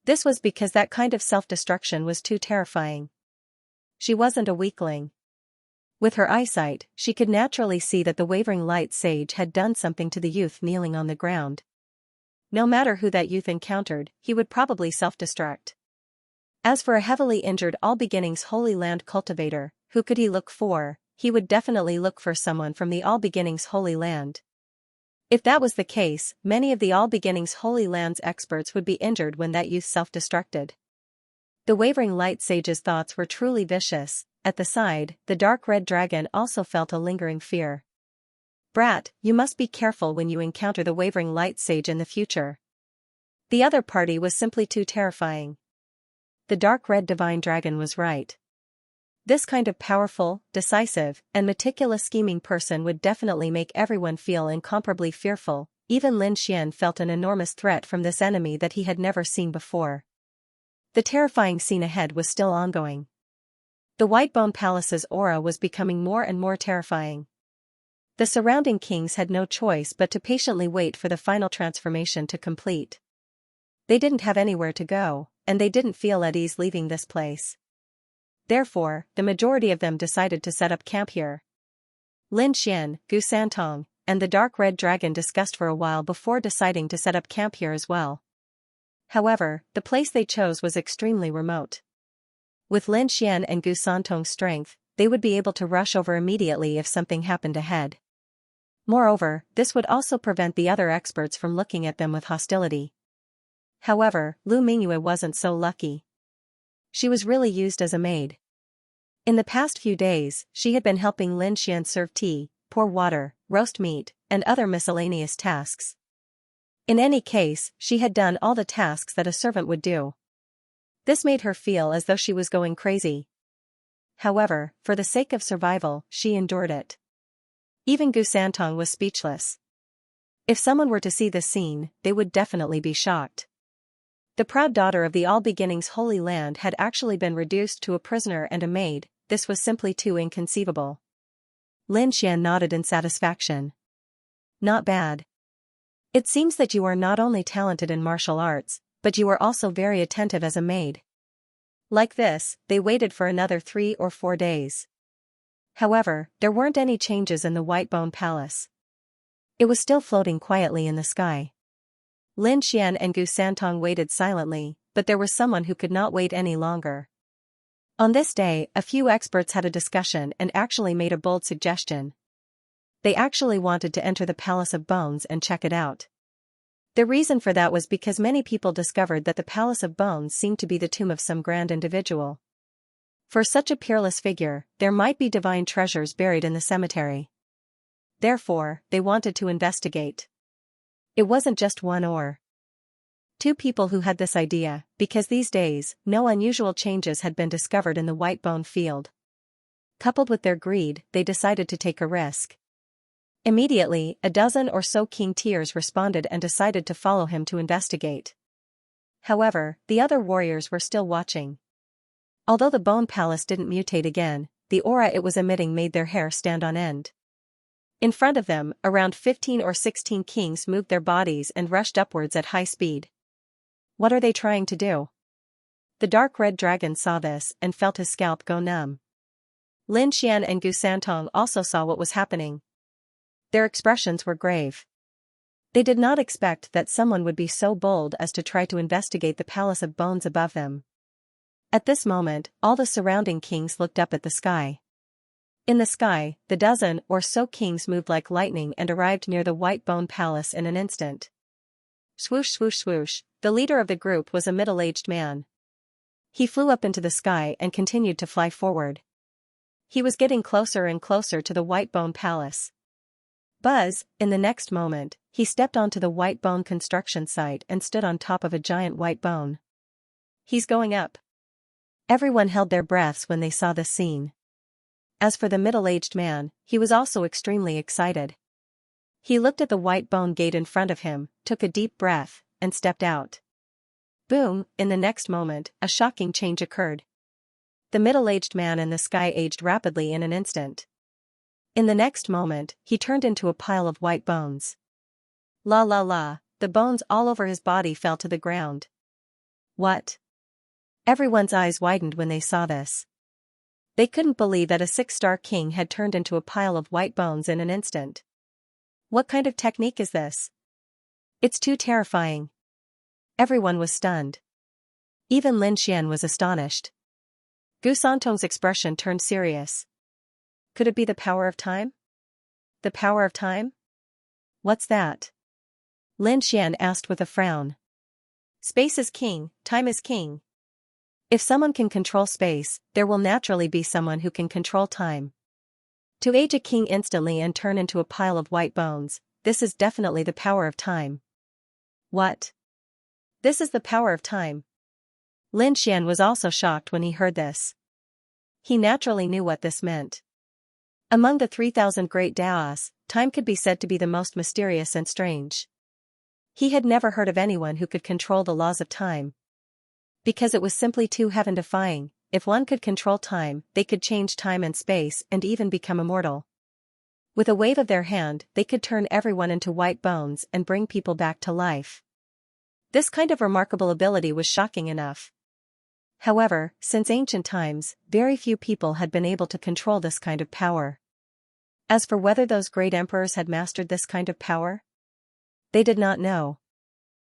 Speaker 1: This was because that kind of self-destruction was too terrifying. She wasn't a weakling. With her eyesight, she could naturally see that the wavering light sage had done something to the youth kneeling on the ground. No matter who that youth encountered, he would probably self-destruct. As for a heavily injured All Beginnings Holy Land cultivator, who could he look for? He would definitely look for someone from the All Beginnings Holy Land. If that was the case, many of the All Beginnings Holy Land's experts would be injured when that youth self-destructed. The wavering light sage's thoughts were truly vicious. At the side, the dark red dragon also felt a lingering fear. "Brat, you must be careful when you encounter the wavering light sage in the future." The other party was simply too terrifying. The dark red divine dragon was right. This kind of powerful, decisive, and meticulous scheming person would definitely make everyone feel incomparably fearful. Even Lin Xian felt an enormous threat from this enemy that he had never seen before. The terrifying scene ahead was still ongoing. The Whitebone Palace's aura was becoming more and more terrifying. The surrounding kings had no choice but to patiently wait for the final transformation to complete. They didn't have anywhere to go, and they didn't feel at ease leaving this place. Therefore, the majority of them decided to set up camp here. Lin Xian, Gu Santong, and the dark red dragon discussed for a while before deciding to set up camp here as well. However, the place they chose was extremely remote. With Lin Xian and Gu Santong's strength, they would be able to rush over immediately if something happened ahead. Moreover, this would also prevent the other experts from looking at them with hostility. However, Lu Mingyue wasn't so lucky. She was really used as a maid. In the past few days, she had been helping Lin Xian serve tea, pour water, roast meat, and other miscellaneous tasks. In any case, she had done all the tasks that a servant would do. This made her feel as though she was going crazy. However, for the sake of survival, she endured it. Even Gu Santong was speechless. If someone were to see this scene, they would definitely be shocked. The proud daughter of the All Beginnings Holy Land had actually been reduced to a prisoner and a maid. This was simply too inconceivable. Lin Xian nodded in satisfaction. "Not bad. It seems that you are not only talented in martial arts, but you are also very attentive as a maid." Like this, they waited for another 3 or 4 days. However, there weren't any changes in the Whitebone Palace. It was still floating quietly in the sky. Lin Xian and Gu Santong waited silently, but there was someone who could not wait any longer. On this day, a few experts had a discussion and actually made a bold suggestion. They actually wanted to enter the Palace of Bones and check it out. The reason for that was because many people discovered that the Palace of Bones seemed to be the tomb of some grand individual. For such a peerless figure, there might be divine treasures buried in the cemetery. Therefore, they wanted to investigate. It wasn't just one or Two people who had this idea, because these days, no unusual changes had been discovered in the white bone field. Coupled with their greed, they decided to take a risk. Immediately, a dozen or so king tiers responded and decided to follow him to investigate. However, the other warriors were still watching. Although the bone palace didn't mutate again, the aura it was emitting made their hair stand on end. In front of them, around 15 or 16 kings moved their bodies and rushed upwards at high speed. What are they trying to do? The dark red dragon saw this and felt his scalp go numb. Lin Xian and Gu Santong also saw what was happening. Their expressions were grave. They did not expect that someone would be so bold as to try to investigate the palace of bones above them. At this moment, all the surrounding kings looked up at the sky. In the sky, the dozen or so kings moved like lightning and arrived near the white bone palace in an instant. Swoosh swoosh swoosh, the leader of the group was a middle-aged man. He flew up into the sky and continued to fly forward. He was getting closer and closer to the white bone palace. Buzz, in the next moment, he stepped onto the white bone construction site and stood on top of a giant white bone. He's going up. Everyone held their breaths when they saw this scene. As for the middle-aged man, he was also extremely excited. He looked at the white bone gate in front of him, took a deep breath, and stepped out. Boom, in the next moment, a shocking change occurred. The middle-aged man in the sky aged rapidly in an instant. In the next moment, he turned into a pile of white bones. La la la, the bones all over his body fell to the ground. What? Everyone's eyes widened when they saw this. They couldn't believe that a 6-star king had turned into a pile of white bones in an instant. What kind of technique is this? It's too terrifying. Everyone was stunned. Even Lin Xian was astonished. Gu Santong's expression turned serious. Could it be the power of time? The power of time? What's that? Lin Xian asked with a frown. Space is king, time is king. If someone can control space, there will naturally be someone who can control time. To age a king instantly and turn into a pile of white bones, this is definitely the power of time. What? This is the power of time. Lin Xian was also shocked when he heard this. He naturally knew what this meant. Among the 3,000 great Daos, time could be said to be the most mysterious and strange. He had never heard of anyone who could control the laws of time. Because it was simply too heaven-defying. If one could control time, they could change time and space and even become immortal. With a wave of their hand, they could turn everyone into white bones and bring people back to life. This kind of remarkable ability was shocking enough. However, since ancient times, very few people had been able to control this kind of power. As for whether those great emperors had mastered this kind of power, they did not know.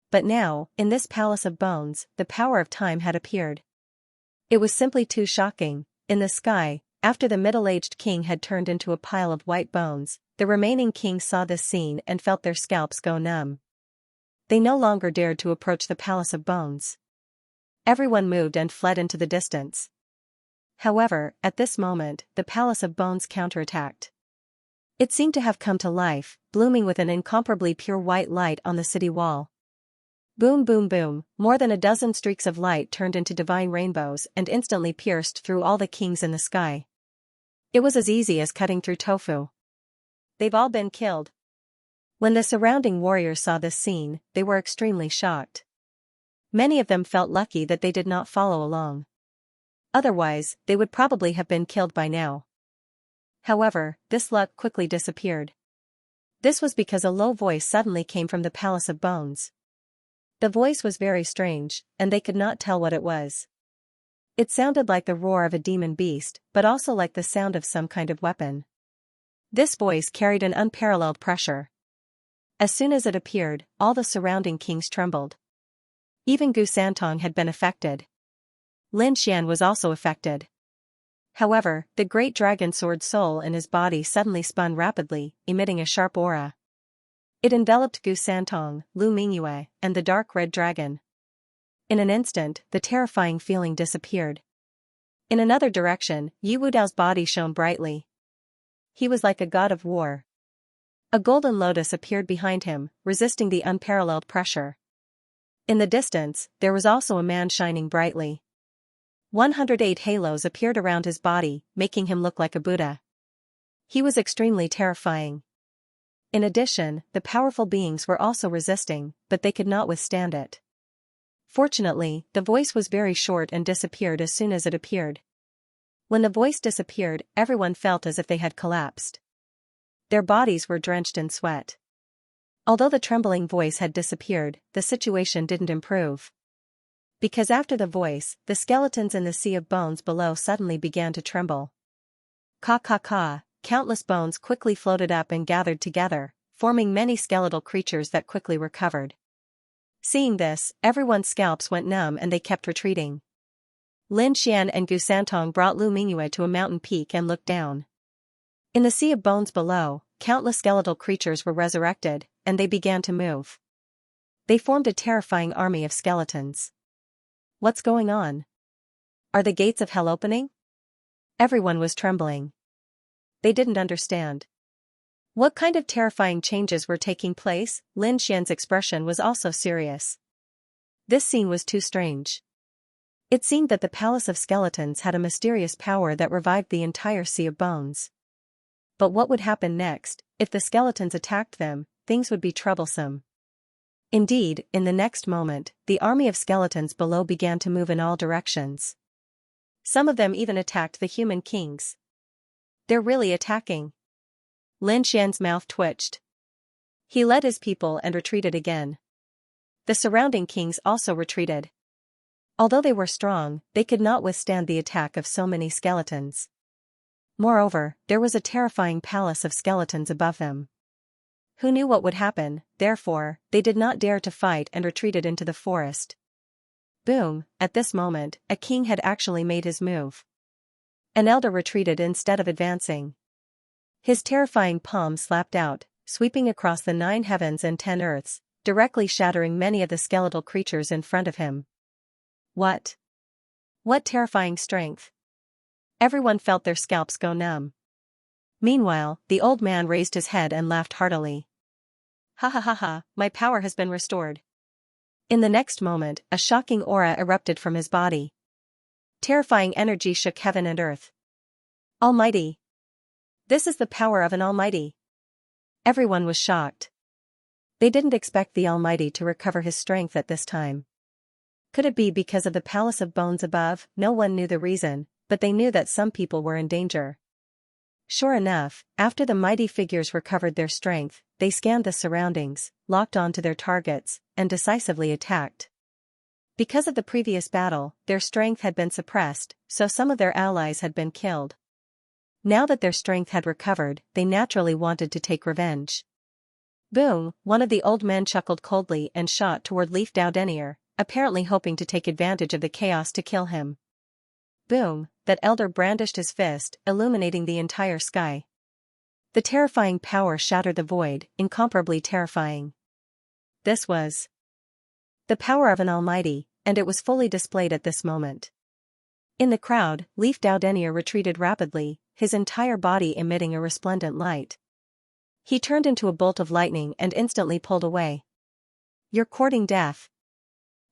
Speaker 1: But now, in this palace of bones, the power of time had appeared. It was simply too shocking. In the sky, after the middle-aged king had turned into a pile of white bones, the remaining kings saw this scene and felt their scalps go numb. They no longer dared to approach the palace of bones. Everyone moved and fled into the distance. However, at this moment, the palace of bones counterattacked. It seemed to have come to life, blooming with an incomparably pure white light on the city wall. Boom boom boom, more than a dozen streaks of light turned into divine rainbows and instantly pierced through all the kings in the sky. It was as easy as cutting through tofu. They've all been killed. When the surrounding warriors saw this scene, they were extremely shocked. Many of them felt lucky that they did not follow along. Otherwise, they would probably have been killed by now. However, this luck quickly disappeared. This was because a low voice suddenly came from the Palace of Bones. The voice was very strange, and they could not tell what it was. It sounded like the roar of a demon beast, but also like the sound of some kind of weapon. This voice carried an unparalleled pressure. As soon as it appeared, all the surrounding kings trembled. Even Gu Santong had been affected. Lin Xian was also affected. However, the great dragon sword soul in his body suddenly spun rapidly, emitting a sharp aura. It enveloped Gu Santong, Lu Mingyue, and the dark red dragon. In an instant, the terrifying feeling disappeared. In another direction, Yu Wudao's body shone brightly. He was like a god of war. A golden lotus appeared behind him, resisting the unparalleled pressure. In the distance, there was also a man shining brightly. 108 halos appeared around his body, making him look like a Buddha. He was extremely terrifying. In addition, the powerful beings were also resisting, but they could not withstand it. Fortunately, the voice was very short and disappeared as soon as it appeared. When the voice disappeared, everyone felt as if they had collapsed. Their bodies were drenched in sweat. Although the trembling voice had disappeared, the situation didn't improve. Because after the voice, the skeletons in the sea of bones below suddenly began to tremble. Ka ka ka, countless bones quickly floated up and gathered together, forming many skeletal creatures that quickly recovered. Seeing this, everyone's scalps went numb and they kept retreating. Lin Xian and Gu Santong brought Lu Mingyue to a mountain peak and looked down. In the sea of bones below, countless skeletal creatures were resurrected, and they began to move. They formed a terrifying army of skeletons. What's going on? Are the gates of hell opening? Everyone was trembling. They didn't understand. What kind of terrifying changes were taking place? Lin Xian's expression was also serious. This scene was too strange. It seemed that the Palace of Skeletons had a mysterious power that revived the entire sea of bones. But what would happen next? If the skeletons attacked them, things would be troublesome. Indeed, in the next moment, the army of skeletons below began to move in all directions. Some of them even attacked the human kings. They're really attacking. Lin Xian's mouth twitched. He led his people and retreated again. The surrounding kings also retreated. Although they were strong, they could not withstand the attack of so many skeletons. Moreover, there was a terrifying palace of skeletons above them. Who knew what would happen? Therefore, they did not dare to fight and retreated into the forest. Boom! At this moment, a king had actually made his move. An elder retreated instead of advancing. His terrifying palm slapped out, sweeping across the 9 heavens and 10 earths, directly shattering many of the skeletal creatures in front of him. What? What terrifying strength! Everyone felt their scalps go numb. Meanwhile, the old man raised his head and laughed heartily. Ha ha ha ha, my power has been restored. In the next moment, a shocking aura erupted from his body. Terrifying energy shook heaven and earth. Almighty! This is the power of an Almighty! Everyone was shocked. They didn't expect the Almighty to recover his strength at this time. Could it be because of the Palace of Bones above? No one knew the reason, but they knew that some people were in danger. Sure enough, after the mighty figures recovered their strength, they scanned the surroundings, locked onto their targets, and decisively attacked. Because of the previous battle, their strength had been suppressed, so some of their allies had been killed. Now that their strength had recovered, they naturally wanted to take revenge. Boom! One of the old men chuckled coldly and shot toward Leaf Dao Denier, apparently hoping to take advantage of the chaos to kill him. Boom! That elder brandished his fist, illuminating the entire sky. The terrifying power shattered the void, incomparably terrifying. This was the power of an Almighty, and it was fully displayed at this moment. In the crowd, Leaf Dao Denier retreated rapidly, his entire body emitting a resplendent light. He turned into a bolt of lightning and instantly pulled away. You're courting death.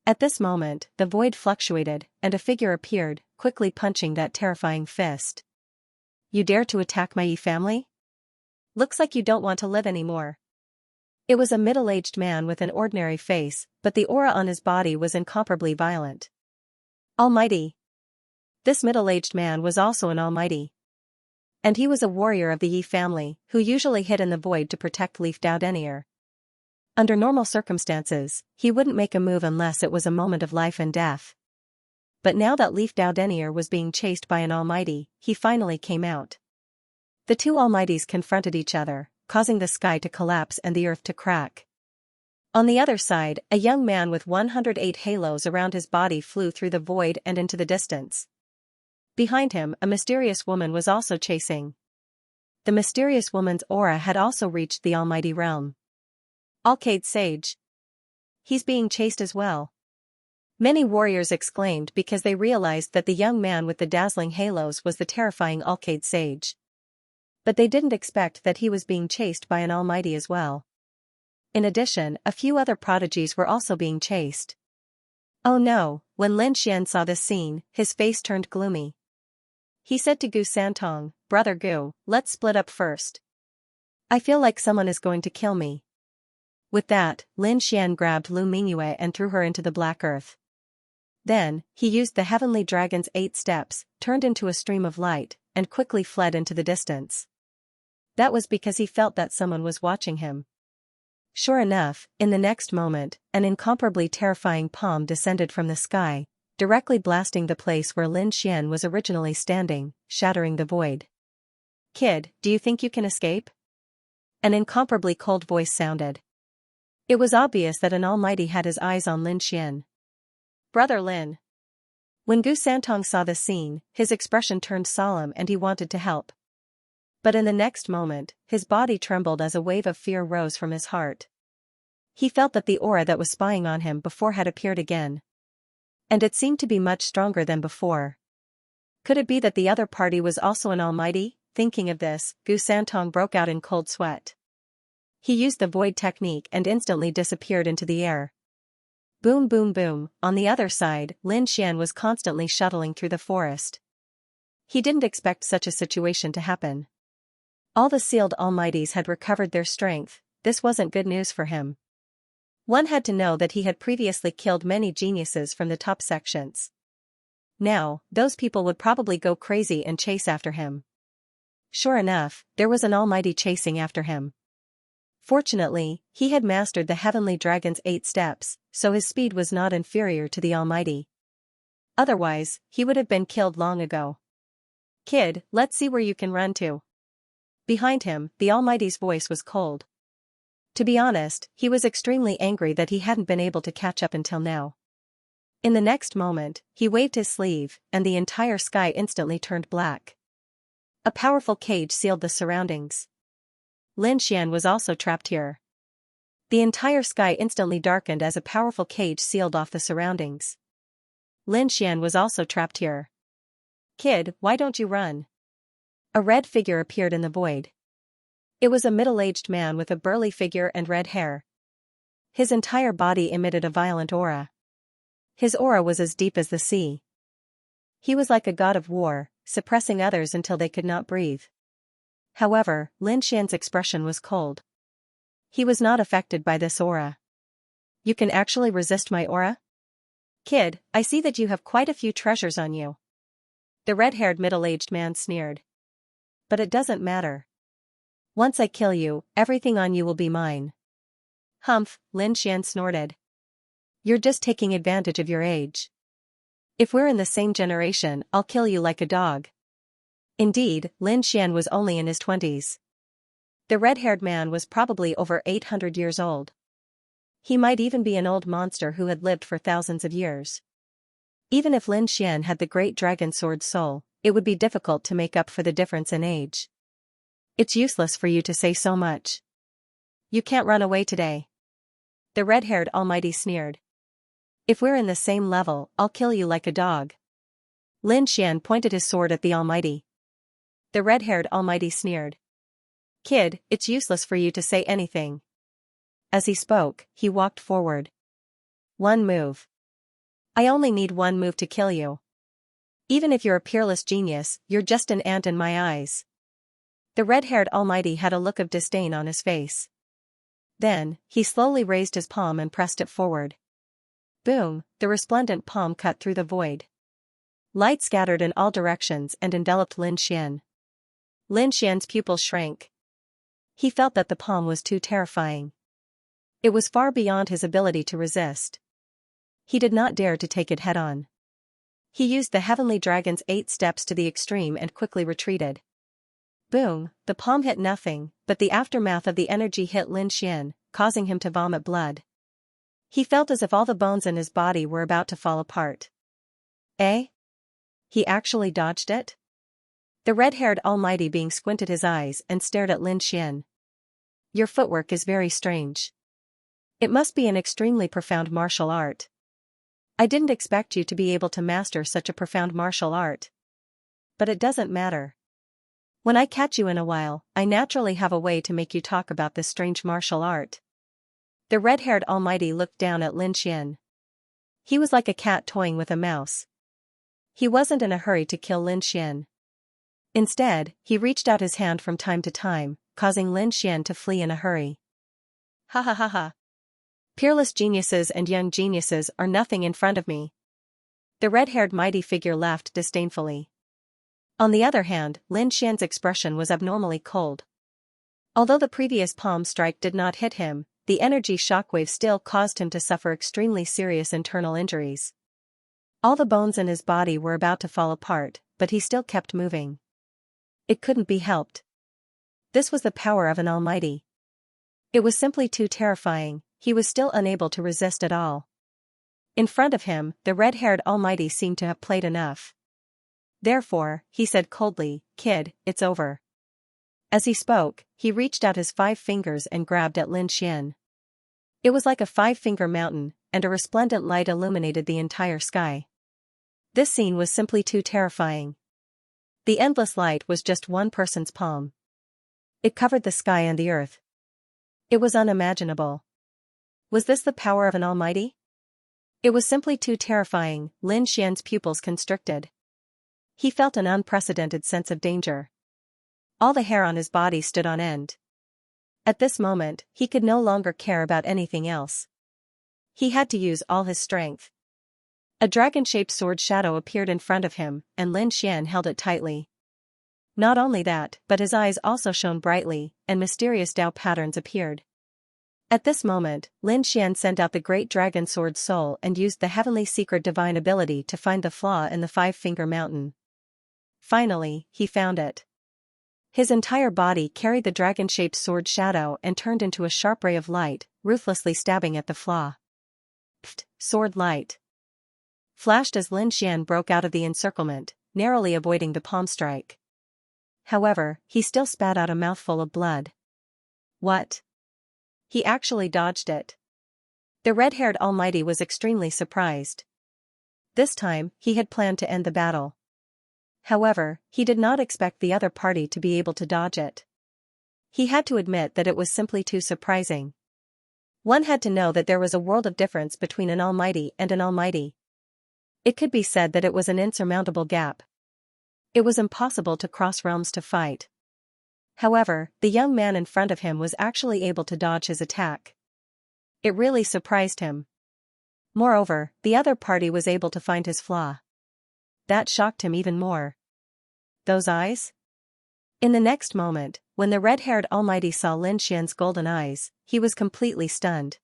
Speaker 1: At this moment, the void fluctuated, and a figure appeared, quickly punching that terrifying fist. You dare to attack my Yi family? Looks like you don't want to live anymore. It was a middle-aged man with an ordinary face, but the aura on his body was incomparably violent. Almighty! This middle-aged man was also an Almighty. And he was a warrior of the Yi family, who usually hid in the void to protect Leaf Dao Denier. Under normal circumstances, he wouldn't make a move unless it was a moment of life and death. But now that Leaf Dao Denier was being chased by an Almighty, he finally came out. The two Almighties confronted each other, causing the sky to collapse and the earth to crack. On the other side, a young man with 108 halos around his body flew through the void and into the distance. Behind him, a mysterious woman was also chasing. The mysterious woman's aura had also reached the Almighty realm. Alcade Sage. He's being chased as well. Many warriors exclaimed because they realized that the young man with the dazzling halos was the terrifying Alcade Sage. But they didn't expect that he was being chased by an Almighty as well. In addition, a few other prodigies were also being chased. Oh no, when Lin Xian saw this scene, his face turned gloomy. He said to Gu Santong, "Brother Gu, let's split up first. I feel like someone is going to kill me." With that, Lin Xian grabbed Lu Mingyue and threw her into the black earth. Then, he used the heavenly dragon's 8 steps, turned into a stream of light, and quickly fled into the distance. That was because he felt that someone was watching him. Sure enough, in the next moment, an incomparably terrifying palm descended from the sky, directly blasting the place where Lin Xian was originally standing, shattering the void. "Kid, do you think you can escape?" An incomparably cold voice sounded. It was obvious that an almighty had his eyes on Lin Xian. "Brother Lin." When Gu Santong saw the scene, his expression turned solemn and he wanted to help. But in the next moment, his body trembled as a wave of fear rose from his heart. He felt that the aura that was spying on him before had appeared again. And it seemed to be much stronger than before. Could it be that the other party was also an almighty? Thinking of this, Gu Santong broke out in cold sweat. He used the void technique and instantly disappeared into the air. Boom boom boom, on the other side, Lin Xian was constantly shuttling through the forest. He didn't expect such a situation to happen. All the sealed almighties had recovered their strength. This wasn't good news for him. One had to know that he had previously killed many geniuses from the top sections. Now, those people would probably go crazy and chase after him. Sure enough, there was an almighty chasing after him. Fortunately, he had mastered the heavenly dragon's 8 steps, so his speed was not inferior to the almighty. Otherwise, he would have been killed long ago. "Kid, let's see where you can run to." Behind him, the almighty's voice was cold. To be honest, he was extremely angry that he hadn't been able to catch up until now. In the next moment, he waved his sleeve, and the entire sky instantly turned black. A powerful cage sealed the surroundings. Lin Xian was also trapped here. The entire sky instantly darkened as a powerful cage sealed off the surroundings. Lin Xian was also trapped here. "Kid, why don't you run?" A red figure appeared in the void. It was a middle-aged man with a burly figure and red hair. His entire body emitted a violent aura. His aura was as deep as the sea. He was like a god of war, suppressing others until they could not breathe. However, Lin Xian's expression was cold. He was not affected by this aura. "You can actually resist my aura? Kid, I see that you have quite a few treasures on you." The red-haired middle-aged man sneered. "But it doesn't matter. Once I kill you, everything on you will be mine." "Humph," Lin Xian snorted. "You're just taking advantage of your age. If we're in the same generation, I'll kill you like a dog." Indeed, Lin Xian was only in his 20s. The red-haired man was probably over 800 years old. He might even be an old monster who had lived for thousands of years. Even if Lin Xian had the great dragon sword soul, it would be difficult to make up for the difference in age. "It's useless for you to say so much. You can't run away today." The red-haired almighty sneered. "If we're in the same level, I'll kill you like a dog." Lin Xian pointed his sword at the almighty. The red-haired almighty sneered. "Kid, it's useless for you to say anything." As he spoke, he walked forward. "One move. I only need one move to kill you. Even if you're a peerless genius, you're just an ant in my eyes." The red-haired almighty had a look of disdain on his face. Then, he slowly raised his palm and pressed it forward. Boom, the resplendent palm cut through the void. Light scattered in all directions and enveloped Lin Xian. Lin Xian's pupils shrank. He felt that the palm was too terrifying. It was far beyond his ability to resist. He did not dare to take it head-on. He used the heavenly dragon's 8 steps to the extreme and quickly retreated. Boom, the palm hit nothing, but the aftermath of the energy hit Lin Xian, causing him to vomit blood. He felt as if all the bones in his body were about to fall apart. Eh? He actually dodged it? The red-haired almighty being squinted his eyes and stared at Lin Xian. "Your footwork is very strange. It must be an extremely profound martial art. I didn't expect you to be able to master such a profound martial art. But it doesn't matter. When I catch you in a while, I naturally have a way to make you talk about this strange martial art." The red-haired almighty looked down at Lin Xian. He was like a cat toying with a mouse. He wasn't in a hurry to kill Lin Xian. Instead, he reached out his hand from time to time, causing Lin Xian to flee in a hurry. Ha ha ha ha. Peerless geniuses and young geniuses are nothing in front of me. The red-haired mighty figure laughed disdainfully. On the other hand, Lin Xian's expression was abnormally cold. Although the previous palm strike did not hit him, the energy shockwave still caused him to suffer extremely serious internal injuries. All the bones in his body were about to fall apart, but he still kept moving. It couldn't be helped. This was the power of an almighty. It was simply too terrifying. He was still unable to resist at all. In front of him, the red-haired almighty seemed to have played enough. Therefore, he said coldly, "Kid, it's over." As he spoke, he reached out his 5 fingers and grabbed at Lin Xian. It was like a 5-finger mountain, and a resplendent light illuminated the entire sky. This scene was simply too terrifying. The endless light was just one person's palm. It covered the sky and the earth. It was unimaginable. Was this the power of an almighty? It was simply too terrifying. Lin Xian's pupils constricted. He felt an unprecedented sense of danger. All the hair on his body stood on end. At this moment, he could no longer care about anything else. He had to use all his strength. A dragon-shaped sword shadow appeared in front of him, and Lin Xian held it tightly. Not only that, but his eyes also shone brightly, and mysterious Dao patterns appeared. At this moment, Lin Xian sent out the great dragon sword soul and used the heavenly secret divine ability to find the flaw in the 5-finger mountain. Finally, he found it. His entire body carried the dragon-shaped sword shadow and turned into a sharp ray of light, ruthlessly stabbing at the flaw. Pfft, sword light. Flashed as Lin Xian broke out of the encirclement, narrowly avoiding the palm strike. However, he still spat out a mouthful of blood. What? He actually dodged it. The red-haired almighty was extremely surprised. This time, he had planned to end the battle. However, he did not expect the other party to be able to dodge it. He had to admit that it was simply too surprising. One had to know that there was a world of difference between an almighty and an almighty. It could be said that it was an insurmountable gap. It was impossible to cross realms to fight. However, the young man in front of him was actually able to dodge his attack. It really surprised him. Moreover, the other party was able to find his flaw. That shocked him even more. Those eyes? In the next moment, when the red-haired almighty saw Lin Xian's golden eyes, he was completely stunned.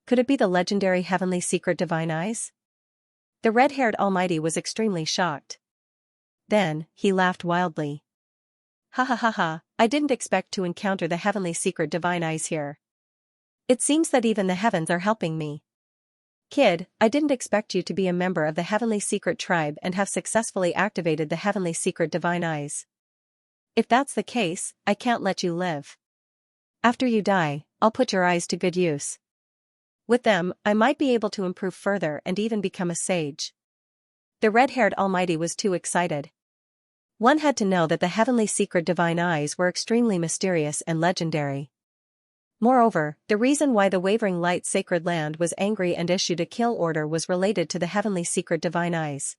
Speaker 1: Could it be the legendary heavenly secret divine eyes? The red-haired almighty was extremely shocked. Then, he laughed wildly. Ha ha ha ha, I didn't expect to encounter the heavenly secret divine eyes here. It seems that even the heavens are helping me. Kid, I didn't expect you to be a member of the heavenly secret tribe and have successfully activated the heavenly secret divine eyes. If that's the case, I can't let you live. After you die, I'll put your eyes to good use. With them, I might be able to improve further and even become a sage. The red-haired almighty was too excited. One had to know that the heavenly secret divine eyes were extremely mysterious and legendary. Moreover, the reason why the wavering light sacred land was angry and issued a kill order was related to the heavenly secret divine eyes.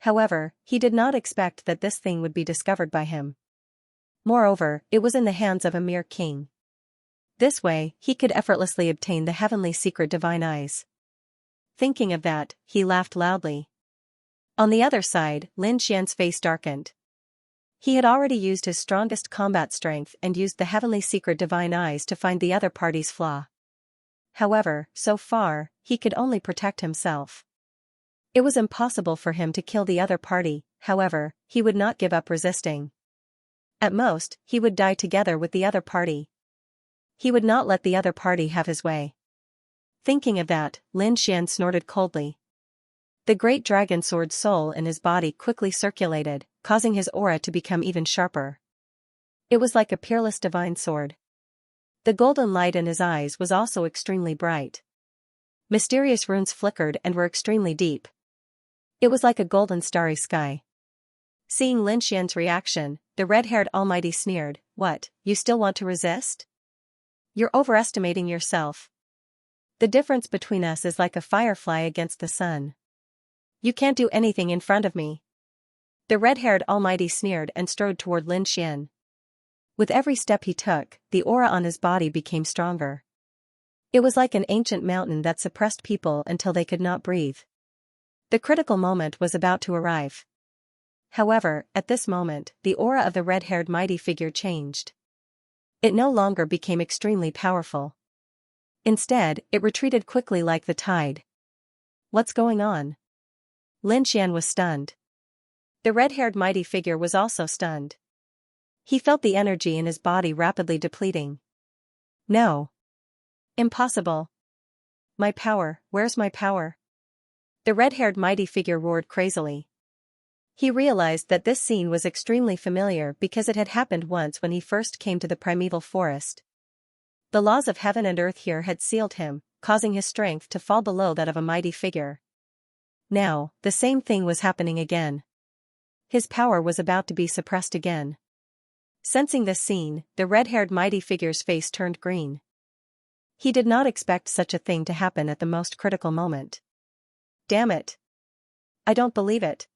Speaker 1: However, he did not expect that this thing would be discovered by him. Moreover, it was in the hands of a mere king. This way, he could effortlessly obtain the heavenly secret divine eyes. Thinking of that, he laughed loudly. On the other side, Lin Xian's face darkened. He had already used his strongest combat strength and used the heavenly secret divine eyes to find the other party's flaw. However, so far, he could only protect himself. It was impossible for him to kill the other party, however, he would not give up resisting. At most, he would die together with the other party. He would not let the other party have his way. Thinking of that, Lin Xian snorted coldly. The great dragon sword soul in his body quickly circulated, causing his aura to become even sharper. It was like a peerless divine sword. The golden light in his eyes was also extremely bright. Mysterious runes flickered and were extremely deep. It was like a golden starry sky. Seeing Lin Xian's reaction, the red-haired almighty sneered, "What, you still want to resist? You're overestimating yourself." The difference between us is like a firefly against the sun. You can't do anything in front of me. The red-haired almighty sneered and strode toward Lin Xian. With every step he took, the aura on his body became stronger. It was like an ancient mountain that suppressed people until they could not breathe. The critical moment was about to arrive. However, at this moment, the aura of the red-haired mighty figure changed. It no longer became extremely powerful. Instead, it retreated quickly like the tide. What's going on? Lin Xian was stunned. The red-haired mighty figure was also stunned. He felt the energy in his body rapidly depleting. No. Impossible. My power, where's my power? The red-haired mighty figure roared crazily. He realized that this scene was extremely familiar because it had happened once when he first came to the primeval forest. The laws of heaven and earth here had sealed him, causing his strength to fall below that of a mighty figure. Now, the same thing was happening again. His power was about to be suppressed again. Sensing this scene, the red-haired mighty figure's face turned green. He did not expect such a thing to happen at the most critical moment. Damn it. I don't believe it.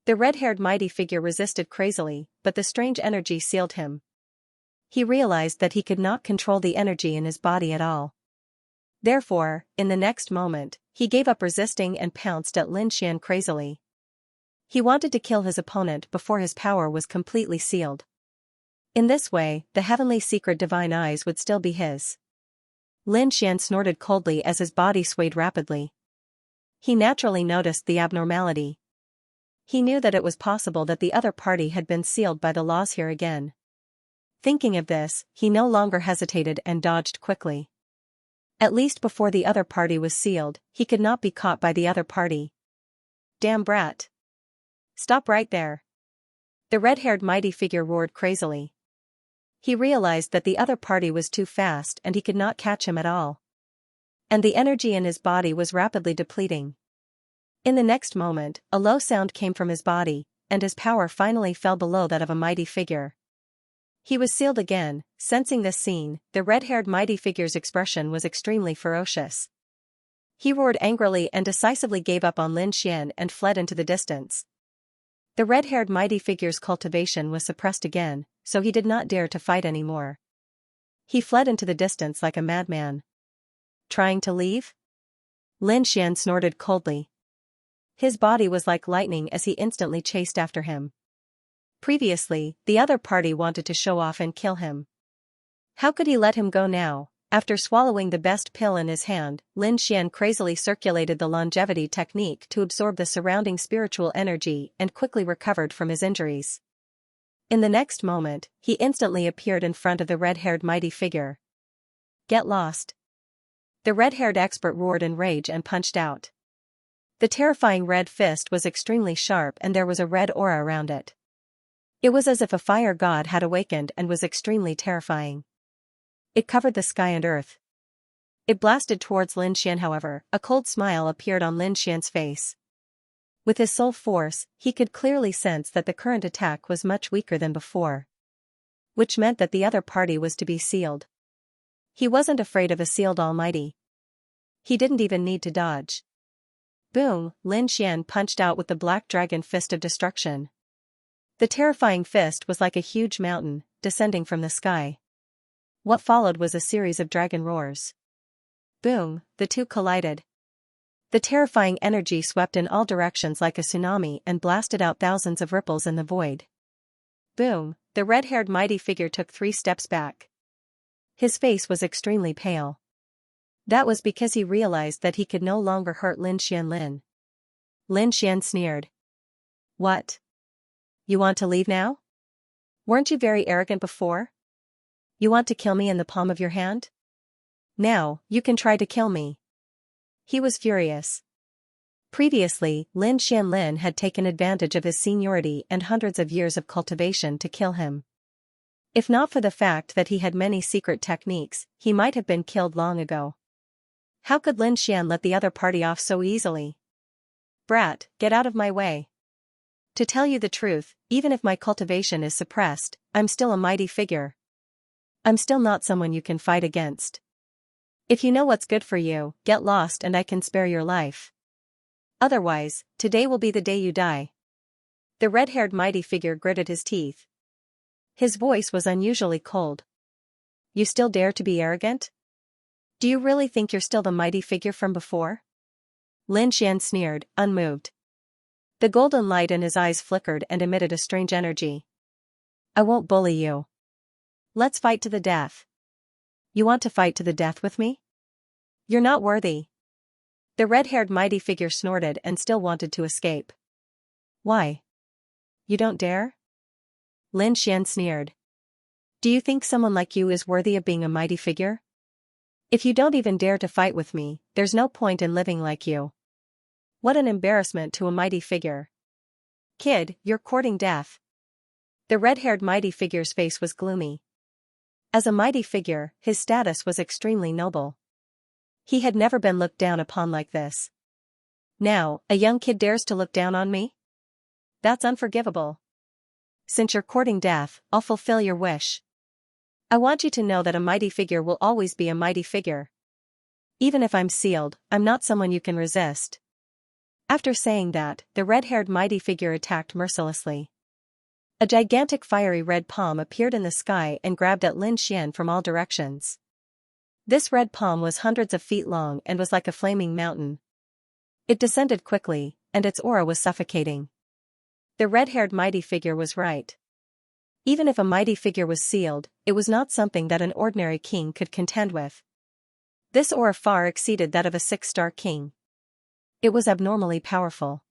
Speaker 1: The red-haired mighty figure resisted crazily, but the strange energy sealed him. He realized that he could not control the energy in his body at all. Therefore, in the next moment, he gave up resisting and pounced at Lin Xian crazily. He wanted to kill his opponent before his power was completely sealed. In this way, the heavenly secret divine eyes would still be his. Lin Xian snorted coldly as his body swayed rapidly. He naturally noticed the abnormality. He knew that it was possible that the other party had been sealed by the laws here again. Thinking of this, he no longer hesitated and dodged quickly. At least before the other party was sealed, he could not be caught by the other party. Damn brat. Stop right there. The red-haired mighty figure roared crazily. He realized that the other party was too fast and he could not catch him at all. And the energy in his body was rapidly depleting. In the next moment, a low sound came from his body, and his power finally fell below that of a mighty figure. He was sealed again. Sensing this scene, the red-haired mighty figure's expression was extremely ferocious. He roared angrily and decisively gave up on Lin Xian and fled into the distance. The red-haired mighty figure's cultivation was suppressed again, so he did not dare to fight anymore. He fled into the distance like a madman. Trying to leave? Lin Xian snorted coldly. His body was like lightning as he instantly chased after him. Previously, the other party wanted to show off and kill him. How could he let him go now? After swallowing the best pill in his hand, Lin Xian crazily circulated the longevity technique to absorb the surrounding spiritual energy and quickly recovered from his injuries. In the next moment, he instantly appeared in front of the red-haired mighty figure. Get lost. The red-haired expert roared in rage and punched out. The terrifying red fist was extremely sharp and there was a red aura around it. It was as if a fire god had awakened and was extremely terrifying. It covered the sky and earth. It blasted towards Lin Xian. However, a cold smile appeared on Lin Xian's face. With his soul force, he could clearly sense that the current attack was much weaker than before. Which meant that the other party was to be sealed. He wasn't afraid of a sealed almighty. He didn't even need to dodge. Boom! Lin Xian punched out with the black dragon fist of destruction. The terrifying fist was like a huge mountain, descending from the sky. What followed was a series of dragon roars. Boom! The two collided. The terrifying energy swept in all directions like a tsunami and blasted out thousands of ripples in the void. Boom! The red-haired mighty figure took 3 steps back. His face was extremely pale. That was because he realized that he could no longer hurt Lin Xian. Lin Xian sneered. What? You want to leave now? Weren't you very arrogant before? You want to kill me in the palm of your hand? Now, you can try to kill me. He was furious. Previously, Lin Xian had taken advantage of his seniority and hundreds of years of cultivation to kill him. If not for the fact that he had many secret techniques, he might have been killed long ago. How could Lin Xian let the other party off so easily? Brat, get out of my way. To tell you the truth, even if my cultivation is suppressed, I'm still a mighty figure. I'm still not someone you can fight against. If you know what's good for you, get lost and I can spare your life. Otherwise, today will be the day you die. The red-haired mighty figure gritted his teeth. His voice was unusually cold. You still dare to be arrogant? Do you really think you're still the mighty figure from before? Lin Xian sneered, unmoved. The golden light in his eyes flickered and emitted a strange energy. I won't bully you. Let's fight to the death. You want to fight to the death with me? You're not worthy. The red-haired mighty figure snorted and still wanted to escape. Why? You don't dare? Lin Xian sneered. Do you think someone like you is worthy of being a mighty figure? If you don't even dare to fight with me, there's no point in living like you. What an embarrassment to a mighty figure. Kid, you're courting death. The red-haired mighty figure's face was gloomy. As a mighty figure, his status was extremely noble. He had never been looked down upon like this. Now, a young kid dares to look down on me? That's unforgivable. Since you're courting death, I'll fulfill your wish. I want you to know that a mighty figure will always be a mighty figure. Even if I'm sealed, I'm not someone you can resist. After saying that, the red-haired mighty figure attacked mercilessly. A gigantic fiery red palm appeared in the sky and grabbed at Lin Xian from all directions. This red palm was hundreds of feet long and was like a flaming mountain. It descended quickly, and its aura was suffocating. The red-haired mighty figure was right. Even if a mighty figure was sealed, it was not something that an ordinary king could contend with. This aura far exceeded that of a 6-star king. It was abnormally powerful.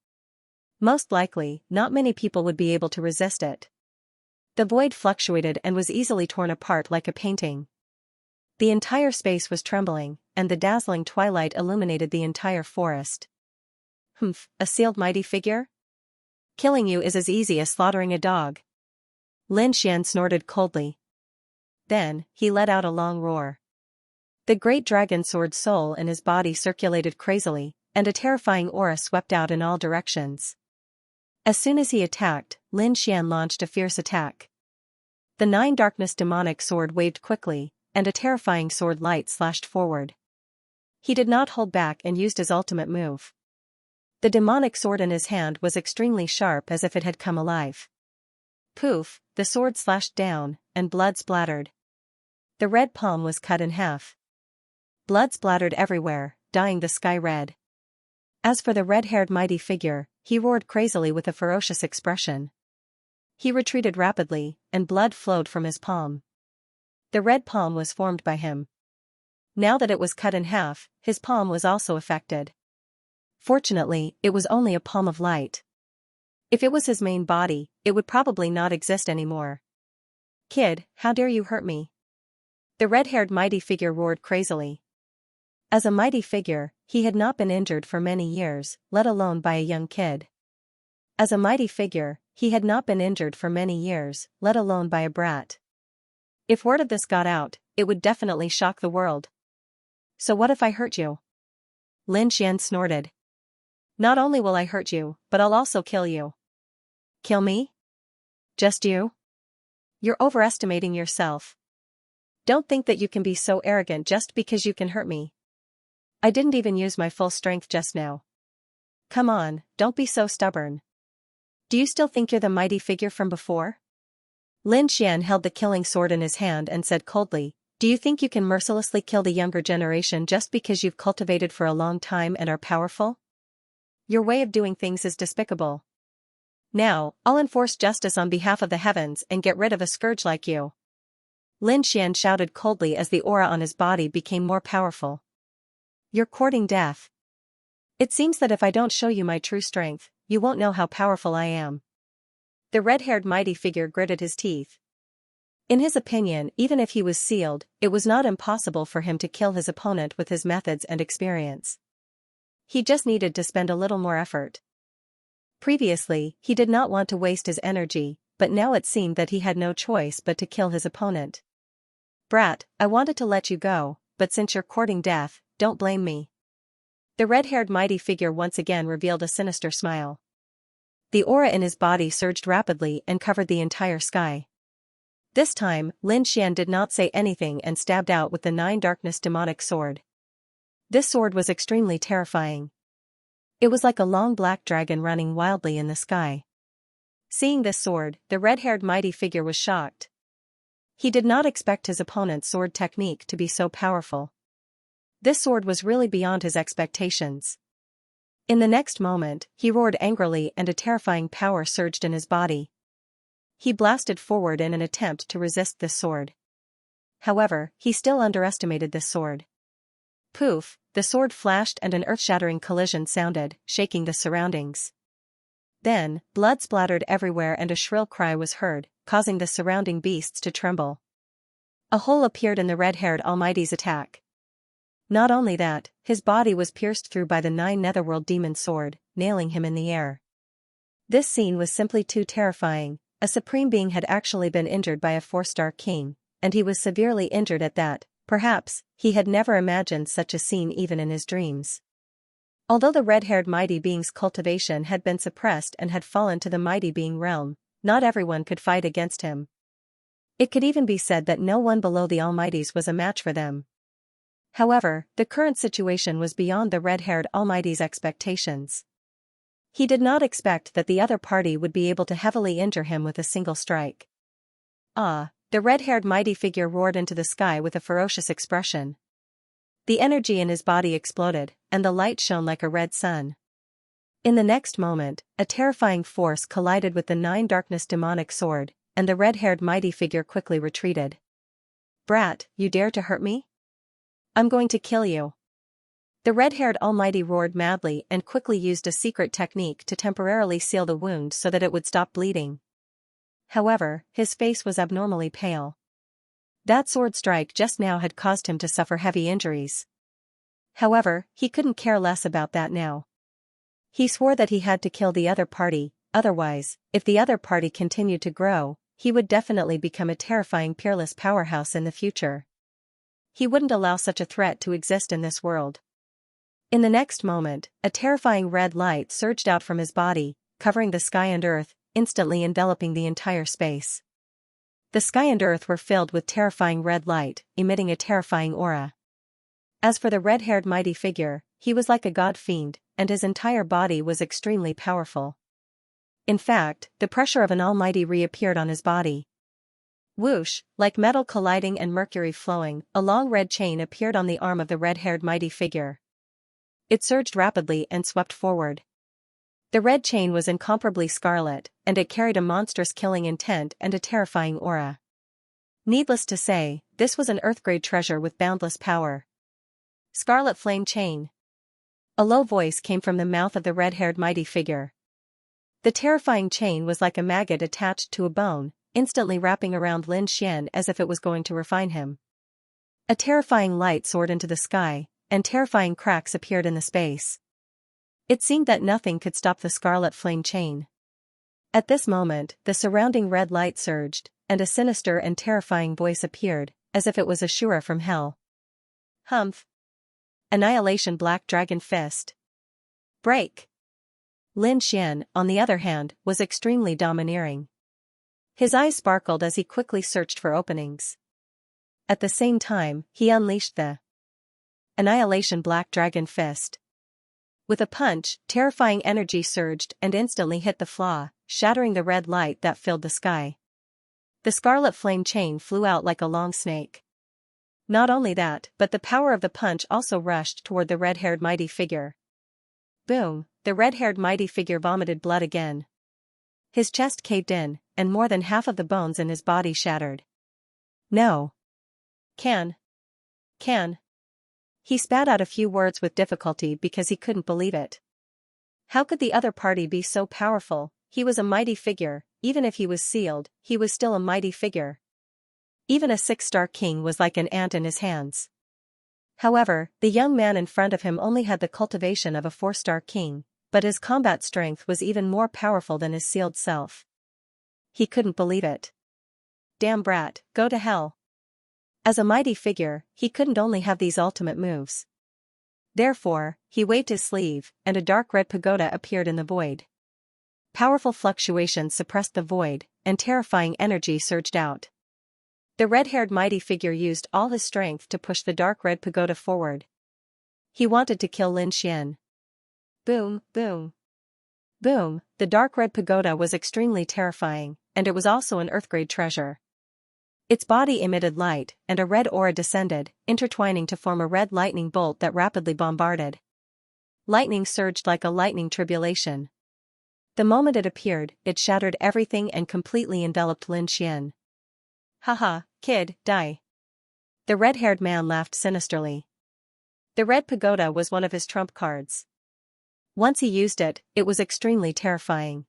Speaker 1: Most likely, not many people would be able to resist it. The void fluctuated and was easily torn apart like a painting. The entire space was trembling, and the dazzling twilight illuminated the entire forest. Humph, a sealed mighty figure? Killing you is as easy as slaughtering a dog. Lin Xian snorted coldly. Then, he let out a long roar. The great dragon sword soul in his body circulated crazily, and a terrifying aura swept out in all directions. As soon as he attacked, Lin Xian launched a fierce attack. The 9 darkness demonic sword waved quickly, and a terrifying sword light slashed forward. He did not hold back and used his ultimate move. The demonic sword in his hand was extremely sharp as if it had come alive. Poof, the sword slashed down, and blood splattered. The red palm was cut in half. Blood splattered everywhere, dyeing the sky red. As for the red-haired mighty figure, he roared crazily with a ferocious expression. He retreated rapidly, and blood flowed from his palm. The red palm was formed by him. Now that it was cut in half, his palm was also affected. Fortunately, it was only a palm of light. If it was his main body, it would probably not exist anymore. Kid, how dare you hurt me? The red-haired mighty figure roared crazily. As a mighty figure, he had not been injured for many years, let alone by a young kid. As a mighty figure, he had not been injured for many years, let alone by a brat. If word of this got out, it would definitely shock the world. So what if I hurt you? Lin Xian snorted. Not only will I hurt you, but I'll also kill you. Kill me? Just you? You're overestimating yourself. Don't think that you can be so arrogant just because you can hurt me. I didn't even use my full strength just now. Come on, don't be so stubborn. Do you still think you're the mighty figure from before? Lin Xian held the killing sword in his hand and said coldly, do you think you can mercilessly kill the younger generation just because you've cultivated for a long time and are powerful? Your way of doing things is despicable. Now, I'll enforce justice on behalf of the heavens and get rid of a scourge like you. Lin Xian shouted coldly as the aura on his body became more powerful. You're courting death. It seems that if I don't show you my true strength, you won't know how powerful I am. The red-haired mighty figure gritted his teeth. In his opinion, even if he was sealed, it was not impossible for him to kill his opponent with his methods and experience. He just needed to spend a little more effort. Previously, he did not want to waste his energy, but now it seemed that he had no choice but to kill his opponent. Brat, I wanted to let you go, but since you're courting death, don't blame me. The red-haired mighty figure once again revealed a sinister smile. The aura in his body surged rapidly and covered the entire sky. This time, Lin Xian did not say anything and stabbed out with the 9 darkness demonic sword. This sword was extremely terrifying. It was like a long black dragon running wildly in the sky. Seeing this sword, the red-haired mighty figure was shocked. He did not expect his opponent's sword technique to be so powerful. This sword was really beyond his expectations. In the next moment, he roared angrily and a terrifying power surged in his body. He blasted forward in an attempt to resist this sword. However, he still underestimated this sword. Poof, the sword flashed and an earth-shattering collision sounded, shaking the surroundings. Then, blood splattered everywhere and a shrill cry was heard, causing the surrounding beasts to tremble. A hole appeared in the red-haired Almighty's attack. Not only that, his body was pierced through by the 9 Netherworld demon sword, nailing him in the air. This scene was simply too terrifying. A supreme being had actually been injured by a 4-star king, and he was severely injured at that. Perhaps, he had never imagined such a scene even in his dreams. Although the red-haired mighty being's cultivation had been suppressed and had fallen to the mighty being realm, not everyone could fight against him. It could even be said that no one below the Almighties was a match for them. However, the current situation was beyond the red-haired Almighty's expectations. He did not expect that the other party would be able to heavily injure him with a single strike. Ah! The red-haired mighty figure roared into the sky with a ferocious expression. The energy in his body exploded, and the light shone like a red sun. In the next moment, a terrifying force collided with the 9 darkness demonic sword, and the red-haired mighty figure quickly retreated. "Brat, you dare to hurt me? I'm going to kill you." The red-haired Almighty roared madly and quickly used a secret technique to temporarily seal the wound so that it would stop bleeding. However, his face was abnormally pale. That sword strike just now had caused him to suffer heavy injuries. However, he couldn't care less about that now. He swore that he had to kill the other party, otherwise, if the other party continued to grow, he would definitely become a terrifying peerless powerhouse in the future. He wouldn't allow such a threat to exist in this world. In the next moment, a terrifying red light surged out from his body, covering the sky and earth, instantly enveloping the entire space. The sky and earth were filled with terrifying red light, emitting a terrifying aura. As for the red-haired mighty figure, he was like a god fiend, and his entire body was extremely powerful. In fact, the pressure of an almighty reappeared on his body. Whoosh, like metal colliding and mercury flowing, a long red chain appeared on the arm of the red-haired mighty figure. It surged rapidly and swept forward. The red chain was incomparably scarlet, and it carried a monstrous killing intent and a terrifying aura. Needless to say, this was an Earth-grade treasure with boundless power. Scarlet Flame Chain. A low voice came from the mouth of the red-haired mighty figure. The terrifying chain was like a maggot attached to a bone, instantly wrapping around Lin Xian as if it was going to refine him. A terrifying light soared into the sky, and terrifying cracks appeared in the space. It seemed that nothing could stop the scarlet flame chain. At this moment, the surrounding red light surged, and a sinister and terrifying voice appeared, as if it was Ashura from hell. "Humph! Annihilation Black Dragon Fist. Break!" Lin Xian, on the other hand, was extremely domineering. His eyes sparkled as he quickly searched for openings. At the same time, he unleashed the Annihilation Black Dragon Fist. With a punch, terrifying energy surged and instantly hit the flaw, shattering the red light that filled the sky. The scarlet flame chain flew out like a long snake. Not only that, but the power of the punch also rushed toward the red-haired mighty figure. Boom, the red-haired mighty figure vomited blood again. His chest caved in, and more than half of the bones in his body shattered. "No. Can. He spat out a few words with difficulty because he couldn't believe it. How could the other party be so powerful? He was a mighty figure, even if he was sealed, he was still a mighty figure. Even a 6-star king was like an ant in his hands. However, the young man in front of him only had the cultivation of a 4-star king, but his combat strength was even more powerful than his sealed self. He couldn't believe it. Damn brat, go to hell. As a mighty figure, he couldn't only have these ultimate moves. Therefore, he waved his sleeve, and a dark red pagoda appeared in the void. Powerful fluctuations suppressed the void, and terrifying energy surged out. The red-haired mighty figure used all his strength to push the dark red pagoda forward. He wanted to kill Lin Xian. Boom, boom. Boom, the dark red pagoda was extremely terrifying, and it was also an Earth-grade treasure. Its body emitted light, and a red aura descended, intertwining to form a red lightning bolt that rapidly bombarded. Lightning surged like a lightning tribulation. The moment it appeared, it shattered everything and completely enveloped Lin Xian. Haha, kid, die. The red-haired man laughed sinisterly. The red pagoda was one of his trump cards. Once he used it, it was extremely terrifying.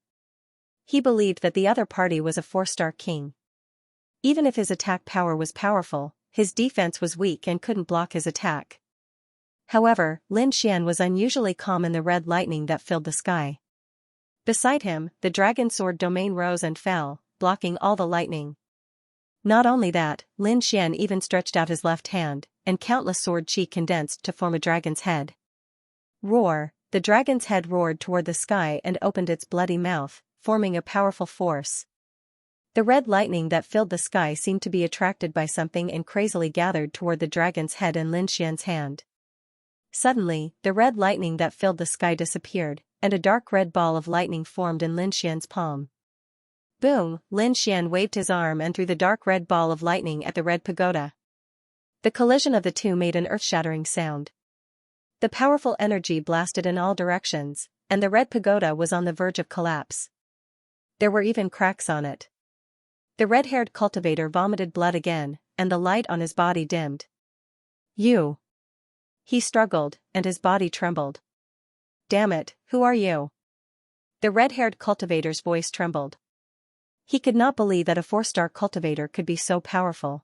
Speaker 1: He believed that the other party was a 4-star king. Even if his attack power was powerful, his defense was weak and couldn't block his attack. However, Lin Xian was unusually calm in the red lightning that filled the sky. Beside him, the dragon sword domain rose and fell, blocking all the lightning. Not only that, Lin Xian even stretched out his left hand, and countless sword chi condensed to form a dragon's head. Roar! The dragon's head roared toward the sky and opened its bloody mouth, forming a powerful force. The red lightning that filled the sky seemed to be attracted by something and crazily gathered toward the dragon's head and Lin Xian's hand. Suddenly, the red lightning that filled the sky disappeared, and a dark red ball of lightning formed in Lin Xian's palm. Boom! Lin Xian waved his arm and threw the dark red ball of lightning at the red pagoda. The collision of the two made an earth-shattering sound. The powerful energy blasted in all directions, and the red pagoda was on the verge of collapse. There were even cracks on it. The red-haired cultivator vomited blood again, and the light on his body dimmed. You! He struggled, and his body trembled. Damn it, who are you? The red-haired cultivator's voice trembled. He could not believe that a 4-star cultivator could be so powerful.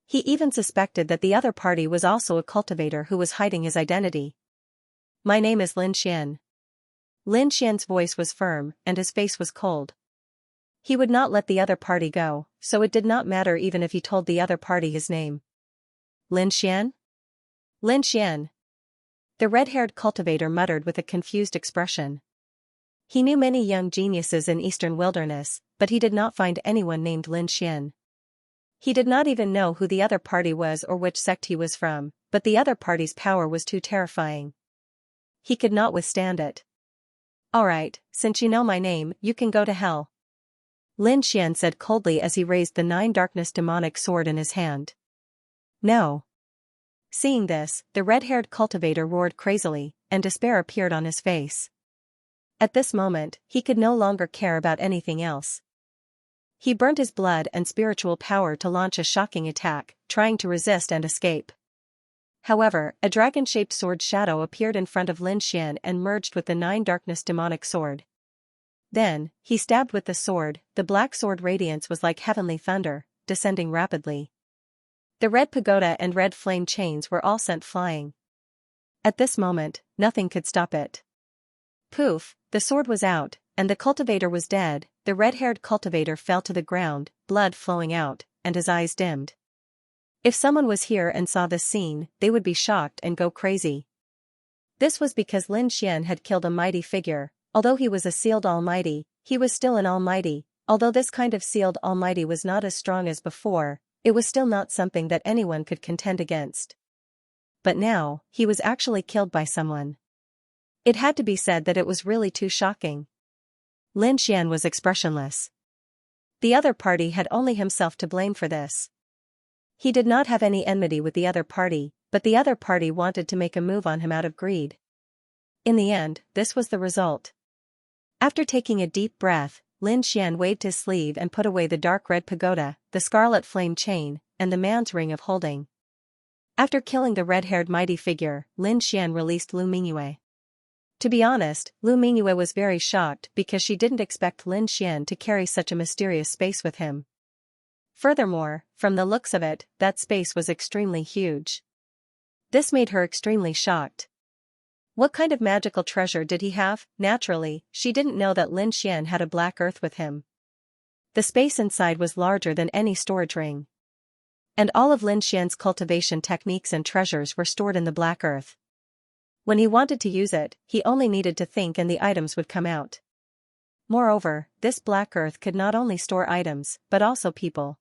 Speaker 1: He even suspected that the other party was also a cultivator who was hiding his identity. My name is Lin Xian. Lin Xian's voice was firm, and his face was cold. He would not let the other party go, so it did not matter even if he told the other party his name. Lin Xian? Lin Xian. The red-haired cultivator muttered with a confused expression. He knew many young geniuses in Eastern Wilderness, but he did not find anyone named Lin Xian. He did not even know who the other party was or which sect he was from, but the other party's power was too terrifying. He could not withstand it. Alright, since you know my name, you can go to hell. Lin Xian said coldly as he raised the 9-darkness demonic sword in his hand. No. Seeing this, the red-haired cultivator roared crazily, and despair appeared on his face. At this moment, he could no longer care about anything else. He burned his blood and spiritual power to launch a shocking attack, trying to resist and escape. However, a dragon-shaped sword shadow appeared in front of Lin Xian and merged with the 9-darkness demonic sword. Then, he stabbed with the sword. The black sword radiance was like heavenly thunder, descending rapidly. The red pagoda and red flame chains were all sent flying. At this moment, nothing could stop it. Poof, the sword was out, and the cultivator was dead. The red-haired cultivator fell to the ground, blood flowing out, and his eyes dimmed. If someone was here and saw this scene, they would be shocked and go crazy. This was because Lin Xian had killed a mighty figure. Although he was a sealed almighty, he was still an almighty. Although this kind of sealed almighty was not as strong as before, it was still not something that anyone could contend against. But now, he was actually killed by someone. It had to be said that it was really too shocking. Lin Xian was expressionless. The other party had only himself to blame for this. He did not have any enmity with the other party, but the other party wanted to make a move on him out of greed. In the end, this was the result. After taking a deep breath, Lin Xian waved his sleeve and put away the dark red pagoda, the scarlet flame chain, and the man's ring of holding. After killing the red-haired mighty figure, Lin Xian released Lu Mingyue. To be honest, Lu Mingyue was very shocked because she didn't expect Lin Xian to carry such a mysterious space with him. Furthermore, from the looks of it, that space was extremely huge. This made her extremely shocked. What kind of magical treasure did he have? Naturally, she didn't know that Lin Xian had a black earth with him. The space inside was larger than any storage ring. And all of Lin Xian's cultivation techniques and treasures were stored in the black earth. When he wanted to use it, he only needed to think and the items would come out. Moreover, this black earth could not only store items, but also people.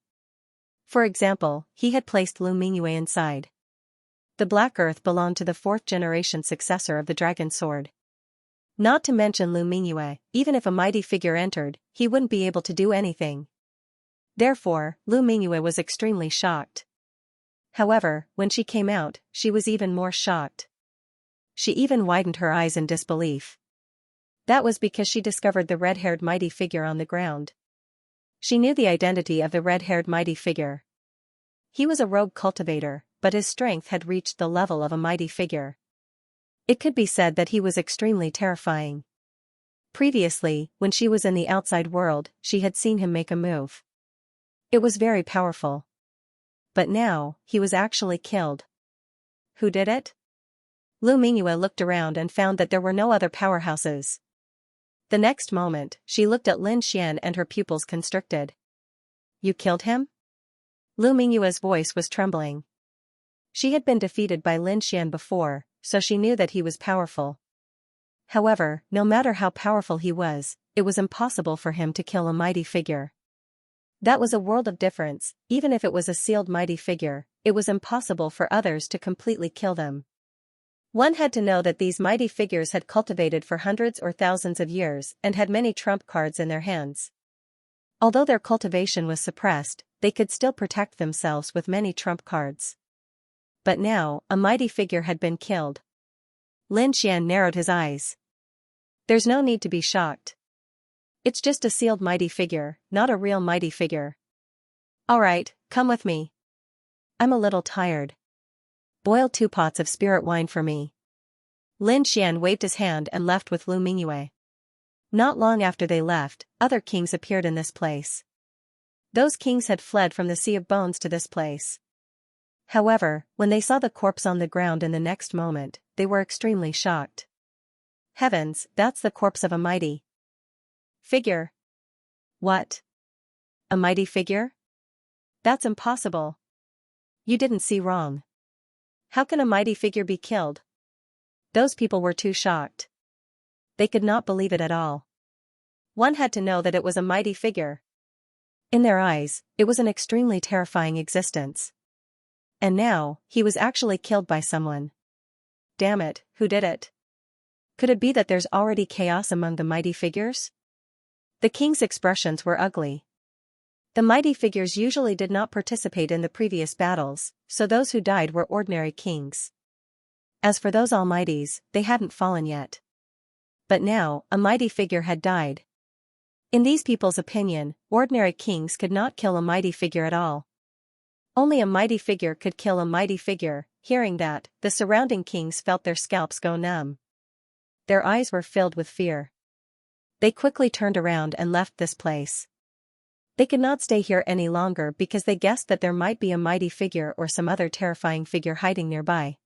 Speaker 1: For example, he had placed Lu Mingyue inside. The Black Earth belonged to the fourth-generation successor of the Dragon Sword. Not to mention Lu Mingyue, even if a mighty figure entered, he wouldn't be able to do anything. Therefore, Lu Mingyue was extremely shocked. However, when she came out, she was even more shocked. She even widened her eyes in disbelief. That was because she discovered the red-haired mighty figure on the ground. She knew the identity of the red-haired mighty figure. He was a rogue cultivator, but his strength had reached the level of a mighty figure. It could be said that he was extremely terrifying. Previously, when she was in the outside world, she had seen him make a move. It was very powerful. But now, he was actually killed. Who did it? Lu Mingyue looked around and found that there were no other powerhouses. The next moment, she looked at Lin Xian and her pupils constricted. You killed him? Lu Mingyue's voice was trembling. She had been defeated by Lin Xian before, so she knew that he was powerful. However, no matter how powerful he was, it was impossible for him to kill a mighty figure. That was a world of difference. Even if it was a sealed mighty figure, it was impossible for others to completely kill them. One had to know that these mighty figures had cultivated for hundreds or thousands of years and had many trump cards in their hands. Although their cultivation was suppressed, they could still protect themselves with many trump cards. But now, a mighty figure had been killed. Lin Xian narrowed his eyes. There's no need to be shocked. It's just a sealed mighty figure, not a real mighty figure. Alright, come with me. I'm a little tired. Boil 2 pots of spirit wine for me. Lin Xian waved his hand and left with Lu Mingyue. Not long after they left, other kings appeared in this place. Those kings had fled from the Sea of Bones to this place. However, when they saw the corpse on the ground in the next moment, they were extremely shocked. Heavens, that's the corpse of a mighty figure. What? A mighty figure? That's impossible. You didn't see wrong. How can a mighty figure be killed? Those people were too shocked. They could not believe it at all. One had to know that it was a mighty figure. In their eyes, it was an extremely terrifying existence. And now, he was actually killed by someone. Damn it, who did it? Could it be that there's already chaos among the mighty figures? The king's expressions were ugly. The mighty figures usually did not participate in the previous battles, so those who died were ordinary kings. As for those almighties, they hadn't fallen yet. But now, a mighty figure had died. In these people's opinion, ordinary kings could not kill a mighty figure at all. Only a mighty figure could kill a mighty figure. Hearing that, the surrounding kings felt their scalps go numb. Their eyes were filled with fear. They quickly turned around and left this place. They could not stay here any longer because they guessed that there might be a mighty figure or some other terrifying figure hiding nearby.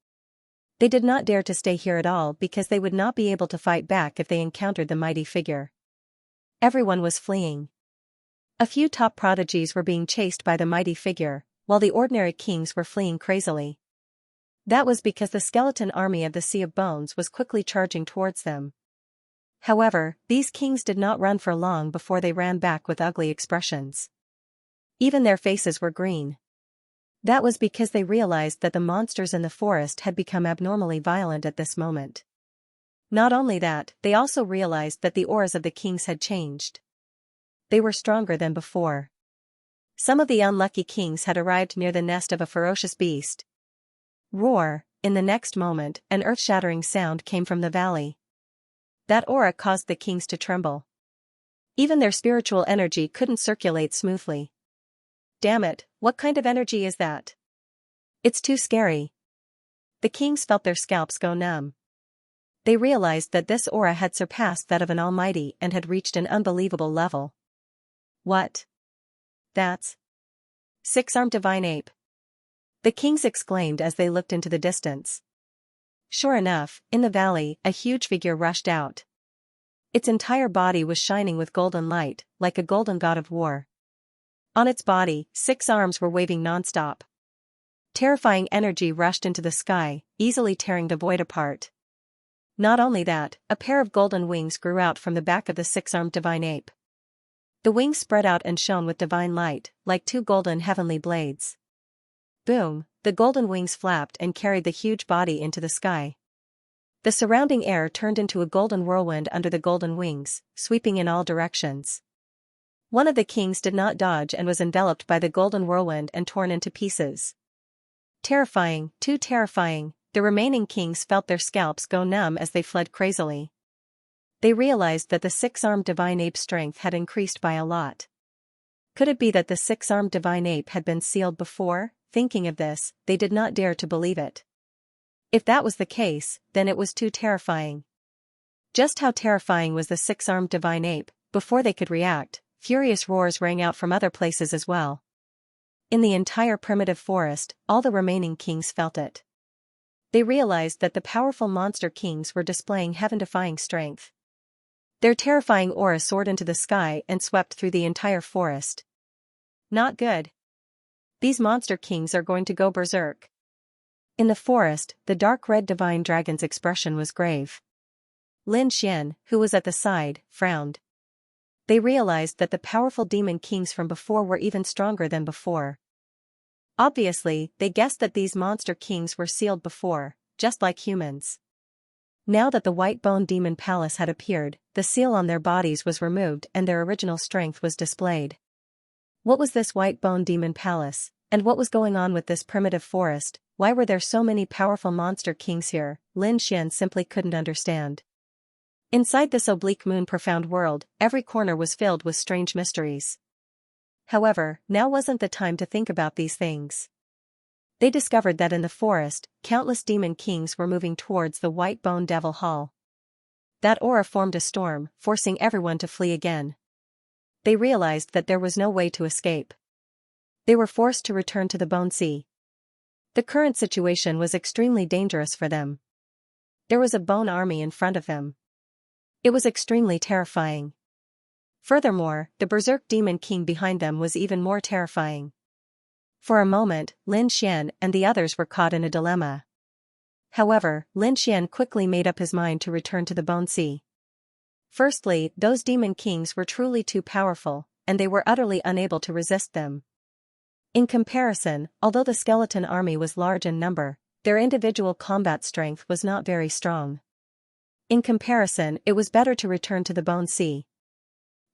Speaker 1: They did not dare to stay here at all because they would not be able to fight back if they encountered the mighty figure. Everyone was fleeing. A few top prodigies were being chased by the mighty figure, while the ordinary kings were fleeing crazily. That was because the skeleton army of the Sea of Bones was quickly charging towards them. However, these kings did not run for long before they ran back with ugly expressions. Even their faces were green. That was because they realized that the monsters in the forest had become abnormally violent at this moment. Not only that, they also realized that the auras of the kings had changed. They were stronger than before. Some of the unlucky kings had arrived near the nest of a ferocious beast. Roar! In the next moment, an earth-shattering sound came from the valley. That aura caused the kings to tremble. Even their spiritual energy couldn't circulate smoothly. Damn it, what kind of energy is that? It's too scary. The kings felt their scalps go numb. They realized that this aura had surpassed that of an almighty and had reached an unbelievable level. What? That's six-armed divine ape. The kings exclaimed as they looked into the distance. Sure enough, in the valley, a huge figure rushed out. Its entire body was shining with golden light, like a golden god of war. On its body, 6 arms were waving non-stop. Terrifying energy rushed into the sky, easily tearing the void apart. Not only that, a pair of golden wings grew out from the back of the 6-armed divine ape. The wings spread out and shone with divine light, like 2 golden heavenly blades. Boom, the golden wings flapped and carried the huge body into the sky. The surrounding air turned into a golden whirlwind under the golden wings, sweeping in all directions. One of the kings did not dodge and was enveloped by the golden whirlwind and torn into pieces. Terrifying, too terrifying, the remaining kings felt their scalps go numb as they fled crazily. They realized that the six-armed divine ape's strength had increased by a lot. Could it be that the six-armed divine ape had been sealed before? Thinking of this, they did not dare to believe it. If that was the case, then it was too terrifying. Just how terrifying was the six-armed divine ape? Before they could react, furious roars rang out from other places as well. In the entire primitive forest, all the remaining kings felt it. They realized that the powerful monster kings were displaying heaven-defying strength. Their terrifying aura soared into the sky and swept through the entire forest. Not good. These monster kings are going to go berserk. In the forest, the dark red divine dragon's expression was grave. Lin Xian, who was at the side, frowned. They realized that the powerful demon kings from before were even stronger than before. Obviously, they guessed that these monster kings were sealed before, just like humans. Now that the white bone demon palace had appeared, the seal on their bodies was removed and their original strength was displayed. What was this white bone demon palace, and what was going on with this primitive forest? Why were there so many powerful monster kings here? Lin Xian simply couldn't understand. Inside this oblique moon profound world, every corner was filled with strange mysteries. However, now wasn't the time to think about these things. They discovered that in the forest, countless demon kings were moving towards the white bone devil hall. That aura formed a storm, forcing everyone to flee again. They realized that there was no way to escape. They were forced to return to the Bone Sea. The current situation was extremely dangerous for them. There was a bone army in front of them. It was extremely terrifying. Furthermore, the berserk demon king behind them was even more terrifying. For a moment, Lin Xian and the others were caught in a dilemma. However, Lin Xian quickly made up his mind to return to the Bone Sea. Firstly, those demon kings were truly too powerful, and they were utterly unable to resist them. In comparison, although the skeleton army was large in number, their individual combat strength was not very strong. In comparison, it was better to return to the Bone Sea.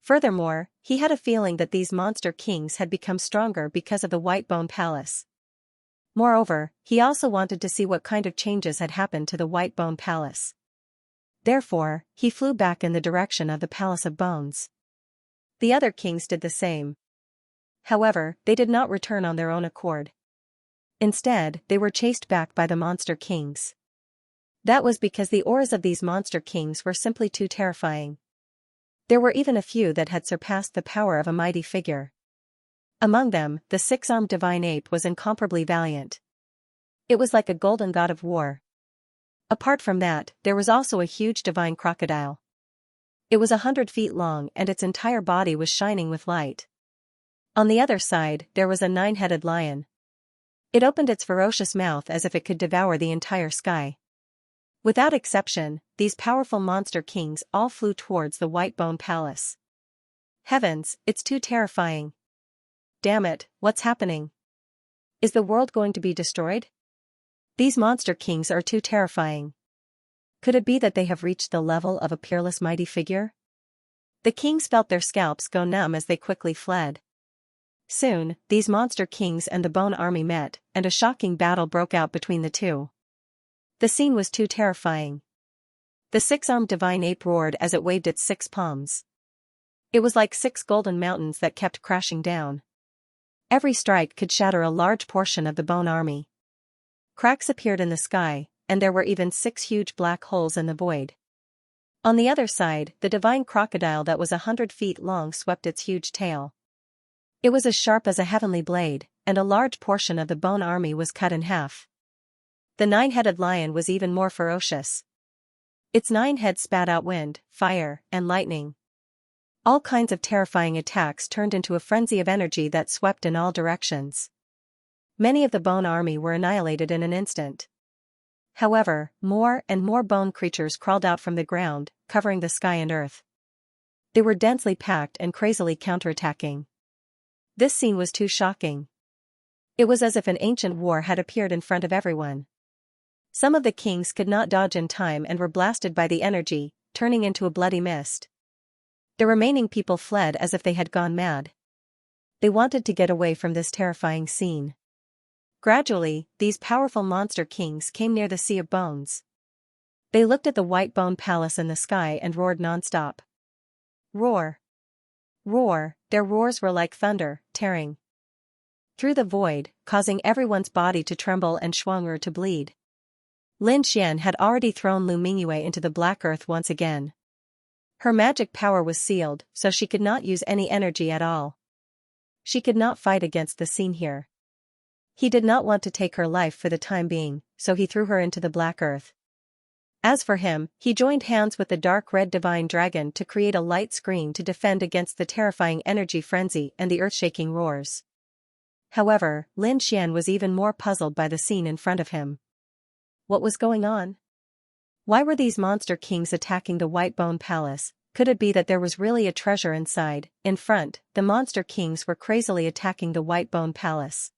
Speaker 1: Furthermore, he had a feeling that these monster kings had become stronger because of the White Bone Palace. Moreover, he also wanted to see what kind of changes had happened to the White Bone Palace. Therefore, he flew back in the direction of the Palace of Bones. The other kings did the same. However, they did not return on their own accord. Instead, they were chased back by the monster kings. That was because the auras of these monster kings were simply too terrifying. There were even a few that had surpassed the power of a mighty figure. Among them, the six-armed divine ape was incomparably valiant. It was like a golden god of war. Apart from that, there was also a huge divine crocodile. It was 100 feet long and its entire body was shining with light. On the other side, there was a 9-headed lion. It opened its ferocious mouth as if it could devour the entire sky. Without exception, these powerful monster kings all flew towards the White Bone Palace. Heavens, it's too terrifying. Damn it, what's happening? Is the world going to be destroyed? These monster kings are too terrifying. Could it be that they have reached the level of a peerless mighty figure? The kings felt their scalps go numb as they quickly fled. Soon, these monster kings and the Bone Army met, and a shocking battle broke out between the two. The scene was too terrifying. The six-armed divine ape roared as it waved its 6 palms. It was like 6 golden mountains that kept crashing down. Every strike could shatter a large portion of the Bone Army. Cracks appeared in the sky, and there were even 6 huge black holes in the void. On the other side, the divine crocodile that was 100 feet long swept its huge tail. It was as sharp as a heavenly blade, and a large portion of the Bone Army was cut in half. The 9-headed lion was even more ferocious. Its 9 heads spat out wind, fire, and lightning. All kinds of terrifying attacks turned into a frenzy of energy that swept in all directions. Many of the Bone Army were annihilated in an instant. However, more and more bone creatures crawled out from the ground, covering the sky and earth. They were densely packed and crazily counterattacking. This scene was too shocking. It was as if an ancient war had appeared in front of everyone. Some of the kings could not dodge in time and were blasted by the energy, turning into a bloody mist. The remaining people fled as if they had gone mad. They wanted to get away from this terrifying scene. Gradually, these powerful monster kings came near the Sea of Bones. They looked at the white bone palace in the sky and roared nonstop. Roar! Roar! Their roars were like thunder, tearing through the void, causing everyone's body to tremble and Shuang'er to bleed. Lin Xian had already thrown Lu Mingyue into the black earth once again. Her magic power was sealed, so she could not use any energy at all. She could not fight against the scene here. He did not want to take her life for the time being, so he threw her into the black earth. As for him, he joined hands with the dark red divine dragon to create a light screen to defend against the terrifying energy frenzy and the earth-shaking roars. However, Lin Xian was even more puzzled by the scene in front of him. What was going on? Why were these monster kings attacking the White Bone Palace? Could it be that there was really a treasure inside? In front, the monster kings were crazily attacking the White Bone Palace.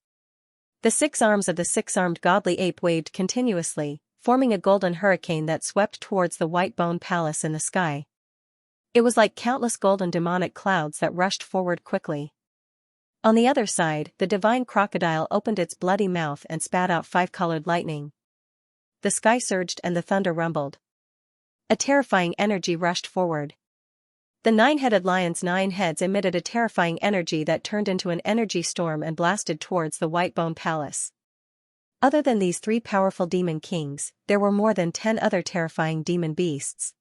Speaker 1: The 6 arms of the 6-armed godly ape waved continuously, forming a golden hurricane that swept towards the White Bone Palace in the sky. It was like countless golden demonic clouds that rushed forward quickly. On the other side, the divine crocodile opened its bloody mouth and spat out 5-colored lightning. The sky surged and the thunder rumbled. A terrifying energy rushed forward. The 9-headed lion's 9 heads emitted a terrifying energy that turned into an energy storm and blasted towards the White Bone Palace. Other than these 3 powerful demon kings, there were more than 10 other terrifying demon beasts.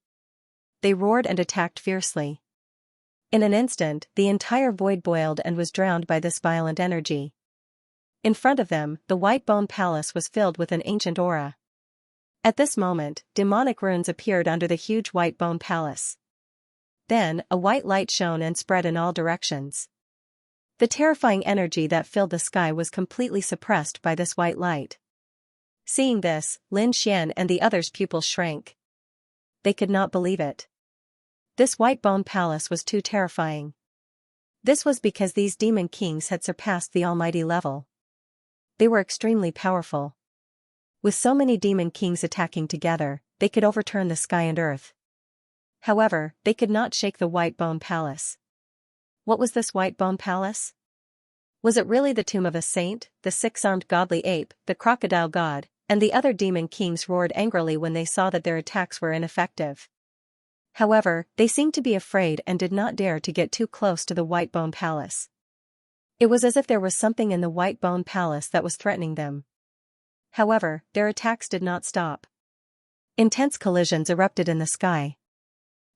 Speaker 1: They roared and attacked fiercely. In an instant, the entire void boiled and was drowned by this violent energy. In front of them, the White Bone Palace was filled with an ancient aura. At this moment, demonic runes appeared under the huge White Bone Palace. Then, a white light shone and spread in all directions. The terrifying energy that filled the sky was completely suppressed by this white light. Seeing this, Lin Xian and the others' pupils shrank. They could not believe it. This White Bone Palace was too terrifying. This was because these demon kings had surpassed the almighty level. They were extremely powerful. With so many demon kings attacking together, they could overturn the sky and earth. However, they could not shake the White Bone Palace. What was this White Bone Palace? Was it really the tomb of a saint? The 6-armed godly ape, the crocodile god, and the other demon kings roared angrily when they saw that their attacks were ineffective. However, they seemed to be afraid and did not dare to get too close to the White Bone Palace. It was as if there was something in the White Bone Palace that was threatening them. However, their attacks did not stop. Intense collisions erupted in the sky.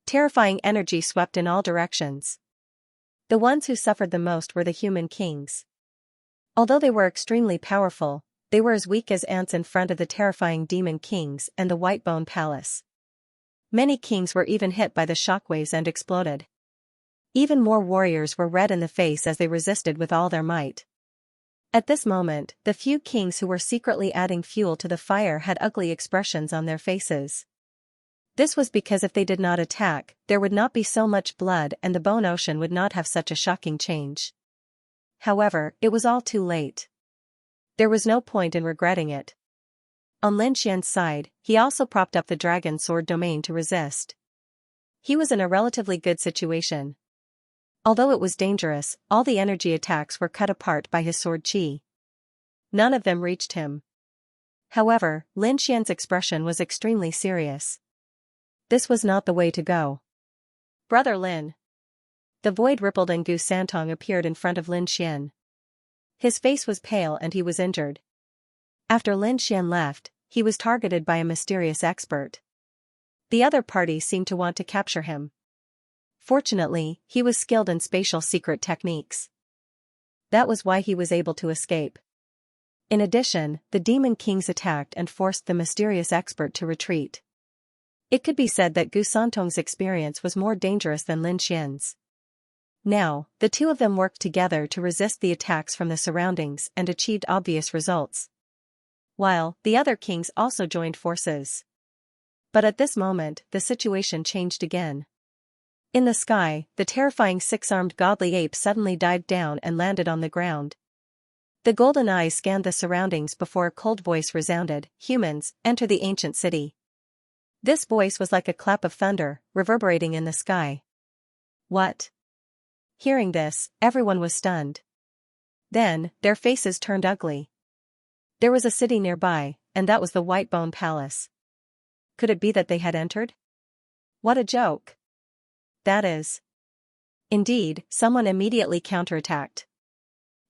Speaker 1: Terrifying energy swept in all directions. The ones who suffered the most were the human kings. Although they were extremely powerful, they were as weak as ants in front of the terrifying demon kings and the White Bone Palace. Many kings were even hit by the shockwaves and exploded. Even more warriors were red in the face as they resisted with all their might. At this moment, the few kings who were secretly adding fuel to the fire had ugly expressions on their faces. This was because if they did not attack, there would not be so much blood and the bone ocean would not have such a shocking change. However, it was all too late. There was no point in regretting it. On Lin Xian's side, he also propped up the dragon sword domain to resist. He was in a relatively good situation. Although it was dangerous, all the energy attacks were cut apart by his sword chi. None of them reached him. However, Lin Xian's expression was extremely serious. This was not the way to go. Brother Lin. The void rippled and Gu Santong appeared in front of Lin Xian. His face was pale and he was injured. After Lin Xian left, he was targeted by a mysterious expert. The other party seemed to want to capture him. Fortunately, he was skilled in spatial secret techniques. That was why he was able to escape. In addition, the demon kings attacked and forced the mysterious expert to retreat. It could be said that Gu Santong's experience was more dangerous than Lin Xian's. Now, the two of them worked together to resist the attacks from the surroundings and achieved obvious results. While, the other kings also joined forces. But at this moment, the situation changed again. In the sky, the terrifying 6-armed godly ape suddenly dived down and landed on the ground. The golden eyes scanned the surroundings before a cold voice resounded, "Humans, enter the ancient city." This voice was like a clap of thunder, reverberating in the sky. What? Hearing this, everyone was stunned. Then, their faces turned ugly. There was a city nearby, and that was the White Bone Palace. Could it be that they had entered? What a joke. That is. Indeed, someone immediately counterattacked.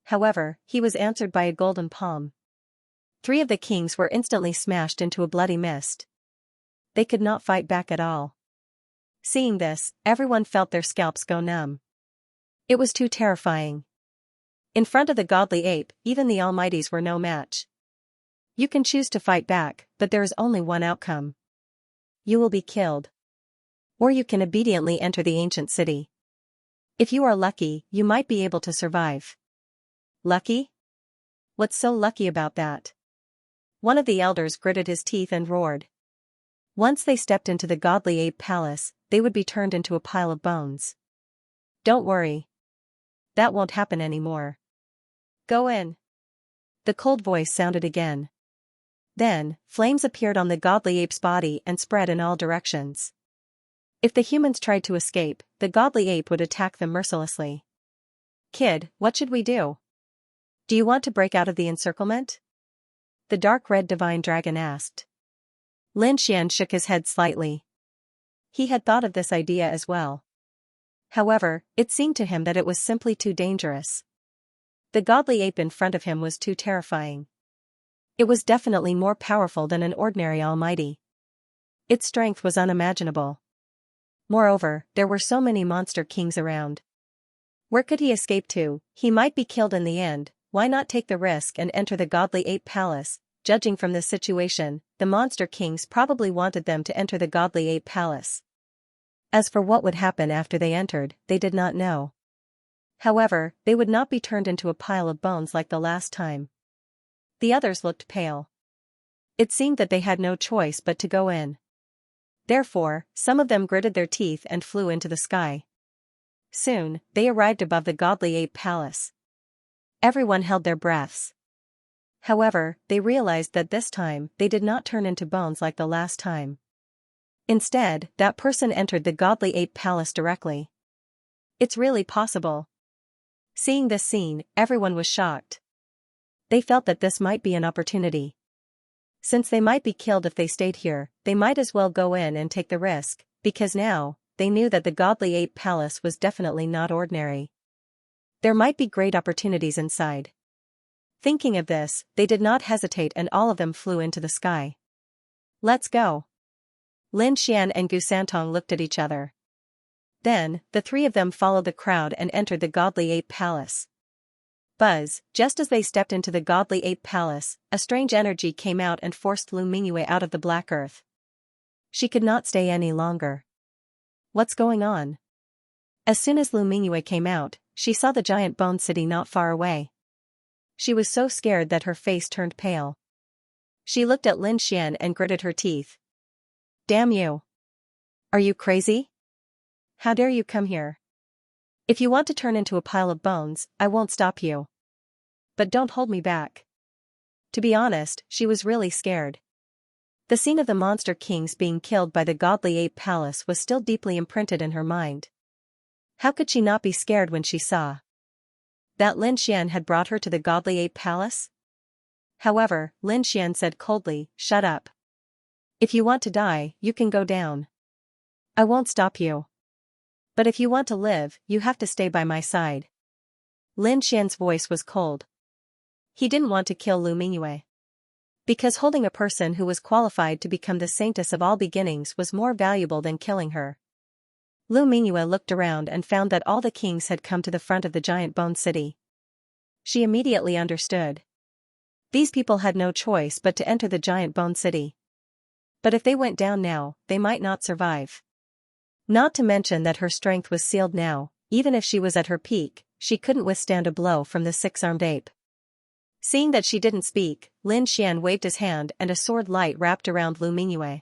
Speaker 1: However, he was answered by a golden palm. 3 of the kings were instantly smashed into a bloody mist. They could not fight back at all. Seeing this, everyone felt their scalps go numb. It was too terrifying. In front of the godly ape, even the Almighties were no match. You can choose to fight back, but there is only one outcome. You will be killed. Or you can obediently enter the ancient city. If you are lucky, you might be able to survive. Lucky? What's so lucky about that? One of the elders gritted his teeth and roared. Once they stepped into the godly ape palace, they would be turned into a pile of bones. Don't worry. That won't happen anymore. Go in. The cold voice sounded again. Then, flames appeared on the godly ape's body and spread in all directions. If the humans tried to escape, the godly ape would attack them mercilessly. Kid, what should we do? Do you want to break out of the encirclement? The dark red divine dragon asked. Lin Xian shook his head slightly. He had thought of this idea as well. However, it seemed to him that it was simply too dangerous. The godly ape in front of him was too terrifying. It was definitely more powerful than an ordinary almighty. Its strength was unimaginable. Moreover, there were so many monster kings around. Where could he escape to? He might be killed in the end. Why not take the risk and enter the godly ape palace? Judging from this situation, the monster kings probably wanted them to enter the godly ape palace. As for what would happen after they entered, they did not know. However, they would not be turned into a pile of bones like the last time. The others looked pale. It seemed that they had no choice but to go in. Therefore, some of them gritted their teeth and flew into the sky. Soon, they arrived above the godly ape palace. Everyone held their breaths. However, they realized that this time, they did not turn into bones like the last time. Instead, that person entered the godly ape palace directly. It's really possible. Seeing this scene, everyone was shocked. They felt that this might be an opportunity. Since they might be killed if they stayed here, they might as well go in and take the risk, because now, they knew that the godly ape palace was definitely not ordinary. There might be great opportunities inside. Thinking of this, they did not hesitate and all of them flew into the sky. Let's go. Lin Xian and Gu Santong looked at each other. Then, the 3 of them followed the crowd and entered the godly ape palace. Buzz, just as they stepped into the godly ape palace, a strange energy came out and forced Lu Mingyue out of the black earth. She could not stay any longer. What's going on? As soon as Lu Mingyue came out, she saw the giant bone city not far away. She was so scared that her face turned pale. She looked at Lin Xian and gritted her teeth. Damn you! Are you crazy? How dare you come here? If you want to turn into a pile of bones, I won't stop you. But don't hold me back. To be honest, she was really scared. The scene of the monster kings being killed by the godly ape palace was still deeply imprinted in her mind. How could she not be scared when she saw that Lin Xian had brought her to the godly ape palace? However, Lin Xian said coldly, "Shut up. If you want to die, you can go down. I won't stop you. But if you want to live, you have to stay by my side." Lin Xian's voice was cold. He didn't want to kill Lu Mingyue. Because holding a person who was qualified to become the saintess of all beginnings was more valuable than killing her. Lu Mingyue looked around and found that all the kings had come to the front of the giant bone city. She immediately understood. These people had no choice but to enter the giant bone city. But if they went down now, they might not survive. Not to mention that her strength was sealed now, even if she was at her peak, she couldn't withstand a blow from the 6-armed ape. Seeing that she didn't speak, Lin Xian waved his hand and a sword light wrapped around Lu Mingyue.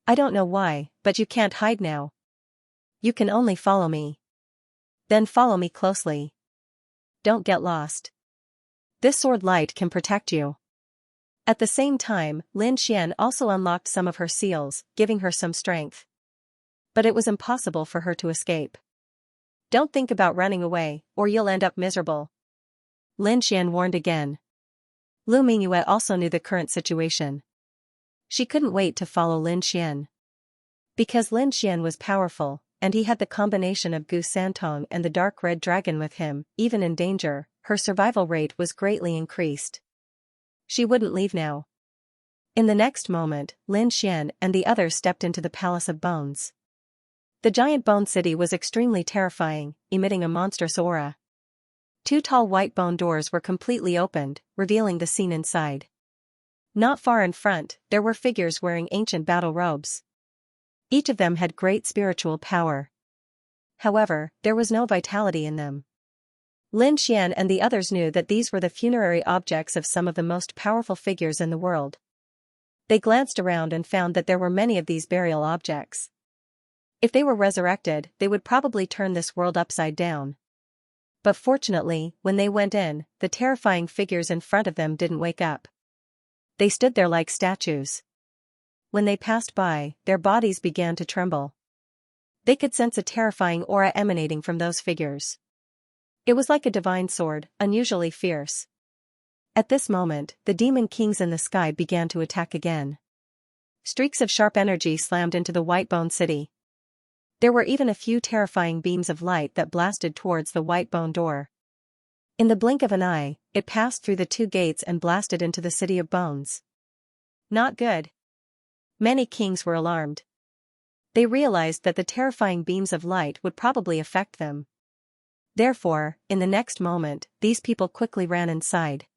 Speaker 1: I don't know why, but you can't hide now. You can only follow me. Then follow me closely. Don't get lost. This sword light can protect you. At the same time, Lin Xian also unlocked some of her seals, giving her some strength. But it was impossible for her to escape. Don't think about running away, or you'll end up miserable. Lin Xian warned again. Lu Mingyue also knew the current situation. She couldn't wait to follow Lin Xian. Because Lin Xian was powerful, and he had the combination of Gu Santong and the dark red dragon with him, even in danger, her survival rate was greatly increased. She wouldn't leave now. In the next moment, Lin Xian and the others stepped into the Palace of Bones. The giant bone city was extremely terrifying, emitting a monstrous aura. 2 tall white bone doors were completely opened, revealing the scene inside. Not far in front, there were figures wearing ancient battle robes. Each of them had great spiritual power. However, there was no vitality in them. Lin Xian and the others knew that these were the funerary objects of some of the most powerful figures in the world. They glanced around and found that there were many of these burial objects. If they were resurrected, they would probably turn this world upside down. But fortunately, when they went in, the terrifying figures in front of them didn't wake up. They stood there like statues. When they passed by, their bodies began to tremble. They could sense a terrifying aura emanating from those figures. It was like a divine sword, unusually fierce. At this moment, the demon kings in the sky began to attack again. Streaks of sharp energy slammed into the white bone city. There were even a few terrifying beams of light that blasted towards the white bone door. In the blink of an eye, it passed through the 2 gates and blasted into the city of bones. Not good. Many kings were alarmed. They realized that the terrifying beams of light would probably affect them. Therefore, in the next moment, these people quickly ran inside.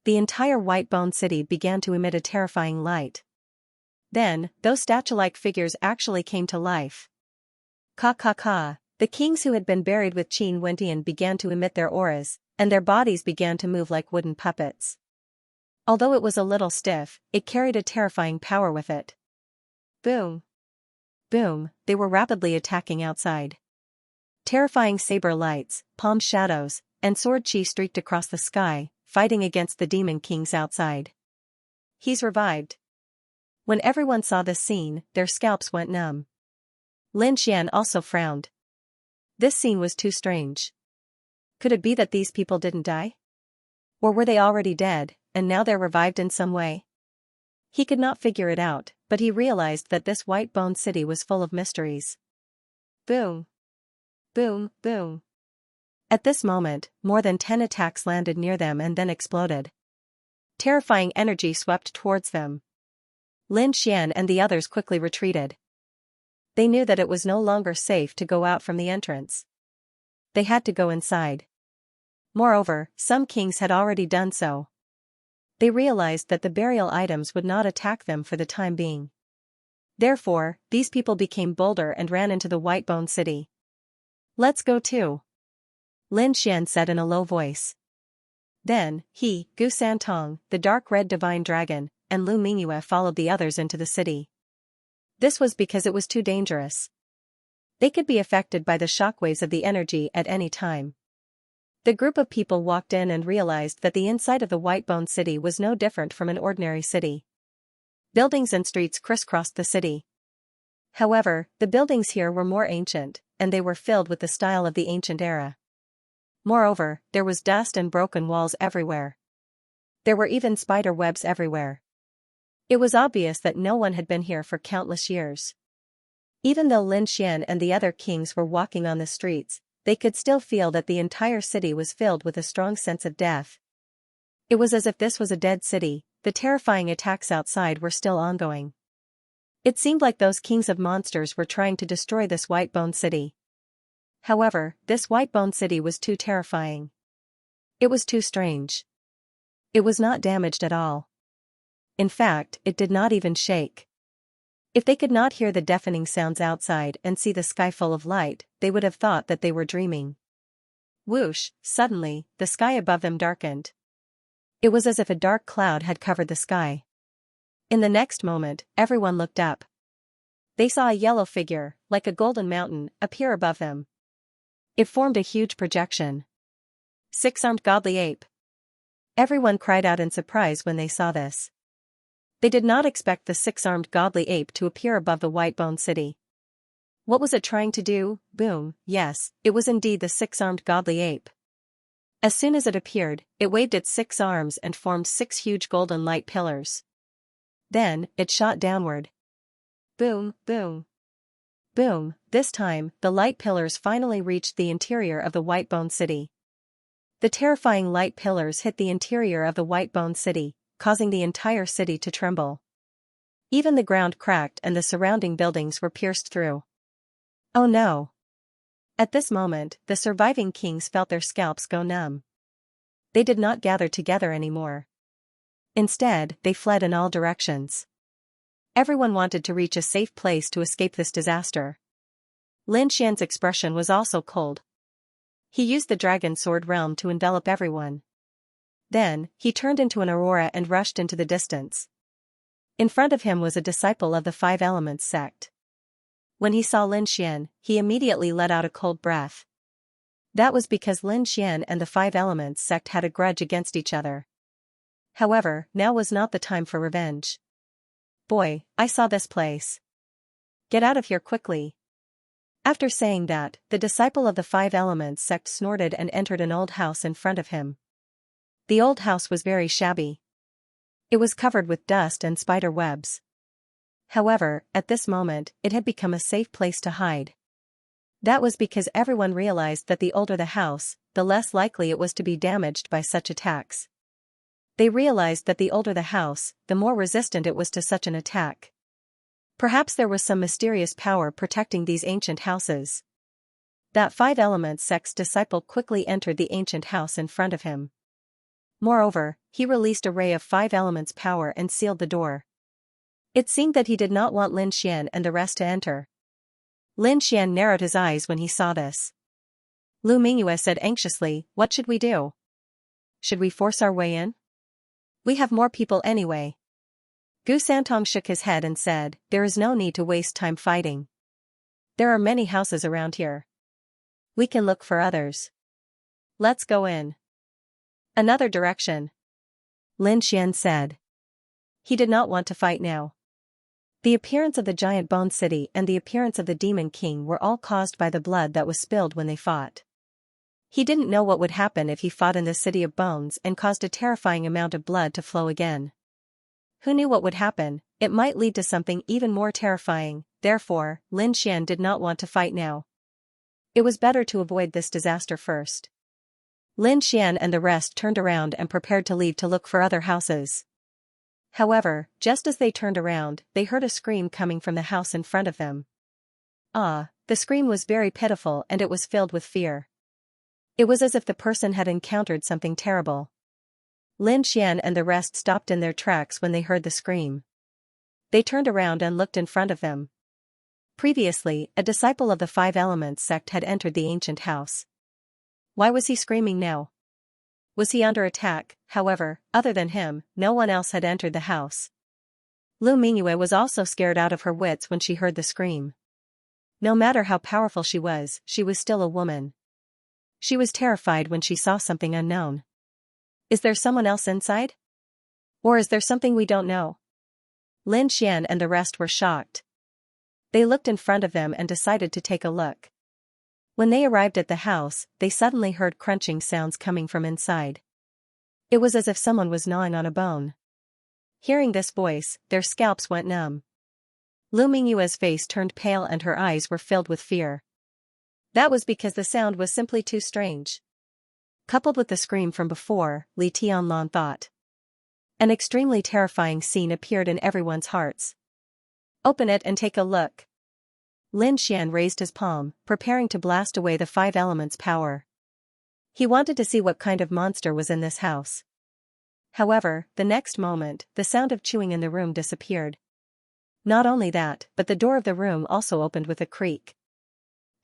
Speaker 1: The entire white bone city began to emit a terrifying light. Then, those statue-like figures actually came to life. Ka ka ka, the kings who had been buried with Qin Wentian began to emit their auras, and their bodies began to move like wooden puppets. Although it was a little stiff, it carried a terrifying power with it. Boom. Boom, they were rapidly attacking outside. Terrifying saber lights, palm shadows, and sword chi streaked across the sky, fighting against the demon kings outside. He's revived. When everyone saw this scene, their scalps went numb. Lin Xian also frowned. This scene was too strange. Could it be that these people didn't die? Or were they already dead, and now they're revived in some way? He could not figure it out, but he realized that this white bone city was full of mysteries. Boom. Boom, boom. At this moment, more than 10 attacks landed near them and then exploded. Terrifying energy swept towards them. Lin Xian and the others quickly retreated. They knew that it was no longer safe to go out from the entrance. They had to go inside. Moreover, some kings had already done so. They realized that the burial items would not attack them for the time being. Therefore, these people became bolder and ran into the white bone city. Let's go too. Lin Xian said in a low voice. Then, he, Gu Santong, the dark red divine dragon, and Lu Mingyue followed the others into the city. This was because it was too dangerous. They could be affected by the shockwaves of the energy at any time. The group of people walked in and realized that the inside of the white bone city was no different from an ordinary city. Buildings and streets crisscrossed the city. However, the buildings here were more ancient, and they were filled with the style of the ancient era. Moreover, there was dust and broken walls everywhere. There were even spider webs everywhere. It was obvious that no one had been here for countless years. Even though Lin Xian and the other kings were walking on the streets, they could still feel that the entire city was filled with a strong sense of death. It was as if this was a dead city. The terrifying attacks outside were still ongoing. It seemed like those kings of monsters were trying to destroy this white bone city. However, this white bone city was too terrifying. It was too strange. It was not damaged at all. In fact, it did not even shake. If they could not hear the deafening sounds outside and see the sky full of light, they would have thought that they were dreaming. Whoosh, suddenly, the sky above them darkened. It was as if a dark cloud had covered the sky. In the next moment, everyone looked up. They saw a yellow figure, like a golden mountain, appear above them. It formed a huge projection. Six-armed godly ape. Everyone cried out in surprise when they saw this. They did not expect the six-armed godly ape to appear above the white bone city. What was it trying to do? Boom, yes, it was indeed the six-armed godly ape. As soon as it appeared, it waved its 6 arms and formed 6 huge golden light pillars. Then, it shot downward. Boom, boom. Boom, this time, the light pillars finally reached the interior of the white bone city. The terrifying light pillars hit the interior of the white bone city, causing the entire city to tremble. Even the ground cracked and the surrounding buildings were pierced through. Oh no! At this moment, the surviving kings felt their scalps go numb. They did not gather together anymore. Instead, they fled in all directions. Everyone wanted to reach a safe place to escape this disaster. Lin Xian's expression was also cold. He used the dragon sword realm to envelop everyone. Then, he turned into an aurora and rushed into the distance. In front of him was a disciple of the Five Elements sect. When he saw Lin Xian, he immediately let out a cold breath. That was because Lin Xian and the Five Elements sect had a grudge against each other. However, now was not the time for revenge. Boy, I saw this place. Get out of here quickly. After saying that, the disciple of the Five Elements sect snorted and entered an old house in front of him. The old house was very shabby. It was covered with dust and spider webs. However, at this moment, it had become a safe place to hide. That was because everyone realized that the older the house, the less likely it was to be damaged by such attacks. They realized that the older the house, the more resistant it was to such an attack. Perhaps there was some mysterious power protecting these ancient houses. That Five Elements sect's disciple quickly entered the ancient house in front of him. Moreover, he released a ray of Five Elements power and sealed the door. It seemed that he did not want Lin Xian and the rest to enter. Lin Xian narrowed his eyes when he saw this. Lu Mingyue said anxiously, "What should we do? Should we force our way in? We have more people anyway." Gu Santong shook his head and said, "There is no need to waste time fighting. There are many houses around here. We can look for others. Let's go in." "Another direction," Lin Xian said. He did not want to fight now. The appearance of the giant bone city and the appearance of the demon king were all caused by the blood that was spilled when they fought. He didn't know what would happen if he fought in the city of bones and caused a terrifying amount of blood to flow again. Who knew what would happen? It might lead to something even more terrifying. Therefore, Lin Xian did not want to fight now. It was better to avoid this disaster first. Lin Xian and the rest turned around and prepared to leave to look for other houses. However, just as they turned around, they heard a scream coming from the house in front of them. The scream was very pitiful and it was filled with fear. It was as if the person had encountered something terrible. Lin Xian and the rest stopped in their tracks when they heard the scream. They turned around and looked in front of them. Previously, a disciple of the Five Elements sect had entered the ancient house. Why was he screaming now? Was he under attack? However, other than him, no one else had entered the house. Lu Mingyue was also scared out of her wits when she heard the scream. No matter how powerful she was still a woman. She was terrified when she saw something unknown. Is there someone else inside? Or is there something we don't know? Lin Xian and the rest were shocked. They looked in front of them and decided to take a look. When they arrived at the house, they suddenly heard crunching sounds coming from inside. It was as if someone was gnawing on a bone. Hearing this voice, their scalps went numb. Lu Mingyue's face turned pale and her eyes were filled with fear. That was because the sound was simply too strange. Coupled with the scream from before, Li Tianlong thought. An extremely terrifying scene appeared in everyone's hearts. Open it and take a look. Lin Xian raised his palm, preparing to blast away the Five Elements power. He wanted to see what kind of monster was in this house. However, the next moment, the sound of chewing in the room disappeared. Not only that, but the door of the room also opened with a creak.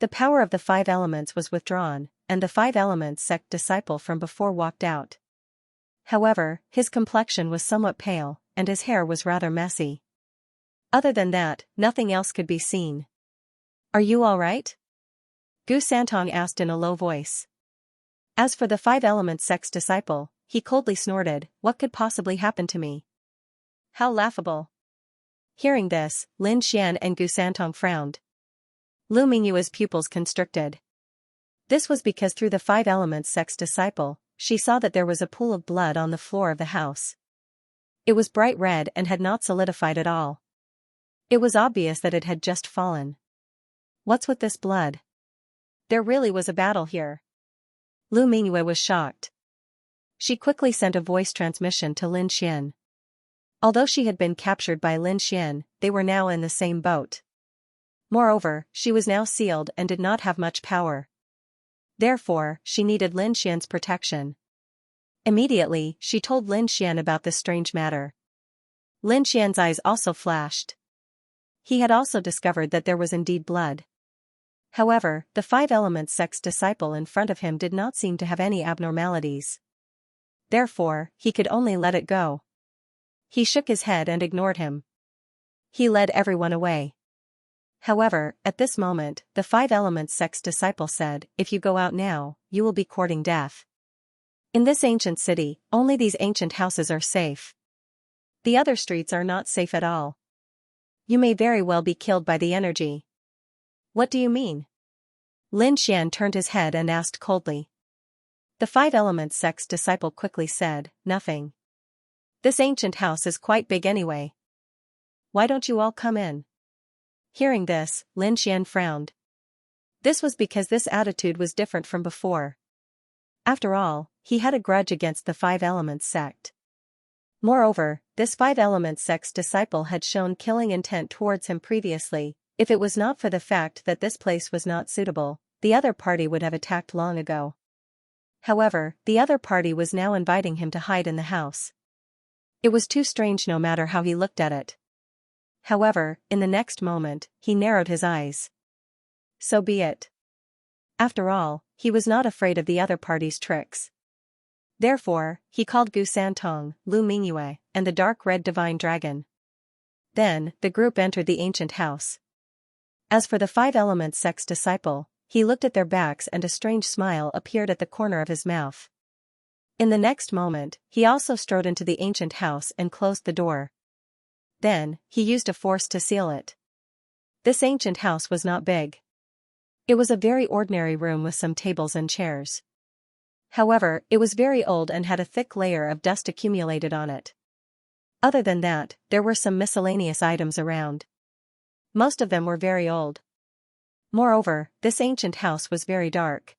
Speaker 1: The power of the Five Elements was withdrawn, and the Five Elements sect disciple from before walked out. However, his complexion was somewhat pale, and his hair was rather messy. Other than that, nothing else could be seen. Are you all right? Gu Santong asked in a low voice. As for the Five Elements sect's disciple, he coldly snorted, "What could possibly happen to me? How laughable." Hearing this, Lin Xian and Gu Santong frowned. Lu Mingyue's pupils constricted. This was because through the Five Elements sect's disciple, she saw that there was a pool of blood on the floor of the house. It was bright red and had not solidified at all. It was obvious that it had just fallen. What's with this blood? There really was a battle here. Lu Mingyue was shocked. She quickly sent a voice transmission to Lin Xian. Although she had been captured by Lin Xian, they were now in the same boat. Moreover, she was now sealed and did not have much power. Therefore, she needed Lin Xian's protection. Immediately, she told Lin Xian about this strange matter. Lin Xian's eyes also flashed. He had also discovered that there was indeed blood. However, the Five Elements sect's disciple in front of him did not seem to have any abnormalities. Therefore, he could only let it go. He shook his head and ignored him. He led everyone away. However, at this moment, the Five Elements sect's disciple said, "If you go out now, you will be courting death. In this ancient city, only these ancient houses are safe. The other streets are not safe at all. You may very well be killed by the energy." "What do you mean?" Lin Xian turned his head and asked coldly. The Five Elements sect's disciple quickly said, "Nothing. This ancient house is quite big anyway. Why don't you all come in?" Hearing this, Lin Xian frowned. This was because this attitude was different from before. After all, he had a grudge against the Five Elements sect. Moreover, this Five Elements sect's disciple had shown killing intent towards him previously. If it was not for the fact that this place was not suitable, the other party would have attacked long ago. However, the other party was now inviting him to hide in the house. It was too strange no matter how he looked at it. However, in the next moment, he narrowed his eyes. So be it. After all, he was not afraid of the other party's tricks. Therefore, he called Gu Santong, Lu Mingyue, and the dark red divine dragon. Then, the group entered the ancient house. As for the Five Elements sect's disciple, he looked at their backs and a strange smile appeared at the corner of his mouth. In the next moment, he also strode into the ancient house and closed the door. Then, he used a force to seal it. This ancient house was not big. It was a very ordinary room with some tables and chairs. However, it was very old and had a thick layer of dust accumulated on it. Other than that, there were some miscellaneous items around. Most of them were very old. Moreover, this ancient house was very dark.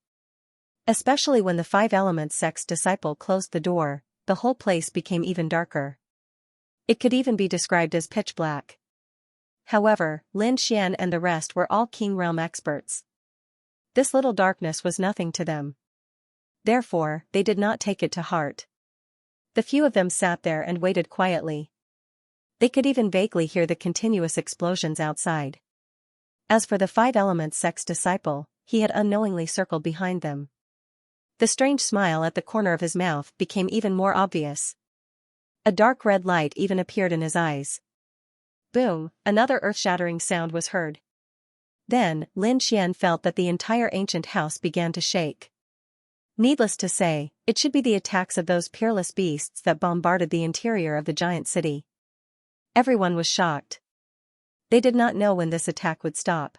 Speaker 1: Especially when the Five Elements sect's disciple closed the door, the whole place became even darker. It could even be described as pitch black. However, Lin Xian and the rest were all King Realm experts. This little darkness was nothing to them. Therefore, they did not take it to heart. The few of them sat there and waited quietly. They could even vaguely hear the continuous explosions outside. As for the Five Elements sect's disciple, he had unknowingly circled behind them. The strange smile at the corner of his mouth became even more obvious. A dark red light even appeared in his eyes. Boom, another earth-shattering sound was heard. Then, Lin Xian felt that the entire ancient house began to shake. Needless to say, it should be the attacks of those peerless beasts that bombarded the interior of the giant city. Everyone was shocked. They did not know when this attack would stop.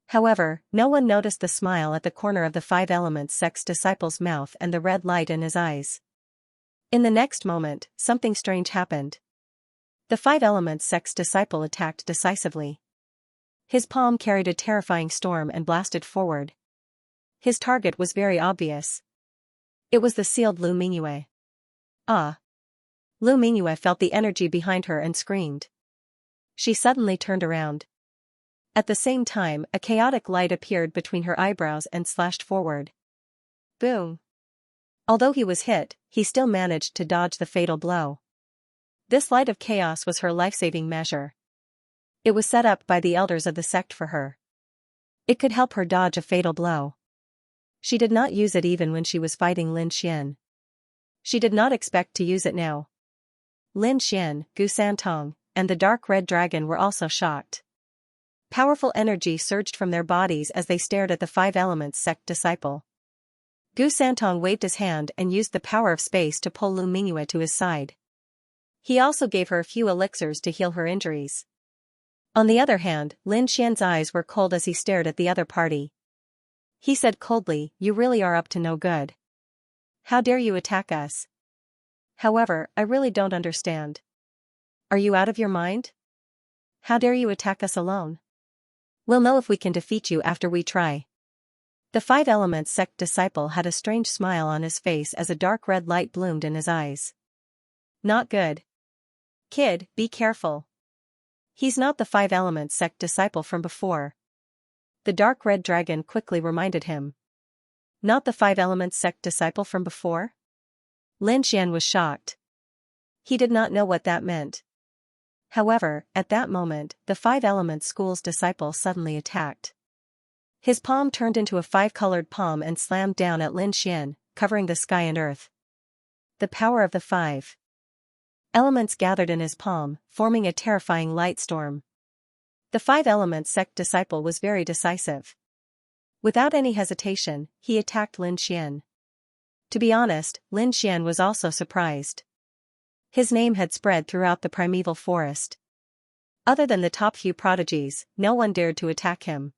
Speaker 1: However, no one noticed the smile at the corner of the Five Elements sect's disciple's mouth and the red light in his eyes. In the next moment, something strange happened. The Five Elements sect's disciple attacked decisively. His palm carried a terrifying storm and blasted forward. His target was very obvious. It was the sealed Lu Mingyue. Ah! Lu Mingyue felt the energy behind her and screamed. She suddenly turned around. At the same time, a chaotic light appeared between her eyebrows and slashed forward. Boom! Although he was hit, he still managed to dodge the fatal blow. This light of chaos was her life-saving measure. It was set up by the elders of the sect for her. It could help her dodge a fatal blow. She did not use it even when she was fighting Lin Xian. She did not expect to use it now. Lin Xian, Gu Santong, and the dark red dragon were also shocked. Powerful energy surged from their bodies as they stared at the Five Elements sect disciple. Gu Santong waved his hand and used the power of space to pull Lu Mingyue to his side. He also gave her a few elixirs to heal her injuries. On the other hand, Lin Xian's eyes were cold as he stared at the other party. He said coldly, "You really are up to no good. How dare you attack us? However, I really don't understand. Are you out of your mind? How dare you attack us alone? We'll know if we can defeat you after we try." The Five Elements sect disciple had a strange smile on his face as a dark red light bloomed in his eyes. Not good. Kid, be careful. He's not the Five Elements sect disciple from before. The dark red dragon quickly reminded him. Not the Five Elements sect disciple from before? Lin Xian was shocked. He did not know what that meant. However, at that moment, the Five Elements school's disciple suddenly attacked. His palm turned into a five-colored palm and slammed down at Lin Xian, covering the sky and earth. The power of the five elements gathered in his palm, forming a terrifying light storm. The Five Elements sect disciple was very decisive. Without any hesitation, he attacked Lin Xian. To be honest, Lin Xian was also surprised. His name had spread throughout the primeval forest. Other than the top few prodigies, no one dared to attack him.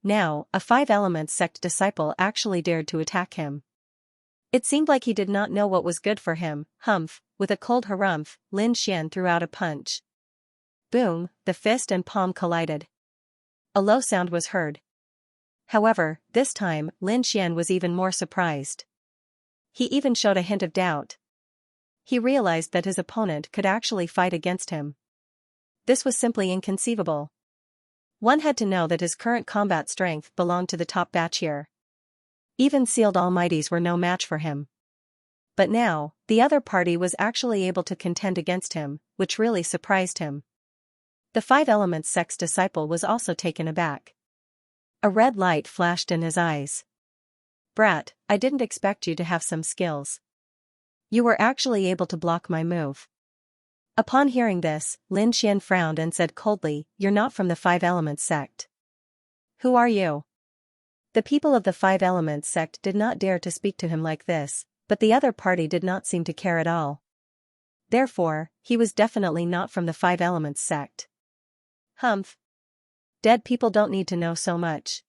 Speaker 1: Now, a Five Elements sect disciple actually dared to attack him. It seemed like he did not know what was good for him. Humph, with a cold harumph, Lin Xian threw out a punch. Boom, the fist and palm collided. A low sound was heard. However, this time, Lin Xian was even more surprised. He even showed a hint of doubt. He realized that his opponent could actually fight against him. This was simply inconceivable. One had to know that his current combat strength belonged to the top batch here. Even sealed almighties were no match for him. But now, the other party was actually able to contend against him, which really surprised him. The Five Elements sect's disciple was also taken aback. A red light flashed in his eyes. Brat, I didn't expect you to have some skills. You were actually able to block my move. Upon hearing this, Lin Xian frowned and said coldly, "You're not from the Five Elements sect. Who are you?" The people of the Five Elements sect did not dare to speak to him like this, but the other party did not seem to care at all. Therefore, he was definitely not from the Five Elements sect. Humph. Dead people don't need to know so much.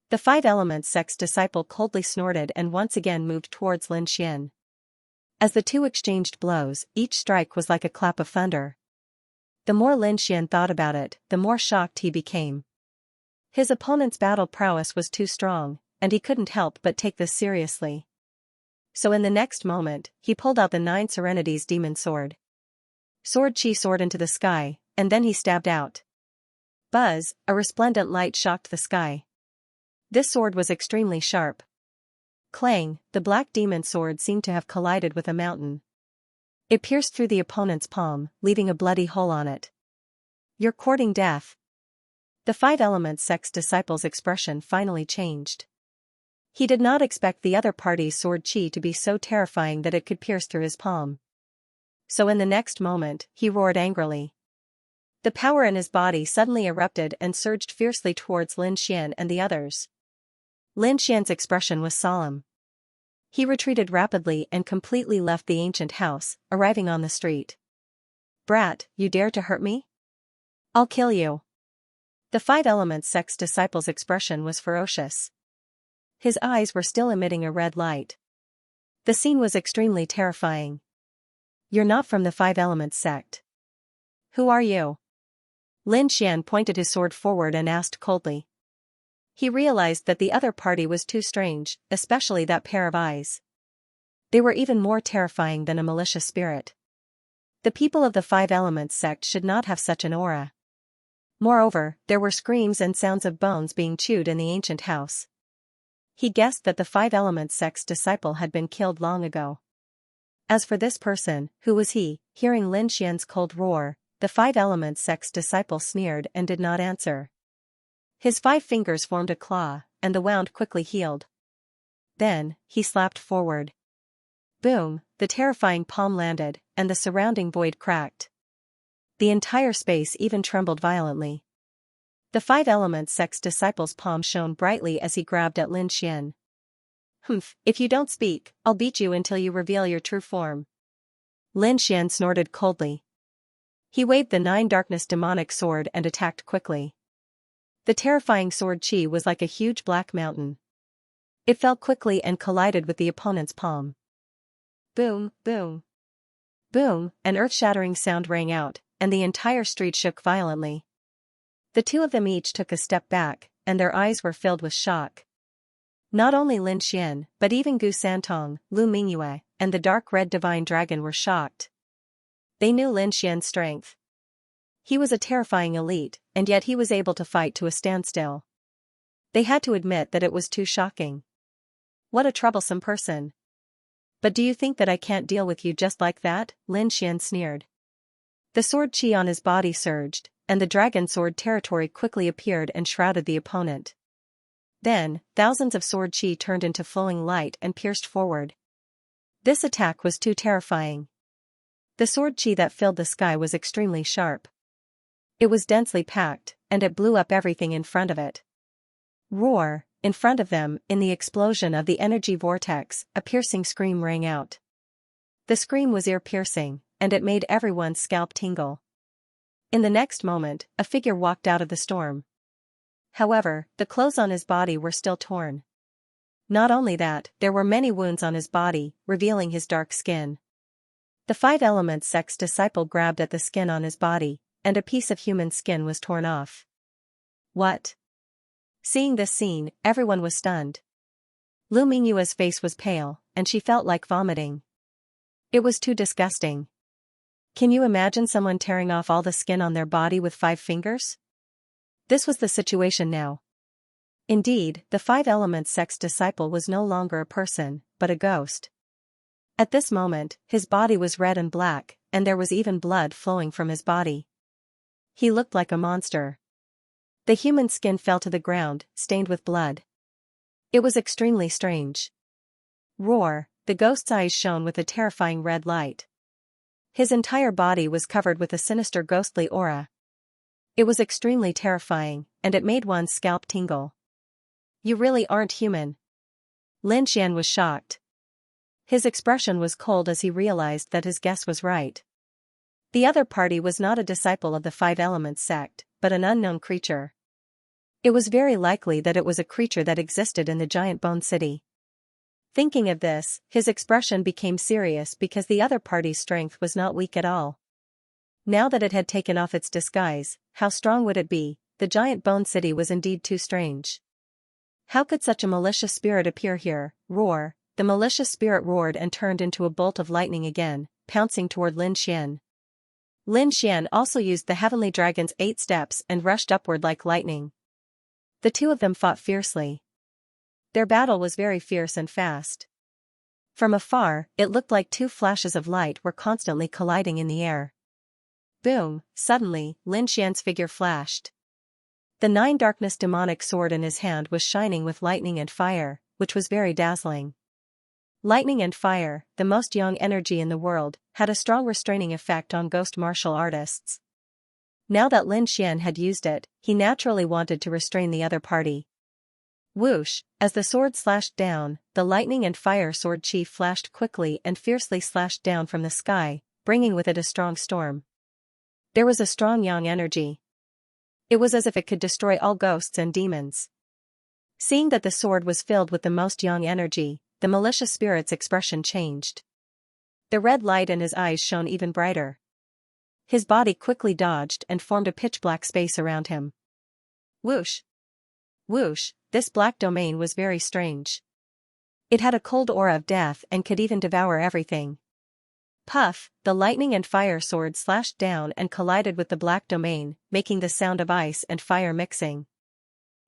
Speaker 1: The Five Elements sect's disciple coldly snorted and once again moved towards Lin Xian. As the two exchanged blows, each strike was like a clap of thunder. The more Lin Xian thought about it, the more shocked he became. His opponent's battle prowess was too strong, and he couldn't help but take this seriously. So in the next moment, he pulled out the Nine Serenities demon sword. Sword Chi soared into the sky, and then he stabbed out. Buzz, a resplendent light shocked the sky. This sword was extremely sharp. Clang, the black demon sword seemed to have collided with a mountain. It pierced through the opponent's palm, leaving a bloody hole on it. You're courting death. The Five Elements sect's disciple's expression finally changed. He did not expect the other party's sword chi to be so terrifying that it could pierce through his palm. So in the next moment, he roared angrily. The power in his body suddenly erupted and surged fiercely towards Lin Xian and the others. Lin Xian's expression was solemn. He retreated rapidly and completely left the ancient house, arriving on the street. Brat, you dare to hurt me? I'll kill you. The Five Elements sect's disciple's expression was ferocious. His eyes were still emitting a red light. The scene was extremely terrifying. You're not from the Five Elements sect. Who are you? Lin Xian pointed his sword forward and asked coldly. He realized that the other party was too strange, especially that pair of eyes. They were even more terrifying than a malicious spirit. The people of the Five Elements sect should not have such an aura. Moreover, there were screams and sounds of bones being chewed in the ancient house. He guessed that the Five Elements sect's disciple had been killed long ago. As for this person, who was he? Hearing Lin Xian's cold roar, the Five Elements sect's disciple sneered and did not answer. His 5 fingers formed a claw, and the wound quickly healed. Then, he slapped forward. Boom, the terrifying palm landed, and the surrounding void cracked. The entire space even trembled violently. The Five Elements sect's disciple's palm shone brightly as he grabbed at Lin Xian. Humph, if you don't speak, I'll beat you until you reveal your true form. Lin Xian snorted coldly. He waved the 9 darkness demonic sword and attacked quickly. The terrifying sword chi was like a huge black mountain. It fell quickly and collided with the opponent's palm. Boom, boom. Boom, an earth-shattering sound rang out, and the entire street shook violently. The two of them each took a step back, and their eyes were filled with shock. Not only Lin Xian, but even Gu Santong, Lu Mingyue, and the dark red divine dragon were shocked. They knew Lin Xian's strength. He was a terrifying elite, and yet he was able to fight to a standstill. They had to admit that it was too shocking. What a troublesome person. But do you think that I can't deal with you just like that? Lin Xian sneered. The sword chi on his body surged, and the dragon sword territory quickly appeared and shrouded the opponent. Then, thousands of sword chi turned into flowing light and pierced forward. This attack was too terrifying. The sword chi that filled the sky was extremely sharp. It was densely packed, and it blew up everything in front of it. Roar! In front of them, in the explosion of the energy vortex, a piercing scream rang out. The scream was ear-piercing, and it made everyone's scalp tingle. In the next moment, a figure walked out of the storm. However, the clothes on his body were still torn. Not only that, there were many wounds on his body, revealing his dark skin. The 5 elements sect's disciple grabbed at the skin on his body, and a piece of human skin was torn off. What? Seeing this scene, everyone was stunned. Lu Mingyue's face was pale, and she felt like vomiting. It was too disgusting. Can you imagine someone tearing off all the skin on their body with 5 fingers? This was the situation now. Indeed, the 5 elements sect's disciple was no longer a person, but a ghost. At this moment, his body was red and black, and there was even blood flowing from his body. He looked like a monster. The human skin fell to the ground, stained with blood. It was extremely strange. Roar! The ghost's eyes shone with a terrifying red light. His entire body was covered with a sinister ghostly aura. It was extremely terrifying, and it made one's scalp tingle. You really aren't human. Lin Xian was shocked. His expression was cold as he realized that his guess was right. The other party was not a disciple of the 5 Elements sect, but an unknown creature. It was very likely that it was a creature that existed in the giant bone city. Thinking of this, his expression became serious because the other party's strength was not weak at all. Now that it had taken off its disguise, how strong would it be? The giant bone city was indeed too strange. How could such a malicious spirit appear here? Roar! The malicious spirit roared and turned into a bolt of lightning again, pouncing toward Lin Xian. Lin Xian also used the heavenly dragon's 8 steps and rushed upward like lightning. The two of them fought fiercely. Their battle was very fierce and fast. From afar, it looked like 2 flashes of light were constantly colliding in the air. Boom! Suddenly, Lin Xian's figure flashed. The 9 darkness demonic sword in his hand was shining with lightning and fire, which was very dazzling. Lightning and fire, the most yang energy in the world, had a strong restraining effect on ghost martial artists. Now that Lin Xian had used it, he naturally wanted to restrain the other party. Whoosh! As the sword slashed down, the lightning and fire sword chi flashed quickly and fiercely slashed down from the sky, bringing with it a strong storm. There was a strong yang energy. It was as if it could destroy all ghosts and demons. Seeing that the sword was filled with the most yang energy, the malicious spirit's expression changed. The red light in his eyes shone even brighter. His body quickly dodged and formed a pitch-black space around him. Whoosh! Whoosh! This black domain was very strange. It had a cold aura of death and could even devour everything. Puff! The lightning and fire sword slashed down and collided with the black domain, making the sound of ice and fire mixing.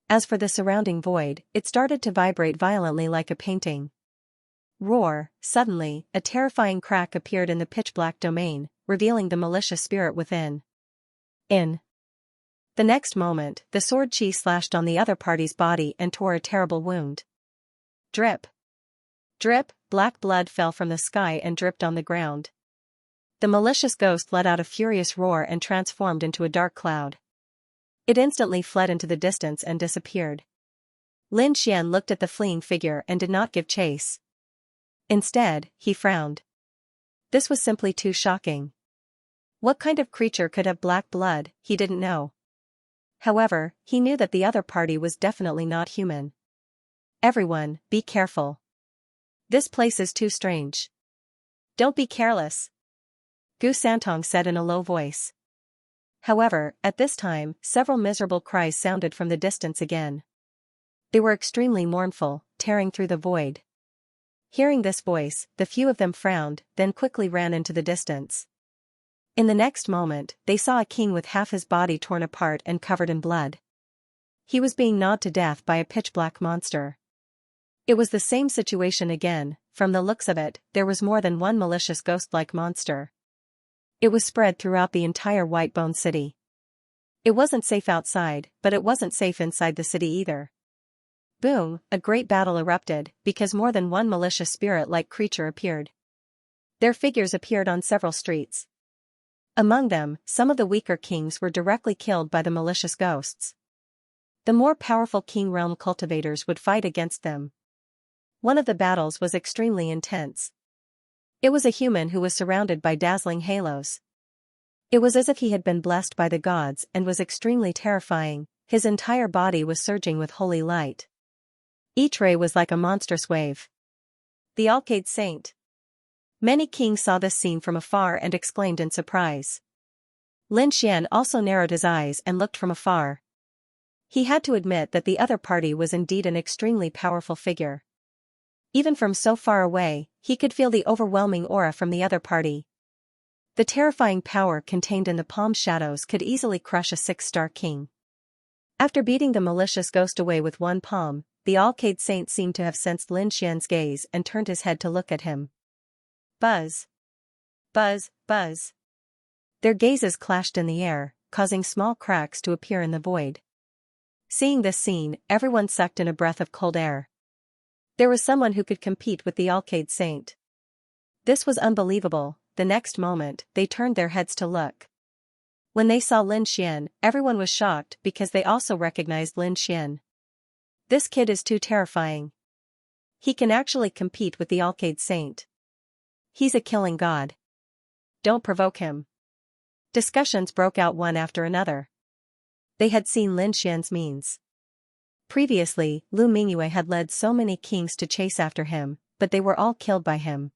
Speaker 1: As for the surrounding void, it started to vibrate violently like a painting. Roar! Suddenly, a terrifying crack appeared in the pitch-black domain, revealing the malicious spirit within. The next moment, the sword chi slashed on the other party's body and tore a terrible wound. Drip! Drip! Black blood fell from the sky and dripped on the ground. The malicious ghost let out a furious roar and transformed into a dark cloud. It instantly fled into the distance and disappeared. Lin Xian looked at the fleeing figure and did not give chase. Instead, he frowned. This was simply too shocking. What kind of creature could have black blood, he didn't know. However, he knew that the other party was definitely not human. Everyone, be careful. This place is too strange. Don't be careless, Gu Santong said in a low voice. However, at this time, several miserable cries sounded from the distance again. They were extremely mournful, tearing through the void. Hearing this voice, the few of them frowned, then quickly ran into the distance. In the next moment, they saw a king with half his body torn apart and covered in blood. He was being gnawed to death by a pitch-black monster. It was the same situation again. From the looks of it, there was more than one malicious ghost-like monster. It was spread throughout the entire Whitebone city. It wasn't safe outside, but it wasn't safe inside the city either. Boom, a great battle erupted, because more than one malicious spirit-like creature appeared. Their figures appeared on several streets. Among them, some of the weaker kings were directly killed by the malicious ghosts. The more powerful king realm cultivators would fight against them. One of the battles was extremely intense. It was a human who was surrounded by dazzling halos. It was as if he had been blessed by the gods and was extremely terrifying. His entire body was surging with holy light. Each ray was like a monstrous wave. The Alcade Saint. Many kings saw this scene from afar and exclaimed in surprise. Lin Xian also narrowed his eyes and looked from afar. He had to admit that the other party was indeed an extremely powerful figure. Even from so far away, he could feel the overwhelming aura from the other party. The terrifying power contained in the palm shadows could easily crush a 6-star king. After beating the malicious ghost away with one palm, the Alcade Saint seemed to have sensed Lin Xian's gaze and turned his head to look at him. Buzz. Buzz, buzz. Their gazes clashed in the air, causing small cracks to appear in the void. Seeing this scene, everyone sucked in a breath of cold air. There was someone who could compete with the Alcade Saint. This was unbelievable. The next moment, they turned their heads to look. When they saw Lin Xian, everyone was shocked because they also recognized Lin Xian. This kid is too terrifying. He can actually compete with the Alcade Saint. He's a killing god. Don't provoke him. Discussions broke out one after another. They had seen Lin Xian's means. Previously, Lu Mingyue had led so many kings to chase after him, but they were all killed by him.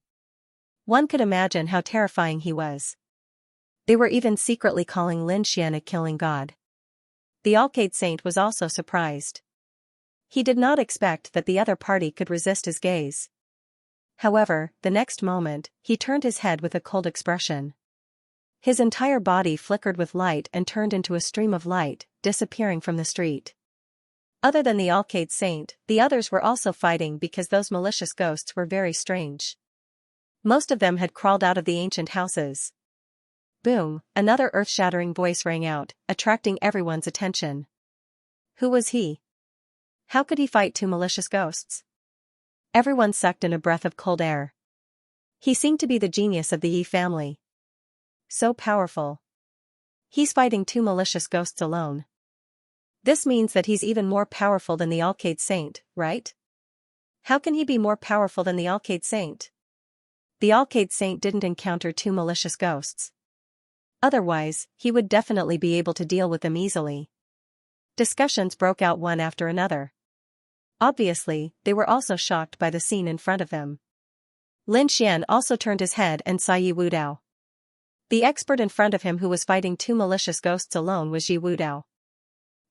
Speaker 1: One could imagine how terrifying he was. They were even secretly calling Lin Xian a killing god. The Alcade Saint was also surprised. He did not expect that the other party could resist his gaze. However, the next moment, he turned his head with a cold expression. His entire body flickered with light and turned into a stream of light, disappearing from the street. Other than the Alcade Saint, the others were also fighting because those malicious ghosts were very strange. Most of them had crawled out of the ancient houses. Boom, another earth-shattering voice rang out, attracting everyone's attention. Who was he? How could he fight two malicious ghosts? Everyone sucked in a breath of cold air. He seemed to be the genius of the Yi family. So powerful. He's fighting two malicious ghosts alone. This means that he's even more powerful than the Alcade Saint, right? How can he be more powerful than the Alcade Saint? The Alcade Saint didn't encounter two malicious ghosts. Otherwise, he would definitely be able to deal with them easily. Discussions broke out one after another. Obviously, they were also shocked by the scene in front of them. Lin Xian also turned his head and saw Yi Wudao. The expert in front of him who was fighting two malicious ghosts alone was Yi Wudao.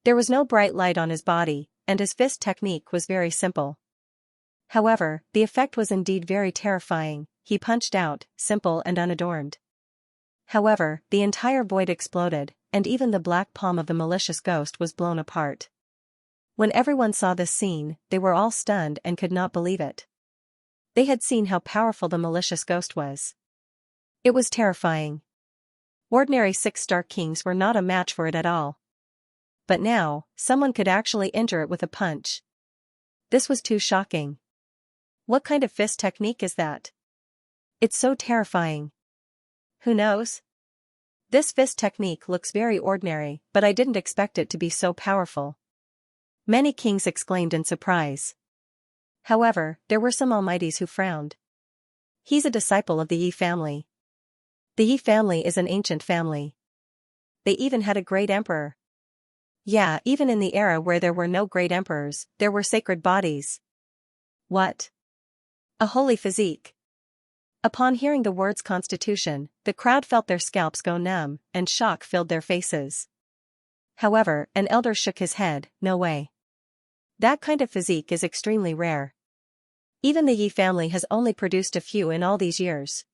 Speaker 1: There was no bright light on his body, and his fist technique was very simple. However, the effect was indeed very terrifying. He punched out, simple and unadorned. However, the entire void exploded, and even the black palm of the malicious ghost was blown apart. When everyone saw this scene, they were all stunned and could not believe it. They had seen how powerful the malicious ghost was. It was terrifying. Ordinary 6-star kings were not a match for it at all. But now, someone could actually injure it with a punch. This was too shocking. What kind of fist technique is that? It's so terrifying. Who knows? This fist technique looks very ordinary, but I didn't expect it to be so powerful. Many kings exclaimed in surprise. However, there were some almighties who frowned. He's a disciple of the Yi family. The Yi family is an ancient family. They even had a great emperor. Yeah, even in the era where there were no great emperors, there were sacred bodies. What? A holy physique. Upon hearing the words constitution, the crowd felt their scalps go numb, and shock filled their faces. However, an elder shook his head, no way. That kind of physique is extremely rare. Even the Yi family has only produced a few in all these years.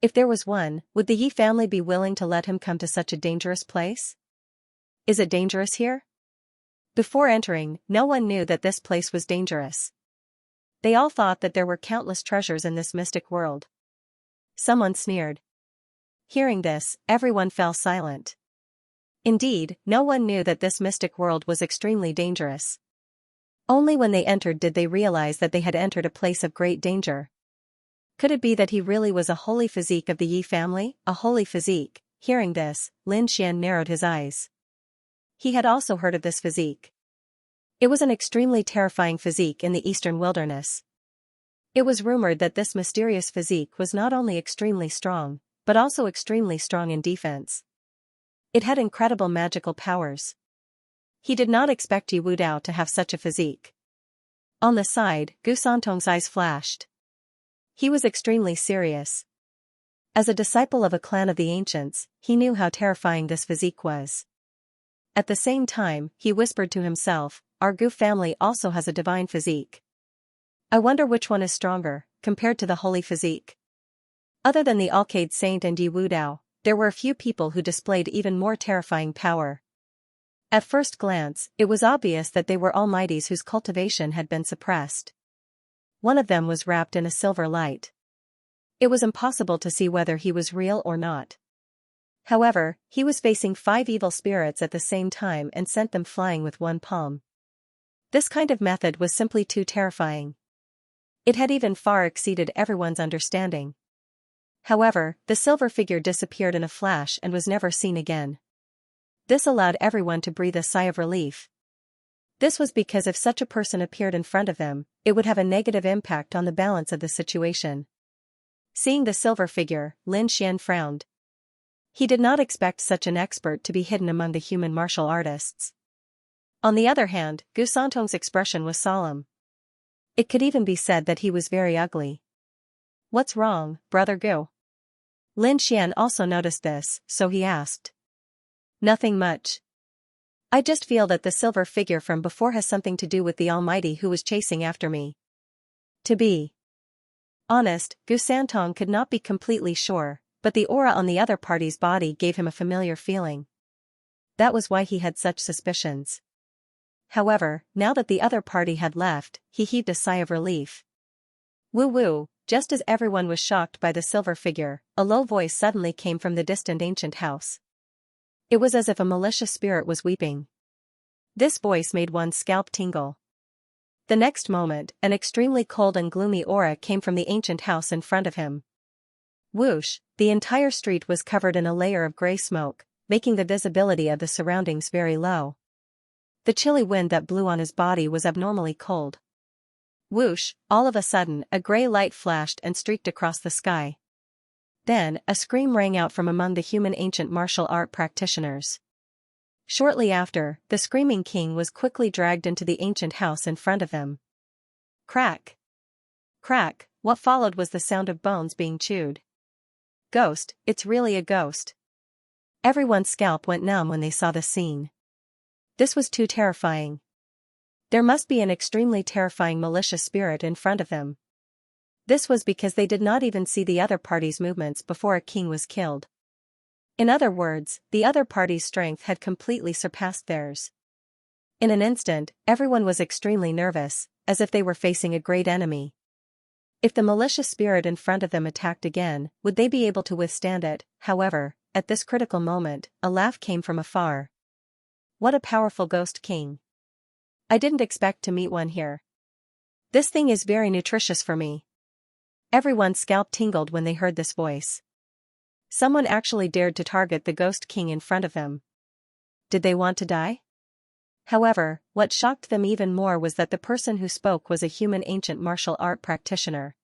Speaker 1: If there was one, would the Yi family be willing to let him come to such a dangerous place? Is it dangerous here? Before entering, no one knew that this place was dangerous. They all thought that there were countless treasures in this mystic world. Someone sneered. Hearing this, everyone fell silent. Indeed, no one knew that this mystic world was extremely dangerous. Only when they entered did they realize that they had entered a place of great danger. Could it be that he really was a holy physique of the Yi family? A holy physique. Hearing this, Lin Xian narrowed his eyes. He had also heard of this physique. It was an extremely terrifying physique in the eastern wilderness. It was rumored that this mysterious physique was not only extremely strong, but also extremely strong in defense. It had incredible magical powers. He did not expect Yi Wudao to have such a physique. On the side, Gu Santong's eyes flashed. He was extremely serious. As a disciple of a clan of the ancients, he knew how terrifying this physique was. At the same time, he whispered to himself, our Gu family also has a divine physique. I wonder which one is stronger, compared to the holy physique. Other than the Alcade Saint and Yi Wudao, there were a few people who displayed even more terrifying power. At first glance, it was obvious that they were almighties whose cultivation had been suppressed. One of them was wrapped in a silver light. It was impossible to see whether he was real or not. However, he was facing 5 evil spirits at the same time and sent them flying with one palm. This kind of method was simply too terrifying. It had even far exceeded everyone's understanding. However, the silver figure disappeared in a flash and was never seen again. This allowed everyone to breathe a sigh of relief. This was because if such a person appeared in front of them, it would have a negative impact on the balance of the situation. Seeing the silver figure, Lin Xian frowned. He did not expect such an expert to be hidden among the human martial artists. On the other hand, Gu Santong's expression was solemn. It could even be said that he was very ugly. What's wrong, brother Gu? Lin Xian also noticed this, so he asked. Nothing much. I just feel that the silver figure from before has something to do with the Almighty who was chasing after me. To be honest, Gu Santong could not be completely sure, but the aura on the other party's body gave him a familiar feeling. That was why he had such suspicions. However, now that the other party had left, he heaved a sigh of relief. Woo-woo, just as everyone was shocked by the silver figure, a low voice suddenly came from the distant ancient house. It was as if a malicious spirit was weeping. This voice made one's scalp tingle. The next moment, an extremely cold and gloomy aura came from the ancient house in front of him. Whoosh, the entire street was covered in a layer of gray smoke, making the visibility of the surroundings very low. The chilly wind that blew on his body was abnormally cold. Whoosh, all of a sudden, a gray light flashed and streaked across the sky. Then, a scream rang out from among the human ancient martial art practitioners. Shortly after, the screaming king was quickly dragged into the ancient house in front of them. Crack! Crack! What followed was the sound of bones being chewed. Ghost, it's really a ghost. Everyone's scalp went numb when they saw the scene. This was too terrifying. There must be an extremely terrifying malicious spirit in front of them. This was because they did not even see the other party's movements before a king was killed. In other words, the other party's strength had completely surpassed theirs. In an instant, everyone was extremely nervous, as if they were facing a great enemy. If the malicious spirit in front of them attacked again, would they be able to withstand it? However, at this critical moment, a laugh came from afar. What a powerful ghost king. I didn't expect to meet one here. This thing is very nutritious for me. Everyone's scalp tingled when they heard this voice. Someone actually dared to target the ghost king in front of them. Did they want to die? However, what shocked them even more was that the person who spoke was a human ancient martial art practitioner.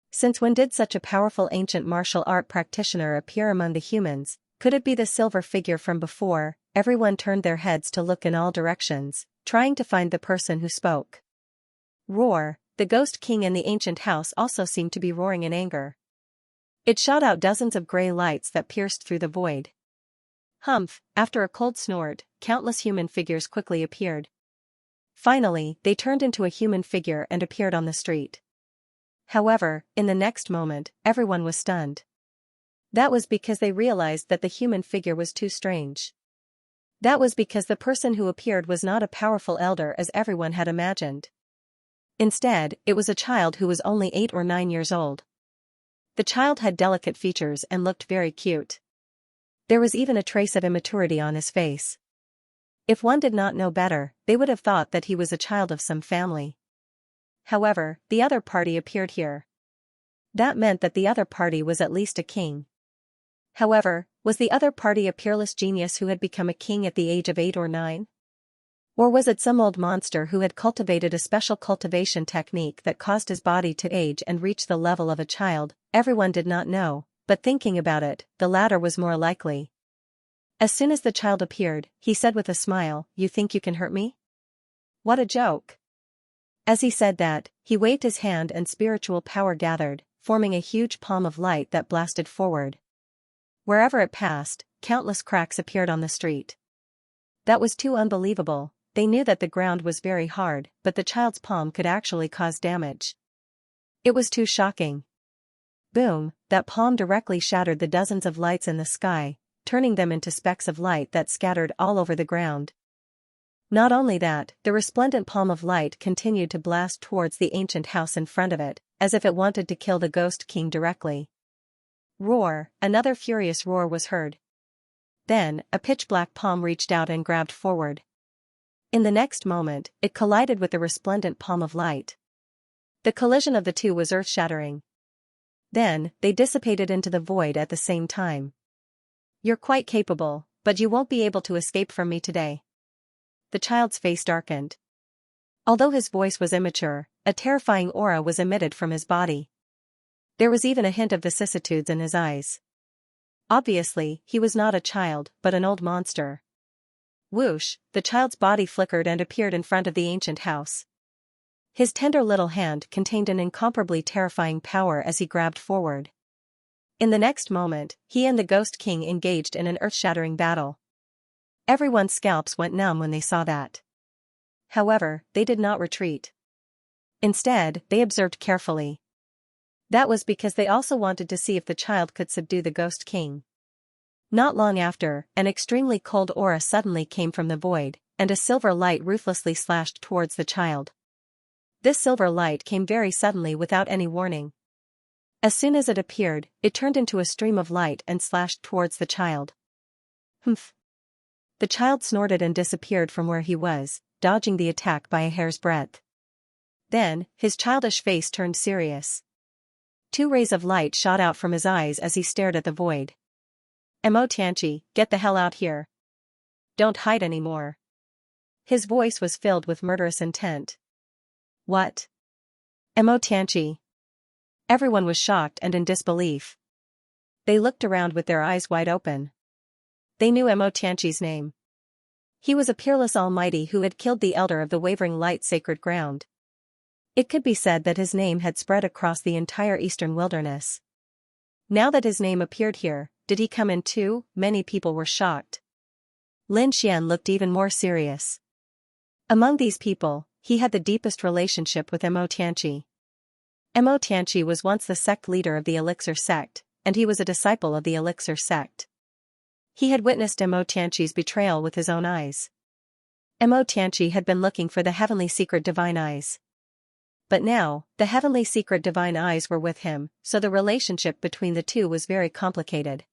Speaker 1: Since when did such a powerful ancient martial art practitioner appear among the humans? Could it be the silver figure from before? Everyone turned their heads to look in all directions, trying to find the person who spoke. Roar! The Ghost King in the ancient house also seemed to be roaring in anger. It shot out dozens of gray lights that pierced through the void. Humph! After a cold snort, countless human figures quickly appeared. Finally, they turned into a human figure and appeared on the street. However, in the next moment, everyone was stunned. That was because they realized that the human figure was too strange. That was because the person who appeared was not a powerful elder as everyone had imagined. Instead, it was a child who was only 8 or 9 years old. The child had delicate features and looked very cute. There was even a trace of immaturity on his face. If one did not know better, they would have thought that he was a child of some family. However, the other party appeared here. That meant that the other party was at least a king. However, was the other party a peerless genius who had become a king at the age of 8 or 9? Or was it some old monster who had cultivated a special cultivation technique that caused his body to age and reach the level of a child? Everyone did not know, but thinking about it, the latter was more likely. As soon as the child appeared, he said with a smile, "You think you can hurt me? What a joke." As he said that, he waved his hand and spiritual power gathered, forming a huge palm of light that blasted forward. Wherever it passed, countless cracks appeared on the street. That was too unbelievable. They knew that the ground was very hard, but the child's palm could actually cause damage. It was too shocking. Boom! That palm directly shattered the dozens of lights in the sky, turning them into specks of light that scattered all over the ground. Not only that, the resplendent palm of light continued to blast towards the ancient house in front of it, as if it wanted to kill the Ghost King directly. Roar! Another furious roar was heard. Then, a pitch-black palm reached out and grabbed forward. In the next moment, it collided with the resplendent palm of light. The collision of the two was earth-shattering. Then, they dissipated into the void at the same time. "You're quite capable, but you won't be able to escape from me today." The child's face darkened. Although his voice was immature, a terrifying aura was emitted from his body. There was even a hint of vicissitudes in his eyes. Obviously, he was not a child, but an old monster. Whoosh! The child's body flickered and appeared in front of the ancient house. His tender little hand contained an incomparably terrifying power as he grabbed forward. In the next moment, he and the Ghost King engaged in an earth-shattering battle. Everyone's scalps went numb when they saw that. However, they did not retreat. Instead, they observed carefully. That was because they also wanted to see if the child could subdue the Ghost King. Not long after, an extremely cold aura suddenly came from the void, and a silver light ruthlessly slashed towards the child. This silver light came very suddenly without any warning. As soon as it appeared, it turned into a stream of light and slashed towards the child. Humph! The child snorted and disappeared from where he was, dodging the attack by a hair's breadth. Then, his childish face turned serious. 2 rays of light shot out from his eyes as he stared at the void. "Xianxia, get the hell out here. Don't hide anymore." His voice was filled with murderous intent. "What? Xianxia?" Everyone was shocked and in disbelief. They looked around with their eyes wide open. They knew Xianxia's name. He was a peerless almighty who had killed the elder of the Wavering Light sacred ground. It could be said that his name had spread across the entire eastern wilderness. Now that his name appeared here, did he come in too? Many people were shocked. Lin Xian looked even more serious. Among these people, he had the deepest relationship with Xianxia. Xianxia was once the sect leader of the Elixir sect, and he was a disciple of the Elixir sect. He had witnessed Xianxia's betrayal with his own eyes. Xianxia had been looking for the heavenly secret divine eyes. But now, the heavenly secret divine eyes were with him, so the relationship between the two was very complicated.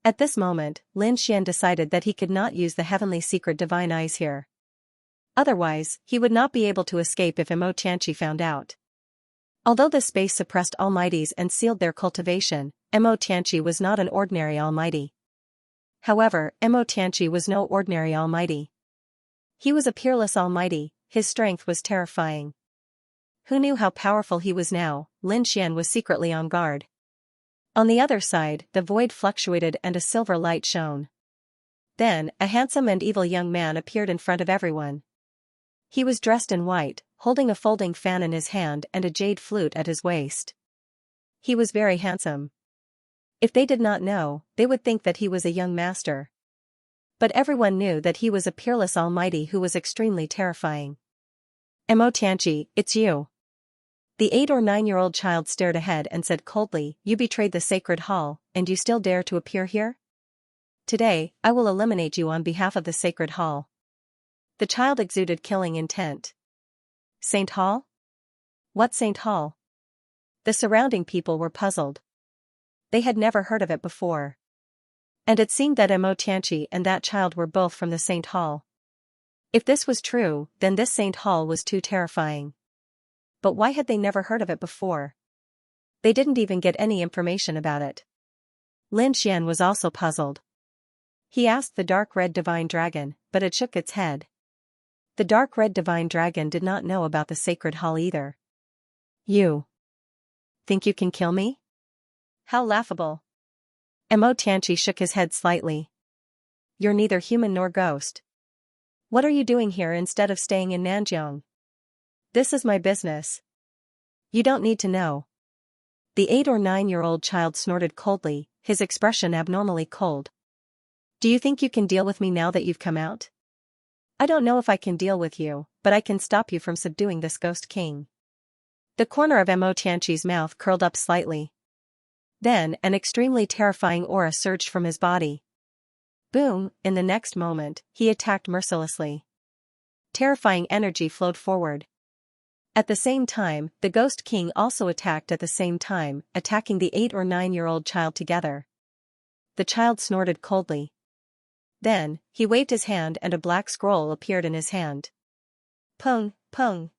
Speaker 1: At this moment, Lin Xian decided that he could not use the heavenly secret divine eyes here. Otherwise, he would not be able to escape if Xianxia found out. Although the space suppressed almighties and sealed their cultivation, Xianxia was not an ordinary almighty. However, Xianxia was no ordinary almighty. He was a peerless almighty, his strength was terrifying. Who knew how powerful he was now? Lin Xian was secretly on guard. On the other side, the void fluctuated and a silver light shone. Then, a handsome and evil young man appeared in front of everyone. He was dressed in white, holding a folding fan in his hand and a jade flute at his waist. He was very handsome. If they did not know, they would think that he was a young master. But everyone knew that he was a peerless almighty who was extremely terrifying. Mo Tianqi, it's you. The 8 or 9-year-old child stared ahead and said coldly, you betrayed the sacred hall, and you still dare to appear here? Today, I will eliminate you on behalf of the sacred hall. The child exuded killing intent. Saint Hall? What Saint Hall? The surrounding people were puzzled. They had never heard of it before. And it seemed that Mo Tianqi and that child were both from the Saint Hall. If this was true, then this Saint Hall was too terrifying. But why had they never heard of it before? They didn't even get any information about it. Lin Xian was also puzzled. He asked the dark red divine dragon, but it shook its head. The dark red divine dragon did not know about the sacred hall either. You think you can kill me? How laughable. Mo Tianqi shook his head slightly. You're neither human nor ghost. What are you doing here instead of staying in Nanjiang? This is my business. You don't need to know. The 8 or 9-year-old child snorted coldly, his expression abnormally cold. Do you think you can deal with me now that you've come out? I don't know if I can deal with you, but I can stop you from subduing this ghost king. The corner of Mo Tianqi's mouth curled up slightly. Then, an extremely terrifying aura surged from his body. Boom, in the next moment, he attacked mercilessly. Terrifying energy flowed forward. At the same time, the Ghost King also attacked at the same time, attacking the 8 or 9-year-old child together. The child snorted coldly. Then, he waved his hand and a black scroll appeared in his hand. Pung, pung.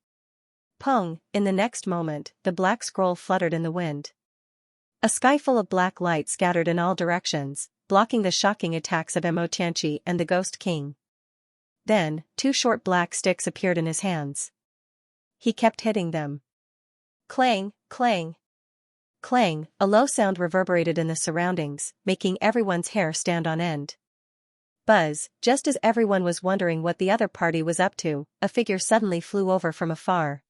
Speaker 1: Pung, in the next moment, the black scroll fluttered in the wind. A sky full of black light scattered in all directions, blocking the shocking attacks of Mo Tianqi and the Ghost King. Then, 2 short black sticks appeared in his hands. He kept hitting them. Clang, clang. Clang, a low sound reverberated in the surroundings, making everyone's hair stand on end. Buzz, just as everyone was wondering what the other party was up to, a figure suddenly flew over from afar.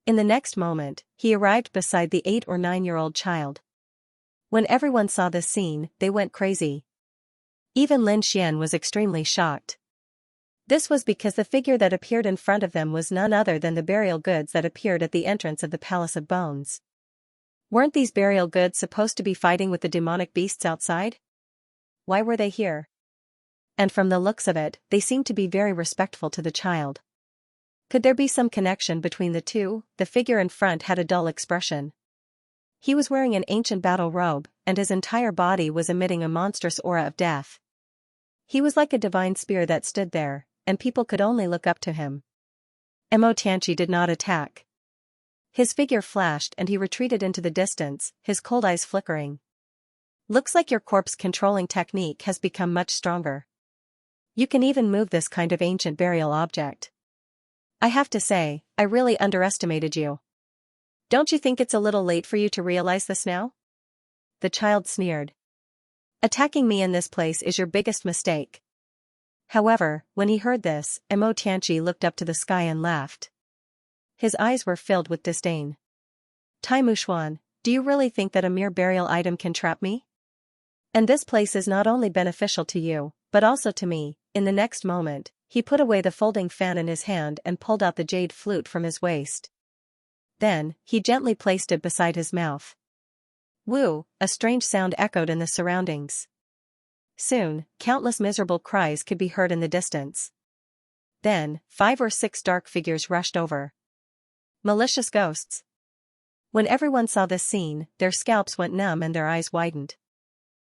Speaker 1: In the next moment, he arrived beside the 8 or 9-year-old child. When everyone saw this scene, they went crazy. Even Lin Xian was extremely shocked. This was because the figure that appeared in front of them was none other than the burial goods that appeared at the entrance of the Palace of Bones. Weren't these burial goods supposed to be fighting with the demonic beasts outside? Why were they here? And from the looks of it, they seemed to be very respectful to the child. Could there be some connection between the two? The figure in front had a dull expression. He was wearing an ancient battle robe, and his entire body was emitting a monstrous aura of death. He was like a divine spear that stood there, and people could only look up to him. Mo Tianqi did not attack. His figure flashed and he retreated into the distance, his cold eyes flickering. Looks like your corpse controlling technique has become much stronger. You can even move this kind of ancient burial object. I have to say, I really underestimated you. Don't you think it's a little late for you to realize this now? The child sneered. Attacking me in this place is your biggest mistake. However, when he heard this, Mo Tianqi looked up to the sky and laughed. His eyes were filled with disdain. Tai Mushuan, do you really think that a mere burial item can trap me? And this place is not only beneficial to you, but also to me. In the next moment, he put away the folding fan in his hand and pulled out the jade flute from his waist. Then, he gently placed it beside his mouth. Woo, a strange sound echoed in the surroundings. Soon, countless miserable cries could be heard in the distance. Then, 5 or 6 dark figures rushed over. Malicious ghosts. When everyone saw this scene, their scalps went numb and their eyes widened.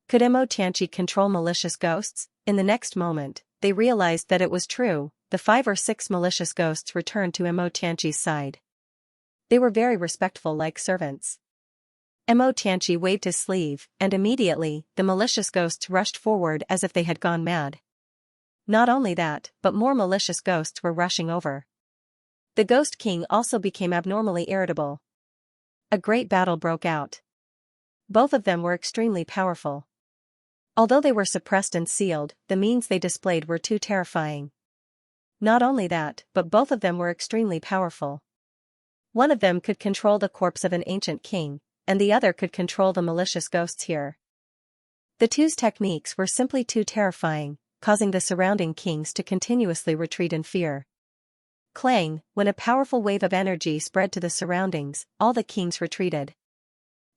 Speaker 1: Could Mo Tianqi control malicious ghosts? In the next moment, they realized that it was true. The 5 or 6 malicious ghosts returned to Mo Tianqi's side. They were very respectful like servants. Mo Tianqi waved his sleeve, and immediately, the malicious ghosts rushed forward as if they had gone mad. Not only that, but more malicious ghosts were rushing over. The Ghost King also became abnormally irritable. A great battle broke out. Both of them were extremely powerful. Although they were suppressed and sealed, the means they displayed were too terrifying. Not only that, but both of them were extremely powerful. One of them could control the corpse of an ancient king, and the other could control the malicious ghosts here. The two's techniques were simply too terrifying, causing the surrounding kings to continuously retreat in fear. Clang, when a powerful wave of energy spread to the surroundings, all the kings retreated.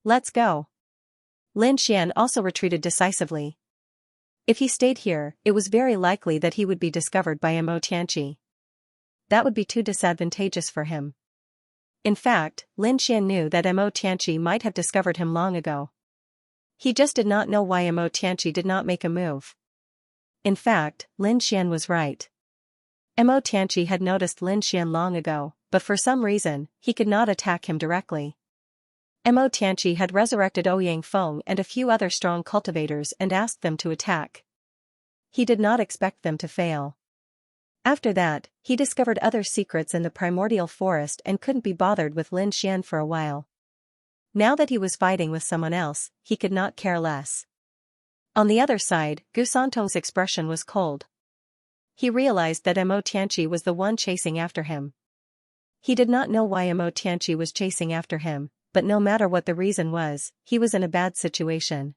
Speaker 1: Let's go. Lin Xian also retreated decisively. If he stayed here, it was very likely that he would be discovered by Mo Tianqi. That would be too disadvantageous for him. In fact, Lin Xian knew that Mo Tianqi might have discovered him long ago. He just did not know why Mo Tianqi did not make a move. In fact, Lin Xian was right. Mo Tianqi had noticed Lin Xian long ago, but for some reason, he could not attack him directly. Mo Tianqi had resurrected Ouyang Feng and a few other strong cultivators and asked them to attack. He did not expect them to fail. After that, he discovered other secrets in the primordial forest and couldn't be bothered with Lin Xian for a while. Now that he was fighting with someone else, he could not care less. On the other side, Gu Santong's expression was cold. He realized that Mo Tianqi was the one chasing after him. He did not know why Mo Tianqi was chasing after him, but no matter what the reason was, he was in a bad situation.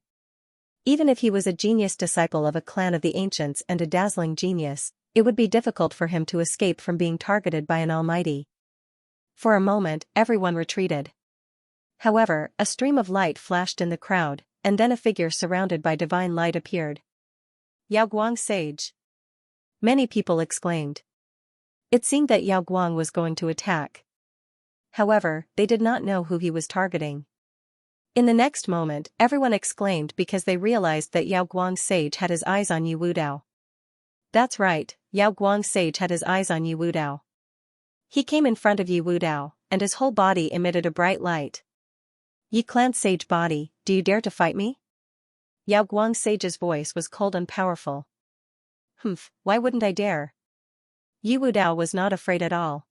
Speaker 1: Even if he was a genius disciple of a clan of the ancients and a dazzling genius, it would be difficult for him to escape from being targeted by an almighty. For a moment, everyone retreated. However, a stream of light flashed in the crowd, and then a figure surrounded by divine light appeared. Yao Guang Sage. Many people exclaimed. It seemed that Yao Guang was going to attack. However, they did not know who he was targeting. In the next moment, everyone exclaimed because they realized that Yao Guang Sage had his eyes on Yi Wudao. That's right, Yao Guang Sage had his eyes on Yi Wudao. He came in front of Yi Wudao, and his whole body emitted a bright light. Yi Clan Sage body, do you dare to fight me? Yao Guang Sage's voice was cold and powerful. Humph, why wouldn't I dare? Yi Wudao was not afraid at all.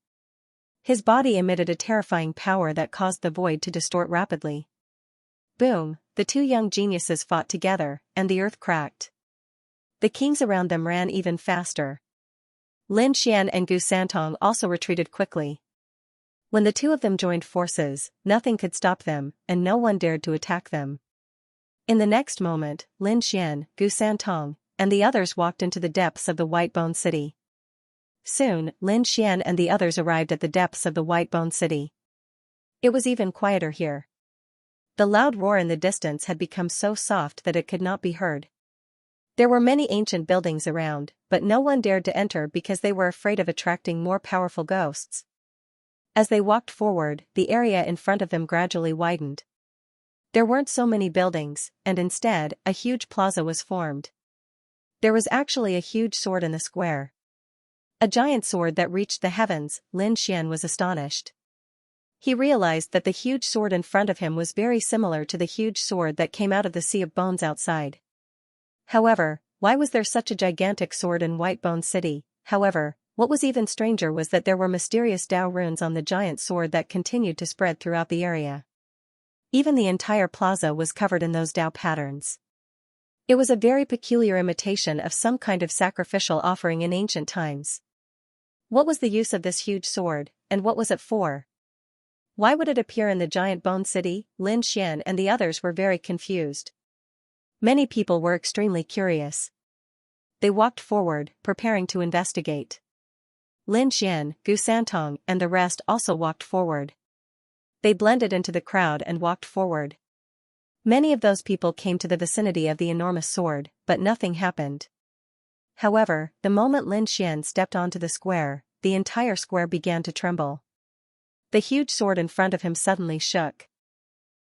Speaker 1: His body emitted a terrifying power that caused the void to distort rapidly. Boom, the two young geniuses fought together, and the earth cracked. The kings around them ran even faster. Lin Xian and Gu Santong also retreated quickly. When the two of them joined forces, nothing could stop them, and no one dared to attack them. In the next moment, Lin Xian, Gu Santong, and the others walked into the depths of the White Bone City. Soon, Lin Xian and the others arrived at the depths of the White Bone City. It was even quieter here. The loud roar in the distance had become so soft that it could not be heard. There were many ancient buildings around, but no one dared to enter because they were afraid of attracting more powerful ghosts. As they walked forward, the area in front of them gradually widened. There weren't so many buildings, and instead, a huge plaza was formed. There was actually a huge sword in the square. A giant sword that reached the heavens. Lin Xian was astonished. He realized that the huge sword in front of him was very similar to the huge sword that came out of the Sea of Bones outside. However, why was there such a gigantic sword in White Bone City? However, what was even stranger was that there were mysterious Dao runes on the giant sword that continued to spread throughout the area. Even the entire plaza was covered in those Dao patterns. It was a very peculiar imitation of some kind of sacrificial offering in ancient times. What was the use of this huge sword, and what was it for? Why would it appear in the giant bone city? Lin Xian and the others were very confused. Many people were extremely curious. They walked forward, preparing to investigate. Lin Xian, Gu Santong, and the rest also walked forward. They blended into the crowd and walked forward. Many of those people came to the vicinity of the enormous sword, but nothing happened. However, the moment Lin Xian stepped onto the square, the entire square began to tremble. The huge sword in front of him suddenly shook.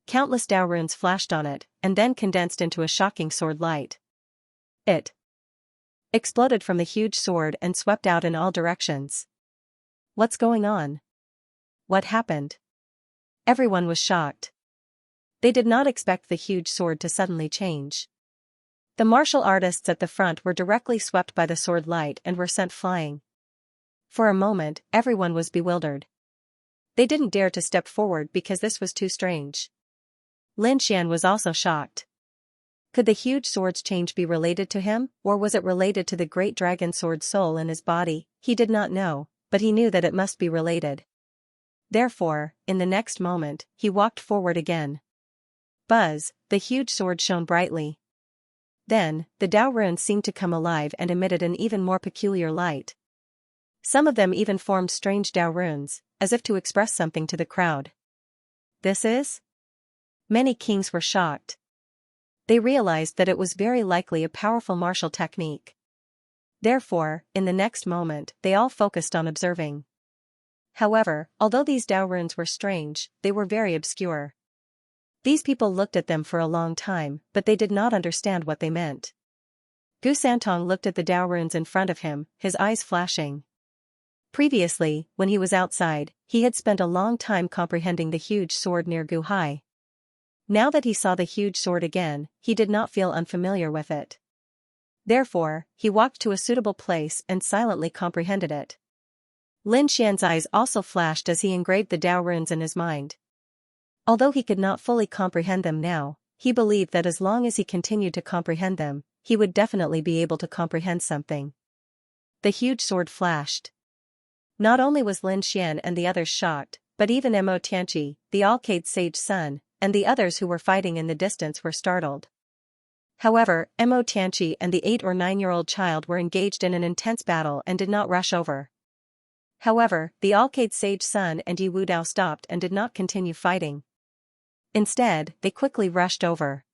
Speaker 1: Countless Dao runes flashed on it, and then condensed into a shocking sword light. It exploded from the huge sword and swept out in all directions. What's going on? What happened? Everyone was shocked. They did not expect the huge sword to suddenly change. The martial artists at the front were directly swept by the sword light and were sent flying. For a moment, everyone was bewildered. They didn't dare to step forward because this was too strange. Lin Xian was also shocked. Could the huge sword's change be related to him, or was it related to the great dragon sword's soul in his body? He did not know, but he knew that it must be related. Therefore, in the next moment, he walked forward again. Buzz, the huge sword shone brightly. Then, the Dao runes seemed to come alive and emitted an even more peculiar light. Some of them even formed strange Dao runes, as if to express something to the crowd. This is? Many kings were shocked. They realized that it was very likely a powerful martial technique. Therefore, in the next moment, they all focused on observing. However, although these Dao runes were strange, they were very obscure. These people looked at them for a long time, but they did not understand what they meant. Gu Santong looked at the Dao runes in front of him, his eyes flashing. Previously, when he was outside, he had spent a long time comprehending the huge sword near Gu Hai. Now that he saw the huge sword again, he did not feel unfamiliar with it. Therefore, he walked to a suitable place and silently comprehended it. Lin Xian's eyes also flashed as he engraved the Dao runes in his mind. Although he could not fully comprehend them now, he believed that as long as he continued to comprehend them, he would definitely be able to comprehend something. The huge sword flashed. Not only was Lin Xian and the others shocked, but even Mo Tianqi, the Alcade Sage's son, and the others who were fighting in the distance were startled. However, Mo Tianqi and the 8 or 9-year-old child were engaged in an intense battle and did not rush over. However, the Alcade Sage's son and Yi Wudao stopped and did not continue fighting. Instead, they quickly rushed over.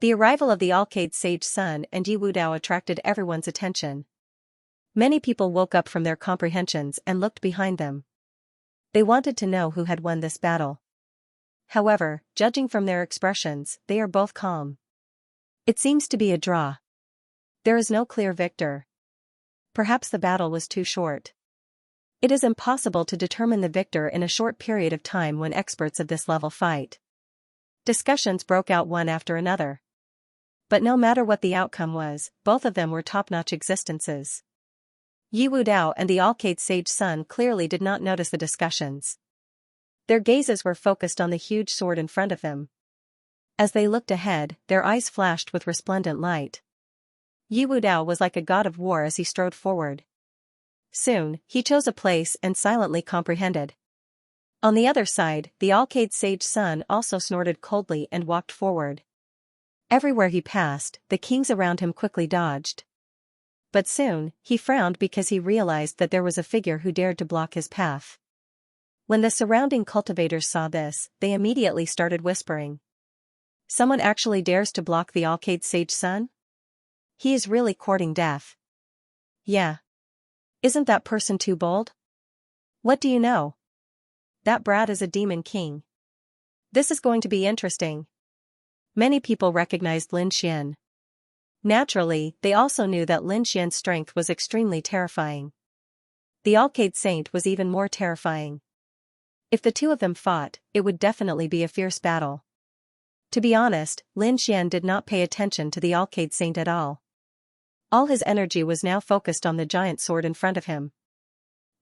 Speaker 1: The arrival of the Alcade Sage's son and Yi Wudao attracted everyone's attention. Many people woke up from their comprehensions and looked behind them. They wanted to know who had won this battle. However, judging from their expressions, they are both calm. It seems to be a draw. There is no clear victor. Perhaps the battle was too short. It is impossible to determine the victor in a short period of time when experts of this level fight. Discussions broke out one after another. But no matter what the outcome was, both of them were top-notch existences. Yi Wudao and the Alcade Sage's son clearly did not notice the discussions. Their gazes were focused on the huge sword in front of them. As they looked ahead, their eyes flashed with resplendent light. Yi Wudao was like a god of war as he strode forward. Soon, he chose a place and silently comprehended. On the other side, the Alcade Sage's son also snorted coldly and walked forward. Everywhere he passed, the kings around him quickly dodged. But soon, he frowned because he realized that there was a figure who dared to block his path. When the surrounding cultivators saw this, they immediately started whispering. Someone actually dares to block the Alcade Sage's son? He is really courting death. Yeah. Isn't that person too bold? What do you know? That brat is a demon king. This is going to be interesting. Many people recognized Lin Xian. Naturally, they also knew that Lin Xian's strength was extremely terrifying. The Alcade Saint was even more terrifying. If the two of them fought, it would definitely be a fierce battle. To be honest, Lin Xian did not pay attention to the Alcade Saint at all. All his energy was now focused on the giant sword in front of him.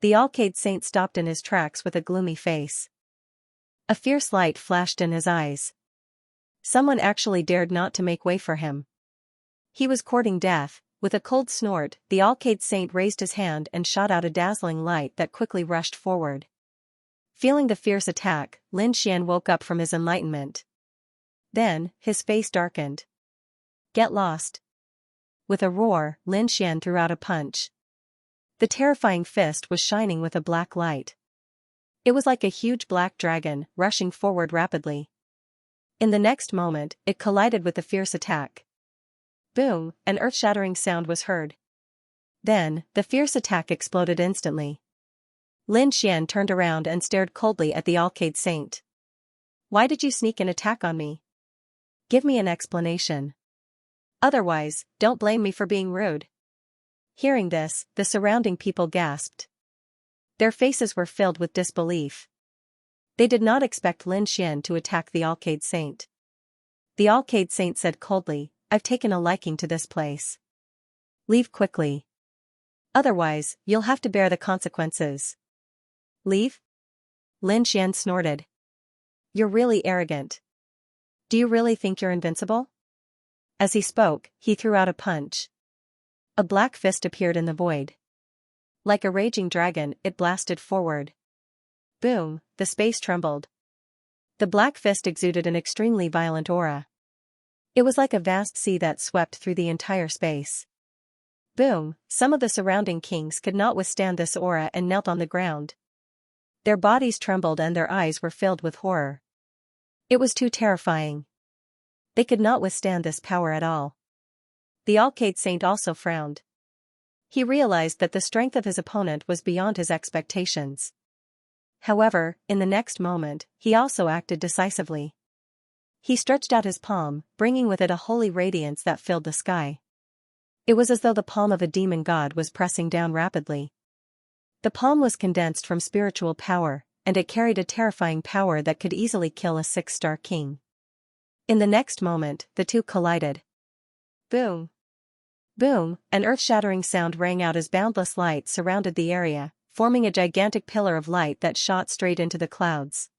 Speaker 1: The Alcade Saint stopped in his tracks with a gloomy face. A fierce light flashed in his eyes. Someone actually dared not to make way for him. He was courting death. With a cold snort, the Alcade Saint raised his hand and shot out a dazzling light that quickly rushed forward. Feeling the fierce attack, Lin Xian woke up from his enlightenment. Then, his face darkened. Get lost. With a roar, Lin Xian threw out a punch. The terrifying fist was shining with a black light. It was like a huge black dragon, rushing forward rapidly. In the next moment, it collided with the fierce attack. Boom, an earth-shattering sound was heard. Then, the fierce attack exploded instantly. Lin Xian turned around and stared coldly at the Alcade Saint. Why did you sneak an attack on me? Give me an explanation. Otherwise, don't blame me for being rude. Hearing this, the surrounding people gasped. Their faces were filled with disbelief. They did not expect Lin Xian to attack the Alcade Saint. The Alcade Saint said coldly, I've taken a liking to this place. Leave quickly. Otherwise, you'll have to bear the consequences. Leave? Lin Xian snorted. You're really arrogant. Do you really think you're invincible? As he spoke, he threw out a punch. A black fist appeared in the void. Like a raging dragon, it blasted forward. Boom, the space trembled. The black fist exuded an extremely violent aura. It was like a vast sea that swept through the entire space. Boom, some of the surrounding kings could not withstand this aura and knelt on the ground. Their bodies trembled and their eyes were filled with horror. It was too terrifying. They could not withstand this power at all. The Alcade Saint also frowned. He realized that the strength of his opponent was beyond his expectations. However, in the next moment, he also acted decisively. He stretched out his palm, bringing with it a holy radiance that filled the sky. It was as though the palm of a demon god was pressing down rapidly. The palm was condensed from spiritual power, and it carried a terrifying power that could easily kill a 6-star king. In the next moment, the two collided. Boom! Boom! An earth-shattering sound rang out as boundless light surrounded the area, forming a gigantic pillar of light that shot straight into the clouds.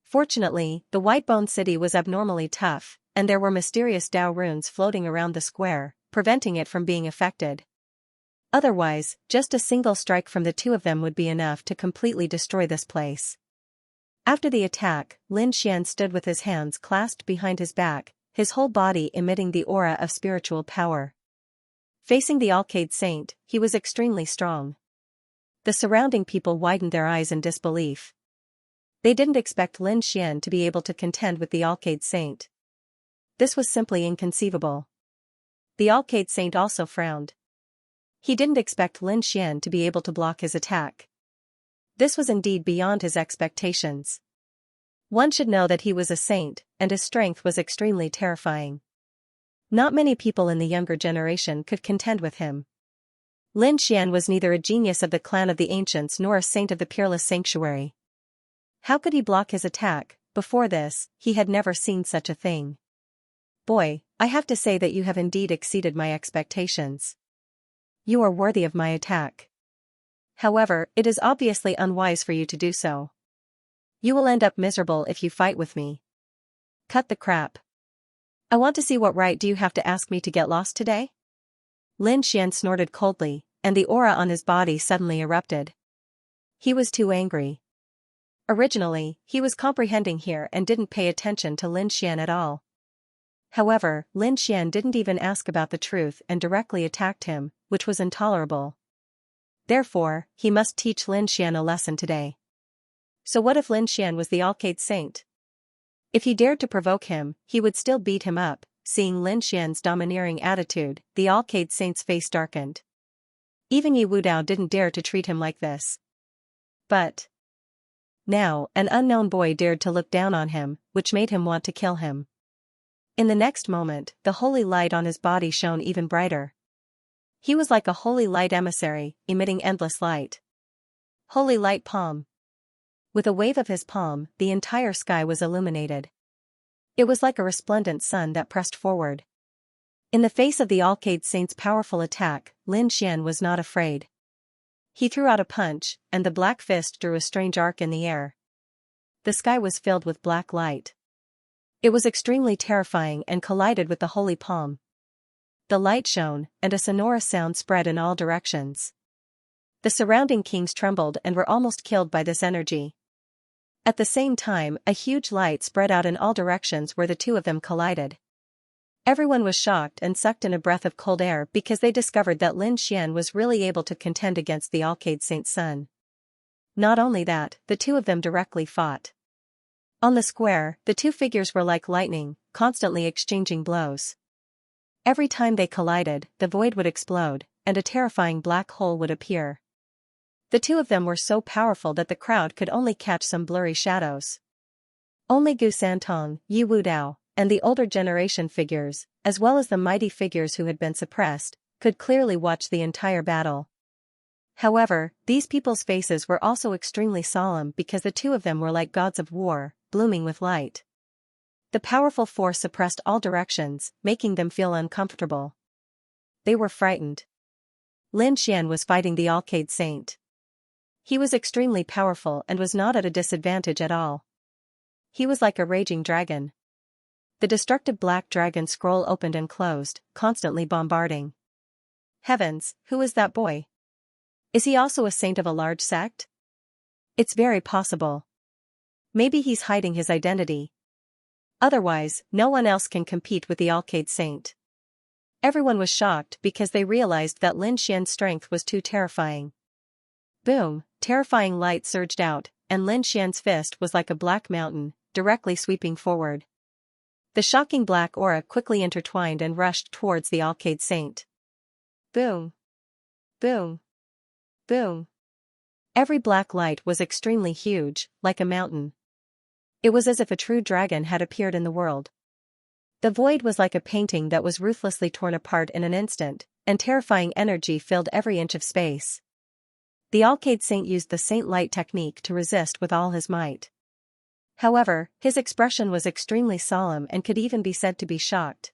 Speaker 1: Fortunately, the White-Bone City was abnormally tough, and there were mysterious Dao runes floating around the square, preventing it from being affected. Otherwise, just a single strike from the two of them would be enough to completely destroy this place. After the attack, Lin Xian stood with his hands clasped behind his back, his whole body emitting the aura of spiritual power. Facing the Alcade Saint, he was extremely strong. The surrounding people widened their eyes in disbelief. They didn't expect Lin Xian to be able to contend with the Alcade Saint. This was simply inconceivable. The Alcade Saint also frowned. He didn't expect Lin Xian to be able to block his attack. This was indeed beyond his expectations. One should know that he was a saint, and his strength was extremely terrifying. Not many people in the younger generation could contend with him. Lin Xian was neither a genius of the clan of the ancients nor a saint of the peerless sanctuary. How could he block his attack? Before this, he had never seen such a thing. Boy, I have to say that you have indeed exceeded my expectations. You are worthy of my attack. However, it is obviously unwise for you to do so. You will end up miserable if you fight with me. Cut the crap. I want to see what right do you have to ask me to get lost today? Lin Xian snorted coldly, and the aura on his body suddenly erupted. He was too angry. Originally, he was comprehending here and didn't pay attention to Lin Xian at all. However, Lin Xian didn't even ask about the truth and directly attacked him, which was intolerable. Therefore, he must teach Lin Xian a lesson today. So what if Lin Xian was the Alcade Saint? If he dared to provoke him, he would still beat him up. Seeing Lin Xian's domineering attitude, the Alcade Saint's face darkened. Even Yi Wudao didn't dare to treat him like this. But now, an unknown boy dared to look down on him, which made him want to kill him. In the next moment, the holy light on his body shone even brighter. He was like a holy light emissary, emitting endless light. Holy light palm. With a wave of his palm, the entire sky was illuminated. It was like a resplendent sun that pressed forward. In the face of the Alcade Saint's powerful attack, Lin Xian was not afraid. He threw out a punch, and the black fist drew a strange arc in the air. The sky was filled with black light. It was extremely terrifying and collided with the holy palm. The light shone, and a sonorous sound spread in all directions. The surrounding kings trembled and were almost killed by this energy. At the same time, a huge light spread out in all directions where the two of them collided. Everyone was shocked and sucked in a breath of cold air because they discovered that Lin Xian was really able to contend against the Alcade Saint's son. Not only that, the two of them directly fought. On the square, the two figures were like lightning, constantly exchanging blows. Every time they collided, the void would explode, and a terrifying black hole would appear. The two of them were so powerful that the crowd could only catch some blurry shadows. Only Gu Santong, Yi Wudao, and the older generation figures, as well as the mighty figures who had been suppressed, could clearly watch the entire battle. However, these people's faces were also extremely solemn because the two of them were like gods of war, blooming with light. The powerful force suppressed all directions, making them feel uncomfortable. They were frightened. Lin Xian was fighting the Arcade Saint. He was extremely powerful and was not at a disadvantage at all. He was like a raging dragon. The destructive black dragon scroll opened and closed, constantly bombarding. Heavens, who is that boy? Is he also a saint of a large sect? It's very possible. Maybe he's hiding his identity. Otherwise, no one else can compete with the Arcade Saint. Everyone was shocked because they realized that Lin Xian's strength was too terrifying. Boom, terrifying light surged out, and Lin Xian's fist was like a black mountain, directly sweeping forward. The shocking black aura quickly intertwined and rushed towards the Arcade Saint. Boom. Boom. Boom. Every black light was extremely huge, like a mountain. It was as if a true dragon had appeared in the world. The void was like a painting that was ruthlessly torn apart in an instant, and terrifying energy filled every inch of space. The Arcade Saint used the Saint Light technique to resist with all his might. However, his expression was extremely solemn and could even be said to be shocked.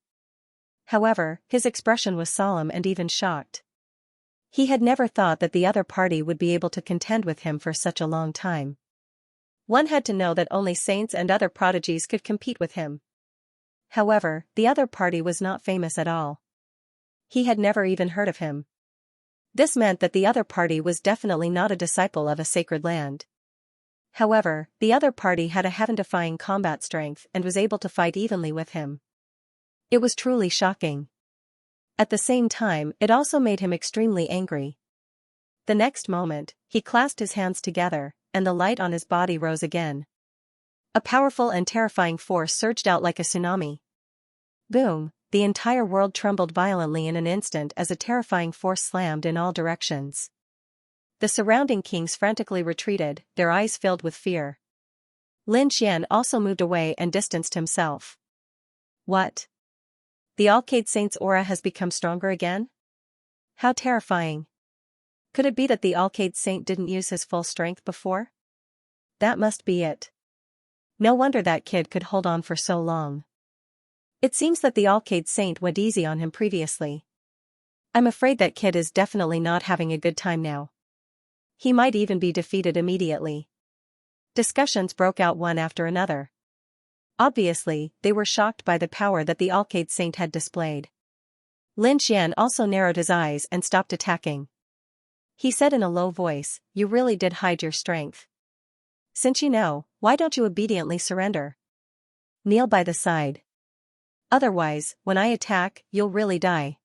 Speaker 1: He had never thought that the other party would be able to contend with him for such a long time. One had to know that only saints and other prodigies could compete with him. However, the other party was not famous at all. He had never even heard of him. This meant that the other party was definitely not a disciple of a sacred land. However, the other party had a heaven-defying combat strength and was able to fight evenly with him. It was truly shocking. At the same time, it also made him extremely angry. The next moment, he clasped his hands together, and the light on his body rose again. A powerful and terrifying force surged out like a tsunami. Boom, the entire world trembled violently in an instant as a terrifying force slammed in all directions. The surrounding kings frantically retreated, their eyes filled with fear. Lin Xian also moved away and distanced himself. What? The Arcade Saint's aura has become stronger again? How terrifying. Could it be that the Arcade Saint didn't use his full strength before? That must be it. No wonder that kid could hold on for so long. It seems that the Arcade Saint went easy on him previously. I'm afraid that kid is definitely not having a good time now. He might even be defeated immediately. Discussions broke out one after another. Obviously, they were shocked by the power that the Arcade Saint had displayed. Lin Xian also narrowed his eyes and stopped attacking. He said in a low voice, "You really did hide your strength. Since you know, why don't you obediently surrender? Kneel by the side. Otherwise, when I attack, you'll really die."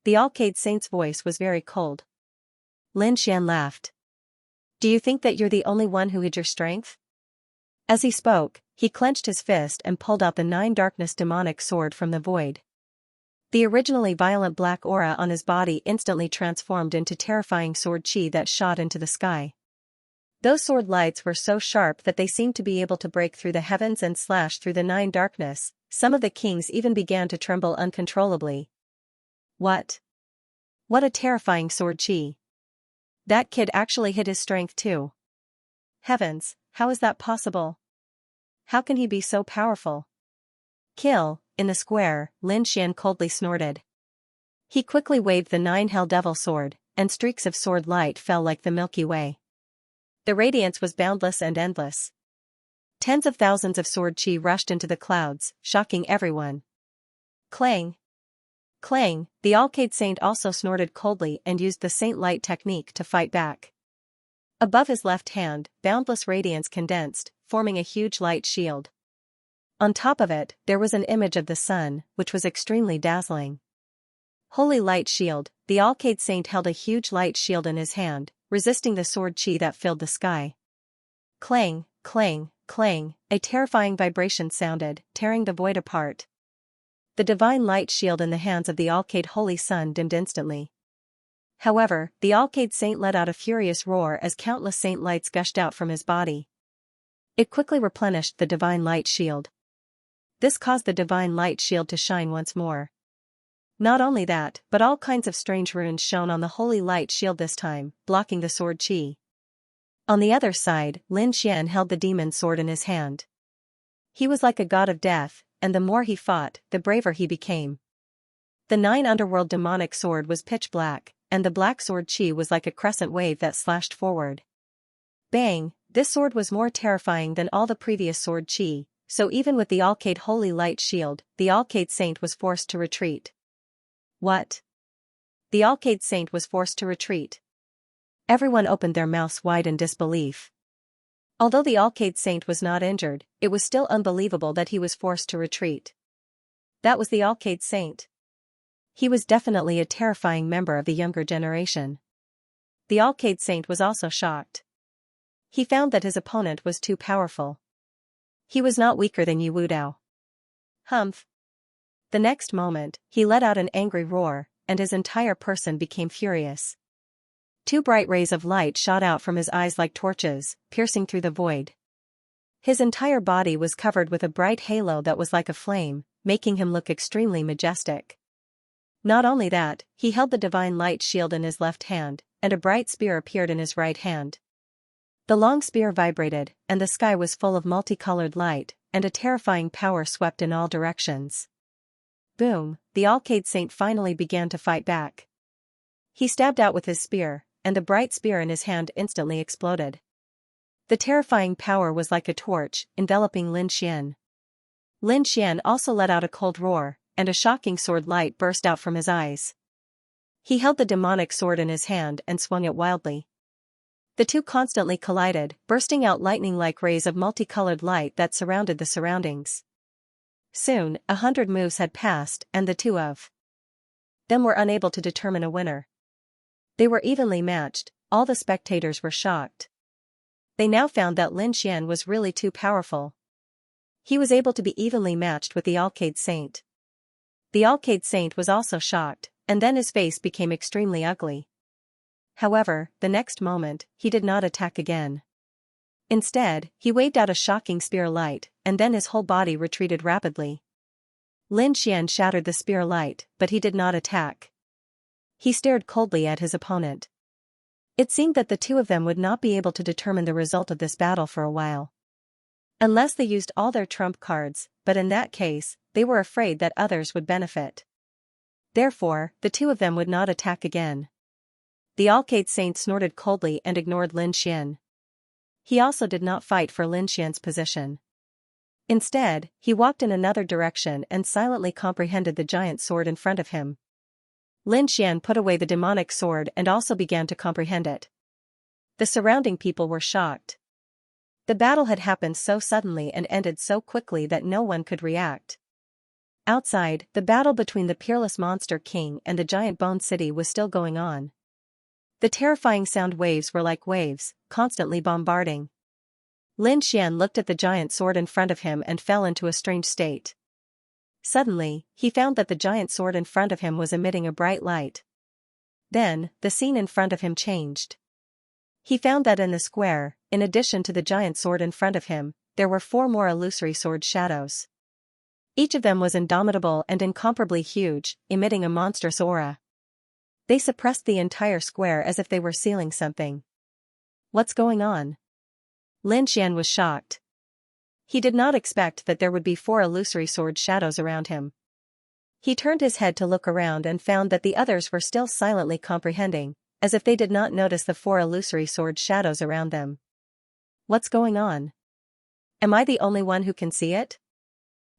Speaker 1: The Arcade Saint's voice was very cold. Lin Xian laughed. "Do you think that you're the only one who hid your strength?" As he spoke, he clenched his fist and pulled out the 9 darkness demonic sword from the void. The originally violent black aura on his body instantly transformed into terrifying sword chi that shot into the sky. Those sword lights were so sharp that they seemed to be able to break through the heavens and slash through the 9 darkness. Some of the kings even began to tremble uncontrollably. What? What a terrifying sword chi. That kid actually hid his strength too. Heavens, how is that possible? How can he be so powerful? Kill, in the square, Lin Xian coldly snorted. He quickly waved the 9 Hell Devil sword, and streaks of sword light fell like the Milky Way. The radiance was boundless and endless. Tens of thousands of sword chi rushed into the clouds, shocking everyone. Clang! Clang! The Arcade Saint also snorted coldly and used the Saint Light technique to fight back. Above his left hand, boundless radiance condensed, forming a huge light shield. On top of it, there was an image of the sun, which was extremely dazzling. Holy light shield, the Arcade Saint held a huge light shield in his hand, resisting the sword chi that filled the sky. Clang, clang, clang, a terrifying vibration sounded, tearing the void apart. The divine light shield in the hands of the Arcade Holy Sun dimmed instantly. However, the Arcade Saint let out a furious roar as countless saint lights gushed out from his body. It quickly replenished the divine light shield. This caused the divine light shield to shine once more. Not only that, but all kinds of strange runes shone on the holy light shield this time, blocking the sword chi. On the other side, Lin Xian held the demon sword in his hand. He was like a god of death, and the more he fought, the braver he became. The 9 underworld demonic sword was pitch black, and the black sword chi was like a crescent wave that slashed forward. Bang! This sword was more terrifying than all the previous sword chi, so even with the Alcade Holy Light Shield, the Alcade Saint was forced to retreat. What? The Alcade Saint was forced to retreat. Everyone opened their mouths wide in disbelief. Although the Alcade Saint was not injured, it was still unbelievable that he was forced to retreat. That was the Alcade Saint. He was definitely a terrifying member of the younger generation. The Alcade Saint was also shocked. He found that his opponent was too powerful. He was not weaker than Yu Wudao. Humph. The next moment, he let out an angry roar, and his entire person became furious. 2 bright rays of light shot out from his eyes like torches, piercing through the void. His entire body was covered with a bright halo that was like a flame, making him look extremely majestic. Not only that, he held the divine light shield in his left hand, and a bright spear appeared in his right hand. The long spear vibrated, and the sky was full of multicolored light, and a terrifying power swept in all directions. Boom! The Alcade Saint finally began to fight back. He stabbed out with his spear, and the bright spear in his hand instantly exploded. The terrifying power was like a torch, enveloping Lin Xian. Lin Xian also let out a cold roar, and a shocking sword light burst out from his eyes. He held the demonic sword in his hand and swung it wildly. The two constantly collided, bursting out lightning-like rays of multicolored light that surrounded the surroundings. Soon, 100 moves had passed, and the two of them were unable to determine a winner. They were evenly matched. All the spectators were shocked. They now found that Lin Xian was really too powerful. He was able to be evenly matched with the Alcade Saint. The Alcade Saint was also shocked, and then his face became extremely ugly. However, the next moment, he did not attack again. Instead, he waved out a shocking spear light, and then his whole body retreated rapidly. Lin Xian shattered the spear light, but he did not attack. He stared coldly at his opponent. It seemed that the two of them would not be able to determine the result of this battle for a while. Unless they used all their trump cards, but in that case, they were afraid that others would benefit. Therefore, the two of them would not attack again. The Alcade Saint snorted coldly and ignored Lin Xian. He also did not fight for Lin Xian's position. Instead, he walked in another direction and silently comprehended the giant sword in front of him. Lin Xian put away the demonic sword and also began to comprehend it. The surrounding people were shocked. The battle had happened so suddenly and ended so quickly that no one could react. Outside, the battle between the Peerless Monster King and the Giant Bone City was still going on. The terrifying sound waves were like waves, constantly bombarding. Lin Xian looked at the giant sword in front of him and fell into a strange state. Suddenly, he found that the giant sword in front of him was emitting a bright light. Then, the scene in front of him changed. He found that in the square, in addition to the giant sword in front of him, there were 4 more illusory sword shadows. Each of them was indomitable and incomparably huge, emitting a monstrous aura. They suppressed the entire square as if they were sealing something. What's going on? Lin Xian was shocked. He did not expect that there would be 4 illusory sword shadows around him. He turned his head to look around and found that the others were still silently comprehending, as if they did not notice the 4 illusory sword shadows around them. What's going on? Am I the only one who can see it?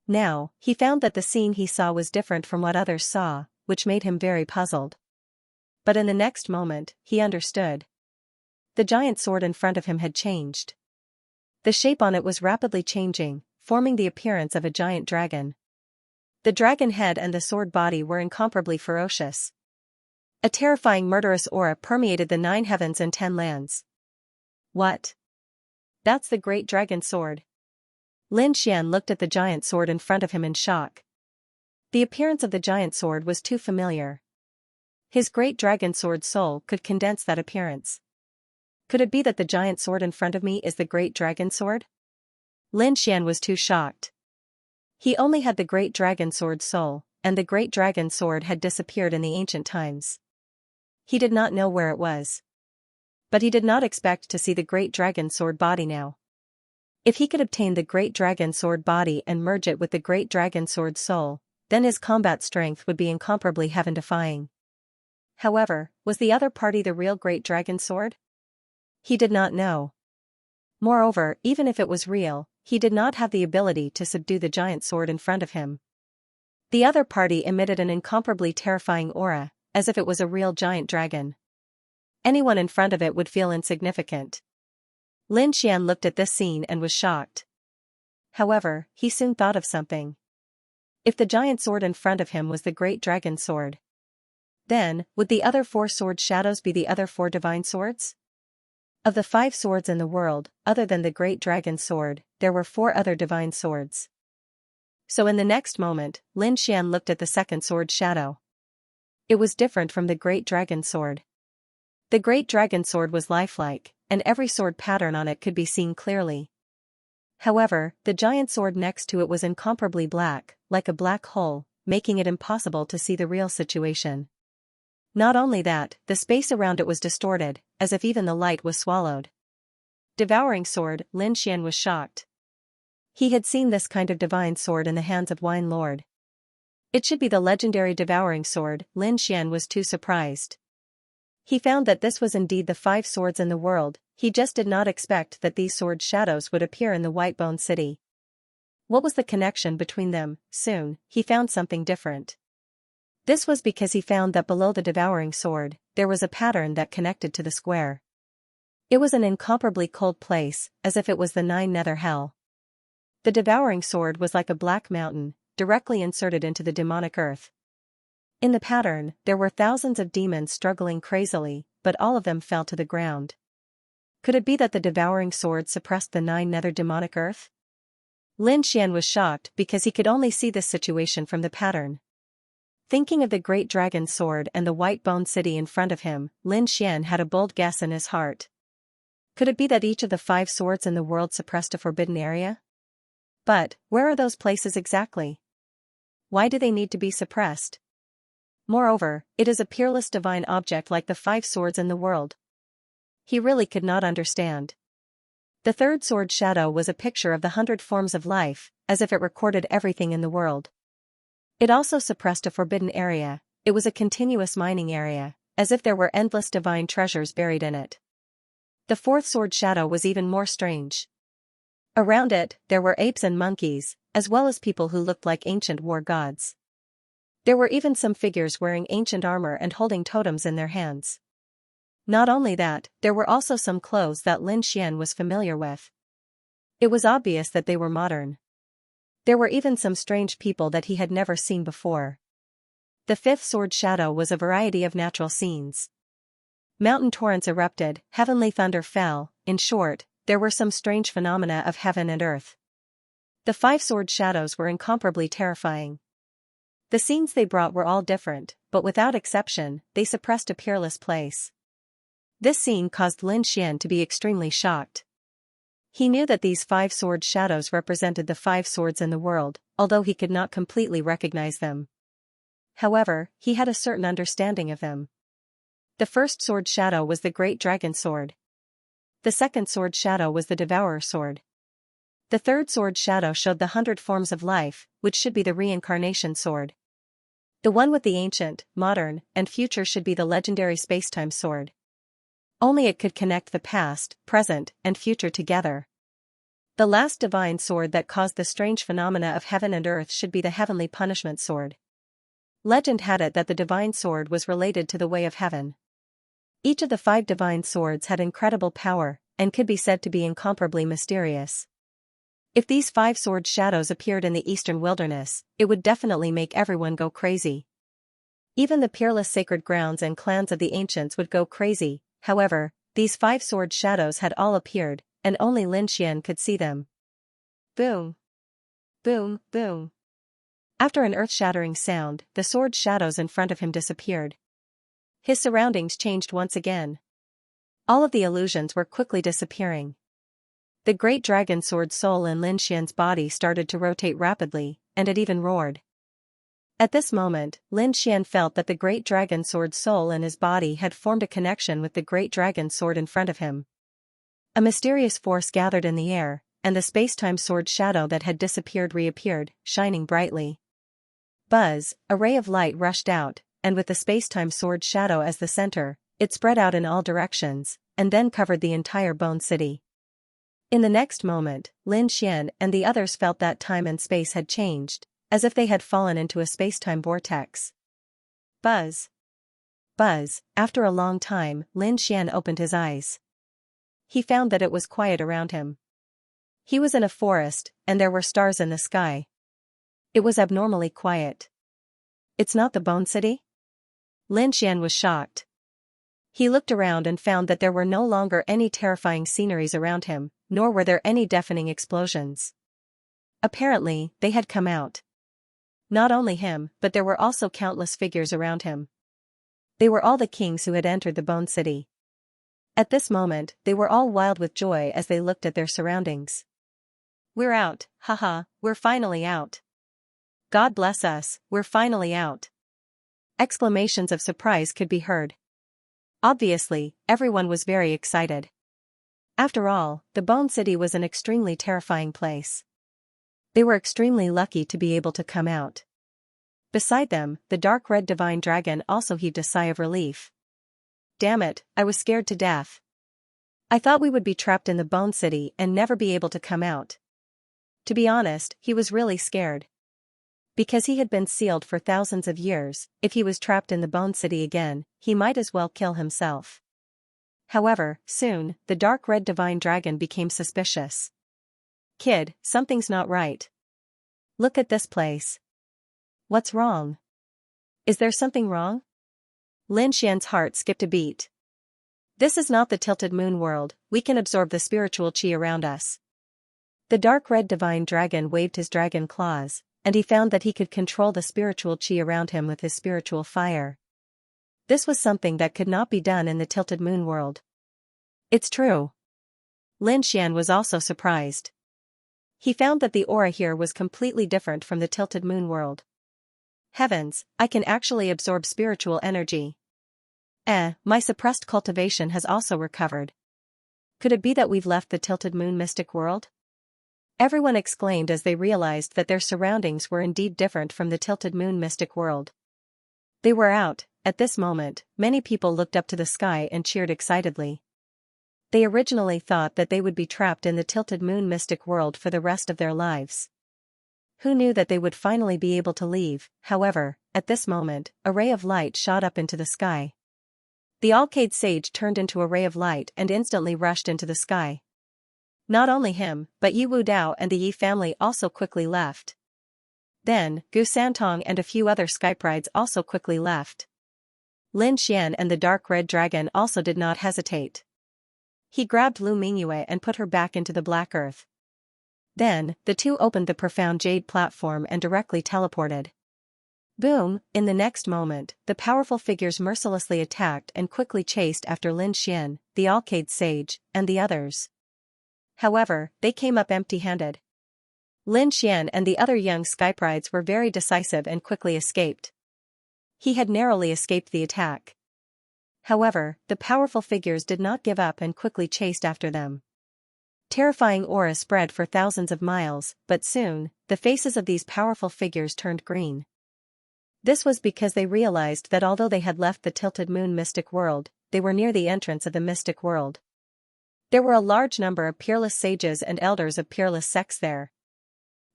Speaker 1: Now, he found that the scene he saw was different from what others saw, which made him very puzzled. But in the next moment, he understood. The giant sword in front of him had changed. The shape on it was rapidly changing, forming the appearance of a giant dragon. The dragon head and the sword body were incomparably ferocious. A terrifying murderous aura permeated the 9 heavens and 10 lands. What? That's the great dragon sword. Lin Xian looked at the giant sword in front of him in shock. The appearance of the giant sword was too familiar. His great dragon sword soul could condense that appearance. Could it be that the giant sword in front of me is the great dragon sword? Lin Xian was too shocked. He only had the great dragon sword soul, and the great dragon sword had disappeared in the ancient times. He did not know where it was. But he did not expect to see the great dragon sword body now. If he could obtain the great dragon sword body and merge it with the great dragon sword soul, then his combat strength would be incomparably heaven-defying. However, was the other party the real great dragon sword? He did not know. Moreover, even if it was real, he did not have the ability to subdue the giant sword in front of him. The other party emitted an incomparably terrifying aura, as if it was a real giant dragon. Anyone in front of it would feel insignificant. Lin Xian looked at this scene and was shocked. However, he soon thought of something. If the giant sword in front of him was the great dragon sword, then, would the other 4 sword shadows be the other 4 divine swords? Of the 5 swords in the world, other than the great dragon sword, there were 4 other divine swords. So in the next moment, Lin Xian looked at the second sword shadow. It was different from the great dragon sword. The great dragon sword was lifelike, and every sword pattern on it could be seen clearly. However, the giant sword next to it was incomparably black, like a black hole, making it impossible to see the real situation. Not only that, the space around it was distorted, as if even the light was swallowed. Devouring sword, Lin Xian was shocked. He had seen this kind of divine sword in the hands of Wine Lord. It should be the legendary devouring sword. Lin Xian was too surprised. He found that this was indeed the 5 swords in the world. He just did not expect that these sword shadows would appear in the Whitebone City. What was the connection between them? Soon, he found something different. This was because he found that below the devouring sword, there was a pattern that connected to the square. It was an incomparably cold place, as if it was the 9 nether hell. The devouring sword was like a black mountain, directly inserted into the demonic earth. In the pattern, there were thousands of demons struggling crazily, but all of them fell to the ground. Could it be that the devouring sword suppressed the 9 nether demonic earth? Lin Xian was shocked because he could only see this situation from the pattern. Thinking of the great dragon sword and the Whitebone City in front of him, Lin Xian had a bold guess in his heart. Could it be that each of the 5 swords in the world suppressed a forbidden area? But, where are those places exactly? Why do they need to be suppressed? Moreover, it is a peerless divine object like the 5 swords in the world. He really could not understand. The third sword shadow was a picture of the 100 forms of life, as if it recorded everything in the world. It also suppressed a forbidden area. It was a continuous mining area, as if there were endless divine treasures buried in it. The fourth sword shadow was even more strange. Around it, there were apes and monkeys, as well as people who looked like ancient war gods. There were even some figures wearing ancient armor and holding totems in their hands. Not only that, there were also some clothes that Lin Xian was familiar with. It was obvious that they were modern. There were even some strange people that he had never seen before. The fifth sword shadow was a variety of natural scenes. Mountain torrents erupted, heavenly thunder fell. In short, there were some strange phenomena of heaven and earth. The 5 sword shadows were incomparably terrifying. The scenes they brought were all different, but without exception, they suppressed a peerless place. This scene caused Lin Xian to be extremely shocked. He knew that these 5 sword shadows represented the 5 swords in the world, although he could not completely recognize them. However, he had a certain understanding of them. The first sword shadow was the great dragon sword. The second sword shadow was the devourer sword. The third sword shadow showed the 100 forms of life, which should be the reincarnation sword. The one with the ancient, modern, and future should be the legendary spacetime sword. Only it could connect the past, present, and future together. The last divine sword that caused the strange phenomena of heaven and earth should be the heavenly punishment sword. Legend had it that the divine sword was related to the way of heaven. Each of the 5 divine swords had incredible power, and could be said to be incomparably mysterious. If these 5 sword shadows appeared in the eastern wilderness, it would definitely make everyone go crazy. Even the peerless sacred grounds and clans of the ancients would go crazy. However, these 5 sword shadows had all appeared, and only Lin Xian could see them. Boom! Boom, boom. After an earth-shattering sound, the sword shadows in front of him disappeared. His surroundings changed once again. All of the illusions were quickly disappearing. The great dragon sword soul in Lin Xian's body started to rotate rapidly, and it even roared. At this moment, Lin Xian felt that the great dragon sword soul in his body had formed a connection with the great dragon sword in front of him. A mysterious force gathered in the air, and the space-time sword shadow that had disappeared reappeared, shining brightly. Buzz, a ray of light rushed out, and with the space-time sword shadow as the center, it spread out in all directions, and then covered the entire Bone City. In the next moment, Lin Xian and the others felt that time and space had changed, as if they had fallen into a space-time vortex. Buzz. Buzz, after a long time, Lin Xian opened his eyes. He found that it was quiet around him. He was in a forest, and there were stars in the sky. It was abnormally quiet. It's not the Bone City? Lin Xian was shocked. He looked around and found that there were no longer any terrifying sceneries around him, nor were there any deafening explosions. Apparently, they had come out. Not only him, but there were also countless figures around him. They were all the kings who had entered the Bone City. At this moment, they were all wild with joy as they looked at their surroundings. We're out, haha, we're finally out. God bless us, we're finally out. Exclamations of surprise could be heard. Obviously, everyone was very excited. After all, the Bone City was an extremely terrifying place. They were extremely lucky to be able to come out. Beside them, the dark red divine dragon also heaved a sigh of relief. Damn it, I was scared to death. I thought we would be trapped in the Bone City and never be able to come out. To be honest, he was really scared. Because he had been sealed for thousands of years, if he was trapped in the Bone City again, he might as well kill himself. However, soon, the dark red divine dragon became suspicious. Kid, something's not right. Look at this place. What's wrong? Is there something wrong? Lin Xian's heart skipped a beat. This is not the tilted moon world, we can absorb the spiritual qi around us. The dark red divine dragon waved his dragon claws, and he found that he could control the spiritual qi around him with his spiritual fire. This was something that could not be done in the tilted moon world. It's true. Lin Xian was also surprised. He found that the aura here was completely different from the tilted moon world. Heavens, I can actually absorb spiritual energy. My suppressed cultivation has also recovered. Could it be that we've left the tilted moon mystic world? Everyone exclaimed as they realized that their surroundings were indeed different from the tilted moon mystic world. They were out. At this moment, many people looked up to the sky and cheered excitedly. They originally thought that they would be trapped in the tilted moon mystic world for the rest of their lives. Who knew that they would finally be able to leave? However, at this moment, a ray of light shot up into the sky. The Alcade Sage turned into a ray of light and instantly rushed into the sky. Not only him, but Yi Wu Dao and the Yi family also quickly left. Then, Gu Santong and a few other skyprides also quickly left. Lin Xian and the dark red dragon also did not hesitate. He grabbed Lu Mingyue and put her back into the black earth. Then, the two opened the profound jade platform and directly teleported. Boom! In the next moment, the powerful figures mercilessly attacked and quickly chased after Lin Xian, the Alcade Sage, and the others. However, they came up empty-handed. Lin Xian and the other young skyprides were very decisive and quickly escaped. He had narrowly escaped the attack. However, the powerful figures did not give up and quickly chased after them. Terrifying aura spread for thousands of miles, but soon, the faces of these powerful figures turned green. This was because they realized that although they had left the tilted moon mystic world, they were near the entrance of the mystic world. There were a large number of peerless sages and elders of peerless sects there.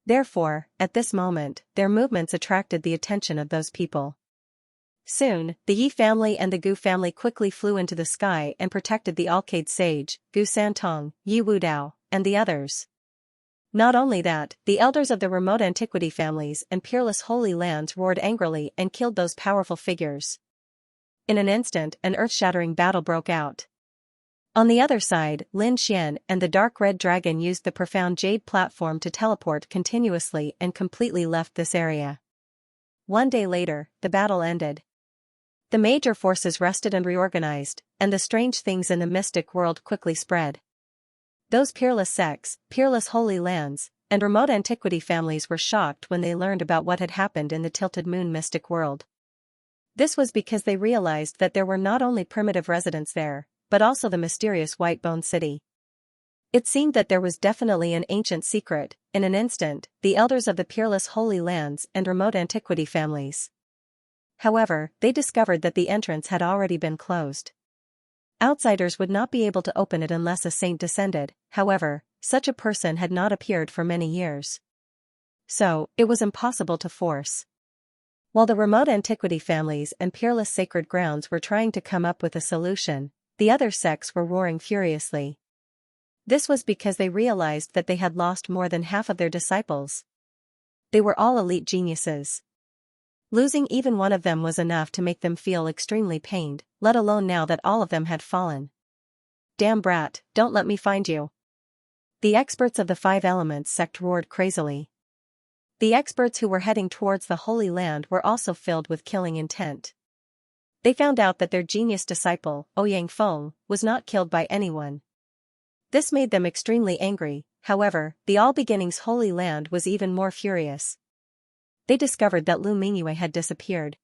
Speaker 1: Therefore, at this moment, their movements attracted the attention of those people. Soon, the Yi family and the Gu family quickly flew into the sky and protected the Alcade Sage, Gu Santong, Yi Wu Dao, and the others. Not only that, the elders of the remote antiquity families and peerless holy lands roared angrily and killed those powerful figures. In an instant, an earth-shattering battle broke out. On the other side, Lin Xian and the dark red dragon used the profound jade platform to teleport continuously and completely left this area. One day later, the battle ended. The major forces rested and reorganized, and the strange things in the mystic world quickly spread. Those peerless sects, peerless holy lands, and remote antiquity families were shocked when they learned about what had happened in the tilted moon mystic world. This was because they realized that there were not only primitive residents there, but also the mysterious White Bone City. It seemed that there was definitely an ancient secret. In an instant, the elders of the peerless Holy Lands and remote antiquity families. However, they discovered that the entrance had already been closed. Outsiders would not be able to open it unless a saint descended. However, such a person had not appeared for many years. So, it was impossible to force. While the remote antiquity families and peerless sacred grounds were trying to come up with a solution, the other sects were roaring furiously. This was because they realized that they had lost more than half of their disciples. They were all elite geniuses. Losing even one of them was enough to make them feel extremely pained, let alone now that all of them had fallen. Damn brat, don't let me find you. The experts of the 5 elements sect roared crazily. The experts who were heading towards the Holy Land were also filled with killing intent. They found out that their genius disciple, Ouyang Feng, was not killed by anyone. This made them extremely angry. However, the All Beginnings Holy Land was even more furious. They discovered that Lu Mingyue had disappeared.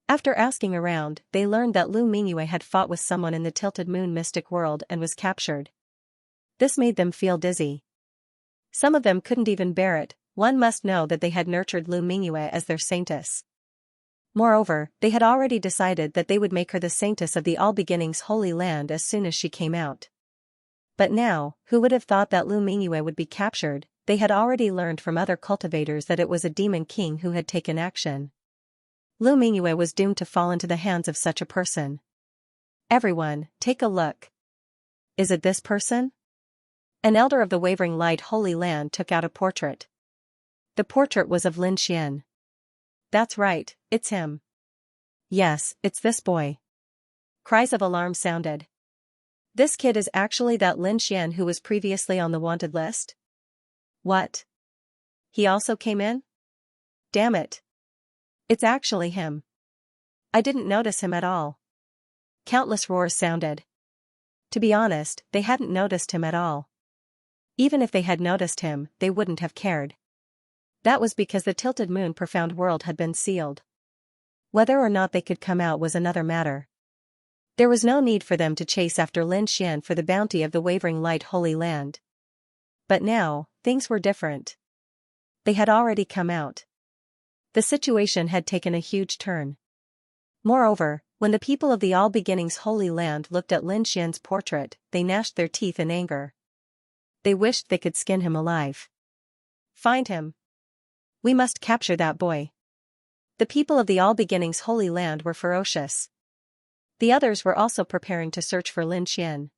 Speaker 1: After asking around, they learned that Lu Mingyue had fought with someone in the Tilted Moon mystic world and was captured. This made them feel dizzy. Some of them couldn't even bear it. One must know that they had nurtured Lu Mingyue as their saintess. Moreover, they had already decided that they would make her the saintess of the All Beginnings Holy Land as soon as she came out. But now, who would have thought that Lu Mingyue would be captured? They had already learned from other cultivators that it was a demon king who had taken action. Lu Mingyue was doomed to fall into the hands of such a person. Everyone, take a look. Is it this person? An elder of the Wavering Light Holy Land took out a portrait. The portrait was of Lin Xian. That's right, it's him. Yes, it's this boy. Cries of alarm sounded. This kid is actually that Lin Xian who was previously on the wanted list? What? He also came in? Damn it. It's actually him. I didn't notice him at all. Countless roars sounded. To be honest, they hadn't noticed him at all. Even if they had noticed him, they wouldn't have cared. That was because the Tilted Moon Profound World had been sealed. Whether or not they could come out was another matter. There was no need for them to chase after Lin Xian for the bounty of the Wavering Light Holy Land. But now, things were different. They had already come out. The situation had taken a huge turn. Moreover, when the people of the All Beginnings Holy Land looked at Lin Xian's portrait, they gnashed their teeth in anger. They wished they could skin him alive. Find him. We must capture that boy. The people of the All Beginnings Holy Land were ferocious. The others were also preparing to search for Lin Xian.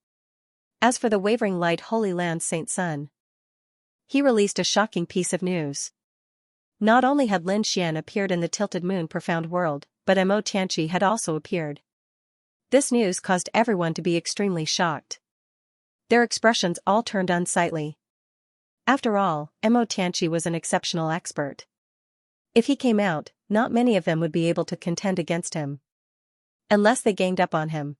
Speaker 1: As for the Wavering Light Holy Land's Saint Sun, he released a shocking piece of news. Not only had Lin Xian appeared in the Tilted Moon Profound World, but Mo Tianqi had also appeared. This news caused everyone to be extremely shocked. Their expressions all turned unsightly. After all, Mo Tianqi was an exceptional expert. If he came out, not many of them would be able to contend against him. Unless they ganged up on him.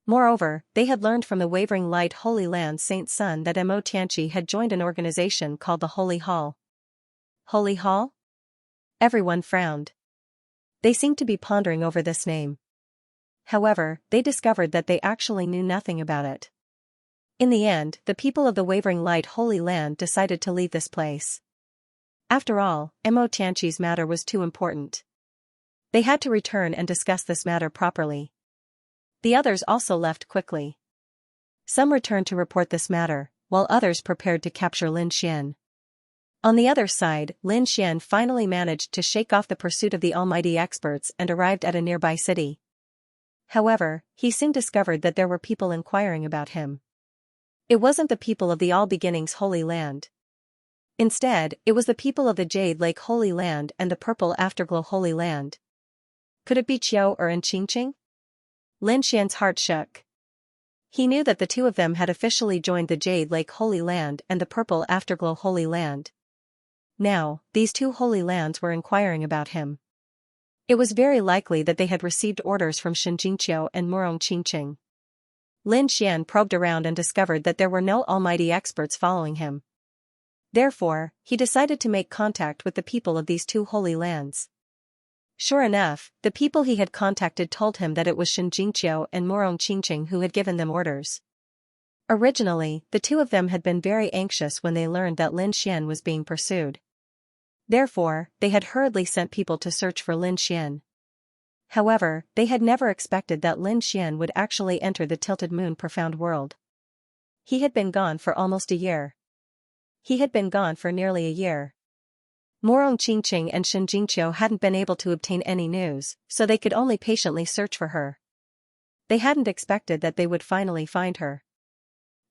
Speaker 1: Moreover, they had learned from the Wavering Light Holy Land Saint Sun that Mo Tianqi had joined an organization called the Holy Hall. Holy Hall? Everyone frowned. They seemed to be pondering over this name. However, they discovered that they actually knew nothing about it. In the end, the people of the Wavering Light Holy Land decided to leave this place. After all, Mo Tianqi's matter was too important. They had to return and discuss this matter properly. The others also left quickly. Some returned to report this matter, while others prepared to capture Lin Xian. On the other side, Lin Xian finally managed to shake off the pursuit of the almighty experts and arrived at a nearby city. However, he soon discovered that there were people inquiring about him. It wasn't the people of the All Beginnings Holy Land. Instead, it was the people of the Jade Lake Holy Land and the Purple Afterglow Holy Land. Could it be Qiao or Qingqing? Lin Xian's heart shook. He knew that the two of them had officially joined the Jade Lake Holy Land and the Purple Afterglow Holy Land. Now, these two holy lands were inquiring about him. It was very likely that they had received orders from Xianxia and Murong Qingqing. Lin Xian probed around and discovered that there were no almighty experts following him. Therefore, he decided to make contact with the people of these two holy lands. Sure enough, the people he had contacted told him that it was Xianxia and Murong Qingqing who had given them orders. Originally, the two of them had been very anxious when they learned that Lin Xian was being pursued. Therefore, they had hurriedly sent people to search for Lin Xian. However, they had never expected that Lin Xian would actually enter the Tilted Moon Profound World. He had been gone for almost a year. He had been gone for nearly a year. Morong Qingqing and Xianxia hadn't been able to obtain any news, so they could only patiently search for her. They hadn't expected that they would finally find her.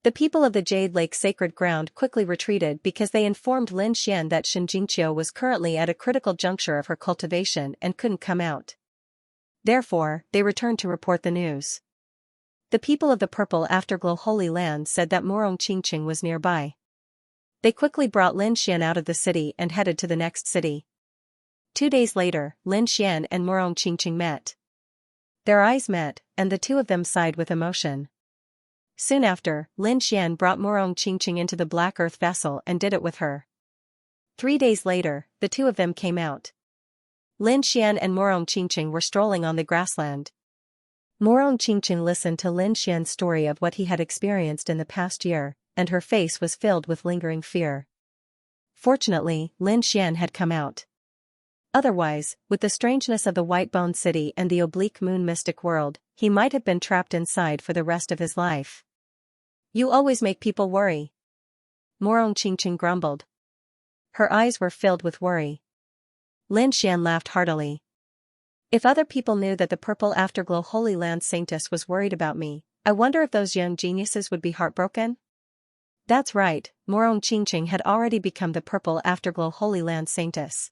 Speaker 1: The people of the Jade Lake Sacred Ground quickly retreated because they informed Lin Xian that Xianxia was currently at a critical juncture of her cultivation and couldn't come out. Therefore, they returned to report the news. The people of the Purple Afterglow Holy Land said that Morong Qingqing was nearby. They quickly brought Lin Xian out of the city and headed to the next city. 2 days later, Lin Xian and Morong Qingqing met. Their eyes met, and the two of them sighed with emotion. Soon after, Lin Xian brought Morong Qingqing into the Black Earth vessel and did it with her. 3 days later, the two of them came out. Lin Xian and Morong Qingqing were strolling on the grassland. Morong Qingqing listened to Lin Xian's story of what he had experienced in the past year, and her face was filled with lingering fear. Fortunately, Lin Xian had come out. Otherwise, with the strangeness of the White Bone City and the Oblique Moon Mystic World, he might have been trapped inside for the rest of his life. You always make people worry. Morong Qingqing grumbled. Her eyes were filled with worry. Lin Xian laughed heartily. If other people knew that the Purple Afterglow Holy Land Saintess was worried about me, I wonder if those young geniuses would be heartbroken? That's right, Morong Qingqing had already become the Purple Afterglow Holy Land Saintess.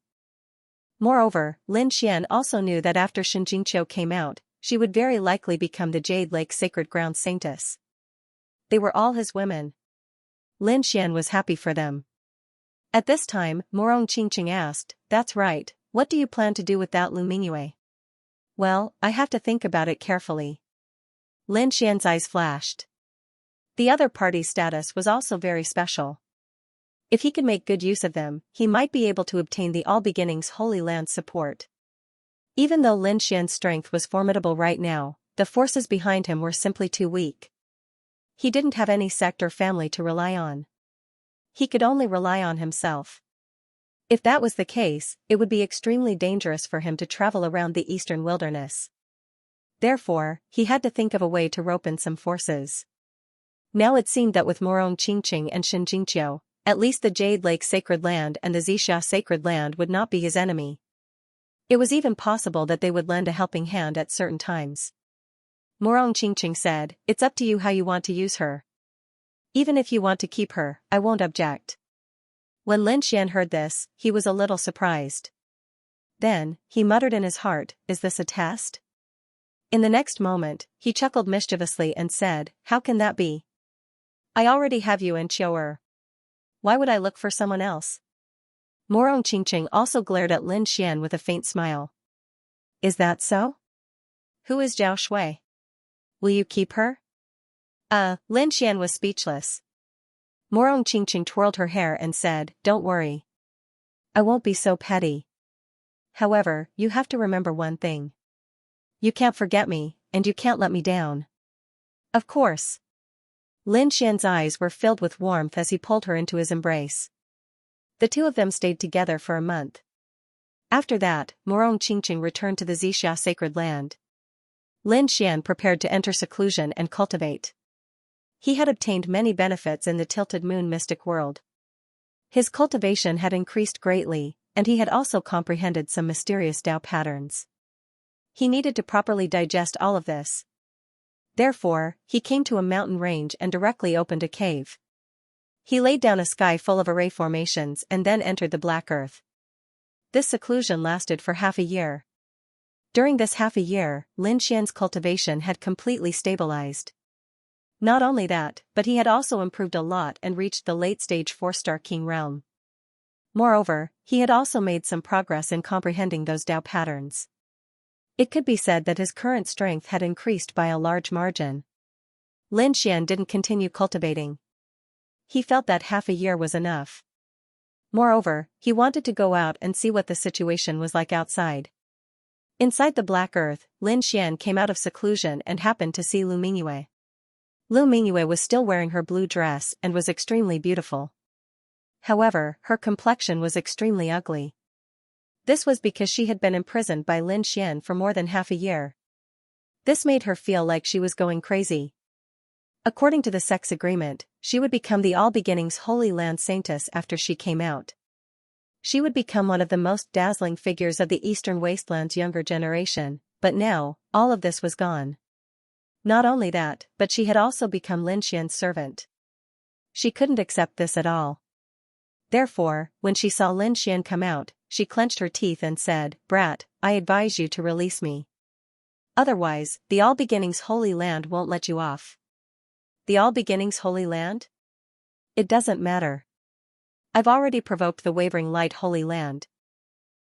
Speaker 1: Moreover, Lin Xian also knew that after Xianxia came out, she would very likely become the Jade Lake Sacred Ground Saintess. They were all his women. Lin Xian was happy for them. At this time, Morong Qingqing asked, "That's right, what do you plan to do with that Lu Mingyue?" "Well, I have to think about it carefully." Lin Xian's eyes flashed. The other party's status was also very special. If he could make good use of them, he might be able to obtain the All Beginnings Holy Land's support. Even though Lin Xian's strength was formidable right now, the forces behind him were simply too weak. He didn't have any sect or family to rely on. He could only rely on himself. If that was the case, it would be extremely dangerous for him to travel around the eastern wilderness. Therefore, he had to think of a way to rope in some forces. Now it seemed that with Morong Qingqing and Xianxia, at least the Jade Lake Sacred Land and the Xianxia Sacred Land would not be his enemy. It was even possible that they would lend a helping hand at certain times. Morong Qingqing said, "It's up to you how you want to use her. Even if you want to keep her, I won't object." When Lin Xian heard this, he was a little surprised. Then, he muttered in his heart, "Is this a test?" In the next moment, he chuckled mischievously and said, "How can that be? I already have you and Qiu'er. Why would I look for someone else?" Morong Qingqing also glared at Lin Xian with a faint smile. "Is that so? Who is Zhao Shui? Will you keep her?" Lin Xian was speechless. Morong Qingqing twirled her hair and said, "Don't worry. I won't be so petty. However, you have to remember one thing. You can't forget me, and you can't let me down." "Of course." Lin Xian's eyes were filled with warmth as he pulled her into his embrace. The two of them stayed together for a month. After that, Morong Qingqing returned to the Xianxia Sacred Land. Lin Xian prepared to enter seclusion and cultivate. He had obtained many benefits in the Tilted Moon Mystic World. His cultivation had increased greatly, and he had also comprehended some mysterious Tao patterns. He needed to properly digest all of this. Therefore, he came to a mountain range and directly opened a cave. He laid down a sky full of array formations and then entered the Black Earth. This seclusion lasted for half a year. During this half a year, Lin Xian's cultivation had completely stabilized. Not only that, but he had also improved a lot and reached the late-stage 4-star king realm. Moreover, he had also made some progress in comprehending those Tao patterns. It could be said that his current strength had increased by a large margin. Lin Xian didn't continue cultivating. He felt that half a year was enough. Moreover, he wanted to go out and see what the situation was like outside. Inside the Black Earth, Lin Xian came out of seclusion and happened to see Lu Mingyue. Lu Mingyue was still wearing her blue dress and was extremely beautiful. However, her complexion was extremely ugly. This was because she had been imprisoned by Lin Xian for more than half a year. This made her feel like she was going crazy. According to the sex agreement, she would become the All Beginnings Holy Land Saintess after she came out. She would become one of the most dazzling figures of the Eastern Wasteland's younger generation, but now, all of this was gone. Not only that, but she had also become Lin Xian's servant. She couldn't accept this at all. Therefore, when she saw Lin Xian come out, she clenched her teeth and said, "Brat, I advise you to release me. Otherwise, the All Beginnings Holy Land won't let you off." The All Beginnings Holy Land? It doesn't matter. I've already provoked the Wavering Light Holy Land.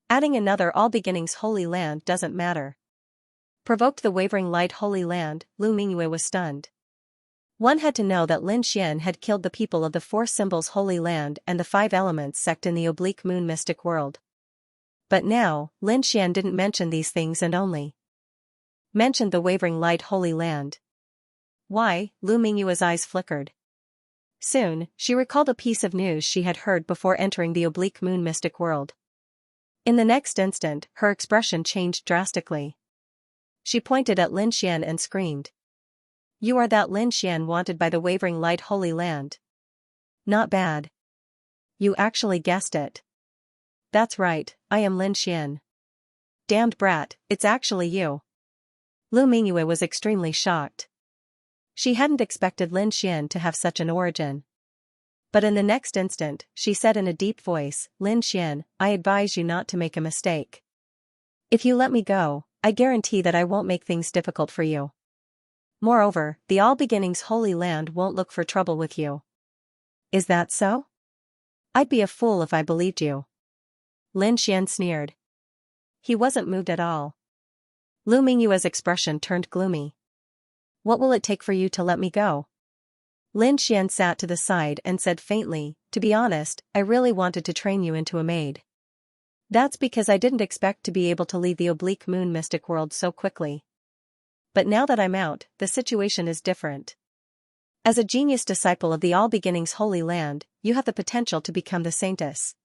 Speaker 1: Adding another All Beginnings Holy Land doesn't matter. Provoked the Wavering Light Holy Land, Lu Mingyue was stunned. One had to know that Lin Xian had killed the people of the Four Symbols Holy Land and the Five Elements sect in the Oblique Moon Mystic World. But now, Lin Xian didn't mention these things and only mentioned the Wavering Light Holy Land. Why? Lu Mingyue's eyes flickered. Soon, she recalled a piece of news she had heard before entering the Oblique Moon Mystic World. In the next instant, her expression changed drastically. She pointed at Lin Xian and screamed. "You are that Lin Xian wanted by the Wavering Light Holy Land. Not bad. You actually guessed it. That's right, I am Lin Xian. Damned brat, it's actually you." Lu Mingyue was extremely shocked. She hadn't expected Lin Xian to have such an origin. But in the next instant, she said in a deep voice, "Lin Xian, I advise you not to make a mistake. If you let me go, I guarantee that I won't make things difficult for you. Moreover, the All Beginnings Holy Land won't look for trouble with you." "Is that so? I'd be a fool if I believed you." Lin Xian sneered. He wasn't moved at all. Lu Mingyue's expression turned gloomy. "What will it take for you to let me go?" Lin Xian sat to the side and said faintly, "To be honest, I really wanted to train you into a maid. That's because I didn't expect to be able to leave the Oblique Moon Mystic World so quickly. But now that I'm out, the situation is different. As a genius disciple of the All Beginnings Holy Land, you have the potential to become the Saintess.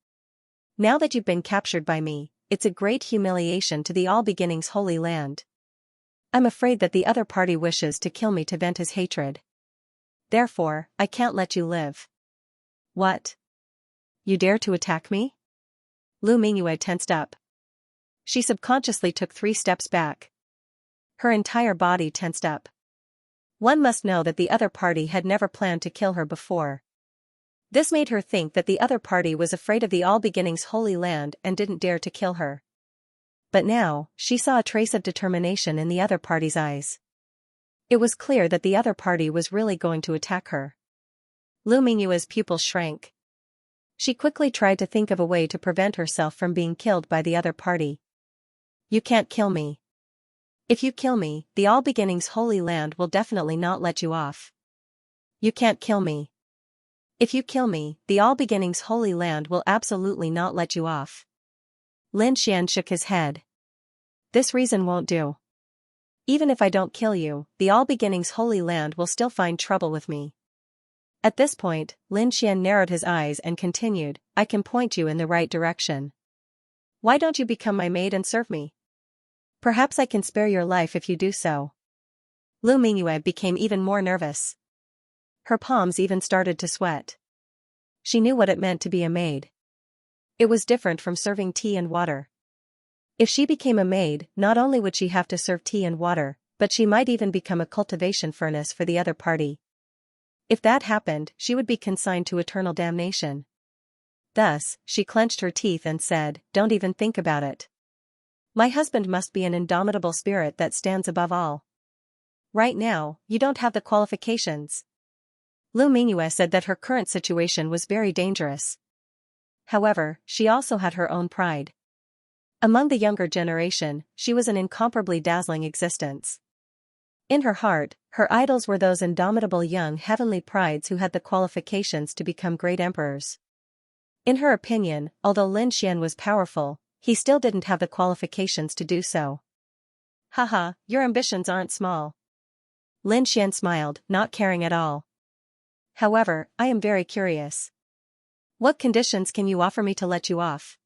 Speaker 1: Now that you've been captured by me, it's a great humiliation to the All Beginnings Holy Land. I'm afraid that the other party wishes to kill me to vent his hatred. Therefore, I can't let you live." "What? You dare to attack me?" Lu Mingyue tensed up. She subconsciously took 3 steps back. Her entire body tensed up. One must know that the other party had never planned to kill her before. This made her think that the other party was afraid of the All Beginnings Holy Land and didn't dare to kill her. But now, she saw a trace of determination in the other party's eyes. It was clear that the other party was really going to attack her. Lu Mingyue's pupils shrank. She quickly tried to think of a way to prevent herself from being killed by the other party. "You can't kill me. If you kill me, the All Beginnings Holy Land will definitely not let you off. You can't kill me. If you kill me, the All Beginnings Holy Land will absolutely not let you off." Lin Xian shook his head. "This reason won't do. Even if I don't kill you, the All Beginnings Holy Land will still find trouble with me." At this point, Lin Xian narrowed his eyes and continued, "I can point you in the right direction. Why don't you become my maid and serve me? Perhaps I can spare your life if you do so." Lu Mingyue became even more nervous. Her palms even started to sweat. She knew what it meant to be a maid. It was different from serving tea and water. If she became a maid, not only would she have to serve tea and water, but she might even become a cultivation furnace for the other party. If that happened, she would be consigned to eternal damnation. Thus, she clenched her teeth and said, "Don't even think about it. My husband must be an indomitable spirit that stands above all. Right now, you don't have the qualifications." Lu Mingyue said that her current situation was very dangerous. However, she also had her own pride. Among the younger generation, she was an incomparably dazzling existence. In her heart, her idols were those indomitable young heavenly prides who had the qualifications to become great emperors. In her opinion, although Lin Xian was powerful, he still didn't have the qualifications to do so. "Haha, your ambitions aren't small. Lin Xian smiled, not caring at all. However, I am very curious. What conditions can you offer me to let you off?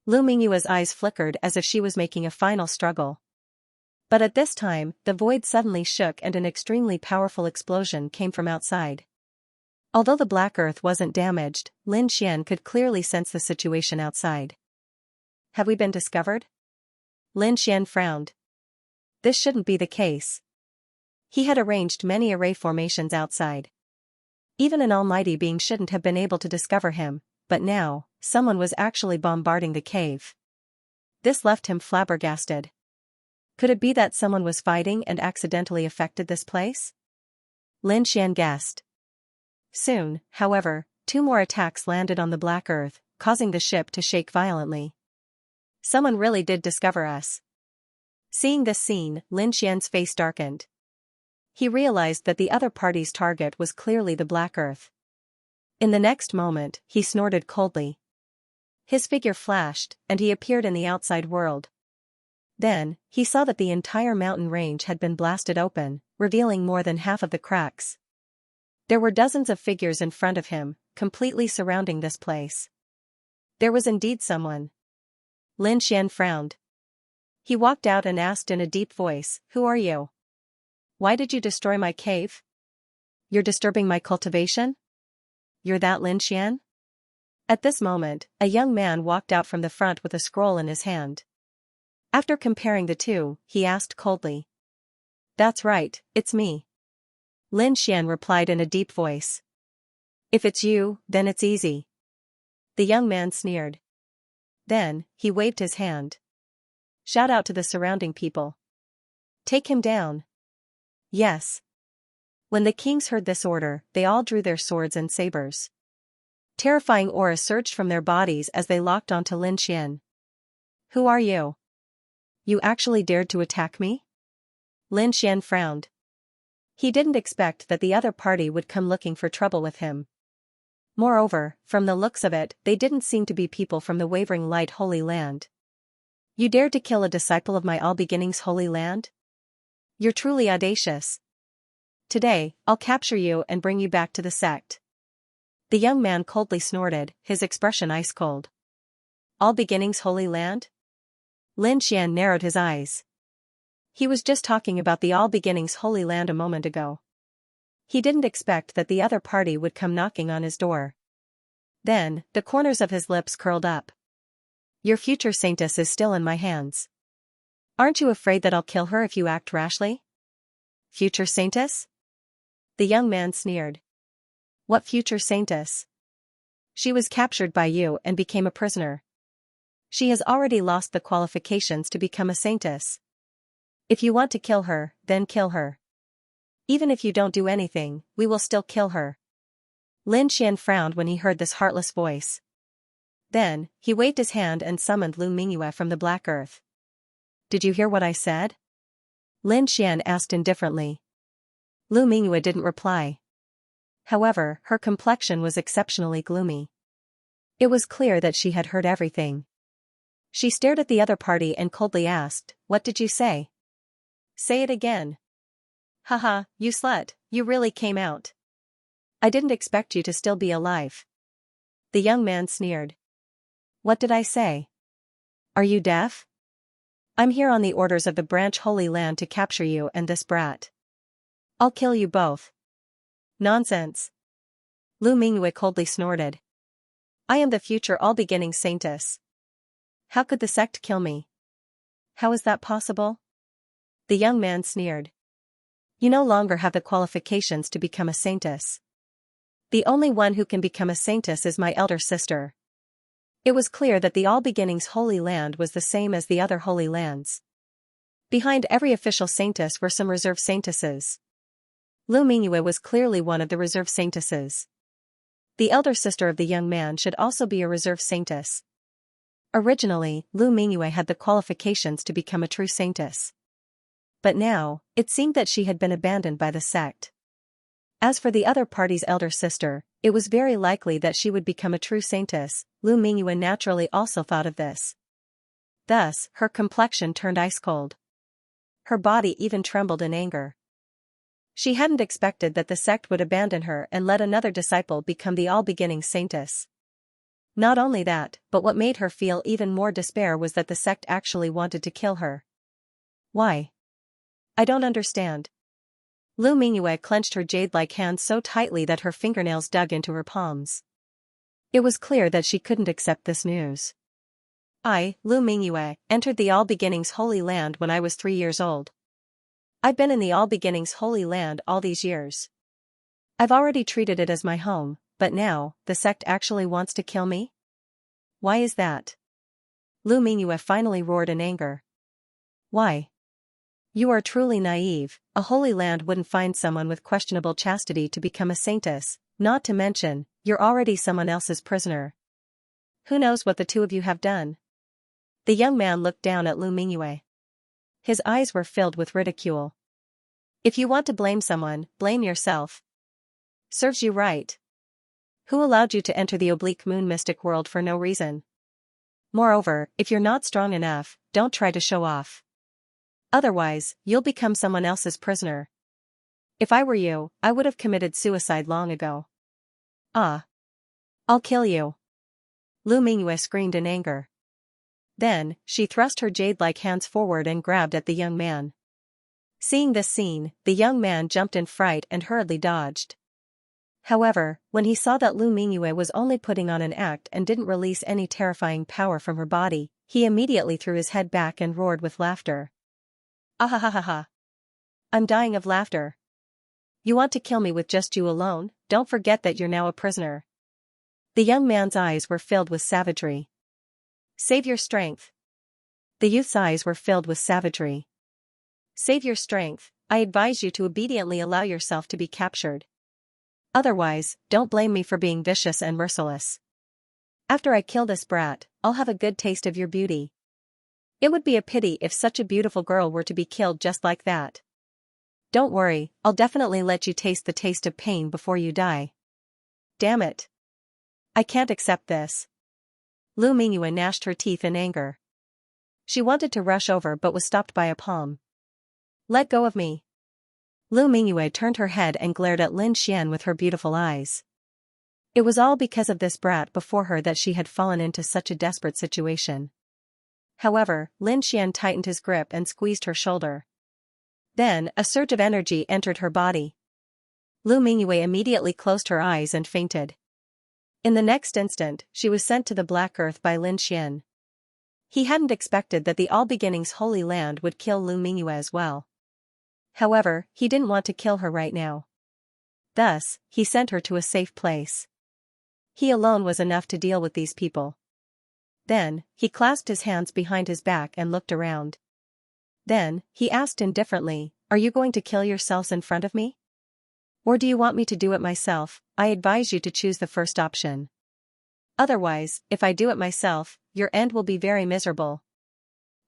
Speaker 1: Lu Mingyue's eyes flickered as if she was making a final struggle. But at this time, the void suddenly shook and an extremely powerful explosion came from outside. Although the black earth wasn't damaged, Lin Xian could clearly sense the situation outside. Have we been discovered? Lin Xian frowned. This shouldn't be the case. He had arranged many array formations outside. Even an almighty being shouldn't have been able to discover him, but now, someone was actually bombarding the cave. This left him flabbergasted. Could it be that someone was fighting and accidentally affected this place? Lin Xian guessed. Soon, however, 2 more attacks landed on the black earth, causing the ship to shake violently. Someone really did discover us. Seeing this scene, Lin Xian's face darkened. He realized that the other party's target was clearly the black earth. In the next moment, he snorted coldly. His figure flashed, and he appeared in the outside world. Then, he saw that the entire mountain range had been blasted open, revealing more than half of the cracks. There were dozens of figures in front of him, completely surrounding this place. There was indeed someone. Lin Xian frowned. He walked out and asked in a deep voice, "Who are you? Why did you destroy my cave? You're disturbing my cultivation? You're that Lin Xian?" At this moment, a young man walked out from the front with a scroll in his hand. After comparing the two, he asked coldly. "That's right, it's me." Lin Xian replied in a deep voice. "If it's you, then it's easy." The young man sneered. Then, he waved his hand. "Shout out to the surrounding people. Take him down." "Yes." When the kings heard this order, they all drew their swords and sabers. Terrifying aura surged from their bodies as they locked onto Lin Xian. "Who are you? You actually dared to attack me?" Lin Xian frowned. He didn't expect that the other party would come looking for trouble with him. Moreover, from the looks of it, they didn't seem to be people from the Wavering Light Holy Land. "You dared to kill a disciple of my All Beginnings Holy Land? You're truly audacious. Today, I'll capture you and bring you back to the sect." The young man coldly snorted, his expression ice cold. "All Beginnings Holy Land?" Lin Xian narrowed his eyes. He was just talking about the All Beginnings Holy Land a moment ago. He didn't expect that the other party would come knocking on his door. Then, the corners of his lips curled up. "Your future saintess is still in my hands. Aren't you afraid that I'll kill her if you act rashly?" "Future saintess?" The young man sneered. "What future saintess? She was captured by you and became a prisoner. She has already lost the qualifications to become a saintess. If you want to kill her, then kill her. Even if you don't do anything, we will still kill her." Lin Xian frowned when he heard this heartless voice. Then, he waved his hand and summoned Lu Mingyue from the black earth. "Did you hear what I said?" Lin Xian asked indifferently. Lu Mingyue didn't reply. However, her complexion was exceptionally gloomy. It was clear that she had heard everything. She stared at the other party and coldly asked, "What did you say?" "Say it again." "Haha, you slut, you really came out. I didn't expect you to still be alive." The young man sneered. "What did I say? Are you deaf? I'm here on the orders of the Branch Holy Land to capture you and this brat. I'll kill you both." "Nonsense." Lu Mingyue coldly snorted. "I am the future All Beginning Saintess. How could the sect kill me? How is that possible?" The young man sneered. "You no longer have the qualifications to become a saintess. The only one who can become a saintess is my elder sister." It was clear that the All Beginnings Holy Land was the same as the other holy lands. Behind every official saintess were some reserve saintesses. Lu Mingyue was clearly one of the reserve saintesses. The elder sister of the young man should also be a reserve saintess. Originally, Lu Mingyue had the qualifications to become a true saintess. But now, it seemed that she had been abandoned by the sect. As for the other party's elder sister, it was very likely that she would become a true saintess. Lu Mingyue naturally also thought of this. Thus, her complexion turned ice cold. Her body even trembled in anger. She hadn't expected that the sect would abandon her and let another disciple become the all-beginning saintess. Not only that, but what made her feel even more despair was that the sect actually wanted to kill her. Why? I don't understand. Lu Mingyue clenched her jade-like hands so tightly that her fingernails dug into her palms. It was clear that she couldn't accept this news. I, Lu Mingyue, entered the All-Beginnings Holy Land when I was 3 years old. I've been in the All-Beginnings Holy Land all these years. I've already treated it as my home, but now, the sect actually wants to kill me? Why is that? Lu Mingyue finally roared in anger. Why? You are truly naive. A holy land wouldn't find someone with questionable chastity to become a saintess, not to mention, you're already someone else's prisoner. Who knows what the two of you have done? The young man looked down at Lu Mingyue. His eyes were filled with ridicule. If you want to blame someone, blame yourself. Serves you right. Who allowed you to enter the oblique moon mystic world for no reason? Moreover, if you're not strong enough, don't try to show off. Otherwise, you'll become someone else's prisoner. If I were you, I would have committed suicide long ago. Ah. I'll kill you. Lu Mingyue screamed in anger. Then, she thrust her jade-like hands forward and grabbed at the young man. Seeing this scene, the young man jumped in fright and hurriedly dodged. However, when he saw that Lu Mingyue was only putting on an act and didn't release any terrifying power from her body, he immediately threw his head back and roared with laughter. Ahahaha. I'm dying of laughter. You want to kill me with just you alone? Don't forget that you're now a prisoner. The young man's eyes were filled with savagery. Save your strength. The youth's eyes were filled with savagery. Save your strength. I advise you to obediently allow yourself to be captured. Otherwise, don't blame me for being vicious and merciless. After I kill this brat, I'll have a good taste of your beauty. It would be a pity if such a beautiful girl were to be killed just like that. Don't worry, I'll definitely let you taste the taste of pain before you die. Damn it. I can't accept this. Lu Mingyue gnashed her teeth in anger. She wanted to rush over but was stopped by a palm. Let go of me. Lu Mingyue turned her head and glared at Lin Xian with her beautiful eyes. It was all because of this brat before her that she had fallen into such a desperate situation. However, Lin Xian tightened his grip and squeezed her shoulder. Then, a surge of energy entered her body. Lu Mingyue immediately closed her eyes and fainted. In the next instant, she was sent to the Black Earth by Lin Xian. He hadn't expected that the All-Beginnings Holy Land would kill Lu Mingyue as well. However, he didn't want to kill her right now. Thus, he sent her to a safe place. He alone was enough to deal with these people. Then, he clasped his hands behind his back and looked around. Then, he asked indifferently, "Are you going to kill yourselves in front of me? Or do you want me to do it myself? I advise you to choose the first option. Otherwise, if I do it myself, your end will be very miserable."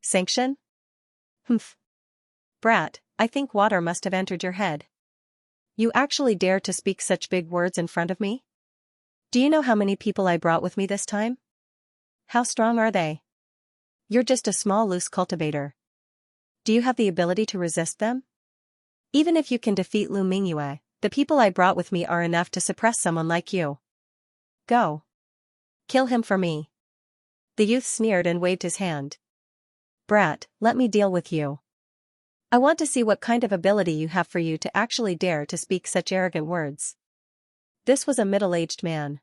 Speaker 1: Sanction? Humph. Brat, I think water must have entered your head. You actually dare to speak such big words in front of me? Do you know how many people I brought with me this time? How strong are they? You're just a small loose cultivator. Do you have the ability to resist them? Even if you can defeat Lu Mingyue, the people I brought with me are enough to suppress someone like you. Go. Kill him for me. The youth sneered and waved his hand. Brat, let me deal with you. I want to see what kind of ability you have for you to actually dare to speak such arrogant words. This was a middle-aged man.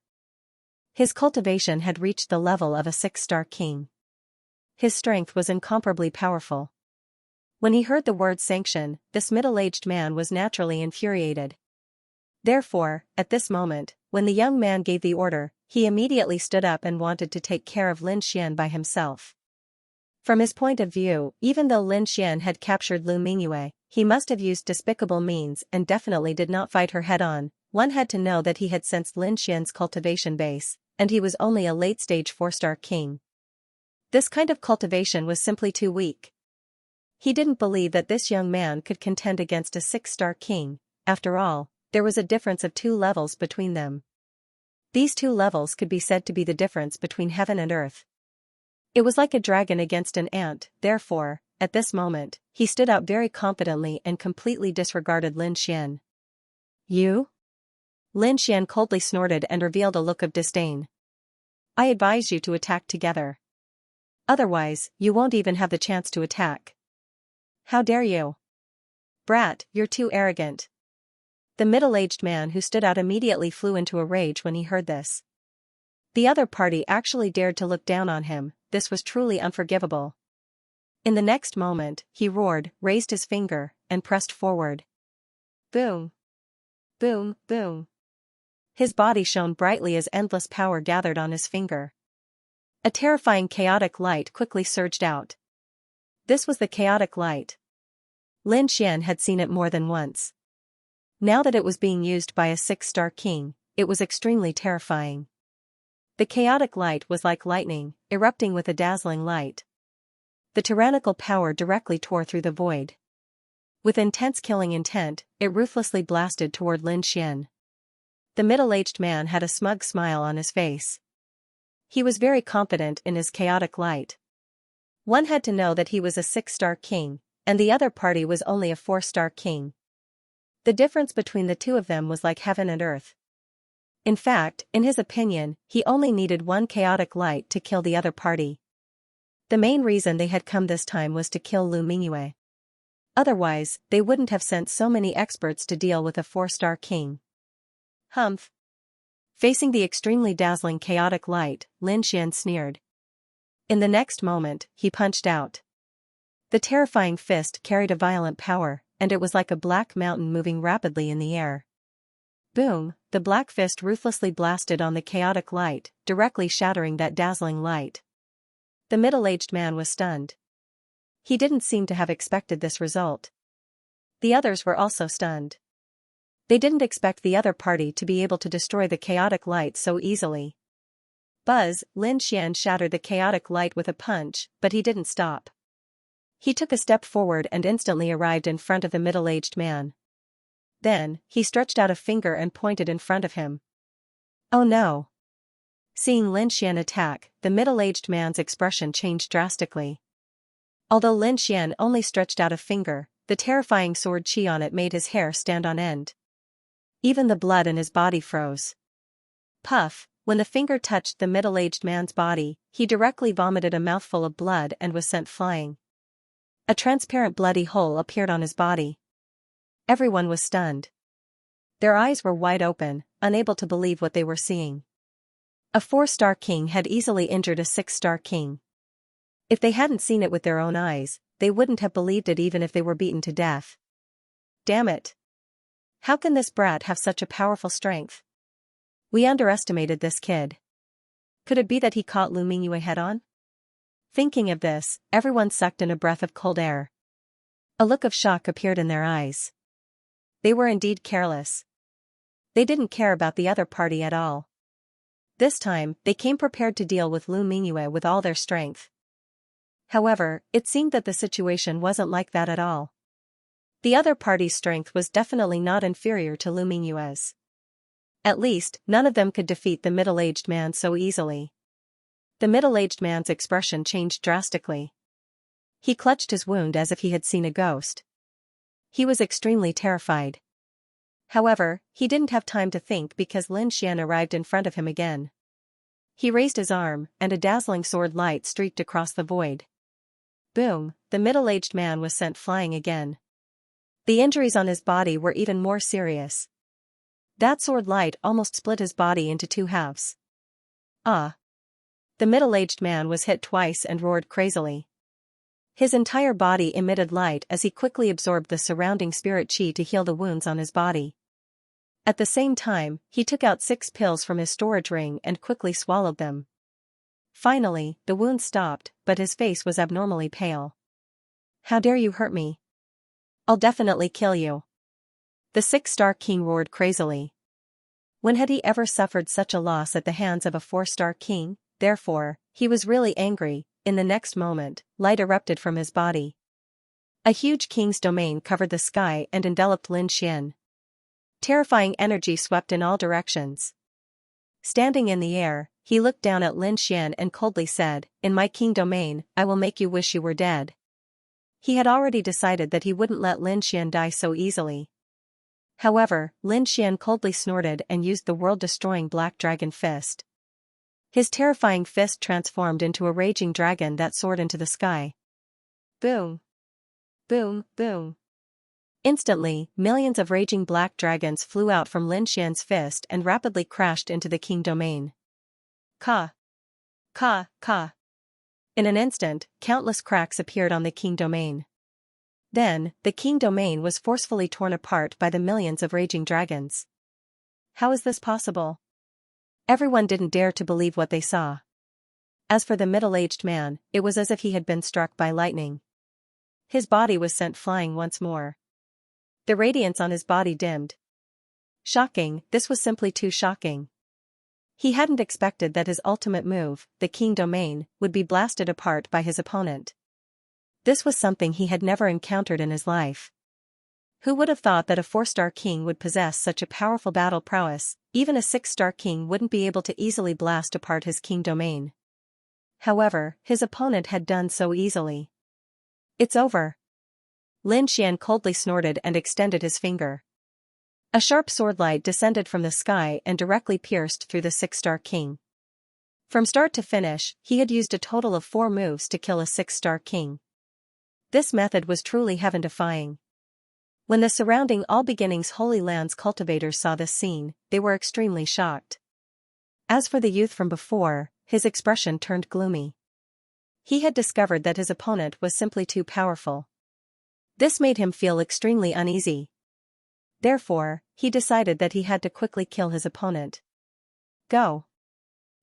Speaker 1: His cultivation had reached the level of a 6-star king. His strength was incomparably powerful. When he heard the word sanction, this middle-aged man was naturally infuriated. Therefore, at this moment, when the young man gave the order, he immediately stood up and wanted to take care of Lin Xian by himself. From his point of view, even though Lin Xian had captured Lu Mingyue, he must have used despicable means and definitely did not fight her head-on. One had to know that he had sensed Lin Xian's cultivation base, and he was only a late-stage 4-star king. This kind of cultivation was simply too weak. He didn't believe that this young man could contend against a 6-star king. After all, there was a difference of 2 levels between them. These 2 levels could be said to be the difference between heaven and earth. It was like a dragon against an ant. Therefore, at this moment, he stood out very confidently and completely disregarded Lin Xian. You? Lin Xian coldly snorted and revealed a look of disdain. I advise you to attack together. Otherwise, you won't even have the chance to attack. How dare you? Brat, you're too arrogant. The middle-aged man who stood out immediately flew into a rage when he heard this. The other party actually dared to look down on him. This was truly unforgivable. In the next moment, he roared, raised his finger, and pressed forward. Boom! Boom, boom. His body shone brightly as endless power gathered on his finger. A terrifying chaotic light quickly surged out. This was the chaotic light. Lin Xian had seen it more than once. Now that it was being used by a 6-star king, it was extremely terrifying. The chaotic light was like lightning, erupting with a dazzling light. The tyrannical power directly tore through the void. With intense killing intent, it ruthlessly blasted toward Lin Xian. The middle-aged man had a smug smile on his face. He was very confident in his chaotic light. One had to know that he was a 6-star king, and the other party was only a 4-star king. The difference between the two of them was like heaven and earth. In fact, in his opinion, he only needed one chaotic light to kill the other party. The main reason they had come this time was to kill Lu Mingyue. Otherwise, they wouldn't have sent so many experts to deal with a 4-star king. Humph. Facing the extremely dazzling chaotic light, Lin Xian sneered. In the next moment, he punched out. The terrifying fist carried a violent power, and it was like a black mountain moving rapidly in the air. Boom, the black fist ruthlessly blasted on the chaotic light, directly shattering that dazzling light. The middle-aged man was stunned. He didn't seem to have expected this result. The others were also stunned. They didn't expect the other party to be able to destroy the chaotic light so easily. Buzz, Lin Xian shattered the chaotic light with a punch, but he didn't stop. He took a step forward and instantly arrived in front of the middle-aged man. Then, he stretched out a finger and pointed in front of him. Oh no! Seeing Lin Xian attack, the middle-aged man's expression changed drastically. Although Lin Xian only stretched out a finger, the terrifying sword chi on it made his hair stand on end. Even the blood in his body froze. Puff, when the finger touched the middle-aged man's body, he directly vomited a mouthful of blood and was sent flying. A transparent bloody hole appeared on his body. Everyone was stunned. Their eyes were wide open, unable to believe what they were seeing. A 4-star king had easily injured a 6-star king. If they hadn't seen it with their own eyes, they wouldn't have believed it even if they were beaten to death. Damn it! How can this brat have such a powerful strength? We underestimated this kid. Could it be that he caught Lu Mingyue head-on? Thinking of this, everyone sucked in a breath of cold air. A look of shock appeared in their eyes. They were indeed careless. They didn't care about the other party at all. This time, they came prepared to deal with Lu Mingyue with all their strength. However, it seemed that the situation wasn't like that at all. The other party's strength was definitely not inferior to Lu Mingyue's. At least, none of them could defeat the middle-aged man so easily. The middle-aged man's expression changed drastically. He clutched his wound as if he had seen a ghost. He was extremely terrified. However, he didn't have time to think because Lin Xian arrived in front of him again. He raised his arm, and a dazzling sword light streaked across the void. Boom, the middle-aged man was sent flying again. The injuries on his body were even more serious. That sword light almost split his body into 2 halves. Ah! The middle-aged man was hit twice and roared crazily. His entire body emitted light as he quickly absorbed the surrounding spirit chi to heal the wounds on his body. At the same time, he took out 6 pills from his storage ring and quickly swallowed them. Finally, the wound stopped, but his face was abnormally pale. How dare you hurt me? I'll definitely kill you. The 6-star king roared crazily. When had he ever suffered such a loss at the hands of a 4-star king? Therefore, he was really angry. In the next moment, light erupted from his body. A huge king's domain covered the sky and enveloped Lin Xian. Terrifying energy swept in all directions. Standing in the air, he looked down at Lin Xian and coldly said, "In my king domain, I will make you wish you were dead." He had already decided that he wouldn't let Lin Xian die so easily. However, Lin Xian coldly snorted and used the world-destroying Black Dragon Fist. His terrifying fist transformed into a raging dragon that soared into the sky. Boom! Boom! Boom! Instantly, millions of raging black dragons flew out from Lin Xian's fist and rapidly crashed into the King domain. Ka! Ka! Ka! In an instant, countless cracks appeared on the King domain. Then, the King domain was forcefully torn apart by the millions of raging dragons. How is this possible? Everyone didn't dare to believe what they saw. As for the middle-aged man, it was as if he had been struck by lightning. His body was sent flying once more. The radiance on his body dimmed. Shocking, this was simply too shocking. He hadn't expected that his ultimate move, the King domain, would be blasted apart by his opponent. This was something he had never encountered in his life. Who would have thought that a 4-star king would possess such a powerful battle prowess? Even a 6-star king wouldn't be able to easily blast apart his King domain. However, his opponent had done so easily. It's over. Lin Xian coldly snorted and extended his finger. A sharp swordlight descended from the sky and directly pierced through the 6-star king. From start to finish, he had used a total of 4 moves to kill a 6-star king. This method was truly heaven-defying. When the surrounding All Beginnings Holy Lands cultivators saw this scene, they were extremely shocked. As for the youth from before, his expression turned gloomy. He had discovered that his opponent was simply too powerful. This made him feel extremely uneasy. Therefore, he decided that he had to quickly kill his opponent. Go!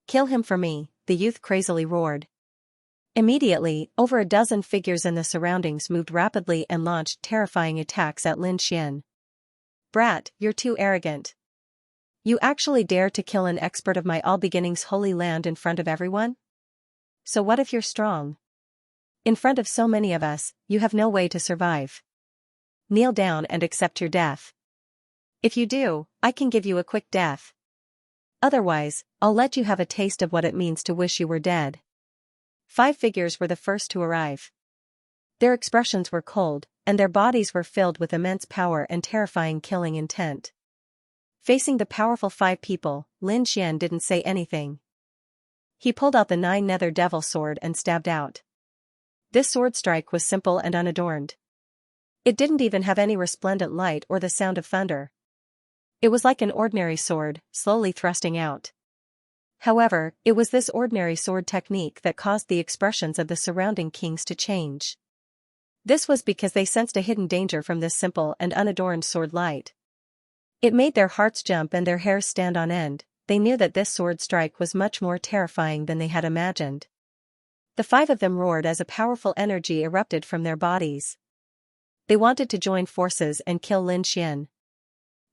Speaker 1: Kill him for me, the youth crazily roared. Immediately, over a dozen figures in the surroundings moved rapidly and launched terrifying attacks at Lin Xian. Brat, you're too arrogant. You actually dare to kill an expert of my All Beginnings Holy Land in front of everyone? So what if you're strong? In front of so many of us, you have no way to survive. Kneel down and accept your death. If you do, I can give you a quick death. Otherwise, I'll let you have a taste of what it means to wish you were dead. 5 figures were the first to arrive. Their expressions were cold, and their bodies were filled with immense power and terrifying killing intent. Facing the powerful 5 people, Lin Xian didn't say anything. He pulled out the 9 nether devil sword and stabbed out. This sword strike was simple and unadorned. It didn't even have any resplendent light or the sound of thunder. It was like an ordinary sword, slowly thrusting out. However, it was this ordinary sword technique that caused the expressions of the surrounding kings to change. This was because they sensed a hidden danger from this simple and unadorned sword light. It made their hearts jump and their hairs stand on end. They knew that this sword strike was much more terrifying than they had imagined. The 5 of them roared as a powerful energy erupted from their bodies. They wanted to join forces and kill Lin Xian.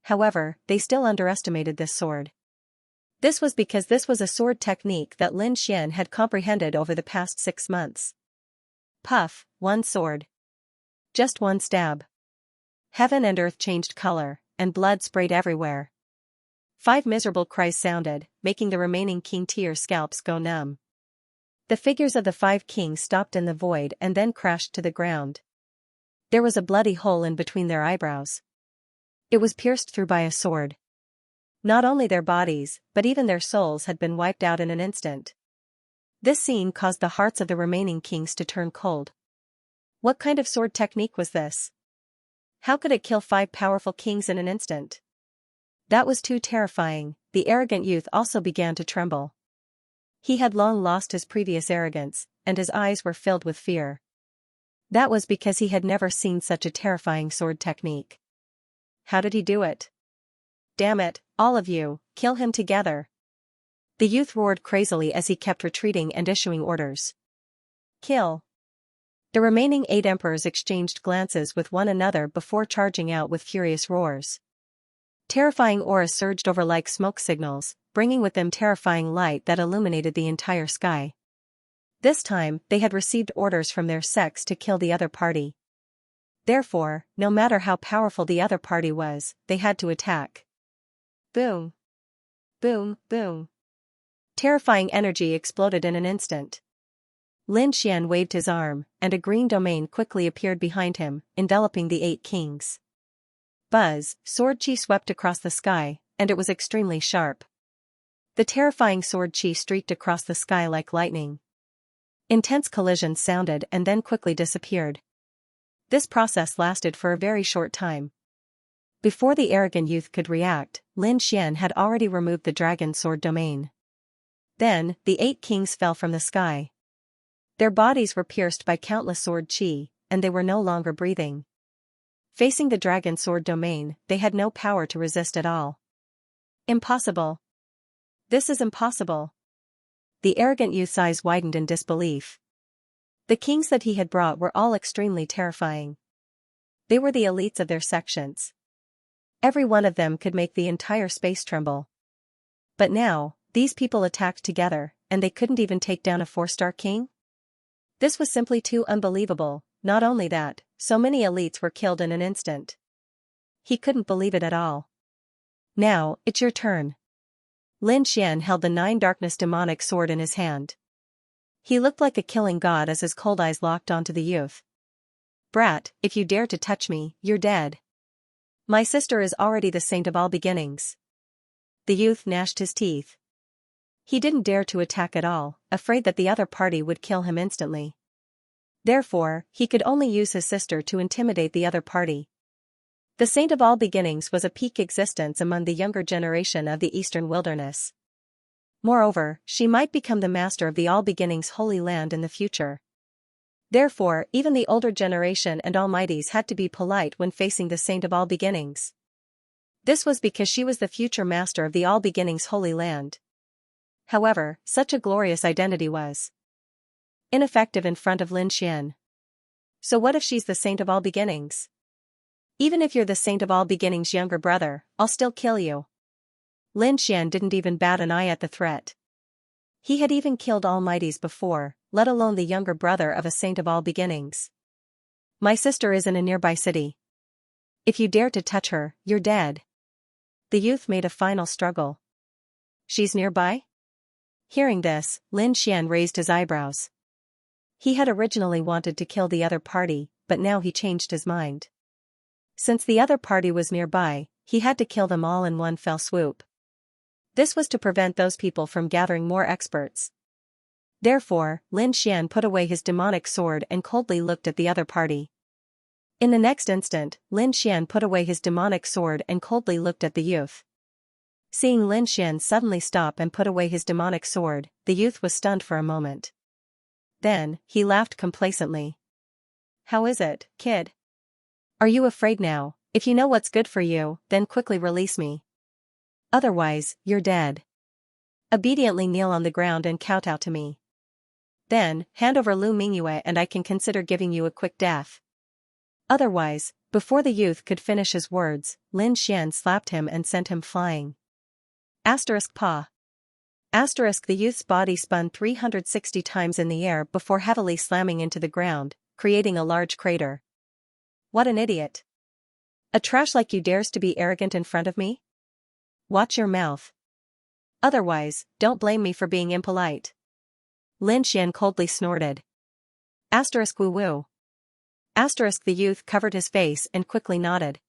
Speaker 1: However, they still underestimated this sword. This was because this was a sword technique that Lin Xian had comprehended over the past 6 months. Puff, 1 sword. Just 1 stab. Heaven and earth changed color, and blood sprayed everywhere. 5 miserable cries sounded, making the remaining king tier scalps go numb. The figures of the 5 kings stopped in the void and then crashed to the ground. There was a bloody hole in between their eyebrows. It was pierced through by a sword. Not only their bodies, but even their souls had been wiped out in an instant. This scene caused the hearts of the remaining kings to turn cold. What kind of sword technique was this? How could it kill 5 powerful kings in an instant? That was too terrifying. The arrogant youth also began to tremble. He had long lost his previous arrogance, and his eyes were filled with fear. That was because he had never seen such a terrifying sword technique. How did he do it? Damn it, all of you, kill him together. The youth roared crazily as he kept retreating and issuing orders. Kill. The remaining 8 emperors exchanged glances with one another before charging out with furious roars. Terrifying auras surged over like smoke signals, bringing with them terrifying light that illuminated the entire sky. This time, they had received orders from their sects to kill the other party. Therefore, no matter how powerful the other party was, they had to attack. Boom. Boom, boom. Terrifying energy exploded in an instant. Lin Xian waved his arm, and a green domain quickly appeared behind him, enveloping the 8 kings. Buzz, sword chi swept across the sky, and it was extremely sharp. The terrifying sword chi streaked across the sky like lightning. Intense collisions sounded and then quickly disappeared. This process lasted for a very short time. Before the arrogant youth could react, Lin Xian had already removed the dragon sword domain. Then, the 8 kings fell from the sky. Their bodies were pierced by countless sword chi, and they were no longer breathing. Facing the dragon sword domain, they had no power to resist at all. Impossible. This is impossible. The arrogant youth's eyes widened in disbelief. The kings that he had brought were all extremely terrifying. They were the elites of their sections. Every one of them could make the entire space tremble. But now, these people attacked together, and they couldn't even take down a 4-star king? This was simply too unbelievable. Not only that, so many elites were killed in an instant. He couldn't believe it at all. Now, it's your turn. Lin Xian held the 9 darkness demonic sword in his hand. He looked like a killing god as his cold eyes locked onto the youth. Brat, if you dare to touch me, you're dead. My sister is already the saint of all beginnings. The youth gnashed his teeth. He didn't dare to attack at all, afraid that the other party would kill him instantly. Therefore, he could only use his sister to intimidate the other party. The Saint of All Beginnings was a peak existence among the younger generation of the Eastern Wilderness. Moreover, she might become the master of the All Beginnings Holy Land in the future. Therefore, even the older generation and Almighties had to be polite when facing the Saint of All Beginnings. This was because she was the future master of the All Beginnings Holy Land. However, such a glorious identity was ineffective in front of Lin Xian. So what if she's the Saint of All Beginnings? Even if you're the Saint of All Beginnings' younger brother, I'll still kill you. Lin Xian didn't even bat an eye at the threat. He had even killed Almighties before, let alone the younger brother of a Saint of All Beginnings. My sister is in a nearby city. If you dare to touch her, you're dead. The youth made a final struggle. She's nearby? Hearing this, Lin Xian raised his eyebrows. He had originally wanted to kill the other party, but now he changed his mind. Since the other party was nearby, he had to kill them all in one fell swoop. This was to prevent those people from gathering more experts. Therefore, Lin Xian put away his demonic sword and coldly looked at the other party. In the next instant, Lin Xian put away his demonic sword and coldly looked at the youth. Seeing Lin Xian suddenly stop and put away his demonic sword, the youth was stunned for a moment. Then, he laughed complacently. How is it, kid? Are you afraid now? If you know what's good for you, then quickly release me. Otherwise, you're dead. Obediently kneel on the ground and kowtow to me. Then, hand over Lu Mingyue and I can consider giving you a quick death. Otherwise, before the youth could finish his words, Lin Xian slapped him and sent him flying. *Pa. The youth's body spun 360 times in the air before heavily slamming into the ground, creating a large crater. What an idiot. A trash like you dares to be arrogant in front of me? Watch your mouth. Otherwise, don't blame me for being impolite. Lin Xian coldly snorted. *woo-woo. The youth covered his face and quickly nodded.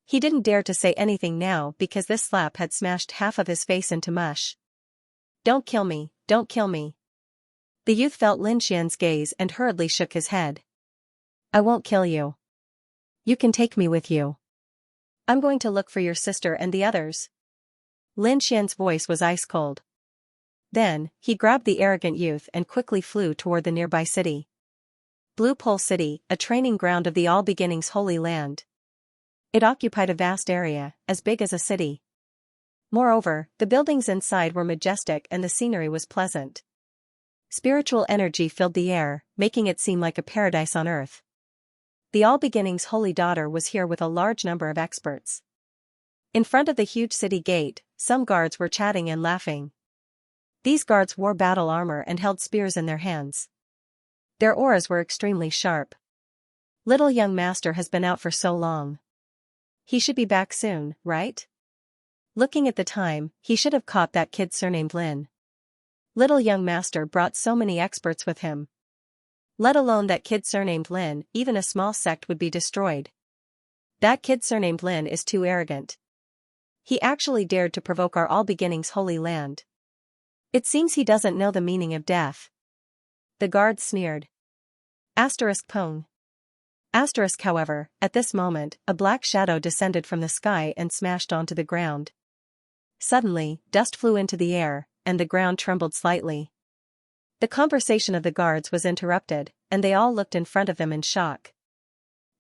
Speaker 1: He didn't dare to say anything now because this slap had smashed half of his face into mush. Don't kill me, don't kill me. The youth felt Lin Xian's gaze and hurriedly shook his head. I won't kill you. You can take me with you. I'm going to look for your sister and the others. Lin Xian's voice was ice cold. Then, he grabbed the arrogant youth and quickly flew toward the nearby city. Blue Pole City, a training ground of the All Beginnings Holy Land. It occupied a vast area, as big as a city. Moreover, the buildings inside were majestic and the scenery was pleasant. Spiritual energy filled the air, making it seem like a paradise on earth. The All Beginnings Holy Daughter was here with a large number of experts. In front of the huge city gate, some guards were chatting and laughing. These guards wore battle armor and held spears in their hands. Their auras were extremely sharp. Little young master has been out for so long. He should be back soon, right? Looking at the time, he should have caught that kid surnamed Lin. Little young master brought so many experts with him, Let alone that kid surnamed Lin, even a small sect would be destroyed. That kid surnamed Lin is too arrogant. He actually dared to provoke our All Beginnings holy land. It seems he doesn't know the meaning of death. The guards sneered. Pong. However, at this moment, a black shadow descended from the sky and smashed onto the ground. Suddenly, dust flew into the air, and the ground trembled slightly. The conversation of the guards was interrupted, and they all looked in front of them in shock.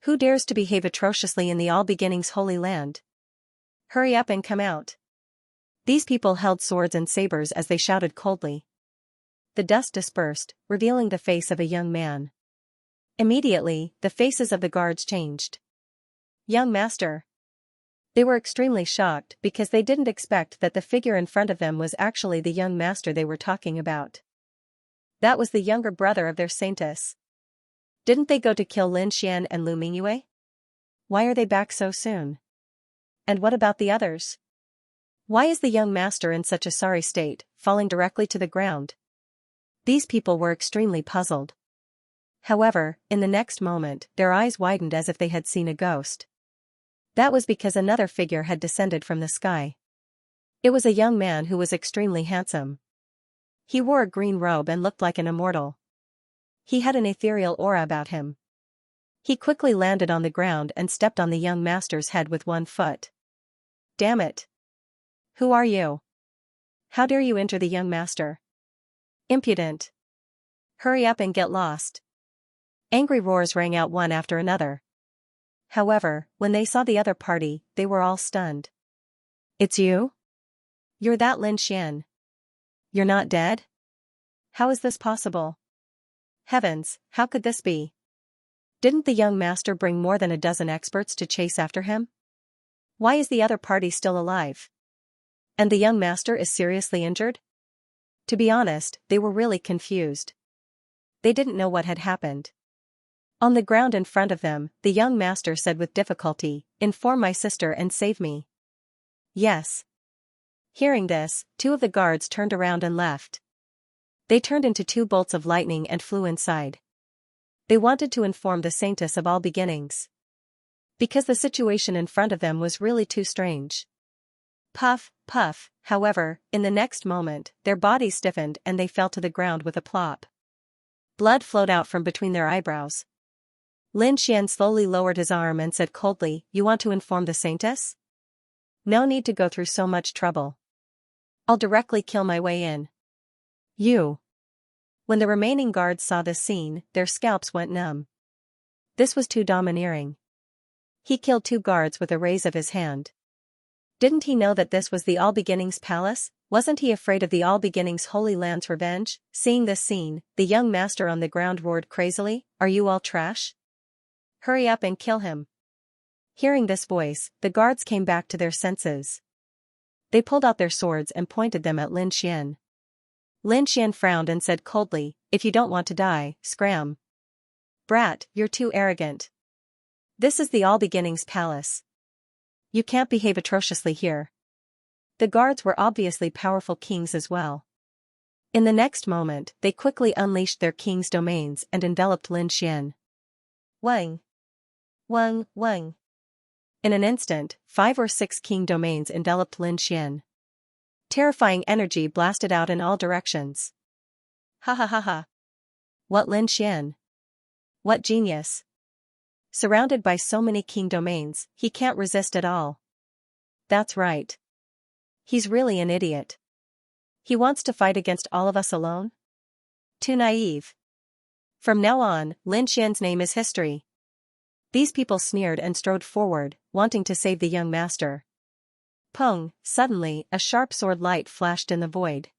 Speaker 1: Who dares to behave atrociously in the All Beginnings holy land? Hurry up and come out. These people held swords and sabers as they shouted coldly. The dust dispersed, revealing the face of a young man. Immediately, the faces of the guards changed. Young master. They were extremely shocked because they didn't expect that the figure in front of them was actually the young master they were talking about. That was the younger brother of their saintess. Didn't they go to kill Lin Xian and Lu Mingyue? Why are they back so soon? And what about the others? Why is the young master in such a sorry state, falling directly to the ground? These people were extremely puzzled. However, in the next moment, their eyes widened as if they had seen a ghost. That was because another figure had descended from the sky. It was a young man who was extremely handsome. He wore a green robe and looked like an immortal. He had an ethereal aura about him. He quickly landed on the ground and stepped on the young master's head with one foot. Damn it! Who are you? How dare you enter the young master? Impudent! Hurry up and get lost! Angry roars rang out one after another. However, when they saw the other party, they were all stunned. It's you? You're that Lin Xian. You're not dead? How is this possible? Heavens, how could this be? Didn't the young master bring more than a dozen experts to chase after him? Why is the other party still alive? And the young master is seriously injured? To be honest, they were really confused. They didn't know what had happened. On the ground in front of them, the young master said with difficulty, "Inform my sister and save me." Yes. Hearing this, two of the guards turned around and left. They turned into two bolts of lightning and flew inside. They wanted to inform the saintess of All Beginnings. Because the situation in front of them was really too strange. Puff, puff, however, in the next moment, their bodies stiffened and they fell to the ground with a plop. Blood flowed out from between their eyebrows. Lin Xian slowly lowered his arm and said coldly, "You want to inform the saintess? No need to go through so much trouble. I'll directly kill my way in." You. When the remaining guards saw this scene, their scalps went numb. This was too domineering. He killed two guards with a raise of his hand. Didn't he know that this was the All Beginnings palace? Wasn't he afraid of the All Beginnings Holy Land's revenge? Seeing this scene, the young master on the ground roared crazily, "Are you all trash? Hurry up and kill him." Hearing this voice, the guards came back to their senses. They pulled out their swords and pointed them at Lin Xian. Lin Xian frowned and said coldly, "If you don't want to die, scram. Brat, you're too arrogant. This is the All Beginnings palace. You can't behave atrociously here." The guards were obviously powerful kings as well. In the next moment, they quickly unleashed their king's domains and enveloped Lin Xian. Wang. Wang, wang. In an instant, 5 or 6 king domains enveloped Lin Xian. Terrifying energy blasted out in all directions. Ha ha ha ha. What Lin Xian? What genius. Surrounded by so many king domains, he can't resist at all. That's right. He's really an idiot. He wants to fight against all of us alone? Too naive. From now on, Lin Xian's name is history. These people sneered and strode forward, wanting to save the young master. Pong, suddenly, a sharp sword light flashed in the void.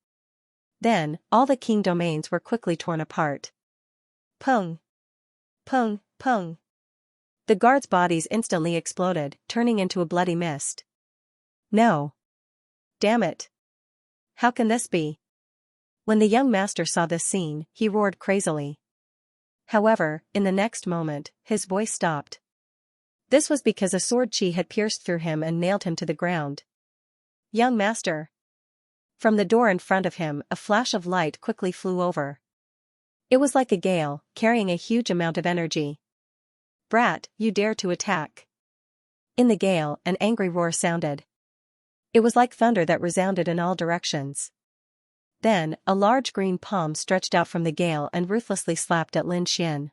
Speaker 1: Then, all the king domains were quickly torn apart. Pong. Pong, pong. The guards' bodies instantly exploded, turning into a bloody mist. No. Damn it. How can this be? When the young master saw this scene, he roared crazily. However, in the next moment, his voice stopped. This was because a sword chi had pierced through him and nailed him to the ground. Young master. From the door in front of him, a flash of light quickly flew over. It was like a gale, carrying a huge amount of energy. "Brat, you dare to attack." In the gale, an angry roar sounded. It was like thunder that resounded in all directions. Then, a large green palm stretched out from the gale and ruthlessly slapped at Lin Xian.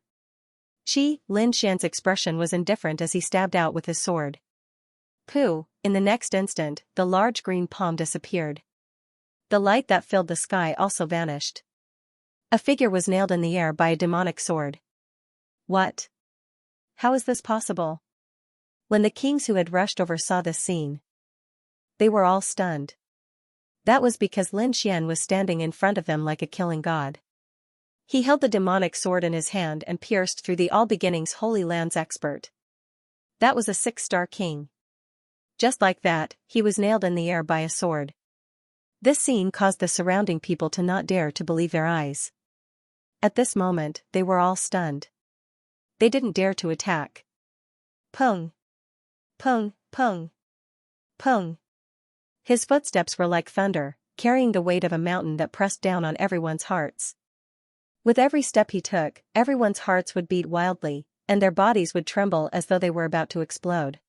Speaker 1: Lin Xian's expression was indifferent as he stabbed out with his sword. Pooh! In the next instant, the large green palm disappeared. The light that filled the sky also vanished. A figure was nailed in the air by a demonic sword. What? How is this possible? When the kings who had rushed over saw this scene, they were all stunned. That was because Lin Xian was standing in front of them like a killing god. He held the demonic sword in his hand and pierced through the All-Beginnings Holy Land's expert. That was a 6-star king. Just like that, he was nailed in the air by a sword. This scene caused the surrounding people to not dare to believe their eyes. At this moment, they were all stunned. They didn't dare to attack. Pung! Pung! Pung! Pung! His footsteps were like thunder, carrying the weight of a mountain that pressed down on everyone's hearts. With every step he took, everyone's hearts would beat wildly, and their bodies would tremble as though they were about to explode.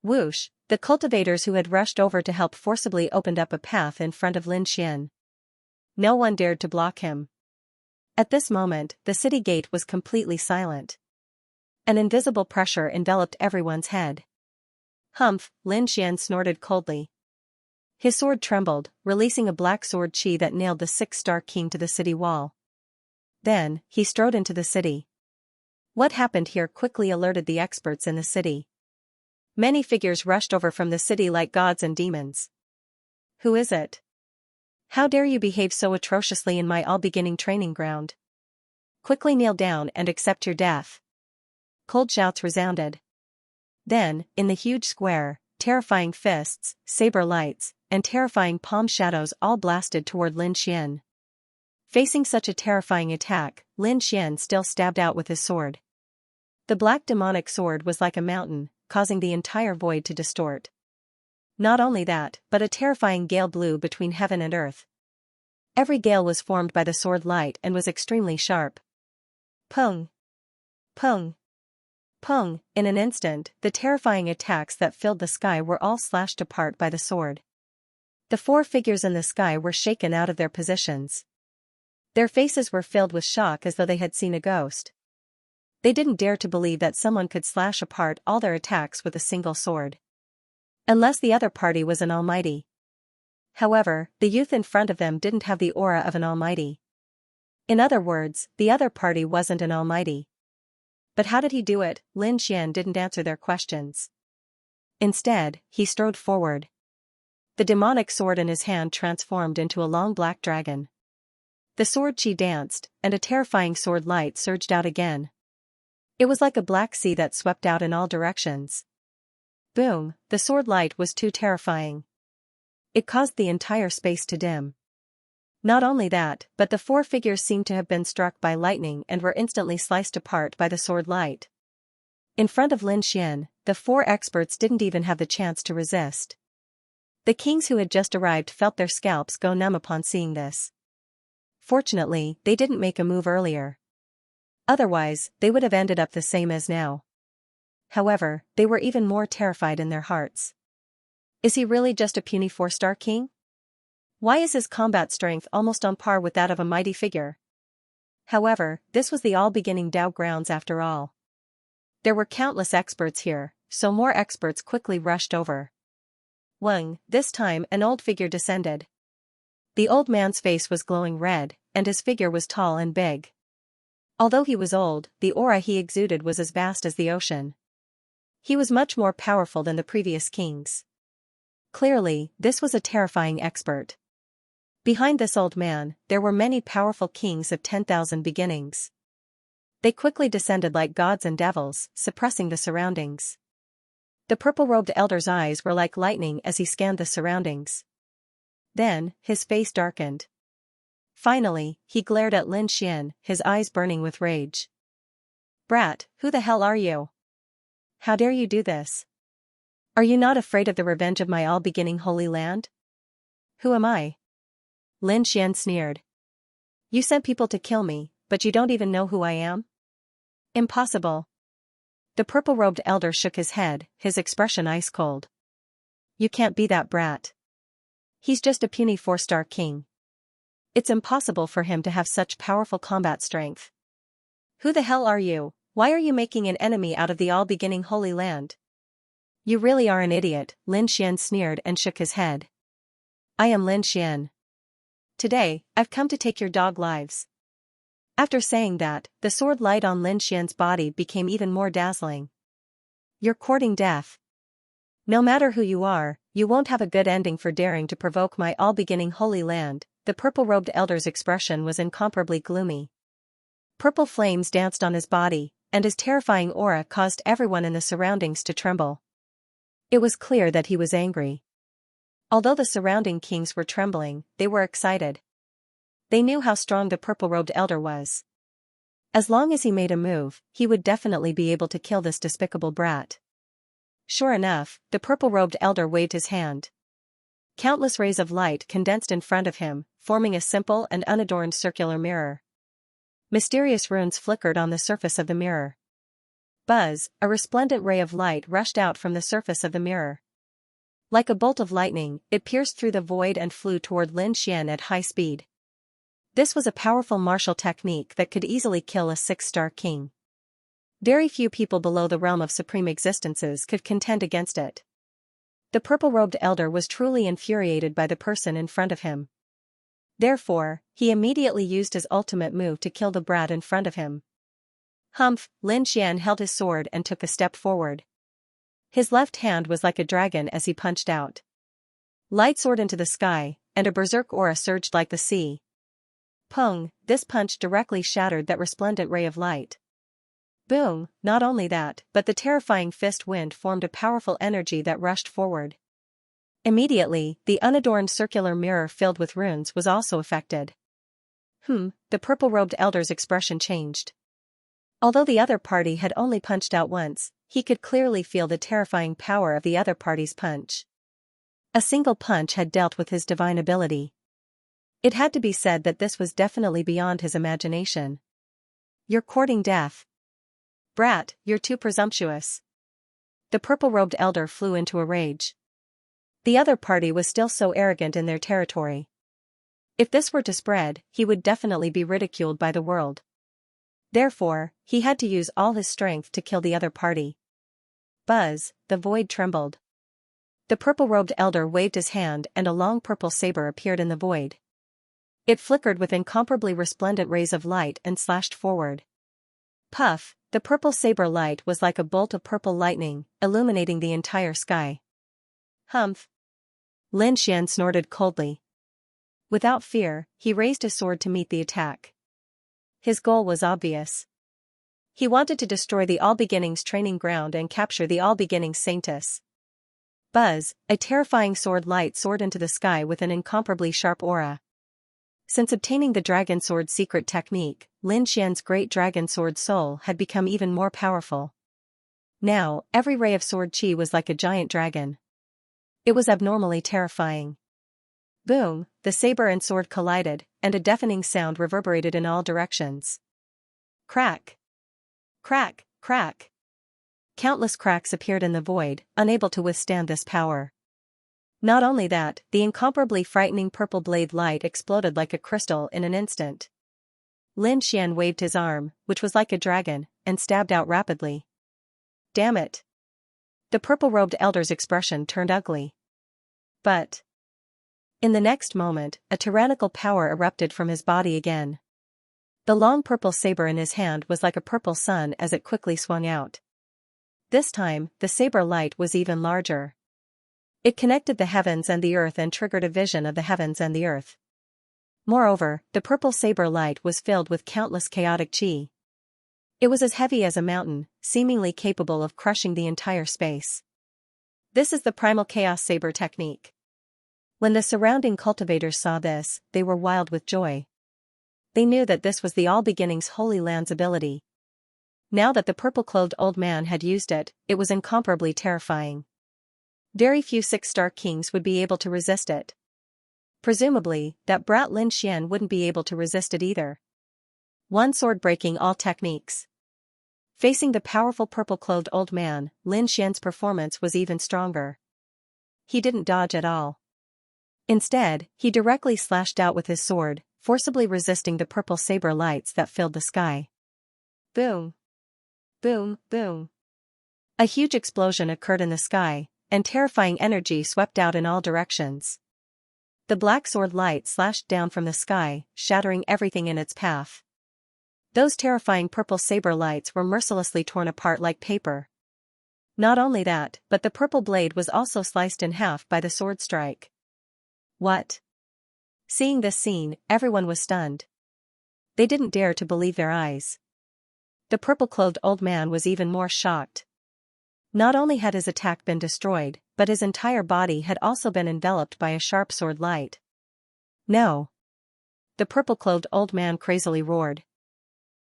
Speaker 1: Whoosh! The cultivators who had rushed over to help forcibly opened up a path in front of Lin Xian. No one dared to block him. At this moment, the city gate was completely silent. An invisible pressure enveloped everyone's head. Humph! Lin Xian snorted coldly. His sword trembled, releasing a black sword chi that nailed the 6-star king to the city wall. Then, he strode into the city. What happened here quickly alerted the experts in the city. Many figures rushed over from the city like gods and demons. Who is it? How dare you behave so atrociously in my all-beginning training ground? Quickly kneel down and accept your death. Cold shouts resounded. Then, in the huge square, terrifying fists, saber lights, and terrifying palm shadows all blasted toward Lin Xian. Facing such a terrifying attack, Lin Xian still stabbed out with his sword. The black demonic sword was like a mountain, causing the entire void to distort. Not only that, but a terrifying gale blew between heaven and earth. Every gale was formed by the sword light and was extremely sharp. Pung! Pung! Pung! In an instant, the terrifying attacks that filled the sky were all slashed apart by the sword. The 4 figures in the sky were shaken out of their positions. Their faces were filled with shock as though they had seen a ghost. They didn't dare to believe that someone could slash apart all their attacks with a single sword. Unless the other party was an almighty. However, the youth in front of them didn't have the aura of an almighty. In other words, the other party wasn't an almighty. But how did he do it? Lin Xian didn't answer their questions. Instead, he strode forward. The demonic sword in his hand transformed into a long black dragon. The sword chi danced, and a terrifying sword light surged out again. It was like a black sea that swept out in all directions. Boom! The sword light was too terrifying. It caused the entire space to dim. Not only that, but the 4 figures seemed to have been struck by lightning and were instantly sliced apart by the sword light. In front of Lin Xian, the 4 experts didn't even have the chance to resist. The kings who had just arrived felt their scalps go numb upon seeing this. Fortunately, they didn't make a move earlier. Otherwise, they would have ended up the same as now. However, they were even more terrified in their hearts. Is he really just a puny 4-star king? Why is his combat strength almost on par with that of a mighty figure? However, this was the all-beginning Dao grounds after all. There were countless experts here, so more experts quickly rushed over. Weng, this time an old figure descended. The old man's face was glowing red, and his figure was tall and big. Although he was old, the aura he exuded was as vast as the ocean. He was much more powerful than the previous kings. Clearly, this was a terrifying expert. Behind this old man, there were many powerful kings of 10,000 beginnings. They quickly descended like gods and devils, suppressing the surroundings. The purple-robed elder's eyes were like lightning as he scanned the surroundings. Then, his face darkened. Finally, he glared at Lin Xian, his eyes burning with rage. Brat, who the hell are you? How dare you do this? Are you not afraid of the revenge of my all-beginning holy land? Who am I? Lin Xian sneered. You sent people to kill me, but you don't even know who I am? Impossible. The purple-robed elder shook his head, his expression ice-cold. You can't be that brat. He's just a puny 4-star king. It's impossible for him to have such powerful combat strength. Who the hell are you? Why are you making an enemy out of the all-beginning Holy Land? You really are an idiot, Lin Xian sneered and shook his head. I am Lin Xian. Today, I've come to take your dog lives. After saying that, the sword light on Lin Xian's body became even more dazzling. You're courting death. No matter who you are, you won't have a good ending for daring to provoke my all-beginning Holy Land. The purple-robed elder's expression was incomparably gloomy. Purple flames danced on his body, and his terrifying aura caused everyone in the surroundings to tremble. It was clear that he was angry. Although the surrounding kings were trembling, they were excited. They knew how strong the purple-robed elder was. As long as he made a move, he would definitely be able to kill this despicable brat. Sure enough, the purple-robed elder waved his hand. Countless rays of light condensed in front of him, forming a simple and unadorned circular mirror. Mysterious runes flickered on the surface of the mirror. Buzz, a resplendent ray of light rushed out from the surface of the mirror. Like a bolt of lightning, it pierced through the void and flew toward Lin Xian at high speed. This was a powerful martial technique that could easily kill a 6-star king. Very few people below the realm of supreme existences could contend against it. The purple-robed elder was truly infuriated by the person in front of him. Therefore, he immediately used his ultimate move to kill the brat in front of him. Humph! Lin Xian held his sword and took a step forward. His left hand was like a dragon as he punched out. Light soared into the sky, and a berserk aura surged like the sea. Pung! This punch directly shattered that resplendent ray of light. Boom! Not only that, but the terrifying fist wind formed a powerful energy that rushed forward. Immediately, the unadorned circular mirror filled with runes was also affected. The purple-robed elder's expression changed. Although the other party had only punched out once, he could clearly feel the terrifying power of the other party's punch. A single punch had dealt with his divine ability. It had to be said that this was definitely beyond his imagination. You're courting death. Brat, you're too presumptuous. The purple-robed elder flew into a rage. The other party was still so arrogant in their territory. If this were to spread, he would definitely be ridiculed by the world. Therefore, he had to use all his strength to kill the other party. Buzz, the void trembled. The purple-robed elder waved his hand and a long purple saber appeared in the void. It flickered with incomparably resplendent rays of light and slashed forward. Puff! The purple saber light was like a bolt of purple lightning, illuminating the entire sky. Humph! Lin Xian snorted coldly. Without fear, he raised his sword to meet the attack. His goal was obvious. He wanted to destroy the All Beginnings training ground and capture the All Beginnings Saintess. Buzz! A terrifying sword light soared into the sky with an incomparably sharp aura. Since obtaining the Dragon Sword secret technique, Lin Xian's great Dragon Sword soul had become even more powerful. Now, every ray of sword chi was like a giant dragon. It was abnormally terrifying. Boom! The saber and sword collided, and a deafening sound reverberated in all directions. Crack! Crack! Crack! Countless cracks appeared in the void, unable to withstand this power. Not only that, the incomparably frightening purple blade light exploded like a crystal in an instant. Lin Xian waved his arm, which was like a dragon, and stabbed out rapidly. Damn it! The purple-robed elder's expression turned ugly. But in the next moment, a tyrannical power erupted from his body again. The long purple saber in his hand was like a purple sun as it quickly swung out. This time, the saber light was even larger. It connected the heavens and the earth and triggered a vision of the heavens and the earth. Moreover, the purple saber light was filled with countless chaotic chi. It was as heavy as a mountain, seemingly capable of crushing the entire space. This is the primal chaos saber technique. When the surrounding cultivators saw this, they were wild with joy. They knew that this was the All Beginnings Holy Land's ability. Now that the purple-clothed old man had used it, it was incomparably terrifying. Very few 6-star kings would be able to resist it. Presumably, that brat Lin Xian wouldn't be able to resist it either. one sword breaking all techniques. Facing the powerful purple-clothed old man, Lin Xian's performance was even stronger. He didn't dodge at all. Instead, he directly slashed out with his sword, forcibly resisting the purple saber lights that filled the sky. Boom! Boom, boom! A huge explosion occurred in the sky, and terrifying energy swept out in all directions. The black sword light slashed down from the sky, shattering everything in its path. Those terrifying purple saber lights were mercilessly torn apart like paper. Not only that, but the purple blade was also sliced in half by the sword strike. What? Seeing this scene, everyone was stunned. They didn't dare to believe their eyes. The purple-clothed old man was even more shocked. Not only had his attack been destroyed, but his entire body had also been enveloped by a sharp sword light. No! The purple-clothed old man crazily roared.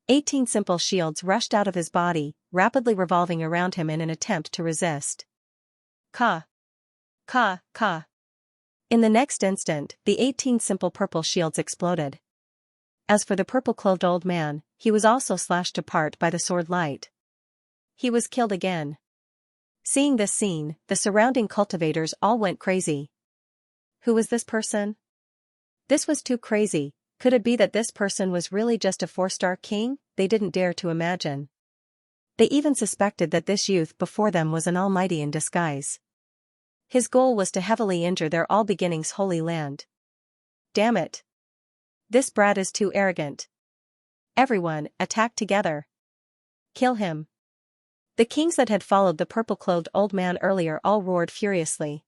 Speaker 1: 18 simple shields rushed out of his body, rapidly revolving around him in an attempt to resist. Ka! Ka! Ka! In the next instant, the 18 simple purple shields exploded. As for the purple-clothed old man, he was also slashed apart by the sword light. He was killed again. Seeing this scene, the surrounding cultivators all went crazy. Who was this person? This was too crazy. Could it be that this person was really just a 4-star king? They didn't dare to imagine. They even suspected that this youth before them was an almighty in disguise. His goal was to heavily injure their All Beginnings holy land. Damn it! This brat is too arrogant. Everyone, attack together. Kill him. The kings that had followed the purple-clothed old man earlier all roared furiously.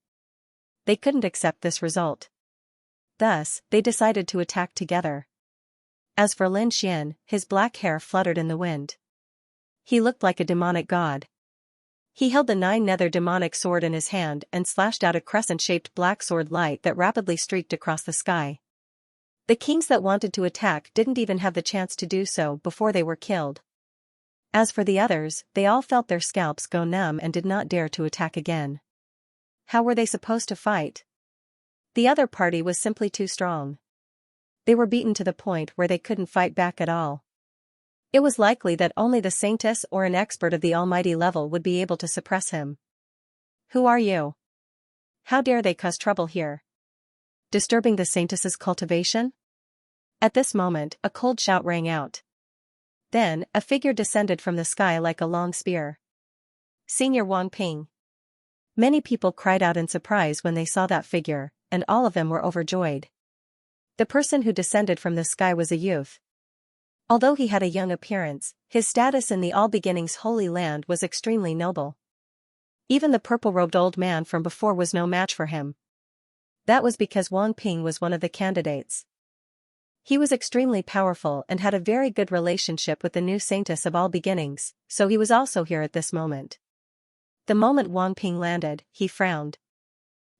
Speaker 1: They couldn't accept this result. Thus, they decided to attack together. As for Lin Xian, his black hair fluttered in the wind. He looked like a demonic god. He held the 9-nether demonic sword in his hand and slashed out a crescent-shaped black sword light that rapidly streaked across the sky. The kings that wanted to attack didn't even have the chance to do so before they were killed. As for the others, they all felt their scalps go numb and did not dare to attack again. How were they supposed to fight? The other party was simply too strong. They were beaten to the point where they couldn't fight back at all. It was likely that only the saintess or an expert of the almighty level would be able to suppress him. Who are you? How dare they cause trouble here? Disturbing the saintess's cultivation? At this moment, a cold shout rang out. Then, a figure descended from the sky like a long spear. Senior Wang Ping. Many people cried out in surprise when they saw that figure, and all of them were overjoyed. The person who descended from the sky was a youth. Although he had a young appearance, his status in the All Beginnings Holy Land was extremely noble. Even the purple-robed old man from before was no match for him. That was because Wang Ping was one of the candidates. He was extremely powerful and had a very good relationship with the new saintess of All Beginnings, so he was also here at this moment. The moment Wang Ping landed, he frowned.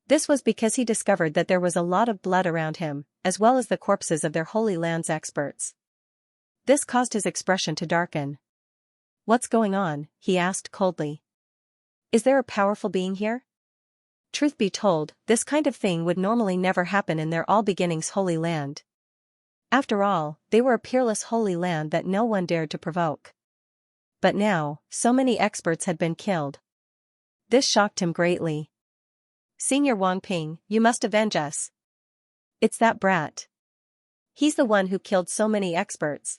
Speaker 1: This was because he discovered that there was a lot of blood around him, as well as the corpses of their Holy Land's experts. This caused his expression to darken. What's going on? He asked coldly. Is there a powerful being here? Truth be told, this kind of thing would normally never happen in their All Beginnings Holy Land. After all, they were a peerless holy land that no one dared to provoke. But now, so many experts had been killed. This shocked him greatly. Senior Wang Ping, you must avenge us. It's that brat. He's the one who killed so many experts.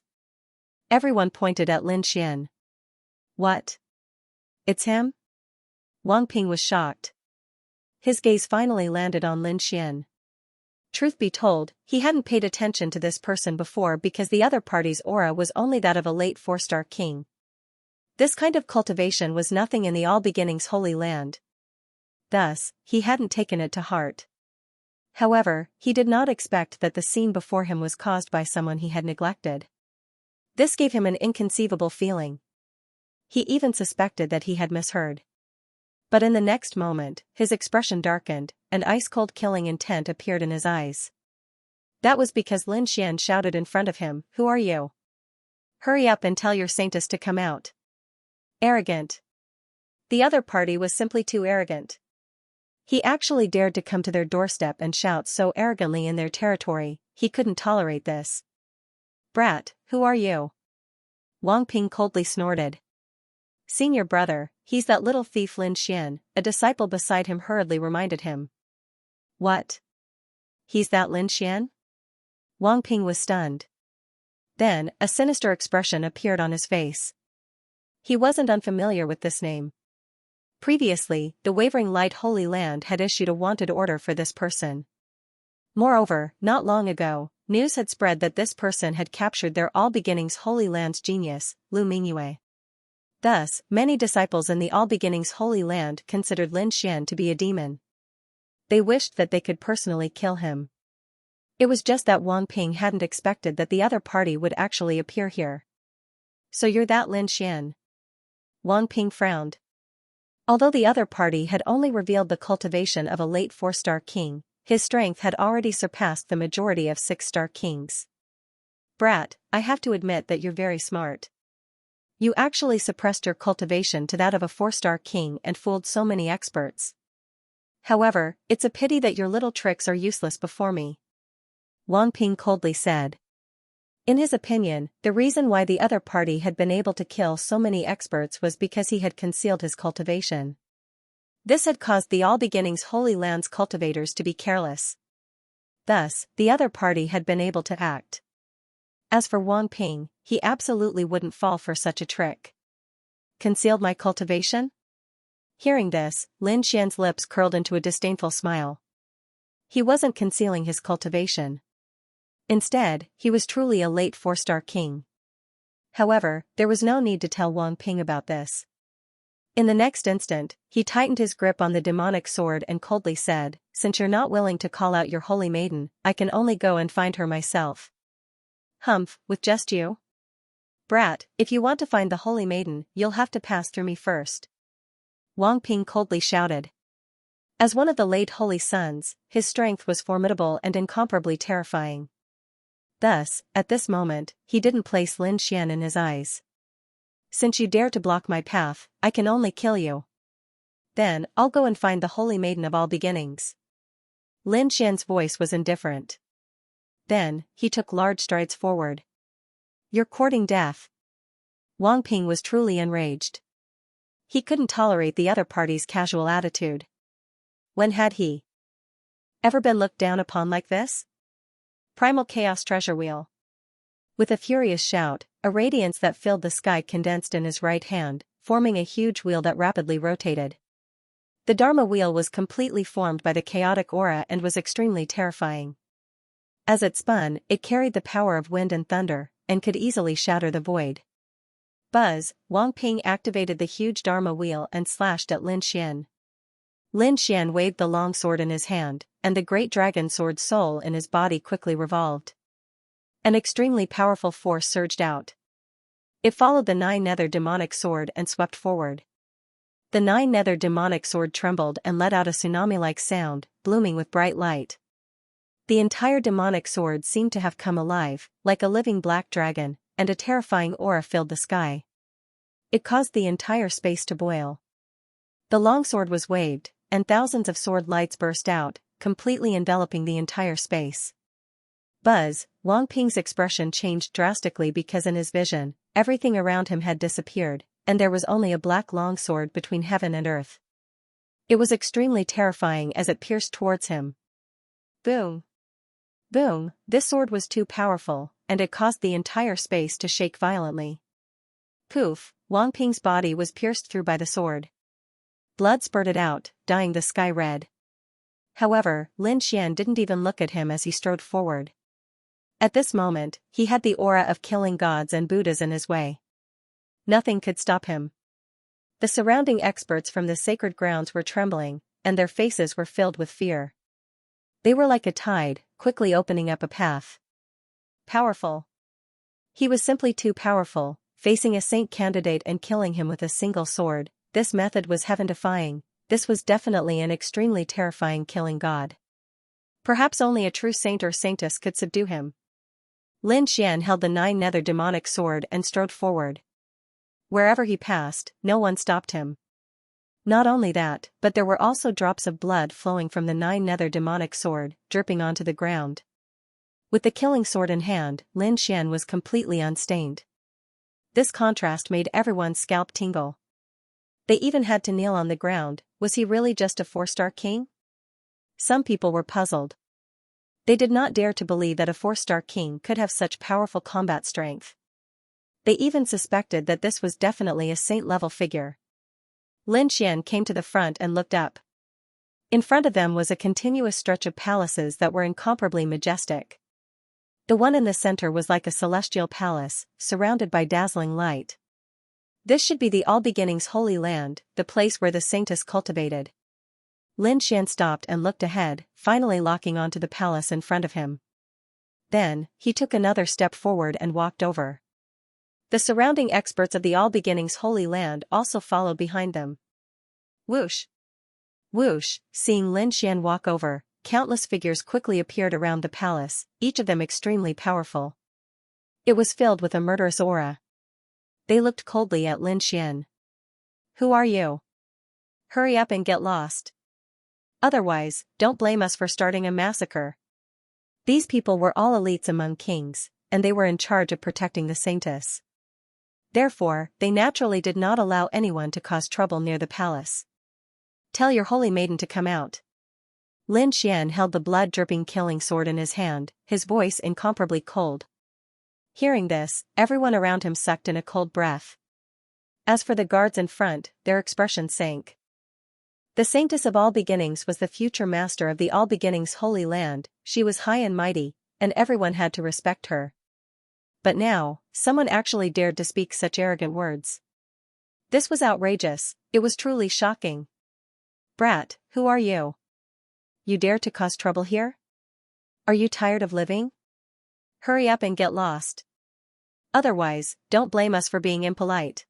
Speaker 1: Everyone pointed at Lin Xian. What? It's him? Wang Ping was shocked. His gaze finally landed on Lin Xian. Truth be told, he hadn't paid attention to this person before because the other party's aura was only that of a late 4-star king. This kind of cultivation was nothing in the All Beginnings Holy Land. Thus, he hadn't taken it to heart. However, he did not expect that the scene before him was caused by someone he had neglected. This gave him an inconceivable feeling. He even suspected that he had misheard. But in the next moment, his expression darkened, and ice-cold killing intent appeared in his eyes. That was because Lin Xian shouted in front of him, "Who are you? Hurry up and tell your saintess to come out." Arrogant. The other party was simply too arrogant. He actually dared to come to their doorstep and shout so arrogantly in their territory. He couldn't tolerate this. Brat, who are you? Wang Ping coldly snorted. Senior brother, he's that little thief Lin Xian, a disciple beside him hurriedly reminded him. What? He's that Lin Xian? Wang Ping was stunned. Then, a sinister expression appeared on his face. He wasn't unfamiliar with this name. Previously, the Wavering Light Holy Land had issued a wanted order for this person. Moreover, not long ago, news had spread that this person had captured their All Beginnings Holy Land's genius, Lu Mingyue. Thus, many disciples in the All Beginnings Holy Land considered Lin Xian to be a demon. They wished that they could personally kill him. It was just that Wang Ping hadn't expected that the other party would actually appear here. So you're that Lin Xian? Wang Ping frowned. Although the other party had only revealed the cultivation of a late 4-star king, his strength had already surpassed the majority of 6-star kings. Brat, I have to admit that you're very smart. You actually suppressed your cultivation to that of a 4-star king and fooled so many experts. However, it's a pity that your little tricks are useless before me. Wang Ping coldly said. In his opinion, the reason why the other party had been able to kill so many experts was because he had concealed his cultivation. This had caused the All Beginnings Holy Land's cultivators to be careless. Thus, the other party had been able to act. As for Wang Ping, he absolutely wouldn't fall for such a trick. Concealed my cultivation? Hearing this, Lin Xian's lips curled into a disdainful smile. He wasn't concealing his cultivation. Instead, he was truly a late 4-star king. However, there was no need to tell Wang Ping about this. In the next instant, he tightened his grip on the demonic sword and coldly said, Since you're not willing to call out your holy maiden, I can only go and find her myself. Humph, with just you? Brat, if you want to find the holy maiden, you'll have to pass through me first. Wang Ping coldly shouted. As one of the late holy sons, his strength was formidable and incomparably terrifying. Thus, at this moment, he didn't place Lin Xian in his eyes. Since you dare to block my path, I can only kill you. Then, I'll go and find the holy maiden of all beginnings. Lin Xian's voice was indifferent. Then, he took large strides forward. You're courting death. Wang Ping was truly enraged. He couldn't tolerate the other party's casual attitude. When had he ever been looked down upon like this? Primal Chaos Treasure Wheel. With a furious shout, a radiance that filled the sky condensed in his right hand, forming a huge wheel that rapidly rotated. The Dharma wheel was completely formed by the chaotic aura and was extremely terrifying. As it spun, it carried the power of wind and thunder, and could easily shatter the void. Buzz, Wang Ping activated the huge Dharma wheel and slashed at Lin Xian. Lin Xian waved the long sword in his hand, and the great dragon sword soul in his body quickly revolved. An extremely powerful force surged out. It followed the 9-nether demonic sword and swept forward. The 9-nether demonic sword trembled and let out a tsunami-like sound, blooming with bright light. The entire demonic sword seemed to have come alive, like a living black dragon, and a terrifying aura filled the sky. It caused the entire space to boil. The longsword was waved, and thousands of sword lights burst out, completely enveloping the entire space. Buzz, Wang Ping's expression changed drastically because in his vision, everything around him had disappeared, and there was only a black longsword between heaven and earth. It was extremely terrifying as it pierced towards him. Boom! Boom! This sword was too powerful, and it caused the entire space to shake violently. Poof! Wang Ping's body was pierced through by the sword. Blood spurted out, dyeing the sky red. However, Lin Xian didn't even look at him as he strode forward. At this moment, he had the aura of killing gods and Buddhas in his way. Nothing could stop him. The surrounding experts from the sacred grounds were trembling, and their faces were filled with fear. They were like a tide, quickly opening up a path. Powerful. He was simply too powerful, facing a saint candidate and killing him with a single sword. This method was heaven-defying. This was definitely an extremely terrifying killing god. Perhaps only a true saint or saintess could subdue him. Lin Xian held the 9-nether demonic sword and strode forward. Wherever he passed, no one stopped him. Not only that, but there were also drops of blood flowing from the 9-nether demonic sword, dripping onto the ground. With the killing sword in hand, Lin Xian was completely unstained. This contrast made everyone's scalp tingle. They even had to kneel on the ground. Was he really just a 4-star king? Some people were puzzled. They did not dare to believe that a 4-star king could have such powerful combat strength. They even suspected that this was definitely a saint-level figure. Lin Xian came to the front and looked up. In front of them was a continuous stretch of palaces that were incomparably majestic. The one in the center was like a celestial palace, surrounded by dazzling light. This should be the All-Beginnings Holy Land, the place where the saint is cultivated. Lin Xian stopped and looked ahead, finally locking onto the palace in front of him. Then, he took another step forward and walked over. The surrounding experts of the All-Beginnings Holy Land also followed behind them. Whoosh! Whoosh! Seeing Lin Xian walk over, countless figures quickly appeared around the palace, each of them extremely powerful. It was filled with a murderous aura. They looked coldly at Lin Xian. Who are you? Hurry up and get lost. Otherwise, don't blame us for starting a massacre. These people were all elites among kings, and they were in charge of protecting the saintess. Therefore, they naturally did not allow anyone to cause trouble near the palace. Tell your holy maiden to come out. Lin Xian held the blood-dripping killing sword in his hand, his voice incomparably cold. Hearing this, everyone around him sucked in a cold breath. As for the guards in front, their expression sank. The saintess of all beginnings was the future master of the All Beginnings Holy Land. She was high and mighty, and everyone had to respect her. But now, someone actually dared to speak such arrogant words. This was outrageous, it was truly shocking. Brat, who are you? You dare to cause trouble here? Are you tired of living? Hurry up and get lost. Otherwise, don't blame us for being impolite.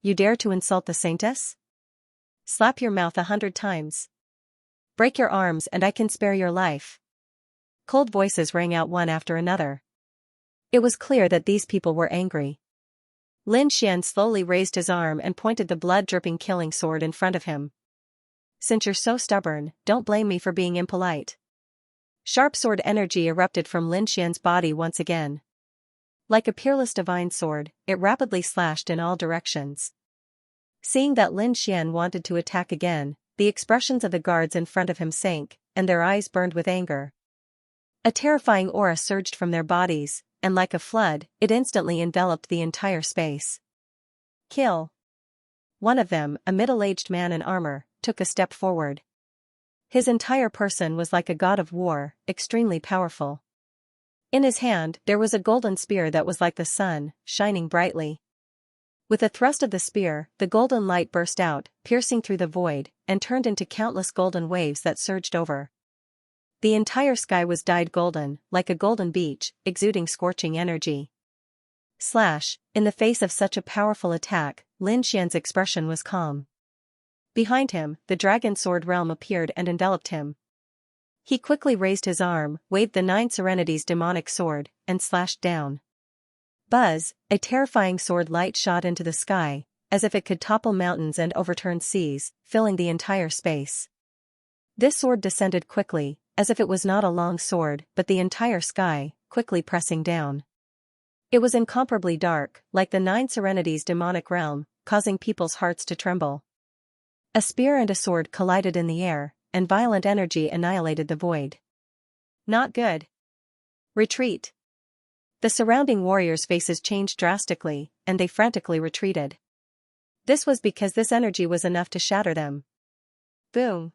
Speaker 1: You dare to insult the saintess? Slap your mouth 100 times. Break your arms and I can spare your life. Cold voices rang out one after another. It was clear that these people were angry. Lin Xian slowly raised his arm and pointed the blood-dripping killing sword in front of him. Since you're so stubborn, don't blame me for being impolite. Sharp sword energy erupted from Lin Xian's body once again. Like a peerless divine sword, it rapidly slashed in all directions. Seeing that Lin Xian wanted to attack again, the expressions of the guards in front of him sank, and their eyes burned with anger. A terrifying aura surged from their bodies, and like a flood, it instantly enveloped the entire space. Kill! One of them, a middle-aged man in armor, took a step forward. His entire person was like a god of war, extremely powerful. In his hand, there was a golden spear that was like the sun, shining brightly. With a thrust of the spear, the golden light burst out, piercing through the void, and turned into countless golden waves that surged over. The entire sky was dyed golden, like a golden beach, exuding scorching energy. Slash! In the face of such a powerful attack, Lin Xian's expression was calm. Behind him, the dragon sword realm appeared and enveloped him. He quickly raised his arm, waved the 9 Serenities demonic sword, and slashed down. Buzz! A terrifying sword light shot into the sky, as if it could topple mountains and overturn seas, filling the entire space. This sword descended quickly, as if it was not a long sword but the entire sky, quickly pressing down. It was incomparably dark, like the 9 Serenities demonic realm, causing people's hearts to tremble. A spear and a sword collided in the air, and violent energy annihilated the void. Not good. Retreat. The surrounding warriors' faces changed drastically, and they frantically retreated. This was because this energy was enough to shatter them. Boom.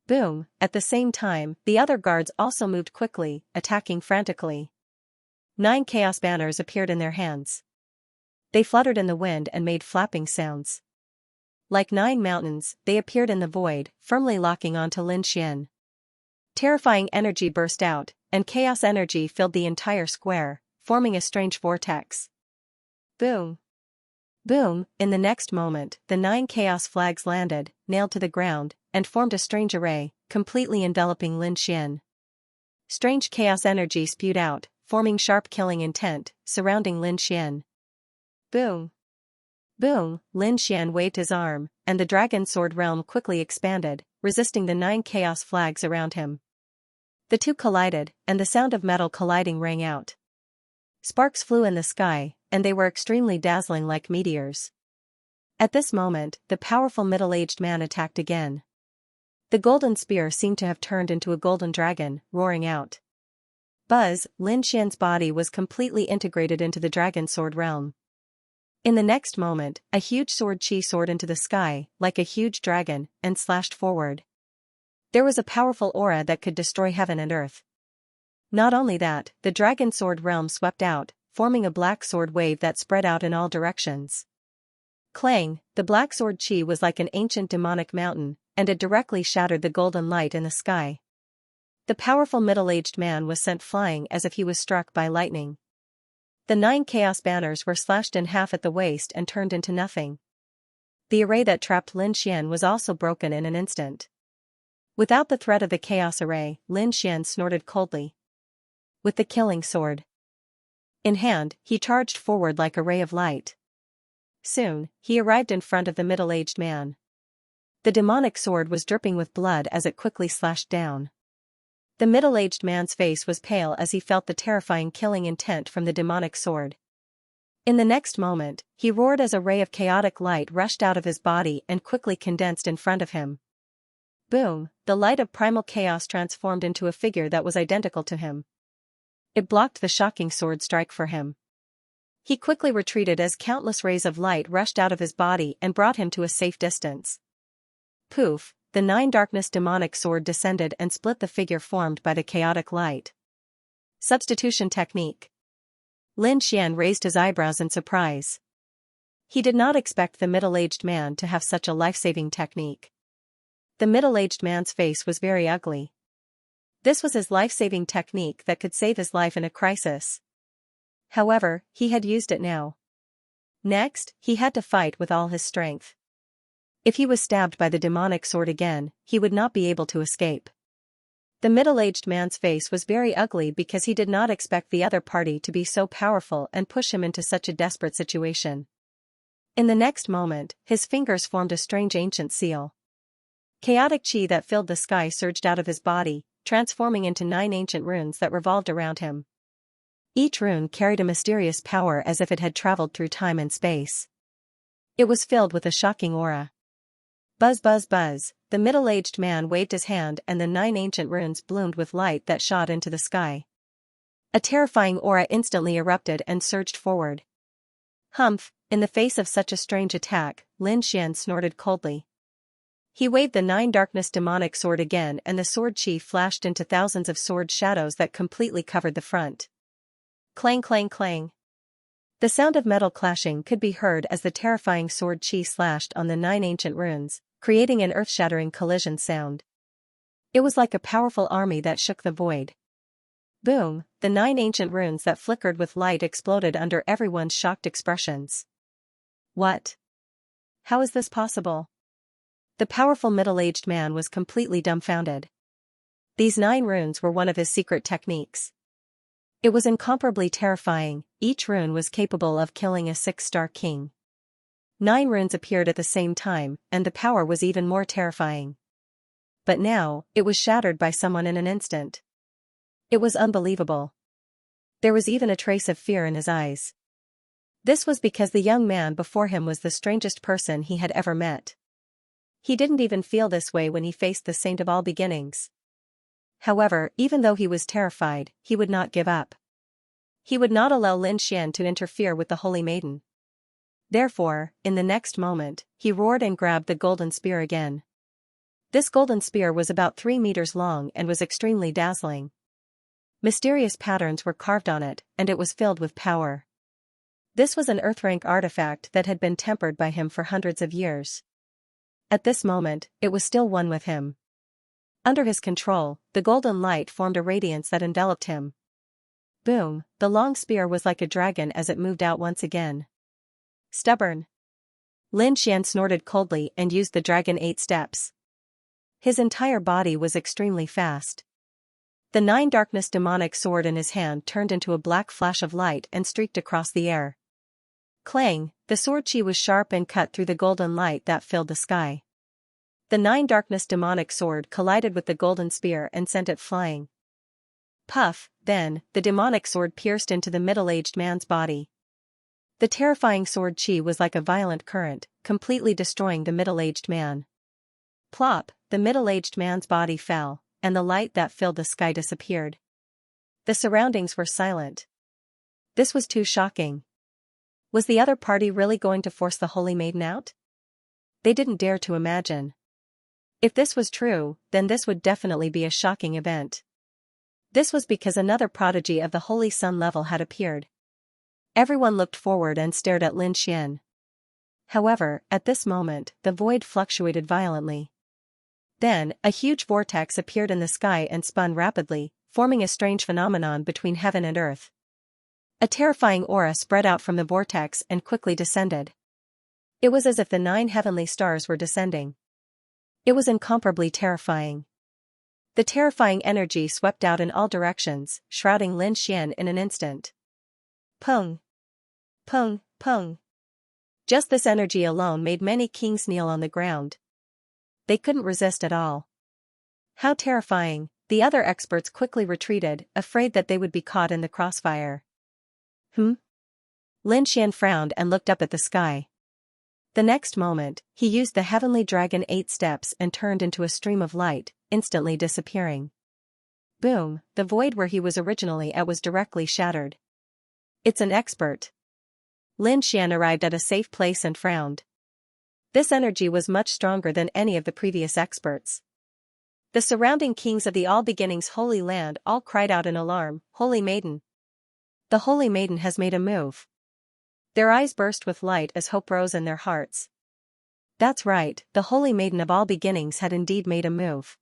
Speaker 1: Boom. At the same time, the other guards also moved quickly, attacking frantically. 9 chaos banners appeared in their hands. They fluttered in the wind and made flapping sounds. Like 9 mountains, they appeared in the void, firmly locking onto Lin Xian. Terrifying energy burst out, and chaos energy filled the entire square, forming a strange vortex. Boom. Boom! In the next moment, the 9 chaos flags landed, nailed to the ground, and formed a strange array, completely enveloping Lin Xian. Strange chaos energy spewed out, forming sharp killing intent, surrounding Lin Xian. Boom! Boom! Lin Xian waved his arm, and the dragon sword realm quickly expanded, resisting the 9 chaos flags around him. The two collided, and the sound of metal colliding rang out. Sparks flew in the sky, and they were extremely dazzling like meteors. At this moment, the powerful middle-aged man attacked again. The golden spear seemed to have turned into a golden dragon, roaring out. Buzz, Lin Xian's body was completely integrated into the dragon sword realm. In the next moment, a huge sword chi soared into the sky, like a huge dragon, and slashed forward. There was a powerful aura that could destroy heaven and earth. Not only that, the dragon sword realm swept out, forming a black sword wave that spread out in all directions. Clang, the black sword chi was like an ancient demonic mountain, and it directly shattered the golden light in the sky. The powerful middle-aged man was sent flying as if he was struck by lightning. The 9 chaos banners were slashed in half at the waist and turned into nothing. The array that trapped Lin Xian was also broken in an instant. Without the threat of the chaos array, Lin Xian snorted coldly. With the killing sword in hand, he charged forward like a ray of light. Soon, he arrived in front of the middle-aged man. The demonic sword was dripping with blood as it quickly slashed down. The middle-aged man's face was pale as he felt the terrifying killing intent from the demonic sword. In the next moment, he roared as a ray of chaotic light rushed out of his body and quickly condensed in front of him. Boom, the light of primal chaos transformed into a figure that was identical to him. It blocked the shocking sword strike for him. He quickly retreated as countless rays of light rushed out of his body and brought him to a safe distance. Poof, the 9 darkness demonic sword descended and split the figure formed by the chaotic light. Substitution technique. Lin Xian raised his eyebrows in surprise. He did not expect the middle-aged man to have such a life-saving technique. The middle-aged man's face was very ugly. This was his life-saving technique that could save his life in a crisis. However, he had used it now. Next, he had to fight with all his strength. If he was stabbed by the demonic sword again, he would not be able to escape. The middle-aged man's face was very ugly because he did not expect the other party to be so powerful and push him into such a desperate situation. In the next moment, his fingers formed a strange ancient seal. Chaotic chi that filled the sky surged out of his body, transforming into 9 ancient runes that revolved around him. Each rune carried a mysterious power as if it had traveled through time and space. It was filled with a shocking aura. Buzz buzz buzz, the middle-aged man waved his hand and the 9 ancient runes bloomed with light that shot into the sky. A terrifying aura instantly erupted and surged forward. Humph, in the face of such a strange attack, Lin Xian snorted coldly. He waved the 9 darkness demonic sword again and the sword chi flashed into thousands of sword shadows that completely covered the front. Clang clang clang. The sound of metal clashing could be heard as the terrifying sword chi slashed on the 9 ancient runes, creating an earth-shattering collision sound. It was like a powerful army that shook the void. Boom, the 9 ancient runes that flickered with light exploded under everyone's shocked expressions. What? How is this possible? The powerful middle-aged man was completely dumbfounded. These 9 runes were one of his secret techniques. It was incomparably terrifying, each rune was capable of killing a 6-star king. 9 runes appeared at the same time, and the power was even more terrifying. But now, it was shattered by someone in an instant. It was unbelievable. There was even a trace of fear in his eyes. This was because the young man before him was the strangest person he had ever met. He didn't even feel this way when he faced the saint of all beginnings. However, even though he was terrified, he would not give up. He would not allow Lin Xian to interfere with the holy maiden. Therefore, in the next moment, he roared and grabbed the golden spear again. This golden spear was about 3 meters long and was extremely dazzling. Mysterious patterns were carved on it, and it was filled with power. This was an earth-rank artifact that had been tempered by him for hundreds of years. At this moment, it was still one with him. Under his control, the golden light formed a radiance that enveloped him. Boom, the long spear was like a dragon as it moved out once again. Stubborn. Lin Xian snorted coldly and used the dragon 8 steps. His entire body was extremely fast. The 9 darkness demonic sword in his hand turned into a black flash of light and streaked across the air. Clang, the sword chi was sharp and cut through the golden light that filled the sky. The 9 darkness demonic sword collided with the golden spear and sent it flying. Puff, then, the demonic sword pierced into the middle-aged man's body. The terrifying sword chi was like a violent current, completely destroying the middle-aged man. Plop, the middle-aged man's body fell, and the light that filled the sky disappeared. The surroundings were silent. This was too shocking. Was the other party really going to force the Holy Maiden out? They didn't dare to imagine. If this was true, then this would definitely be a shocking event. This was because another prodigy of the Holy Sun level had appeared. Everyone looked forward and stared at Lin Xian. However, at this moment, the void fluctuated violently. Then, a huge vortex appeared in the sky and spun rapidly, forming a strange phenomenon between heaven and earth. A terrifying aura spread out from the vortex and quickly descended. It was as if the 9 heavenly stars were descending. It was incomparably terrifying. The terrifying energy swept out in all directions, shrouding Lin Xian in an instant. Pung! Pung! Pung! Just this energy alone made many kings kneel on the ground. They couldn't resist at all. How terrifying! The other experts quickly retreated, afraid that they would be caught in the crossfire. Lin Xian frowned and looked up at the sky. The next moment, he used the heavenly dragon 8 steps and turned into a stream of light, instantly disappearing. Boom, the void where he was originally at was directly shattered. It's an expert. Lin Xian arrived at a safe place and frowned. This energy was much stronger than any of the previous experts. The surrounding kings of the All Beginnings Holy Land all cried out in alarm, "Holy Maiden! The Holy Maiden has made a move." Their eyes burst with light as hope rose in their hearts. That's right, the Holy Maiden of All Beginnings had indeed made a move.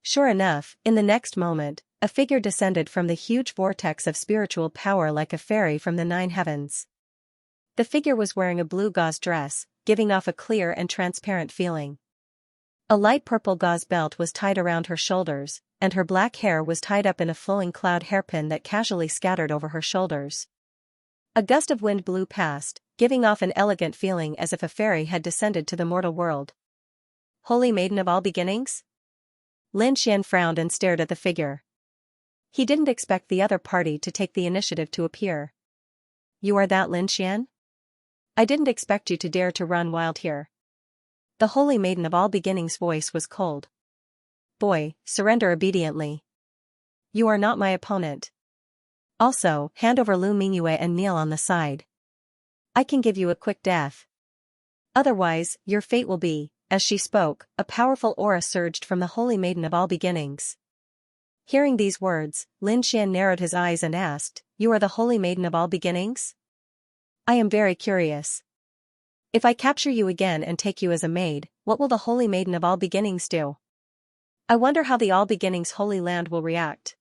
Speaker 1: Sure enough, in the next moment, a figure descended from the huge vortex of spiritual power like a fairy from the 9 heavens. The figure was wearing a blue gauze dress, giving off a clear and transparent feeling. A light purple gauze belt was tied around her shoulders, and her black hair was tied up in a flowing cloud hairpin that casually scattered over her shoulders. A gust of wind blew past, giving off an elegant feeling as if a fairy had descended to the mortal world. Holy Maiden of All Beginnings? Lin Xian frowned and stared at the figure. He didn't expect the other party to take the initiative to appear. You are that Lin Xian? I didn't expect you to dare to run wild here. The Holy Maiden of All Beginnings' voice was cold. Boy, surrender obediently. You are not my opponent. Also, hand over Lu Mingyue and kneel on the side. I can give you a quick death. Otherwise, your fate will be, as she spoke, a powerful aura surged from the Holy Maiden of All Beginnings. Hearing these words, Lin Xian narrowed his eyes and asked, You are the Holy Maiden of All Beginnings? I am very curious. If I capture you again and take you as a maid, what will the Holy Maiden of All Beginnings do? I wonder how the All Beginnings Holy Land will react.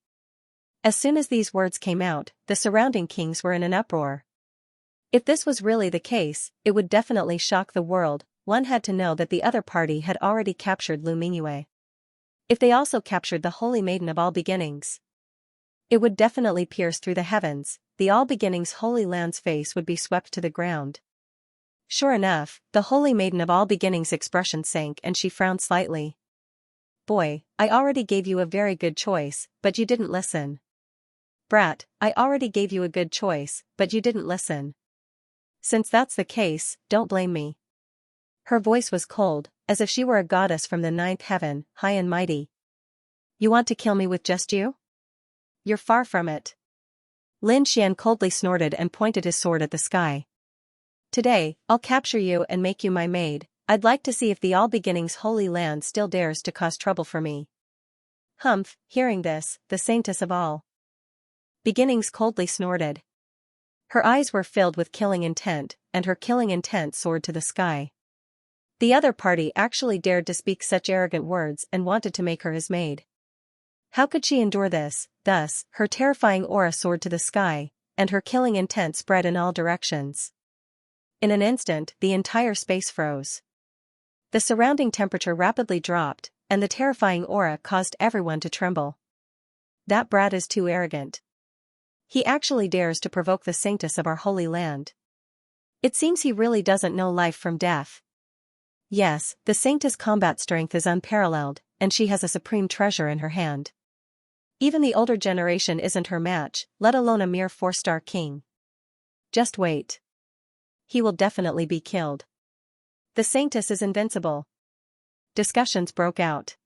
Speaker 1: As soon as these words came out, the surrounding kings were in an uproar. If this was really the case, it would definitely shock the world. One had to know that the other party had already captured Lu Mingyue. If they also captured the Holy Maiden of All Beginnings, it would definitely pierce through the heavens. The All Beginnings Holy Land's face would be swept to the ground. Sure enough, the Holy Maiden of All Beginnings' expression sank and she frowned slightly. Boy, I already gave you a very good choice, but you didn't listen. Brat, I already gave you a good choice, but you didn't listen. Since that's the case, don't blame me. Her voice was cold, as if she were a goddess from the 9th heaven, high and mighty. You want to kill me with just you? You're far from it. Lin Xian coldly snorted and pointed his sword at the sky. Today, I'll capture you and make you my maid. I'd like to see if the All Beginnings Holy Land still dares to cause trouble for me. Humph, hearing this, the saintess of all Beginnings coldly snorted. Her eyes were filled with killing intent, and her killing intent soared to the sky. The other party actually dared to speak such arrogant words and wanted to make her his maid. How could she endure this? Thus, her terrifying aura soared to the sky, and her killing intent spread in all directions. In an instant, the entire space froze. The surrounding temperature rapidly dropped, and the terrifying aura caused everyone to tremble. That brat is too arrogant. He actually dares to provoke the saintess of our holy land. It seems he really doesn't know life from death. Yes, the saintess' combat strength is unparalleled, and she has a supreme treasure in her hand. Even the older generation isn't her match, let alone a mere 4-star king. Just wait. He will definitely be killed. The Saintess is invincible. Discussions broke out.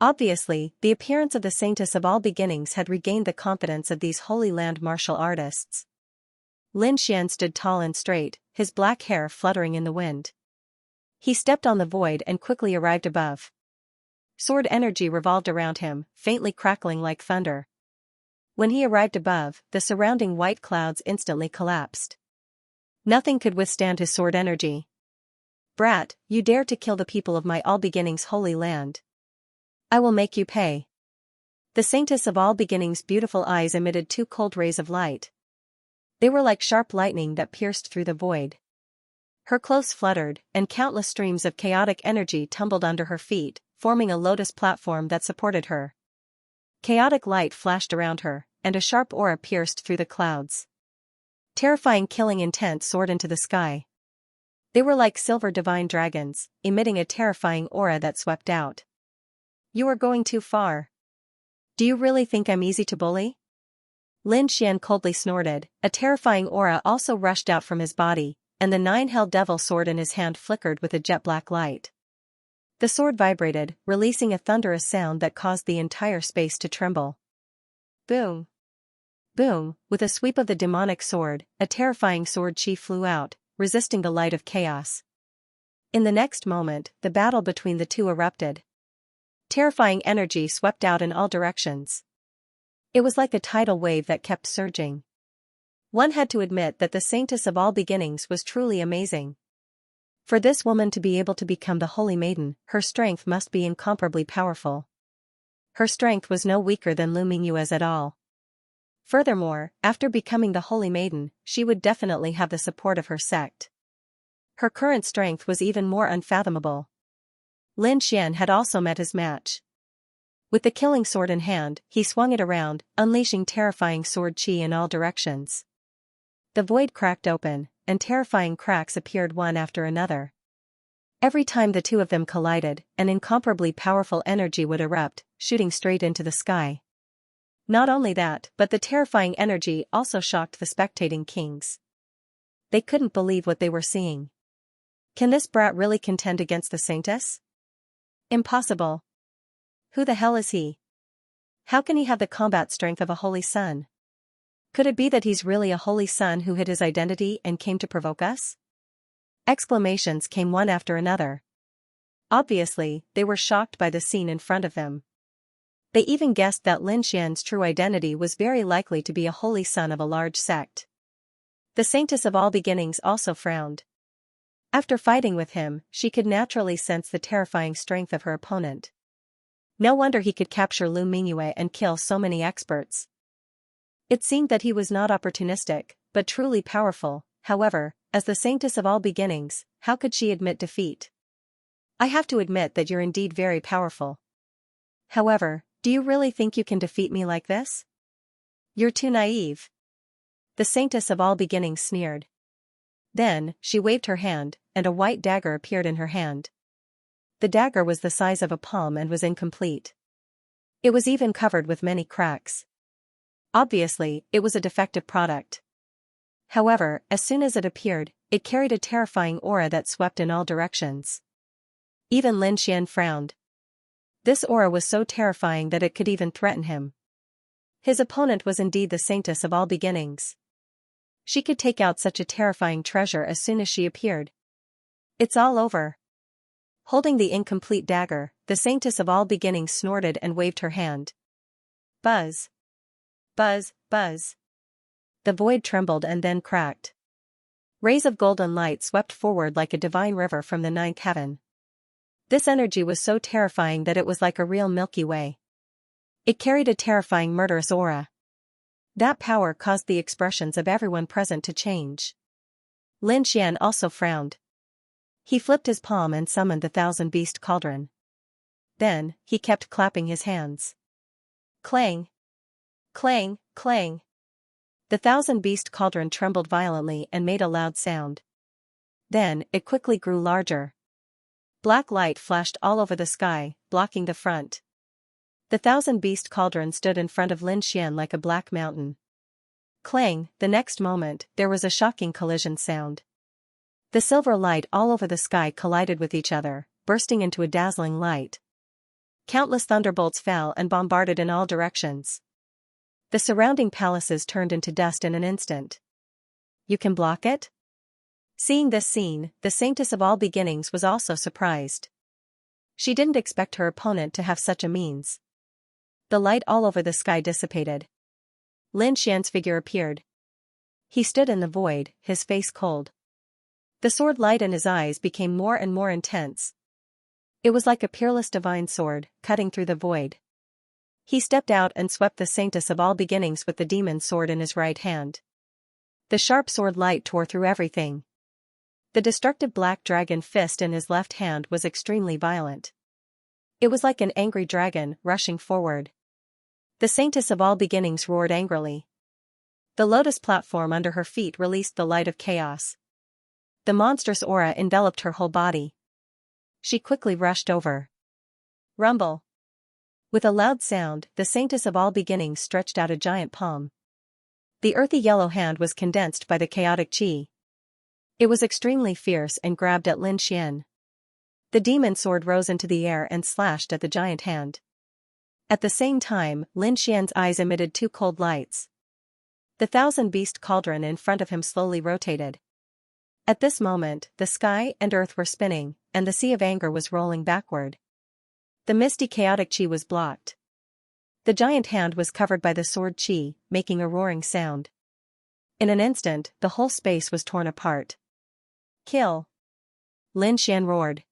Speaker 1: Obviously, the appearance of the Saintess of all beginnings had regained the confidence of these Holy Land martial artists. Lin Xian stood tall and straight, his black hair fluttering in the wind. He stepped on the void and quickly arrived above. Sword energy revolved around him, faintly crackling like thunder. When he arrived above, the surrounding white clouds instantly collapsed. Nothing could withstand his sword energy. Brat, you dare to kill the people of my all beginnings holy land. I will make you pay. The Saintess of all beginnings' beautiful eyes emitted 2 cold rays of light. They were like sharp lightning that pierced through the void. Her clothes fluttered, and countless streams of chaotic energy tumbled under her feet, forming a lotus platform that supported her. Chaotic light flashed around her, and a sharp aura pierced through the clouds. Terrifying killing intent soared into the sky. They were like silver divine dragons, emitting a terrifying aura that swept out. You are going too far. Do you really think I'm easy to bully? Lin Xian coldly snorted, a terrifying aura also rushed out from his body, and the 9-hell devil sword in his hand flickered with a jet-black light. The sword vibrated, releasing a thunderous sound that caused the entire space to tremble. Boom! Boom! With a sweep of the demonic sword, a terrifying sword chi flew out, resisting the light of chaos. In the next moment, the battle between the two erupted. Terrifying energy swept out in all directions. It was like a tidal wave that kept surging. One had to admit that the Saintess of all beginnings was truly amazing. For this woman to be able to become the Holy Maiden, her strength must be incomparably powerful. Her strength was no weaker than Lu Mingyue's at all. Furthermore, after becoming the Holy Maiden, she would definitely have the support of her sect. Her current strength was even more unfathomable. Lin Xian had also met his match. With the killing sword in hand, he swung it around, unleashing terrifying sword chi in all directions. The void cracked open, and terrifying cracks appeared one after another. Every time the two of them collided, an incomparably powerful energy would erupt, shooting straight into the sky. Not only that, but the terrifying energy also shocked the spectating kings. They couldn't believe what they were seeing. Can this brat really contend against the Saintess? Impossible. Who the hell is he? How can he have the combat strength of a holy sun? Could it be that he's really a holy sun who hid his identity and came to provoke us? Exclamations came one after another. Obviously, they were shocked by the scene in front of them. They even guessed that Lin Xian's true identity was very likely to be a holy son of a large sect. The Saintess of all beginnings also frowned. After fighting with him, she could naturally sense the terrifying strength of her opponent. No wonder he could capture Lu Mingyue and kill so many experts. It seemed that he was not opportunistic, but truly powerful. However, as the Saintess of all beginnings, how could she admit defeat? I have to admit that you're indeed very powerful. However, do you really think you can defeat me like this? You're too naive. The Saintess of all beginnings sneered. Then, she waved her hand, and a white dagger appeared in her hand. The dagger was the size of a palm and was incomplete. It was even covered with many cracks. Obviously, it was a defective product. However, as soon as it appeared, it carried a terrifying aura that swept in all directions. Even Lin Xian frowned. This aura was so terrifying that it could even threaten him. His opponent was indeed the Saintess of all beginnings. She could take out such a terrifying treasure as soon as she appeared. It's all over. Holding the incomplete dagger, the Saintess of all beginnings snorted and waved her hand. Buzz. Buzz, buzz. The void trembled and then cracked. Rays of golden light swept forward like a divine river from the 9th heaven. This energy was so terrifying that it was like a real Milky Way. It carried a terrifying murderous aura. That power caused the expressions of everyone present to change. Lin Xian also frowned. He flipped his palm and summoned the 1,000-beast cauldron. Then, he kept clapping his hands. Clang! Clang, clang. The 1,000-beast cauldron trembled violently and made a loud sound. Then, it quickly grew larger. Black light flashed all over the sky, blocking the front. The thousand-beast cauldron stood in front of Lin Xian like a black mountain. Clang, the next moment, there was a shocking collision sound. The silver light all over the sky collided with each other, bursting into a dazzling light. Countless thunderbolts fell and bombarded in all directions. The surrounding palaces turned into dust in an instant. You can block it? Seeing this scene, the Saintess of all beginnings was also surprised. She didn't expect her opponent to have such a means. The light all over the sky dissipated. Lin Xian's figure appeared. He stood in the void, his face cold. The sword light in his eyes became more and more intense. It was like a peerless divine sword, cutting through the void. He stepped out and swept the Saintess of all beginnings with the demon sword in his right hand. The sharp sword light tore through everything. The destructive black dragon fist in his left hand was extremely violent. It was like an angry dragon, rushing forward. The Saintess of all beginnings roared angrily. The lotus platform under her feet released the light of chaos. The monstrous aura enveloped her whole body. She quickly rushed over. Rumble. With a loud sound, the Saintess of all beginnings stretched out a giant palm. The earthy yellow hand was condensed by the chaotic chi. It was extremely fierce and grabbed at Lin Xian. The demon sword rose into the air and slashed at the giant hand. At the same time, Lin Xian's eyes emitted two cold lights. The thousand-beast cauldron in front of him slowly rotated. At this moment, the sky and earth were spinning, and the sea of anger was rolling backward. The misty chaotic chi was blocked. The giant hand was covered by the sword chi, making a roaring sound. In an instant, the whole space was torn apart. Kill! Lin Xian roared.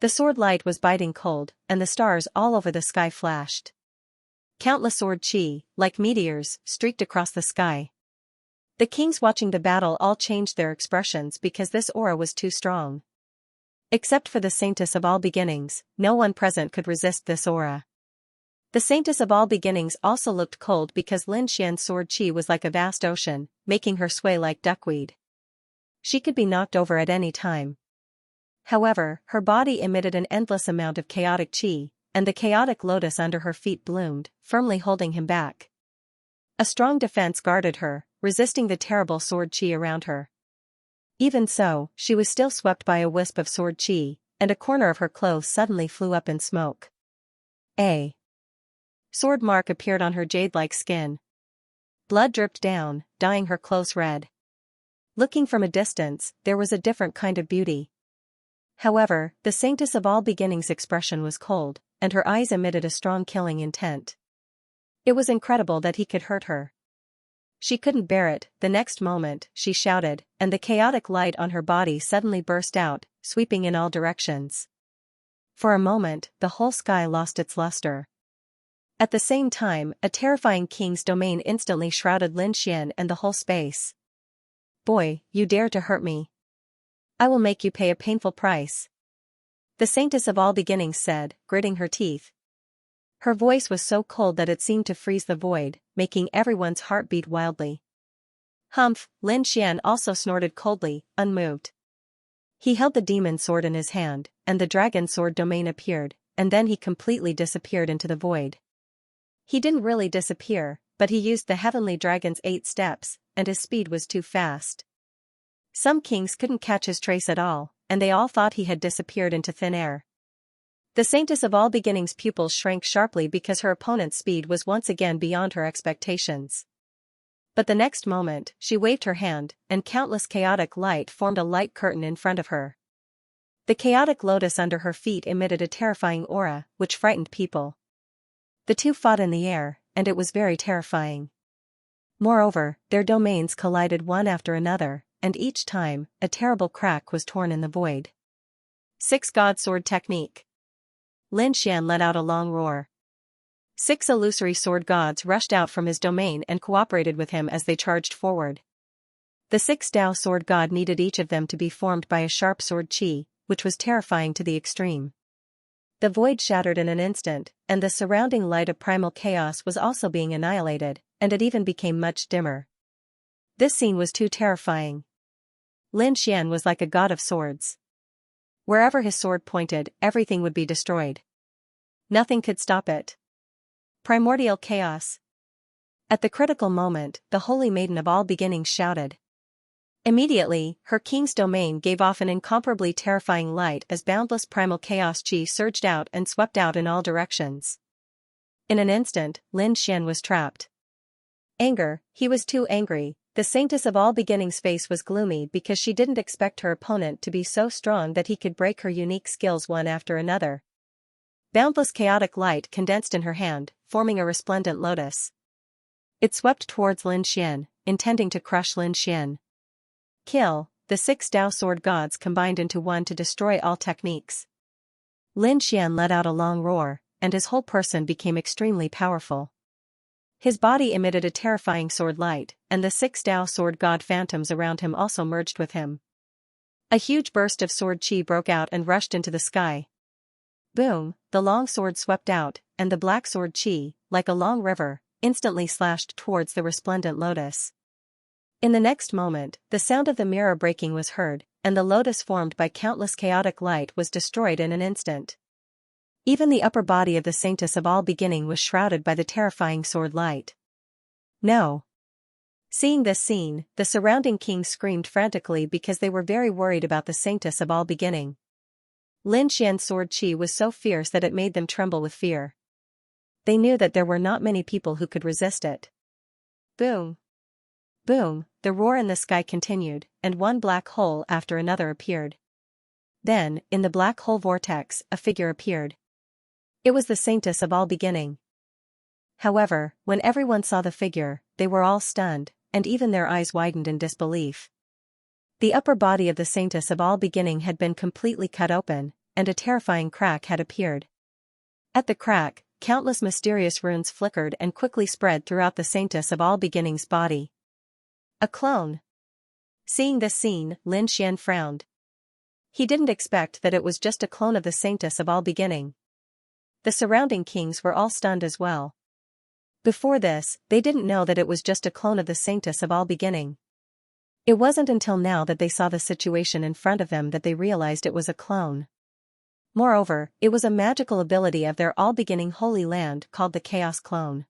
Speaker 1: The sword light was biting cold, and the stars all over the sky flashed. Countless sword chi, like meteors, streaked across the sky. The kings watching the battle all changed their expressions because this aura was too strong. Except for the Saintess of all beginnings, no one present could resist this aura. The Saintess of all beginnings also looked cold because Lin Xian's sword chi was like a vast ocean, making her sway like duckweed. She could be knocked over at any time. However, her body emitted an endless amount of chaotic chi, and the chaotic lotus under her feet bloomed, firmly holding him back. A strong defense guarded her, resisting the terrible sword chi around her. Even so, she was still swept by a wisp of sword chi, and a corner of her clothes suddenly flew up in smoke. A sword mark appeared on her jade-like skin. Blood dripped down, dyeing her clothes red. Looking from a distance, there was a different kind of beauty. However, the Saintess of all beginnings' expression was cold, and her eyes emitted a strong killing intent. It was incredible that he could hurt her. She couldn't bear it. The next moment, she shouted, and the chaotic light on her body suddenly burst out, sweeping in all directions. For a moment, the whole sky lost its luster. At the same time, a terrifying king's domain instantly shrouded Lin Xian and the whole space. Boy, you dare to hurt me. I will make you pay a painful price. The Saintess of all beginnings said, gritting her teeth. Her voice was so cold that it seemed to freeze the void, making everyone's heart beat wildly. Humph, Lin Xian also snorted coldly, unmoved. He held the demon sword in his hand, and the dragon sword domain appeared, and then he completely disappeared into the void. He didn't really disappear, but he used the heavenly dragon's 8 steps, and his speed was too fast. Some kings couldn't catch his trace at all, and they all thought he had disappeared into thin air. The Saintess of all beginnings' pupils shrank sharply because her opponent's speed was once again beyond her expectations. But the next moment, she waved her hand, and countless chaotic light formed a light curtain in front of her. The chaotic lotus under her feet emitted a terrifying aura, which frightened people. The two fought in the air, and it was very terrifying. Moreover, their domains collided one after another, and each time, a terrible crack was torn in the void. 6 God Sword Technique. Lin Xian let out a long roar. 6 illusory sword gods rushed out from his domain and cooperated with him as they charged forward. The 6 Tao sword god needed each of them to be formed by a sharp sword chi, which was terrifying to the extreme. The void shattered in an instant, and the surrounding light of primal chaos was also being annihilated, and it even became much dimmer. This scene was too terrifying. Lin Xian was like a god of swords. Wherever his sword pointed, everything would be destroyed. Nothing could stop it. Primordial chaos. At the critical moment, the Holy Maiden of all beginnings shouted. Immediately, her king's domain gave off an incomparably terrifying light as boundless primal chaos chi surged out and swept out in all directions. In an instant, Lin Xian was trapped. Anger, he was too angry. The saintess of all beginnings' face was gloomy because she didn't expect her opponent to be so strong that he could break her unique skills one after another. Boundless chaotic light condensed in her hand, forming a resplendent lotus. It swept towards Lin Xian, intending to crush Lin Xian. Kill, the 6 Tao sword gods combined into one to destroy all techniques. Lin Xian let out a long roar, and his whole person became extremely powerful. His body emitted a terrifying sword light, and the 6 Tao sword god phantoms around him also merged with him. A huge burst of sword chi broke out and rushed into the sky. Boom, the long sword swept out, and the black sword chi, like a long river, instantly slashed towards the resplendent lotus. In the next moment, the sound of the mirror breaking was heard, and the lotus formed by countless chaotic light was destroyed in an instant. Even the upper body of the saintess of all beginning was shrouded by the terrifying sword light. No. Seeing this scene, the surrounding kings screamed frantically because they were very worried about the saintess of all beginning. Lin Xian's sword chi was so fierce that it made them tremble with fear. They knew that there were not many people who could resist it. Boom. Boom, the roar in the sky continued, and one black hole after another appeared. Then, in the black hole vortex, a figure appeared. It was the saintess of all beginning. However, when everyone saw the figure, they were all stunned, and even their eyes widened in disbelief. The upper body of the saintess of all beginning had been completely cut open, and a terrifying crack had appeared. At the crack, countless mysterious runes flickered and quickly spread throughout the saintess of all beginning's body. A clone. Seeing this scene, Lin Xian frowned. He didn't expect that it was just a clone of the saintess of all beginning. The surrounding kings were all stunned as well. Before this, they didn't know that it was just a clone of the saintess of all beginning. It wasn't until now that they saw the situation in front of them that they realized it was a clone. Moreover, it was a magical ability of their all-beginning holy land called the Chaos Clone.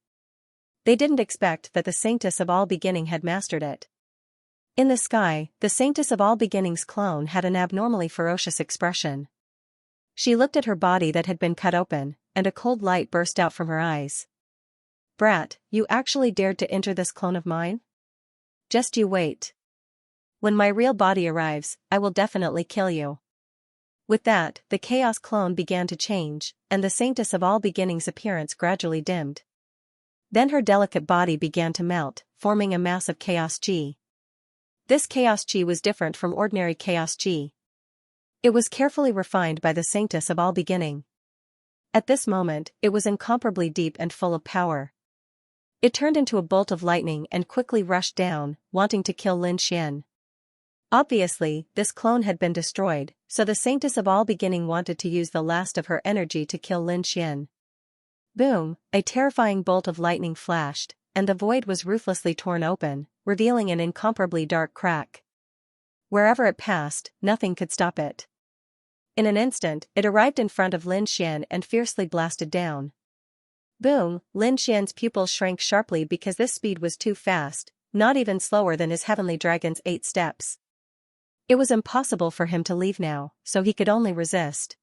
Speaker 1: They didn't expect that the saintess of all beginning had mastered it. In the sky, the saintess of all beginning's clone had an abnormally ferocious expression. She looked at her body that had been cut open, and a cold light burst out from her eyes. "Brat, you actually dared to enter this clone of mine? Just you wait. When my real body arrives, I will definitely kill you." With that, the chaos clone began to change, and the saintess of all beginning's appearance gradually dimmed. Then her delicate body began to melt, forming a mass of chaos chi. This chaos chi was different from ordinary chaos chi. It was carefully refined by the saintess of all beginning. At this moment, it was incomparably deep and full of power. It turned into a bolt of lightning and quickly rushed down, wanting to kill Lin Xian. Obviously, this clone had been destroyed, so the saintess of all beginning wanted to use the last of her energy to kill Lin Xian. Boom, a terrifying bolt of lightning flashed, and the void was ruthlessly torn open, revealing an incomparably dark crack. Wherever it passed, nothing could stop it. In an instant, it arrived in front of Lin Xian and fiercely blasted down. Boom, Lin Xian's pupils shrank sharply because this speed was too fast, not even slower than his heavenly dragon's 8 steps. It was impossible for him to leave now, so he could only resist.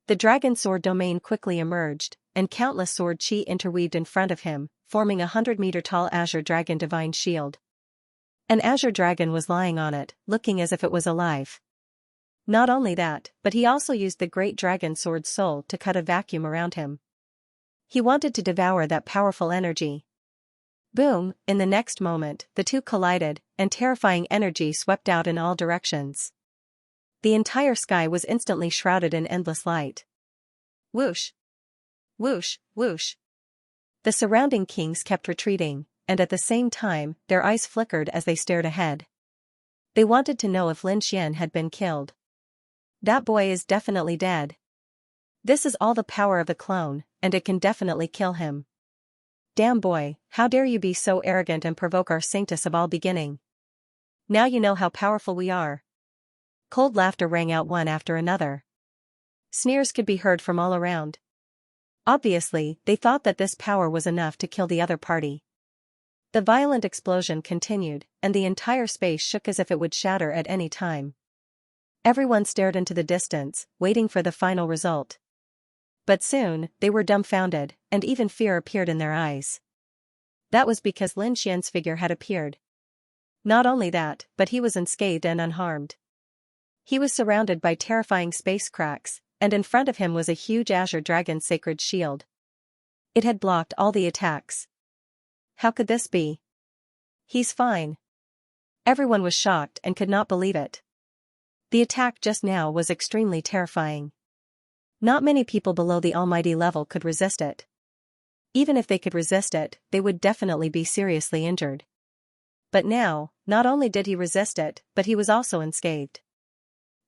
Speaker 1: The dragon sword domain quickly emerged, and countless sword chi interweaved in front of him, forming a 100-meter-tall azure dragon divine shield. An azure dragon was lying on it, looking as if it was alive. Not only that, but he also used the great dragon sword soul to cut a vacuum around him. He wanted to devour that powerful energy. Boom, in the next moment, the two collided, and terrifying energy swept out in all directions. The entire sky was instantly shrouded in endless light. Whoosh! Whoosh, whoosh! The surrounding kings kept retreating, and at the same time, their eyes flickered as they stared ahead. They wanted to know if Lin Xian had been killed. That boy is definitely dead. This is all the power of the clone, and it can definitely kill him. Damn boy, how dare you be so arrogant and provoke our saintess of all beginning. Now you know how powerful we are. Cold laughter rang out one after another. Sneers could be heard from all around. Obviously, they thought that this power was enough to kill the other party. The violent explosion continued, and the entire space shook as if it would shatter at any time. Everyone stared into the distance, waiting for the final result. But soon, they were dumbfounded, and even fear appeared in their eyes. That was because Lin Xian's figure had appeared. Not only that, but he was unscathed and unharmed. He was surrounded by terrifying space cracks, and in front of him was a huge azure dragon's sacred shield. It had blocked all the attacks. How could this be? He's fine. Everyone was shocked and could not believe it. The attack just now was extremely terrifying. Not many people below the almighty level could resist it. Even if they could resist it, they would definitely be seriously injured. But now, not only did he resist it, but he was also unscathed.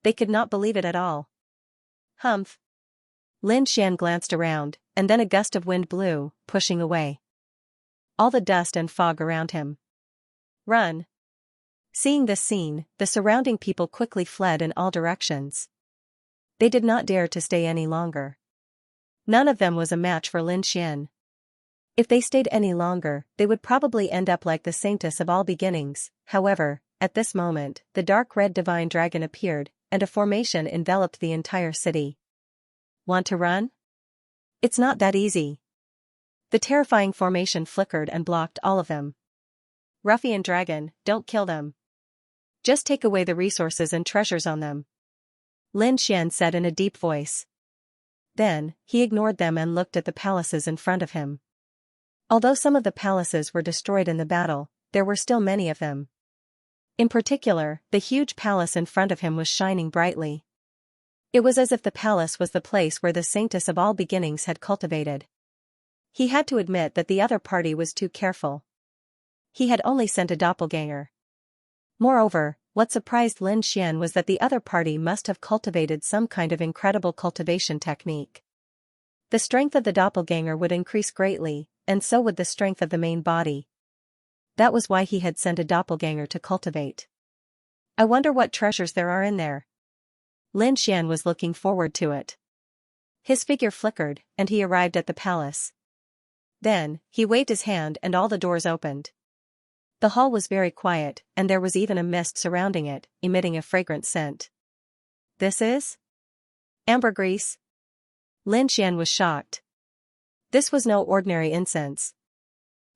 Speaker 1: They could not believe it at all. Humph. Lin Xian glanced around, and then a gust of wind blew, pushing away all the dust and fog around him. Run. Seeing this scene, the surrounding people quickly fled in all directions. They did not dare to stay any longer. None of them was a match for Lin Xian. If they stayed any longer, they would probably end up like the Saintess of all beginnings. However, at this moment, the dark red divine dragon appeared, and a formation enveloped the entire city. Want to run? It's not that easy. The terrifying formation flickered and blocked all of them. Ruffian dragon, don't kill them. Just take away the resources and treasures on them, Lin Xian said in a deep voice. Then, he ignored them and looked at the palaces in front of him. Although some of the palaces were destroyed in the battle, there were still many of them. In particular, the huge palace in front of him was shining brightly. It was as if the palace was the place where the Saintess of all beginnings had cultivated. He had to admit that the other party was too careful. He had only sent a doppelganger. Moreover, what surprised Lin Xian was that the other party must have cultivated some kind of incredible cultivation technique. The strength of the doppelganger would increase greatly, and so would the strength of the main body. That was why he had sent a doppelganger to cultivate. I wonder what treasures there are in there. Lin Xian was looking forward to it. His figure flickered, and he arrived at the palace. Then, he waved his hand and all the doors opened. The hall was very quiet, and there was even a mist surrounding it, emitting a fragrant scent. This is ambergris? Lin Xian was shocked. This was no ordinary incense.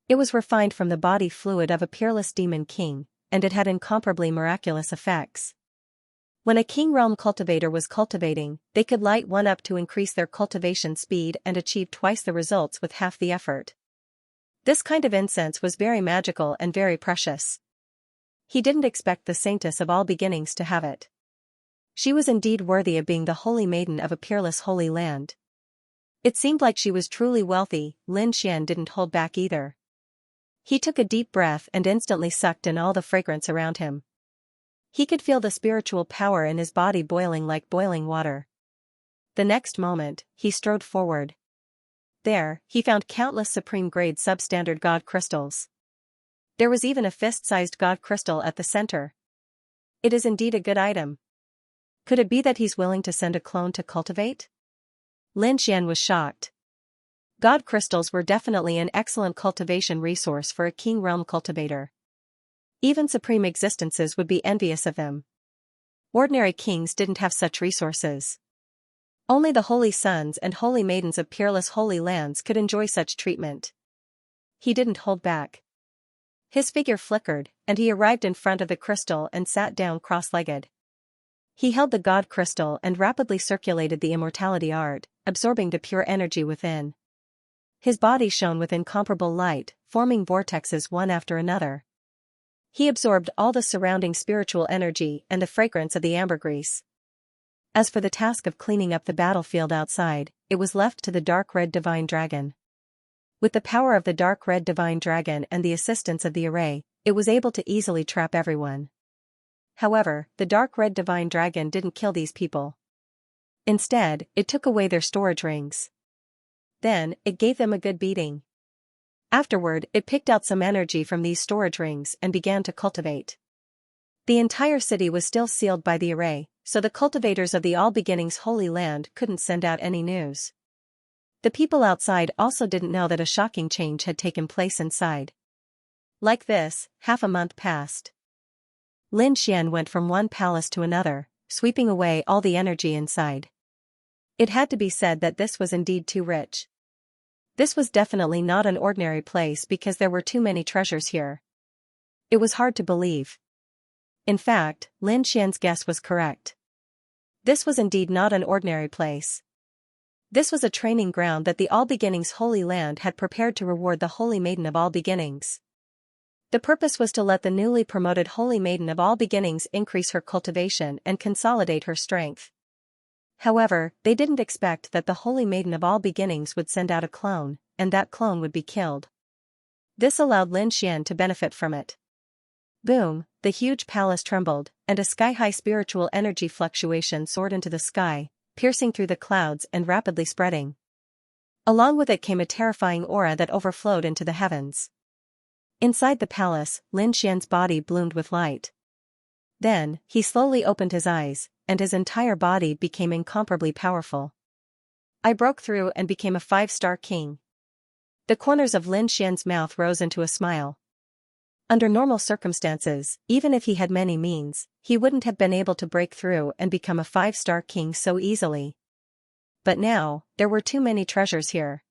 Speaker 1: It was refined from the body fluid of a peerless demon king, and it had incomparably miraculous effects. When a king realm cultivator was cultivating, they could light one up to increase their cultivation speed and achieve twice the results with half the effort. This kind of incense was very magical and very precious. He didn't expect the Saintess of all beginnings to have it. She was indeed worthy of being the holy maiden of a peerless holy land. It seemed like she was truly wealthy. Lin Xian didn't hold back either. He took a deep breath and instantly sucked in all the fragrance around him. He could feel the spiritual power in his body boiling like boiling water. The next moment, he strode forward. There, he found countless supreme-grade substandard god crystals. There was even a fist-sized god crystal at the center. It is indeed a good item. Could it be that he's willing to send a clone to cultivate? Lin Xian was shocked. God crystals were definitely an excellent cultivation resource for a king realm cultivator. Even supreme existences would be envious of them. Ordinary kings didn't have such resources. Only the holy sons and holy maidens of peerless holy lands could enjoy such treatment. He didn't hold back. His figure flickered, and he arrived in front of the crystal and sat down cross-legged. He held the god crystal and rapidly circulated the immortality art, absorbing the pure energy within. His body shone with incomparable light, forming vortexes one after another. He absorbed all the surrounding spiritual energy and the fragrance of the ambergris. As for the task of cleaning up the battlefield outside, it was left to the dark red divine dragon. With the power of the dark red divine dragon and the assistance of the array, it was able to easily trap everyone. However, the dark red divine dragon didn't kill these people. Instead, it took away their storage rings. Then, it gave them a good beating. Afterward, it picked out some energy from these storage rings and began to cultivate. The entire city was still sealed by the array, so the cultivators of the All Beginnings Holy Land couldn't send out any news. The people outside also didn't know that a shocking change had taken place inside. Like this, half a month passed. Lin Xian went from one palace to another, sweeping away all the energy inside. It had to be said that this was indeed too rich. This was definitely not an ordinary place because there were too many treasures here. It was hard to believe. In fact, Lin Xian's guess was correct. This was indeed not an ordinary place. This was a training ground that the All Beginnings Holy Land had prepared to reward the Holy Maiden of All Beginnings. The purpose was to let the newly promoted Holy Maiden of All Beginnings increase her cultivation and consolidate her strength. However, they didn't expect that the Holy Maiden of All Beginnings would send out a clone, and that clone would be killed. This allowed Lin Xian to benefit from it. Boom, the huge palace trembled, and a sky-high spiritual energy fluctuation soared into the sky, piercing through the clouds and rapidly spreading. Along with it came a terrifying aura that overflowed into the heavens. Inside the palace, Lin Xian's body bloomed with light. Then, he slowly opened his eyes, and his entire body became incomparably powerful. I broke through and became a 5-star king. The corners of Lin Xian's mouth rose into a smile. Under normal circumstances, even if he had many means, he wouldn't have been able to break through and become a 5-star king so easily. But now, there were too many treasures here.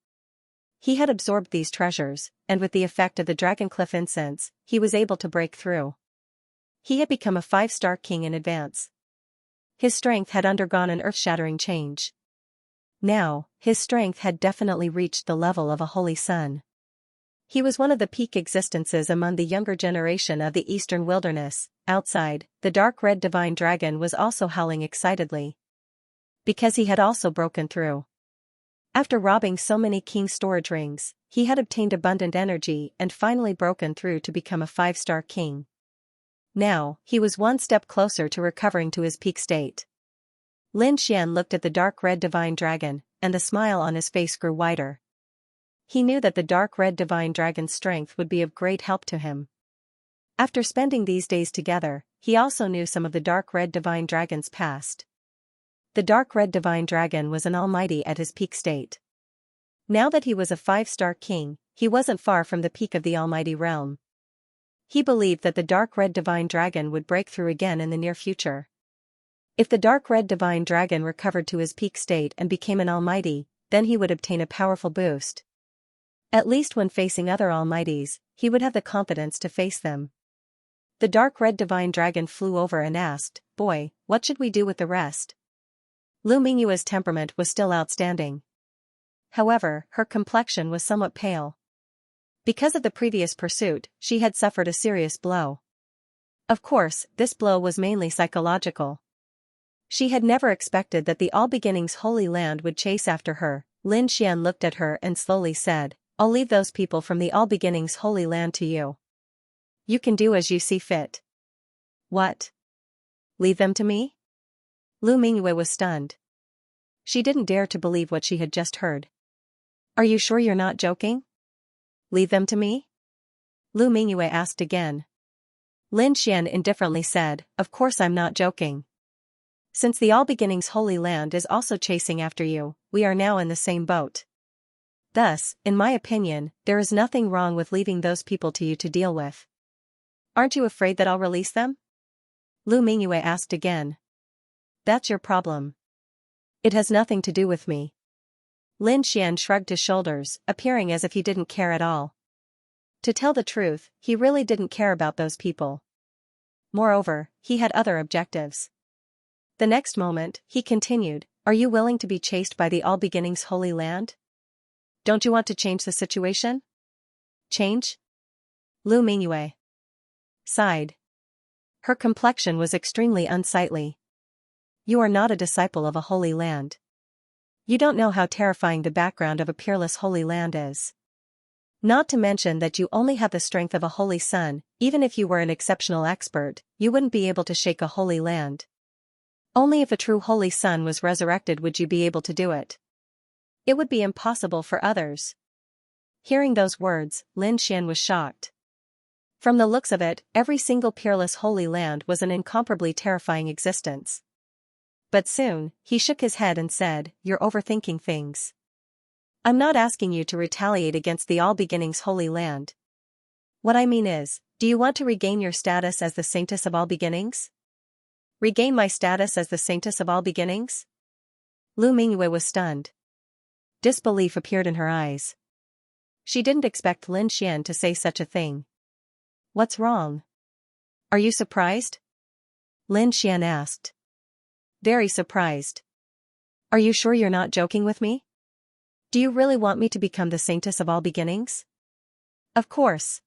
Speaker 1: He had absorbed these treasures, and with the effect of the Dragoncliff incense, he was able to break through. He had become a 5-star king in advance. His strength had undergone an earth-shattering change. Now, his strength had definitely reached the level of a holy sun. He was one of the peak existences among the younger generation of the eastern wilderness. Outside, the dark red divine dragon was also howling excitedly. Because he had also broken through. After robbing so many king storage rings, he had obtained abundant energy and finally broken through to become a 5-star king. Now, he was one step closer to recovering to his peak state. Lin Xian looked at the dark red divine dragon, and the smile on his face grew wider. He knew that the dark red divine dragon's strength would be of great help to him. After spending these days together, he also knew some of the dark red divine dragon's past. The dark red divine dragon was an almighty at his peak state. Now that he was a 5-star king, he wasn't far from the peak of the almighty realm. He believed that the dark red divine dragon would break through again in the near future. If the dark red divine dragon recovered to his peak state and became an almighty, then he would obtain a powerful boost. At least when facing other almighties, he would have the confidence to face them. The dark red divine dragon flew over and asked, "Boy, what should we do with the rest?" Lu Mingyue's temperament was still outstanding. However, her complexion was somewhat pale. Because of the previous pursuit, she had suffered a serious blow. Of course, this blow was mainly psychological. She had never expected that the All Beginnings Holy Land would chase after her. Lin Xian looked at her and slowly said, "I'll leave those people from the All Beginnings Holy Land to you. You can do as you see fit." "What? Leave them to me?" Lu Mingyue was stunned. She didn't dare to believe what she had just heard. "Are you sure you're not joking? Leave them to me?" Lu Mingyue asked again. Lin Xian indifferently said, "Of course I'm not joking. Since the All Beginnings Holy Land is also chasing after you, we are now in the same boat. Thus, in my opinion, there is nothing wrong with leaving those people to you to deal with. Aren't you afraid that I'll release them?" Lu Mingyue asked again. "That's your problem. It has nothing to do with me." Lin Xian shrugged his shoulders, appearing as if he didn't care at all. To tell the truth, he really didn't care about those people. Moreover, he had other objectives. The next moment, he continued, "Are you willing to be chased by the All Beginnings Holy Land? Don't you want to change the situation?" "Change?" Lu Mingyue sighed. Her complexion was extremely unsightly. "You are not a disciple of a holy land. You don't know how terrifying the background of a peerless holy land is. Not to mention that you only have the strength of a holy sun. Even if you were an exceptional expert, you wouldn't be able to shake a holy land. Only if a true holy sun was resurrected would you be able to do it. It would be impossible for others." Hearing those words, Lin Xian was shocked. From the looks of it, every single peerless holy land was an incomparably terrifying existence. But soon, he shook his head and said, "You're overthinking things. I'm not asking you to retaliate against the All Beginnings Holy Land. What I mean is, do you want to regain your status as the Saintess of All Beginnings? Regain my status as the Saintess of All Beginnings? Lu Mingyue was stunned. Disbelief appeared in her eyes. She didn't expect Lin Xian to say such a thing. What's wrong? Are you surprised? Lin Xian asked. Very surprised. Are you sure you're not joking with me? Do you really want me to become the Saintess of All Beginnings? Of course.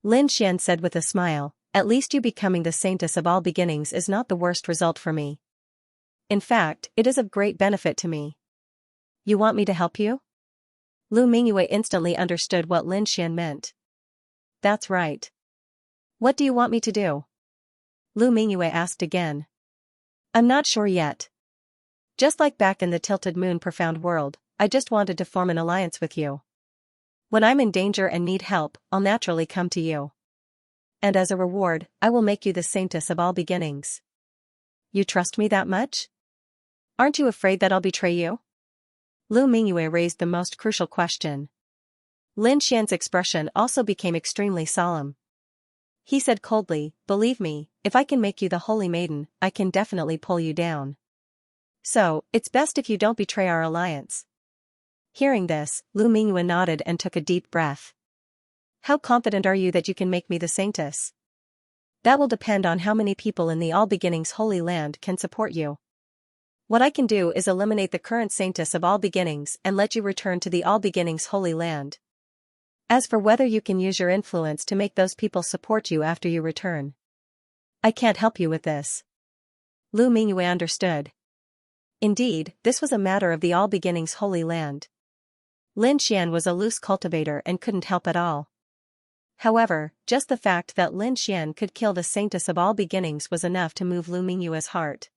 Speaker 1: Lin Xian said with a smile, at least you becoming the Saintess of All Beginnings is not the worst result for me. In fact, it is of great benefit to me. You want me to help you? Lu Mingyue instantly understood what Lin Xian meant. That's right. What do you want me to do? Lu Mingyue asked again. I'm not sure yet. Just like back in the Tilted Moon Profound World, I just wanted to form an alliance with you. When I'm in danger and need help, I'll naturally come to you. And as a reward, I will make you the Saintess of All Beginnings. You trust me that much? Aren't you afraid that I'll betray you? Lu Mingyue raised the most crucial question. Lin Xian's expression also became extremely solemn. He said coldly, believe me, if I can make you the Holy Maiden, I can definitely pull you down. So, it's best if you don't betray our alliance. Hearing this, Lu Mingyue nodded and took a deep breath. How confident are you that you can make me the Saintess? That will depend on how many people in the All Beginnings Holy Land can support you. What I can do is eliminate the current Saintess of All Beginnings and let you return to the All Beginnings Holy Land. As for whether you can use your influence to make those people support you after you return, I can't help you with this. Lu Mingyue understood. Indeed, this was a matter of the All Beginnings Holy Land. Lin Xian was a loose cultivator and couldn't help at all. However, just the fact that Lin Xian could kill the Saintess of All Beginnings was enough to move Lu Mingyue's heart.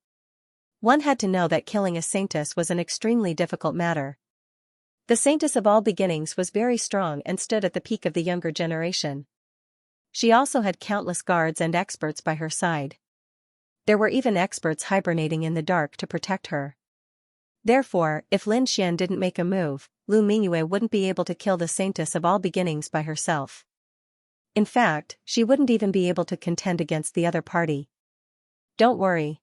Speaker 1: One had to know that killing a Saintess was an extremely difficult matter. The Saintess of All Beginnings was very strong and stood at the peak of the younger generation. She also had countless guards and experts by her side. There were even experts hibernating in the dark to protect her. Therefore, if Lin Xian didn't make a move, Lu Mingyue wouldn't be able to kill the Saintess of All Beginnings by herself. In fact, she wouldn't even be able to contend against the other party. Don't worry.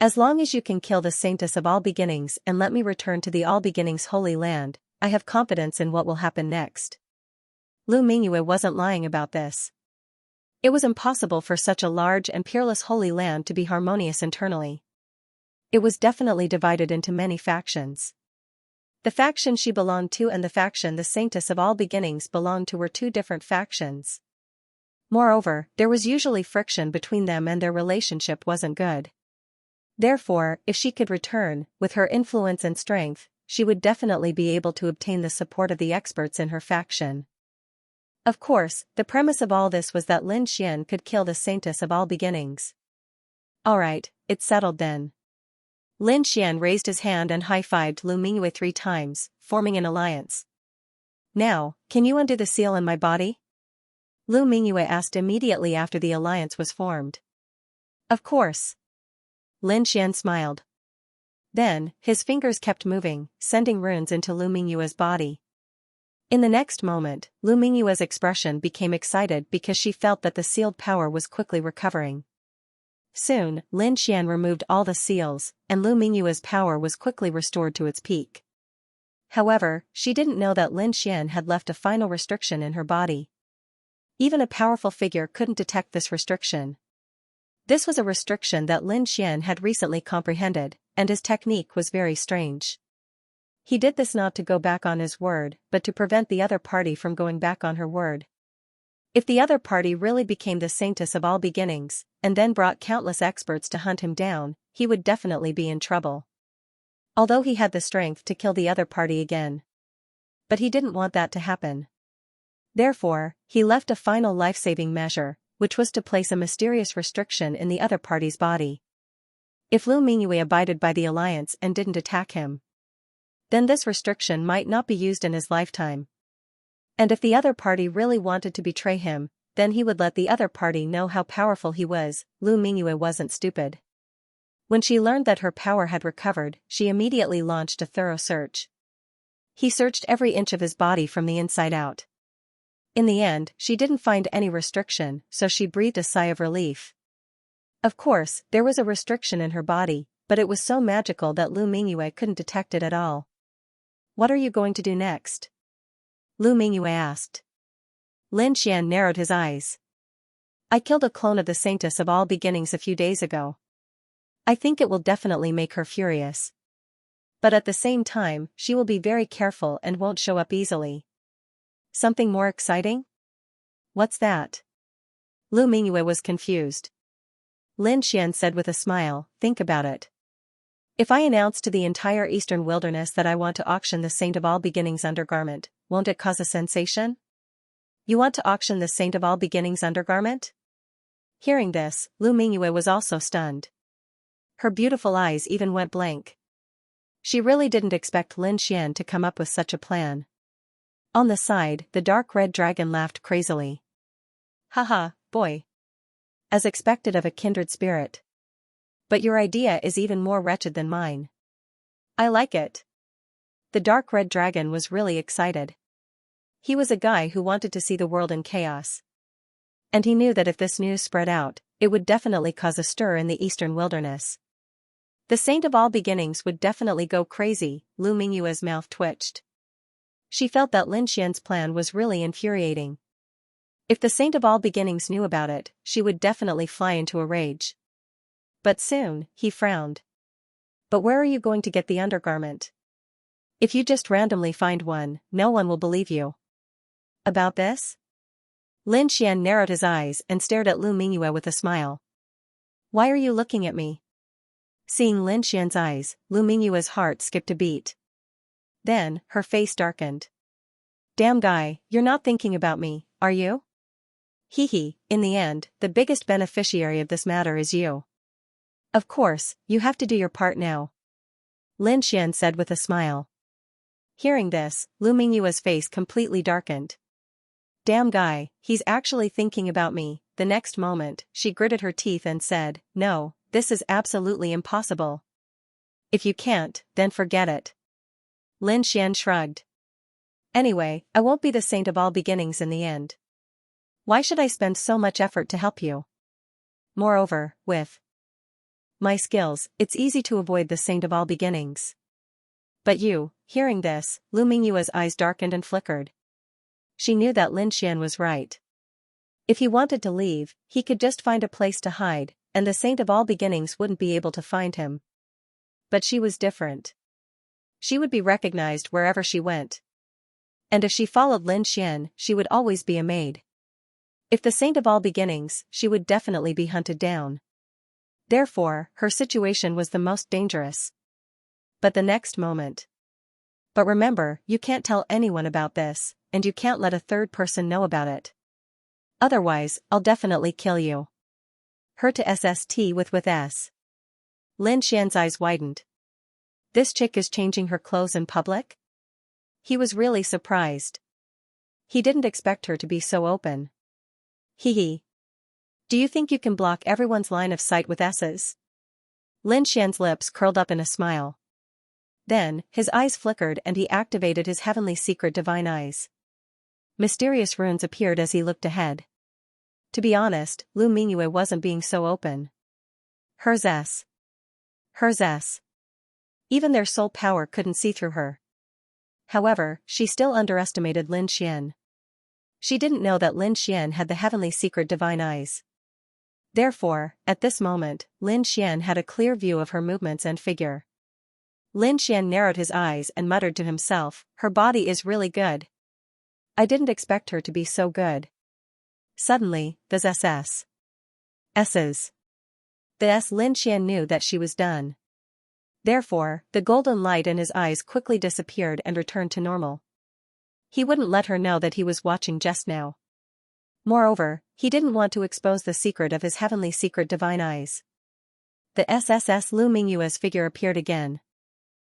Speaker 1: As long as you can kill the Saintess of All Beginnings and let me return to the All Beginnings Holy Land, I have confidence in what will happen next. Lu Mingyue wasn't lying about this. It was impossible for such a large and peerless Holy Land to be harmonious internally. It was definitely divided into many factions. The faction she belonged to and the faction the Saintess of All Beginnings belonged to were two different factions. Moreover, there was usually friction between them and their relationship wasn't good. Therefore, if she could return, with her influence and strength, she would definitely be able to obtain the support of the experts in her faction. Of course, the premise of all this was that Lin Xian could kill the Saintess of All Beginnings. Alright, it's settled then. Lin Xian raised his hand and high-fived Lu Mingyue 3 times, forming an alliance. Now, can you undo the seal in my body? Lu Mingyue asked immediately after the alliance was formed. Of course. Lin Xian smiled. Then, his fingers kept moving, sending runes into Lu Mingyue's body. In the next moment, Lu Mingyue's expression became excited because she felt that the sealed power was quickly recovering. Soon, Lin Xian removed all the seals, and Lu Mingyue's power was quickly restored to its peak. However, she didn't know that Lin Xian had left a final restriction in her body. Even a powerful figure couldn't detect this restriction. This was a restriction that Lin Xian had recently comprehended, and his technique was very strange. He did this not to go back on his word, but to prevent the other party from going back on her word. If the other party really became the Saintess of All Beginnings, and then brought countless experts to hunt him down, he would definitely be in trouble. Although he had the strength to kill the other party again. But he didn't want that to happen. Therefore, he left a final life-saving measure, which was to place a mysterious restriction in the other party's body. If Lu Mingyue abided by the alliance and didn't attack him, then this restriction might not be used in his lifetime. And if the other party really wanted to betray him, then he would let the other party know how powerful he was. Lu Mingyue wasn't stupid. When she learned that her power had recovered, she immediately launched a thorough search. He searched every inch of his body from the inside out. In the end, she didn't find any restriction, so she breathed a sigh of relief. Of course, there was a restriction in her body, but it was so magical that Lu Mingyue couldn't detect it at all. What are you going to do next? Lu Mingyue asked. Lin Xian narrowed his eyes. I killed a clone of the Saintess of All Beginnings a few days ago. I think it will definitely make her furious. But at the same time, she will be very careful and won't show up easily. Something more exciting? What's that? Lu Mingyue was confused. Lin Xian said with a smile, think about it. If I announce to the entire Eastern Wilderness that I want to auction the Saint of All Beginnings undergarment, won't it cause a sensation? You want to auction the Saint of All Beginnings undergarment? Hearing this, Lu Mingyue was also stunned. Her beautiful eyes even went blank. She really didn't expect Lin Xian to come up with such a plan. On the side, the dark red dragon laughed crazily. Haha, boy. As expected of a kindred spirit. But your idea is even more wretched than mine. I like it. The dark red dragon was really excited. He was a guy who wanted to see the world in chaos. And he knew that if this news spread out, it would definitely cause a stir in the Eastern Wilderness. The Saint of All Beginnings would definitely go crazy. Lu Mingyue's mouth twitched. She felt that Lin Xian's plan was really infuriating. If the Saint of All Beginnings knew about it, she would definitely fly into a rage. But soon, he frowned. But where are you going to get the undergarment? If you just randomly find one, no one will believe you. About this? Lin Xian narrowed his eyes and stared at Lu Mingyue with a smile. Why are you looking at me? Seeing Lin Xian's eyes, Lu Mingyue's heart skipped a beat. Then, her face darkened. Damn guy, you're not thinking about me, are you? Hee, in the end, the biggest beneficiary of this matter is you. Of course, you have to do your part now. Lin Xian said with a smile. Hearing this, Lu Mingyue's face completely darkened. Damn guy, he's actually thinking about me. The next moment, she gritted her teeth and said, no, this is absolutely impossible. If you can't, then forget it. Lin Xian shrugged. Anyway, I won't be the Saint of All Beginnings in the end. Why should I spend so much effort to help you? Moreover, with my skills, it's easy to avoid the Saint of All Beginnings. But you, hearing this, Lu Mingyue's eyes darkened and flickered. She knew that Lin Xian was right. If he wanted to leave, he could just find a place to hide, and the Saint of All Beginnings wouldn't be able to find him. But she was different. She would be recognized wherever she went. And if she followed Lin Xian, she would always be a maid. If the Saint of All Beginnings, she would definitely be hunted down. Therefore, her situation was the most dangerous. But the next moment. But remember, you can't tell anyone about this, and you can't let a third person know about it. Otherwise, I'll definitely kill you. Her to SST with S. Lin Xian's eyes widened. This chick is changing her clothes in public? He was really surprised. He didn't expect her to be so open. Hee. Do you think you can block everyone's line of sight with S's? Lin Xian's lips curled up in a smile. Then, his eyes flickered and he activated his heavenly secret divine eyes. Mysterious runes appeared as he looked ahead. To be honest, Lu Mingyue wasn't being so open. Hers S. Even their soul power couldn't see through her. However, she still underestimated Lin Xian. She didn't know that Lin Xian had the heavenly secret divine eyes. Therefore, at this moment, Lin Xian had a clear view of her movements and figure. Lin Xian narrowed his eyes and muttered to himself, her body is really good. I didn't expect her to be so good. Suddenly, the S's. The S Lin Xian knew that she was done. Therefore, the golden light in his eyes quickly disappeared and returned to normal. He wouldn't let her know that he was watching just now. Moreover, he didn't want to expose the secret of his heavenly secret divine eyes. The SSS Lu Mingyue's figure appeared again.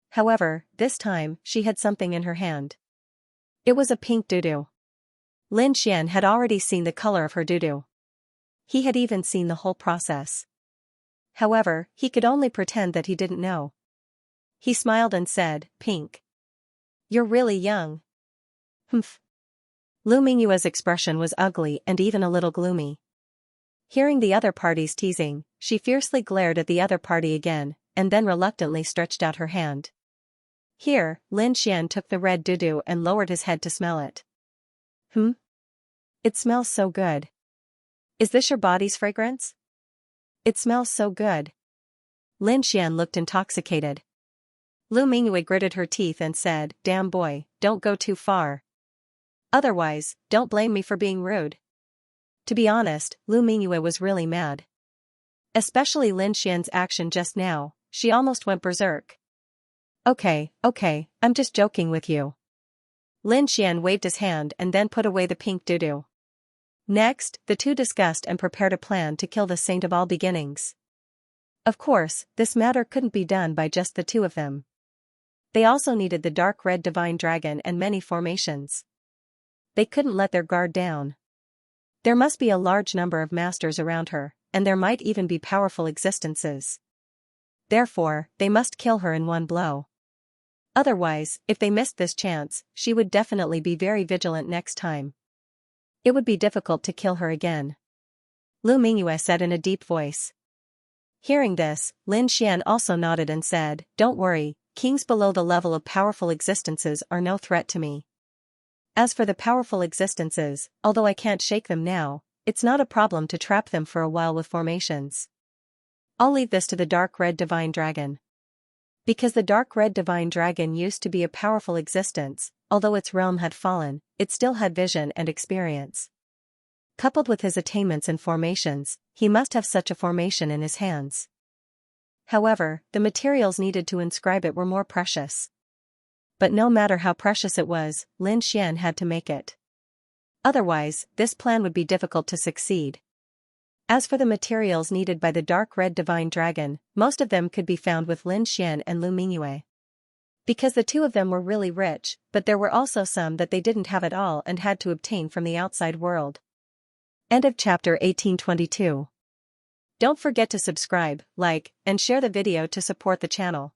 Speaker 1: However, this time, she had something in her hand. It was a pink doo-doo. Lin Xian had already seen the color of her doo-doo. He had even seen the whole process. However, he could only pretend that he didn't know. He smiled and said, pink. You're really young. Humph. Lu Mingyue's expression was ugly and even a little gloomy. Hearing the other party's teasing, she fiercely glared at the other party again, and then reluctantly stretched out her hand. Here, Lin Xian took the red doo-doo and lowered his head to smell it. It smells so good. Is this your body's fragrance? It smells so good. Lin Xian looked intoxicated. Lu Mingyue gritted her teeth and said, "Damn boy, don't go too far. Otherwise, don't blame me for being rude." To be honest, Lu Mingyue was really mad. Especially Lin Xian's action just now, she almost went berserk. Okay, I'm just joking with you. Lin Xian waved his hand and then put away the pink doo-doo. Next, the two discussed and prepared a plan to kill the saint of all beginnings. Of course, this matter couldn't be done by just the two of them. They also needed the dark red divine dragon and many formations. They couldn't let their guard down. There must be a large number of masters around her, and there might even be powerful existences. Therefore, they must kill her in one blow. Otherwise, if they missed this chance, she would definitely be very vigilant next time. It would be difficult to kill her again. Lu Mingyue said in a deep voice. Hearing this, Lin Xian also nodded and said, "Don't worry, kings below the level of powerful existences are no threat to me. As for the powerful existences, although I can't shake them now, it's not a problem to trap them for a while with formations. I'll leave this to the dark red divine dragon." Because the dark red divine dragon used to be a powerful existence, although its realm had fallen, it still had vision and experience. Coupled with his attainments in formations, he must have such a formation in his hands. However, the materials needed to inscribe it were more precious. But no matter how precious it was, Lin Xian had to make it. Otherwise, this plan would be difficult to succeed. As for the materials needed by the dark red divine dragon, most of them could be found with Lin Xian and Lu Mingyue. Because the two of them were really rich, but there were also some that they didn't have at all and had to obtain from the outside world. End of chapter 1822. Don't forget to subscribe, like, and share the video to support the channel.